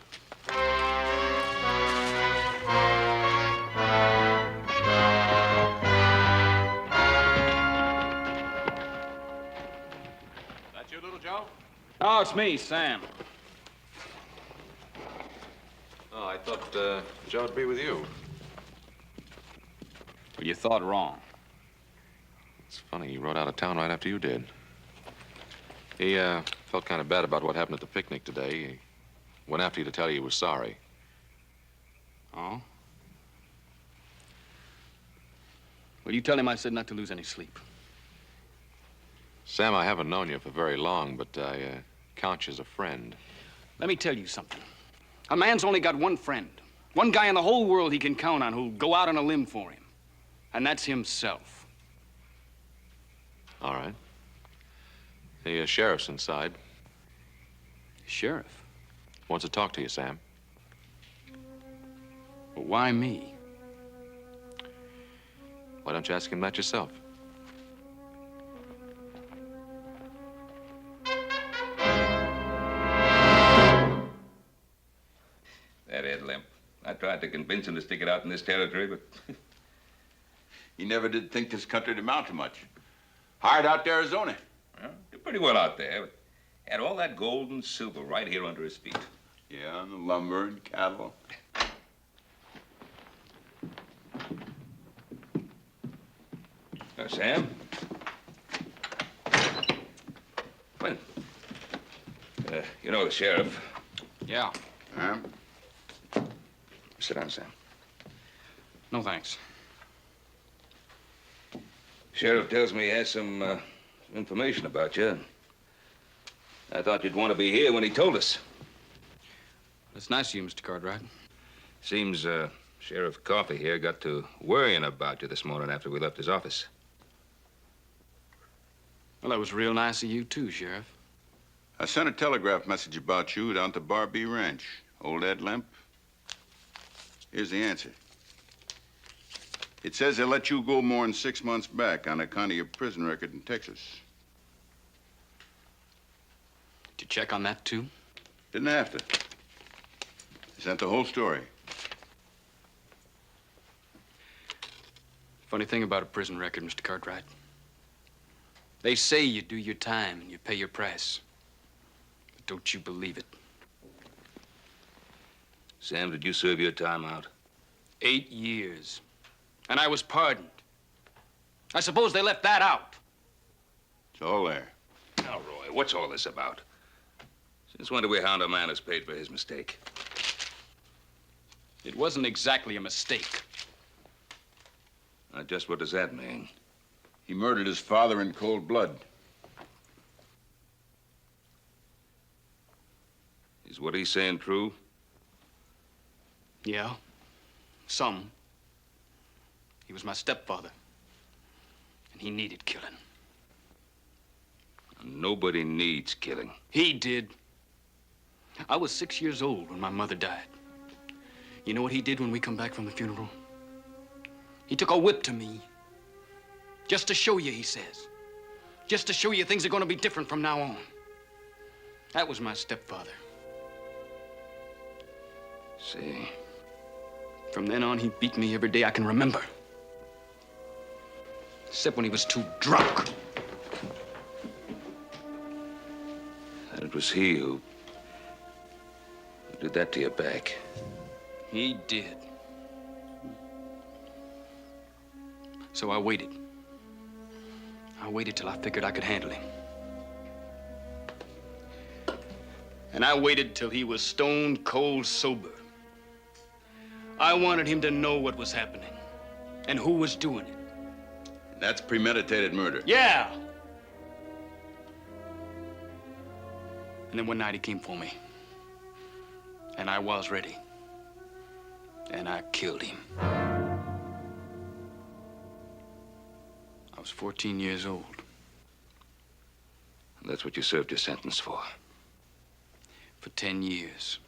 That you, little Joe? Oh, it's me, Sam. Oh, I thought Joe would be with you. Well, you thought wrong. It's funny, he rode out of town right after you did. He felt kind of bad about what happened at the picnic today. He went after you to tell you he was sorry. Oh? Well, you tell him I said not to lose any sleep. Sam, I haven't known you for very long, but I count you as a friend. Let me tell you something. A man's only got one friend. One guy in the whole world he can count on who'll go out on a limb for him. And that's himself. All right. The sheriff's inside. Sheriff? Wants to talk to you, Sam. Well, why me? Why don't you ask him that yourself? That Ed Limp. I tried to convince him to stick it out in this territory, but... He never did think this country would amount to much. Hired out to Arizona. Well, did pretty well out there, but had all that gold and silver right here under his feet. Yeah, and the lumber and cattle. Sam? Well, you know the sheriff. Yeah. Sit down, Sam. No, thanks. Sheriff tells me he has some information about you. I thought you'd want to be here when he told us. That's nice of you, Mr. Cartwright. Seems Sheriff Coffey here got to worrying about you this morning after we left his office. Well, that was real nice of you, too, Sheriff. I sent a telegraph message about you down to Bar B Ranch. Old Ed Limp. Here's the answer. It says they'll let you go more than 6 months back on account of your prison record in Texas. Did you check on that, too? Didn't have to. I sent the whole story. Funny thing about a prison record, Mr. Cartwright. They say you do your time and you pay your price. But don't you believe it. Sam, did you serve your time out? 8 years. And I was pardoned. I suppose they left that out. It's all there. Now, Roy, what's all this about? Since when do we hound a man who's paid for his mistake? It wasn't exactly a mistake. Now, just what does that mean? He murdered his father in cold blood. Is what he's saying true? Yeah, some. He was my stepfather, and he needed killing. Nobody needs killing. He did. I was 6 years old when my mother died. You know what he did when we come back from the funeral? He took a whip to me. Just to show you, he says. Just to show you things are going to be different from now on. That was my stepfather. See. From then on, he beat me every day I can remember. Except when he was too drunk. And it was he who did that to your back. He did. So I waited. I waited till I figured I could handle him. And I waited till he was stone cold sober. I wanted him to know what was happening and who was doing it. That's premeditated murder. Yeah. And then one night he came for me. And I was ready. And I killed him. I was 14 years old. And that's what you served your sentence for? For 10 years.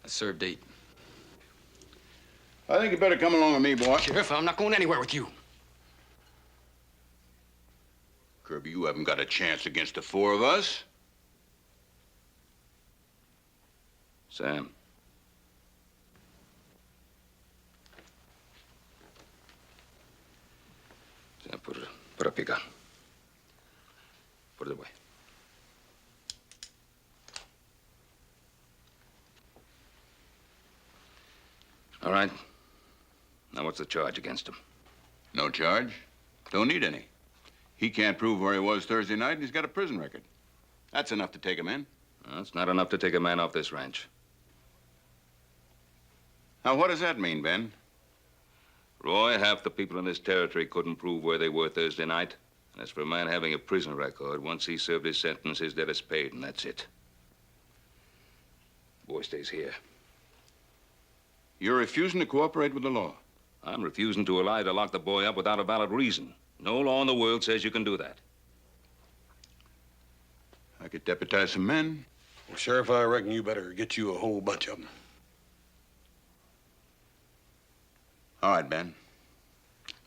I served 8. I think you better come along with me, boy. Sheriff, I'm not going anywhere with you. Kirby, you haven't got a chance against the 4 of us. Sam. Sam, put up your gun. Put it away. All right. Now, what's the charge against him? No charge. Don't need any. He can't prove where he was Thursday night, and he's got a prison record. That's enough to take him in. That's not enough to take a man off this ranch. Now, what does that mean, Ben? Roy, half the people in this territory couldn't prove where they were Thursday night. And as for a man having a prison record, once he served his sentence, his debt is paid, and that's it. The boy stays here. You're refusing to cooperate with the law. I'm refusing to allow you to lock the boy up without a valid reason. No law in the world says you can do that. I could deputize some men. Well, Sheriff, I reckon you better get you a whole bunch of them. All right, Ben.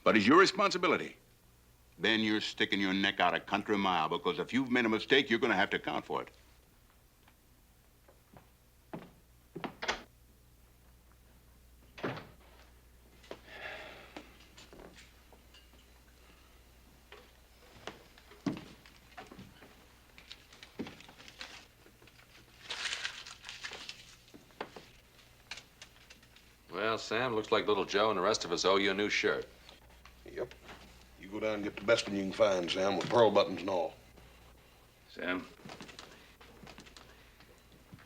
But it's your responsibility. Ben, you're sticking your neck out a country mile because if you've made a mistake, you're going to have to account for it. Well, Sam, looks like little Joe and the rest of us owe you a new shirt. Yep. You go down and get the best one you can find, Sam, with pearl buttons and all. Sam?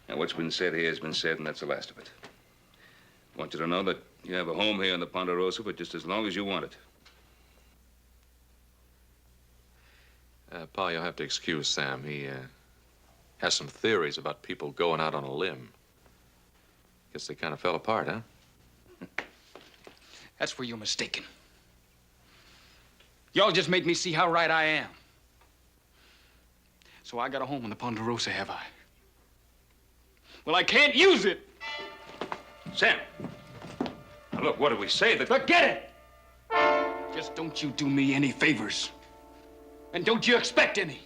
Now, what's been said here has been said, and that's the last of it. I want you to know that you have a home here in the Ponderosa for just as long as you want it. Pa, you'll have to excuse Sam. He has some theories about people going out on a limb. Guess they kind of fell apart, huh? That's where you're mistaken. Y'all just made me see how right I am. So I got a home in the Ponderosa, have I? Well, I can't use it. Sam! Now, look, what did we say? Forget it! Just don't you do me any favors. And don't you expect any.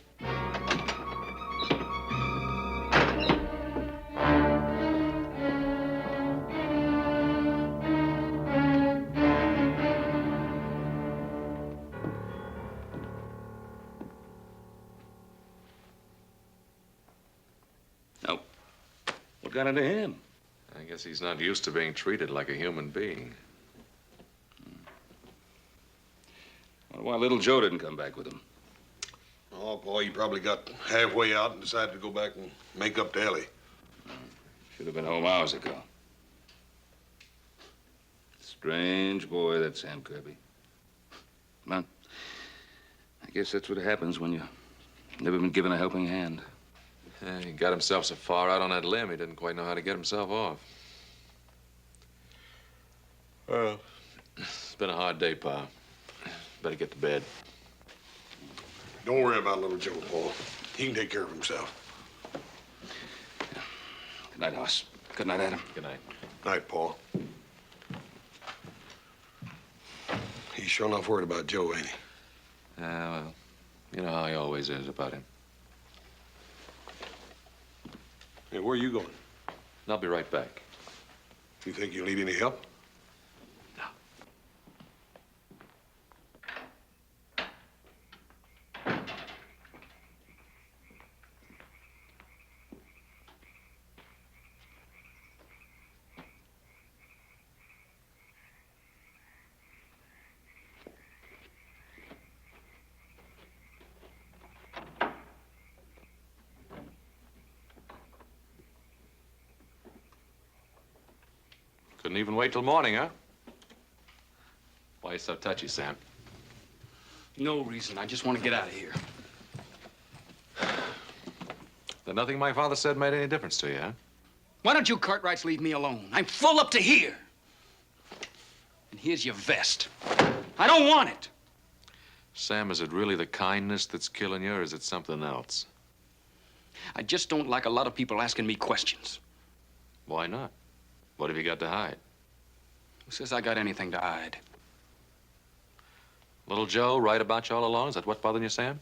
Now, what got into him? I guess he's not used to being treated like a human being. Wonder why little Joe didn't come back with him. Oh, boy, he probably got halfway out and decided to go back and make up to Ellie. Should have been home hours ago. Strange boy, that Sam Kirby. Well, I guess that's what happens when you've never been given a helping hand. Yeah, he got himself so far out on that limb, he didn't quite know how to get himself off. Well, it's been a hard day, Pa. Better get to bed. Don't worry about little Joe, Paul. He can take care of himself. Good night, Hoss. Good night, Adam. Good night. Night, Paul. He's sure enough worried about Joe, ain't he? Well, you know how he always is about him. Hey, where are you going? I'll be right back. You think you'll need any help? Couldn't even wait till morning, huh? Why are you so touchy, Sam? No reason. I just want to get out of here. Then nothing my father said made any difference to you, huh? Why don't you Cartwrights leave me alone? I'm full up to here. And here's your vest. I don't want it. Sam, is it really the kindness that's killing you, or is it something else? I just don't like a lot of people asking me questions. Why not? What have you got to hide? Who says I got anything to hide? Little Joe right about you all along? Is that what's bothering you, Sam?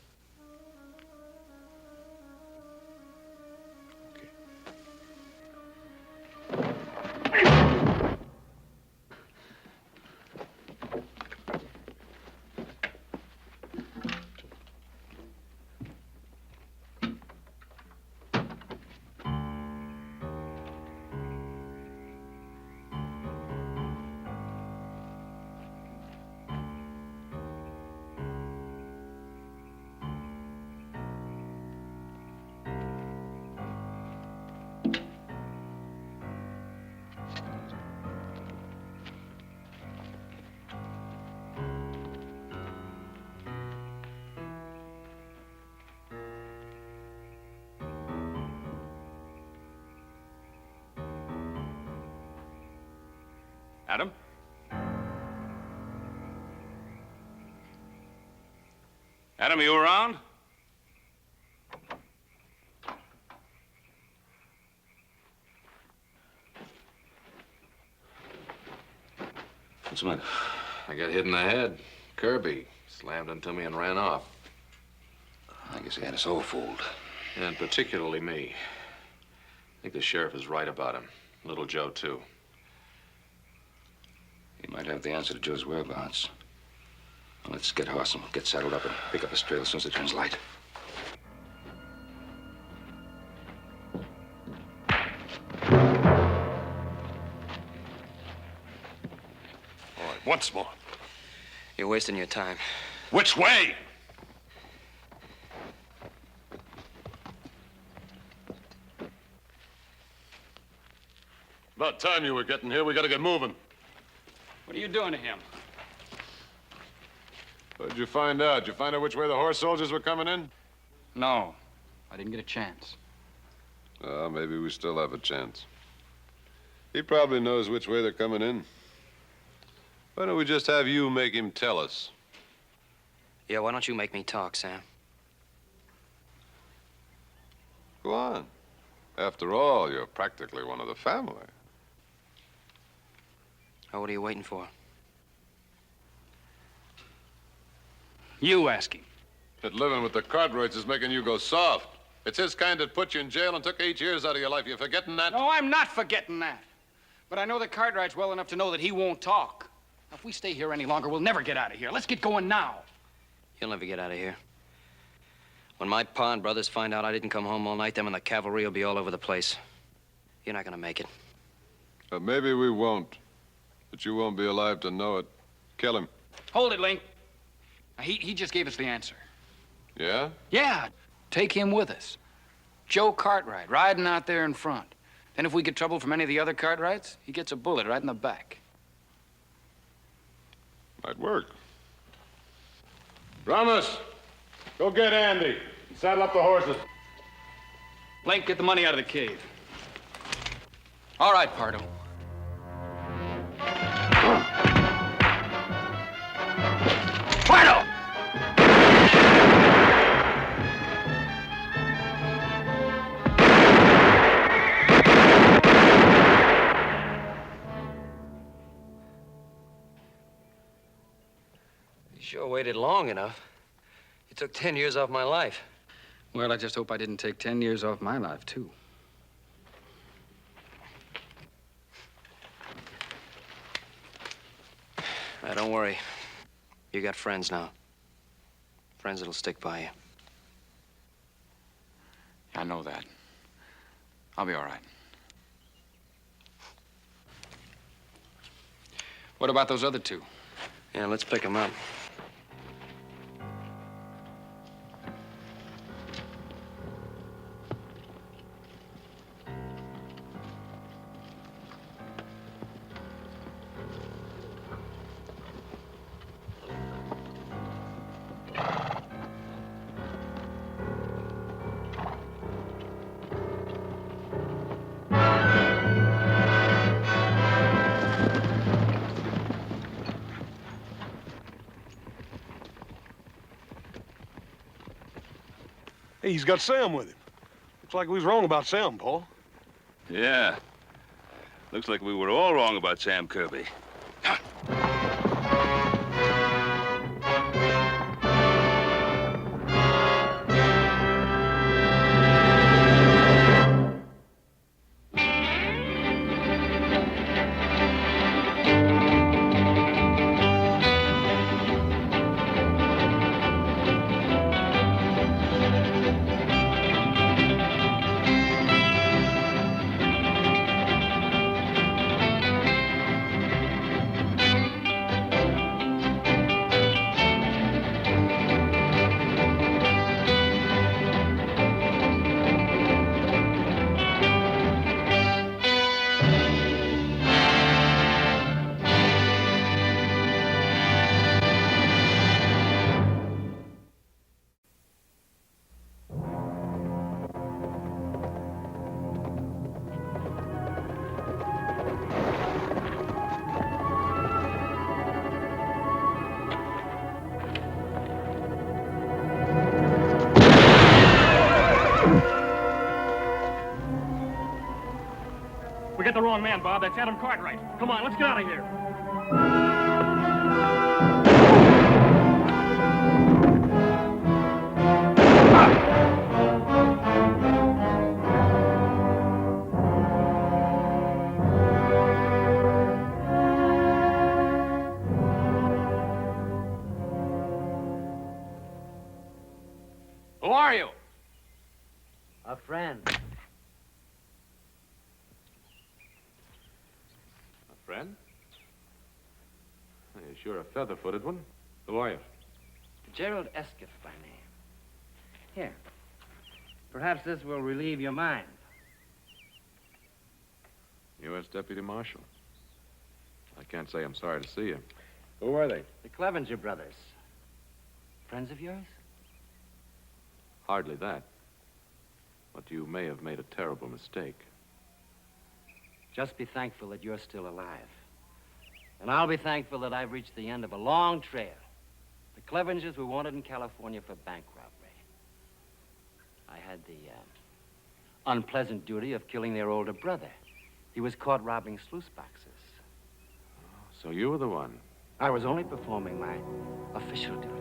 Adam? Adam, are you around? What's the matter? I got hit in the head. Kirby slammed into me and ran off. I guess he had us all fooled. And particularly me. I think the sheriff is right about him. Little Joe, too. He might have the answer to Joe's whereabouts. Well, let's get Hoss and get saddled up and pick up his trail as soon as it turns light. Once more. You're wasting your time. Which way? About time you were getting here. We gotta get moving. What are you doing to him? What did you find out? Did you find out which way the horse soldiers were coming in? No, I didn't get a chance. Well, maybe we still have a chance. He probably knows which way they're coming in. Why don't we just have you make him tell us? Yeah, why don't you make me talk, Sam? Go on. After all, you're practically one of the family. Oh, what are you waiting for? You ask him. That living with the Cartwrights is making you go soft. It's his kind that put you in jail and took 8 years out of your life. You forgetting that? No, I'm not forgetting that. But I know the Cartwrights well enough to know that he won't talk. Now, if we stay here any longer, we'll never get out of here. Let's get going now. You'll never get out of here. When my pa and brothers find out I didn't come home all night, them and the cavalry will be all over the place. You're not gonna make it. Maybe we won't. But you won't be alive to know it. Kill him. Hold it, Link. Now, he just gave us the answer. Yeah? Yeah, take him with us. Joe Cartwright, riding out there in front. Then if we get trouble from any of the other Cartwrights, he gets a bullet right in the back. Might work. Ramos, go get Andy. Saddle up the horses. Link, get the money out of the cave. All right, Pardo. Pardo! You sure waited long enough. You took 10 years off my life. Well, I just hope I didn't take 10 years off my life, too. Don't worry. You got friends now. Friends that'll stick by you. I know that. I'll be all right. What about those other two? Yeah, let's pick them up. Hey, he's got Sam with him. Looks like we was wrong about Sam, Paul. Yeah. Looks like we were all wrong about Sam Kirby. We got the wrong man, Bob. That's Adam Cartwright. Come on, let's get out of here. Who are you? A friend. Friend? sure a feather-footed one. Who are you? Gerald Escott by name. Here. Perhaps this will relieve your mind. U.S. Deputy Marshal. I can't say I'm sorry to see you. Who are they? The Clevenger brothers. Friends of yours? Hardly that. But you may have made a terrible mistake. Just be thankful that you're still alive. And I'll be thankful that I've reached the end of a long trail. The Clevengers were wanted in California for bank robbery. I had the unpleasant duty of killing their older brother. He was caught robbing sluice boxes. So you were the one. I was only performing my official duty.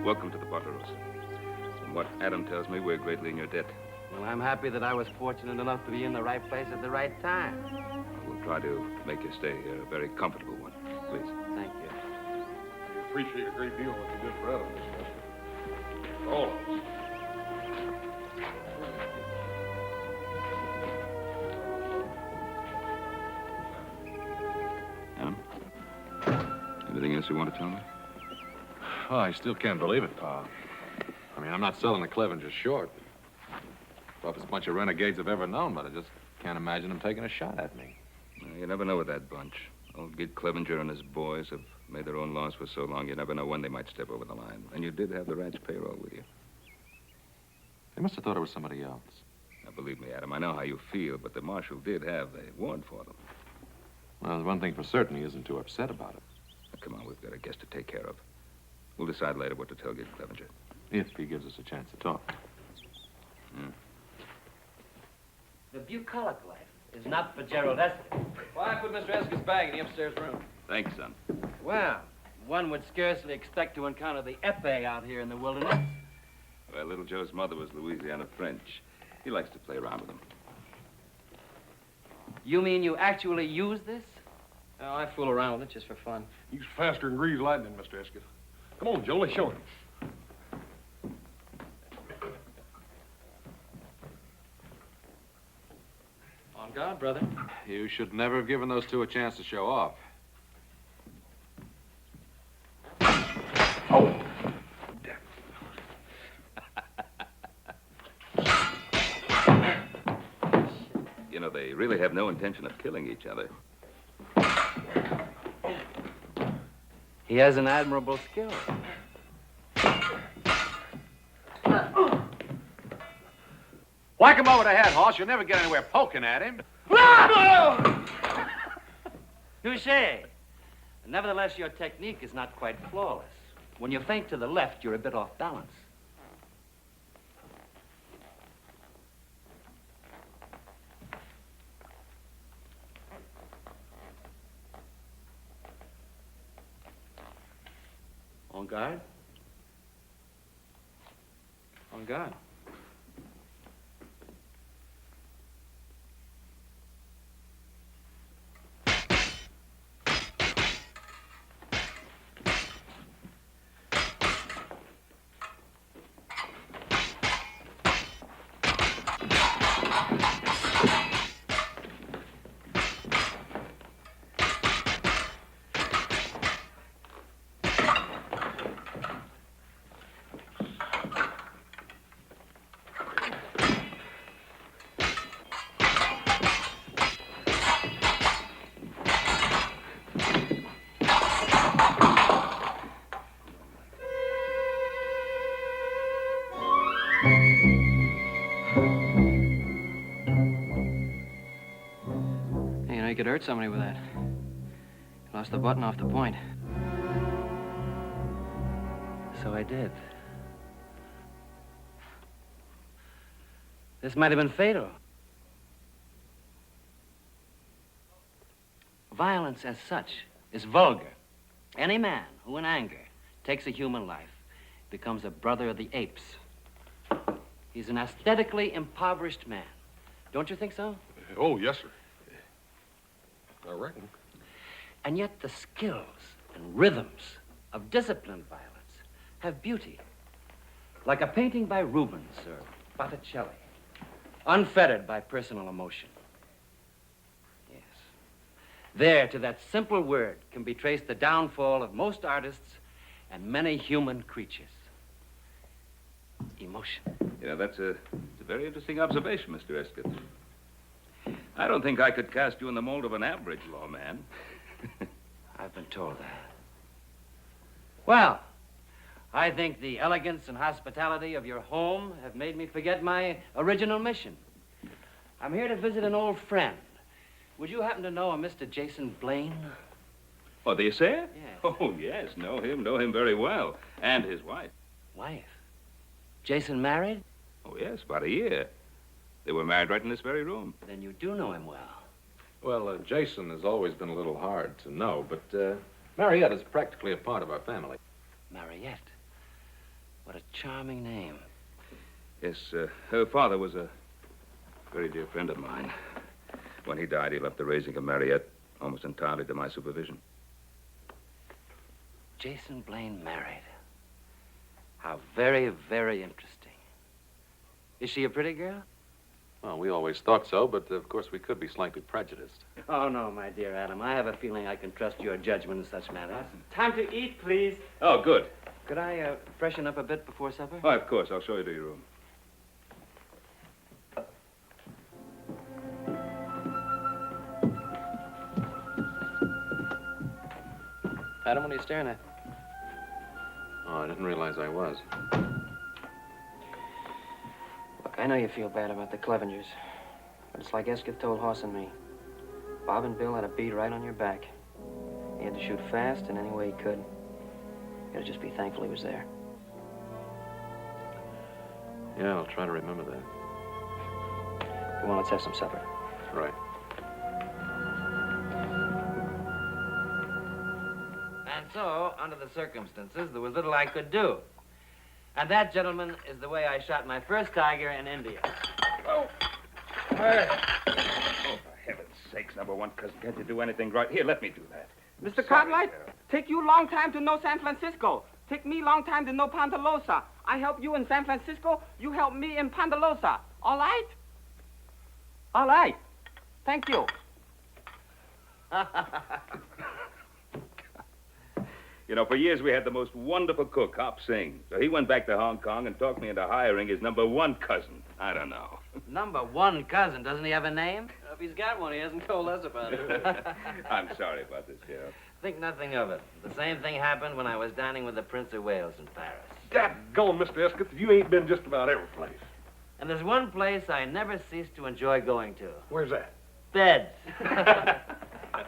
Welcome to the Ponderosa. From what Adam tells me, we're greatly in your debt. Well, I'm happy that I was fortunate enough to be in the right place at the right time. We'll try to make your stay here a very comfortable one. Please. Thank you. We appreciate a great deal what you did for Adam, Mr. Escott. All of us. Adam? Anything else you want to tell me? Oh, I still can't believe it, Pa. I mean, I'm not selling the Clevengers short. Toughest bunch of renegades I've ever known, but I just can't imagine them taking a shot at me. You never know with that bunch. Old Gid Clevenger and his boys have made their own laws for so long, you never know when they might step over the line. And you did have the ranch payroll with you. They must have thought it was somebody else. Now, believe me, Adam, I know how you feel, but the marshal did have a warrant for them. Well, there's one thing for certain, he isn't too upset about it. Now, come on, we've got a guest to take care of. We'll decide later what to tell Gid Clevenger. If he gives us a chance to talk. The bucolic life is not for Gerald Escott. Why put Mr. Escott's bag in the upstairs room? Thanks, son. Well, one would scarcely expect to encounter the épée out here in the wilderness. Well, little Joe's mother was Louisiana French. He likes to play around with them. You mean you actually use this? Oh, I fool around with it just for fun. He's faster than greased lightning, Mr. Escott. Come on, Joe, let's show him. On guard, brother. You should never have given those two a chance to show off. Oh! You know, they really have no intention of killing each other. He has an admirable skill. Whack him over the head, Hoss. You'll never get anywhere poking at him. Touché. Nevertheless, your technique is not quite flawless. When you feint to the left, you're a bit off balance. On guard. On guard. could hurt somebody with that. He lost the button off the point. So I did. This might have been fatal. Violence as such is vulgar. Any man who in anger takes a human life becomes a brother of the apes. He's an aesthetically impoverished man. Don't you think so? Oh, yes, sir. I reckon. And yet the skills and rhythms of disciplined violence have beauty. Like a painting by Rubens or Botticelli, unfettered by personal emotion. Yes. There, to that simple word, can be traced the downfall of most artists and many human creatures. Emotion. Yeah, that's a very interesting observation, Mr. Escott. I don't think I could cast you in the mold of an average lawman. I've been told that. Well, I think the elegance and hospitality of your home have made me forget my original mission. I'm here to visit an old friend. Would you happen to know a Mr. Jason Blaine? Oh, the assayer? Yes. Oh, yes, know him very well. And his wife. Wife? Jason married? Oh, yes, about a year. They were married right in this very room. Then you do know him well. Well, Jason has always been a little hard to know, but Mariette is practically a part of our family. Mariette. What a charming name. Yes, her father was a very dear friend of mine. When he died, he left the raising of Mariette almost entirely to my supervision. Jason Blaine married. How very, very interesting. Is she a pretty girl? Well, we always thought so, but of course we could be slightly prejudiced. Oh, no, my dear Adam. I have a feeling I can trust your judgment in such matters. Time to eat, please. Oh, good. Could I freshen up a bit before supper? Oh, of course. I'll show you to your room. Adam, what are you staring at? Oh, I didn't realize I was. Look, I know you feel bad about the Clevengers, but it's like Escott told Hoss and me. Bob and Bill had a bead right on your back. He had to shoot fast in any way he could. You gotta just be thankful he was there. Yeah, I'll try to remember that. Come on, let's have some supper. Right. And so, under the circumstances, there was little I could do. And that, gentlemen, is the way I shot my first tiger in India. Oh, for heaven's sakes, number one cousin, can't you do anything right? Here, let me do that. Mr. Cartwright, take you long time to know San Francisco. Take me long time to know Ponderosa. I help you in San Francisco, you help me in Ponderosa. All right? All right. Thank you. You know, for years we had the most wonderful cook, Hop Singh. So he went back to Hong Kong and talked me into hiring his number one cousin. I don't know. Number one cousin. Doesn't he have a name? If he's got one, he hasn't told us about it. I'm sorry about this, Sheriff. Think nothing of it. The same thing happened when I was dining with the Prince of Wales in Paris. Dadgone, Mr. Escott, you ain't been just about every place. And there's one place I never cease to enjoy going to. Where's that? Bed.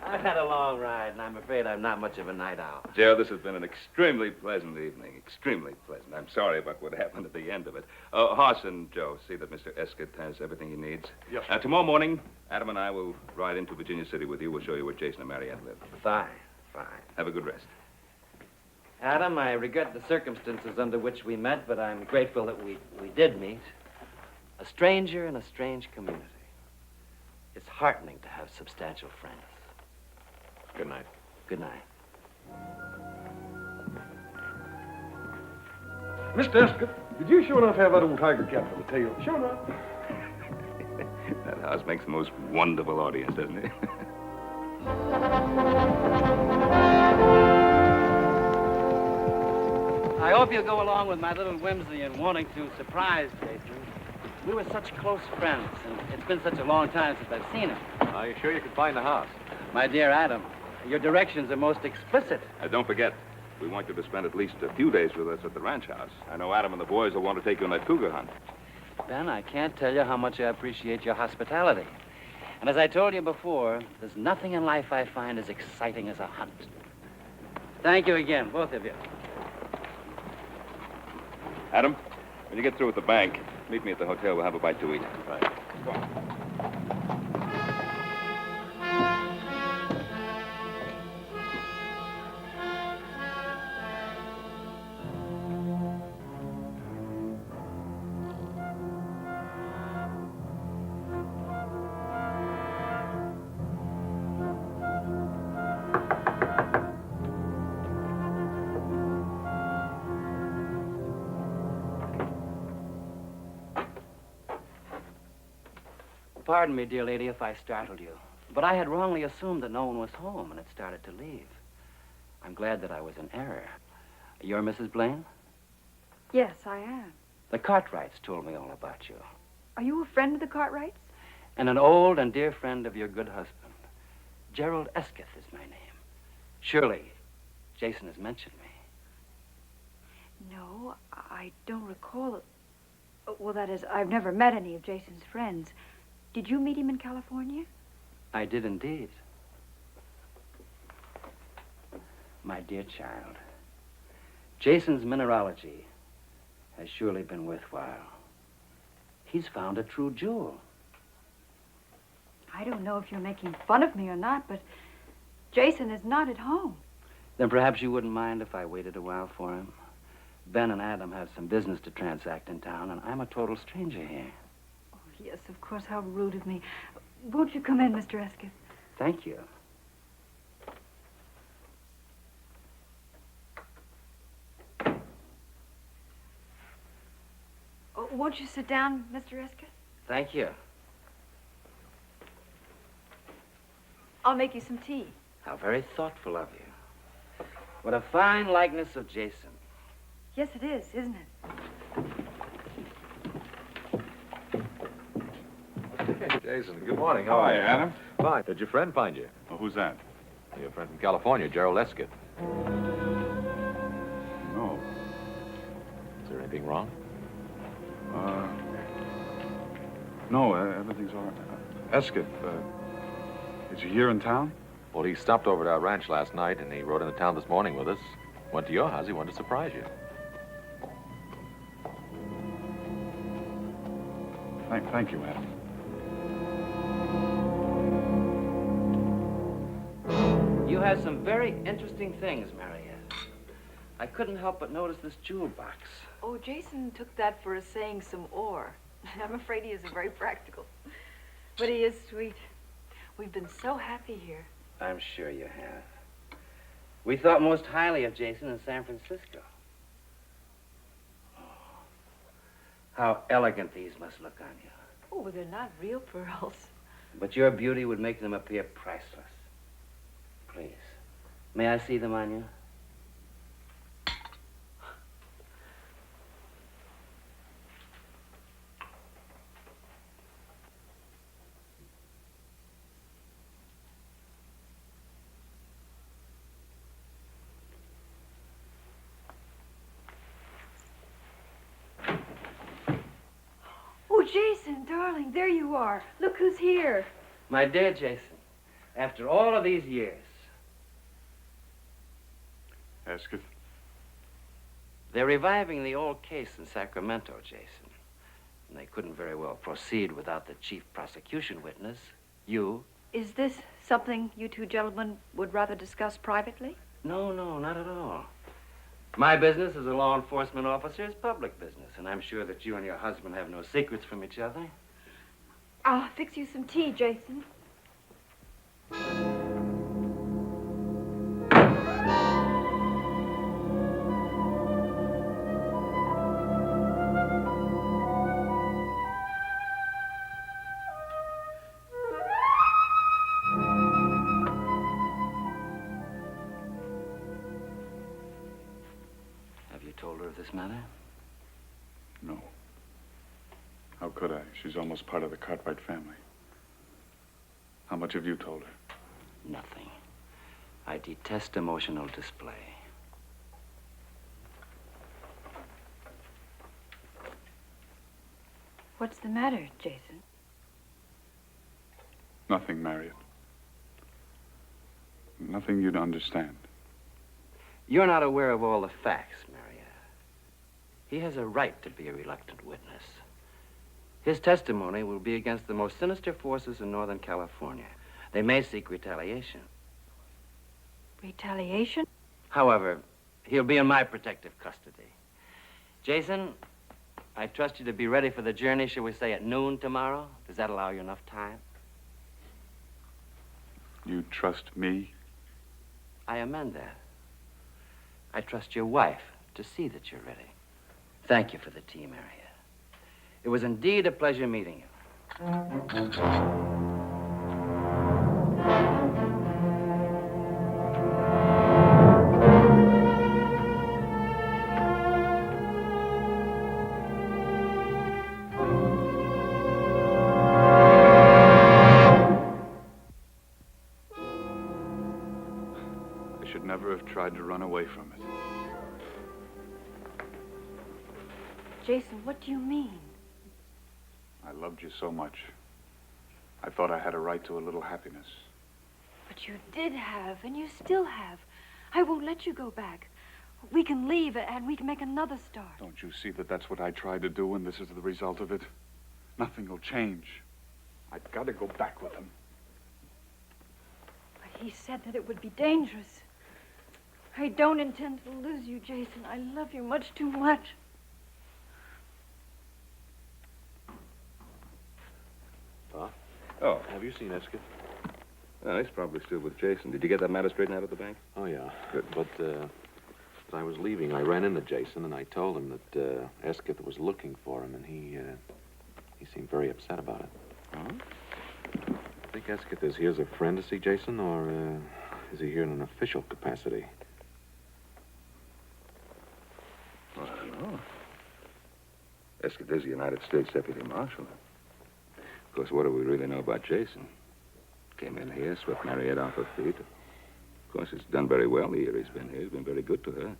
I've had a long ride, and I'm afraid I'm not much of a night owl. Joe, this has been an extremely pleasant evening. Extremely pleasant. I'm sorry about what happened at the end of it. Hoss and Joe, see that Mr. Escott has everything he needs. Yes, sir. Tomorrow morning, Adam and I will ride into Virginia City with you. We'll show you where Jason and Mariette live. Fine, fine. Have a good rest. Adam, I regret the circumstances under which we met, but I'm grateful that we did meet. A stranger in a strange community. It's heartening to have substantial friends. Good night. Good night. Mr. Escott, did you sure enough have that old tiger cat for the tail? Sure enough. That house makes the most wonderful audience, doesn't it? I hope you'll go along with my little whimsy in wanting to surprise Jason. We were such close friends, and it's been such a long time since I've seen him. Are you sure you can find the house? My dear Adam, your directions are most explicit. Don't forget, we want you to spend at least a few days with us at the ranch house. I know Adam and the boys will want to take you on that cougar hunt. Ben, I can't tell you how much I appreciate your hospitality. And as I told you before, there's nothing in life I find as exciting as a hunt. Thank you again, both of you. Adam, when you get through with the bank, meet me at the hotel. We'll have a bite to eat. Right. Pardon me, dear lady, if I startled you, but I had wrongly assumed that no one was home and had started to leave. I'm glad that I was in error. You're Mrs. Blaine? Yes, I am. The Cartwrights told me all about you. Are you a friend of the Cartwrights? And an old and dear friend of your good husband. Gerald Esketh is my name. Surely, Jason has mentioned me. No, I don't recall it. Well, that is, I've never met any of Jason's friends. Did you meet him in California? I did indeed. My dear child, Jason's mineralogy has surely been worthwhile. He's found a true jewel. I don't know if you're making fun of me or not, but Jason is not at home. Then perhaps you wouldn't mind if I waited a while for him. Ben and Adam have some business to transact in town, and I'm a total stranger here. Yes, of course. How rude of me. Won't you come in, Mr. Esketh? Thank you. Oh, won't you sit down, Mr. Esketh? Thank you. I'll make you some tea. How very thoughtful of you. What a fine likeness of Jason. Yes, it is, isn't it? Jason, good morning. How are you, Adam? Fine. Did your friend find you? Well, who's that? Your friend from California, Gerald Esketh. No. Is there anything wrong? No, everything's all right. Esketh, is he here in town? Well, he stopped over at our ranch last night, and he rode into town this morning with us. Went to your house. He wanted to surprise you. Thank you, Adam. You have some very interesting things, Mariette. I couldn't help but notice this jewel box. Oh, Jason took that for saying some ore. I'm afraid he isn't very practical. But he is sweet. We've been so happy here. I'm sure you have. We thought most highly of Jason in San Francisco. Oh, how elegant these must look on you. Oh, they're not real pearls. But your beauty would make them appear priceless. Please, may I see them on you? Oh, Jason, darling, there you are. Look who's here. My dear Jason, after all of these years, Esketh? they're reviving the old case in Sacramento, Jason. And they couldn't very well proceed without the chief prosecution witness, you. Is this something you two gentlemen would rather discuss privately? No, not at all. My business as a law enforcement officer is public business, and I'm sure that you and your husband have no secrets from each other. I'll fix you some tea, Jason. Have you told her of this matter? No. How could I? She's almost part of the Cartwright family. How much have you told her? Nothing. I detest emotional display. What's the matter, Jason? Nothing, Marriott. Nothing you'd understand. You're not aware of all the facts, Maria. He has a right to be a reluctant witness. His testimony will be against the most sinister forces in Northern California. They may seek retaliation. Retaliation? However, he'll be in my protective custody. Jason, I trust you to be ready for the journey, shall we say, at noon tomorrow? Does that allow you enough time? You trust me? I amend that. I trust your wife to see that you're ready. Thank you for the tea, Maria. It was indeed a pleasure meeting you. I should never have tried to run away from it. Jason, what do you mean? I loved you so much. I thought I had a right to a little happiness. But you did have, and you still have. I won't let you go back. We can leave, and we can make another start. Don't you see that that's what I tried to do, and this is the result of it? Nothing will change. I've got to go back with him. But he said that it would be dangerous. I don't intend to lose you, Jason. I love you much too much. Pa? Oh. Have you seen Esket? Well, he's probably still with Jason. Did you get that matter straightened out at the bank? Oh, yeah. Good. But, as I was leaving, I ran into Jason, and I told him that, Esket was looking for him, and he seemed very upset about it. Oh? I think Esket is here as a friend to see Jason, or, is he here in an official capacity? Well, I don't know. Esket is the United States Deputy Marshal. Of course, what do we really know about Jason? Came in here, swept Mariette off her feet. Of course, he's done very well the year he's been here. He's been very good to her.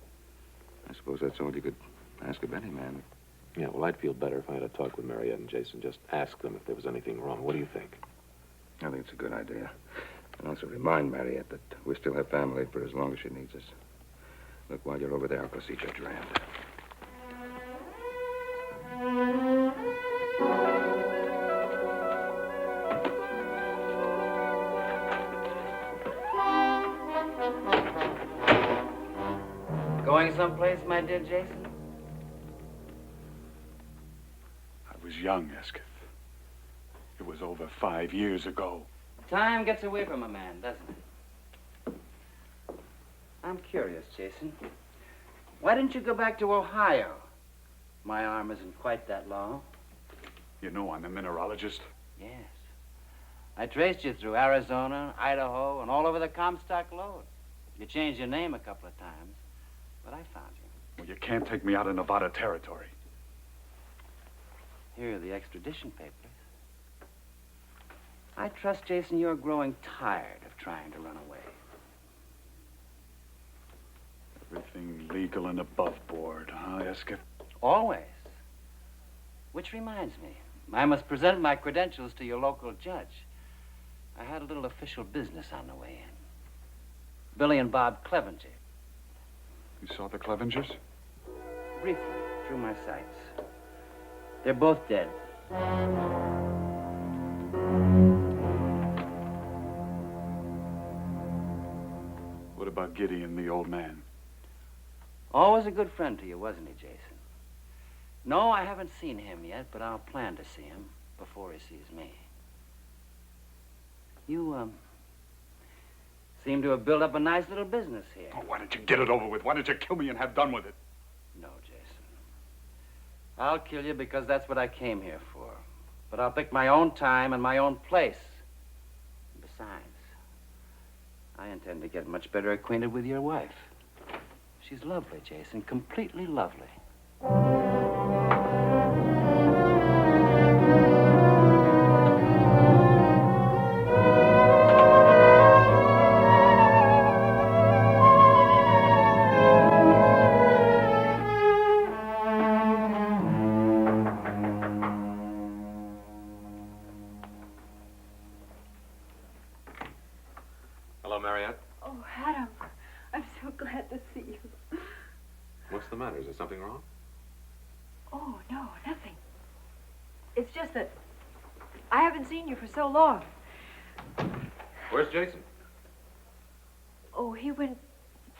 I suppose that's all you could ask of any man. Yeah, well, I'd feel better if I had a talk with Mariette and Jason. Just ask them if there was anything wrong. What do you think? I think it's a good idea. And also remind Mariette that we still have family for as long as she needs us. Look, while you're over there, I'll go see Judge Rand. Going someplace, my dear Jason? I was young, Esket. It was over 5 years ago. Time gets away from a man, doesn't it? I'm curious, Jason. Why didn't you go back to Ohio? My arm isn't quite that long. You know I'm a mineralogist. Yes. I traced you through Arizona, Idaho, and all over the Comstock lode. You changed your name a couple of times, but I found you. Well, you can't take me out of Nevada territory. Here are the extradition papers. I trust, Jason, you're growing tired of trying to run away. Everything legal and above board, huh, Esket? Always. Which reminds me, I must present my credentials to your local judge. I had a little official business on the way in. Billy and Bob Clevenger. You saw the Clevengers? Briefly, through my sights. They're both dead. What about Gideon, the old man? Always a good friend to you, wasn't he, Jason? No, I haven't seen him yet, but I'll plan to see him before he sees me. You, seem to have built up a nice little business here. Oh, why don't you get it over with? Why don't you kill me and have done with it? No, Jason. I'll kill you because that's what I came here for. But I'll pick my own time and my own place. Besides, I intend to get much better acquainted with your wife. She's lovely, Jason, completely lovely. Mariette. Oh, Adam, I'm so glad to see you. What's the matter? Is there something wrong? Oh, no, nothing. It's just that I haven't seen you for so long. Where's Jason? Oh, he went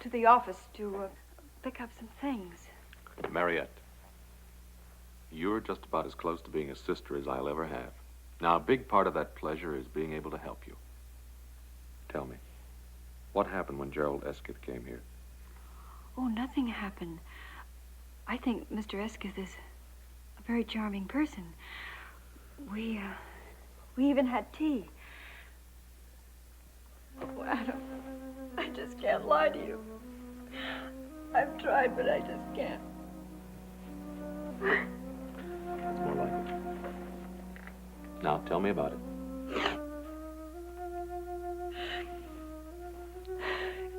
to the office to pick up some things. Mariette, you're just about as close to being a sister as I'll ever have. Now, a big part of that pleasure is being able to help you. Tell me, what happened when Gerald Esketh came here? Oh, nothing happened. I think Mr. Esketh is a very charming person. We even had tea. Oh, Adam, I just can't lie to you. I've tried, but I just can't. That's more like it. Now, tell me about it.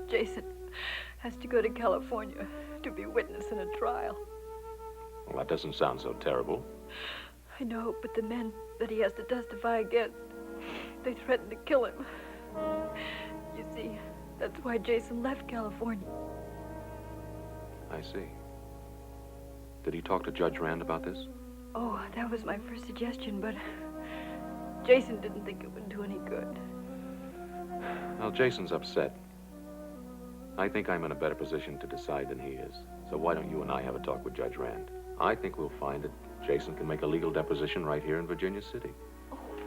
Jason has to go to California to be witness in a trial. Well, that doesn't sound so terrible. I know, but the men that he has to testify against, they threatened to kill him. You see, that's why Jason left California. I see. Did he talk to Judge Rand about this? Oh, that was my first suggestion, but Jason didn't think it would do any good. Well, Jason's upset. I think I'm in a better position to decide than he is. So why don't you and I have a talk with Judge Rand? I think we'll find that Jason can make a legal deposition right here in Virginia City.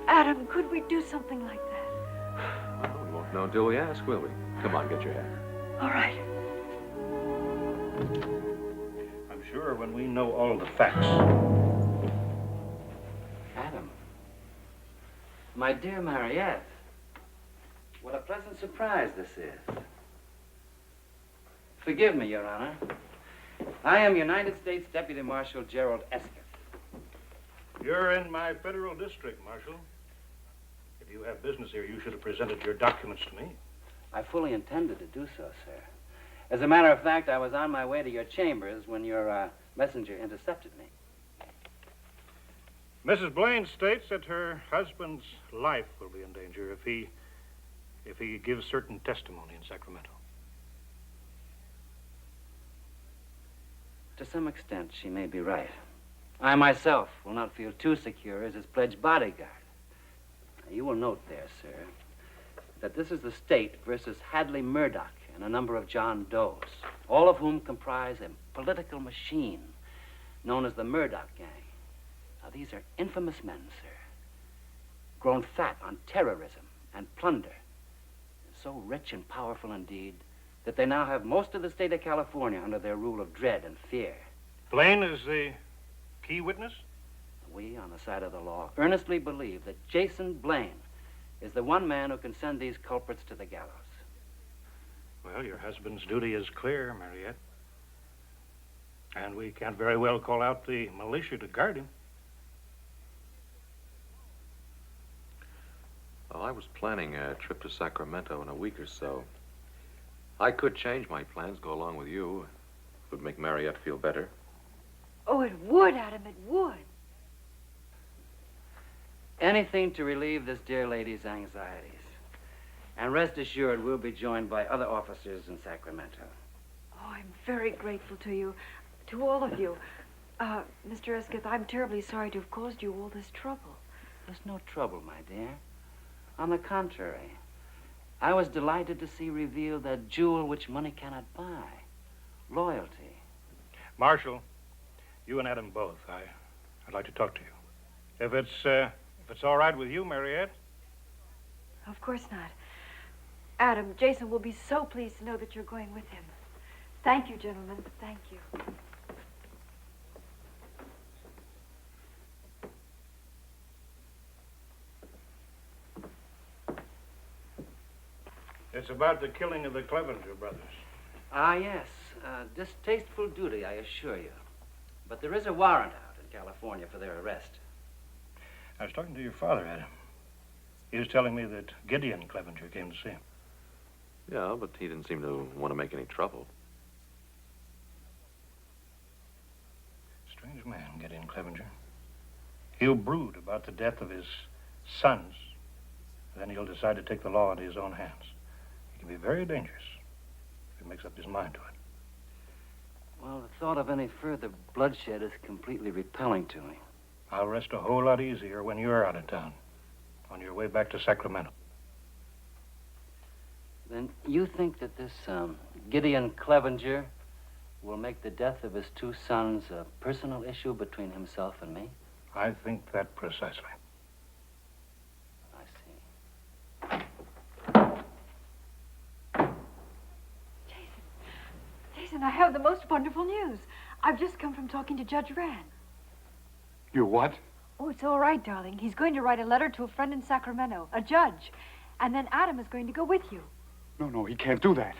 Adam, could we do something like that? Well, we won't know until we ask, will we? Come on, get your hat. All right. I'm sure when we know all the facts. Adam. My dear Mariette. What a pleasant surprise this is. Forgive me, Your Honor. I am United States Deputy Marshal Gerald Esketh. You're in my federal district, Marshal. If you have business here, you should have presented your documents to me. I fully intended to do so, sir. As a matter of fact, I was on my way to your chambers when your messenger intercepted me. Mrs. Blaine states that her husband's life will be in danger if he gives certain testimony in Sacramento. To some extent, she may be right. I myself will not feel too secure as his pledged bodyguard. Now, you will note there, sir, that this is the state versus Hadley Murdoch and a number of John Does, all of whom comprise a political machine known as the Murdoch Gang. Now, these are infamous men, sir, grown fat on terrorism and plunder, so rich and powerful indeed that they now have most of the state of California under their rule of dread and fear. Blaine is the key witness? We, on the side of the law, earnestly believe that Jason Blaine is the one man who can send these culprits to the gallows. Well, your husband's duty is clear, Mariette. And we can't very well call out the militia to guard him. Well, I was planning a trip to Sacramento in a week or so. I could change my plans, go along with you. It would make Mariette feel better. Oh, it would, Adam, it would. Anything to relieve this dear lady's anxieties. And rest assured, we'll be joined by other officers in Sacramento. Oh, I'm very grateful to you, to all of you. Mr. Esketh, I'm terribly sorry to have caused you all this trouble. There's no trouble, my dear. On the contrary, I was delighted to see revealed that jewel which money cannot buy, loyalty. Marshal, you and Adam both, I'd like to talk to you. If it's all right with you, Mariette? Of course not. Adam, Jason will be so pleased to know that you're going with him. Thank you, gentlemen. Thank you. It's about the killing of the Clevenger brothers. Ah, yes. Distasteful duty, I assure you. But there is a warrant out in California for their arrest. I was talking to your father, Adam. He was telling me that Gideon Clevenger came to see him. Yeah, but he didn't seem to want to make any trouble. Strange man, Gideon Clevenger. He'll brood about the death of his sons, and then he'll decide to take the law into his own hands. can be very dangerous if he makes up his mind to it. Well, the thought of any further bloodshed is completely repelling to me. I'll rest a whole lot easier when you're out of town, on your way back to Sacramento. Then you think that this Gideon Clevenger will make the death of his two sons a personal issue between himself and me? I think that precisely. Jason, I have the most wonderful news. I've just come from talking to Judge Rand. You what? Oh, it's all right, darling. He's going to write a letter to a friend in Sacramento, a judge. And then Adam is going to go with you. No, he can't do that.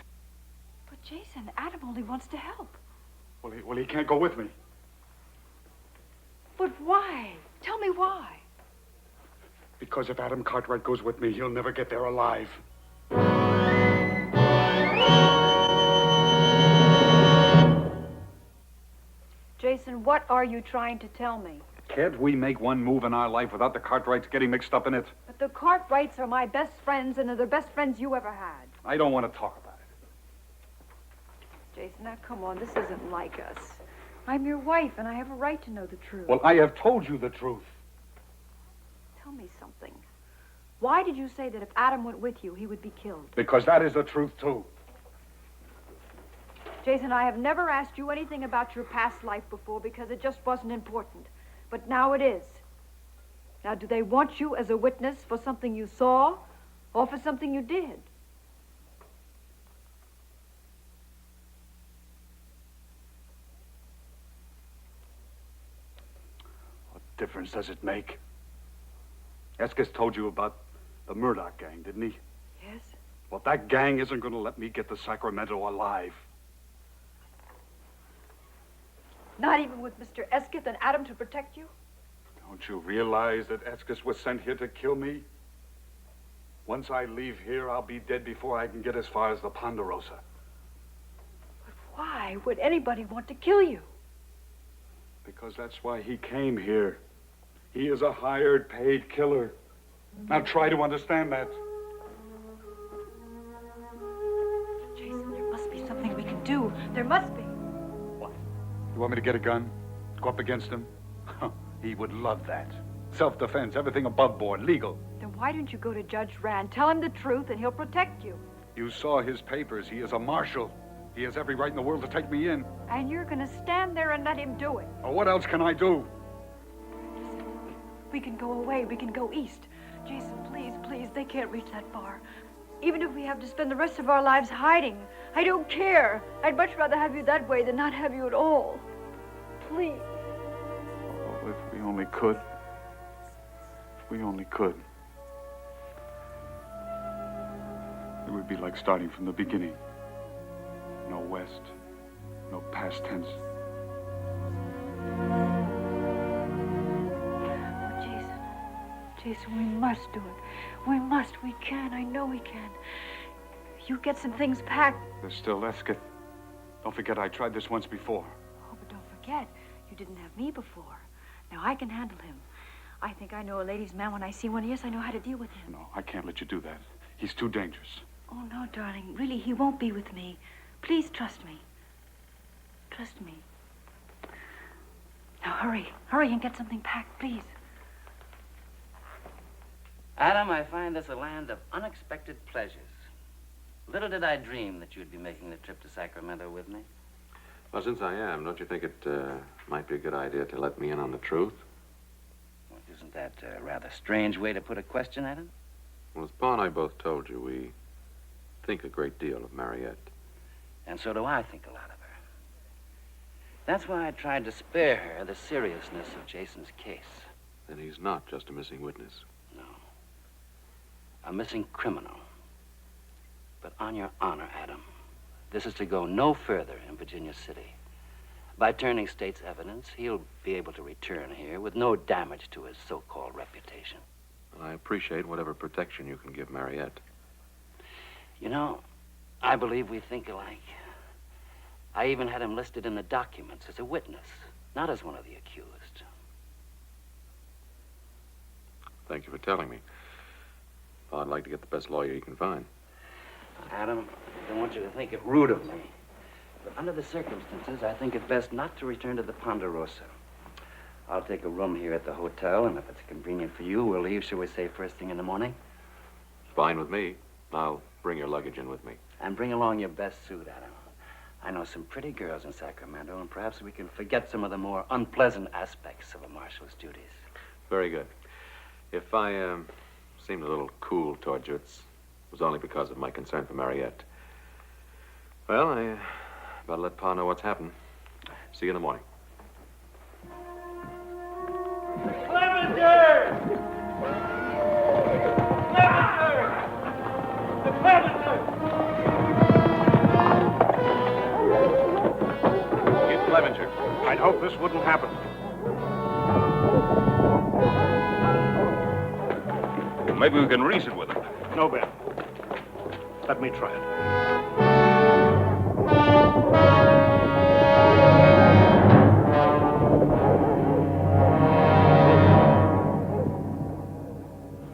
But, Jason, Adam only wants to help. Well, he can't go with me. But why? Tell me why. Because if Adam Cartwright goes with me, he'll never get there alive. Jason, what are you trying to tell me? Can't we make one move in our life without the Cartwrights getting mixed up in it? But the Cartwrights are my best friends, and they're the best friends you ever had. I don't want to talk about it. Jason, now come on, this isn't like us. I'm your wife, and I have a right to know the truth. Well, I have told you the truth. Tell me something. Why did you say that if Adam went with you, he would be killed? Because that is the truth, too. Jason, I have never asked you anything about your past life before because it just wasn't important. But now it is. Now, do they want you as a witness for something you saw or for something you did? What difference does it make? Eskis told you about the Murdoch gang, didn't he? Yes. Well, that gang isn't going to let me get to Sacramento alive. Not even with Mr. Eskith and Adam to protect you? Don't you realize that Eskis was sent here to kill me? Once I leave here, I'll be dead before I can get as far as the Ponderosa. But why would anybody want to kill you? Because that's why he came here. He is a hired, paid killer. Now try to understand that. Jason, there must be something we can do. There must be. You want me to get a gun? Go up against him? He would love that. Self-defense, everything above board, legal. Then why don't you go to Judge Rand, tell him the truth, and he'll protect you? You saw his papers. He is a marshal. He has every right in the world to take me in. And you're going to stand there and let him do it. Well, what else can I do? We can go away. We can go east. Jason, please, please, they can't reach that far. Even if we have to spend the rest of our lives hiding, I don't care. I'd much rather have you that way than not have you at all. Please. Oh, if we only could. If we only could. It would be like starting from the beginning. No west, no past tense. Jason, we must do it. We must. We can. I know we can. You get some things packed. There's still Eskith. Don't forget, I tried this once before. Oh, but don't forget, you didn't have me before. Now, I can handle him. I think I know a ladies' man when I see one. Yes, I know how to deal with him. No, I can't let you do that. He's too dangerous. Oh, no, darling. Really, he won't be with me. Please trust me. Trust me. Now, hurry. Hurry and get something packed, please. Adam, I find this a land of unexpected pleasures. Little did I dream that you'd be making the trip to Sacramento with me. Well, since I am, don't you think it might be a good idea to let me in on the truth? Well, isn't that a rather strange way to put a question, Adam? Well, as Pa and I both told you, we think a great deal of Mariette. And so do I think a lot of her. That's why I tried to spare her the seriousness of Jason's case. Then he's not just a missing witness. No. A missing criminal. But on your honor, Adam, this is to go no further in Virginia City. By turning state's evidence, he'll be able to return here with no damage to his so-called reputation. Well, I appreciate whatever protection you can give Mariette. You know, I believe we think alike. I even had him listed in the documents as a witness, not as one of the accused. Thank you for telling me. Pa, I'd like to get the best lawyer you can find. Adam, I don't want you to think it rude of me. But under the circumstances, I think it best not to return to the Ponderosa. I'll take a room here at the hotel, and if it's convenient for you, we'll leave, shall we say, first thing in the morning? Fine with me. I'll bring your luggage in with me. And bring along your best suit, Adam. I know some pretty girls in Sacramento, and perhaps we can forget some of the more unpleasant aspects of a marshal's duties. Very good. If I seemed a little cool towards you, it was only because of my concern for Mariette. Well, I better let Pa know what's happened. See you in the morning. Clevenger! The Clevenger! Get Clevenger. I'd hope this wouldn't happen. Well, maybe we can reason with him. No, Ben. Let me try it.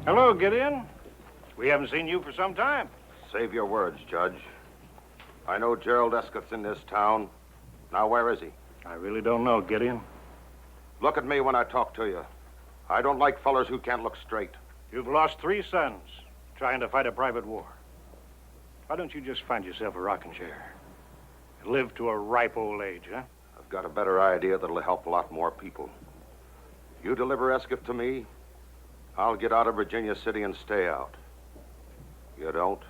Hello, Gideon. We haven't seen you for some time. Save your words, Judge. I know Gerald Escott's in this town. Now, where is he? I really don't know, Gideon. Look at me when I talk to you. I don't like fellers who can't look straight. You've lost 3 sons trying to fight a private war. Why don't you just find yourself a rocking chair and live to a ripe old age, huh? I've got a better idea that'll help a lot more people. You deliver Escott to me, I'll get out of Virginia City and stay out. You don't?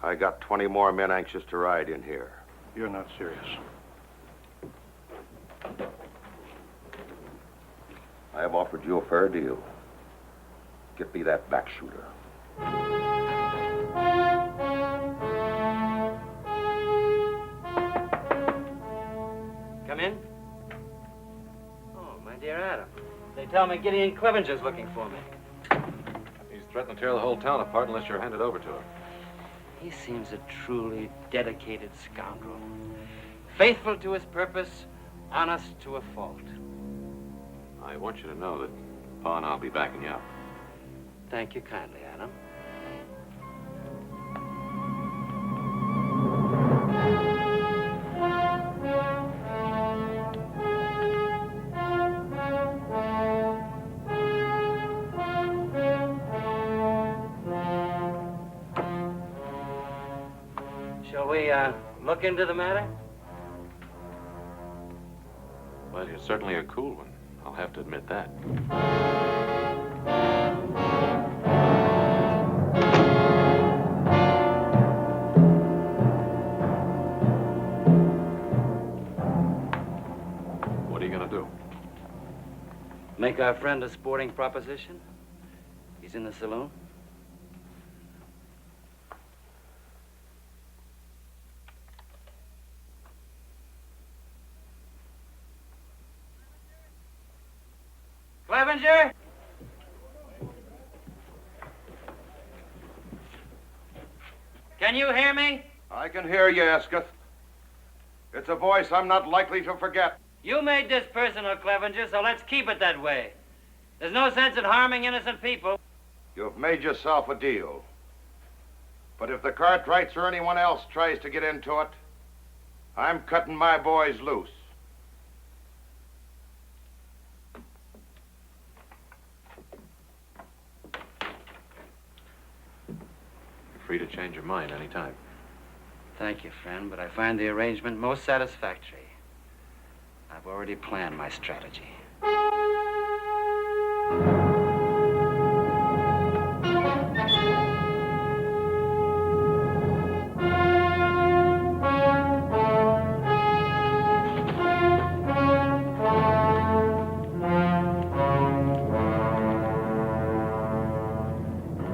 I got 20 more men anxious to ride in here. You're not serious. I have offered you a fair deal. Get me that back shooter. Come in. Oh, my dear Adam. They tell me Gideon Clevenger's looking for me. He's threatening to tear the whole town apart unless you're handed over to him. He seems a truly dedicated scoundrel. Faithful to his purpose, honest to a fault. I want you to know that Pa and I'll be backing you up. Thank you kindly, Adam. Shall we, look into the matter? Well, you're certainly a cool one. I'll have to admit that. What are you going to do? Make our friend a sporting proposition? He's in the saloon. Clevenger? Can you hear me? I can hear you, Escott. It's a voice I'm not likely to forget. You made this personal, Clevenger, so let's keep it that way. There's no sense in harming innocent people. You've made yourself a deal. But if the Cartwrights or anyone else tries to get into it, I'm cutting my boys loose. Free to change your mind any time. Thank you, friend, but I find the arrangement most satisfactory. I've already planned my strategy. I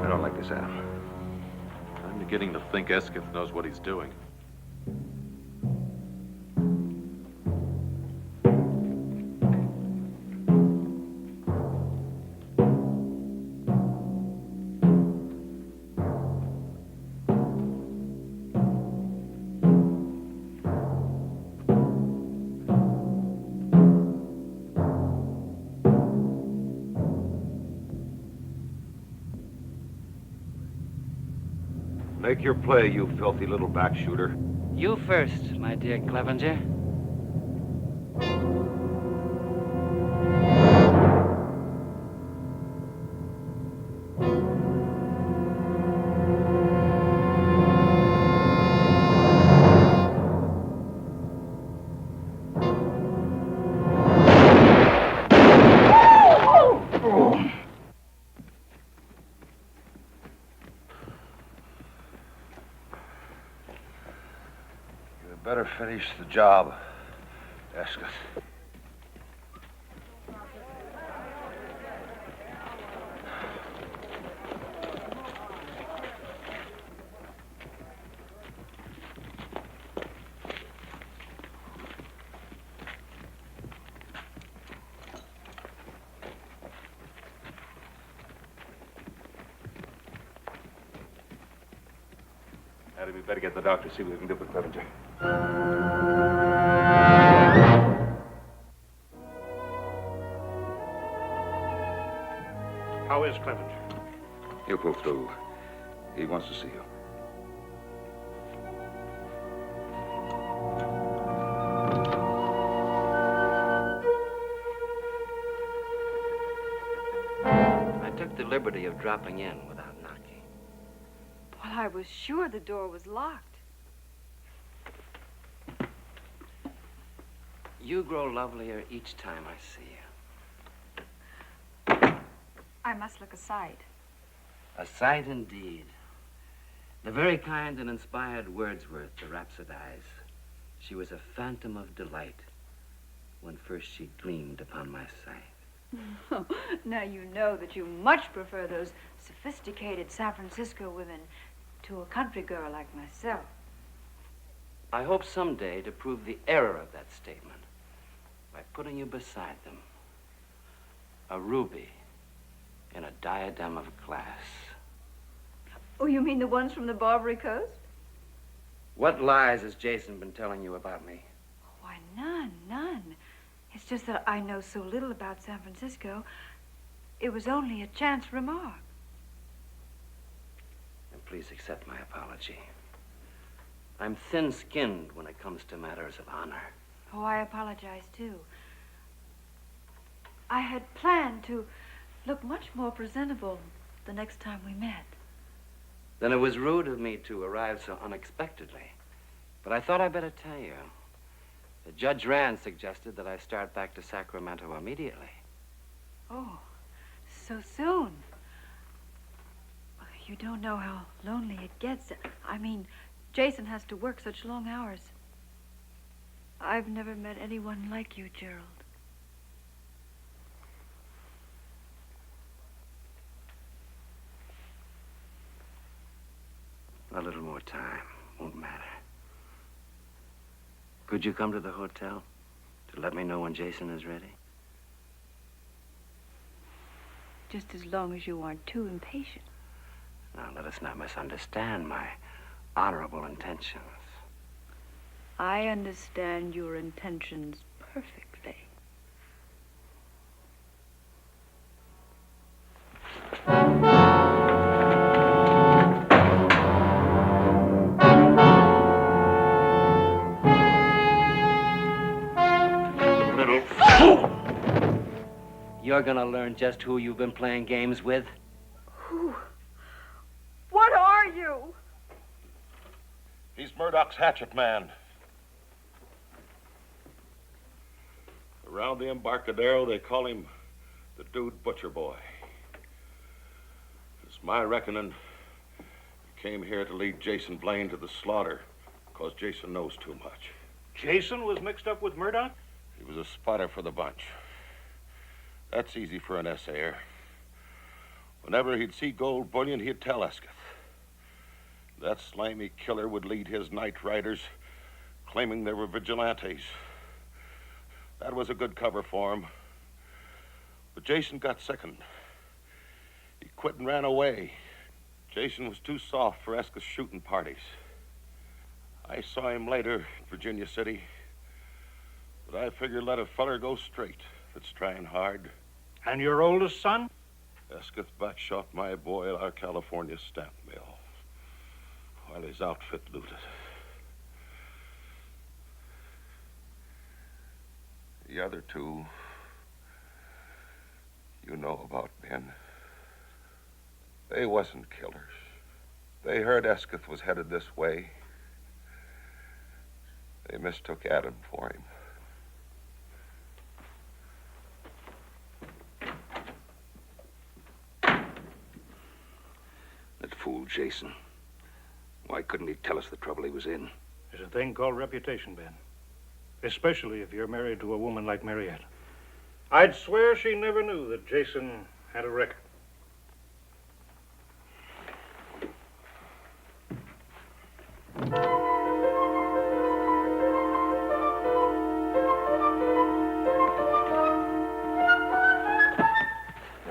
don't like this, Adam. I'm beginning to think Escott knows what he's doing. Make your play, you filthy little back shooter. You first, my dear Clevenger. Better finish the job, Escott. Hattie, we better get the doctor, see what we can do for Clevenger. How is Clevenger? He'll pull through. He wants to see you. I took the liberty of dropping in without knocking. Well, I was sure the door was locked. You grow lovelier each time I see you. I must look a sight. A sight indeed. The very kind and inspired Wordsworth to rhapsodize. She was a phantom of delight when first she gleamed upon my sight. Now you know that you much prefer those sophisticated San Francisco women to a country girl like myself. I hope someday to prove the error of that statement by putting you beside them. A ruby in a diadem of glass. Oh, you mean the ones from the Barbary Coast? What lies has Jason been telling you about me? Why, none. It's just that I know so little about San Francisco. It was only a chance remark. And please accept my apology. I'm thin-skinned when it comes to matters of honor. Oh, I apologize, too. I had planned to look much more presentable the next time we met. Then it was rude of me to arrive so unexpectedly. But I thought I'd better tell you. Judge Rand suggested that I start back to Sacramento immediately. Oh, so soon. You don't know how lonely it gets. I mean, Jason has to work such long hours. I've never met anyone like you, Gerald. A little more time. Won't matter. Could you come to the hotel to let me know when Jason is ready? Just as long as you aren't too impatient. Now, let us not misunderstand my honorable intentions. I understand your intentions perfectly. You're gonna learn just who you've been playing games with. Who? What are you? He's Murdoch's hatchet man. Around the Embarcadero, they call him the Dude Butcher Boy. It's my reckoning he came here to lead Jason Blaine to the slaughter because Jason knows too much. Jason was mixed up with Murdoch? He was a spotter for the bunch. That's easy for an essayer. Whenever he'd see gold bullion, he'd tell Escott. That slimy killer would lead his night riders, claiming they were vigilantes. That was a good cover for him. But Jason got sickened. He quit and ran away. Jason was too soft for Escott's shooting parties. I saw him later in Virginia City, but I figured let a feller go straight if it's trying hard. And your oldest son? Escott backshot my boy at our California stamp mill. while his outfit looted. The other two, you know about, Ben. They wasn't killers. They heard Esketh was headed this way. They mistook Adam for him. That fool Jason. Why couldn't he tell us the trouble he was in? There's a thing called reputation, Ben. Especially if you're married to a woman like Mariette. I'd swear she never knew that Jason had a record.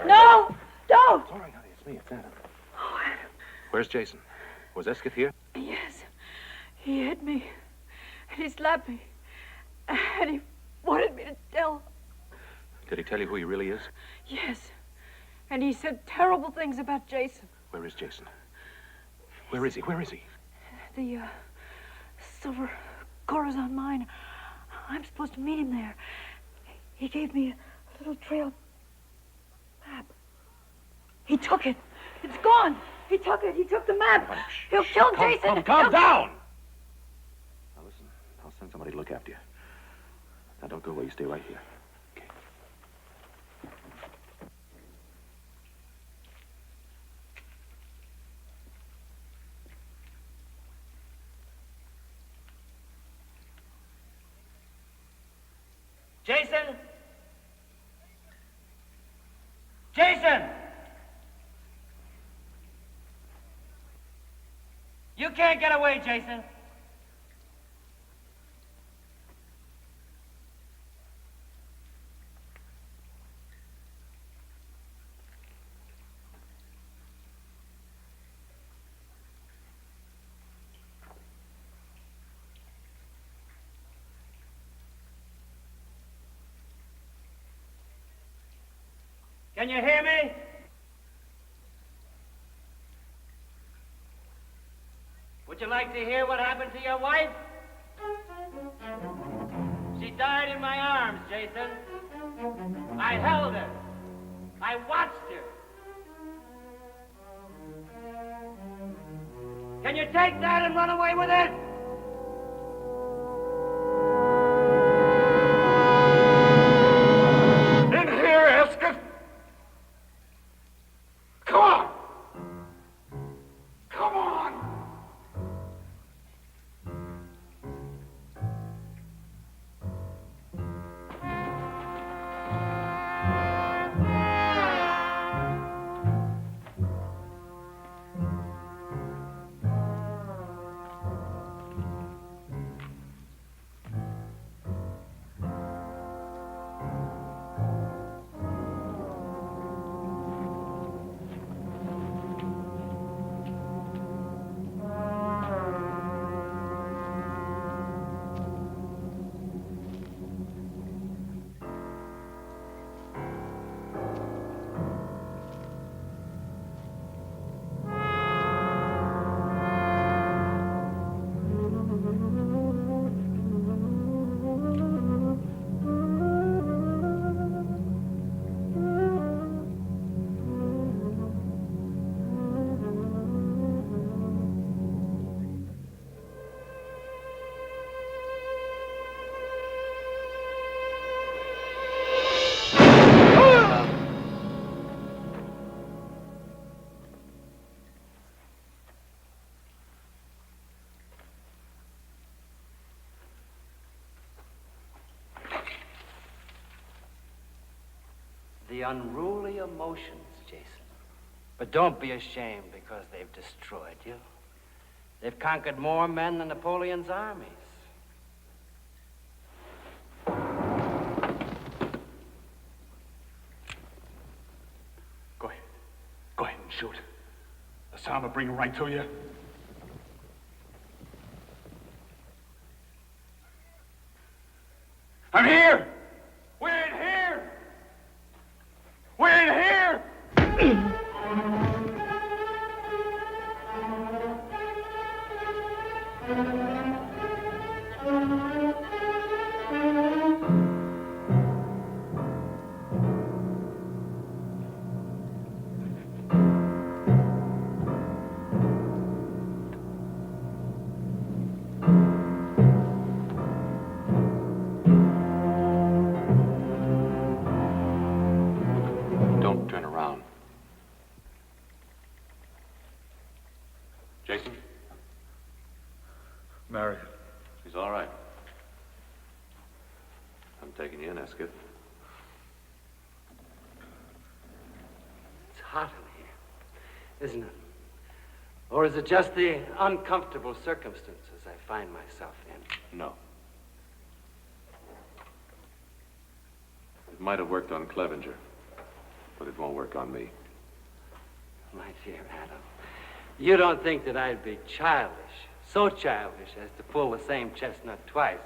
No! Don't! It's all right, honey. It's me. It's Adam. Oh, Adam. Where's Jason? Was Esketh here? Yes. He hit me. And he slapped me. And he wanted me to tell. Did he tell you who he really is? Yes. And he said terrible things about Jason. Where is Jason? Where is he? Where is he? The silver car is on mine. I'm supposed to meet him there. He gave me a little trail map. He took it. It's gone. He took it. He took the map. He'll kill Jason. Calm down! Now listen, I'll send somebody to look after you. Now don't go away. You stay right here. Jason? Jason! You can't get away, Jason. Can you hear me? Would you like to hear what happened to your wife? She died in my arms, Jason. I held her. I watched her. Can you take that and run away with it? In here, Esketh! Come on! Come on! The unruly emotions, Jason. But don't be ashamed because they've destroyed you. They've conquered more men than Napoleon's armies. Go ahead. Go ahead and shoot. The sound will bring him right to you. I'm here! We're in here! We're in here! Mary? She's all right. I'm taking you in, Escott. It's hot in here, isn't it? Or is it just the uncomfortable circumstances I find myself in? No. It might have worked on Clevenger, but it won't work on me. My dear Adam, you don't think that I'd be childish, so childish as to pull the same chestnut twice?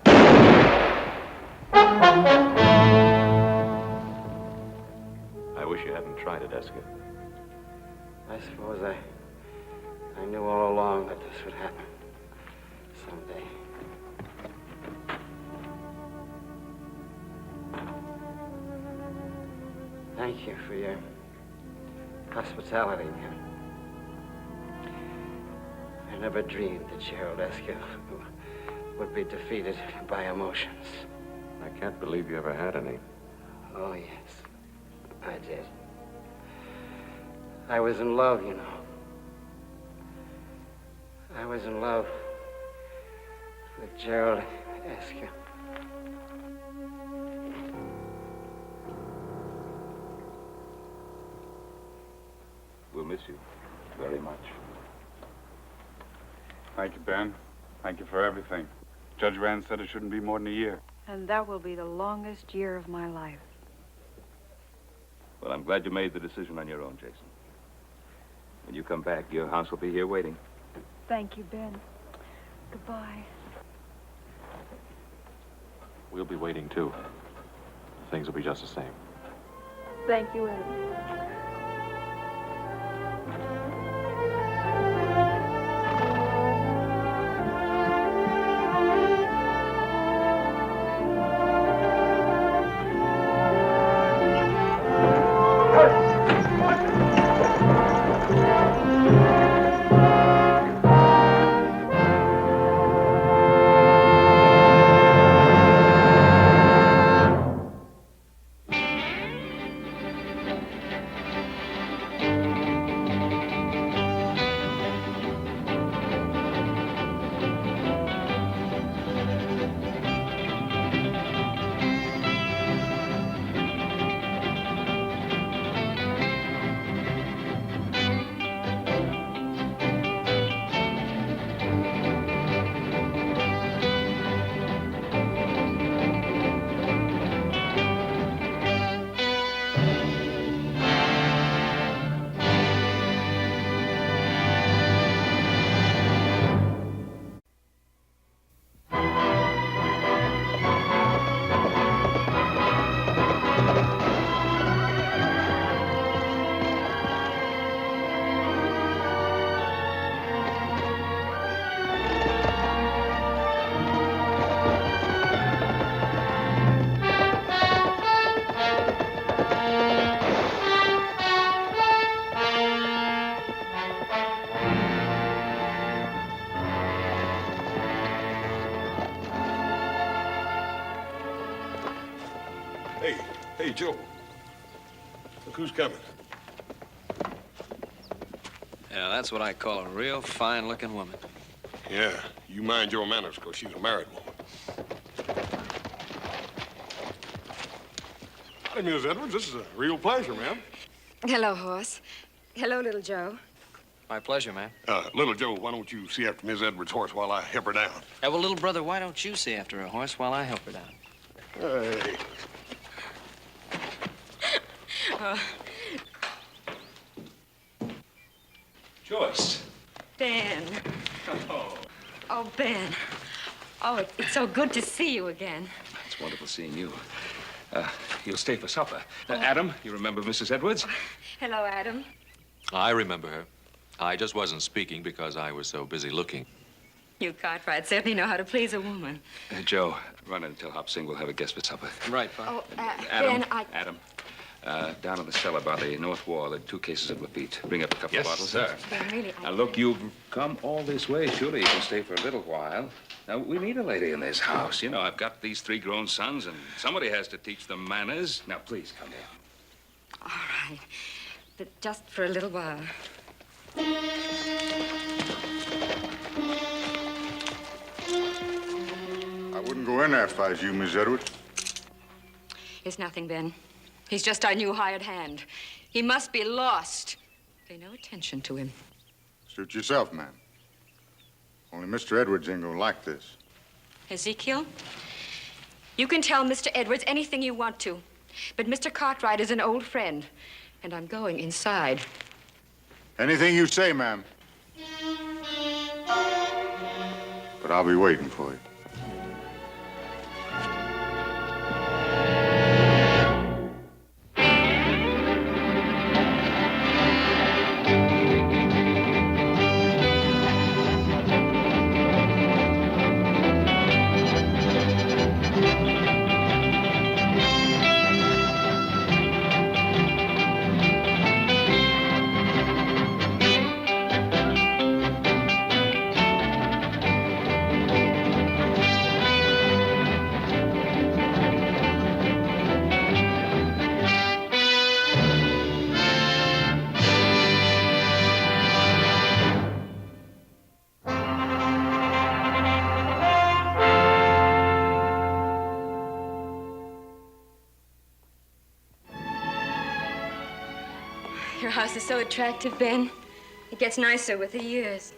I wish you hadn't tried it, Escott. I suppose I knew all along that this would happen someday. Thank you for your hospitality. I never dreamed that Gerald Escott would be defeated by emotions. I can't believe you ever had any. Oh, yes, I did. I was in love, you know. I was in love with Gerald Escott. We'll miss you very much. Thank you, Ben. Thank you for everything. Judge Rand said it shouldn't be more than a year. And that will be the longest year of my life. Well, I'm glad you made the decision on your own, Jason. When you come back, your house will be here waiting. Thank you, Ben. Goodbye. We'll be waiting, too. Things will be just the same. Thank you, Adam. Hey, Joe. Look who's coming. Yeah, that's what I call a real fine-looking woman. Yeah, you mind your manners, because she's a married woman. Hi, Miss Edwards. This is a real pleasure, ma'am. Hello, Horse. Hello, little Joe. My pleasure, ma'am. Little Joe, why don't you see after Miss Edwards' horse while I help her down? Well, little brother, why don't you see after a horse while I help her down? Hey. Joyce. Ben. Oh. Oh, Ben. Oh, it's so good to see you again. It's wonderful seeing you. You'll stay for supper. Adam, you remember Mrs. Edwards? Hello, Adam. I remember her. I just wasn't speaking because I was so busy looking. You Cartwright certainly know how to please a woman. Joe, run in and tell Hop Sing we'll have a guest for supper. Right, Pop. Oh, Adam, Ben, Adam. Down in the cellar by the north wall, there are 2 cases of Lafite. Bring up a couple of bottles. Sir. Ben, really, Now, look, you've come all this way. Surely you can stay for a little while. Now, we need a lady in this house. You know, I've got these 3 grown sons, and somebody has to teach them manners. Now, please, come in. All right. But just for a little while. wouldn't go in there if I was you, Miss Edwards. It's nothing, Ben. He's just our new hired hand. He must be lost. Pay no attention to him. Suit yourself, ma'am. Only Mr. Edwards ain't gonna like this. Ezekiel, you can tell Mr. Edwards anything you want to, but Mr. Cartwright is an old friend, and I'm going inside. Anything you say, ma'am. But I'll be waiting for you. Your house is so attractive, Ben. It gets nicer with the years.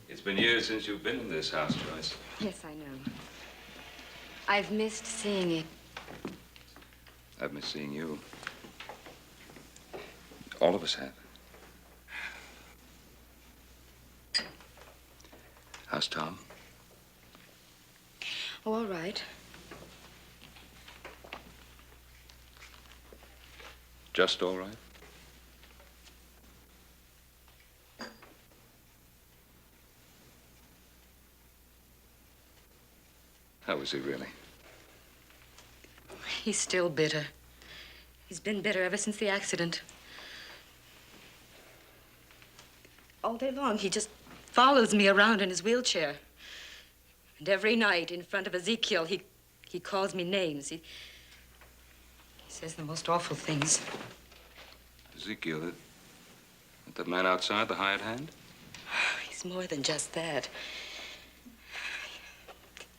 It's been years since you've been in this house, Joyce. Yes, I know. I've missed seeing it. I've missed seeing you. All of us have. How's Tom? Oh, all right. Just all right? How is he really? He's still bitter. He's been bitter ever since the accident. All day long, he just follows me around in his wheelchair. And every night, in front of Ezekiel, he calls me names. He says the most awful things. Ezekiel, the man outside, the hired hand? He's more than just that.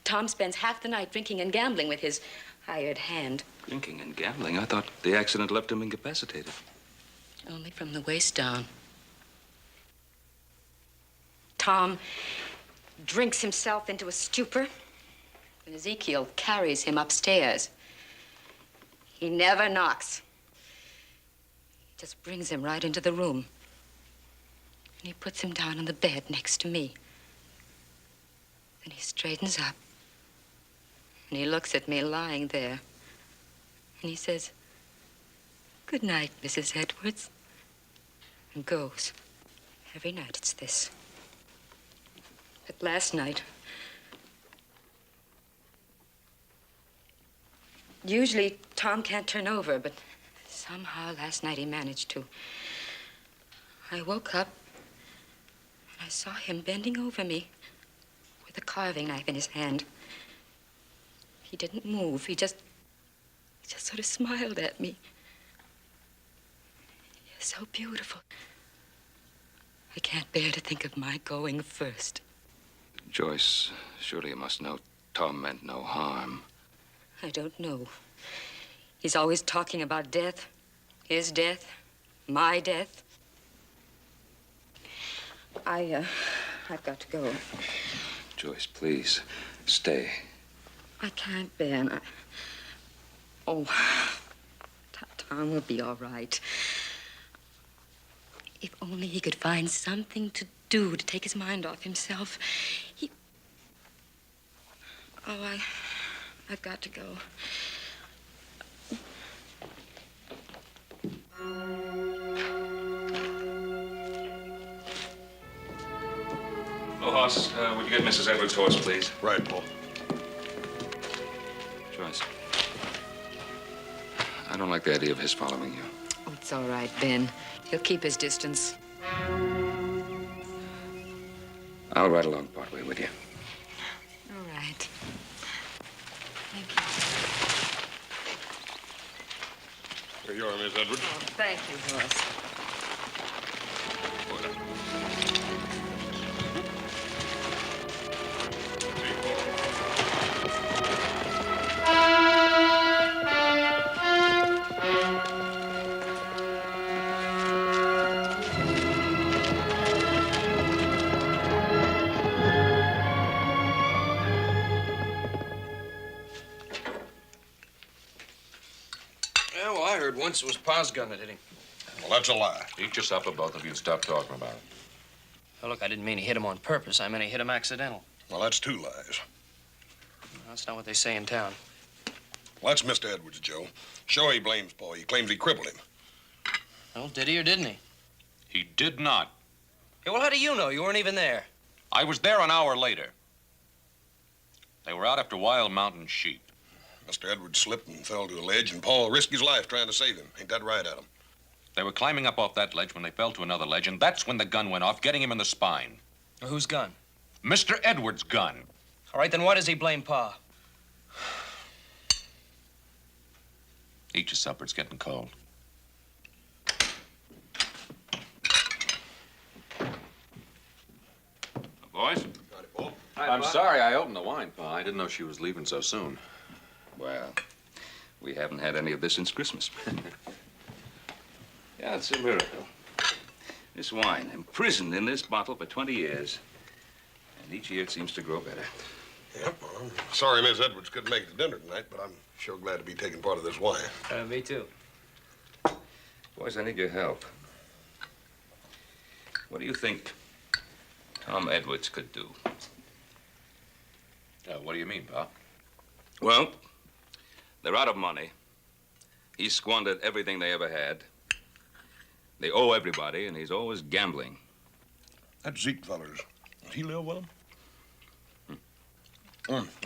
Tom spends half the night drinking and gambling with his hired hand. Drinking and gambling? I thought the accident left him incapacitated. Only from the waist down. Tom drinks himself into a stupor, and Ezekiel carries him upstairs. He never knocks. He just brings him right into the room. And he puts him down on the bed next to me. Then he straightens up. And he looks at me lying there. And he says, "Good night, Mrs. Edwards." And goes. Every night it's this. But last night, usually Tom can't turn over, but somehow last night he managed to. I woke up and I saw him bending over me with a carving knife in his hand. He didn't move. He just sort of smiled at me. You're so beautiful. I can't bear to think of my going first. Joyce, surely you must know Tom meant no harm. I don't know. He's always talking about death. His death. My death. I've got to go. Joyce, please, stay. I can't, Ben. Tom will be all right. If only he could find something to do to take his mind off himself. I've got to go. Oh, Hoss, would you get Mrs. Edwards' horse, please? Right, Paul. Joyce, I don't like the idea of his following you. Oh, it's all right, Ben. He'll keep his distance. I'll ride along partway with you. All right. Here you are, Miss Edwards. Oh, thank you, Hoss. Once it was Pa's gun that hit him. Well, that's a lie. Eat your supper, both of you, and stop talking about it. Oh, look, I didn't mean he hit him on purpose. I meant he hit him accidental. Well, that's two lies. That's not what they say in town. Well, that's Mr. Edwards, Joe. Sure, he blames Paul. He claims he crippled him. Well, did he or didn't he? He did not. Hey, well, how do you know? You weren't even there. I was there an hour later. They were out after wild mountain sheep. Mr. Edwards slipped and fell to a ledge, and Paul risked his life trying to save him. Ain't that right, Adam? They were climbing up off that ledge when they fell to another ledge, and that's when the gun went off, getting him in the spine. Well, whose gun? Mr. Edwards' gun. All right, then why does he blame Pa? Eat your supper, it's getting cold. Boys? I'm sorry I opened the wine, Pa. I didn't know she was leaving so soon. Well, we haven't had any of this since Christmas. Yeah, it's a miracle. This wine, imprisoned in this bottle for 20 years. And each year it seems to grow better. Yep, well, I'm sorry Miss Edwards couldn't make it to dinner tonight, but I'm sure glad to be taking part of this wine. Me too. Boys, I need your help. What do you think Tom Edwards could do? What do you mean, Pa? Well, they're out of money. He squandered everything they ever had. They owe everybody, and he's always gambling. That Zeke feller's, does he live with him?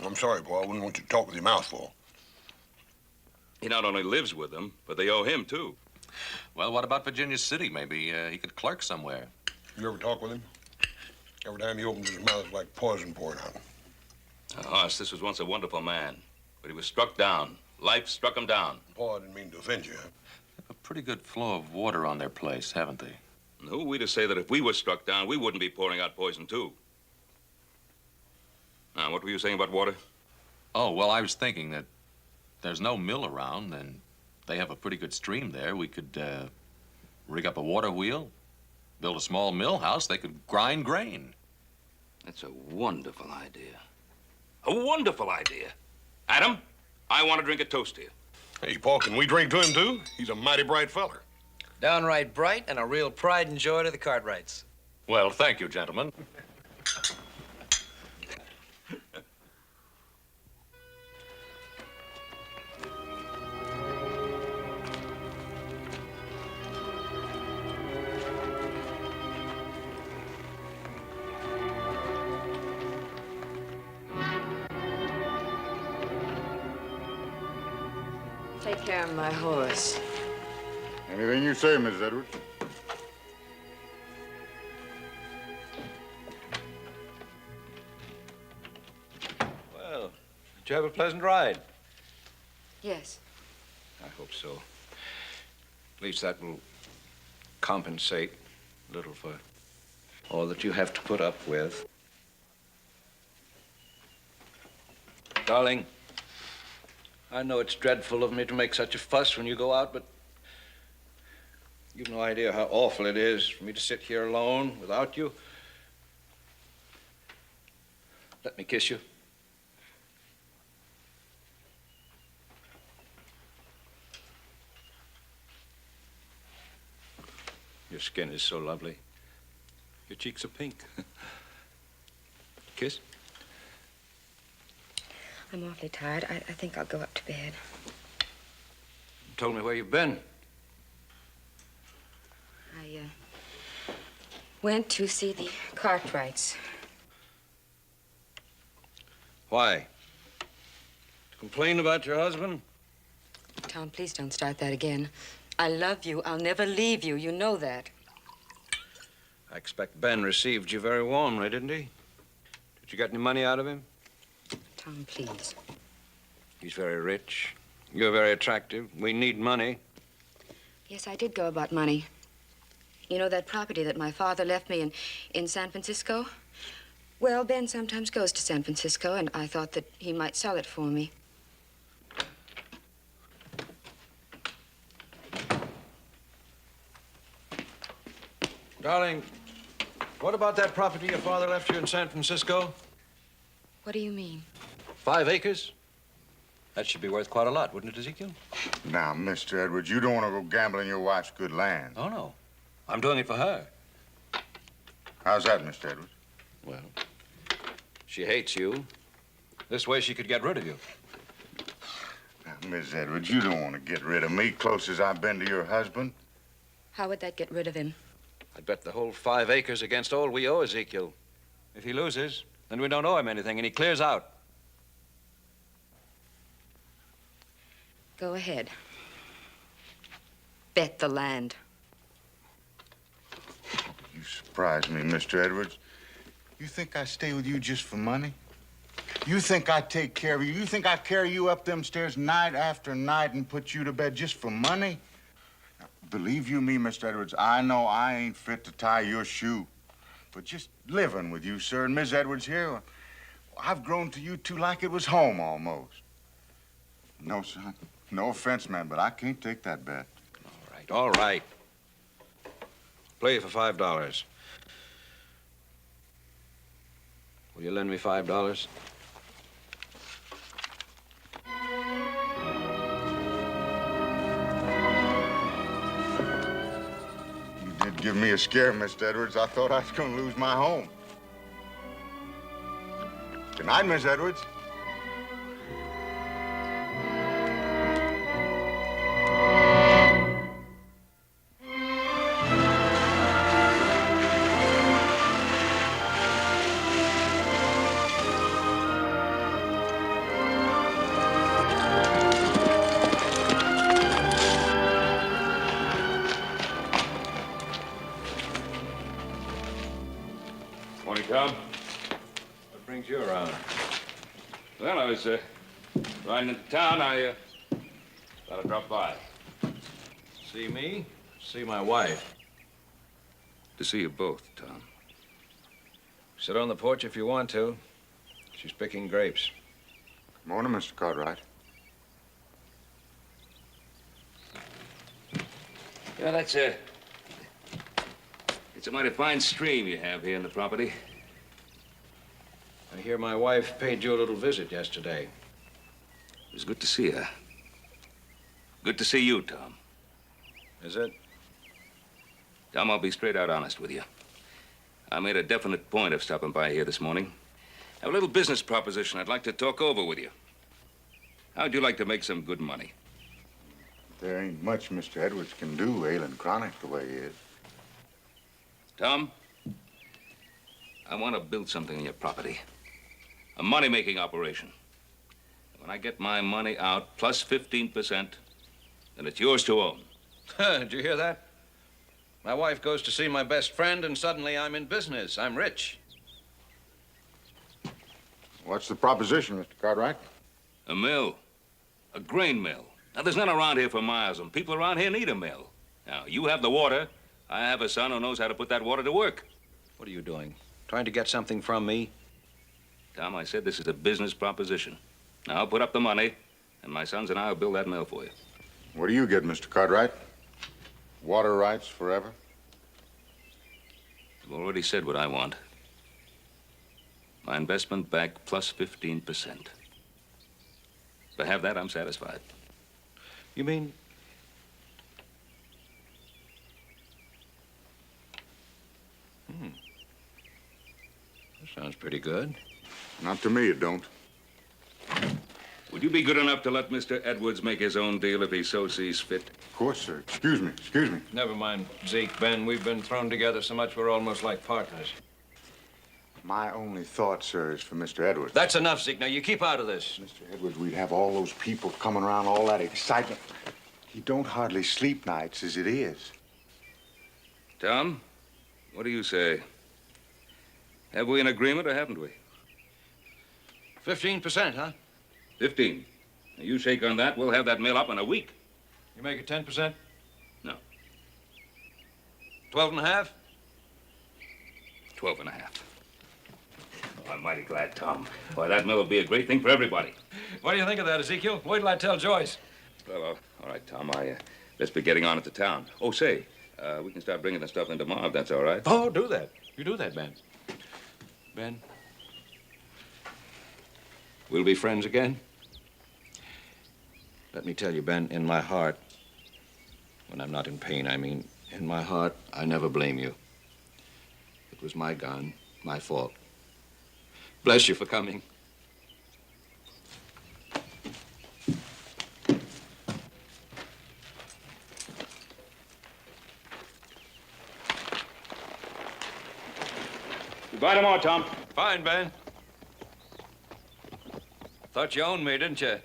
I'm sorry, Paul. I wouldn't want you to talk with your mouth full. He not only lives with them, but they owe him, too. Well, what about Virginia City? Maybe he could clerk somewhere. You ever talk with him? Every time he opens his mouth, it's like poison pouring out. Hoss, this was once a wonderful man, but he was struck down. Life struck him down. Paul, I didn't mean to offend you. They have a pretty good flow of water on their place, haven't they? And who are we to say that if we were struck down, we wouldn't be pouring out poison, too? Now, what were you saying about water? Oh, well, I was thinking that there's no mill around, and they have a pretty good stream there. We could rig up a water wheel, build a small mill house. They could grind grain. That's a wonderful idea. A wonderful idea. Adam, I want to drink a toast to you. Hey, Paul, can we drink to him, too? He's a mighty bright feller. Downright bright and a real pride and joy to the Cartwrights. Well, thank you, gentlemen. Take care of my horse. Anything you say, Miss Edwards. Well, did you have a pleasant ride? Yes. I hope so. At least that will compensate a little for all that you have to put up with. Darling, I know it's dreadful of me to make such a fuss when you go out, but you've no idea how awful it is for me to sit here alone without you. Let me kiss you. Your skin is so lovely. Your cheeks are pink. Kiss? I'm awfully tired. I think I'll go up to bed. You told me where you've been. I went to see the Cartwrights. Why? To complain about your husband? Tom, please don't start that again. I love you. I'll never leave you. You know that. I expect Ben received you very warmly, didn't he? Did you get any money out of him? Tom, please. He's very rich. You're very attractive. We need money. Yes, I did go about money. You know that property that my father left me in San Francisco? Well, Ben sometimes goes to San Francisco, and I thought that he might sell it for me. Darling, what about that property your father left you in San Francisco? What do you mean? 5 acres? That should be worth quite a lot, wouldn't it, Ezekiel? Now, Mr. Edwards, you don't want to go gambling your wife's good land. Oh, no. I'm doing it for her. How's that, Mr. Edwards? Well, she hates you. This way she could get rid of you. Now, Miss Edwards, you don't want to get rid of me, close as I've been to your husband. How would that get rid of him? I'd bet the whole 5 acres against all we owe Ezekiel. If he loses, then we don't owe him anything, and he clears out. Go ahead. Bet the land. You surprise me, Mr. Edwards. You think I stay with you just for money? You think I take care of you? You think I carry you up them stairs night after night and put you to bed just for money? Now, believe you me, Mr. Edwards, I know I ain't fit to tie your shoe. But just living with you, sir, and Miss Edwards here, I've grown to you two like it was home almost. No, son. No offense, man, but I can't take that bet. All right. Play for $5. Will you lend me $5? You did give me a scare, Mr. Edwards. I thought I was going to lose my home. Good night, Miss Edwards. Morning, Tom. What brings you around? Well, I was riding into town. I thought I'd drop by. See me? See my wife. To see you both, Tom. Sit on the porch if you want to. She's picking grapes. Morning, Mr. Cartwright. Yeah, that's it. It's a mighty fine stream you have here in the property. I hear my wife paid you a little visit yesterday. It was good to see her. Good to see you, Tom. Is it? Tom, I'll be straight out honest with you. I made a definite point of stopping by here this morning. I have a little business proposition I'd like to talk over with you. How'd you like to make some good money? There ain't much Mr. Edwards can do, ailing chronic the way he is. Tom, I want to build something on your property. A money-making operation. When I get my money out plus 15%, then it's yours to own. Did you hear that? My wife goes to see my best friend, and suddenly I'm in business. I'm rich. What's the proposition, Mr. Cartwright? A mill. A grain mill. Now, there's none around here for miles, and people around here need a mill. Now, you have the water. I have a son who knows how to put that water to work. What are you doing? Trying to get something from me? Tom, I said this is a business proposition. Now, I'll put up the money, and my sons and I will build that mill for you. What do you get, Mr. Cartwright? Water rights forever? I've already said what I want. My investment back plus 15%. If I have that, I'm satisfied. You mean... That sounds pretty good. Not to me, it don't. Would you be good enough to let Mr. Edwards make his own deal if he so sees fit? Of course, sir. Excuse me, excuse me. Never mind, Zeke, Ben. We've been thrown together so much we're almost like partners. My only thought, sir, is for Mr. Edwards. That's enough, Zeke. Now, you keep out of this. Mr. Edwards, we'd have all those people coming around, all that excitement. He don't hardly sleep nights as it is. Tom, what do you say? Have we an agreement or haven't we? 15%, huh? 15. Now, you shake on that, we'll have that mill up in a week. You make it 10%? No. 12 and a half? 12 and a half. Oh, I'm mighty glad, Tom. Why, that mill will be a great thing for everybody. What do you think of that, Ezekiel? Wait till I tell Joyce. Well, all right, Tom, I best be getting on at the town. Oh, say, we can start bringing the stuff in tomorrow, if that's all right. Oh, do that. You do that, Ben. Ben? We'll be friends again? Let me tell you, Ben, in my heart, when I'm not in pain, I mean, in my heart, I never blame you. It was my gun, my fault. Bless you for coming. You buy them all, Tom. Fine, Ben. Thought you owned me, didn't you?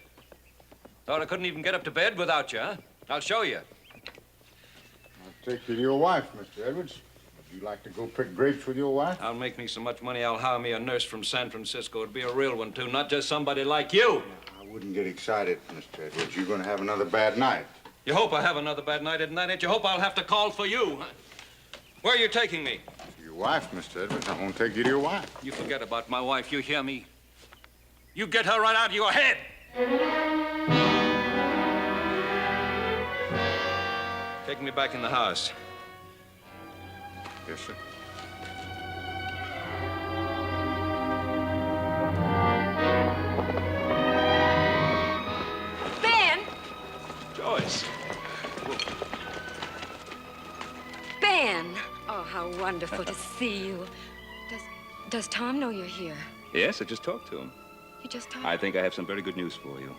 Thought I couldn't even get up to bed without you, huh? I'll show you. I'll take you to your wife, Mr. Edwards. Would you like to go pick grapes with your wife? I'll make me so much money, I'll hire me a nurse from San Francisco. It'd be a real one, too, not just somebody like you. I wouldn't get excited, Mr. Edwards. You're going to have another bad night. You hope I have another bad night, isn't that it? You hope I'll have to call for you, huh? Where are you taking me? To your wife, Mr. Edwards. I'm going to take you to your wife. You forget about my wife, you hear me? You get her right out of your head. Take me back in the house. Yes, sir. Ben! Joyce. Ben! Oh, how wonderful to see you. Does Tom know you're here? Yes, I just talked to him. You just talked? I think I have some very good news for you.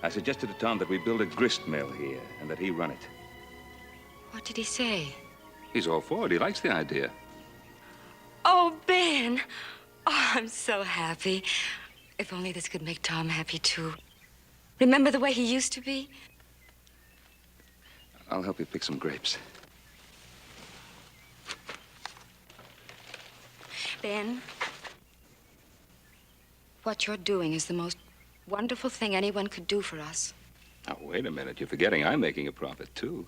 I suggested to Tom that we build a grist mill here and that he run it. What did he say? He's all for it. He likes the idea. Oh, Ben! Oh, I'm so happy. If only this could make Tom happy, too. Remember the way he used to be? I'll help you pick some grapes. Ben, what you're doing is the most wonderful thing anyone could do for us. Now, wait a minute. You're forgetting I'm making a profit, too.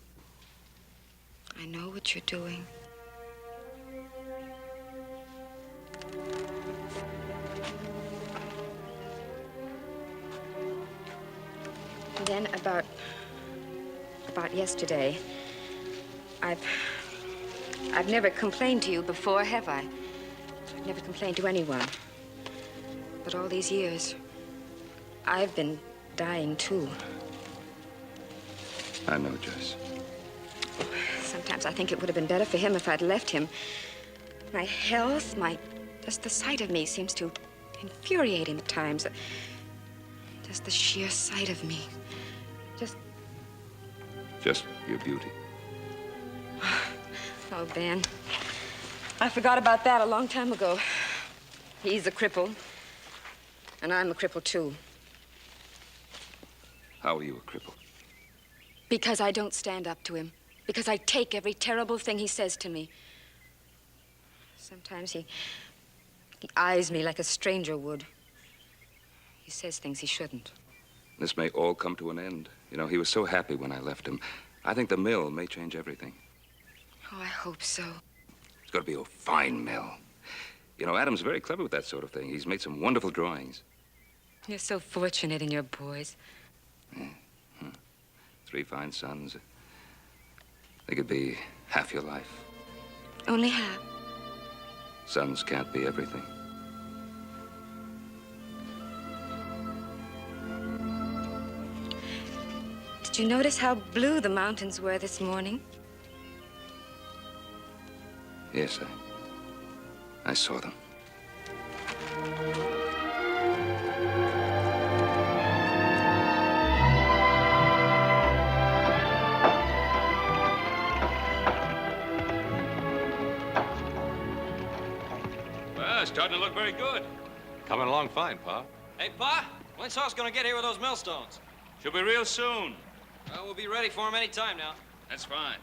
I know what you're doing. And then about yesterday, I've never complained to you before, have I? I've never complained to anyone. But all these years, I've been dying, too. I know, Joyce. Sometimes I think it would have been better for him if I'd left him. My health, just the sight of me seems to infuriate him at times. Just the sheer sight of me. Just your beauty. Oh, Ben. I forgot about that a long time ago. He's a cripple, and I'm a cripple, too. How are you a cripple? Because I don't stand up to him. Because I take every terrible thing he says to me. Sometimes he eyes me like a stranger would. He says things he shouldn't. This may all come to an end. You know, he was so happy when I left him. I think the mill may change everything. Oh, I hope so. It's got to be a fine mill. You know, Adam's very clever with that sort of thing. He's made some wonderful drawings. You're so fortunate in your boys. Yeah. 3 fine sons. They could be half your life. Only half. Sons can't be everything. Did you notice how blue the mountains were this morning? Yes, I saw them. Well, it's starting to look very good. Coming along fine, Pa. Hey, Pa, when's Hoss gonna get here with those millstones? Should be real soon. Well, we'll be ready for him any time now. That's fine.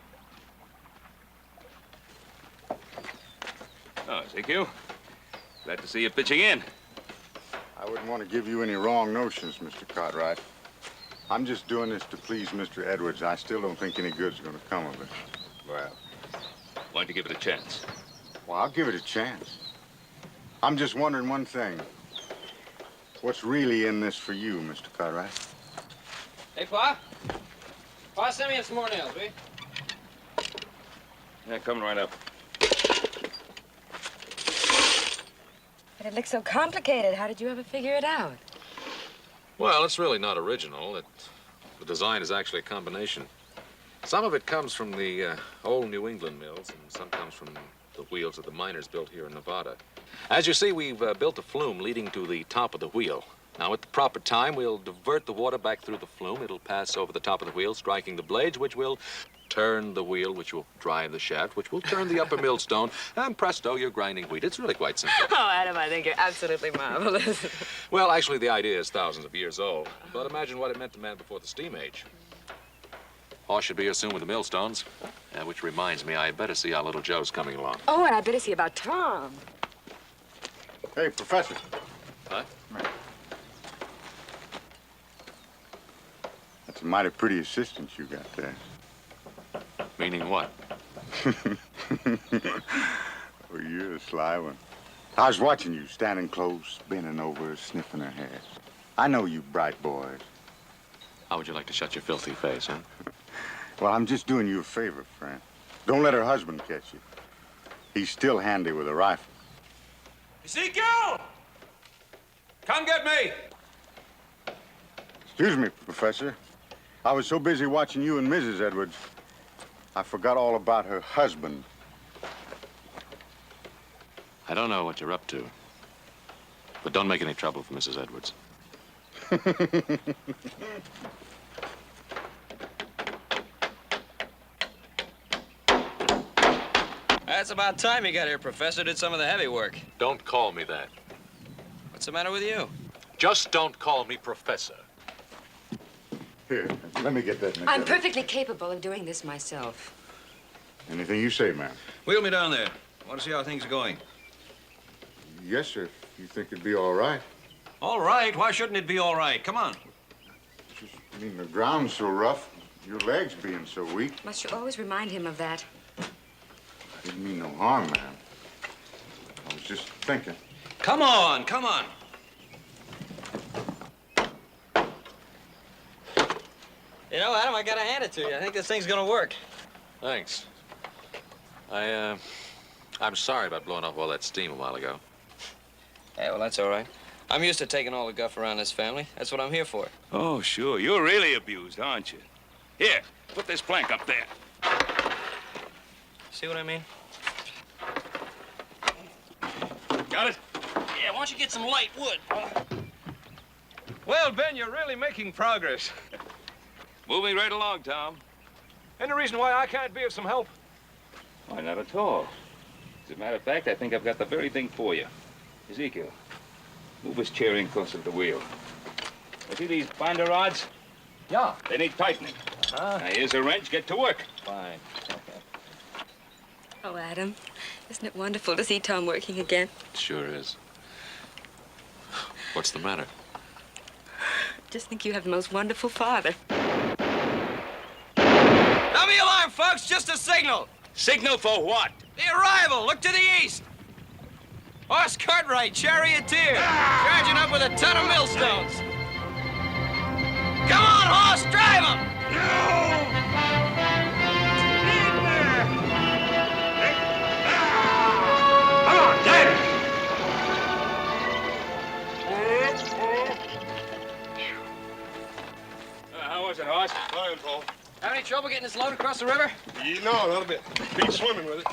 Oh, Ezekiel. Glad to see you pitching in. I wouldn't want to give you any wrong notions, Mr. Cartwright. I'm just doing this to please Mr. Edwards. I still don't think any good's going to come of it. Well, why don't you give it a chance? Well, I'll give it a chance. I'm just wondering one thing. What's really in this for you, Mr. Cartwright? Hey, Pa. Pa, send me in some more nails, will you? Yeah, coming right up. But it looks so complicated. How did you ever figure it out? Well, it's really not original. It The design is actually a combination. Some of it comes from the old New England mills, and some comes from the wheels that the miners built here in Nevada. As you see, we've built a flume leading to the top of the wheel. Now, at the proper time, we'll divert the water back through the flume. It'll pass over the top of the wheel, striking the blades, which will turn the wheel, which will drive the shaft, which will turn the upper millstone, and presto, you're grinding wheat. It's really quite simple. Oh, Adam, I think you're absolutely marvelous. Well, actually, the idea is thousands of years old. But imagine what it meant to man before the steam age. Horse should be here soon with the millstones. Which reminds me, I better see how little Joe's coming along. Oh, and I better see about Tom. Hey, Professor. Huh? That's a mighty pretty assistant you got there. Meaning what? Oh, you're a sly one. I was watching you, standing close, bending over, sniffing her hair. I know you bright boys. How would you like to shut your filthy face, huh? Well, I'm just doing you a favor, friend. Don't let her husband catch you. He's still handy with a rifle. Ezekiel! Come get me! Excuse me, Professor. I was so busy watching you and Mrs. Edwards, I forgot all about her husband. I don't know what you're up to, but don't make any trouble for Mrs. Edwards. That's about time you got here, Professor. Did some of the heavy work. Don't call me that. What's the matter with you? Just don't call me Professor. Here, let me get that. I'm perfectly capable of doing this myself. Anything you say, ma'am. Wheel me down there. I want to see how things are going. Yes, sir. If you think it'd be all right. All right. Why shouldn't it be all right? Come on. I mean, the ground's so rough, your legs being so weak. Must you always remind him of that? I didn't mean no harm, ma'am. I was just thinking. Come on, come on. You know, Adam, I gotta hand it to you. I think this thing's gonna work. Thanks. I'm sorry about blowing off all that steam a while ago. Yeah, well, that's all right. I'm used to taking all the guff around this family. That's what I'm here for. Oh, sure. You're really abused, aren't you? Here, put this plank up there. See what I mean? Got it? Yeah, why don't you get some light wood? Well, Ben, you're really making progress. Moving right along, Tom. Any reason why I can't be of some help? Why, not at all. As a matter of fact, I think I've got the very thing for you. Ezekiel, move his chair in closer to the wheel. You see these binder rods? Yeah. They need tightening. Now, here's a wrench. Get to work. Fine. Oh, Adam, isn't it wonderful to see Tom working again? It sure is. What's the matter? Just think you have the most wonderful father. Sound the alarm, folks. Just a signal. Signal for what? The arrival. Look to the east. Horse Cartwright, charioteer, charging up with a ton of millstones. Come on, horse, drive him! Come on, drive How was it, horse? Fine, Paul. Have any trouble getting this load across the river? No, not a bit. Beat swimming with it.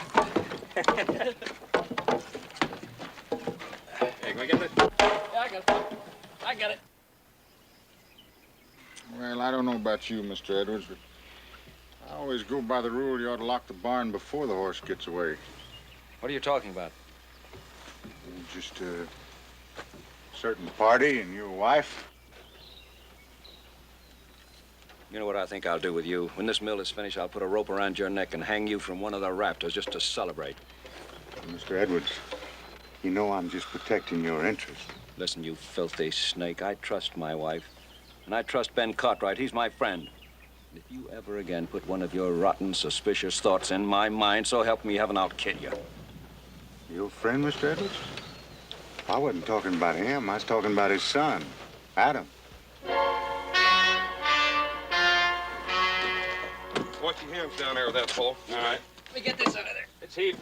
Hey, can I get that? Yeah, I got it. I got it. Well, I don't know about you, Mr. Edwards, but I always go by the rule you ought to lock the barn before the horse gets away. What are you talking about? Just a certain party and your wife. You know what I think I'll do with you? When this mill is finished, I'll put a rope around your neck and hang you from one of the rafters just to celebrate. Mr. Edwards, you know I'm just protecting your interest. Listen, you filthy snake. I trust my wife. And I trust Ben Cartwright. He's my friend. If you ever again put one of your rotten, suspicious thoughts in my mind, so help me heaven, I'll kill you. Your friend, Mr. Edwards? I wasn't talking about him. I was talking about his son, Adam. Watch your hands down there with that, Paul. All right. Let me get this out of there. It's heave.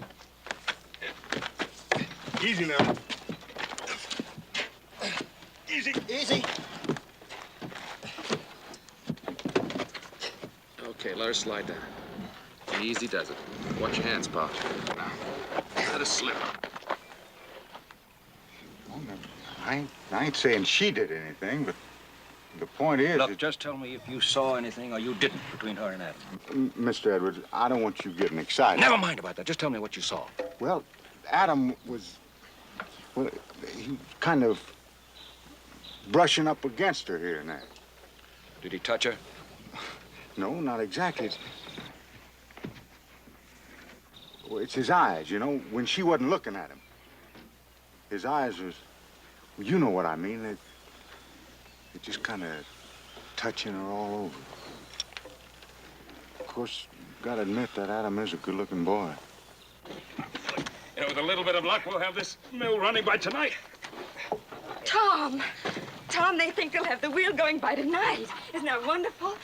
Easy now. Easy. Easy. let her slide down. Easy does it. Watch your hands, Pa. Now, let her slip. Well, I ain't saying she did anything, but the point is... Look, just tell me if you saw anything or you didn't between her and Adam. Mr. Edwards, I don't want you getting excited. Never mind about that. Just tell me what you saw. Well, Adam was... Well, he kind of brushing up against her here and there. Did he touch her? No, not exactly. It's his eyes, you know, when she wasn't looking at him. His eyes was... Well, you know what I mean. They're just kind of touching her all over. Of course, gotta admit that Adam is a good-looking boy. You know, with a little bit of luck, we'll have this mill running by tonight. Tom! Tom, they think they'll have the wheel going by tonight. Isn't that wonderful?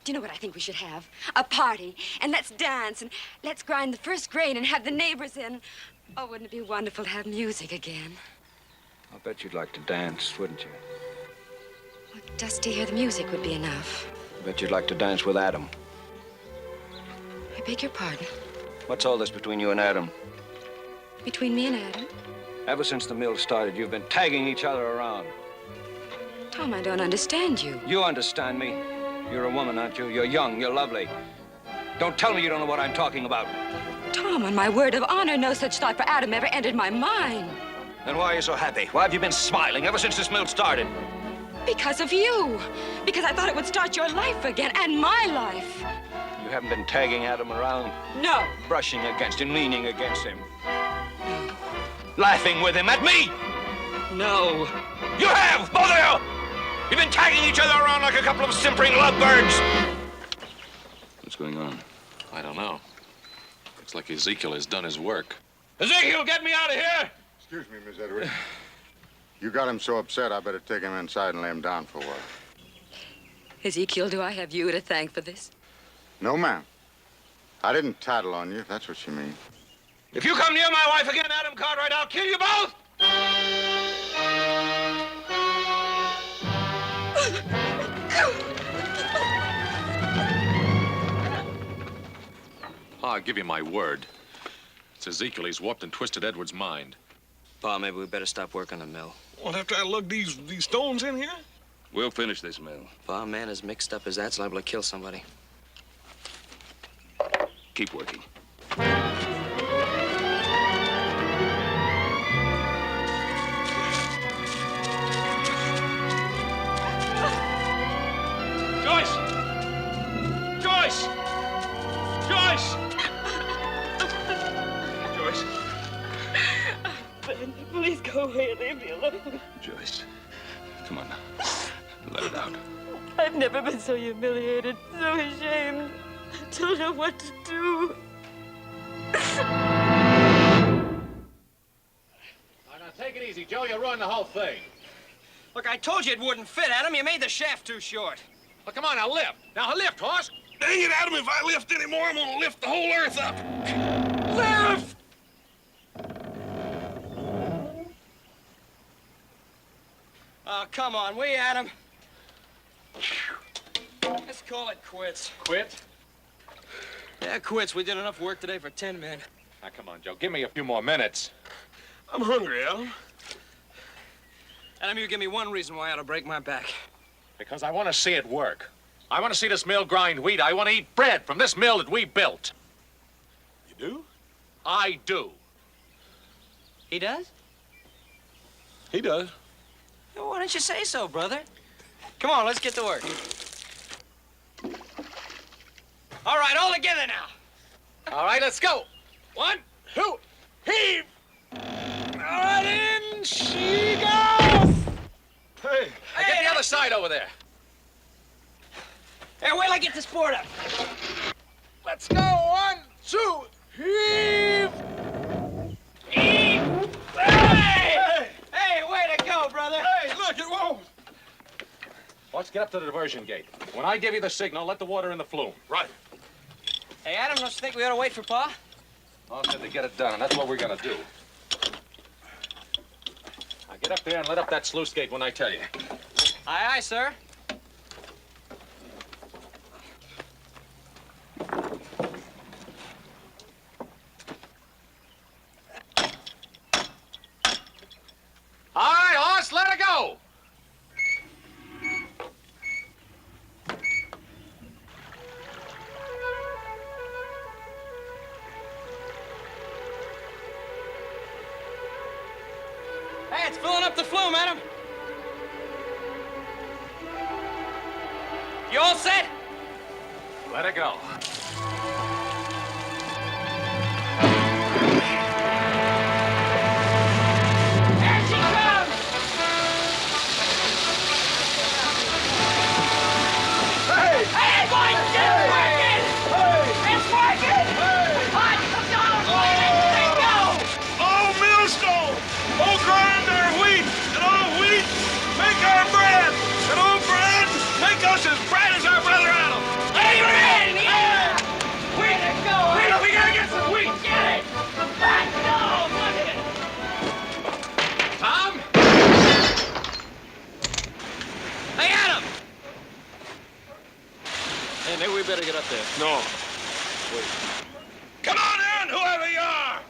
Do you know what I think we should have? A party. And let's dance and let's grind the first grain and have the neighbors in. Oh, wouldn't it be wonderful to have music again? I'll bet you'd like to dance, wouldn't you? Well, just to hear the music would be enough. I bet you'd like to dance with Adam. I beg your pardon? What's all this between you and Adam? Between me and Adam? Ever since the mill started, you've been tagging each other around. Tom, I don't understand you. You understand me. You're a woman, aren't you? You're young, you're lovely. Don't tell me you don't know what I'm talking about. Tom, on my word of honor, no such thought for Adam ever entered my mind. Then why are you so happy? Why have you been smiling ever since this mill started? Because of you. Because I thought it would start your life again, and my life. You haven't been tagging Adam around? No. Brushing against him, leaning against him. Laughing with him at me? No. You have, both of you! You've been tagging each other around like a couple of simpering lovebirds. What's going on? I don't know. Looks like Ezekiel has done his work. Ezekiel, get me out of here! Excuse me, Miss Edwards. You got him so upset, I better take him inside and lay him down for a while. Ezekiel, do I have you to thank for this? No, ma'am. I didn't tattle on you, if that's what you mean. If you come near my wife again, Adam Cartwright, I'll kill you both! I'll give you my word. It's Ezekiel. He's warped and twisted Edward's mind. Pa, maybe we better stop working the mill. Well, after I lug these stones in here? We'll finish this mill. Pa, a man as mixed up as that's liable to kill somebody. Keep working. Joyce! Joyce! Joyce! Joyce. Ben, please go away and leave me alone. Joyce, come on now. Let it out. I've never been so humiliated, so ashamed. I don't know what to do. Now, take it easy, Joe. You'll ruin the whole thing. Look, I told you it wouldn't fit, Adam. You made the shaft too short. Well, come on, now lift. Now lift, horse. Dang it, Adam, if I lift anymore, I'm gonna lift the whole earth up. Lift! Oh, come on, will you, Adam? Let's call it quits. Quit? Yeah, quits. We did enough work today for 10 men. Now, come on, Joe. Give me a few more minutes. I'm hungry, Adam. Adam, you give me one reason why I ought to break my back. Because I want to see it work. I want to see this mill grind wheat. I want to eat bread from this mill that we built. You do? I do. He does? He does. Well, why don't you say so, brother? Come on, let's get to work. All right, all together now. All right, let's go. 1, 2, heave! All right, in she goes! Hey. Now get the other side over there. Hey, wait till I get this board up. Let's go. 1, 2, heave! Heave! Hey! Hey, way to go, brother. Hey, look, it won't. Let's get up to the diversion gate. When I give you the signal, let the water in the flume. Right. Hey, Adam, don't you think we ought to wait for Pa? I said to get it done, and that's what we're gonna do. Now get up there and let up that sluice gate when I tell you. Aye, aye, sir. It's filling up the flume, Adam. You all set? Let it go. Here she comes! Hey! Hey, boys, it's working! It's working! Hot, let it go! All millstone, all grind our wheat, and all wheat make our bread, and all bread make us as bright as our brother Adam. Amen! Yeah! Wheat, go! Wheat, we gotta get some wheat! Get it! Let's go! Look at it! Tom? Hey, Adam! Hey, maybe we better get up there. No. Wait. Come on in, whoever you are!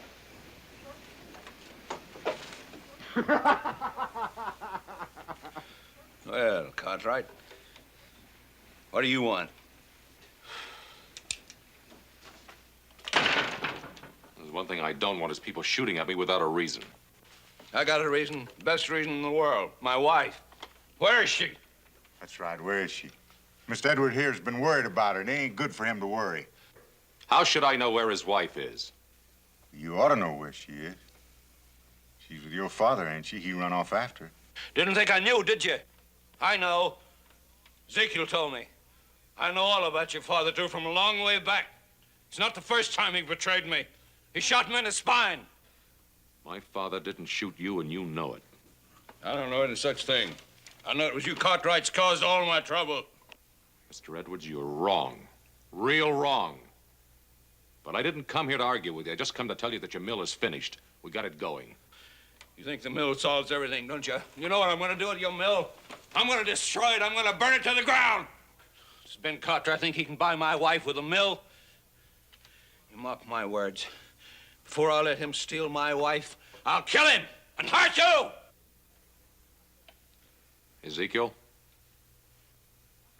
Well, Cartwright, what do you want? There's one thing I don't want is people shooting at me without a reason. I got a reason, best reason in the world. My wife. Where is she? That's right. Where is she? Mr. Edward here's been worried about her. It ain't good for him to worry. How should I know where his wife is? You ought to know where she is. She's with your father, ain't she? He run off after her. Didn't think I knew, did you? I know. Ezekiel told me. I know all about your father, too, from a long way back. It's not the first time he betrayed me. He shot me in the spine. My father didn't shoot you, and you know it. I don't know any such thing. I know it was you Cartwrights caused all my trouble. Mr. Edwards, you're wrong. Real wrong. But I didn't come here to argue with you. I just come to tell you that your mill is finished. We got it going. You think the mill solves everything, don't you? You know what I'm going to do with your mill? I'm going to destroy it. I'm going to burn it to the ground. Does Ben Cartwright think he can buy my wife with a mill? You mark my words. Before I let him steal my wife, I'll kill him and hurt you! Ezekiel,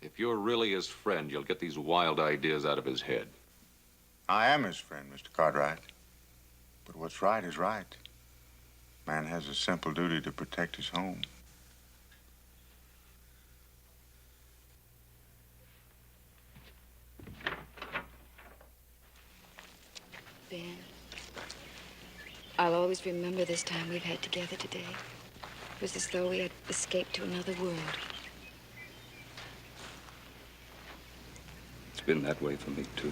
if you're really his friend, you'll get these wild ideas out of his head. I am his friend, Mr. Cartwright. But what's right is right. Man has a simple duty to protect his home. Ben, I'll always remember this time we've had together today. It was as though we had escaped to another world. It's been that way for me, too.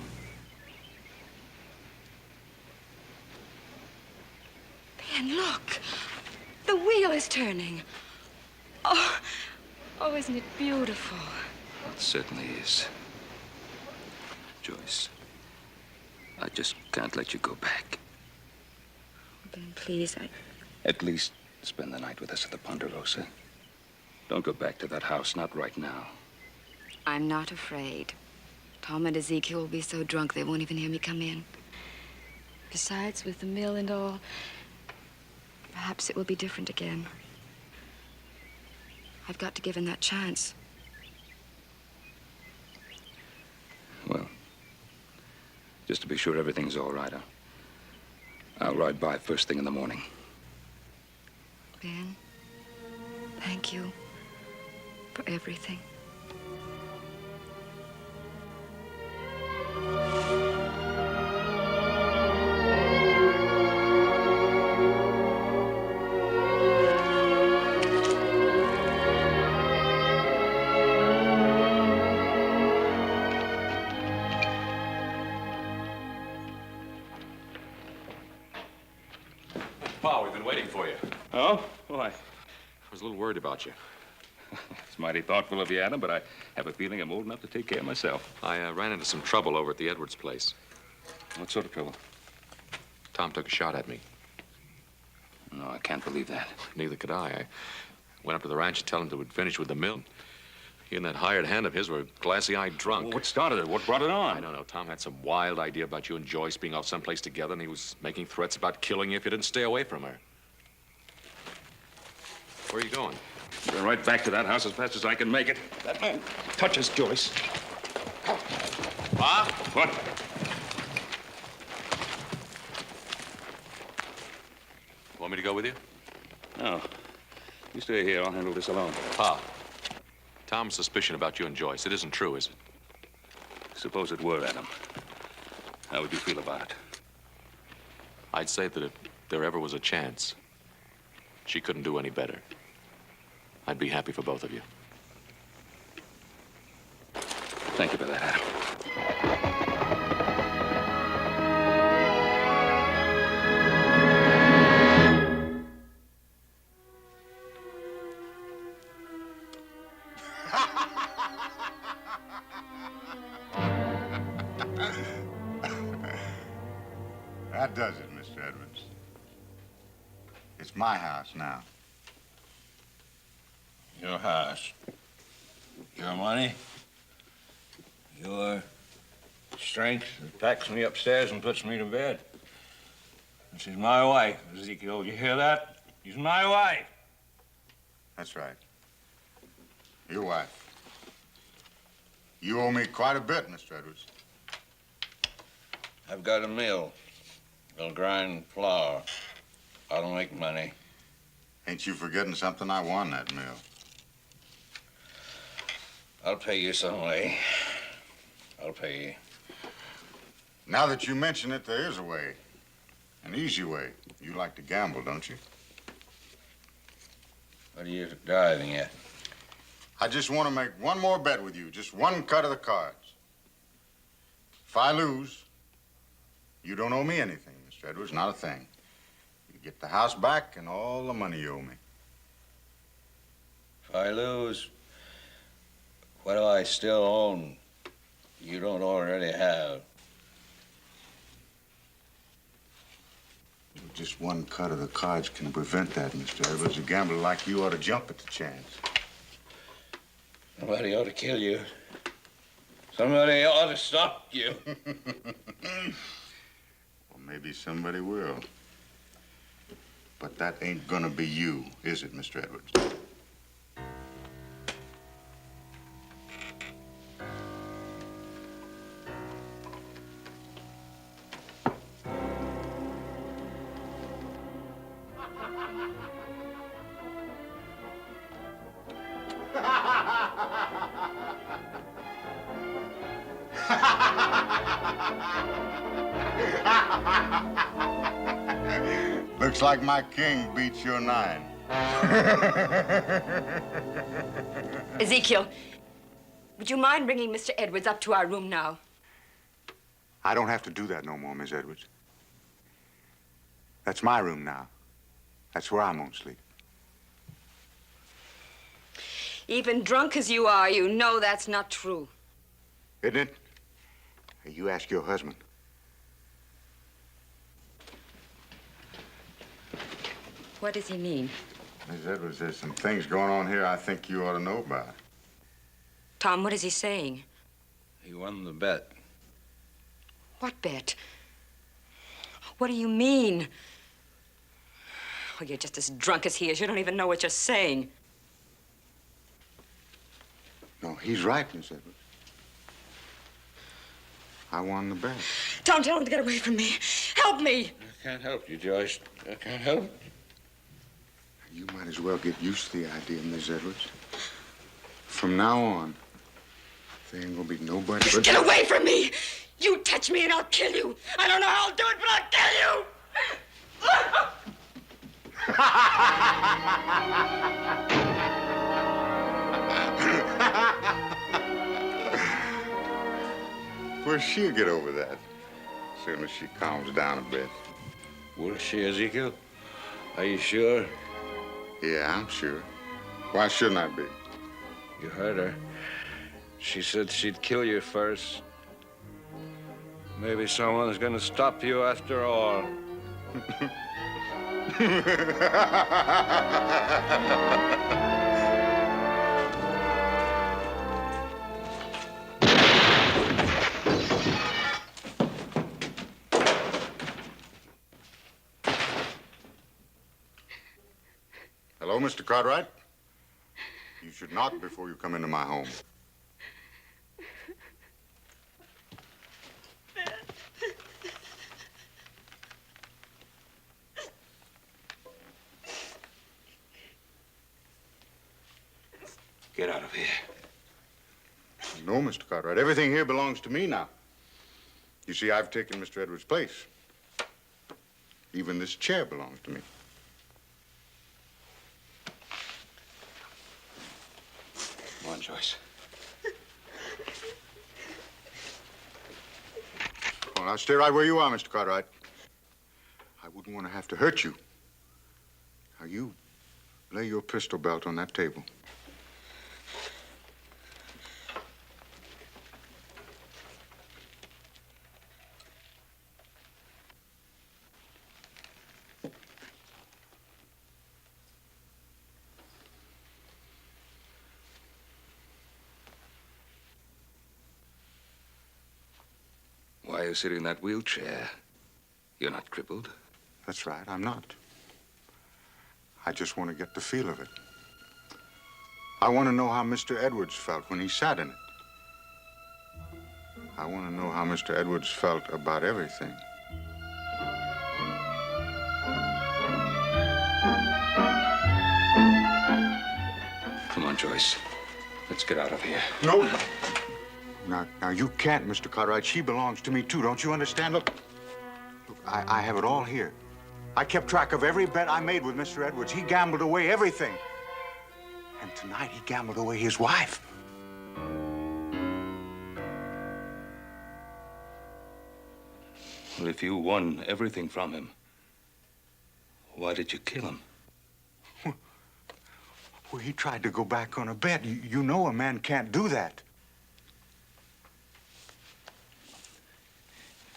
Ben, look! The wheel is turning. Oh, isn't it beautiful? It certainly is. Joyce, I just can't let you go back. Ben, please, At least spend the night with us at the Ponderosa. Don't go back to that house, not right now. I'm not afraid. Tom and Ezekiel will be so drunk they won't even hear me come in. Besides, with the mill and all, perhaps it will be different again. I've got to give him that chance. Well, just to be sure everything's all right, I'll ride by first thing in the morning. Ben, thank you for everything. Pa, we've been waiting for you. Oh? Why? I was a little worried about you. It's mighty thoughtful of you, Adam, but I have a feeling I'm old enough to take care of myself. I ran into some trouble over at the Edwards place. What sort of trouble? Tom took a shot at me. No, I can't believe that. Neither could I. I went up to the ranch to tell him that we'd finished with the mill. He and that hired hand of his were glassy-eyed drunk. Well, what started it? What brought it on? I don't know. Tom had some wild idea about you and Joyce being off someplace together, and he was making threats about killing you if you didn't stay away from her. Where are you going? Going right back to that house as fast as I can make it. That man touches Joyce. Pa? What? Want me to go with you? No. You stay here. I'll handle this alone. Pa, Tom's suspicion about you and Joyce, it isn't true, is it? Suppose it were, Adam. How would you feel about it? I'd say that if there ever was a chance, she couldn't do any better. I'd be happy for both of you. Thank you for that, Adam. That does it, Mr. Edwards. It's my house now. Your house. Your money. Your strength that packs me upstairs and puts me to bed. She's my wife, Ezekiel. You hear that? She's my wife. That's right. Your wife. You owe me quite a bit, Mr. Edwards. I've got a mill. I'll grind flour. I don't make money. Ain't you forgetting something? I won that mill. I'll pay you some way. I'll pay you. Now that you mention it, there is a way. An easy way. You like to gamble, don't you? What are you driving at? I just want to make one more bet with you. Just one cut of the cards. If I lose, you don't owe me anything, Mr. Edwards. Not a thing. You get the house back and all the money you owe me. If I lose, what do I still own you don't already have? Just one cut of the cards can prevent that, Mr. Edwards. A gambler like you ought to jump at the chance. Somebody ought to kill you. Somebody ought to stop you. Well, maybe somebody will. But that ain't gonna be you, is it, Mr. Edwards? Looks like my king beats your 9. Ezekiel, would you mind bringing Mr. Edwards up to our room now? I don't have to do that no more, Miss Edwards. That's my room now. That's where I'm gonna sleep. Even drunk as you are, you know that's not true. Isn't it? Hey, you ask your husband. What does he mean? Miss Edwards, there's some things going on here I think you ought to know about. Tom, what is he saying? He won the bet. What bet? What do you mean? Oh, you're just as drunk as he is. You don't even know what you're saying. No, he's right, Miss Edwards. I won the bet. Tom, tell him to get away from me. Help me. I can't help you, Joyce. I can't help you. You might as well get used to the idea, Miss Edwards. From now on, there ain't gonna be nobody but... Get away from me! You touch me and I'll kill you. I don't know how I'll do it, but I'll kill you! Well, she'll get over that as soon as she calms down a bit. Will she, Ezekiel? Are you sure? Yeah, I'm sure. Why shouldn't I be? You heard her. She said she'd kill you first. Maybe someone's gonna stop you after all. Hello, Mr. Cartwright. You should knock before you come into my home. Get out of here. No, Mr. Cartwright. Everything here belongs to me now. You see, I've taken Mr. Edwards' place. Even this chair belongs to me. Come on, Joyce. Well, now stay right where you are, Mr. Cartwright. I wouldn't want to have to hurt you. Now, you lay your pistol belt on that table. Why are you sitting in that wheelchair? You're not crippled. That's right, I'm not. I just want to get the feel of it. I want to know how Mr. Edwards felt when he sat in it. I want to know how Mr. Edwards felt about everything. Come on, Joyce. Let's get out of here. No. Now, you can't, Mr. Cartwright. She belongs to me, too. Don't you understand? Look, I have it all here. I kept track of every bet I made with Mr. Edwards. He gambled away everything. And tonight, he gambled away his wife. Well, if you won everything from him, why did you kill him? Well, he tried to go back on a bet. You know a man can't do that.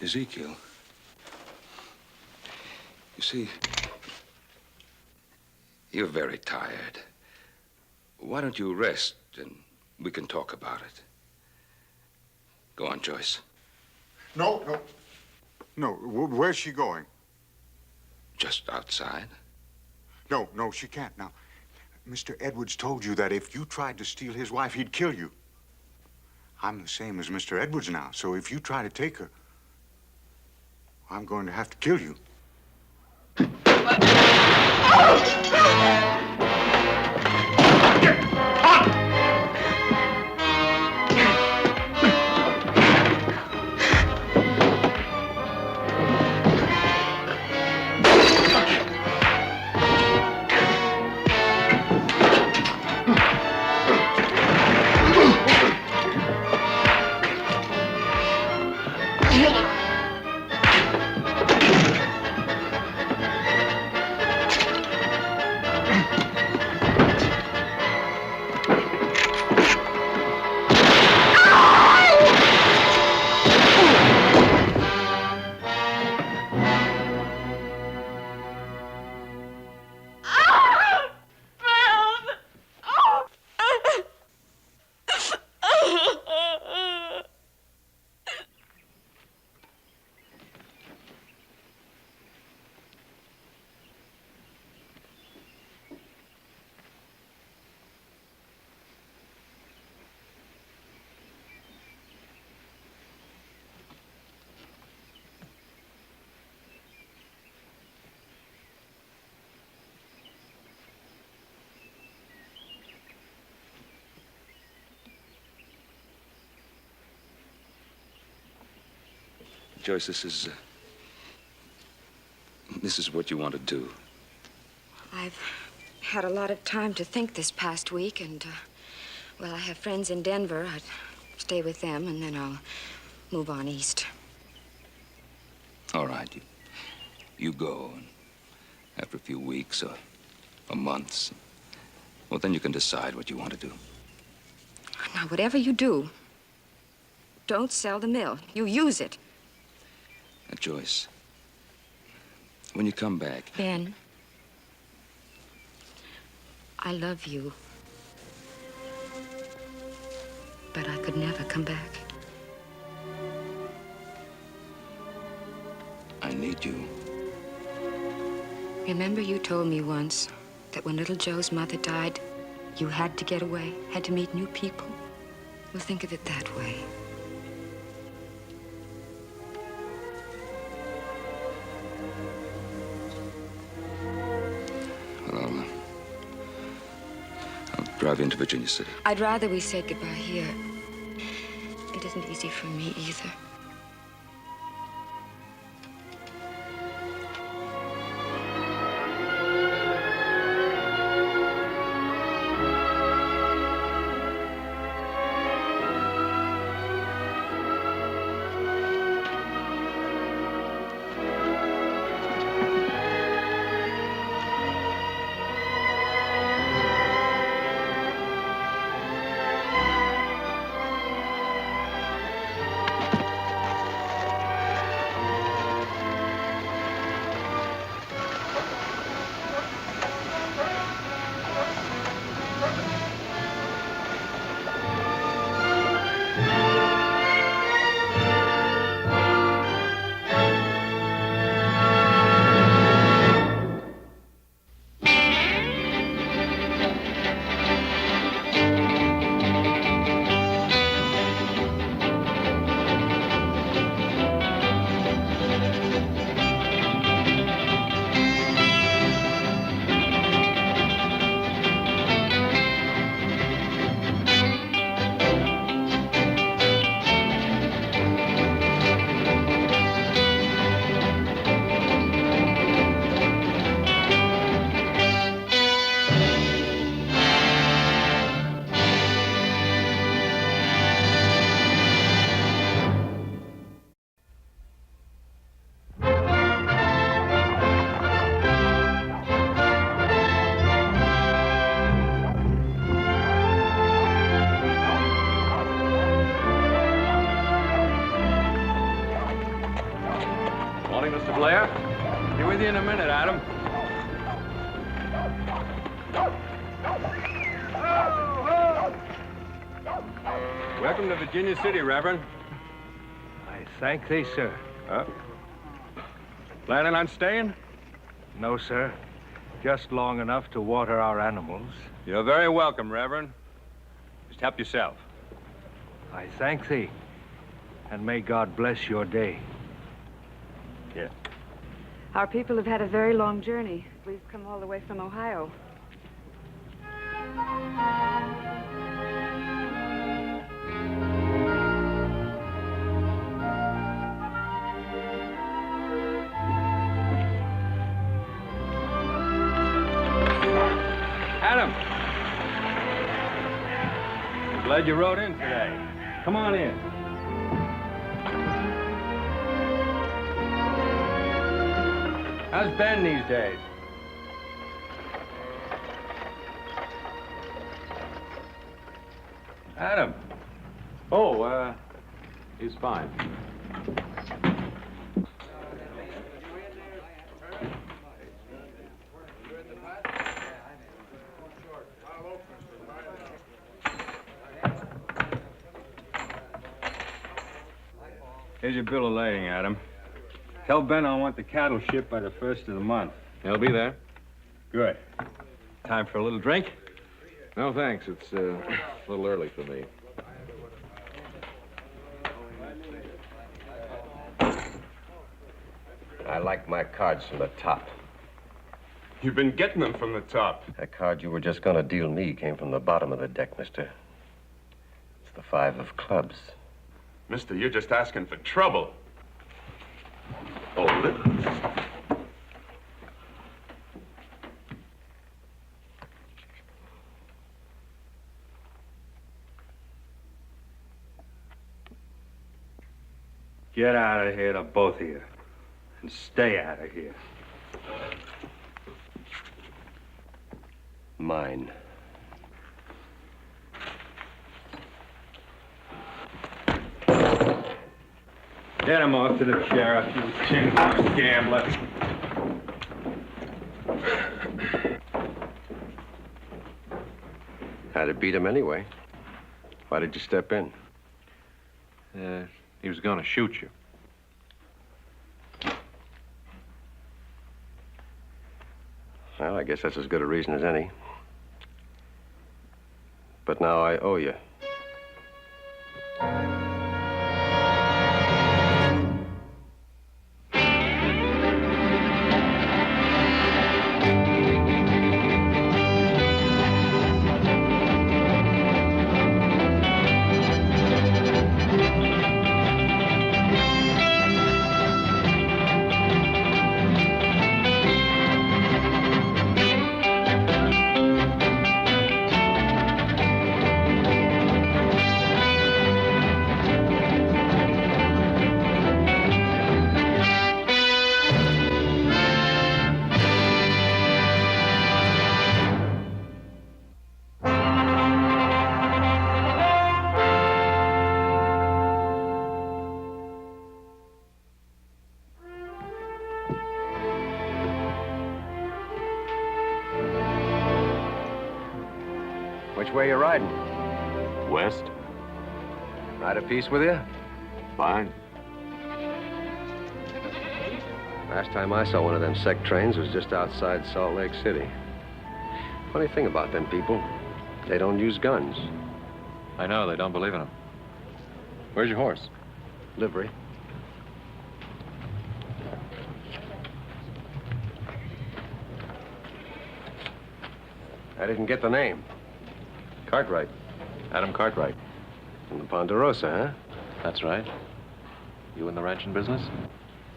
Ezekiel, you see, you're very tired. Why don't you rest and we can talk about it? Go on, Joyce. No. Where's she going? Just outside. No, she can't. Now, Mr. Edwards told you that if you tried to steal his wife, he'd kill you. I'm the same as Mr. Edwards now, so if you try to take her, I'm going to have to kill you. Joyce, this is what you want to do. I've had a lot of time to think this past week, and, well, I have friends in Denver. I'd stay with them, and then I'll move on east. All right, you go, and after a few weeks or months, well, then you can decide what you want to do. Now, whatever you do, don't sell the mill. You use it. Now, Joyce, when you come back... Ben, I love you. But I could never come back. I need you. Remember you told me once that when little Joe's mother died, you had to get away, had to meet new people? Well, think of it that way. drive into Virginia City. I'd rather we said goodbye here. It isn't easy for me either. Morning, Mr. Blair. Be with you in a minute, Adam. Welcome to Virginia City, Reverend. I thank thee, sir. Planning on staying? No, sir. Just long enough to water our animals. You're very welcome, Reverend. Just help yourself. I thank thee, and may God bless your day. Here. Our people have had a very long journey. We've come all the way from Ohio. Adam! I'm glad you rode in today. Come on in. How's Ben these days? Adam. Oh, he's fine. Here's your bill of lading, Adam. Tell Ben I want the cattle shipped by the 1st of the month. He'll be there. Good. Time for a little drink? No, thanks. It's a little early for me. I like my cards from the top. You've been getting them from the top. That card you were just gonna deal me came from the bottom of the deck, mister. It's the 5 of clubs. Mister, you're just asking for trouble. Hold it. Get out of here, the both of you. And stay out of here. Mine. Get him off to the sheriff, you tin-horn gambler. Had to beat him anyway. Why did you step in? He was gonna shoot you. Well, I guess that's as good a reason as any. But now I owe you. Which way you riding? West? Ride a piece with you? Fine. Last time I saw one of them sec trains was just outside Salt Lake City. Funny thing about them people, they don't use guns. I know, they don't believe in them. Where's your horse? Livery. I didn't get the name. Cartwright. Adam Cartwright. From the Ponderosa, huh? That's right. You in the ranching business?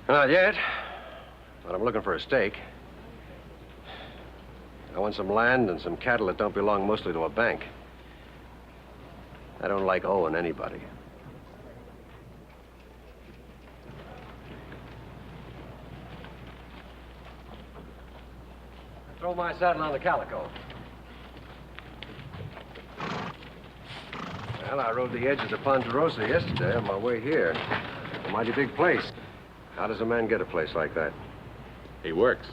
Not yet, but I'm looking for a stake. I want some land and some cattle that don't belong mostly to a bank. I don't like owing anybody. Throw my saddle on the calico. Well, I rode the edge of the Ponderosa yesterday on my way here. A mighty big place. How does a man get a place like that? He works.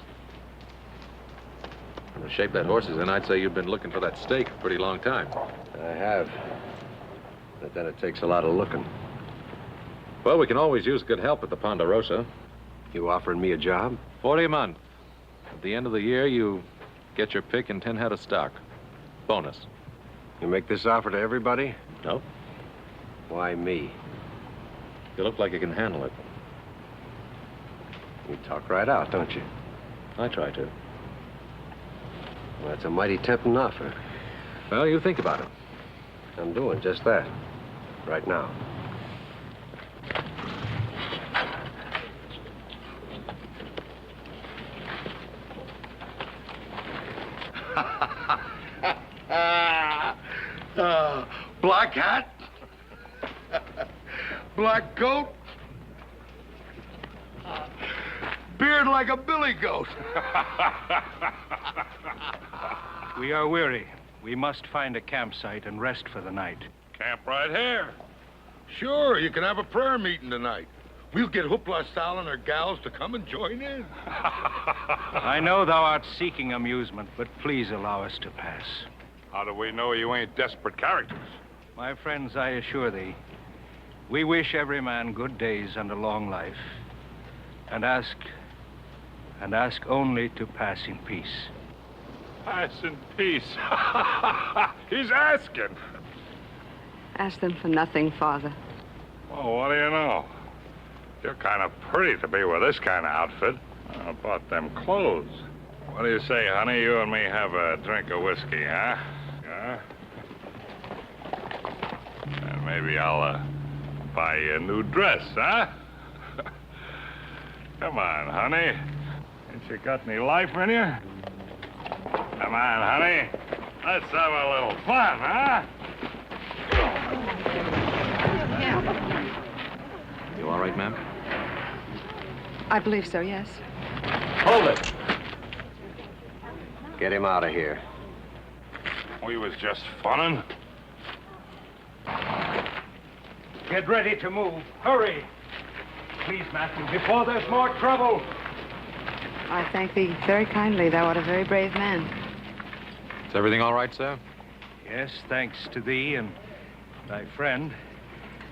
In the shape that horse is in, I'd say you've been looking for that stake a pretty long time. I have. But then it takes a lot of looking. Well, we can always use good help at the Ponderosa. You offering me a job? 40 a month. At the end of the year, you get your pick and 10 head of stock. Bonus. You make this offer to everybody? No. Why me? You look like you can handle it. You talk right out, don't you? I try to. Well, that's a mighty tempting offer. Well, you think about it. I'm doing just that. Right now. Black hat, black coat, beard like a billy goat. We are weary. We must find a campsite and rest for the night. Camp right here. Sure, you can have a prayer meeting tonight. We'll get Hoopla Sal and her gals to come and join in. I know thou art seeking amusement, but please allow us to pass. How do we know you ain't desperate characters? My friends, I assure thee, we wish every man good days and a long life, and ask only to pass in peace. Pass in peace. He's asking. Ask them for nothing, Father. Well, what do you know? You're kind of pretty to be with this kind of outfit. How about them clothes? What do you say, honey? You and me have a drink of whiskey, huh? Yeah? And maybe I'll buy you a new dress, huh? Come on, honey. Ain't you got any life in you? Come on, honey. Let's have a little fun, huh? You all right, ma'am? I believe so, yes. Hold it! Get him out of here. We was just funning. Get ready to move. Hurry. Please, Matthew, before there's more trouble. I thank thee very kindly. Thou art a very brave man. Is everything all right, sir? Yes, thanks to thee and thy friend.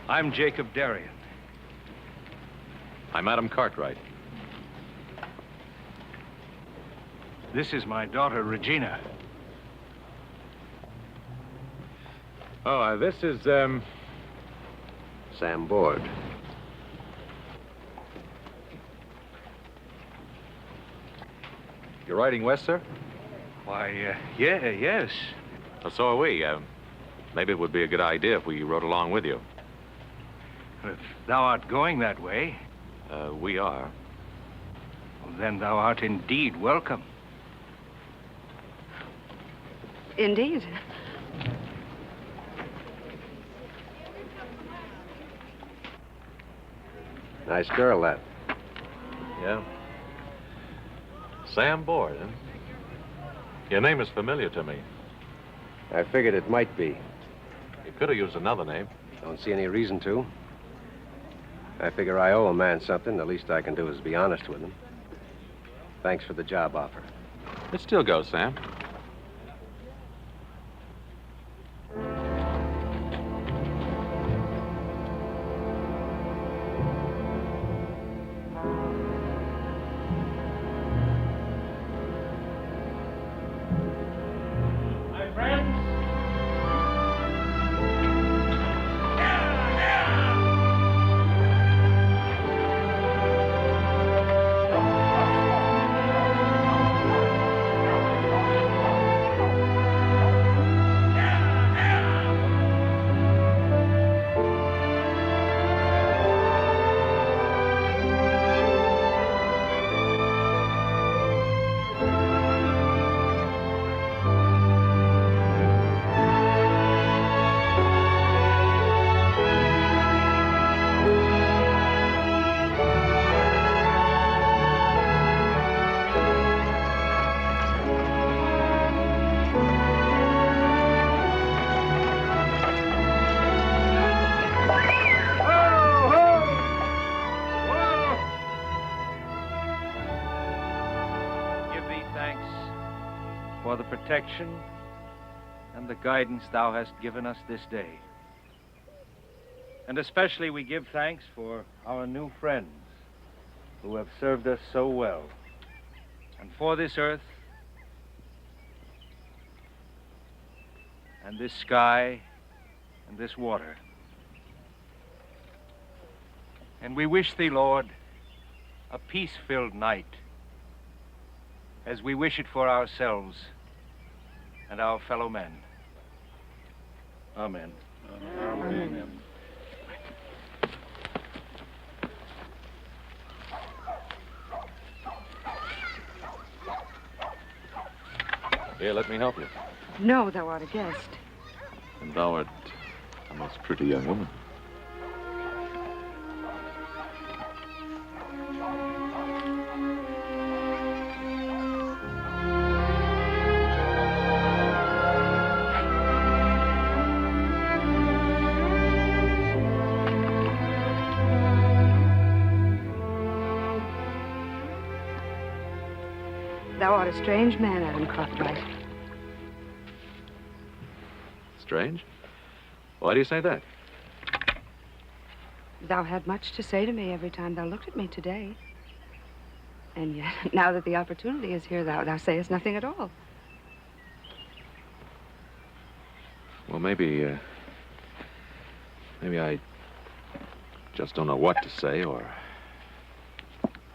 I'm Jacob Darien. I'm Adam Cartwright. This is my daughter, Regina. Oh, this is, Sam Board. You're riding west, sir? Why, yes. Well, so are we. Maybe it would be a good idea if we rode along with you. If thou art going that way, We are. well, then thou art indeed welcome. Indeed. Nice girl, that. Yeah. Sam Board, huh? Your name is familiar to me. I figured it might be. You could have used another name. Don't see any reason to. I figure I owe a man something. The least I can do is be honest with him. Thanks for the job offer. It still goes, Sam. friends. Give thee thanks for the protection and the guidance thou hast given us this day. And especially we give thanks for our new friends who have served us so well. And for this earth and this sky and this water. And we wish thee, Lord, a peace-filled night, as we wish it for ourselves and our fellow men. Amen. Amen. Here, let me help you. No, thou art a guest. And thou art a most pretty young woman. Thou art a strange man, Adam Cartwright. Strange? Why do you say that? Thou had much to say to me every time thou looked at me today. And yet, now that the opportunity is here, thou sayest nothing at all. Well, maybe I just don't know what to say or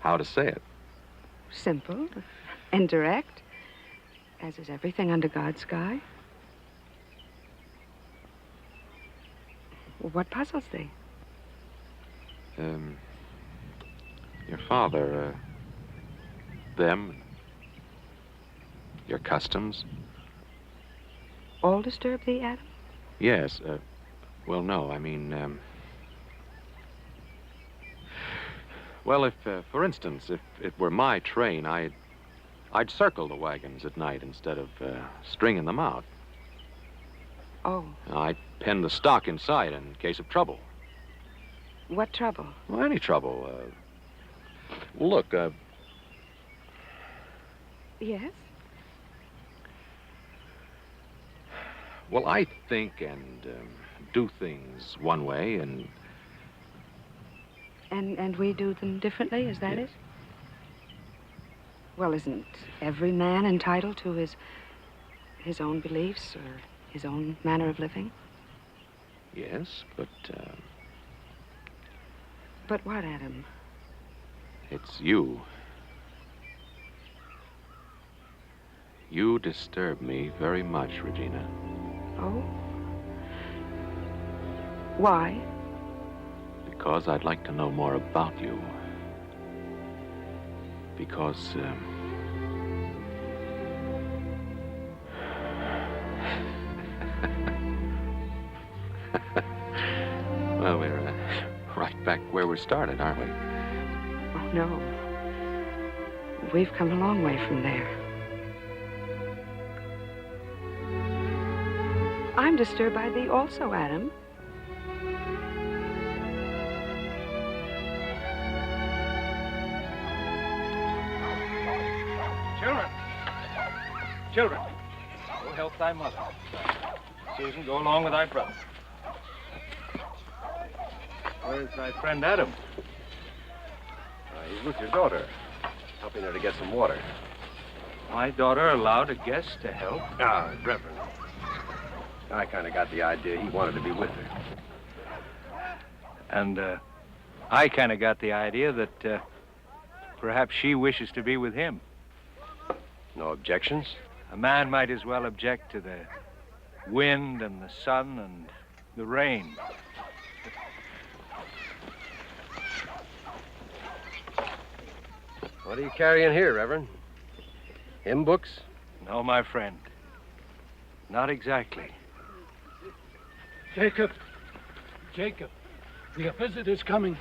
how to say it. Simple and direct, as is everything under God's sky. What puzzles thee? Your father, them, your customs. All disturb thee, Adam? Yes, well, no, I mean, well, if, for instance, if it were my train, I'd circle the wagons at night instead of stringing them out. Oh. I'd pen the stock inside in case of trouble. What trouble? Well, any trouble. Look, Yes? well, I think and do things one way, and And we do them differently, is that it? Well, isn't every man entitled to his own beliefs or his own manner of living? yes, but But what, Adam? it's you. You disturb me very much, Regina. Oh? Why? Because I'd like to know more about you. Because, well, we're right back where we started, aren't we? Oh, no. We've come a long way from there. I'm disturbed by thee also, Adam. Children, go help thy mother. Susan, go along with thy brother. Where's thy friend Adam? He's with your daughter, helping her to get some water. My daughter allowed a guest to help? Reverend, I kind of got the idea he wanted to be with her. And I kind of got the idea that perhaps she wishes to be with him. No objections? A man might as well object to the wind and the sun and the rain. What are you carrying here, Reverend? Hymn books? No, my friend. Not exactly. Jacob. Jacob. The visitor's coming.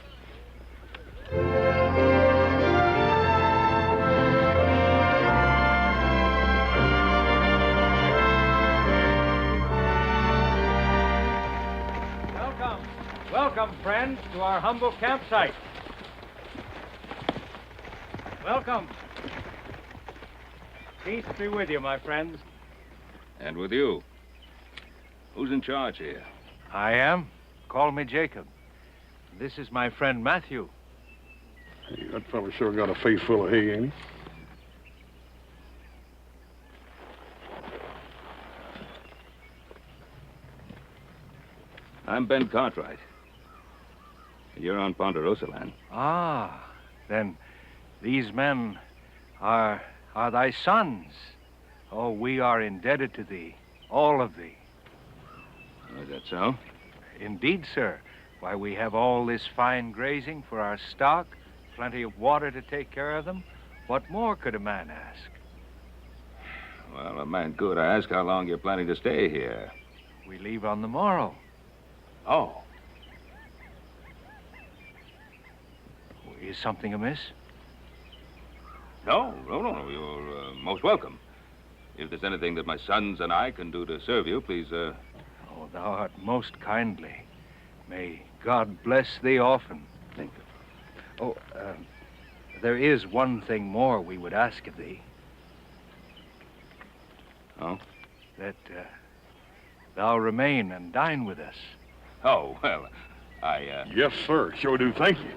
Welcome. Welcome, friends, to our humble campsite. Welcome. Peace be with you, my friends. And with you. Who's in charge here? I am. Call me Jacob. This is my friend Matthew. Hey, that fella sure got a face full of hay, ain't he? I'm Ben Cartwright. And you're on Ponderosa land. Ah, then these men are thy sons. Oh, we are indebted to thee, all of thee. Oh, is that so? Indeed, sir. Why, we have all this fine grazing for our stock, plenty of water to take care of them. What more could a man ask? Well, a man could ask how long you're planning to stay here. We leave on the morrow. Oh. Is something amiss? No. You're most welcome. If there's anything that my sons and I can do to serve you, please, Oh, thou art most kindly. May God bless thee often. Thank you. Oh, there is one thing more we would ask of thee. Oh? That thou remain and dine with us. Oh, well, Yes, sir. Sure do. Thank you.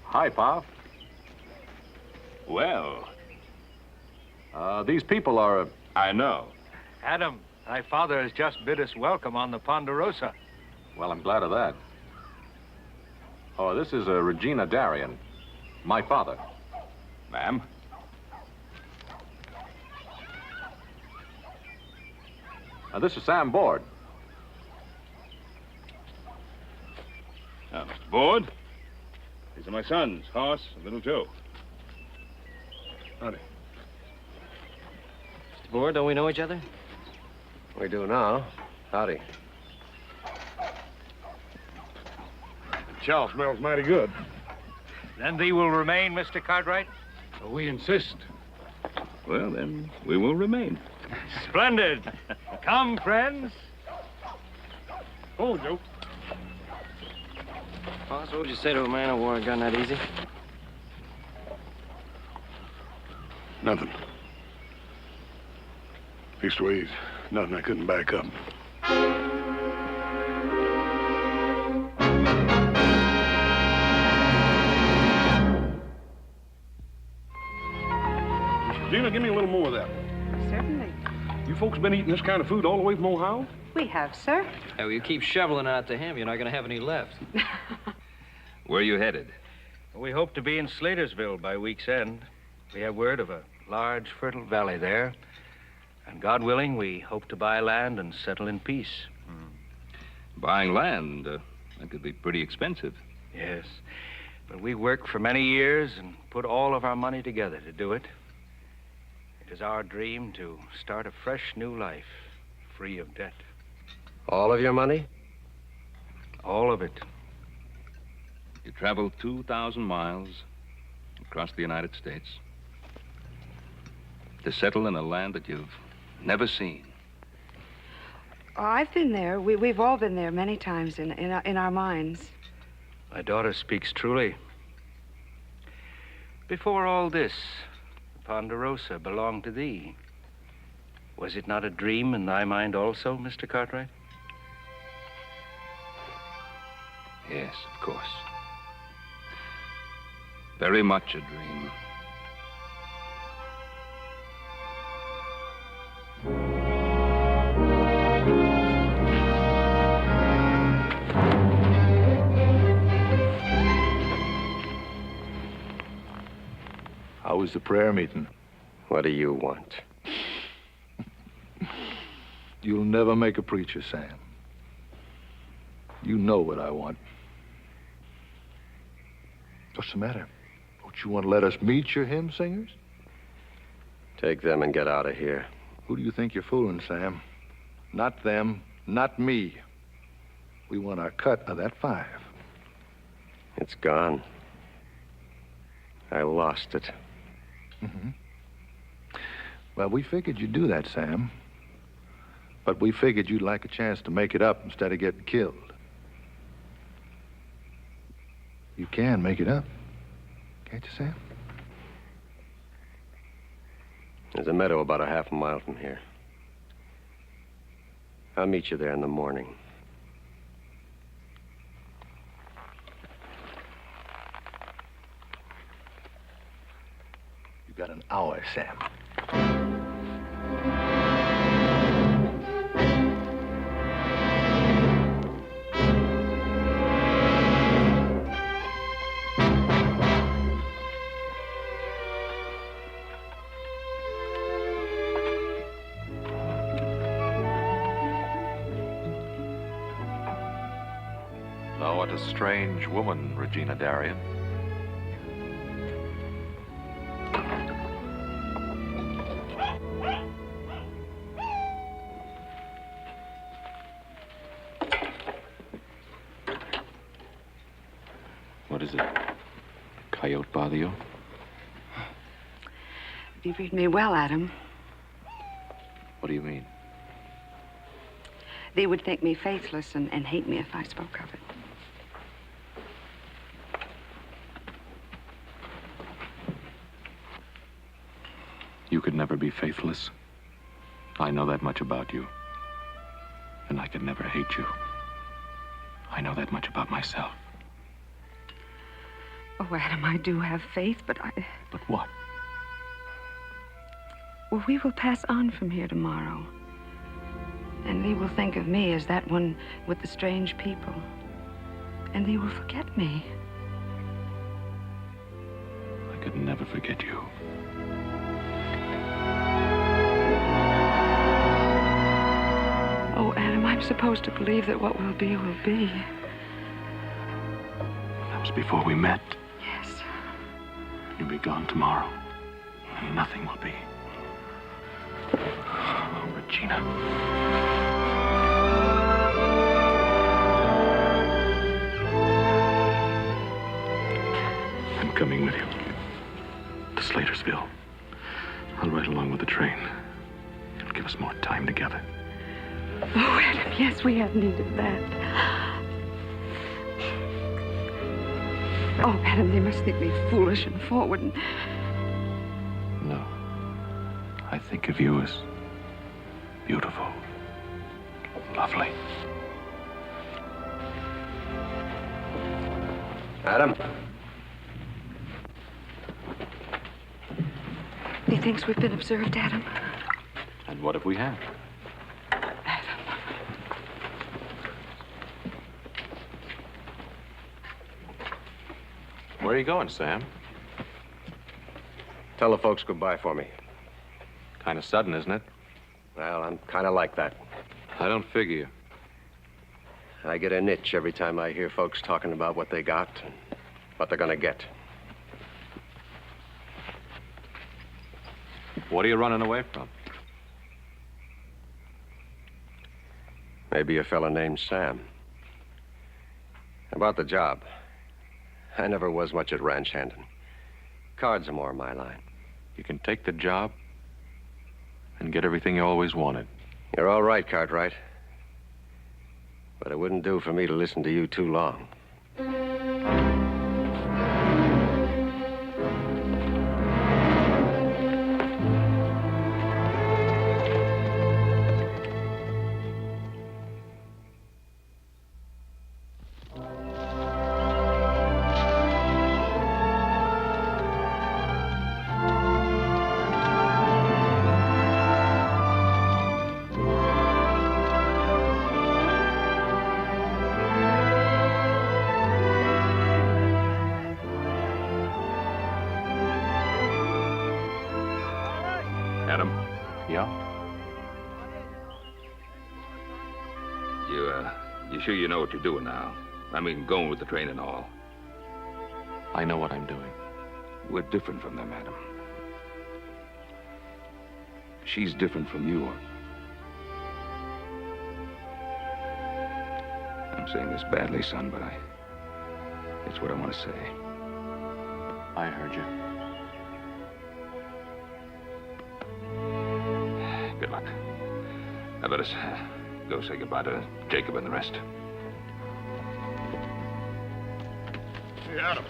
Hi, Pa. Well. These people are... I know. Adam, thy father has just bid us welcome on the Ponderosa. Well, I'm glad of that. Oh, this is Regina Darien, my father. Ma'am? This is Sam Board. Now, Mr. Board, these are my sons, Hoss and Little Joe. Howdy. Mr. Board, don't we know each other? We do now. Howdy. Chow smells mighty good. Then thee will remain, Mr. Cartwright? We insist. Well, then, we will remain. Splendid. Come, friends. Oh, Joe. Boss, what would you say to a man who wore a gun that easy? Nothing. Leastways, nothing I couldn't back up. Gina, give me a little more of that. Certainly. You folks been eating this kind of food all the way from Ohio? We have, sir. Hey, well, you keep shoveling out to him, you're not going to have any left. Where are you headed? We hope to be in Slatersville by week's end. We have word of a large, fertile valley there. And God willing, we hope to buy land and settle in peace. Buying land, that could be pretty expensive. Yes. But we worked for many years and put all of our money together to do it. It is our dream to start a fresh new life, free of debt. All of your money? All of it. You traveled 2,000 miles across the United States to settle in a land that you've never seen. Oh, I've been there. We've all been there many times in our minds. My daughter speaks truly. Before all this, Ponderosa belonged to thee. Was it not a dream in thy mind also, Mr. Cartwright? Yes, of course. Very much a dream. How was the prayer meeting? What do you want? You'll never make a preacher, Sam. You know what I want. What's the matter? Don't you want to let us meet your hymn singers? Take them and get out of here. Who do you think you're fooling, Sam? Not them, not me. We want our cut of that 5. It's gone. I lost it. Mm-hmm. Well, we figured you'd do that, Sam. But we figured you'd like a chance to make it up instead of getting killed. You can make it up. Can't you, Sam? There's a meadow about a half a mile from here. I'll meet you there in the morning. You got an hour, Sam. Now, what a strange woman, Regina Darien. What is it? Coyote bother you? You read me well, Adam. What do you mean? They would think me faithless and hate me if I spoke of it. You could never be faithless. I know that much about you. And I could never hate you. I know that much about myself. Oh, Adam, I do have faith, but I... But what? Well, we will pass on from here tomorrow. And they will think of me as that one with the strange people. And they will forget me. I could never forget you. Oh, Adam, I'm supposed to believe that what will be will be. That was before we met. Yes. You'll be gone tomorrow. And nothing will be. Oh, Regina. I'm coming with you. To Slatersville. I'll ride along with the train. It'll give us more time together. Oh, Adam, yes, we have needed that. Oh, Adam, they must think me foolish and forward and... No. I think of you as beautiful, lovely. Adam? He thinks we've been observed, Adam. And what if we have? Where are you going, Sam? Tell the folks goodbye for me. Kind of sudden, isn't it? Well, I'm kind of like that. I don't figure you. I get an itch every time I hear folks talking about what they got and what they're gonna get. What are you running away from? Maybe a fella named Sam. About the job. I never was much at ranch handing. Cards are more my line. You can take the job and get everything you always wanted. You're all right, Cartwright. But it wouldn't do for me to listen to you too long. Yeah? You sure you know what you're doing now? I mean, going with the train and all. I know what I'm doing. We're different from them, Adam. She's different from you. I'm saying this badly, son, but it's what I want to say. I heard you. Good luck. Now let us go say goodbye to Jacob and the rest. Hey, Adam.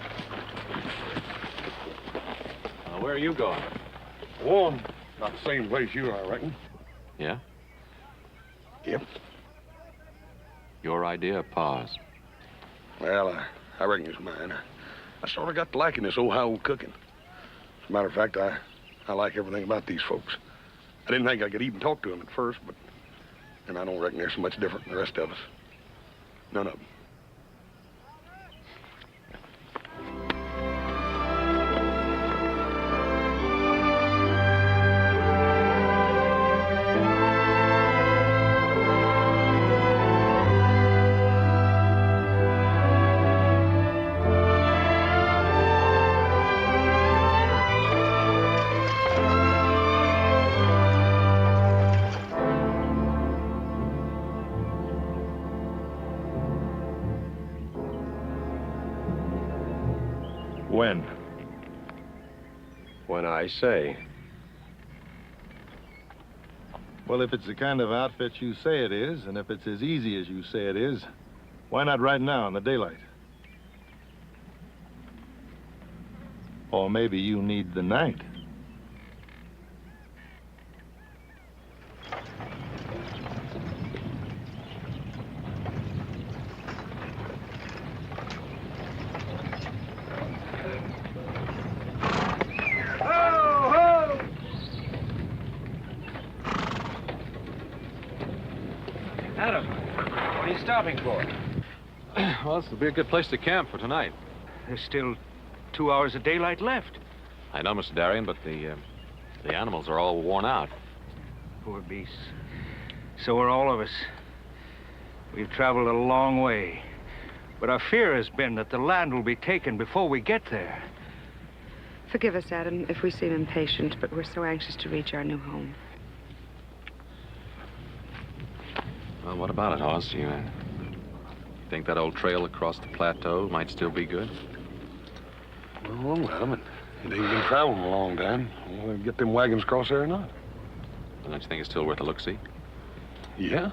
Where are you going? One, not the same place you are, I reckon. Yeah? Yep. Your idea, Pa's. Well, I reckon it's mine. I sort of got to liking this Ohio cooking. As a matter of fact, I like everything about these folks. I didn't think I could even talk to them at first, but and I don't reckon they're so much different than the rest of us. None of them. When? When I say. Well, if it's the kind of outfit you say it is, and if it's as easy as you say it is, why not right now in the daylight? Or maybe you need the night. Adam, what are you stopping for? Well, this will be a good place to camp for tonight. There's still 2 hours of daylight left. I know, Mr. Darien, but the animals are all worn out. Poor beasts. So are all of us. We've traveled a long way. But our fear has been that the land will be taken before we get there. Forgive us, Adam, if we seem impatient, but we're so anxious to reach our new home. Well, what about it, Hoss? You think that old trail across the plateau might still be good? Well, Adam, it ain't been traveling a long time. We'll get them wagons across there or not. Don't you think it's still worth a look-see? Yeah?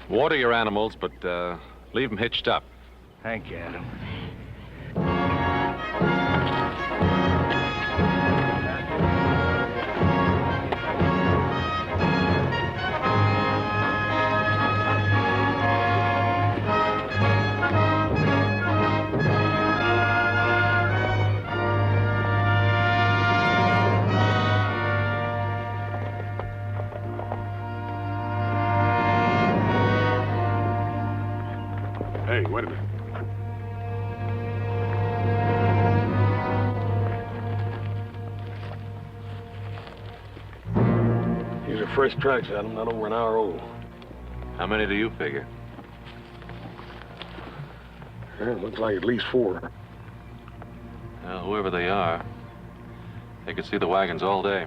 Water your animals, but leave them hitched up. Thank you, Adam. Hey, wait a minute. These are fresh tracks, Adam, not over an hour old. How many do you figure? Yeah, it looks like at least 4. Well, whoever they are, they could see the wagons all day.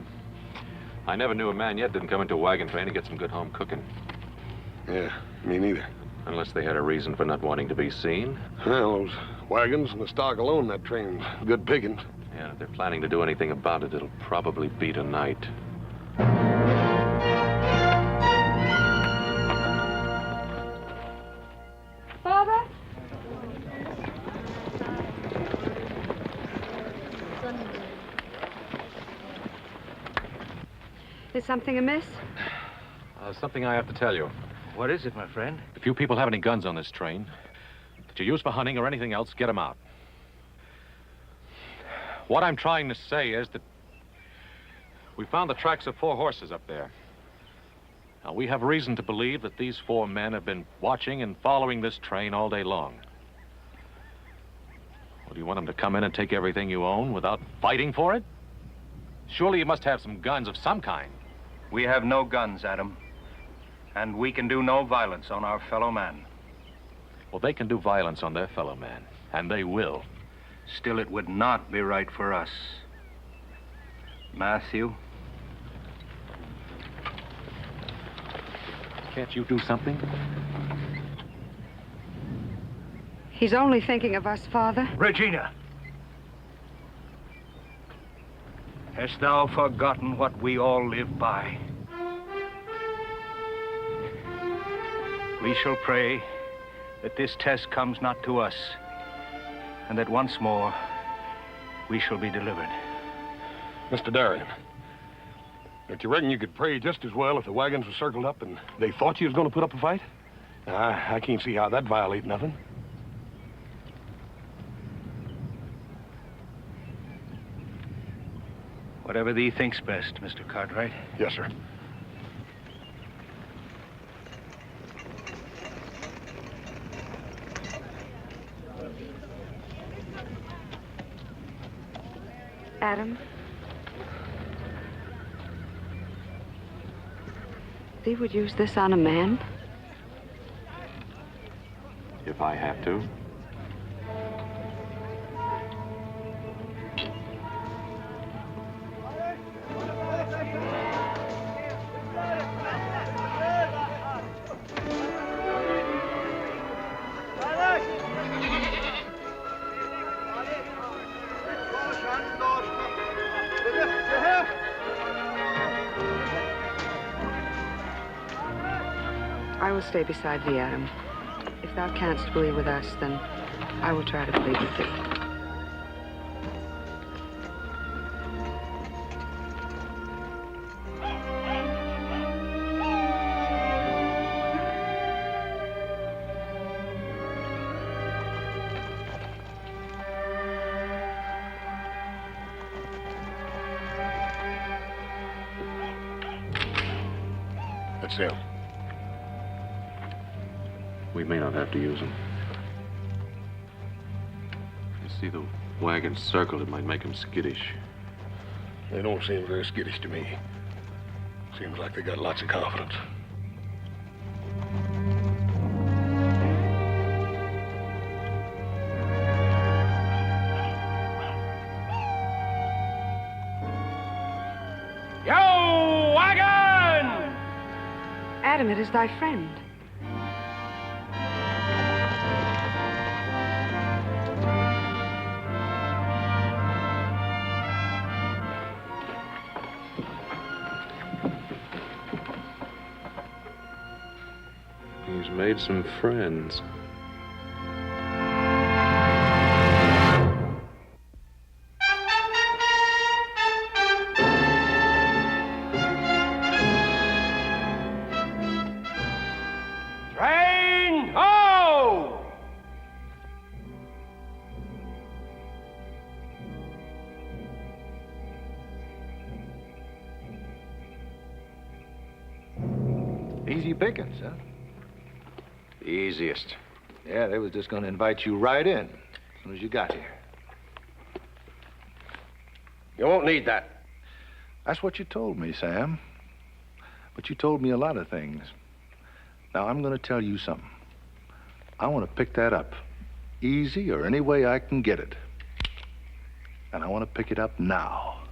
I never knew a man yet didn't come into a wagon train to get some good home cooking. Yeah, me neither. Unless they had a reason for not wanting to be seen. Well, those wagons and the stock alone, that train's good pickings. Yeah, if they're planning to do anything about it, it'll probably be tonight. Father? Is something amiss? Something I have to tell you. What is it, my friend? If you people have any guns on this train that you use for hunting or anything else, get them out. What I'm trying to say is that we found the tracks of 4 horses up there. Now, we have reason to believe that these 4 men have been watching and following this train all day long. Well, do you want them to come in and take everything you own without fighting for it? Surely you must have some guns of some kind. We have no guns, Adam. And we can do no violence on our fellow man. Well, they can do violence on their fellow man, and they will. Still, it would not be right for us. Matthew? Can't you do something? He's only thinking of us, Father. Regina! Hast thou forgotten what we all live by? We shall pray that this test comes not to us, and that once more we shall be delivered. Mr. Darien, don't you reckon you could pray just as well if the wagons were circled up and they thought you was going to put up a fight? I can't see how that'd violate nothing. Whatever thee thinks best, Mr. Cartwright. Yes, sir. Adam? Thee would use this on a man? If I have to. I will stay beside thee, Adam. If thou canst believe with us, then I will try to plead with thee. That's him. We may not have to use them. You see the wagon circled, it might make them skittish. They don't seem very skittish to me. Seems like they got lots of confidence. Yo, wagon! Adam, it is thy friend. He's made some friends. Train, ho! Easy pickings, huh? The easiest. Yeah, they was just going to invite you right in as soon as you got here. You won't need that. That's what you told me, Sam. But you told me a lot of things. Now, I'm going to tell you something. I want to pick that up. Easy or any way I can get it. And I want to pick it up now.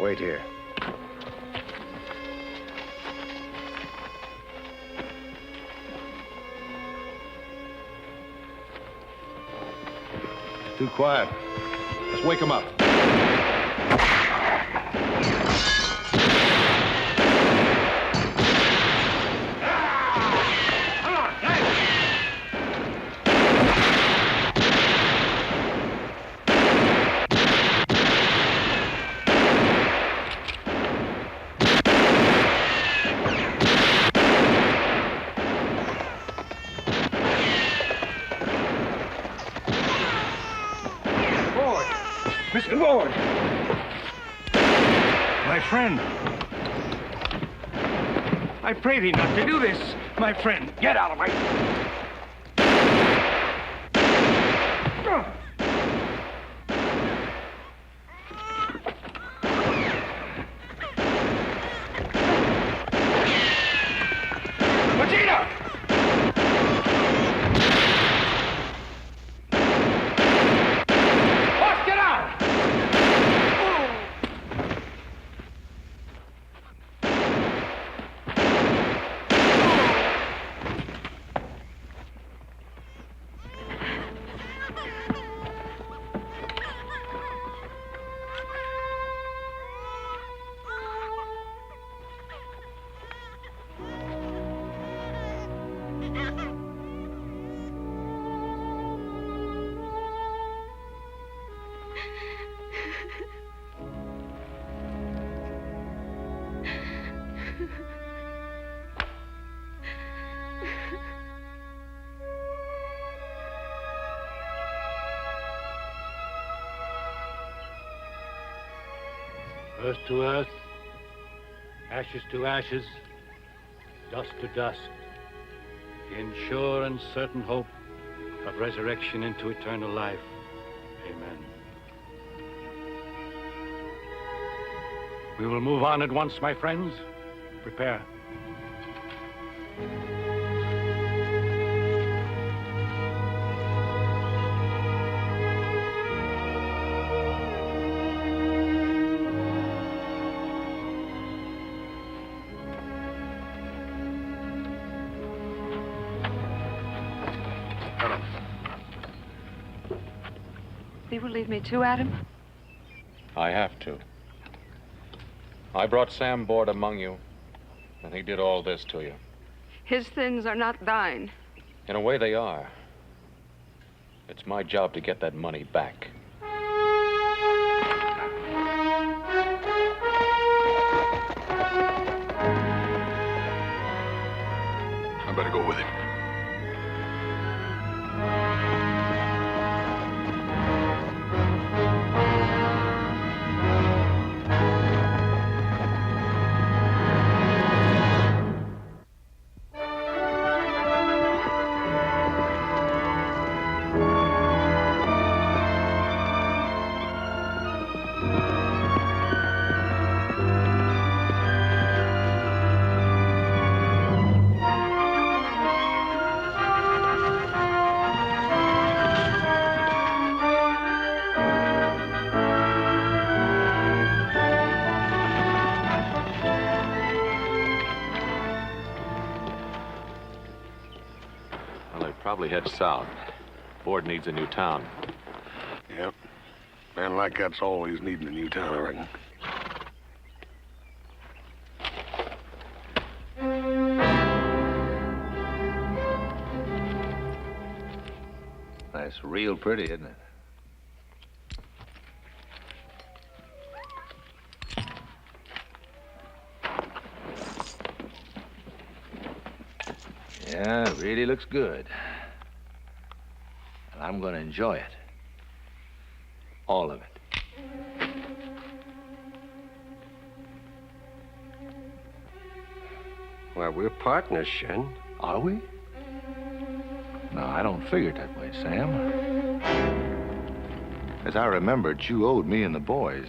Wait here. Too quiet. Let's wake him up. Mr. Ward! My friend. I pray thee not to do this, my friend. Get out of my... Earth to earth, ashes to ashes, dust to dust, in sure and certain hope of resurrection into eternal life. Amen. We will move on at once, my friends. Prepare. You will leave me too, Adam? I have to. I brought Sam Board among you, and he did all this to you. His sins are not thine. In a way, they are. It's my job to get that money back. I better go with him. Probably head south. Board needs a new town. Yep. Man like that's always needing a new town, I reckon. That's real pretty, isn't it? Yeah, it really looks good. And I'm going to enjoy it. All of it. Well, we're partners, Shen. Are we? No, I don't figure it that way, Sam. As I remembered, you owed me and the boys.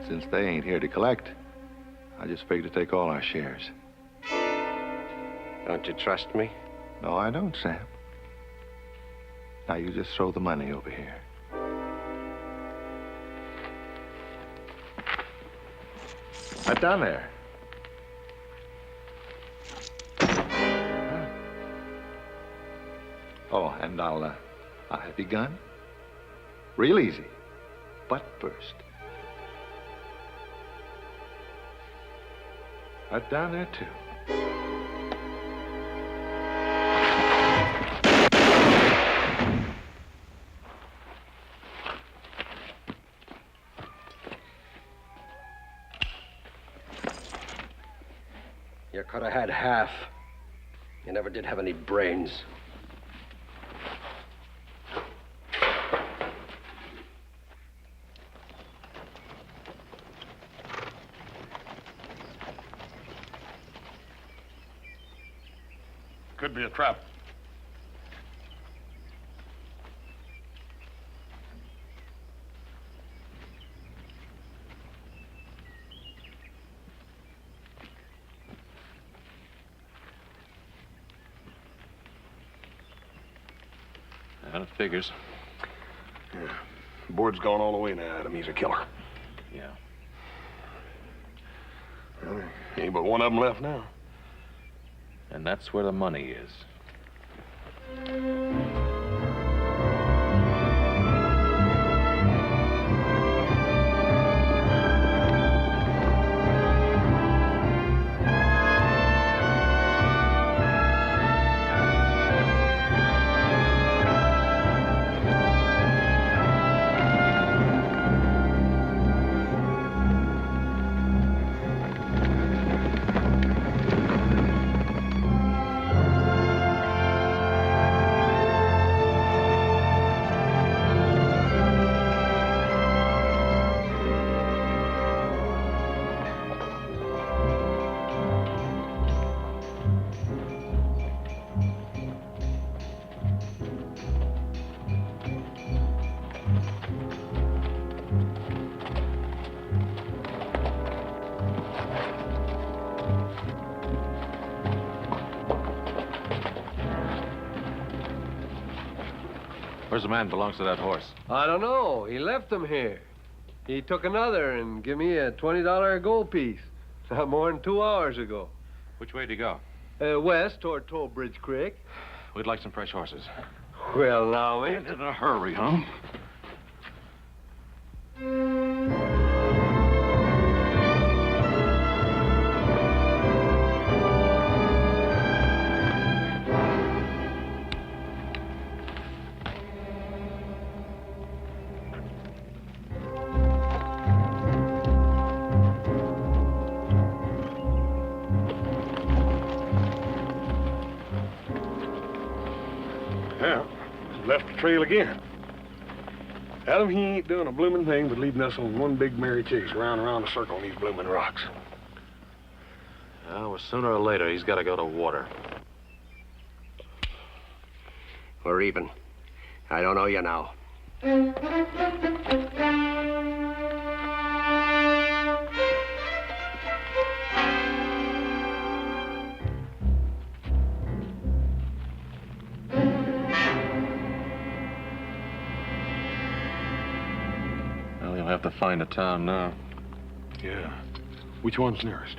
Since they ain't here to collect, I just figured to take all our shares. Don't you trust me? No, I don't, Sam. Now, you just throw the money over here. Right down there. Huh. Oh, and I'll have your gun. Real easy. Butt first. Right down there, too. You could have had half. You never did have any brains. Could be a trap. That figures. Yeah. Board's gone all the way now, Adam. He's a killer. Yeah. Well, ain't but one of them left now. And that's where the money is. Where's the man who belongs to that horse? I don't know. He left them here. He took another and give me a $20 gold piece. Not more than 2 hours ago. Which way did he go? West toward Toll Bridge Creek. We'd like some fresh horses. Well, now, ain't In a hurry, huh? Yeah, left the trail again. Adam, he ain't doing a blooming thing but leading us on one big merry chase round and round a circle on these blooming rocks. Well, sooner or later, he's got to go to water. We're even. I don't know you now. Well, you'll have to find a town now. Yeah. Which one's nearest?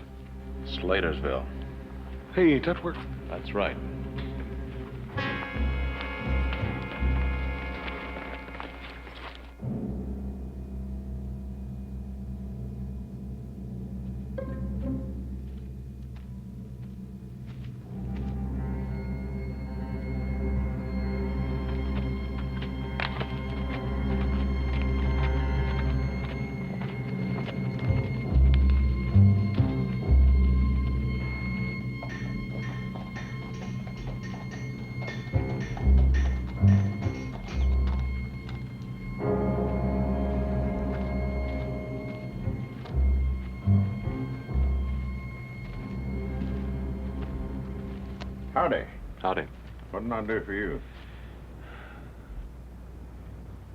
Slatersville. Hey, ain't that where... That's right. Howdy. Howdy. What can I do for you?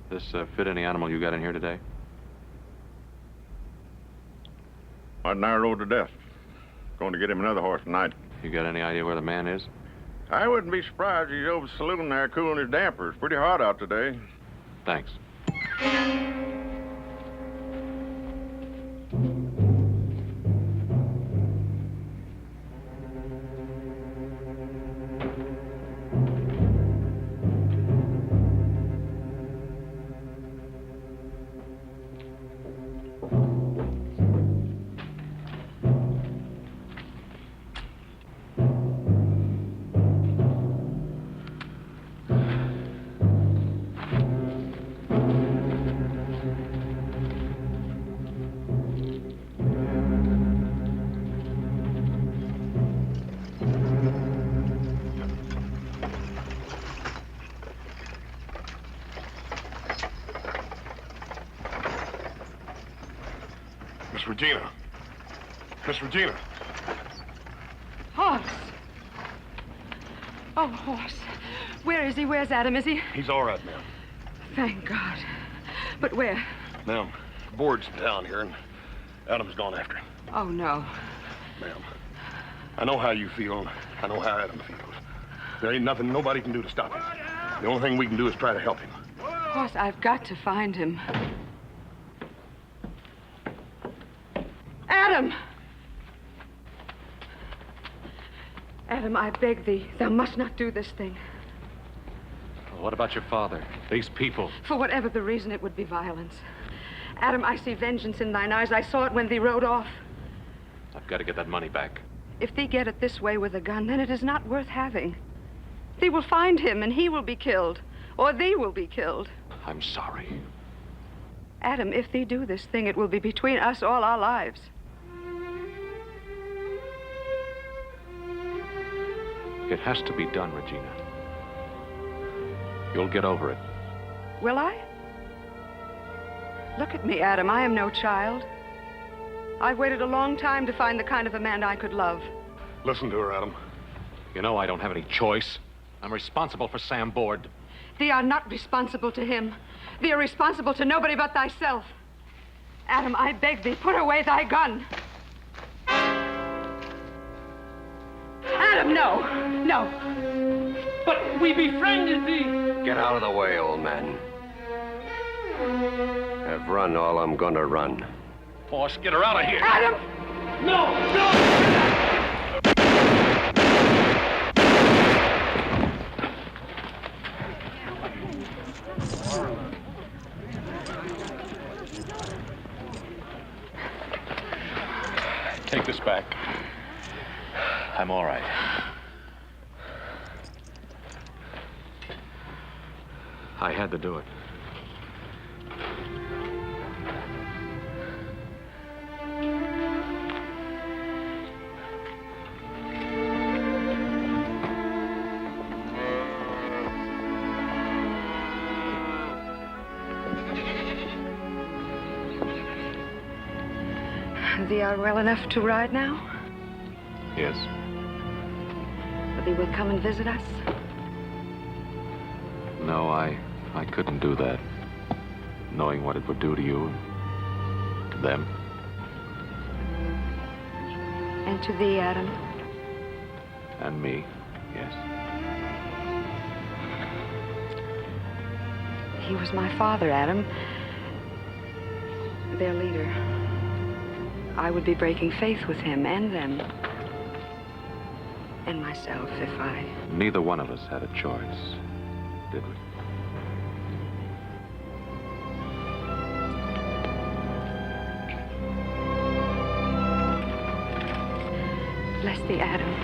This fit any animal you got in here today? Martin and I rode to death. Going to get him another horse tonight. You got any idea where the man is? I wouldn't be surprised if he's over the saloon there cooling his dampers. Pretty hot out today. Thanks. Miss Regina. Miss Regina. Horse. Oh, horse. Where is he? Where's Adam? Is he? He's all right, ma'am. Thank God. But where? Ma'am, Board's down here, and Adam's gone after him. Oh, no. Ma'am, I know how you feel, and I know how Adam feels. There ain't nothing nobody can do to stop him. The only thing we can do is try to help him. Horse, I've got to find him. Adam! Adam, I beg thee, thou must not do this thing. What about your father? These people? For whatever the reason, it would be violence. Adam, I see vengeance in thine eyes. I saw it when thee rode off. I've got to get that money back. If thee get it this way with a gun, then it is not worth having. Thee will find him, and he will be killed. Or thee will be killed. I'm sorry. Adam, if thee do this thing, it will be between us all our lives. It has to be done, Regina. You'll get over it. Will I? Look at me, Adam. I am no child. I've waited a long time to find the kind of a man I could love. Listen to her, Adam. You know I don't have any choice. I'm responsible for Sam Board. Thee are not responsible to him. Thee are responsible to nobody but thyself. Adam, I beg thee, put away thy gun. Adam, no. No. But We befriended thee. Get out of the way, old man. I've run all I'm gonna run. Boss, get her out of here. Adam! No! No! Take this back. I'm all right. I had to do it. Thee are well enough to ride now? Yes. Thee will come and visit us? No, I couldn't do that. Knowing what it would do to you, to them. And to thee, Adam? And me, yes. He was my father, Adam. Their leader. I would be breaking faith with him and them. And myself, if I... Neither one of us had a choice, did we? Bless thee, Adam.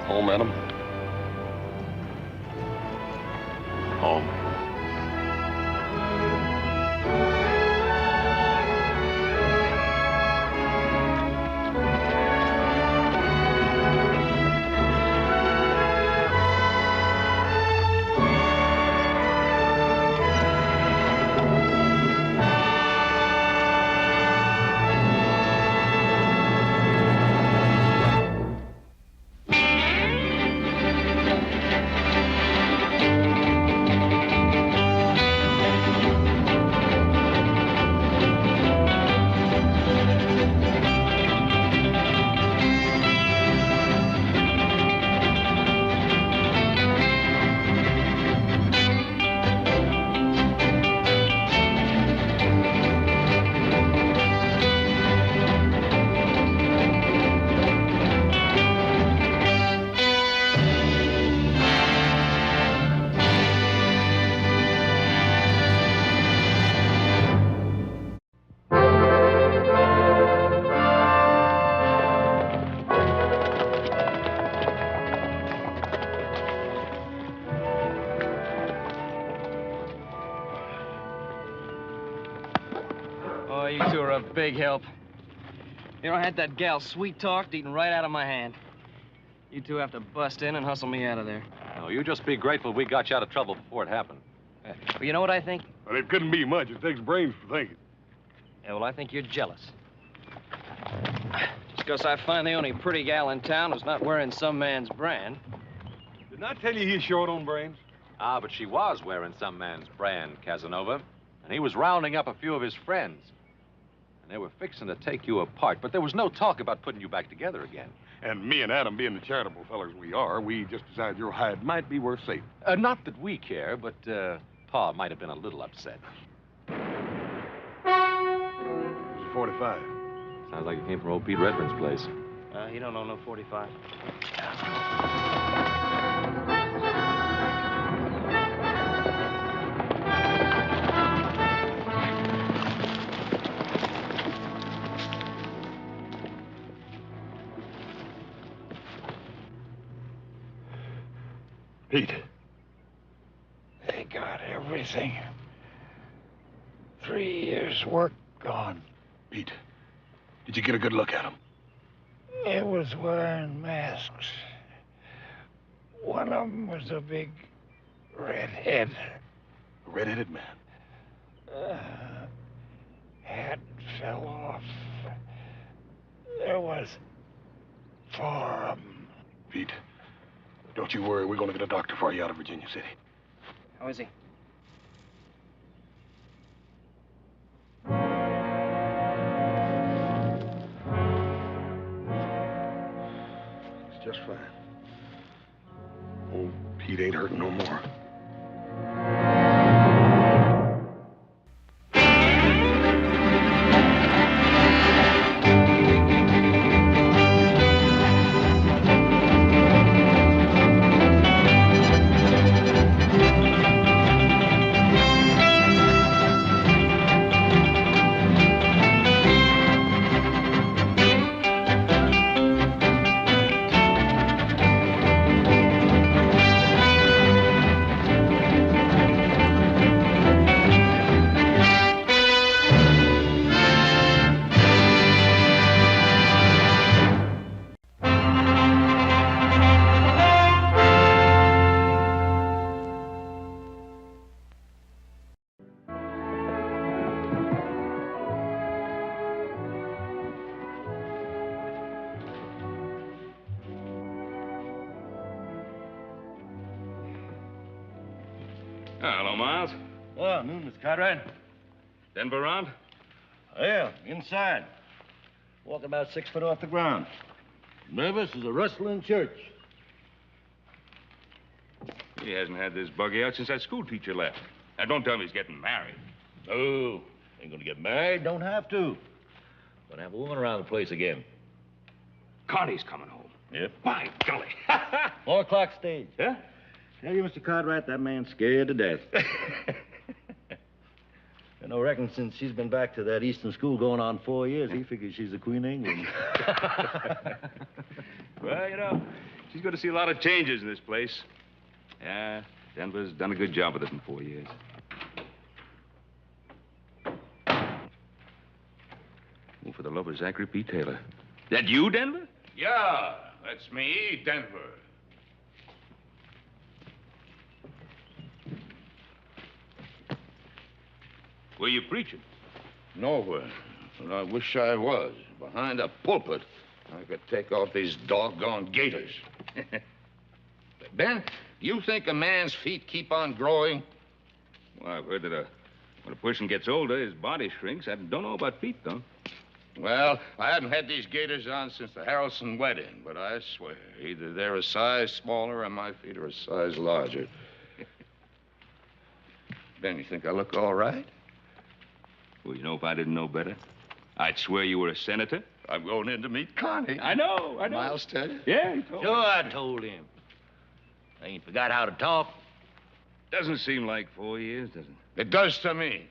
Home, Adam? Home. Oh, you two are a big help. You know, I had that gal sweet-talked, eating right out of my hand. You two have to bust in and hustle me out of there. No, you just be grateful we got you out of trouble before it happened. Well, you know what I think? Well, it couldn't be much. It takes brains for thinking. Yeah, well, I think you're jealous. Just because I find the only pretty gal in town who's not wearing some man's brand. Didn't I tell you he's short on brains? Ah, but she was wearing some man's brand, Casanova. And he was rounding up a few of his friends. And they were fixing to take you apart, but there was no talk about putting you back together again. And me and Adam, being the charitable fellers we are, we just decided your hide might be worth saving. Not that we care, but Pa might have been a little upset. It was a 45. Sounds like it came from old Pete Redmond's place. You don't own no 45. Pete. They got everything. 3 years' work gone. Pete, did you get a good look at him? It was wearing masks. One of them was a big redhead. A red-headed man? for Pete, don't you worry. We're going to get a doctor for you out of Virginia City. How is he? It's just fine. Old Pete ain't hurting no more. Hello, Miles. Oh, noon, Mr. Cartwright. Denver around? Yeah, inside. Walking about 6 foot off the ground. Nervous as a rustling church. He hasn't had this buggy out since that school teacher left. Now, don't tell me he's getting married. No, ain't gonna get married, don't have to. Gonna have a woman around the place again. Connie's coming home. Yep. By golly. 4 o'clock stage. Huh? Tell you, Mr. Cartwright, that man's scared to death. You know, reckon since she's been back to that Eastern school going on 4 years, he figures she's the Queen of England. Well, you know, she's going to see a lot of changes in this place. Yeah, Denver's done a good job with it in 4 years. Oh, for the love of Zachary P. Taylor. That you, Denver? Yeah, that's me, Denver. Where you preaching? Nowhere. But I wish I was. Behind a pulpit, I could take off these doggone gaiters. Ben, you think a man's feet keep on growing? Well, I've heard that when a person gets older, his body shrinks. I don't know about feet, though. Well, I haven't had these gaiters on since the Harrelson wedding, but I swear, either they're a size smaller or my feet are a size larger. Ben, you think I look all right? Well, you know, if I didn't know better, I'd swear you were a senator. I'm going in to meet Connie. I know. Miles tell you? Yeah, he told me. Sure, I told him. I ain't forgot how to talk. Doesn't seem like 4 years, does it? It does to me.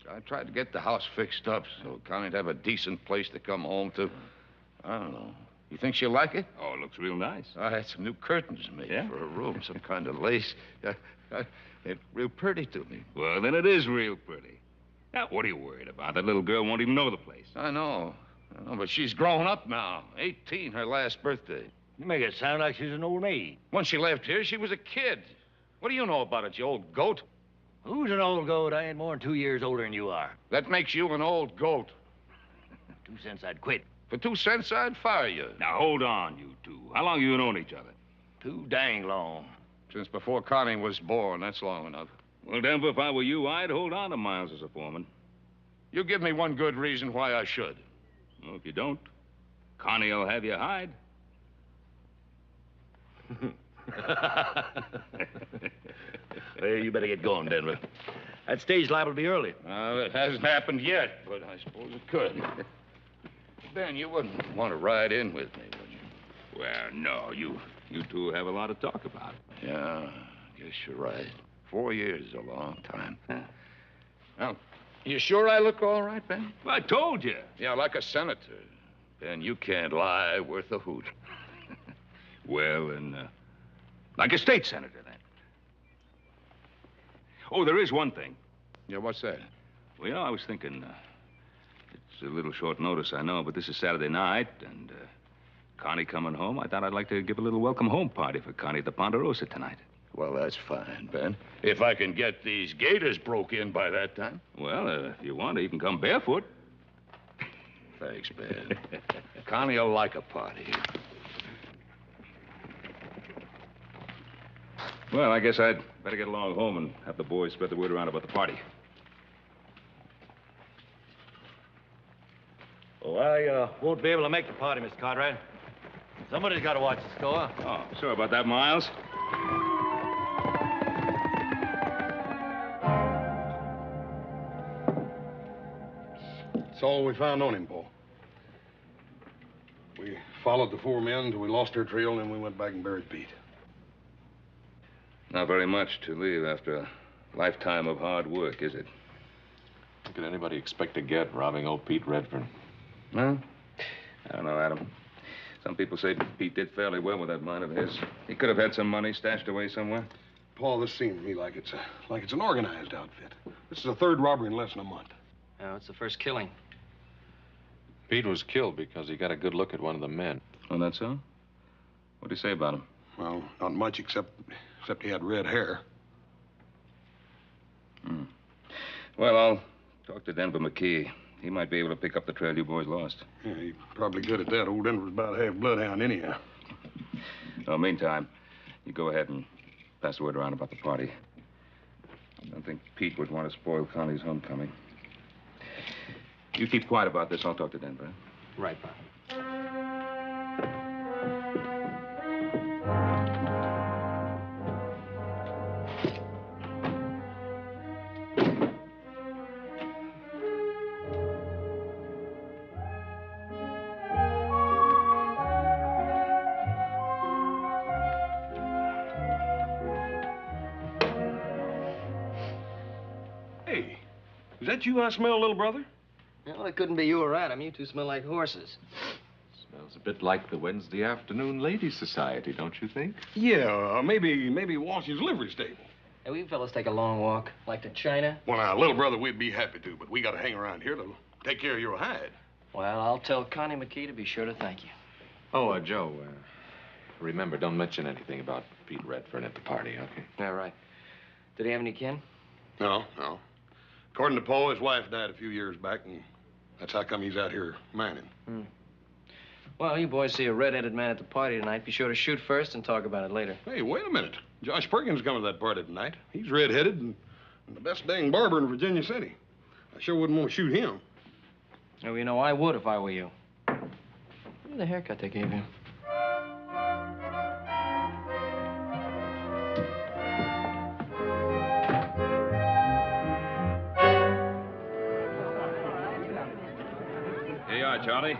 I tried to get the house fixed up so Connie'd have a decent place to come home to. I don't know. You think she'll like it? Oh, it looks real nice. I had some new curtains made for her room, some kind of lace. It's real pretty to me. Well, then it is real pretty. Now, what are you worried about? That little girl won't even know the place. I know, but she's grown up now. 18, her last birthday. You make it sound like she's an old maid. When she left here, she was a kid. What do you know about it, you old goat? Who's an old goat? I ain't more than 2 years older than you are. That makes you an old goat. 2 cents, I'd quit. For 2 cents, I'd fire you. Now, hold on, you two. How long you known each other? Too dang long. Since before Connie was born. That's long enough. Well, Denver, if I were you, I'd hold on to Miles as a foreman. You give me one good reason why I should. Well, if you don't, Connie will have you hide. Well, you better get going, Denver. That stage liable to be early. It hasn't happened yet, but I suppose it could. Ben, you wouldn't want to ride in with me, would you? Well, no, you two have a lot to talk about. Yeah, I guess you're right. 4 years is a long time. Now, you sure I look all right, Ben? Well, I told you. Yeah, like a senator. Ben, you can't lie worth a hoot. Well, then, like a state senator, then. Oh, there is one thing. Yeah, what's that? Well, you know, I was thinking, it's a little short notice, I know, but this is Saturday night, and Connie coming home. I thought I'd like to give a little welcome home party for Connie at the Ponderosa tonight. Well, that's fine, Ben. If I can get these gators broke in by that time. Well, if you want to, you can come barefoot. Thanks, Ben. Connie will like a party. Well, I guess I'd better get along home and have the boys spread the word around about the party. Oh, I won't be able to make the party, Mr. Cartwright. Somebody's got to watch the score. Oh, sorry about that, Miles. That's all we found on him, Paul. We followed the four men until we lost their trail, and then we went back and buried Pete. Not very much to leave after a lifetime of hard work, is it? What could anybody expect to get robbing old Pete Redfern? Well, I don't know, Adam. Some people say Pete did fairly well with that mine of his. He could have had some money stashed away somewhere. Paul, this seems to me like it's an organized outfit. This is the third robbery in less than a month. Oh, it's the first killing. Pete was killed because he got a good look at one of the men. Oh, that's so? What'd he say about him? Well, not much except he had red hair. Hmm. Well, I'll talk to Denver McKee. He might be able to pick up the trail you boys lost. Yeah, he's probably good at that. Old Denver's about half bloodhound anyhow. Well, meantime, you go ahead and pass the word around about the party. I don't think Pete would want to spoil Connie's homecoming. You keep quiet about this. I'll talk to Denver. Right, Pop. Hey, is that you I smell, little brother? Well, it couldn't be you or Adam. You two smell like horses. Smells a bit like the Wednesday afternoon ladies' society, don't you think? Yeah, maybe Washington's livery stable. Hey, will you fellas take a long walk, like to China? Well, now, little brother, we'd be happy to, but we got to hang around here to take care of your hide. Well, I'll tell Connie McKee to be sure to thank you. Oh, Joe, remember, don't mention anything about Pete Redfern at the party, okay? Yeah, right. Did he have any kin? No. According to Paul, his wife died a few years back, and that's how come he's out here mining. Well, you boys see a red-headed man at the party tonight. Be sure to shoot first and talk about it later. Hey, wait a minute. Josh Perkins coming to that party tonight. He's red-headed and the best dang barber in Virginia City. I sure wouldn't want to shoot him. Oh, you know, I would if I were you. Look at the haircut they gave him. Here you are, Charlie.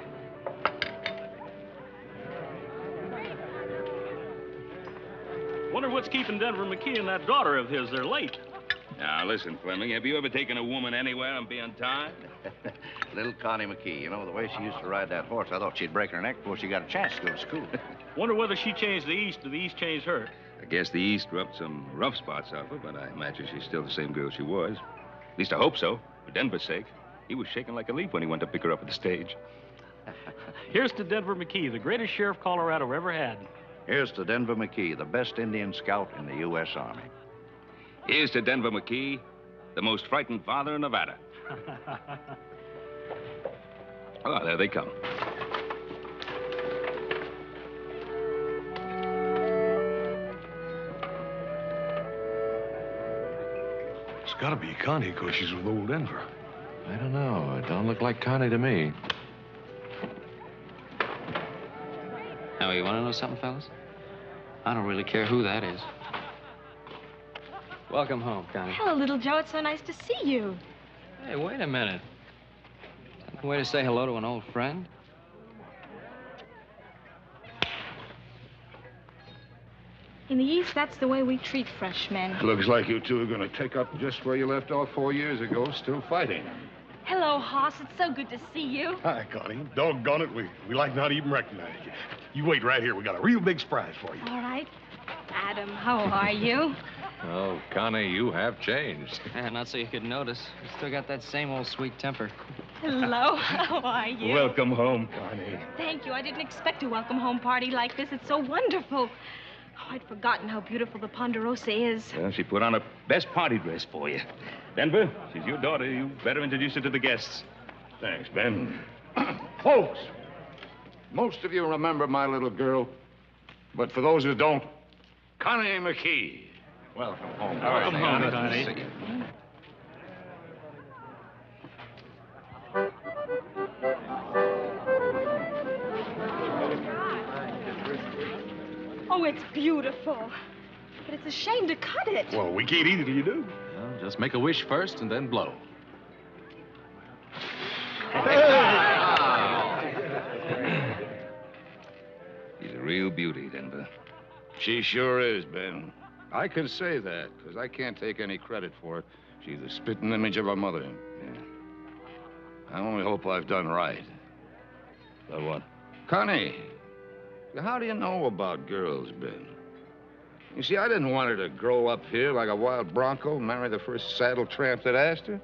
Wonder what's keeping Denver McKee and that daughter of his. They're late. Now, listen, Fleming, have you ever taken a woman anywhere and be untied? Little Connie McKee, you know, the way she used to ride that horse, I thought she'd break her neck before she got a chance to go to school. Wonder whether she changed the East or the East changed her. I guess the East rubbed some rough spots off her, but I imagine she's still the same girl she was. At least I hope so, for Denver's sake. He was shaking like a leaf when he went to pick her up at the stage. Here's to Denver McKee, the greatest sheriff Colorado ever had. Here's to Denver McKee, the best Indian scout in the U.S. Army. Here's to Denver McKee, the most frightened father in Nevada. Oh, there they come. It's got to be Connie, because she's with old Denver. I don't know. It don't look like Connie to me. Now, you want to know something, fellas? I don't really care who that is. Welcome home, Connie. Hello, little Joe. It's so nice to see you. Hey, wait a minute. Is that the way to say hello to an old friend? In the East, that's the way we treat freshmen. Looks like you two are going to take up just where you left off 4 years ago, still fighting. Hello, Hoss. It's so good to see you. Hi, Connie. Doggone it, we like not even recognize you. You wait right here. We got a real big surprise for you. All right. Adam, how are you? Oh, Connie, you have changed. Yeah, not so you could notice. You still got that same old sweet temper. Hello, how are you? Welcome home, Connie. Thank you. I didn't expect a welcome home party like this. It's so wonderful. Oh, I'd forgotten how beautiful the Ponderosa is. Well, she put on her best party dress for you. Denver, she's your daughter. You better introduce her to the guests. Thanks, Ben. Folks, most of you remember my little girl, but for those who don't, Connie McKee. Welcome home. Welcome home, Good Connie. to see you. Oh, it's beautiful. But it's a shame to cut it. Well, we can't eat it till you do. Well, just make a wish first and then blow. She's a real beauty, Denver. She sure is, Ben. I can say that, because I can't take any credit for it. She's the spitting image of her mother. Yeah. I only hope I've done right. About what? Connie, how do you know about girls, Ben? You see, I didn't want her to grow up here like a wild bronco and marry the first saddle tramp that asked her.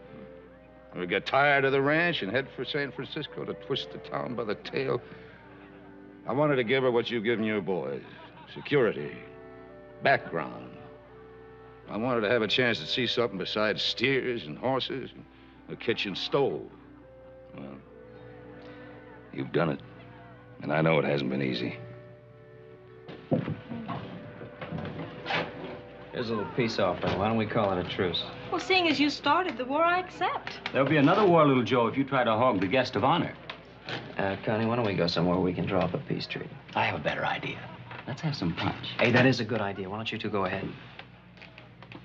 Or get tired of the ranch and head for San Francisco to twist the town by the tail. I wanted to give her what you've given your boys. Security, background. I wanted to have a chance to see something besides steers and horses and a kitchen stove. Well, you've done it. And I know it hasn't been easy. Here's a little peace offering. Why don't we call it a truce? Well, seeing as you started the war, I accept. There'll be another war, little Joe, if you try to hog the guest of honor. Connie, why don't we go somewhere where we can draw up a peace treaty? I have a better idea. Let's have some punch. Hey, that is a good idea. Why don't you two go ahead?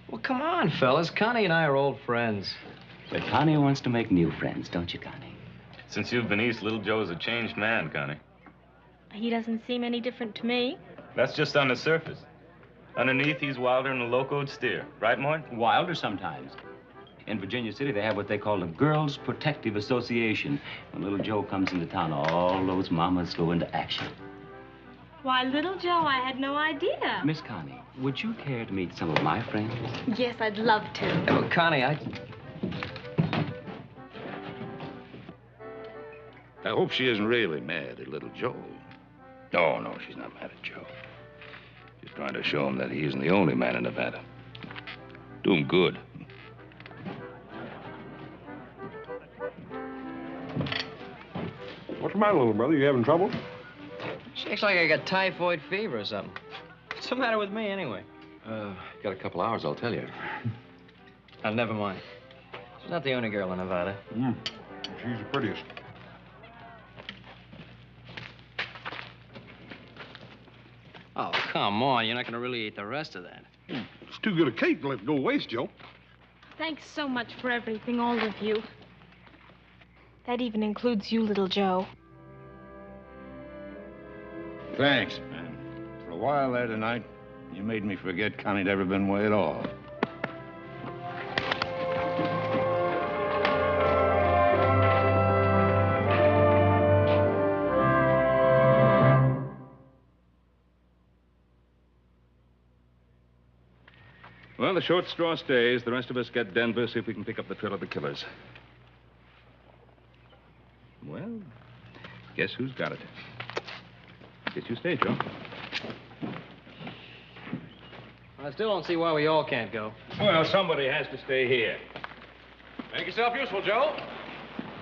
Well, come on, fellas. Connie and I are old friends. But Connie wants to make new friends, don't you, Connie? Since you've been east, little Joe's a changed man, Connie. He doesn't seem any different to me. That's just on the surface. Underneath, he's wilder than a locoed steer. Right, Mort? Wilder sometimes. In Virginia City, they have what they call the Girls Protective Association. When little Joe comes into town, all those mamas go into action. Why, little Joe, I had no idea. Miss Connie, would you care to meet some of my friends? Yes, I'd love to. Hey, well, Connie, I hope she isn't really mad at little Joe. Oh, no, she's not mad at Joe. She's trying to show him that he isn't the only man in Nevada. Do him good. What's the matter, little brother? You having trouble? She acts like I got typhoid fever or something. What's the matter with me, anyway? Got a couple hours, I'll tell you. Never mind. She's not the only girl in Nevada. She's the prettiest. Oh, come on. You're not going to really eat the rest of that. It's too good a cake to let go waste, Joe. Thanks so much for everything, all of you. That even includes you, little Joe. Thanks, man. For a while there tonight, you made me forget Connie'd ever been away at all. Well, the short straw stays. The rest of us get Denver, see if we can pick up the trail of the killers. Well, guess who's got it? Guess you stay, Joe. I still don't see why we all can't go. Well, somebody has to stay here. Make yourself useful, Joe.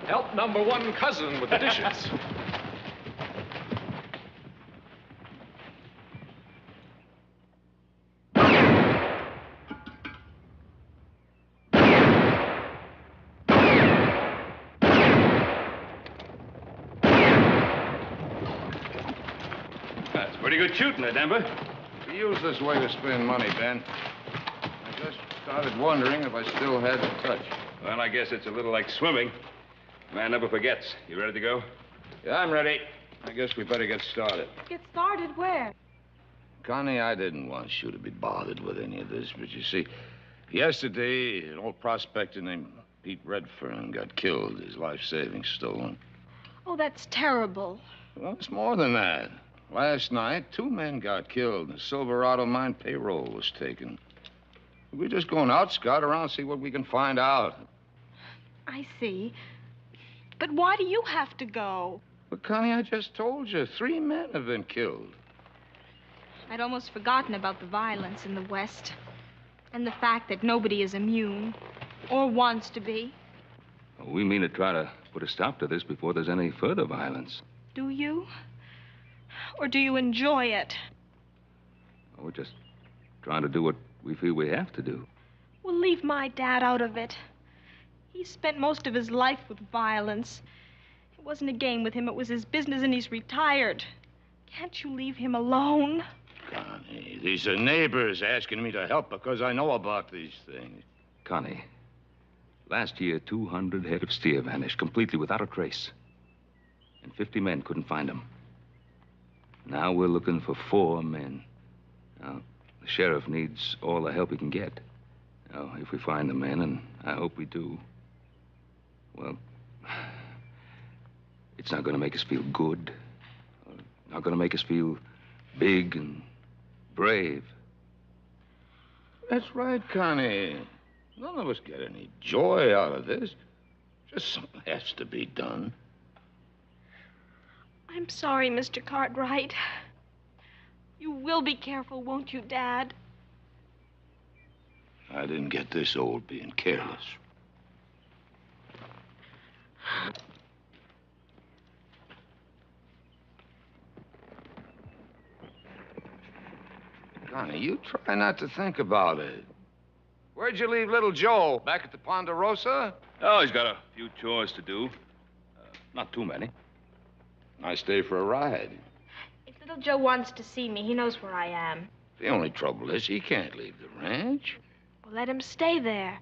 Help #1 cousin with the dishes. That's pretty good shooting there, Denver. We use this way to spend money, Ben. I just started wondering if I still had the touch. Well, I guess it's a little like swimming. Man never forgets. You ready to go? Yeah, I'm ready. I guess we better get started. Get started where? Connie, I didn't want you to be bothered with any of this, but you see, yesterday, an old prospector named Pete Redfern got killed, his life savings stolen. Oh, that's terrible. Well, it's more than that. Last night, 2 men got killed, and the Silverado mine payroll was taken. We're just going out, scout around, see what we can find out. I see. But why do you have to go? But, Connie, I just told you, 3 men have been killed. I'd almost forgotten about the violence in the West and the fact that nobody is immune or wants to be. We mean to try to put a stop to this before there's any further violence. Do you? Or do you enjoy it? We're just trying to do what we feel we have to do. Well, leave my dad out of it. He spent most of his life with violence. It wasn't a game with him, it was his business, and he's retired. Can't you leave him alone? Connie, these are neighbors asking me to help because I know about these things. Connie, last year, 200 head of steer vanished completely without a trace. And 50 men couldn't find them. Now we're looking for 4 men. Now, the sheriff needs all the help he can get. Now, if we find the men, and I hope we do, well, it's not going to make us feel good. Not going to make us feel big and brave. That's right, Connie. None of us get any joy out of this. Just something has to be done. I'm sorry, Mr. Cartwright. You will be careful, won't you, Dad? I didn't get this old being careless. Connie, you try not to think about it. Where'd you leave little Joe? Back at the Ponderosa? Oh, he's got a few chores to do. Not too many. Nice day for a ride. If little Joe wants to see me, he knows where I am. The only trouble is he can't leave the ranch. Well, let him stay there.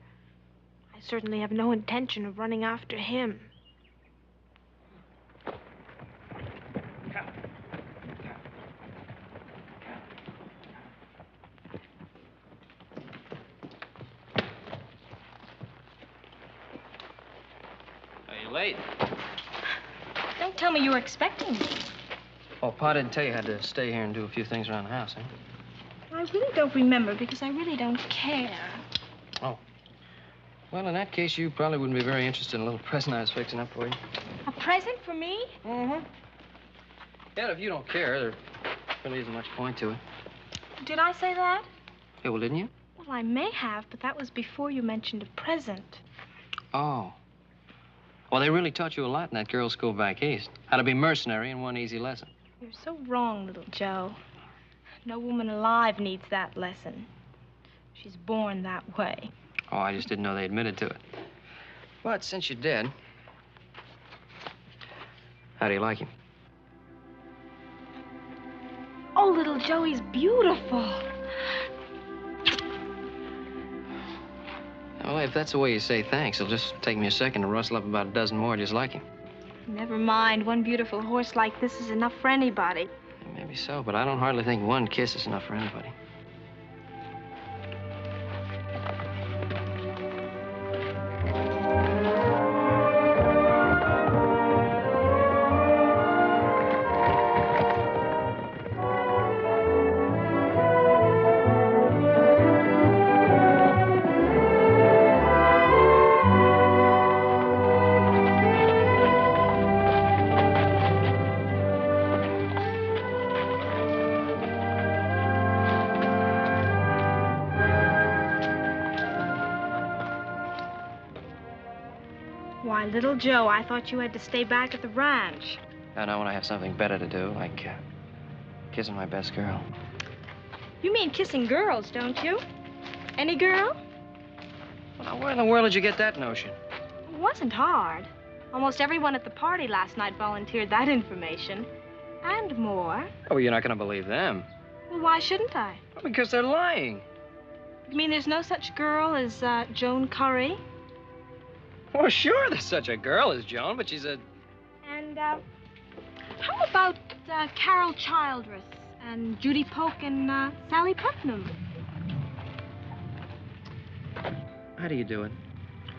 I certainly have no intention of running after him. Are you late? Don't tell me you were expecting me. Oh, Pa didn't tell you I had to stay here and do a few things around the house, eh? I really don't remember because I really don't care. Oh. Well, in that case, you probably wouldn't be very interested in a little present I was fixing up for you. A present for me? Mm-hmm. Yeah, if you don't care, there really isn't much point to it. Did I say that? Yeah, well, didn't you? Well, I may have, but that was before you mentioned a present. Oh. Well, they really taught you a lot in that girls' school back east. How to be mercenary in one easy lesson. You're so wrong, little Joe. No woman alive needs that lesson. She's born that way. Oh, I just didn't know they admitted to it. But since you did, how do you like him? Oh, little Joe, he's beautiful. Well, if that's the way you say thanks, it'll just take me a second to rustle up about a dozen more just like him. Never mind. One beautiful horse like this is enough for anybody. Maybe so, but I don't hardly think one kiss is enough for anybody. Why, little Joe, I thought you had to stay back at the ranch. I know when I have something better to do, like kissing my best girl. You mean kissing girls, don't you? Any girl? Well, now, where in the world did you get that notion? It wasn't hard. Almost everyone at the party last night volunteered that information. And more. Oh, you're not going to believe them. Well, why shouldn't I? Well, because they're lying. You mean there's no such girl as Joan Curry? Well, sure, there's such a girl as Joan, but she's a... And, how about Carol Childress and Judy Polk and Sally Putnam? How do you do it?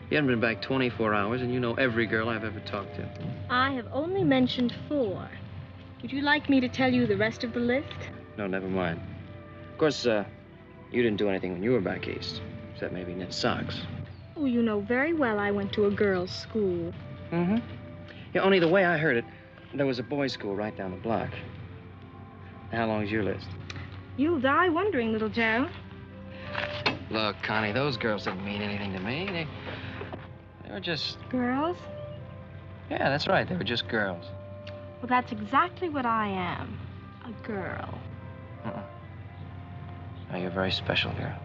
You haven't been back 24 hours, and you know every girl I've ever talked to. I have only mentioned 4. Would you like me to tell you the rest of the list? No, never mind. Of course, you didn't do anything when you were back east, except maybe knit socks. Oh, you know very well I went to a girls' school. Mm-hmm. Yeah, only the way I heard it, there was a boys' school right down the block. How long's your list? You'll die wondering, little Joe. Look, Connie, those girls didn't mean anything to me. They were just... Girls? Yeah, that's right. They were just girls. Well, that's exactly what I am. A girl. Uh-uh. No, you're a very special girl.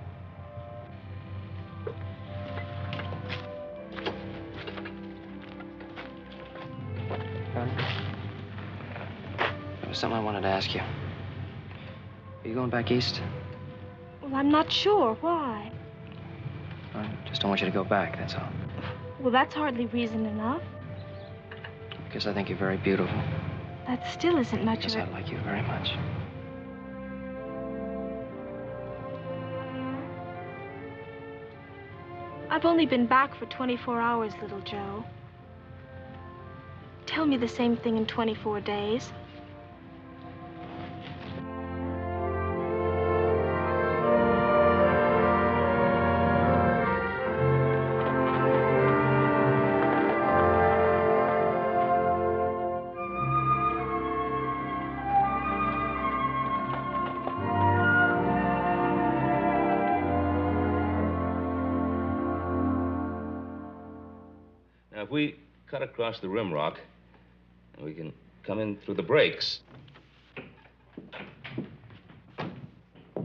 There was something I wanted to ask you. Are you going back east? Well, I'm not sure. Why? I just don't want you to go back, that's all. Well, that's hardly reason enough. Because I think you're very beautiful. That still isn't much Because of I it. like you very much. I've only been back for 24 hours, little Joe. Tell me the same thing in 24 days. Now, if we cut across the rim rock, we can come in through the breaks.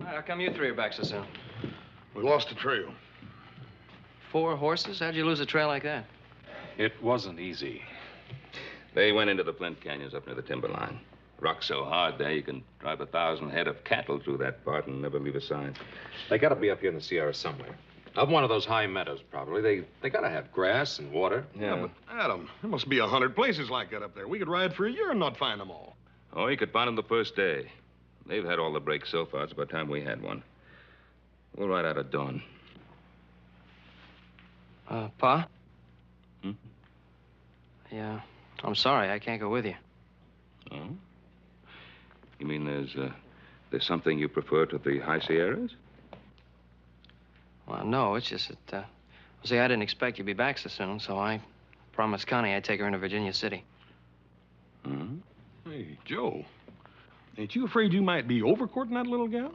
How come you three are back so soon? We lost the trail. 4 horses? How'd you lose a trail like that? It wasn't easy. They went into the Flint Canyons up near the timberline. Rock's so hard there, you can drive 1,000 head of cattle through that part and never leave a sign. They gotta be up here in the Sierra somewhere. Up one of those high meadows, probably. They gotta have grass and water. Yeah, but Adam, there must be 100 places like that up there. We could ride for a year and not find them all. Oh, you could find them the first day. They've had all the breaks so far. It's about time we had one. We'll ride out at dawn. Pa? Hmm? Yeah, I'm sorry. I can't go with you. Oh? You mean there's something you prefer to the high Sierras? Well, no, it's just that, see, I didn't expect you'd be back so soon, so I promised Connie I'd take her into Virginia City. Hmm? Hey, Joe, ain't you afraid you might be overcourting that little gal?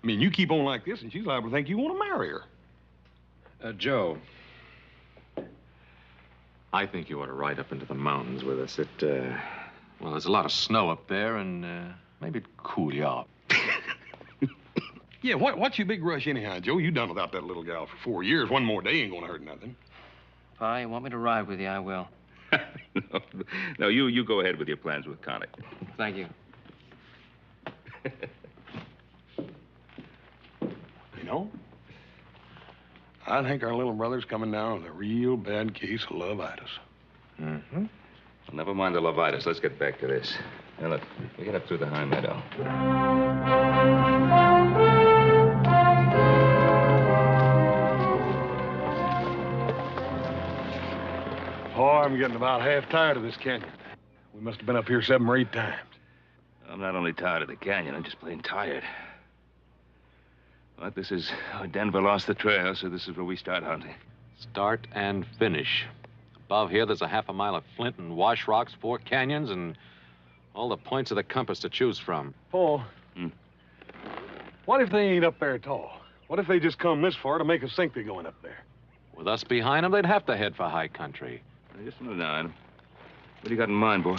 I mean, you keep on like this, and she's liable to think you want to marry her. Joe, I think you ought to ride up into the mountains with us. Well, there's a lot of snow up there, and maybe it'd cool you off. Yeah, what's your big rush anyhow, Joe? You done without that little gal for 4 years. One more day ain't gonna hurt nothing. Pa, you want me to ride with you, I will. No, you go ahead with your plans with Connie. Thank you. You know, I think our little brother's coming down with a real bad case of lovitis. Mm-hmm. Never mind the lovitis. Let's get back to this. Now, look, we get up through the high meadow. Oh, I'm getting about half tired of this canyon. We must have been up here 7 or 8 times. I'm not only tired of the canyon, I'm just plain tired. But this is... Denver lost the trail, so this is where we start hunting. Start and finish. Above here, there's a half a mile of flint and wash rocks, 4 canyons, and all the points of the compass to choose from. Paul, what if they ain't up there at all? What if they just come this far to make us think they're going up there? With us behind them, they'd have to head for high country. Just a minute now, Adam. What do you got in mind, boy?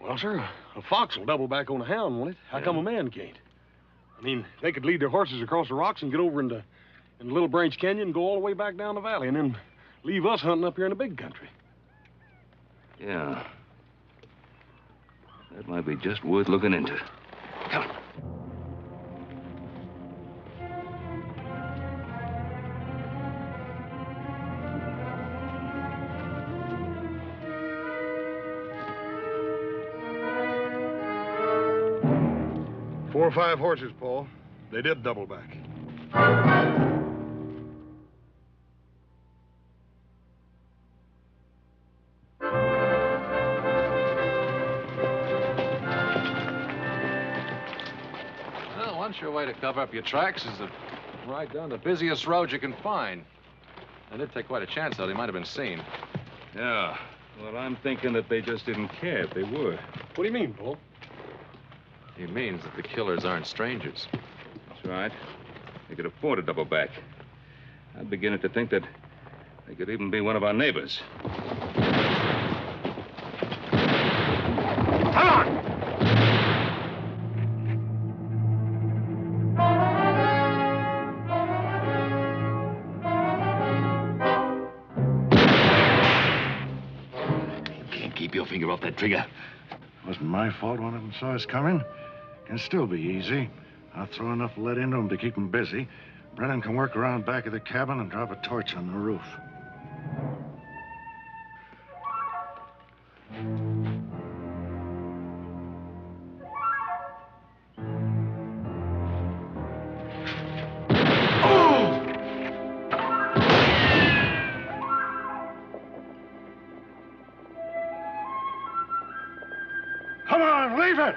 Well, sir, a fox will double back on a hound, won't it? How come a man can't? I mean, they could lead their horses across the rocks and get over into Little Branch Canyon and go all the way back down the valley and then leave us hunting up here in the big country. Yeah. That might be just worth looking into. Come on. Four or 5 horses, Paul. They did double back. Well, one sure way to cover up your tracks is to ride down the busiest road you can find. They did take quite a chance, though. They might have been seen. Yeah. Well, I'm thinking that they just didn't care if they were. What do you mean, Paul? He means that the killers aren't strangers. That's right. They could afford to double back. I'm beginning to think that they could even be one of our neighbors. Come on! You can't keep your finger off that trigger. Wasn't my fault one of them saw us coming. Can still be easy. I'll throw enough lead into them to keep them busy. Brennan can work around back of the cabin and drop a torch on the roof. Come on, leave it!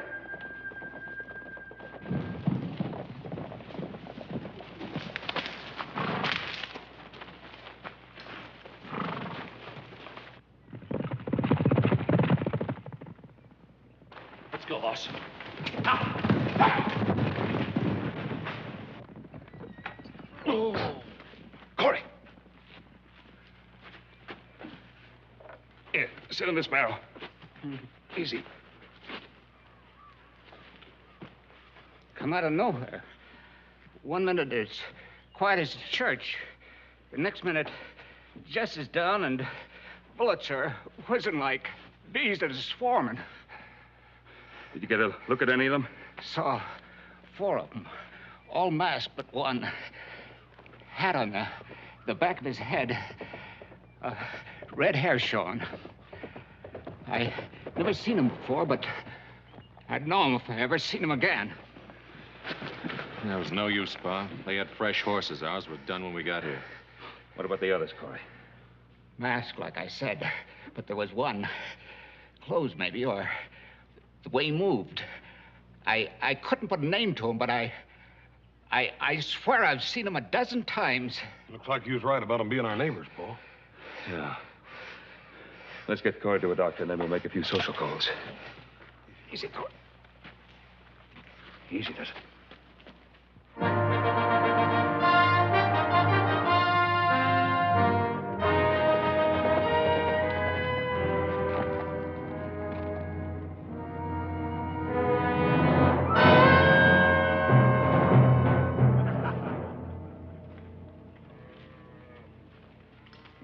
Let's go, boss. Oh. Corey. Here, sit in this barrel. Easy. Come out of nowhere. 1 minute it's quiet as a church. The next minute, Jess is down and bullets are whizzing like bees that are swarming. Did you get a look at any of them? Saw 4 of them, all masked but one. Hat on the back of his head. Red hair showing. I never seen him before, but I'd know him if I ever seen him again. There was no use, Pa. They had fresh horses. Ours were done when we got here. What about the others, Corey? Masked, like I said, but there was one. Clothes, maybe, or the way he moved. I couldn't put a name to him, but I swear I've seen him a dozen times. Looks like you was right about them being our neighbors, Paul. Yeah. Let's get Corey to a doctor, and then we'll make a few social calls. Easy, Corey. Easy, does it?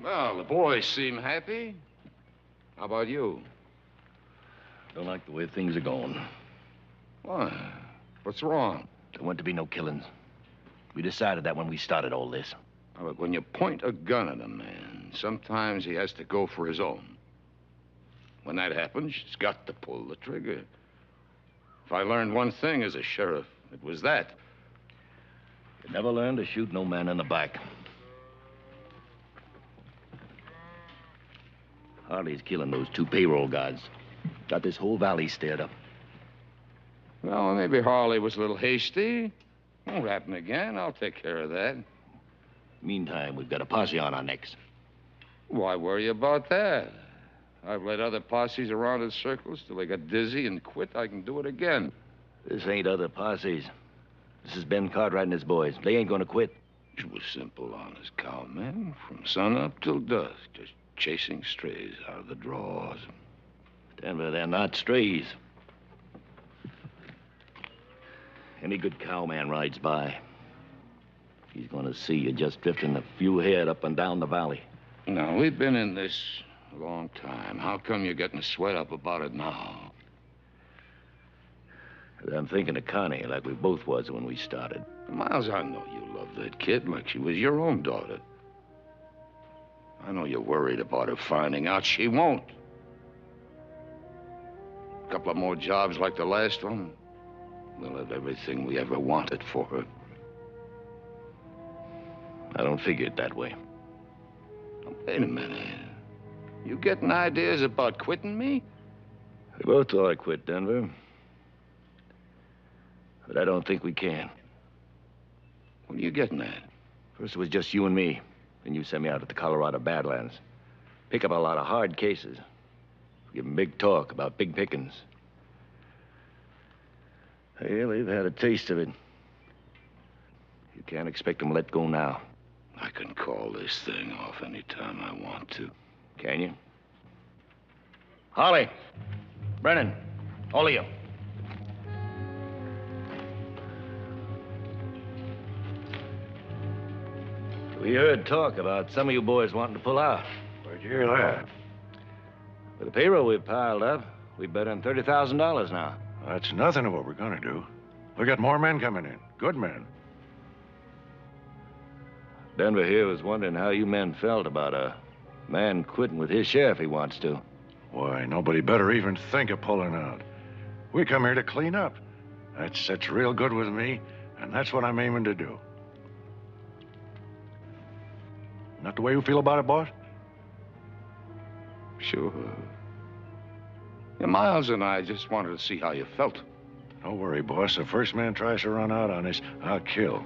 Well, the boys seem happy. How about you? Don't like the way things are going. Why? What's wrong? There weren't to be no killings. We decided that when we started all this. Oh, look, when you point a gun at a man, sometimes he has to go for his own. When that happens, he's got to pull the trigger. If I learned one thing as a sheriff, it was that. You never learn to shoot no man in the back. Harley's killing those 2 payroll guards. Got this whole valley stirred up. Well, maybe Harley was a little hasty. Won't happen again. I'll take care of that. Meantime, we've got a posse on our necks. Why worry about that? I've led other posses around in circles till they got dizzy and quit. I can do it again. This ain't other posses. This is Ben Cartwright and his boys. They ain't gonna quit. It was simple, honest cowman. From sunup till dusk, just chasing strays out of the draws. Denver, they're not strays. Any good cowman rides by, he's gonna see you just drifting a few head up and down the valley. Now, we've been in this a long time. How come you're getting sweat up about it now? I'm thinking of Connie like we both was when we started. Miles, I know you love that kid like she was your own daughter. I know you're worried about her finding out. She won't. A couple of more jobs like the last one, we'll have everything we ever wanted for her. I don't figure it that way. Now, wait a minute. You getting ideas about quitting me? We both thought I'd quit, Denver. But I don't think we can. What are you getting at? First it was just you and me. Then you sent me out to the Colorado Badlands. Pick up a lot of hard cases. Give them big talk about big pickings. Well, they've had a taste of it. You can't expect them to let go now. I can call this thing off any time I want to. Can you? Holly, Brennan, all of you. We heard talk about some of you boys wanting to pull out. Where'd you hear that? With the payroll we've piled up, We bet on $30,000 now. That's nothing of what we're gonna do. We got more men coming in. Good men. Denver here was wondering how you men felt about a man quitting with his share if he wants to. Why, nobody better even think of pulling out. We come here to clean up. That sits real good with me, and that's what I'm aiming to do. Not the way you feel about it, boss? Sure. Yeah, Miles and I just wanted to see how you felt. Don't worry, boss. The first man tries to run out on us, I'll kill.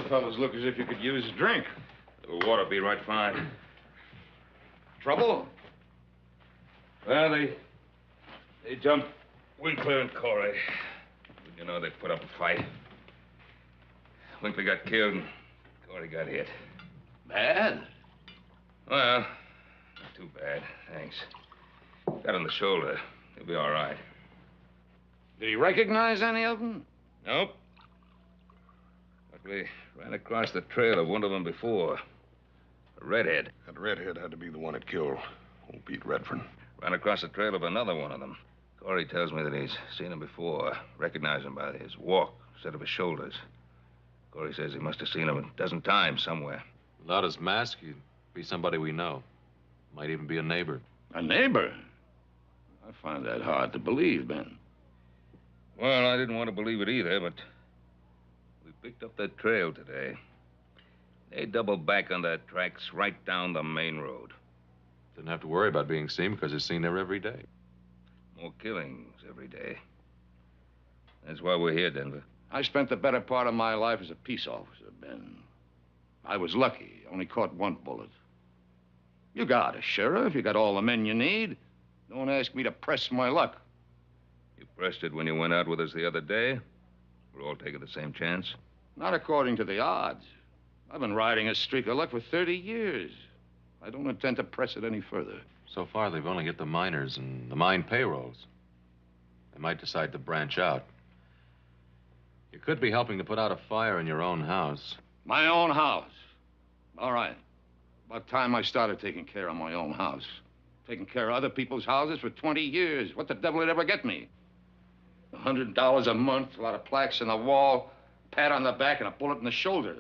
Fellas look as if you could use a drink. The water be right fine. Trouble? Well, they jumped Winkler and Corey. You know, they put up a fight. Winkler got killed and Corey got hit. Bad? Well, not too bad, thanks. Got on the shoulder. He'll be all right. Did he recognize any of them? Nope. But we ran across the trail of one of them before. A redhead. That redhead had to be the one that killed old Pete Redfern. Ran across the trail of another one of them. Corey tells me that he's seen him before. Recognized him by his walk, set of his shoulders. Corey says he must have seen him a dozen times somewhere. Without his mask, he'd be somebody we know. Might even be a neighbor. A neighbor? I find that hard to believe, Ben. Well, I didn't want to believe it either, but we picked up that trail today. They doubled back on their tracks right down the main road. Didn't have to worry about being seen because he's seen there every day. More killings every day. That's why we're here, Denver. I spent the better part of my life as a peace officer, Ben. I was lucky. Only caught one bullet. You got a sheriff. You got all the men you need. Don't ask me to press my luck. You pressed it when you went out with us the other day. We're all taking the same chance. Not according to the odds. I've been riding a streak of luck for 30 years. I don't intend to press it any further. So far, they've only hit the miners and the mine payrolls. They might decide to branch out. You could be helping to put out a fire in your own house. My own house? All right. About time I started taking care of my own house. Taking care of other people's houses for 20 years. What the devil would ever get me? $100 a month, a lot of plaques on the wall, a pat on the back, and a bullet in the shoulder.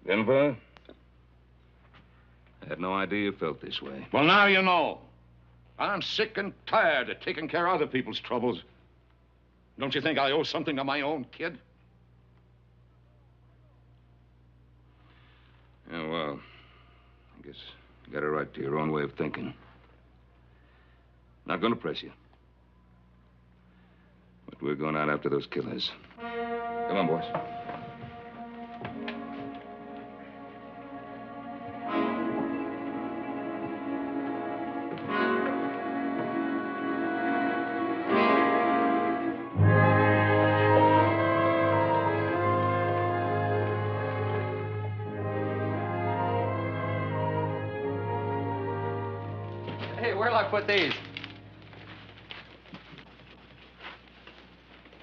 Denver, I had no idea you felt this way. Well, now you know. I'm sick and tired of taking care of other people's troubles. Don't you think I owe something to my own kid? Yeah, well, I guess you got a right to your own way of thinking. Not gonna press you. But we're going out after those killers. Come on, boys. Hey, where'd I put these?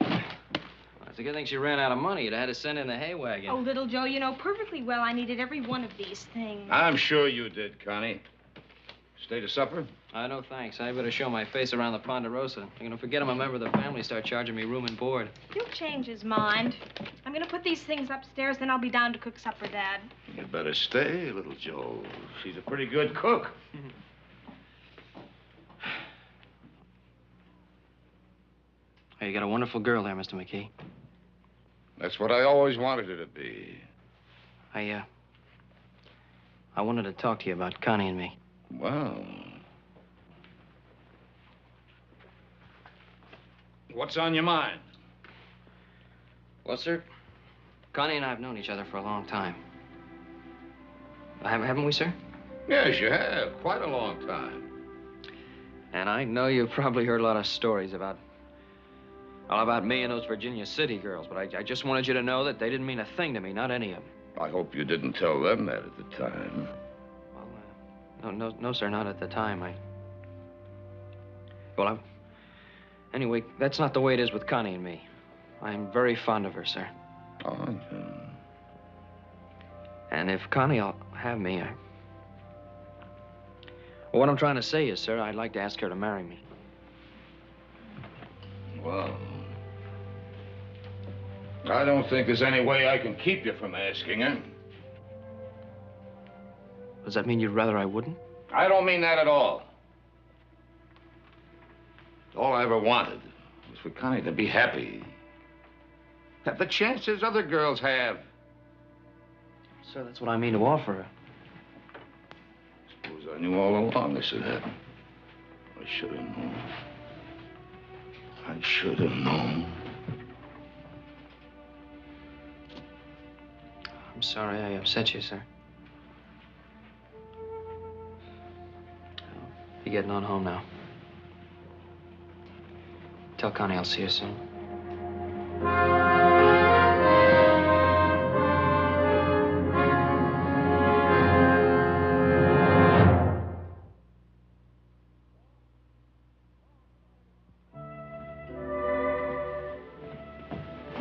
It's a good thing she ran out of money. You'd have had to send in the hay wagon. Oh, little Joe, you know perfectly well I needed every one of these things. I'm sure you did, Connie. Stay to supper? No, thanks. I better show my face around the Ponderosa. I'm gonna forget I'm a member of the family, start charging me room and board. He'll change his mind. I'm gonna put these things upstairs, then I'll be down to cook supper, Dad. You better stay, little Joe. She's a pretty good cook. Hey, you got a wonderful girl there, Mr. McKee. That's what I always wanted her to be. I wanted to talk to you about Connie and me. Well. What's on your mind? Well, sir, Connie and I have known each other for a long time. Haven't we, sir? Yes, you have. Quite a long time. And I know you've probably heard a lot of stories about me and those Virginia City girls, but I just wanted you to know that they didn't mean a thing to me, not any of them. I hope you didn't tell them that at the time. No, sir, not at the time. Anyway, that's not the way it is with Connie and me. I'm very fond of her, sir. Oh, And if Connie'll have me, Well, what I'm trying to say is, sir, I'd like to ask her to marry me. Well, I don't think there's any way I can keep you from asking her. Does that mean you'd rather I wouldn't? I don't mean that at all. All I ever wanted was for Connie to be happy. Have the chances other girls have. Sir, that's what I mean to offer her. Suppose I knew all along this would happen. I should have known. I should have known. I'm sorry I upset you, sir. Be getting on home now. Tell Connie I'll see her soon.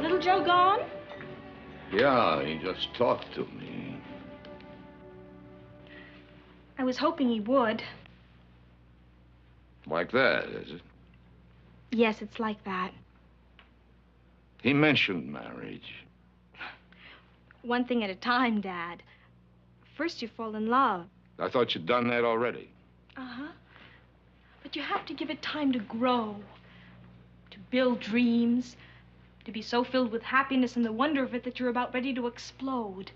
Little Joe gone? Yeah, he just talked to me. I was hoping he would. Like that, is it? Yes, it's like that. He mentioned marriage. One thing at a time, Dad. First you fall in love. I thought you'd done that already. Uh-huh. But you have to give it time to grow, to build dreams, to be so filled with happiness and the wonder of it that you're about ready to explode.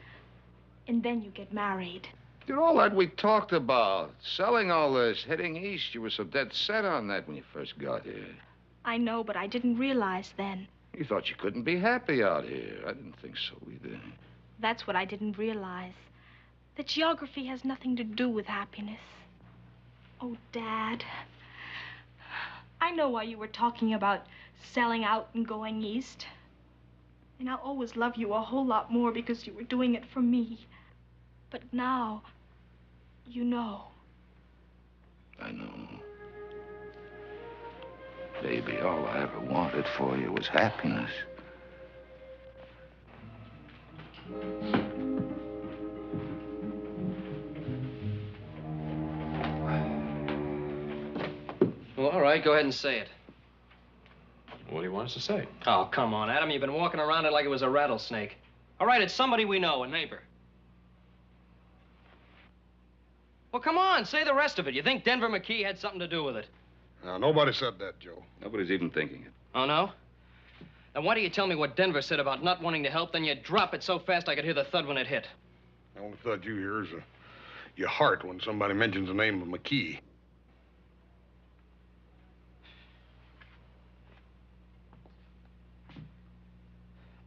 And then you get married. Did all that we talked about, selling all this, heading east, you were so dead set on that when you first got here. I know, but I didn't realize then. You thought you couldn't be happy out here. I didn't think so either. That's what I didn't realize. That geography has nothing to do with happiness. Oh, Dad. I know why you were talking about selling out and going east. And I'll always love you a whole lot more because you were doing it for me. But now, you know. I know. Baby, all I ever wanted for you was happiness. Well, all right, go ahead and say it. What do you want us to say? Oh, come on, Adam. You've been walking around it like it was a rattlesnake. All right, it's somebody we know, a neighbor. Well, come on, say the rest of it. You think Denver McKee had something to do with it? Now, nobody said that, Joe. Nobody's even thinking it. Oh, no? Then why do you tell me what Denver said about not wanting to help, then you drop it so fast I could hear the thud when it hit? The only thud you hear is your heart when somebody mentions the name of McKee.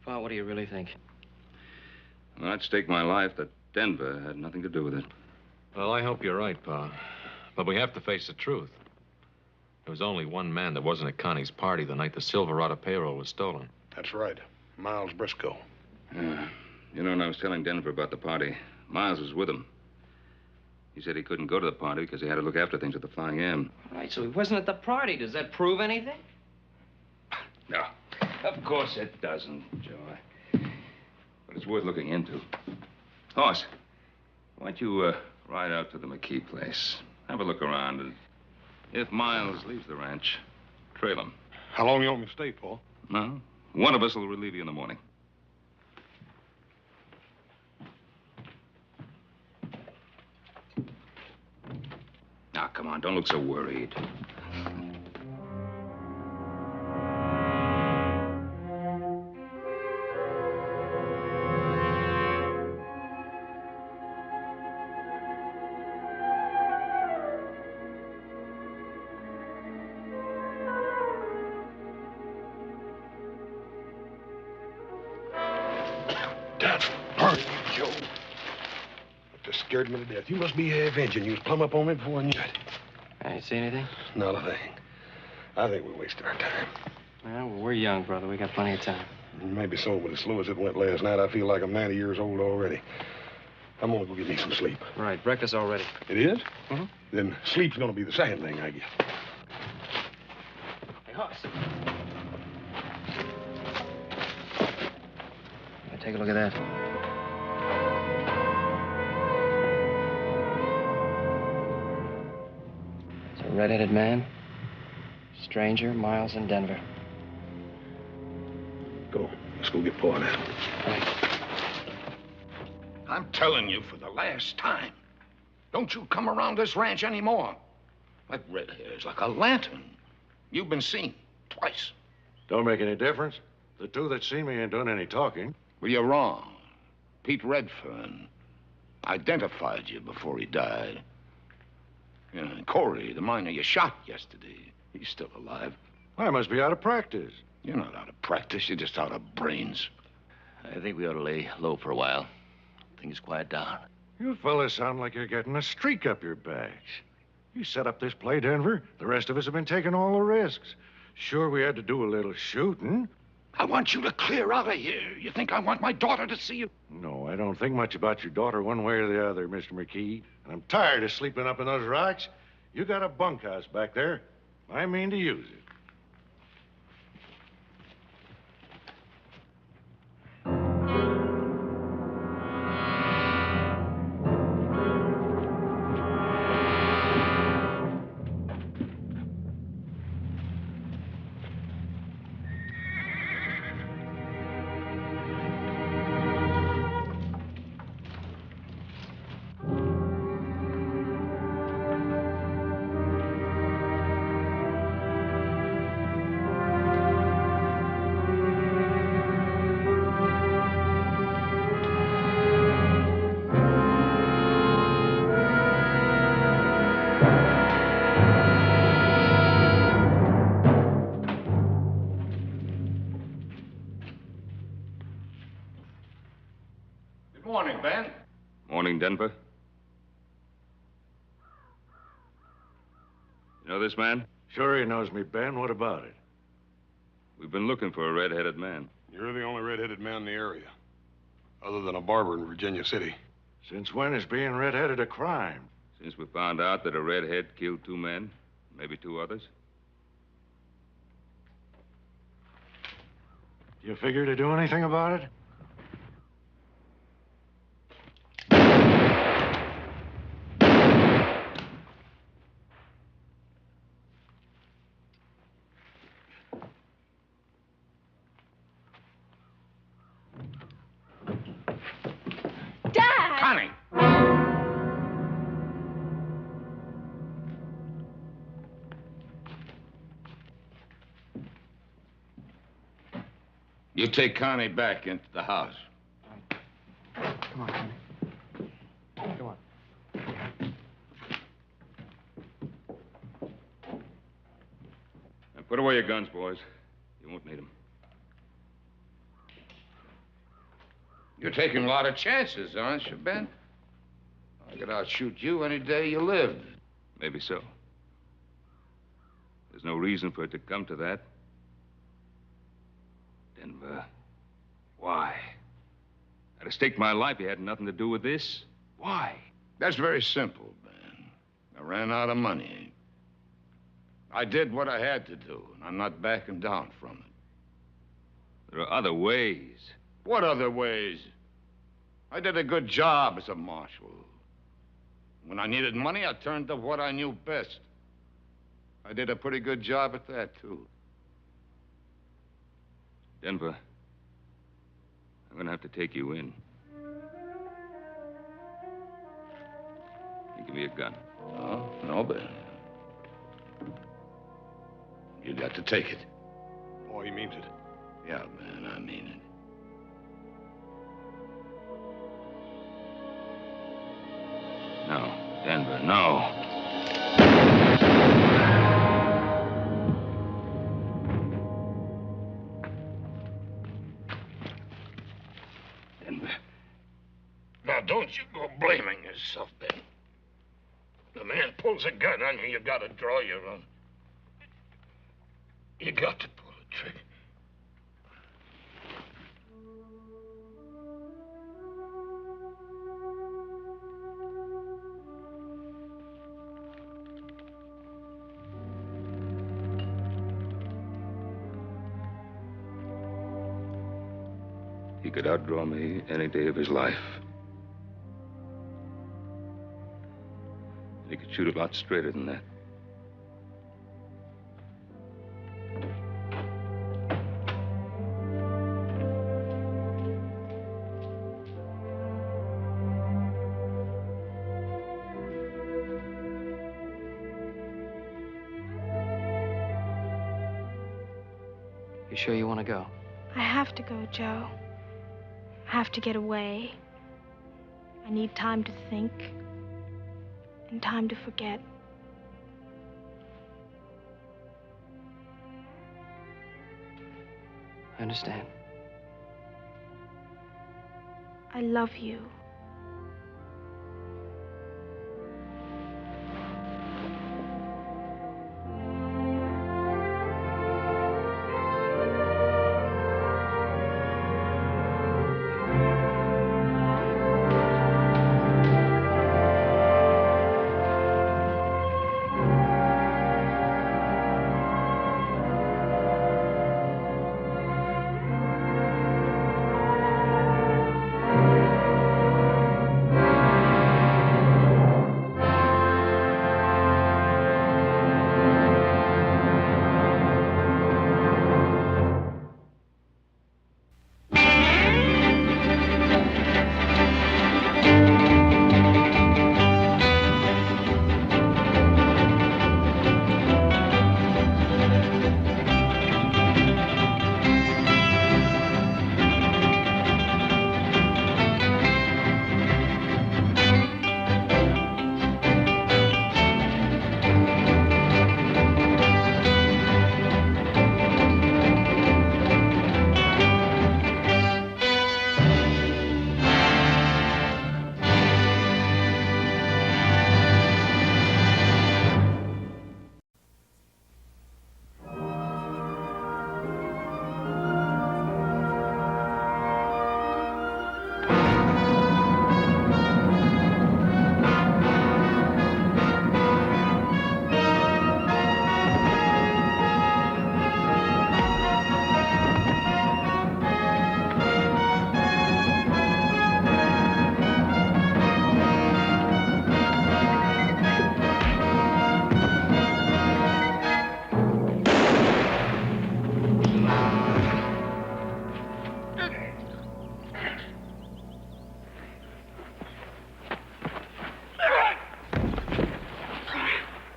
Pa, what do you really think? Well, I'd stake my life that Denver had nothing to do with it. Well, I hope you're right, Pa. But we have to face the truth. There was only one man that wasn't at Connie's party the night the Silverado payroll was stolen. That's right. Miles Briscoe. Yeah. You know, when I was telling Denver about the party, Miles was with him. He said he couldn't go to the party because he had to look after things at the Flying M. Right, so he wasn't at the party. Does that prove anything? No. Of course it doesn't, Joe. But it's worth looking into. Hoss, why don't you ride out to the McKee place? Have a look around, and if Miles leaves the ranch, trail him. How long you want me to stay, Paul? No. One of us will relieve you in the morning. Now, come on, don't look so worried. just scared me to death. You must be avenging. You was plumb up on me before I knew it. I ain't see anything? Not a thing. I think we wasted our time. Well, we're young, brother. We got plenty of time. Maybe so, but as slow as it went last night, I feel like I'm 90 years old already. I'm gonna go get me some sleep. Right, breakfast all ready. It is? Mm-hmm. Then sleep's gonna be the second thing I get. Hey, Hoss. Take a look at that. It's a red-headed man. Stranger, miles in Denver. Go. Let's go get Paul now. I'm telling you for the last time, don't you come around this ranch anymore. That red hair's like a lantern. You've been seen twice. Don't make any difference. The two that seen me ain't done any talking. Well, you're wrong. Pete Redfern identified you before he died. Yeah, and Corey, the miner you shot yesterday, he's still alive. I must be out of practice. You're not out of practice. You're just out of brains. I think we ought to lay low for a while. Things quiet down. You fellas sound like you're getting a streak up your backs. You set up this play, Denver. The rest of us have been taking all the risks. Sure, we had to do a little shooting. I want you to clear out of here. You think I want my daughter to see you? No, I don't think much about your daughter one way or the other, Mr. McKee. And I'm tired of sleeping up in those rocks. You got a bunkhouse back there. I mean to use it. Morning, Ben. Morning, Denver. You know this man? Sure he knows me, Ben. What about it? We've been looking for a red-headed man. You're the only red-headed man in the area, other than a barber in Virginia City. Since when is being red-headed a crime? Since we found out that a redhead killed 2 men, maybe 2 others. Do you figure to do anything about it? Dad! Connie! You take Connie back into the house. Come on, Connie. Come on. Now put away your guns, boys. You won't need them. You're taking a lot of chances, aren't you, Ben? I could outshoot you any day you live. Maybe so. There's no reason for it to come to that. Denver, why? I'd have staked my life. You had nothing to do with this. Why? That's very simple, Ben. I ran out of money. I did what I had to do, and I'm not backing down from it. There are other ways. What other ways? I did a good job as a marshal. When I needed money, I turned to what I knew best. I did a pretty good job at that, too. Denver, I'm gonna have to take you in. You give me a gun. Oh, no, Ben. You got to take it. Oh, he means it. Yeah, man, I mean it. No, Denver, no. Now, don't you go blaming yourself, Ben. The man pulls a gun on you, you gotta draw your own. You got to pull the trigger. He could outdraw me any day of his life. He could shoot a lot straighter than that. You sure you want to go? I have to go, Joe. I have to get away. I need time to think and time to forget. I understand. I love you.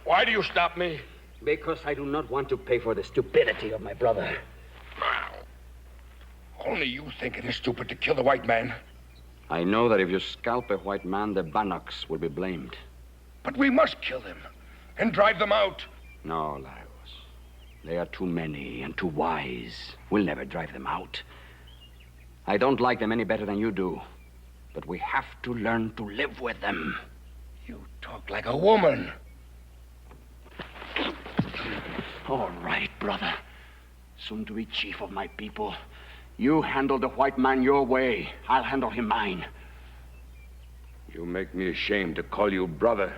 Why do you stop me? Because I do not want to pay for the stupidity of my brother. Only you think it is stupid to kill the white man. I know that if you scalp a white man, the Bannocks will be blamed. But we must kill them and drive them out. No, Lagos. They are too many and too wise. We'll never drive them out. I don't like them any better than you do. But we have to learn to live with them. You talk like a woman. All right, brother. Soon to be chief of my people. You handle the white man your way. I'll handle him mine. You make me ashamed to call you brother.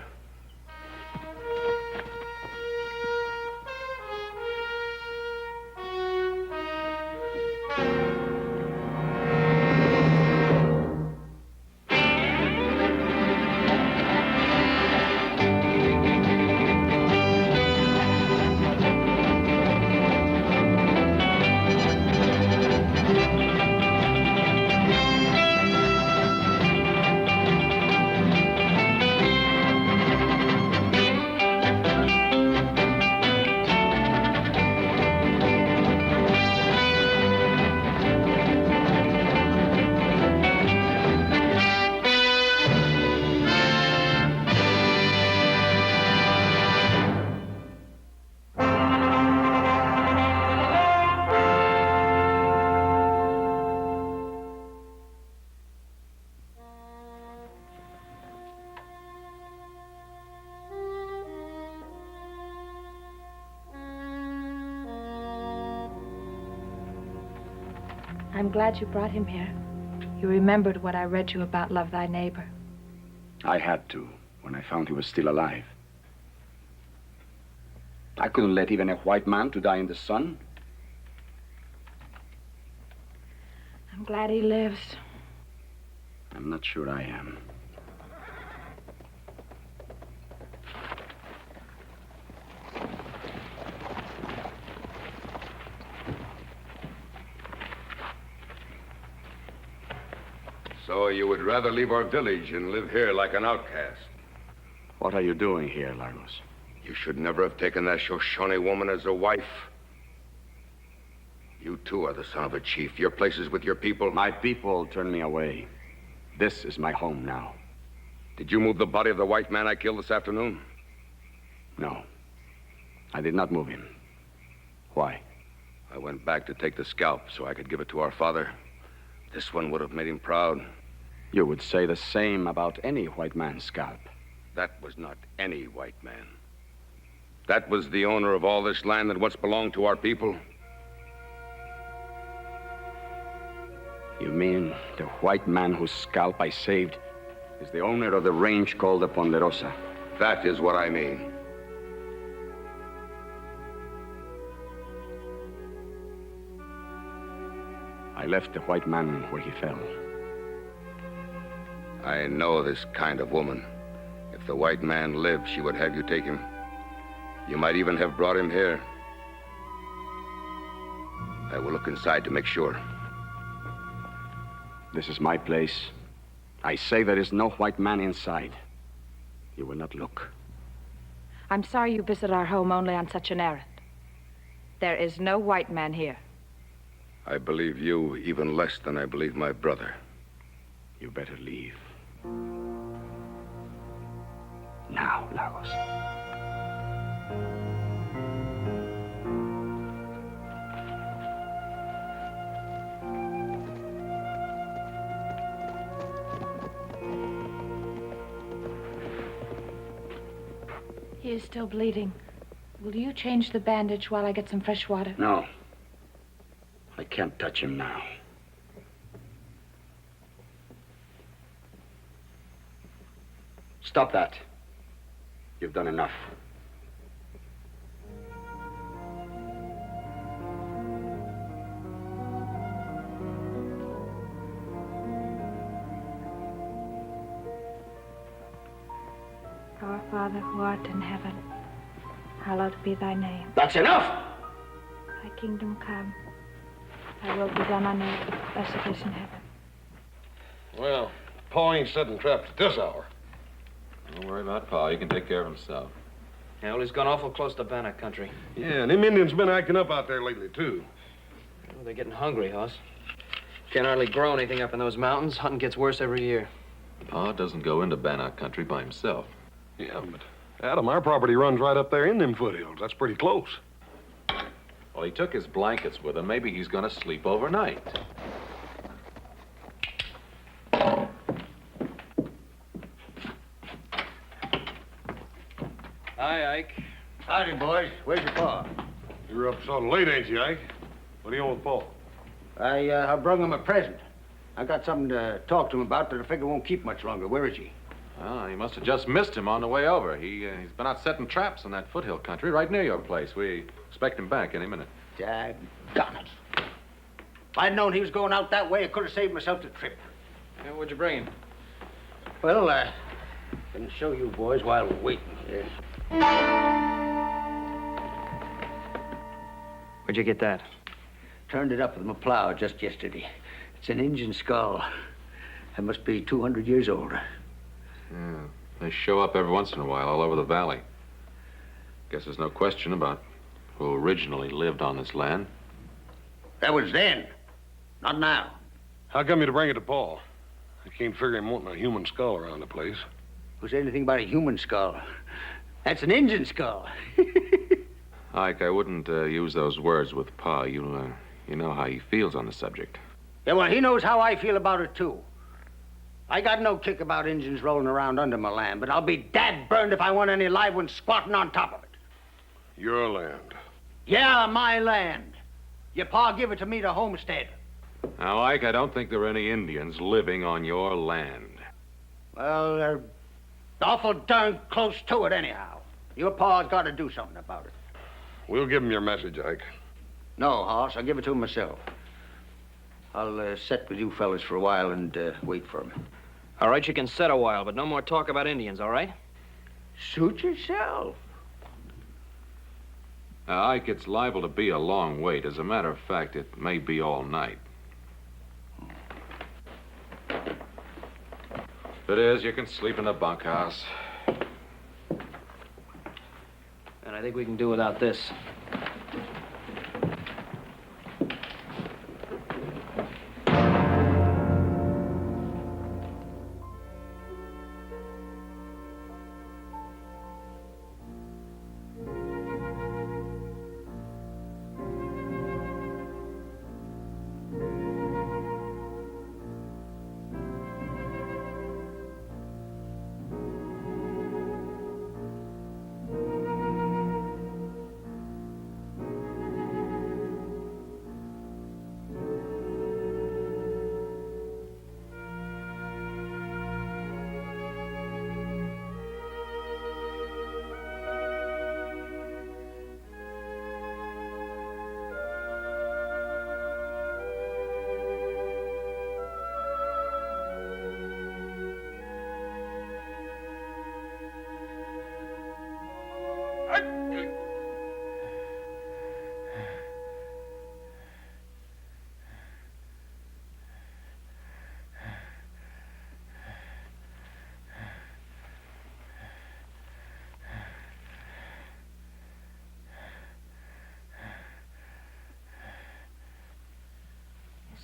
I'm glad you brought him here. You remembered what I read you about Love Thy Neighbor. I had to, when I found he was still alive. I couldn't let even a white man to die in the sun. I'm glad he lives. I'm not sure I am. So you would rather leave our village and live here like an outcast? What are you doing here, Lagos? You should never have taken that Shoshone woman as a wife. You too are the son of a chief. Your place is with your people. My people turned me away. This is my home now. Did you move the body of the white man I killed this afternoon? No. I did not move him. Why? I went back to take the scalp so I could give it to our father. This one would have made him proud. You would say the same about any white man's scalp. That was not any white man. That was the owner of all this land that once belonged to our people. You mean the white man whose scalp I saved is the owner of the range called the Ponderosa? That is what I mean. I left the white man where he fell. I know this kind of woman. If the white man lived, she would have you take him. You might even have brought him here. I will look inside to make sure. This is my place. I say there is no white man inside. You will not look. I'm sorry you visit our home only on such an errand. There is no white man here. I believe you even less than I believe my brother. You better leave. Now, Lagos. He is still bleeding. Will you change the bandage while I get some fresh water? No. I can't touch him now. Stop that. You've done enough. Our Father who art in heaven, hallowed be thy name. That's enough! Thy kingdom come. Thy will be done on earth as it is in heaven. Well, Pa ain't setting traps at this hour. Don't worry about Pa. He can take care of himself. Yeah, well, he's gone awful close to Bannock country. Yeah, and them Indians been acting up out there lately, too. Well, they're getting hungry, Hoss. Can't hardly grow anything up in those mountains. Hunting gets worse every year. Pa doesn't go into Bannock country by himself. Yeah, but Adam, our property runs right up there in them foothills. That's pretty close. Well, he took his blankets with him. Maybe he's going to sleep overnight. Hi, Ike. Howdy, boys. Where's your pa? You're up so late, ain't you, Ike? What do you want with Pa? I brung him a present. I got something to talk to him about that I figure won't keep much longer. Where is he? Oh, you must have just missed him on the way over. He's been out setting traps in that foothill country right near your place. We expect him back any minute. Daggone it. If I'd known he was going out that way, I could have saved myself the trip. Yeah, what'd you bring him? Well, I can show you boys while we're waiting here. Where'd you get that? Turned it up with my plow just yesterday. It's an Injun skull. That must be 200 years old. Yeah, they show up every once in a while all over the valley. Guess there's no question about who originally lived on this land. That was then, not now. How come you to bring it to Pa? I can't figure him wanting a human skull around the place. Who said anything about a human skull? That's an Injun skull. Ike, I wouldn't use those words with Pa. You know how he feels on the subject. Yeah, well, he knows how I feel about it, too. I got no kick about Injuns rolling around under my land, but I'll be dad-burned if I want any live ones squatting on top of it. Your land. Yeah, my land. Your pa give it to me to homestead. Now, Ike, I don't think there are any Indians living on your land. Well, they're awful darn close to it anyhow. Your pa's got to do something about it. We'll give him your message, Ike. No, Hoss, I'll give it to him myself. I'll sit with you fellas for a while and wait for him. All right, you can sit a while, but no more talk about Indians, all right? Suit yourself. Now, Ike, it's liable to be a long wait. As a matter of fact, it may be all night. If it is, you can sleep in the bunkhouse. And I think we can do without this.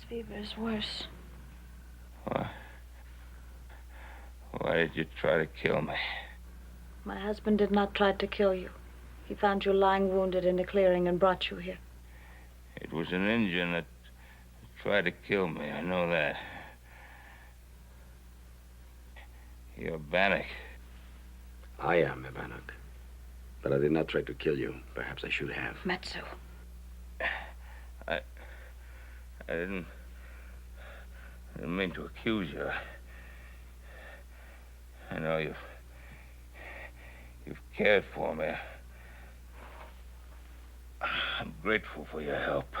Fever is worse. Why did you try to kill me? My husband did not try to kill you. He found you lying wounded in a clearing and brought you here. It was an Indian that tried to kill me. I know that. You're Bannock. I am a Bannock. But I did not try to kill you. Perhaps I should have. Matsu. I didn't mean to accuse you. I know you've cared for me. I'm grateful for your help.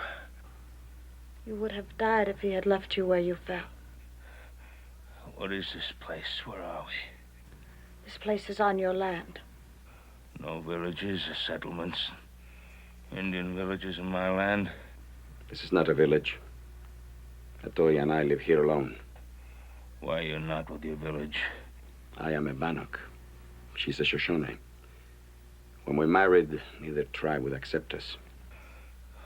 You would have died if he had left you where you fell. What is this place? Where are we? This place is on your land. No villages or settlements. Indian villages in my land. This is not a village. Atoya and I live here alone. Why are you not with your village? I am a Bannock. She's a Shoshone. When we married, neither tribe would accept us.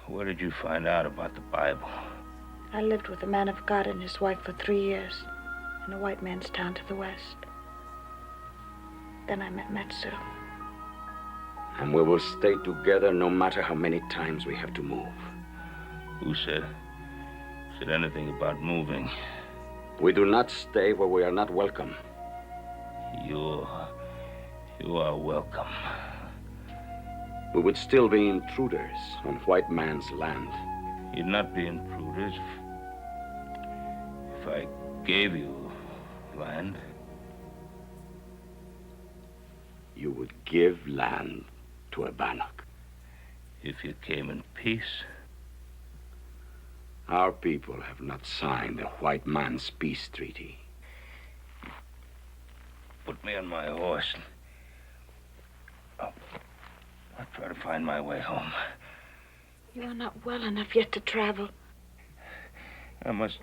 Where did you find out about the Bible? I lived with a man of God and his wife for 3 years in a white man's town to the west. Then I met Matsu. And we will stay together no matter how many times we have to move. Who said anything about moving? We do not stay where we are not welcome. You are welcome. We would still be intruders on white man's land. You'd not be intruders if I gave you land. You would give land to a Bannock. If you came in peace. Our people have not signed the white man's peace treaty. Put me on my horse. I'll try to find my way home. You are not well enough yet to travel. I must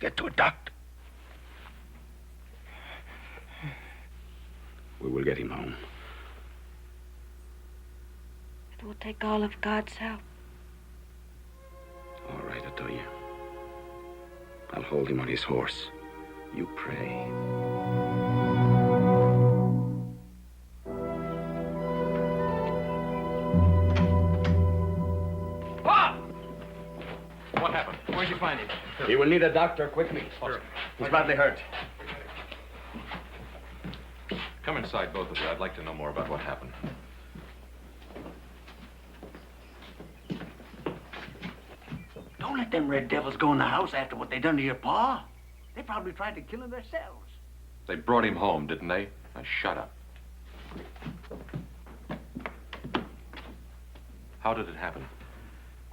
get to a doctor. We will get him home. It will take all of God's help. All right, Atoya. I'll hold him on his horse. You pray. Bob! What happened? Where'd you find him? He will need a doctor quickly. Sure. He's badly hurt. Come inside, both of you. I'd like to know more about what happened. Don't let them red devils go in the house after what they done to your pa? They probably tried to kill him themselves. They brought him home, didn't they? Now, shut up. How did it happen?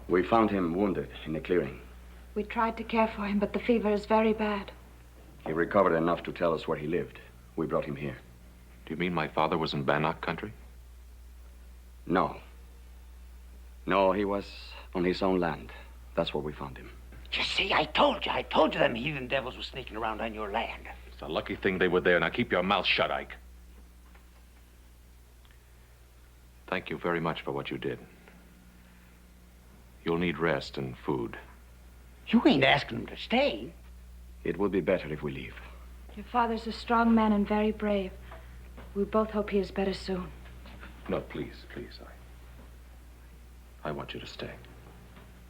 We found him wounded in the clearing. We tried to care for him, but the fever is very bad. He recovered enough to tell us where he lived. We brought him here. Do you mean my father was in Bannock country? No. No, he was on his own land. That's where we found him. You see, I told you them heathen devils were sneaking around on your land. It's a lucky thing they were there. Now keep your mouth shut, Ike. Thank you very much for what you did. You'll need rest and food. You ain't asking them to stay. It would be better if we leave. Your father's a strong man and very brave. We both hope he is better soon. No, please, please. I want you to stay.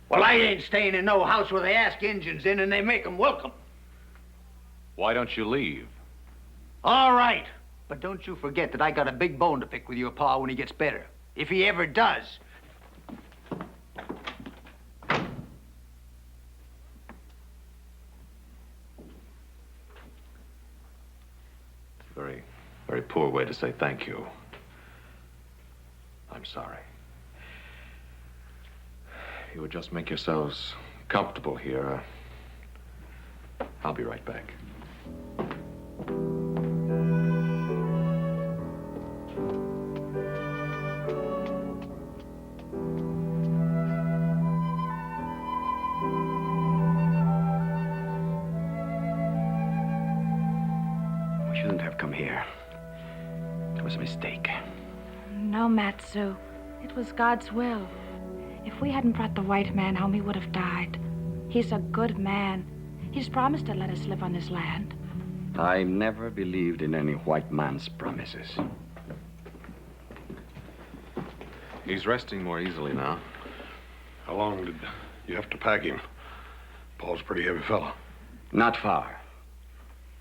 Well, I ain't staying in no house where they ask Injuns in and they make them welcome. Why don't you leave? All right. But don't you forget that I got a big bone to pick with your pa when he gets better. If he ever does. Very, very poor way to say thank you. I'm sorry. You would just make yourselves comfortable here. I'll be right back. We shouldn't have come here. It was a mistake. No, Matsu. It was God's will. If we hadn't brought the white man home, he would have died. He's a good man. He's promised to let us live on his land. I never believed in any white man's promises. He's resting more easily now. How long did you have to pack him? Paul's a pretty heavy fella. Not far.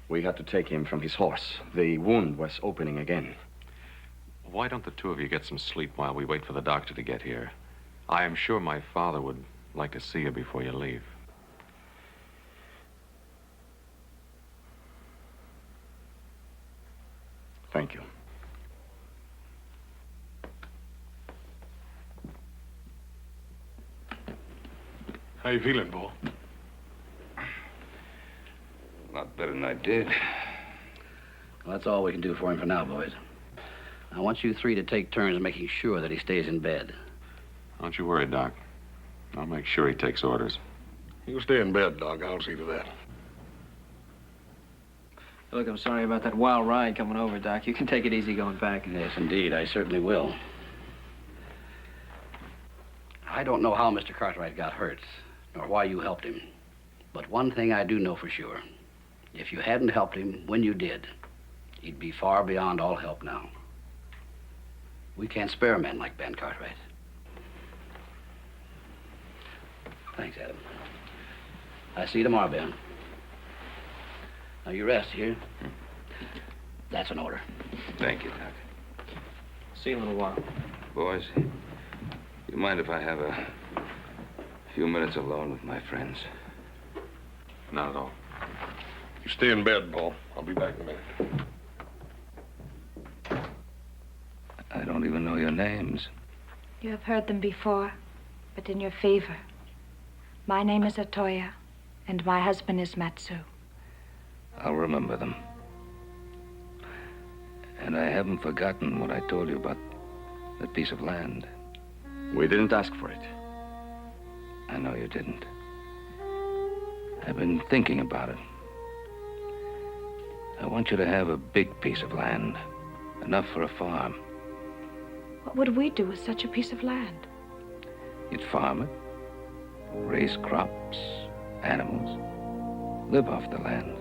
We had to take him from his horse. The wound was opening again. Why don't the two of you get some sleep while we wait for the doctor to get here? I am sure my father would like to see you before you leave. Thank you. How you feeling, Paul? A lot better than I did. Well, that's all we can do for him for now, boys. I want you three to take turns making sure that he stays in bed. Don't you worry, Doc. I'll make sure he takes orders. He'll stay in bed, Doc. I'll see to that. Look, I'm sorry about that wild ride coming over, Doc. You can take it easy going back. Yes, indeed. I certainly will. I don't know how Mr. Cartwright got hurt, nor why you helped him. But one thing I do know for sure. If you hadn't helped him when you did, he'd be far beyond all help now. We can't spare men like Ben Cartwright. Thanks, Adam. I'll see you tomorrow, Ben. Now, you rest here. That's an order. Thank you, Doc. See you in a little while. Boys, you mind if I have a few minutes alone with my friends? Not at all. You stay in bed, Paul. I'll be back in a minute. I don't even know your names. You have heard them before, but in your favor. My name is Atoya, and my husband is Matsu. I'll remember them. And I haven't forgotten what I told you about that piece of land. We didn't ask for it. I know you didn't. I've been thinking about it. I want you to have a big piece of land, enough for a farm. What would we do with such a piece of land? You'd farm it, raise crops, animals, live off the land.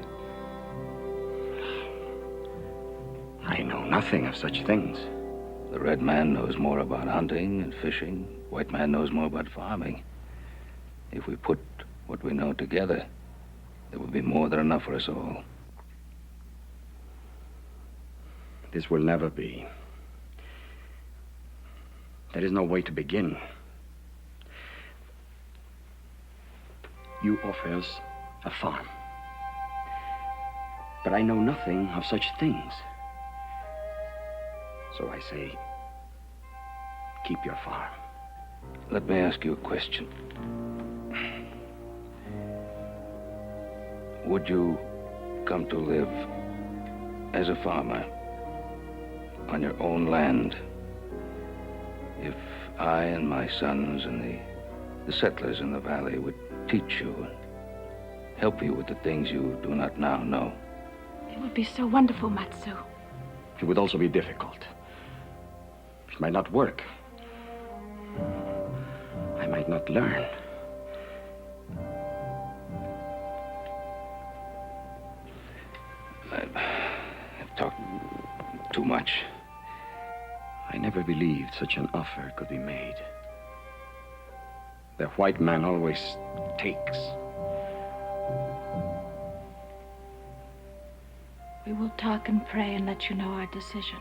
I know nothing of such things. The red man knows more about hunting and fishing. White man knows more about farming. If we put what we know together, there will be more than enough for us all. This will never be. There is no way to begin. You offers a farm. But I know nothing of such things. So I say, keep your farm. Let me ask you a question. Would you come to live as a farmer on your own land if I and my sons and the settlers in the valley would teach you and help you with the things you do not now know? It would be so wonderful, Matsu. It would also be difficult. It might not work. I might not learn. I've talked too much. I never believed such an offer could be made. The white man always takes. We will talk and pray and let you know our decision.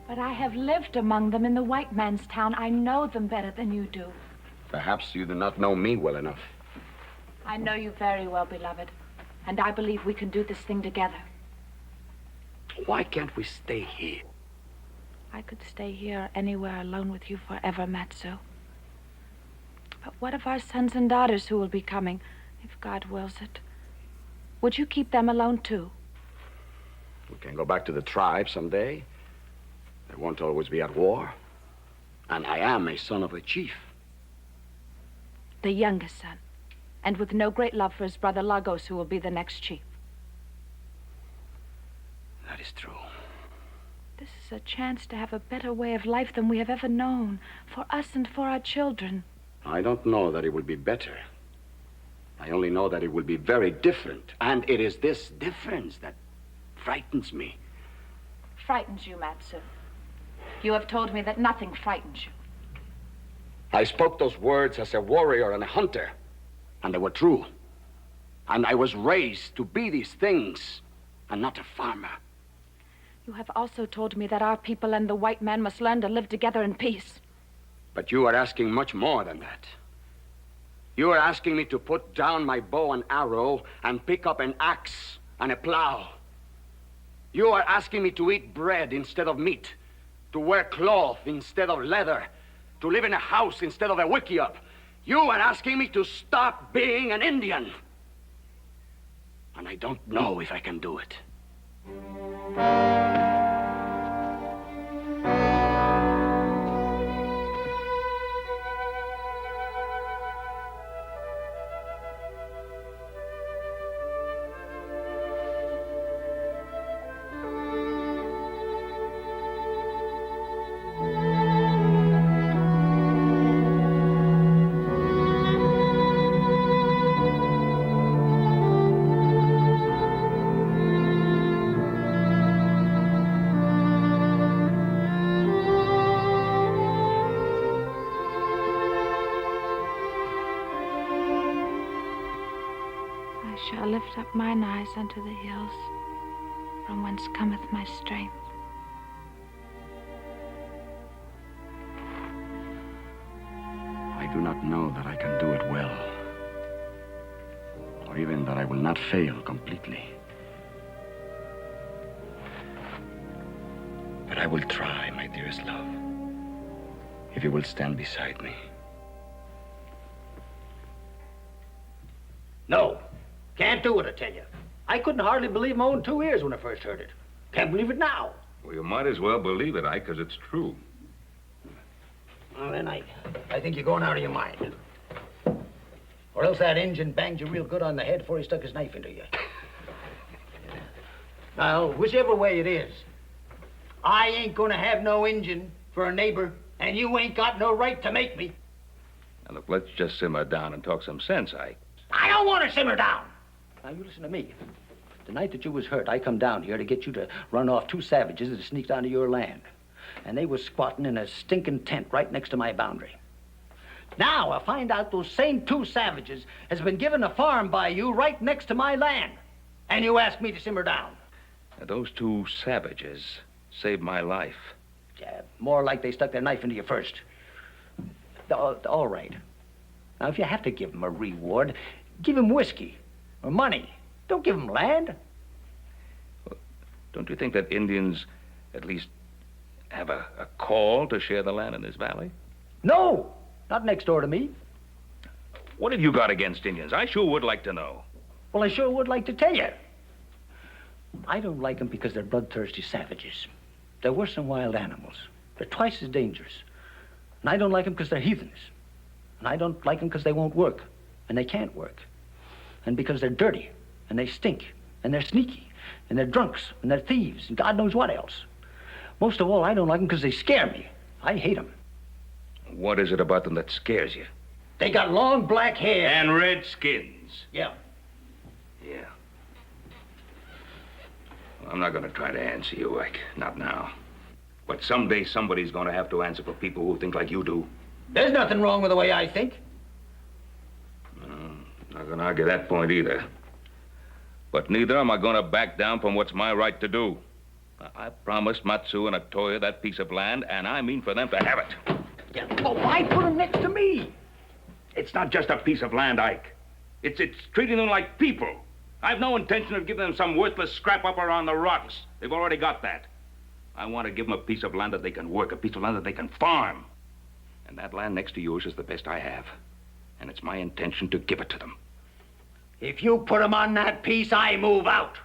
But I have lived among them in the white man's town. I know them better than you do. Perhaps you do not know me well enough. I know you very well, beloved. And I believe we can do this thing together. Why can't we stay here? I could stay here anywhere alone with you forever, Matsu. But what of our sons and daughters who will be coming, if God wills it? Would you keep them alone, too? We can go back to the tribe someday. They won't always be at war. And I am a son of a chief. The youngest son. And with no great love for his brother Lagos, who will be the next chief. That is true. This is a chance to have a better way of life than we have ever known, for us and for our children. I don't know that it will be better. I only know that it will be very different. And it is this difference that frightens me. Frightens you, Matsu. You have told me that nothing frightens you. I spoke those words as a warrior and a hunter. And they were true. And I was raised to be these things, and not a farmer. You have also told me that our people and the white man must learn to live together in peace. But you are asking much more than that. You are asking me to put down my bow and arrow and pick up an axe and a plow. You are asking me to eat bread instead of meat, to wear cloth instead of leather, to live in a house instead of a wickiup. You are asking me to stop being an Indian. And I don't know if I can do it. I shall lift up mine eyes unto the hills, from whence cometh my strength. I do not know that I can do it well, or even that I will not fail completely. But I will try, my dearest love, if you will stand beside me. No. Can't do it, I tell you. I couldn't hardly believe my own 2 ears when I first heard it. Can't believe it now. Well, you might as well believe it, Ike, because it's true. Well, then I think you're going out of your mind. Or else that Injun banged you real good on the head before he stuck his knife into you. Now, whichever way it is, I ain't gonna have no Injun for a neighbor, and you ain't got no right to make me. Now, look, let's just simmer down and talk some sense, Ike. I don't want to simmer down. Now, you listen to me. The night that you was hurt, I come down here to get you to run off 2 savages that sneaked onto your land. And they was squatting in a stinking tent right next to my boundary. Now I find out those same two savages has been given a farm by you right next to my land. And you ask me to simmer down. Now, those two savages saved my life. Yeah, more like they stuck their knife into you first. All right. Now, if you have to give them a reward, give them whiskey or money. Don't give them land. Don't you think that Indians at least have a call to share the land in this valley? No, not next door to me. What have you got against Indians? I sure would like to know. Well, I sure would like to tell you. I don't like them because they're bloodthirsty savages. They're worse than wild animals. They're twice as dangerous. And I don't like them because they're heathens. And I don't like them because they won't work. And they can't work. And because they're dirty. And they stink. And they're sneaky. And they're drunks. And they're thieves. And God knows what else. Most of all, I don't like them because they scare me. I hate them. What is it about them that scares you? They got long black hair. And red skins. Yeah. Yeah. Well, I'm not going to try to answer you, Ike. Not now. But someday somebody's going to have to answer for people who think like you do. There's nothing wrong with the way I think. Not going to argue that point either. But neither am I going to back down from what's my right to do. I promised Matsu and Atoya that piece of land, and I mean for them to have it. Yeah, but why put them next to me? It's not just a piece of land, Ike. It's treating them like people. I've no intention of giving them some worthless scrap up around the rocks. They've already got that. I want to give them a piece of land that they can work, a piece of land that they can farm. And that land next to yours is the best I have. And it's my intention to give it to them. If you put them on that piece, I move out.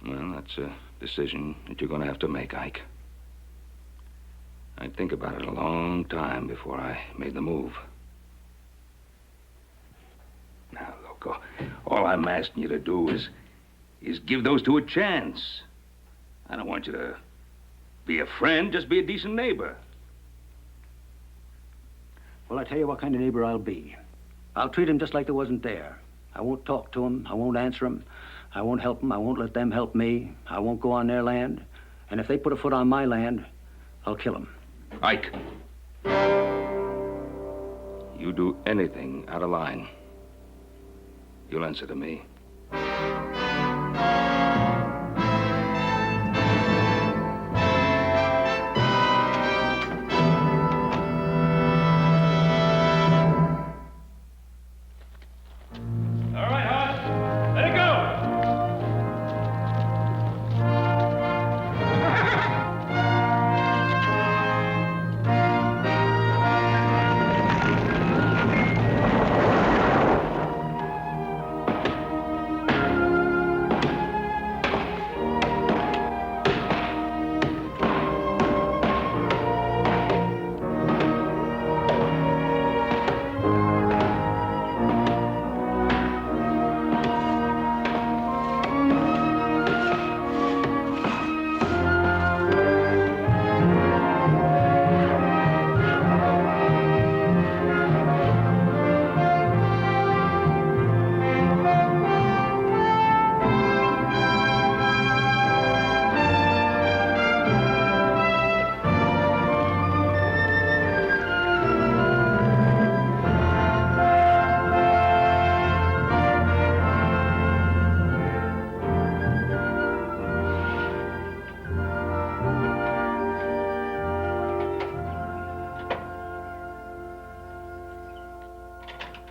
Well, that's a decision that you're going to have to make, Ike. I'd think about it a long time before I made the move. Now, look, all I'm asking you to do is give those two a chance. I don't want you to be a friend, just be a decent neighbor. Well, I tell you what kind of neighbor I'll be. I'll treat him just like they wasn't there. I won't talk to him. I won't answer him. I won't help them. I won't let them help me. I won't go on their land. And if they put a foot on my land, I'll kill them. Ike, you do anything out of line, you'll answer to me.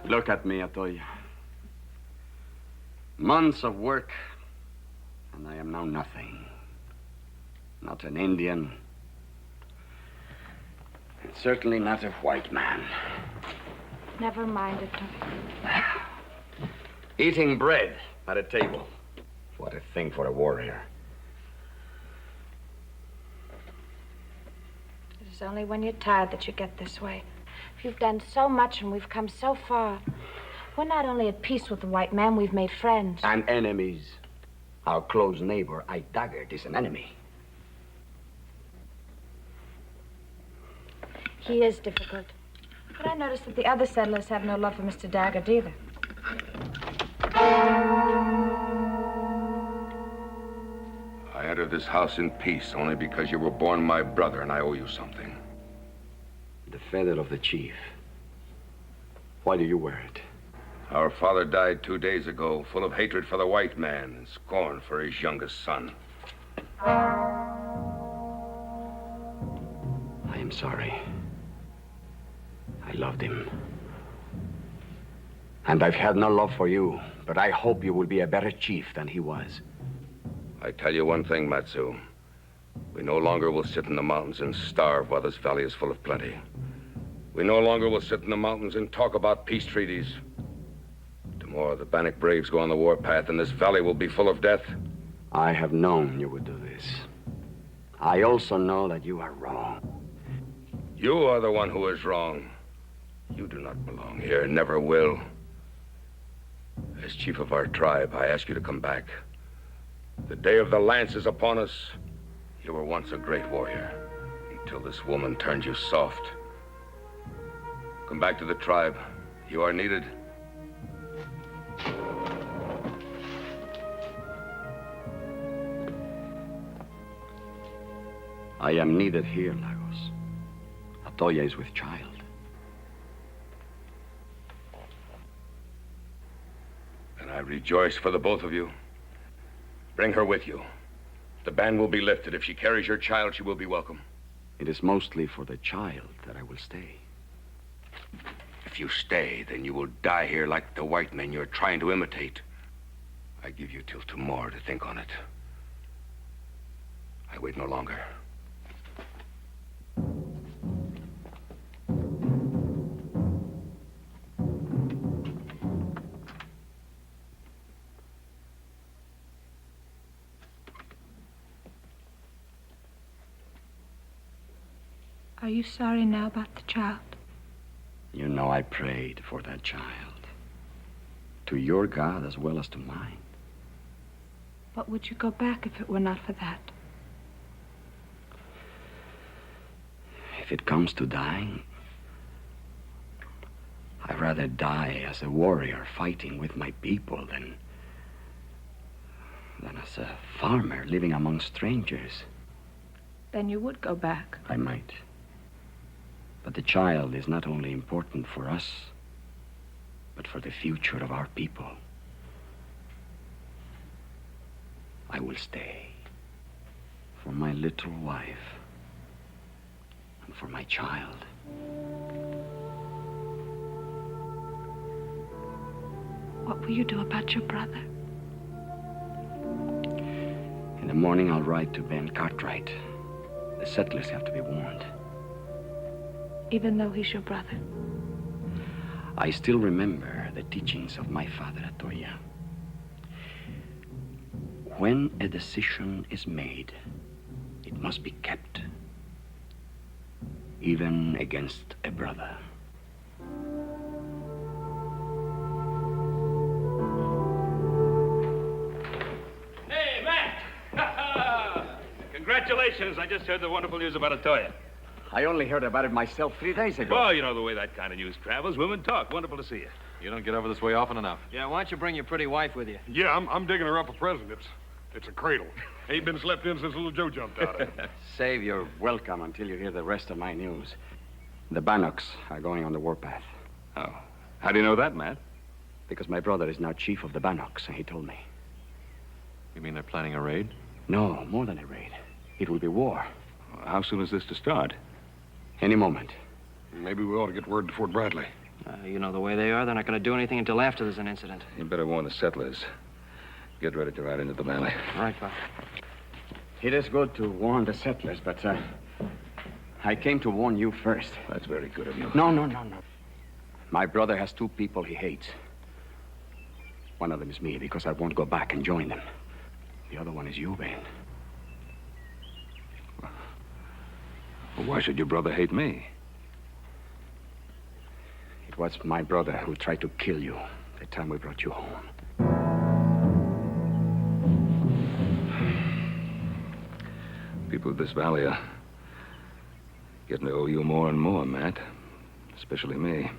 Look at me, Atoya. Months of work, and I am now nothing. Not an Indian. And certainly not a white man. Never mind, Atoya. Eating bread at a table. What a thing for a warrior. It is only when you're tired that you get this way. If you've done so much and we've come so far, we're not only at peace with the white man, we've made friends. And enemies. Our close neighbor, Ike Daggett, is an enemy. He is difficult. But I noticed that the other settlers have no love for Mr. Daggett either. I entered this house in peace only because you were born my brother and I owe you something. The feather of the chief. Why do you wear it? Our father died 2 days ago, full of hatred for the white man and scorn for his youngest son. I am sorry. I loved him. And I've had no love for you, but I hope you will be a better chief than he was. I tell you one thing, Matsu. We no longer will sit in the mountains and starve while this valley is full of plenty. We no longer will sit in the mountains and talk about peace treaties. Tomorrow, the Bannock braves go on the warpath, and this valley will be full of death. I have known you would do this. I also know that you are wrong. You are the one who is wrong. You do not belong here, never will. As chief of our tribe, I ask you to come back. The day of the lance is upon us. You were once a great warrior, until this woman turned you soft. Come back to the tribe. You are needed. I am needed here, Lagos. Atoya is with child. And I rejoice for the both of you. Bring her with you. The ban will be lifted. If she carries your child, she will be welcome. It is mostly for the child that I will stay. If you stay, then you will die here like the white men you're trying to imitate. I give you till tomorrow to think on it. I wait no longer. Are you sorry now about the child? You know I prayed for that child. To your God as well as to mine. But would you go back if it were not for that? If it comes to dying, I'd rather die as a warrior fighting with my people than as a farmer living among strangers. Then you would go back. I might. But the child is not only important for us, but for the future of our people. I will stay. For my little wife. And for my child. What will you do about your brother? In the morning, I'll ride to Ben Cartwright. The settlers have to be warned. Even though he's your brother? I still remember the teachings of my father, Atoya. When a decision is made, it must be kept. Even against a brother. Hey, Matt! Congratulations. I just heard the wonderful news about Atoya. I only heard about it myself 3 days ago. Well, you know the way that kind of news travels. Women talk. Wonderful to see you. You don't get over this way often enough. Yeah, why don't you bring your pretty wife with you? Yeah, I'm digging her up a present. It's a cradle. Ain't been slept in since little Joe jumped out of it. Save your welcome until you hear the rest of my news. The Bannocks are going on the warpath. Oh. How do you know that, Matt? Because my brother is now chief of the Bannocks, and he told me. You mean they're planning a raid? No, more than a raid. It will be war. How soon is this to start? Any moment. Maybe we ought to get word to Fort Bradley. You know the way they are. They're not going to do anything until after there's an incident. You better warn the settlers. Get ready to ride into the valley. All right, Pop. It is good to warn the settlers, but I came to warn you first. That's very good of you. No. My brother has 2 people he hates. One of them is me, because I won't go back and join them. The other one is you, Ben. Well, why should your brother hate me? It was my brother who tried to kill you the time we brought you home. People of this valley are getting to owe you more and more, Matt. Especially me.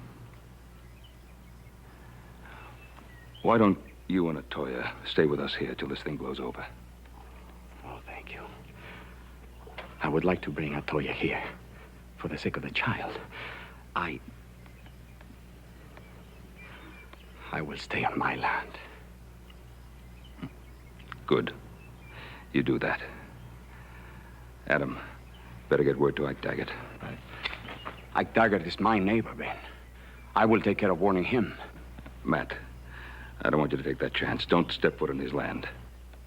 Why don't you and Atoya stay with us here till this thing blows over? Oh, thank you. I would like to bring Atoya here for the sake of the child. I will stay on my land. Good. You do that. Adam, better get word to Ike Daggett. Ike Daggett is my neighbor, Ben. I will take care of warning him. Matt, I don't want you to take that chance. Don't step foot on his land.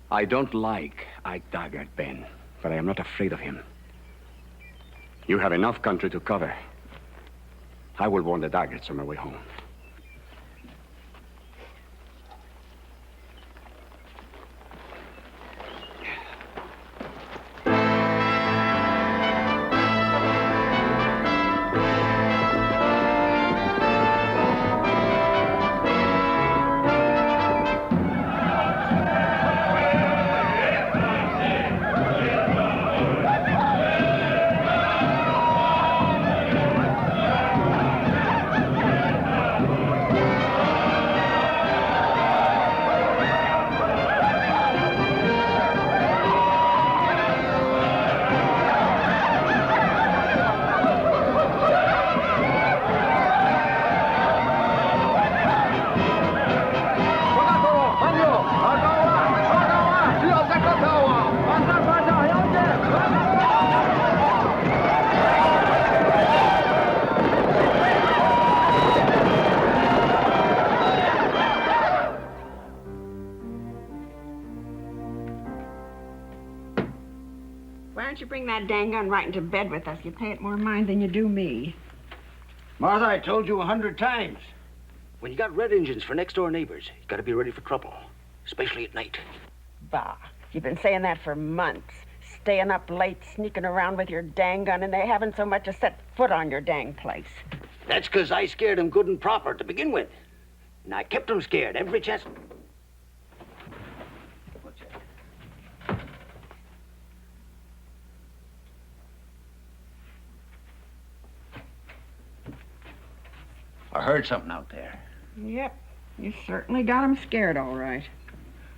I don't like Ike Daggett, Ben, but I am not afraid of him. You have enough country to cover. I will warn the Daggetts on my way home. Why don't you bring that dang gun right into bed with us? You pay it more mind than you do me. Martha, I told you 100 times. When you got red engines for next-door neighbors, you gotta be ready for trouble, especially at night. Bah, you've been saying that for months. Staying up late, sneaking around with your dang gun, and they haven't so much as set foot on your dang place. That's 'cause I scared them good and proper to begin with. And I kept them scared every chance. I heard something out there. Yep, you certainly got 'em scared, all right.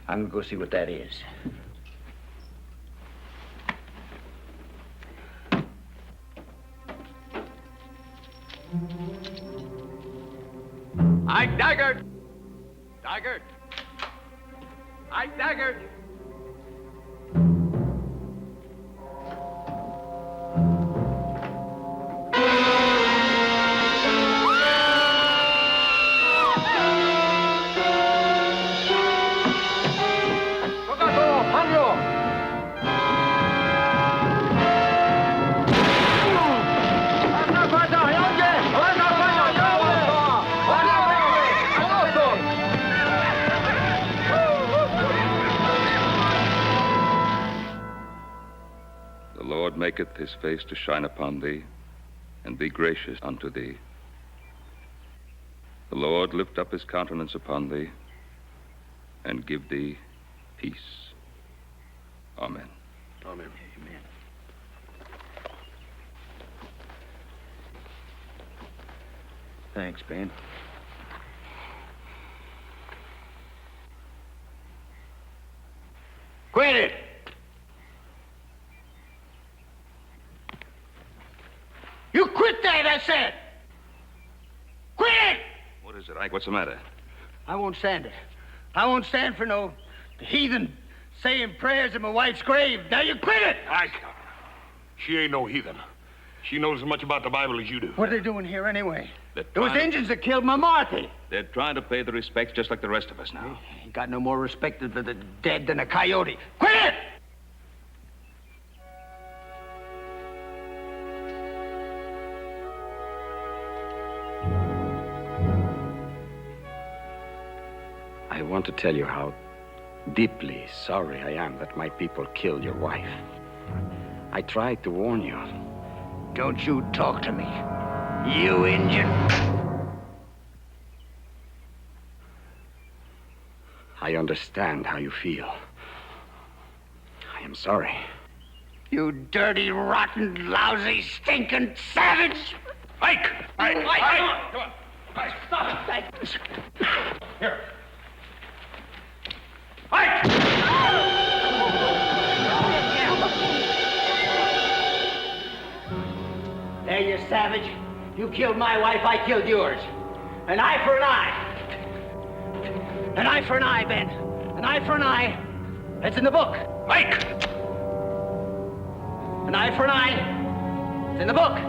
I'm gonna go see what that is. Ike Daggett! Daggett! Ike Daggett! The Lord maketh his face to shine upon thee, and be gracious unto thee. The Lord lift up his countenance upon thee, and give thee peace. Amen. Amen. Amen. Thanks, Ben. Quit it! You quit that, I said! Quit it! What is it, Ike? What's the matter? I won't stand it. I won't stand for no heathen saying prayers at my wife's grave. Now you quit it! Ike, she ain't no heathen. She knows as much about the Bible as you do. What are they doing here anyway? They're Those trying to- Indians that killed my Marthy. They're trying to pay the respects just like the rest of us now. Ain't got no more respect for the dead than a coyote. Quit it! I want to tell you how deeply sorry I am that my people killed your wife. I tried to warn you. Don't you talk to me, you Indian. I understand how you feel. I am sorry. You dirty, rotten, lousy, stinking savage! Ike! Ike! Ike! Ike! Come on! Ike! Stop it! Here. There, you savage. You killed my wife, I killed yours. An eye for an eye. An eye for an eye, Ben. An eye for an eye. It's in the book. Ike! An eye for an eye. It's in the book.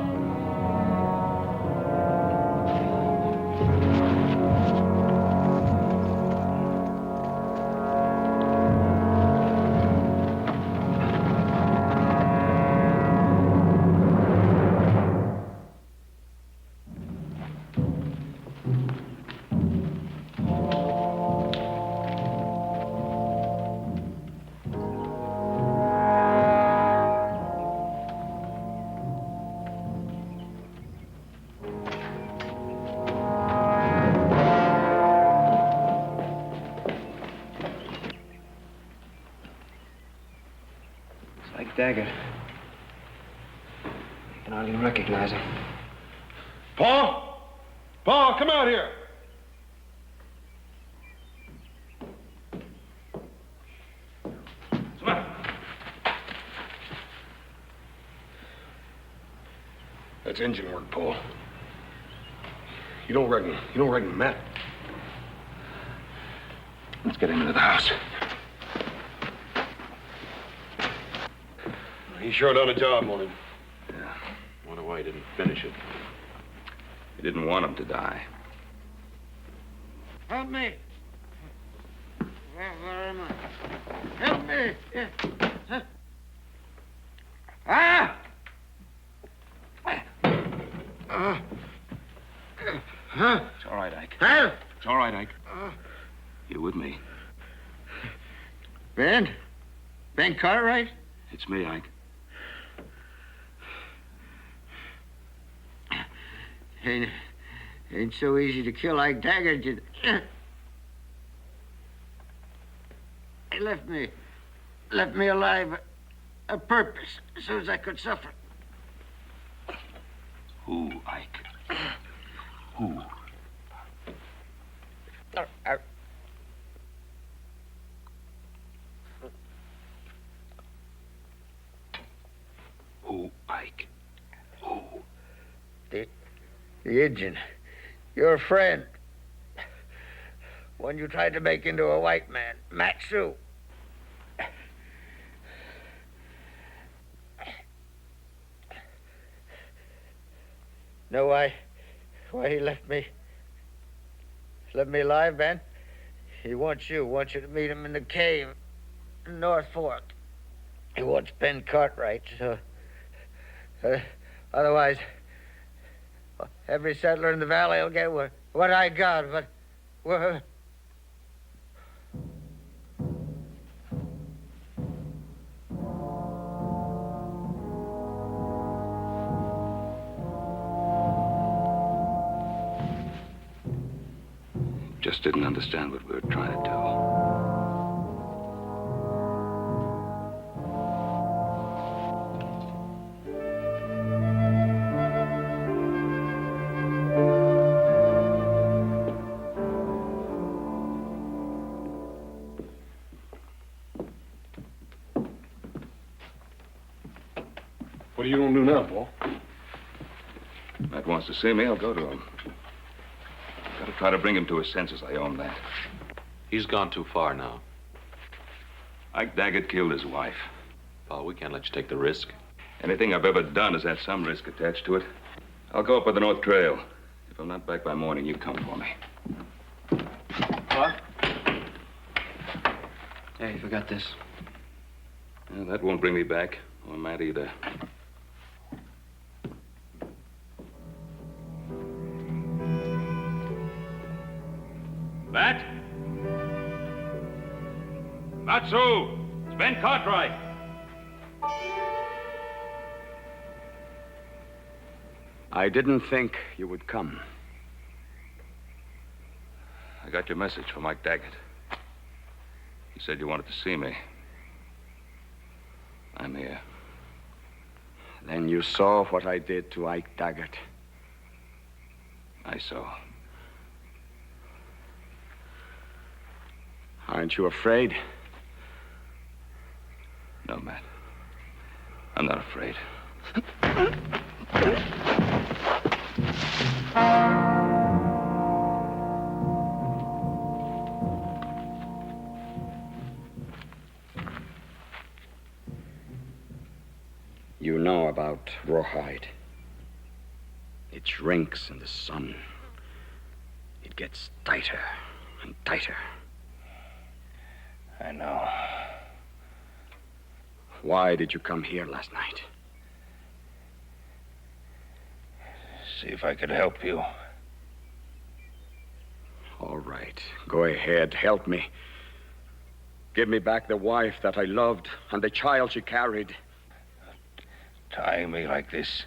Daggett. I can hardly recognize him. Paul? Paul, come out here. Come on. That's engine work, Paul. You don't reckon Matt? Let's get him into the house. He sure done a job on him. Yeah. Wonder why he didn't finish it. He didn't want him to die. Help me. Where am I? Help me. Yeah. Ah! It's all right, Ike. Help! It's all right, Ike. You're with me. Ben? Ben Cartwright? It's me, Ike. Ain't so easy to kill Ike Daggett. He left me alive a purpose, so as I could suffer. Who, Ike? Who? Who, Ike? Who? The Indian. Your friend. One you tried to make into a white man. Matt Sue. Know why he left me alive, Ben? He wants you to meet him in the cave in North Fork. He wants Ben Cartwright, so otherwise every settler in the valley will get what I got, but Just didn't understand what we were trying to do. What are you gonna do now, Paul? Matt wants to see me, I'll go to him. Gotta try to bring him to his senses, I own that. He's gone too far now. Ike Daggett killed his wife. Paul, we can't let you take the risk. Anything I've ever done has had some risk attached to it. I'll go up by the North Trail. If I'm not back by morning, you come for me. What? Hey, you forgot this. Yeah, that won't bring me back, or Matt either. Matt? Matsu! It's Ben Cartwright. I didn't think you would come. I got your message from Ike Daggett. He said you wanted to see me. I'm here. Then you saw what I did to Ike Daggett. I saw. Aren't you afraid? No, Matt. I'm not afraid. You know about rawhide. It shrinks in the sun. It gets tighter and tighter. I know. Why did you come here last night? See if I could help you. All right. Go ahead. Help me. Give me back the wife that I loved and the child she carried. Tying me like this.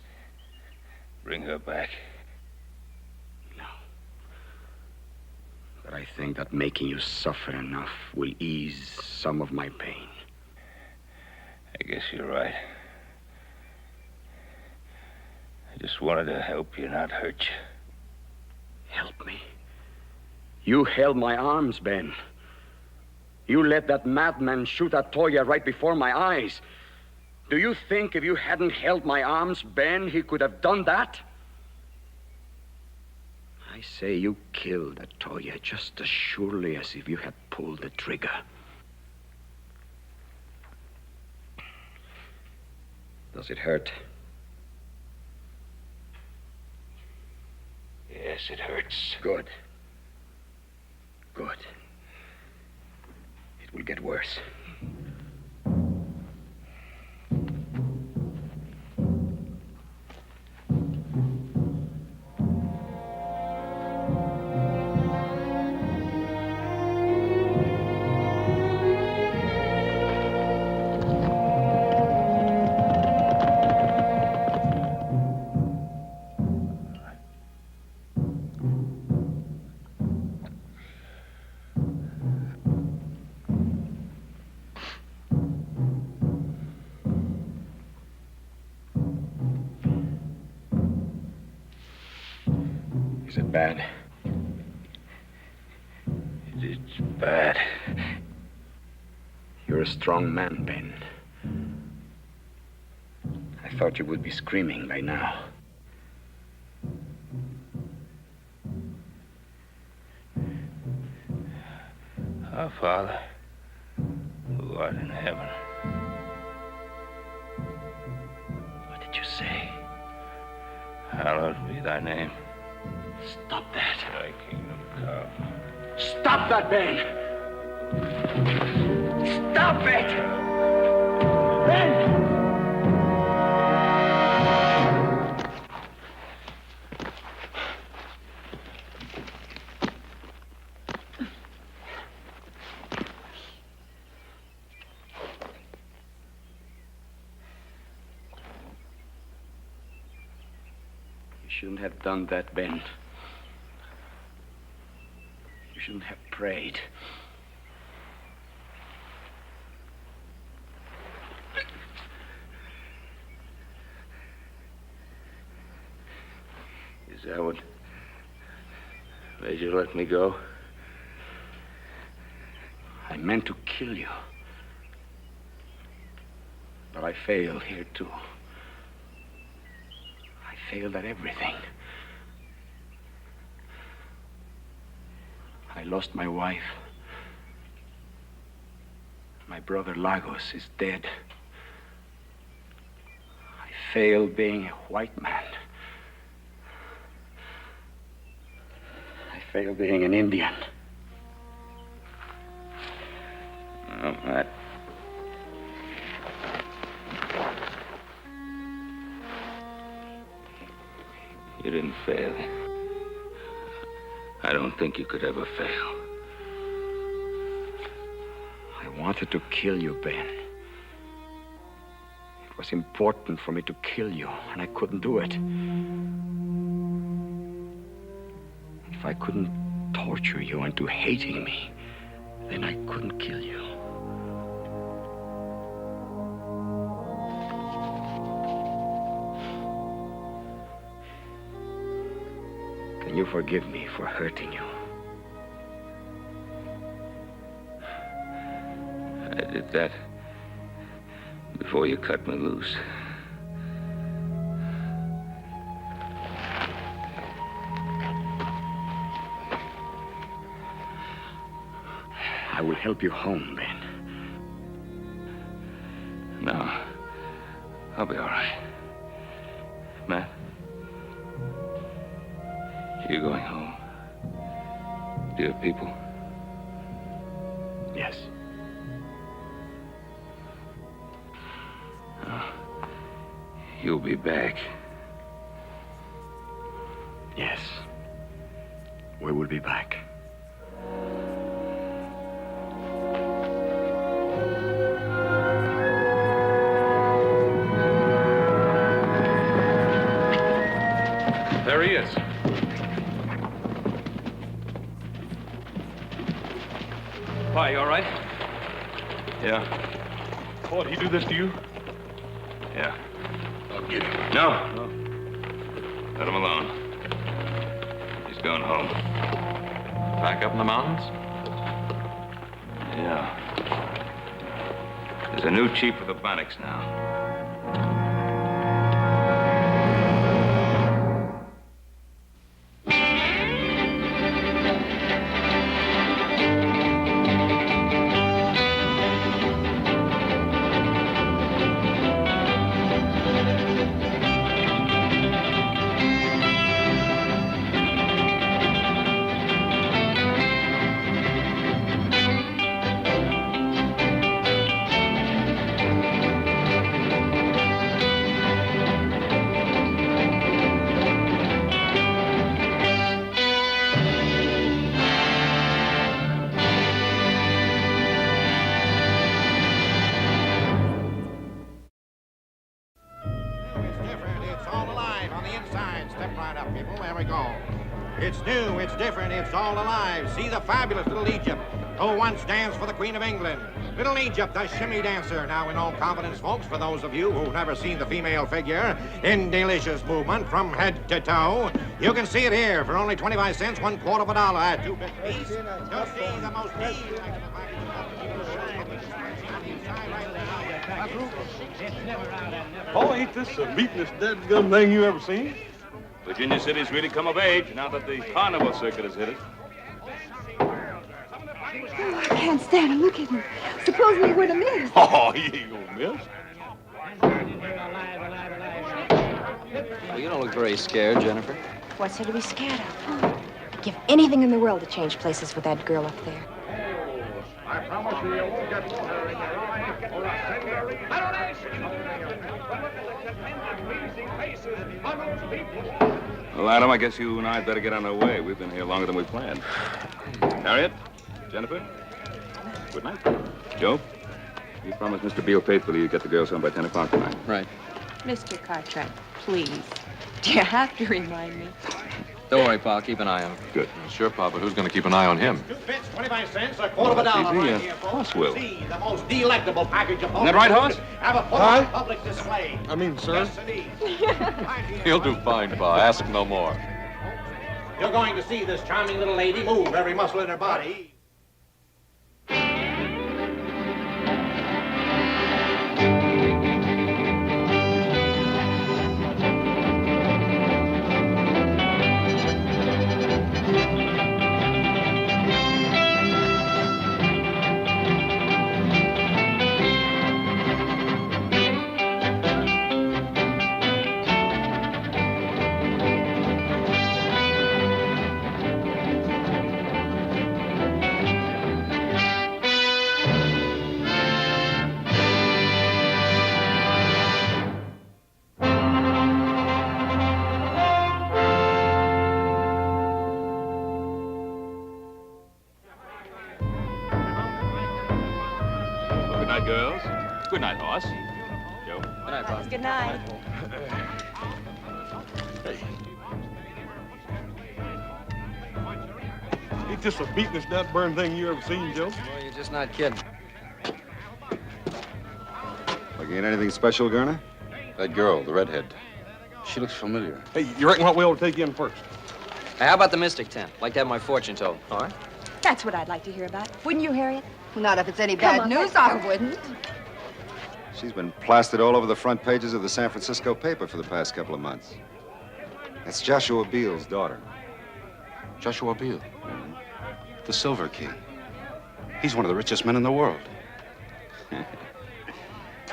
Bring her back. No. But I think that making you suffer enough will ease some of my pain. I guess you're right. I just wanted to help you, not hurt you. Help me? You held my arms, Ben. You let that madman shoot at Toya right before my eyes. Do you think if you hadn't held my arms, Ben, he could have done that? I say you killed that Toya just as surely as if you had pulled the trigger. Does it hurt? Yes, it hurts. Good. Good. It will get worse. Is it bad? It's bad. You're a strong man, Ben. I thought you would be screaming by now. Our Father, who art in heaven. What did you say? Hallowed be thy name. Stop that. Thy kingdom come. Stop that, Ben! Stop it! Ben! You shouldn't have done that, Ben. You shouldn't have prayed. Is that what made you let me go? I meant to kill you. But I failed here, too. I failed at everything. I lost my wife. My brother Lagos is dead. I failed being a white man. I failed being an Indian. Oh, Matt. You didn't fail. I don't think you could ever fail. I wanted to kill you, Ben. It was important for me to kill you, and I couldn't do it. If I couldn't torture you into hating me, then I couldn't kill you. Can you forgive me for hurting you? I did that before you cut me loose. I will help you home, Ben. No. I'll be all right. Matt? You going home? Do you have people? Yes. Oh. You'll be back. Yes. We will be back. There he is. Pa, you all right? Yeah. Paul, did he do this to you? Yeah. I'll get him. No. Let him alone. He's going home. Back up in the mountains? Yeah. There's a new chief of the Bannocks now. It's new, it's different, it's all alive. See the fabulous Little Egypt, who once danced for the Queen of England. Little Egypt, the shimmy dancer. Now, in all confidence, folks, for those of you who've never seen the female figure in delicious movement from head to toe, you can see it here for only 25 cents, $1/4 of a dollar at 2 bits apiece. You'll see the most Paul, ain't this the beatin'est dead-gum thing you ever seen? Virginia City's really come of age now that the carnival circuit has hit it. Oh, I can't stand him. Look at him. Suppose we were to miss. Oh, he ain't gonna miss. Well, you don't look very scared, Jennifer. What's there to be scared of? I'd give anything in the world to change places with that girl up there. I promise you won't get water in your eyes or a finger in Well, Adam, I guess you and I better get on our way. We've been here longer than we planned. Harriet? Jennifer? Good night. Joe? You promised Mr. Beale faithfully you'd get the girls home by 10 o'clock tonight. Right. Mr. Cartwright, please. Do you have to remind me? Don't worry, Pa. I'll keep an eye on him. Good. Sure, Pa, but who's going to keep an eye on him? 2 bits, 25 cents, $1/4 of a dollar right here, folks. Hoss will. See the most delectable package of Isn't that right, Hoss? Have a full Huh? public display. I mean, sir. Yes, indeed. He'll do fine, Pa. Ask no more. You're going to see this charming little lady move every muscle in her body. Good night, girls. Good night, Hoss. Joe? Good night, Pa. Good night. Ain't this the beatin'est nut-burn thing you ever seen, Joe? Well, you're just not kidding. Like, ain't anything special, Gurner? That girl, the redhead. She looks familiar. Hey, you reckon what we ought to take in first? Hey, how about the Mystic Tent? Like to have my fortune told. All right? That's what I'd like to hear about. Wouldn't you, Harriet? Well, not if it's any Come bad on, news, let's I go. wouldn't. She's been plastered all over the front pages of the San Francisco paper for the past couple of months. That's Joshua Beale's daughter. Joshua Beale. The Silver King. He's one of the richest men in the world.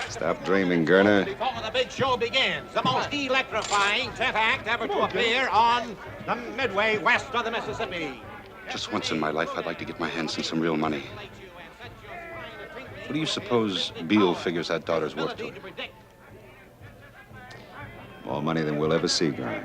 Stop dreaming, Gurner. Before the big show begins, the most electrifying 10th act ever to appear on the Midway west of the Mississippi. Just once in my life, I'd like to get my hands on some real money. What do you suppose Beale figures that daughter's worth to her? More money than we'll ever see, Gurner.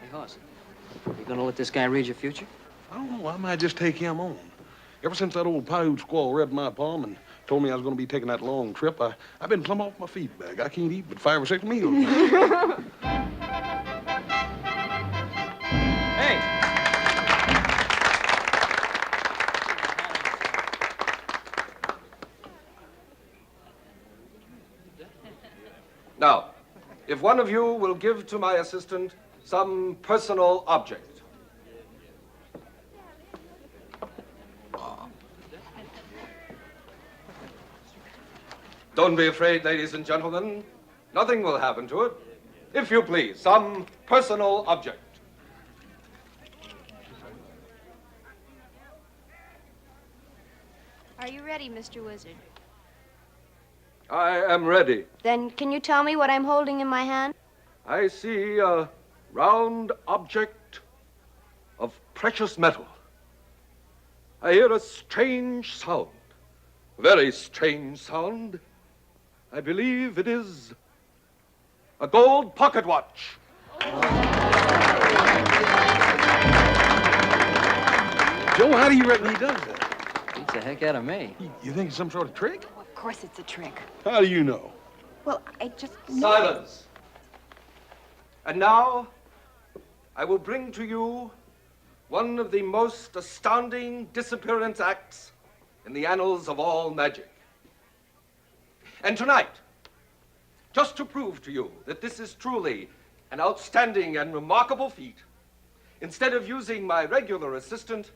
Hey, Hoss, you gonna let this guy read your future? I don't know. I might just take him on. Ever since that old Paiute squaw read my palm and told me I was going to be taking that long trip, I've been plumb off my feed bag. I can't eat but 5 or 6 meals. Hey! Now, if one of you will give to my assistant some personal object. Don't be afraid, ladies and gentlemen. Nothing will happen to it. If you please, some personal object. Are you ready, Mr. Wizard? I am ready. Then can you tell me what I'm holding in my hand? I see a round object of precious metal. I hear a strange sound, a very strange sound. I believe it is a gold pocket watch. Joe, how do you reckon he does that? Beats the heck out of me. You think it's some sort of trick? Of course it's a trick. How do you know? Well, I just... Silence. And now, I will bring to you one of the most astounding disappearance acts in the annals of all magic. And tonight, just to prove to you that this is truly an outstanding and remarkable feat, instead of using my regular assistant,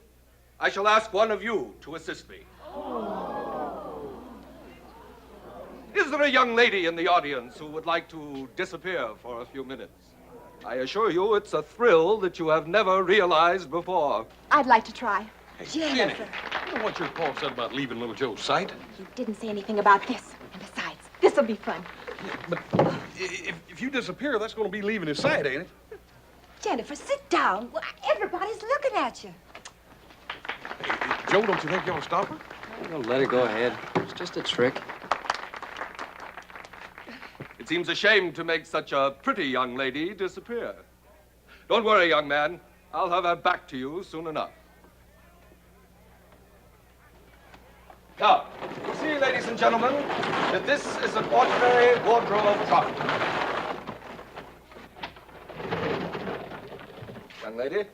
I shall ask one of you to assist me. Is there a young lady in the audience who would like to disappear for a few minutes? I assure you it's a thrill that you have never realized before. I'd like to try. Hey, Jennifer. You know what your Paul said about leaving little Joe's sight? He didn't say anything about this. And besides, this'll be fun. But if you disappear, that's going to be leaving his sight, ain't it? Jennifer, sit down. Well, everybody's looking at you. Joe, don't you think you ought to stop her? Well, let her go ahead. It's just a trick. It seems a shame to make such a pretty young lady disappear. Don't worry, young man. I'll have her back to you soon enough. Now, you see, ladies and gentlemen, that this is an ordinary wardrobe trunk. Young lady.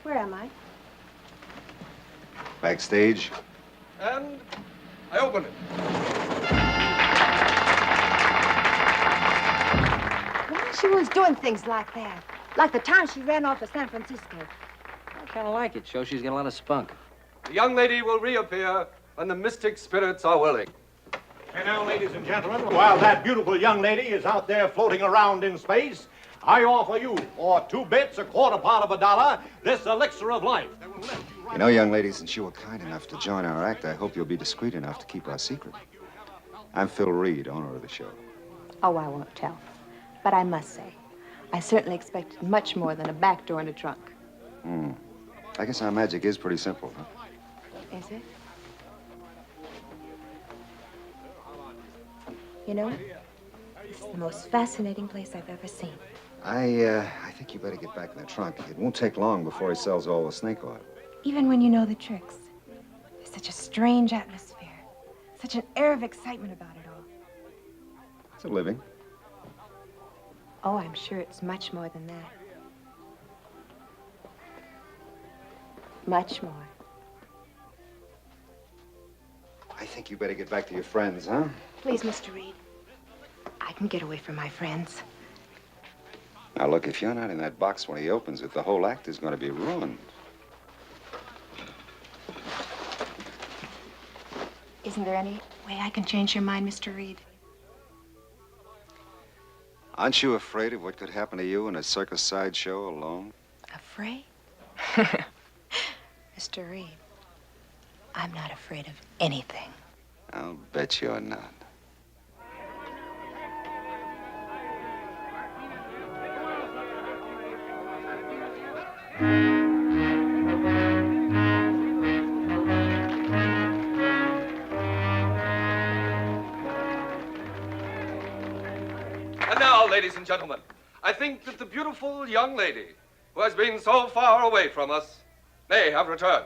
Where am I? Backstage. And I open it. Why she was doing things like that? Like the time she ran off to San Francisco. I kind of like it. Shows she's got a lot of spunk. The young lady will reappear when the mystic spirits are willing. And now, ladies and gentlemen, while that beautiful young lady is out there floating around in space, I offer you, for 2 bits, a quarter part of a dollar, this elixir of life. You know, young lady, since you were kind enough to join our act, I hope you'll be discreet enough to keep our secret. I'm Phil Reed, owner of the show. Oh, I won't tell. But I must say, I certainly expected much more than a back door and a trunk. I guess our magic is pretty simple, huh? Is it? You know, this is the most fascinating place I've ever seen. I think you better get back in the trunk. It won't take long before he sells all the snake oil. Even when you know the tricks, there's such a strange atmosphere, such an air of excitement about it all. It's a living. Oh, I'm sure it's much more than that. Much more. I think you better get back to your friends, huh? Please, Mr. Reed. I can get away from my friends. Now, look, if you're not in that box when he opens it, the whole act is going to be ruined. Isn't there any way I can change your mind, Mr. Reed? Aren't you afraid of what could happen to you in a circus sideshow alone? Afraid? Mr. Reed, I'm not afraid of anything. I'll bet you're not. And now, ladies and gentlemen, I think that the beautiful young lady who has been so far away from us may have returned.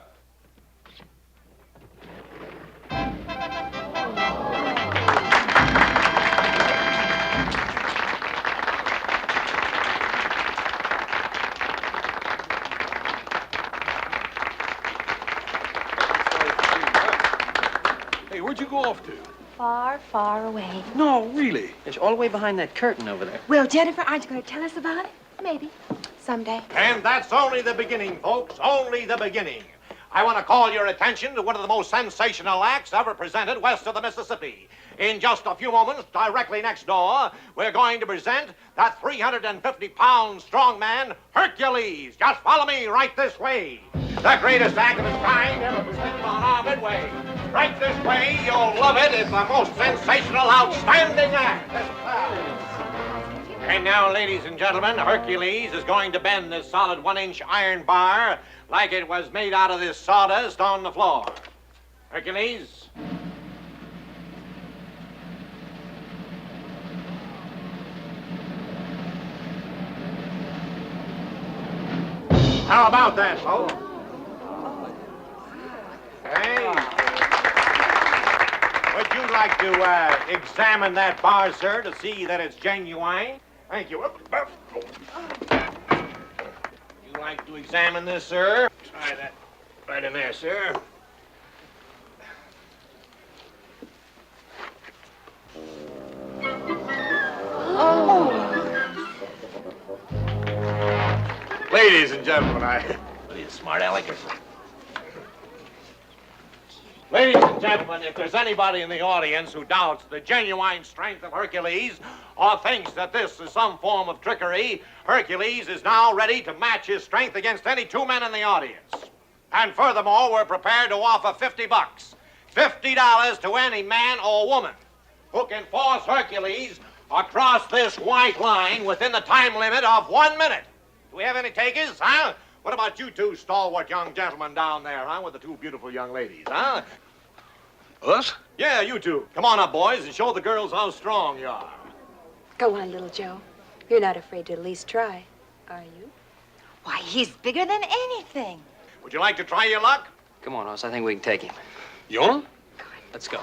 Hey, where'd you go off to? Far, far away. No, really. It's all the way behind that curtain over there. Well, Jennifer, aren't you going to tell us about it? Maybe. Someday. And that's only the beginning, folks. Only the beginning. I want to call your attention to one of the most sensational acts ever presented west of the Mississippi. In just a few moments, directly next door, we're going to present that 350-pound strongman, Hercules. Just follow me right this way. The greatest act of its kind ever presented on our Midway. Right this way, you'll love it. It's the most sensational, outstanding act. And now, ladies and gentlemen, Hercules is going to bend this solid 1-inch iron bar like it was made out of this sawdust on the floor. Hercules. How about that, folks? Hey. Would you like to examine that bar, sir, to see that it's genuine? Thank you. You like to examine this, sir? Try that right in there, sir. Ladies and gentlemen, what are you, smart alecks? Ladies and gentlemen, if there's anybody in the audience who doubts the genuine strength of Hercules or thinks that this is some form of trickery, Hercules is now ready to match his strength against any two men in the audience. And furthermore, we're prepared to offer $50. $50 to any man or woman who can force Hercules across this white line within the time limit of 1 minute. Do we have any takers, huh? What about you two stalwart young gentlemen down there, huh, with the two beautiful young ladies, huh? Us? Yeah, you two. Come on up, boys, and show the girls how strong you are. Go on, little Joe. You're not afraid to at least try, are you? Why, he's bigger than anything. Would you like to try your luck? Come on, Oz. I think we can take him. You want? Let's go.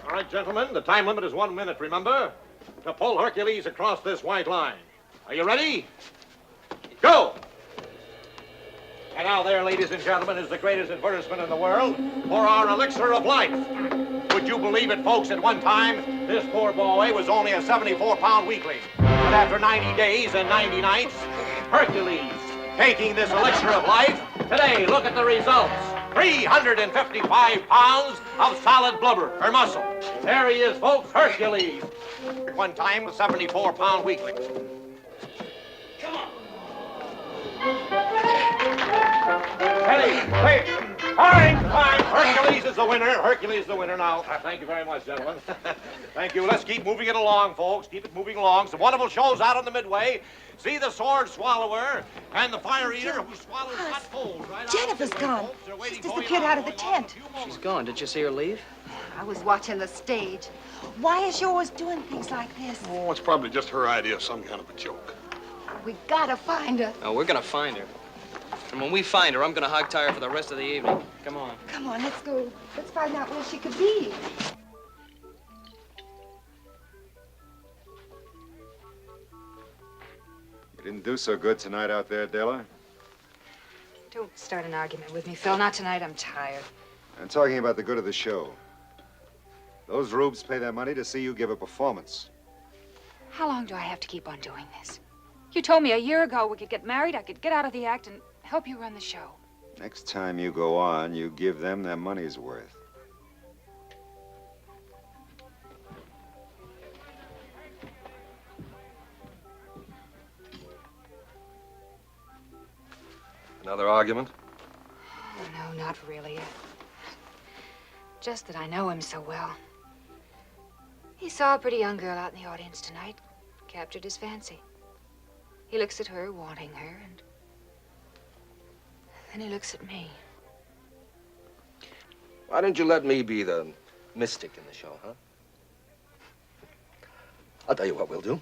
All right, gentlemen, the time limit is 1 minute, remember? To pull Hercules across this white line. Are you ready? Go! And now there, ladies and gentlemen, is the greatest advertisement in the world for our elixir of life. Would you believe it, folks, at one time, this poor boy was only a 74-pound weakling. But after 90 days and 90 nights, Hercules, taking this elixir of life, today, look at the results. 355 pounds of solid blubber, or muscle. There he is, folks, Hercules. At one time, a 74-pound weakling. Come on. Hey, wait. Time. Hercules is the winner. Hercules is the winner now. Thank you very much, gentlemen. Thank you. Let's keep moving it along, folks. Keep it moving along. Some wonderful shows out on the Midway. See the sword swallower and the fire eater who swallows hot coals right Jennifer's gone. She's disappeared out of the tent. She's gone. Did you see her leave? I was watching the stage. Why is she always doing things like this? Oh, it's probably just her idea of some kind of a joke. We gotta find her. Oh, we're gonna find her. And when we find her, I'm gonna hog-tie her for the rest of the evening. Come on. Come on, let's go. Let's find out where she could be. You didn't do so good tonight out there, Della. Don't start an argument with me, Phil. Not tonight. I'm tired. I'm talking about the good of the show. Those rubes pay their money to see you give a performance. How long do I have to keep on doing this? You told me a year ago we could get married, I could get out of the act and help you run the show. Next time you go on, you give them their money's worth. Another argument? Oh, no, not really. Just that I know him so well. He saw a pretty young girl out in the audience tonight, captured his fancy. He looks at her, wanting her, and then he looks at me. Why don't you let me be the mystic in the show, huh? I'll tell you what we'll do.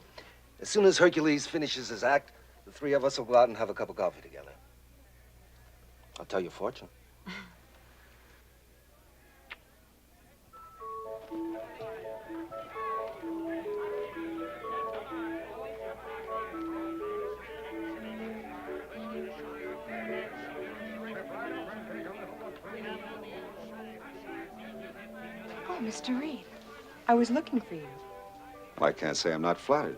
As soon as Hercules finishes his act, the three of us will go out and have a cup of coffee together. I'll tell your fortune. Oh, Mr. Reed, I was looking for you. Well, I can't say I'm not flattered.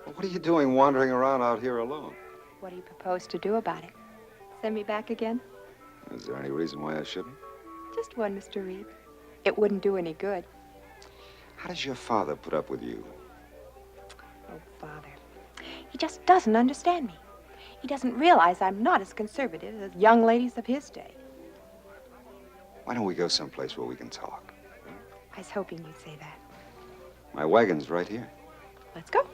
Well, what are you doing wandering around out here alone? What do you propose to do about it? Send me back again? Is there any reason why I shouldn't? Just one, Mr. Reed. It wouldn't do any good. How does your father put up with you? Oh, Father. He just doesn't understand me. He doesn't realize I'm not as conservative as young ladies of his day. Why don't we go someplace where we can talk? I was hoping you'd say that. My wagon's right here. Let's go.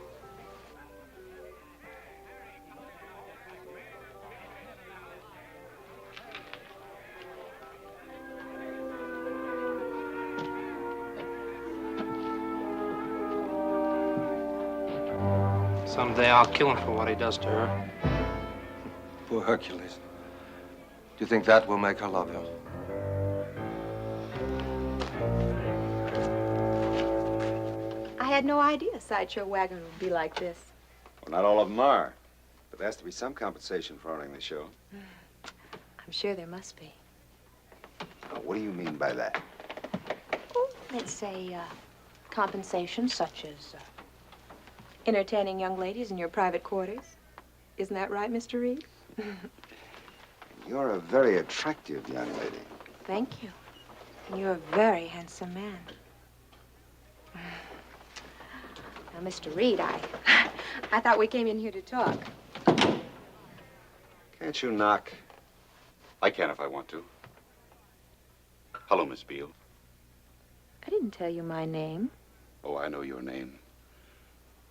Someday I'll kill him for what he does to her. Poor Hercules. Do you think that will make her love him? I had no idea a sideshow wagon would be like this. Well, not all of them are. But there has to be some compensation for owning the show. I'm sure there must be. Now, what do you mean by that? Oh, let's say, compensation such as entertaining young ladies in your private quarters. Isn't that right, Mr. Reed? You're a very attractive young lady. Thank you. And you're a very handsome man. Now, Mr. Reed, I thought we came in here to talk. Can't you knock? I can if I want to. Hello, Miss Beale. I didn't tell you my name. Oh, I know your name.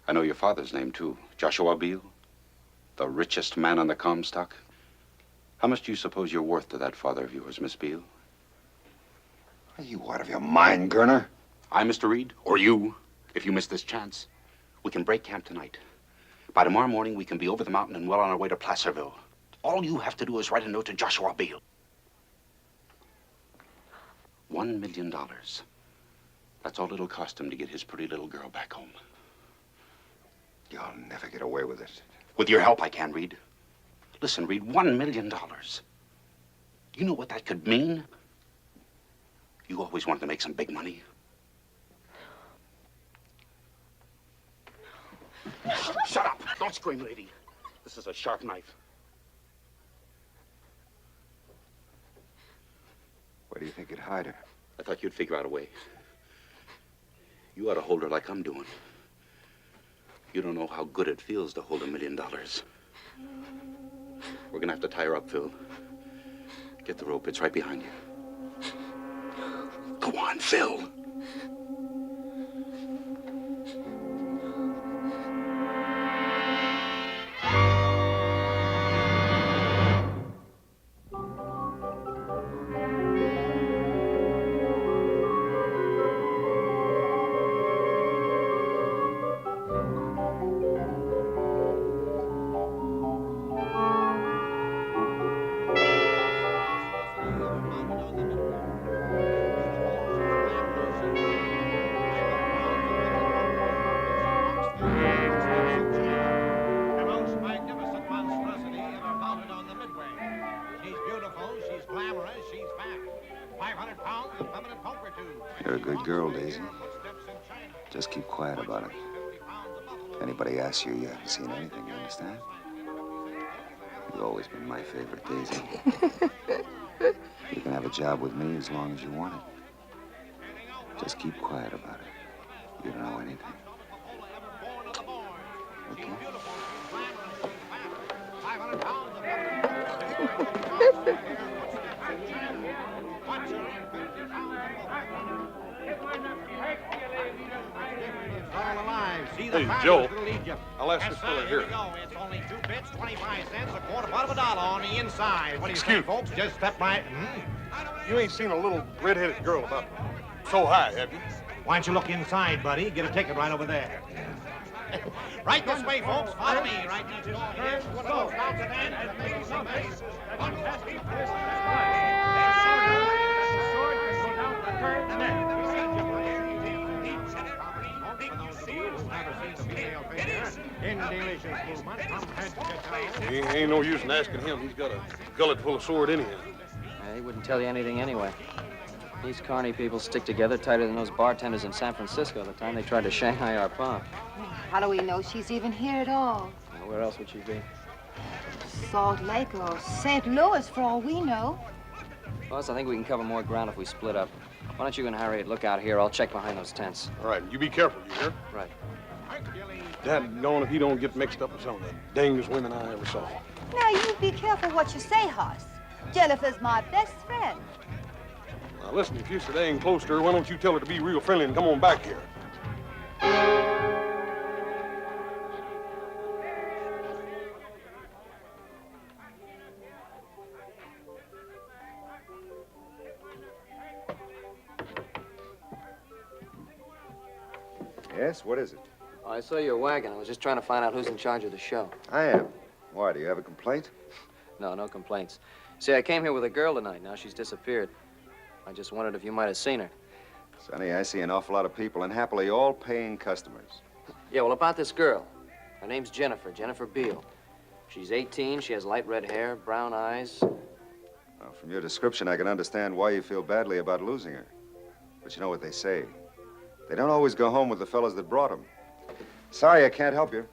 I know your father's name, too. Joshua Beale. The richest man on the Comstock. How much do you suppose you're worth to that father of yours, Miss Beale? Are you out of your mind, Gurner? I, Mr. Reed, or you, if you miss this chance. We can break camp tonight. By tomorrow morning, we can be over the mountain and well on our way to Placerville. All you have to do is write a note to Joshua Beale. $1 million. That's all it'll cost him to get his pretty little girl back home. You'll never get away with it. With your help, I can, Reed. Listen, Reed, $1 million. Do you know what that could mean? You always wanted to make some big money. Shut up! Don't scream, lady. This is a sharp knife. Where do you think you'd hide her? I thought you'd figure out a way. You ought to hold her like I'm doing. You don't know how good it feels to hold $1 million. We're gonna have to tie her up, Phil. Get the rope. It's right behind you. Go on, Phil. You're a good girl, Daisy. Just keep quiet about it. If anybody asks you, you haven't seen anything, you understand? You've always been my favorite, Daisy. You can have a job with me as long as you want it. Just keep quiet about it. You don't know anything. Okay? Hey, Joe, I'll ask this fella here. It's only 2 bits, 25 cents, a quarter part of a dollar on the inside. What do you say, folks? Just step right. You ain't seen a little red-headed girl about so high, have you? Why don't you look inside, buddy? Get a ticket right over there. Right this way, folks. Follow me. Right next door here. Go. Stop the van and make some face. Ain't no use in asking him. He's got a gullet full of sword anyhow. He wouldn't tell you anything anyway. These carny people stick together tighter than those bartenders in San Francisco the time they tried to Shanghai our pa. How do we know she's even here at all? Now, where else would she be? Salt Lake or St. Louis, for all we know. Boss, I think we can cover more ground if we split up. Why don't you and Harriet look out here? I'll check behind those tents. All right, you be careful, you hear? Right. Daggone if he don't get mixed up with some of the dangest women I ever saw. Now, you be careful what you say, Hoss. Jennifer's my best friend. Now, listen, if you're so dang close to her, why don't you tell her to be real friendly and come on back here? Yes, what is it? Oh, I saw your wagon. I was just trying to find out who's in charge of the show. I am. Why, do you have a complaint? No, no complaints. See, I came here with a girl tonight. Now she's disappeared. I just wondered if you might have seen her. Sonny, I see an awful lot of people, and happily all paying customers. Yeah, well, about this girl. Her name's Jennifer Beale. She's 18, she has light red hair, brown eyes. Well, from your description, I can understand why you feel badly about losing her. But you know what they say. They don't always go home with the fellas that brought them. Sorry, I can't help you.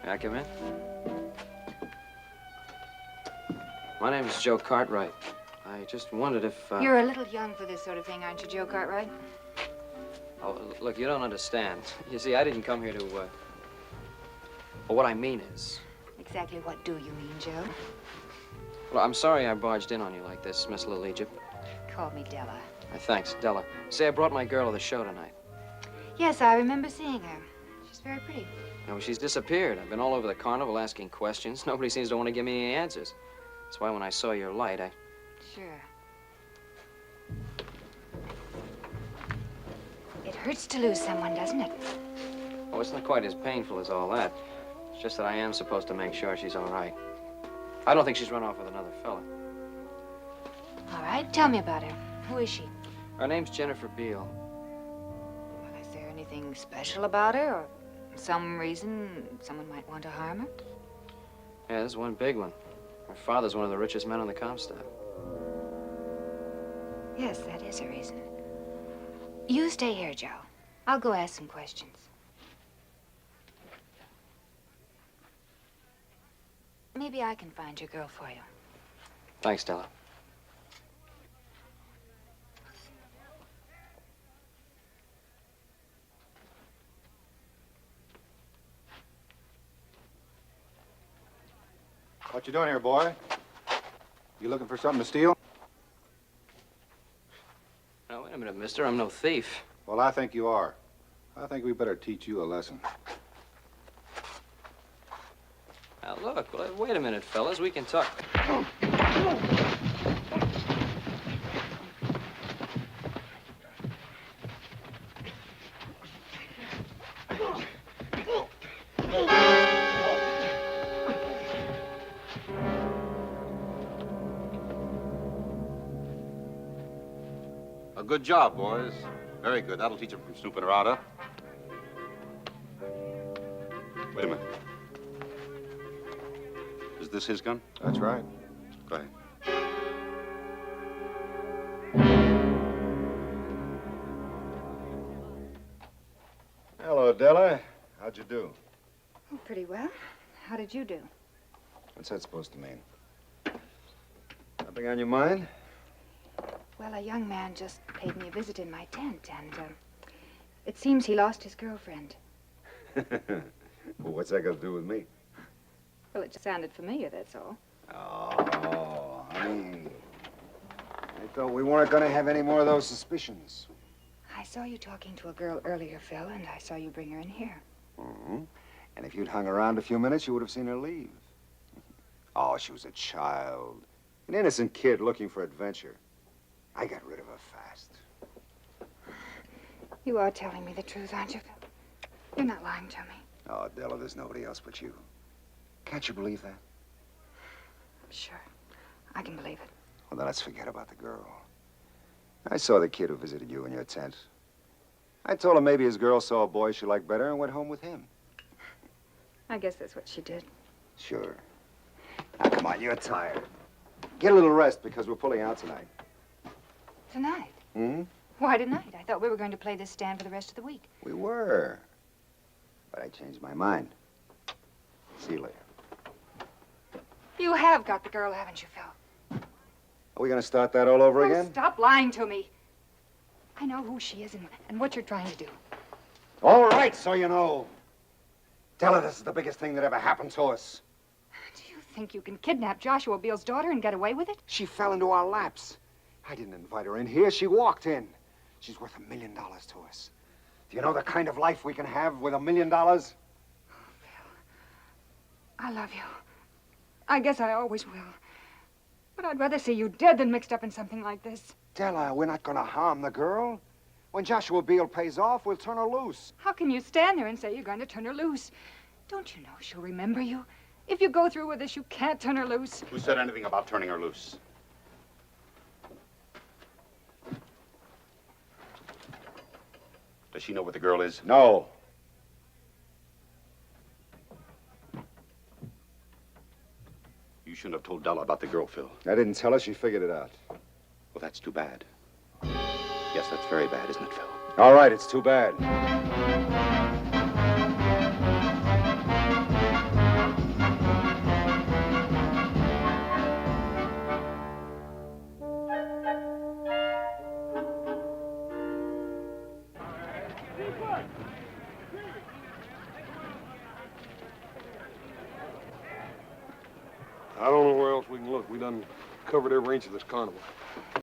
May I come in? My name is Joe Cartwright. I just wondered if, You're a little young for this sort of thing, aren't you, Joe Cartwright? Oh, look, you don't understand. You see, I didn't come here to, Well, what I mean is... Exactly what do you mean, Joe? Well, I'm sorry I barged in on you like this, Miss Little Egypt. Call me Della. Thanks, Della. Say, I brought my girl to the show tonight. Yes, I remember seeing her. She's very pretty. No, she's disappeared. I've been all over the carnival asking questions. Nobody seems to want to give me any answers. That's why when I saw your light, I... Sure. It hurts to lose someone, doesn't it? Oh, it's not quite as painful as all that. It's just that I am supposed to make sure she's all right. I don't think she's run off with another fella. All right, tell me about her. Who is she? Her name's Jennifer Beale. Well, is there anything special about her, or some reason someone might want to harm her? Yeah, there's one big one. Her father's one of the richest men on the Comstock. Yes, that is a reason. You stay here, Joe. I'll go ask some questions. Maybe I can find your girl for you. Thanks, Stella. What you doing here, boy? You looking for something to steal? Now, wait a minute, mister. I'm no thief. Well, I think you are. I think we better teach you a lesson. Now, look, wait a minute, fellas. We can talk. good job, boys. Very good. That'll teach him from snooping around, huh? Wait a minute. Is this his gun? That's right. Go ahead. Hello, Della. How'd you do? Oh, pretty well. How did you do? What's that supposed to mean? Something on your mind? Well, a young man just paid me a visit in my tent, and it seems he lost his girlfriend. Well, what's that got to do with me? Well, it just sounded familiar, that's all. Oh, honey. I thought we weren't going to have any more of those suspicions. I saw you talking to a girl earlier, Phil, and I saw you bring her in here. Mm-hmm. And if you'd hung around a few minutes, you would have seen her leave. Oh, she was a child. An innocent kid looking for adventure. I got rid of her fast. You are telling me the truth, aren't you? You're not lying to me. Oh, Della, there's nobody else but you. Can't you believe that? Sure. I can believe it. Well, then let's forget about the girl. I saw the kid who visited you in your tent. I told him maybe his girl saw a boy she liked better and went home with him. I guess that's what she did. Sure. Now, come on, you're tired. Get a little rest because we're pulling out tonight. Tonight? Hmm? Why tonight? I thought we were going to play this stand for the rest of the week. We were. But I changed my mind. See you later. You have got the girl, haven't you, Phil? Are we going to start that all over Oh, again? stop lying to me. I know who she is and what you're trying to do. All right, so you know. Tell her this is the biggest thing that ever happened to us. Do you think you can kidnap Joshua Beale's daughter and get away with it? She fell into our laps. I didn't invite her in here. She walked in. She's worth $1 million to us. Do you know the kind of life we can have with $1 million? I love you. I guess I always will. But I'd rather see you dead than mixed up in something like this. Della, we're not going to harm the girl. When Joshua Beale pays off, we'll turn her loose. How can you stand there and say you're going to turn her loose? Don't you know she'll remember you? If you go through with this, you can't turn her loose. Who said anything about turning her loose? Does she know what the girl is? No. You shouldn't have told Della about the girl, Phil. I didn't tell her. She figured it out. Well, that's too bad. Yes, that's very bad, isn't it, Phil? All right, it's too bad. I don't know where else we can look. We done covered every inch of this carnival.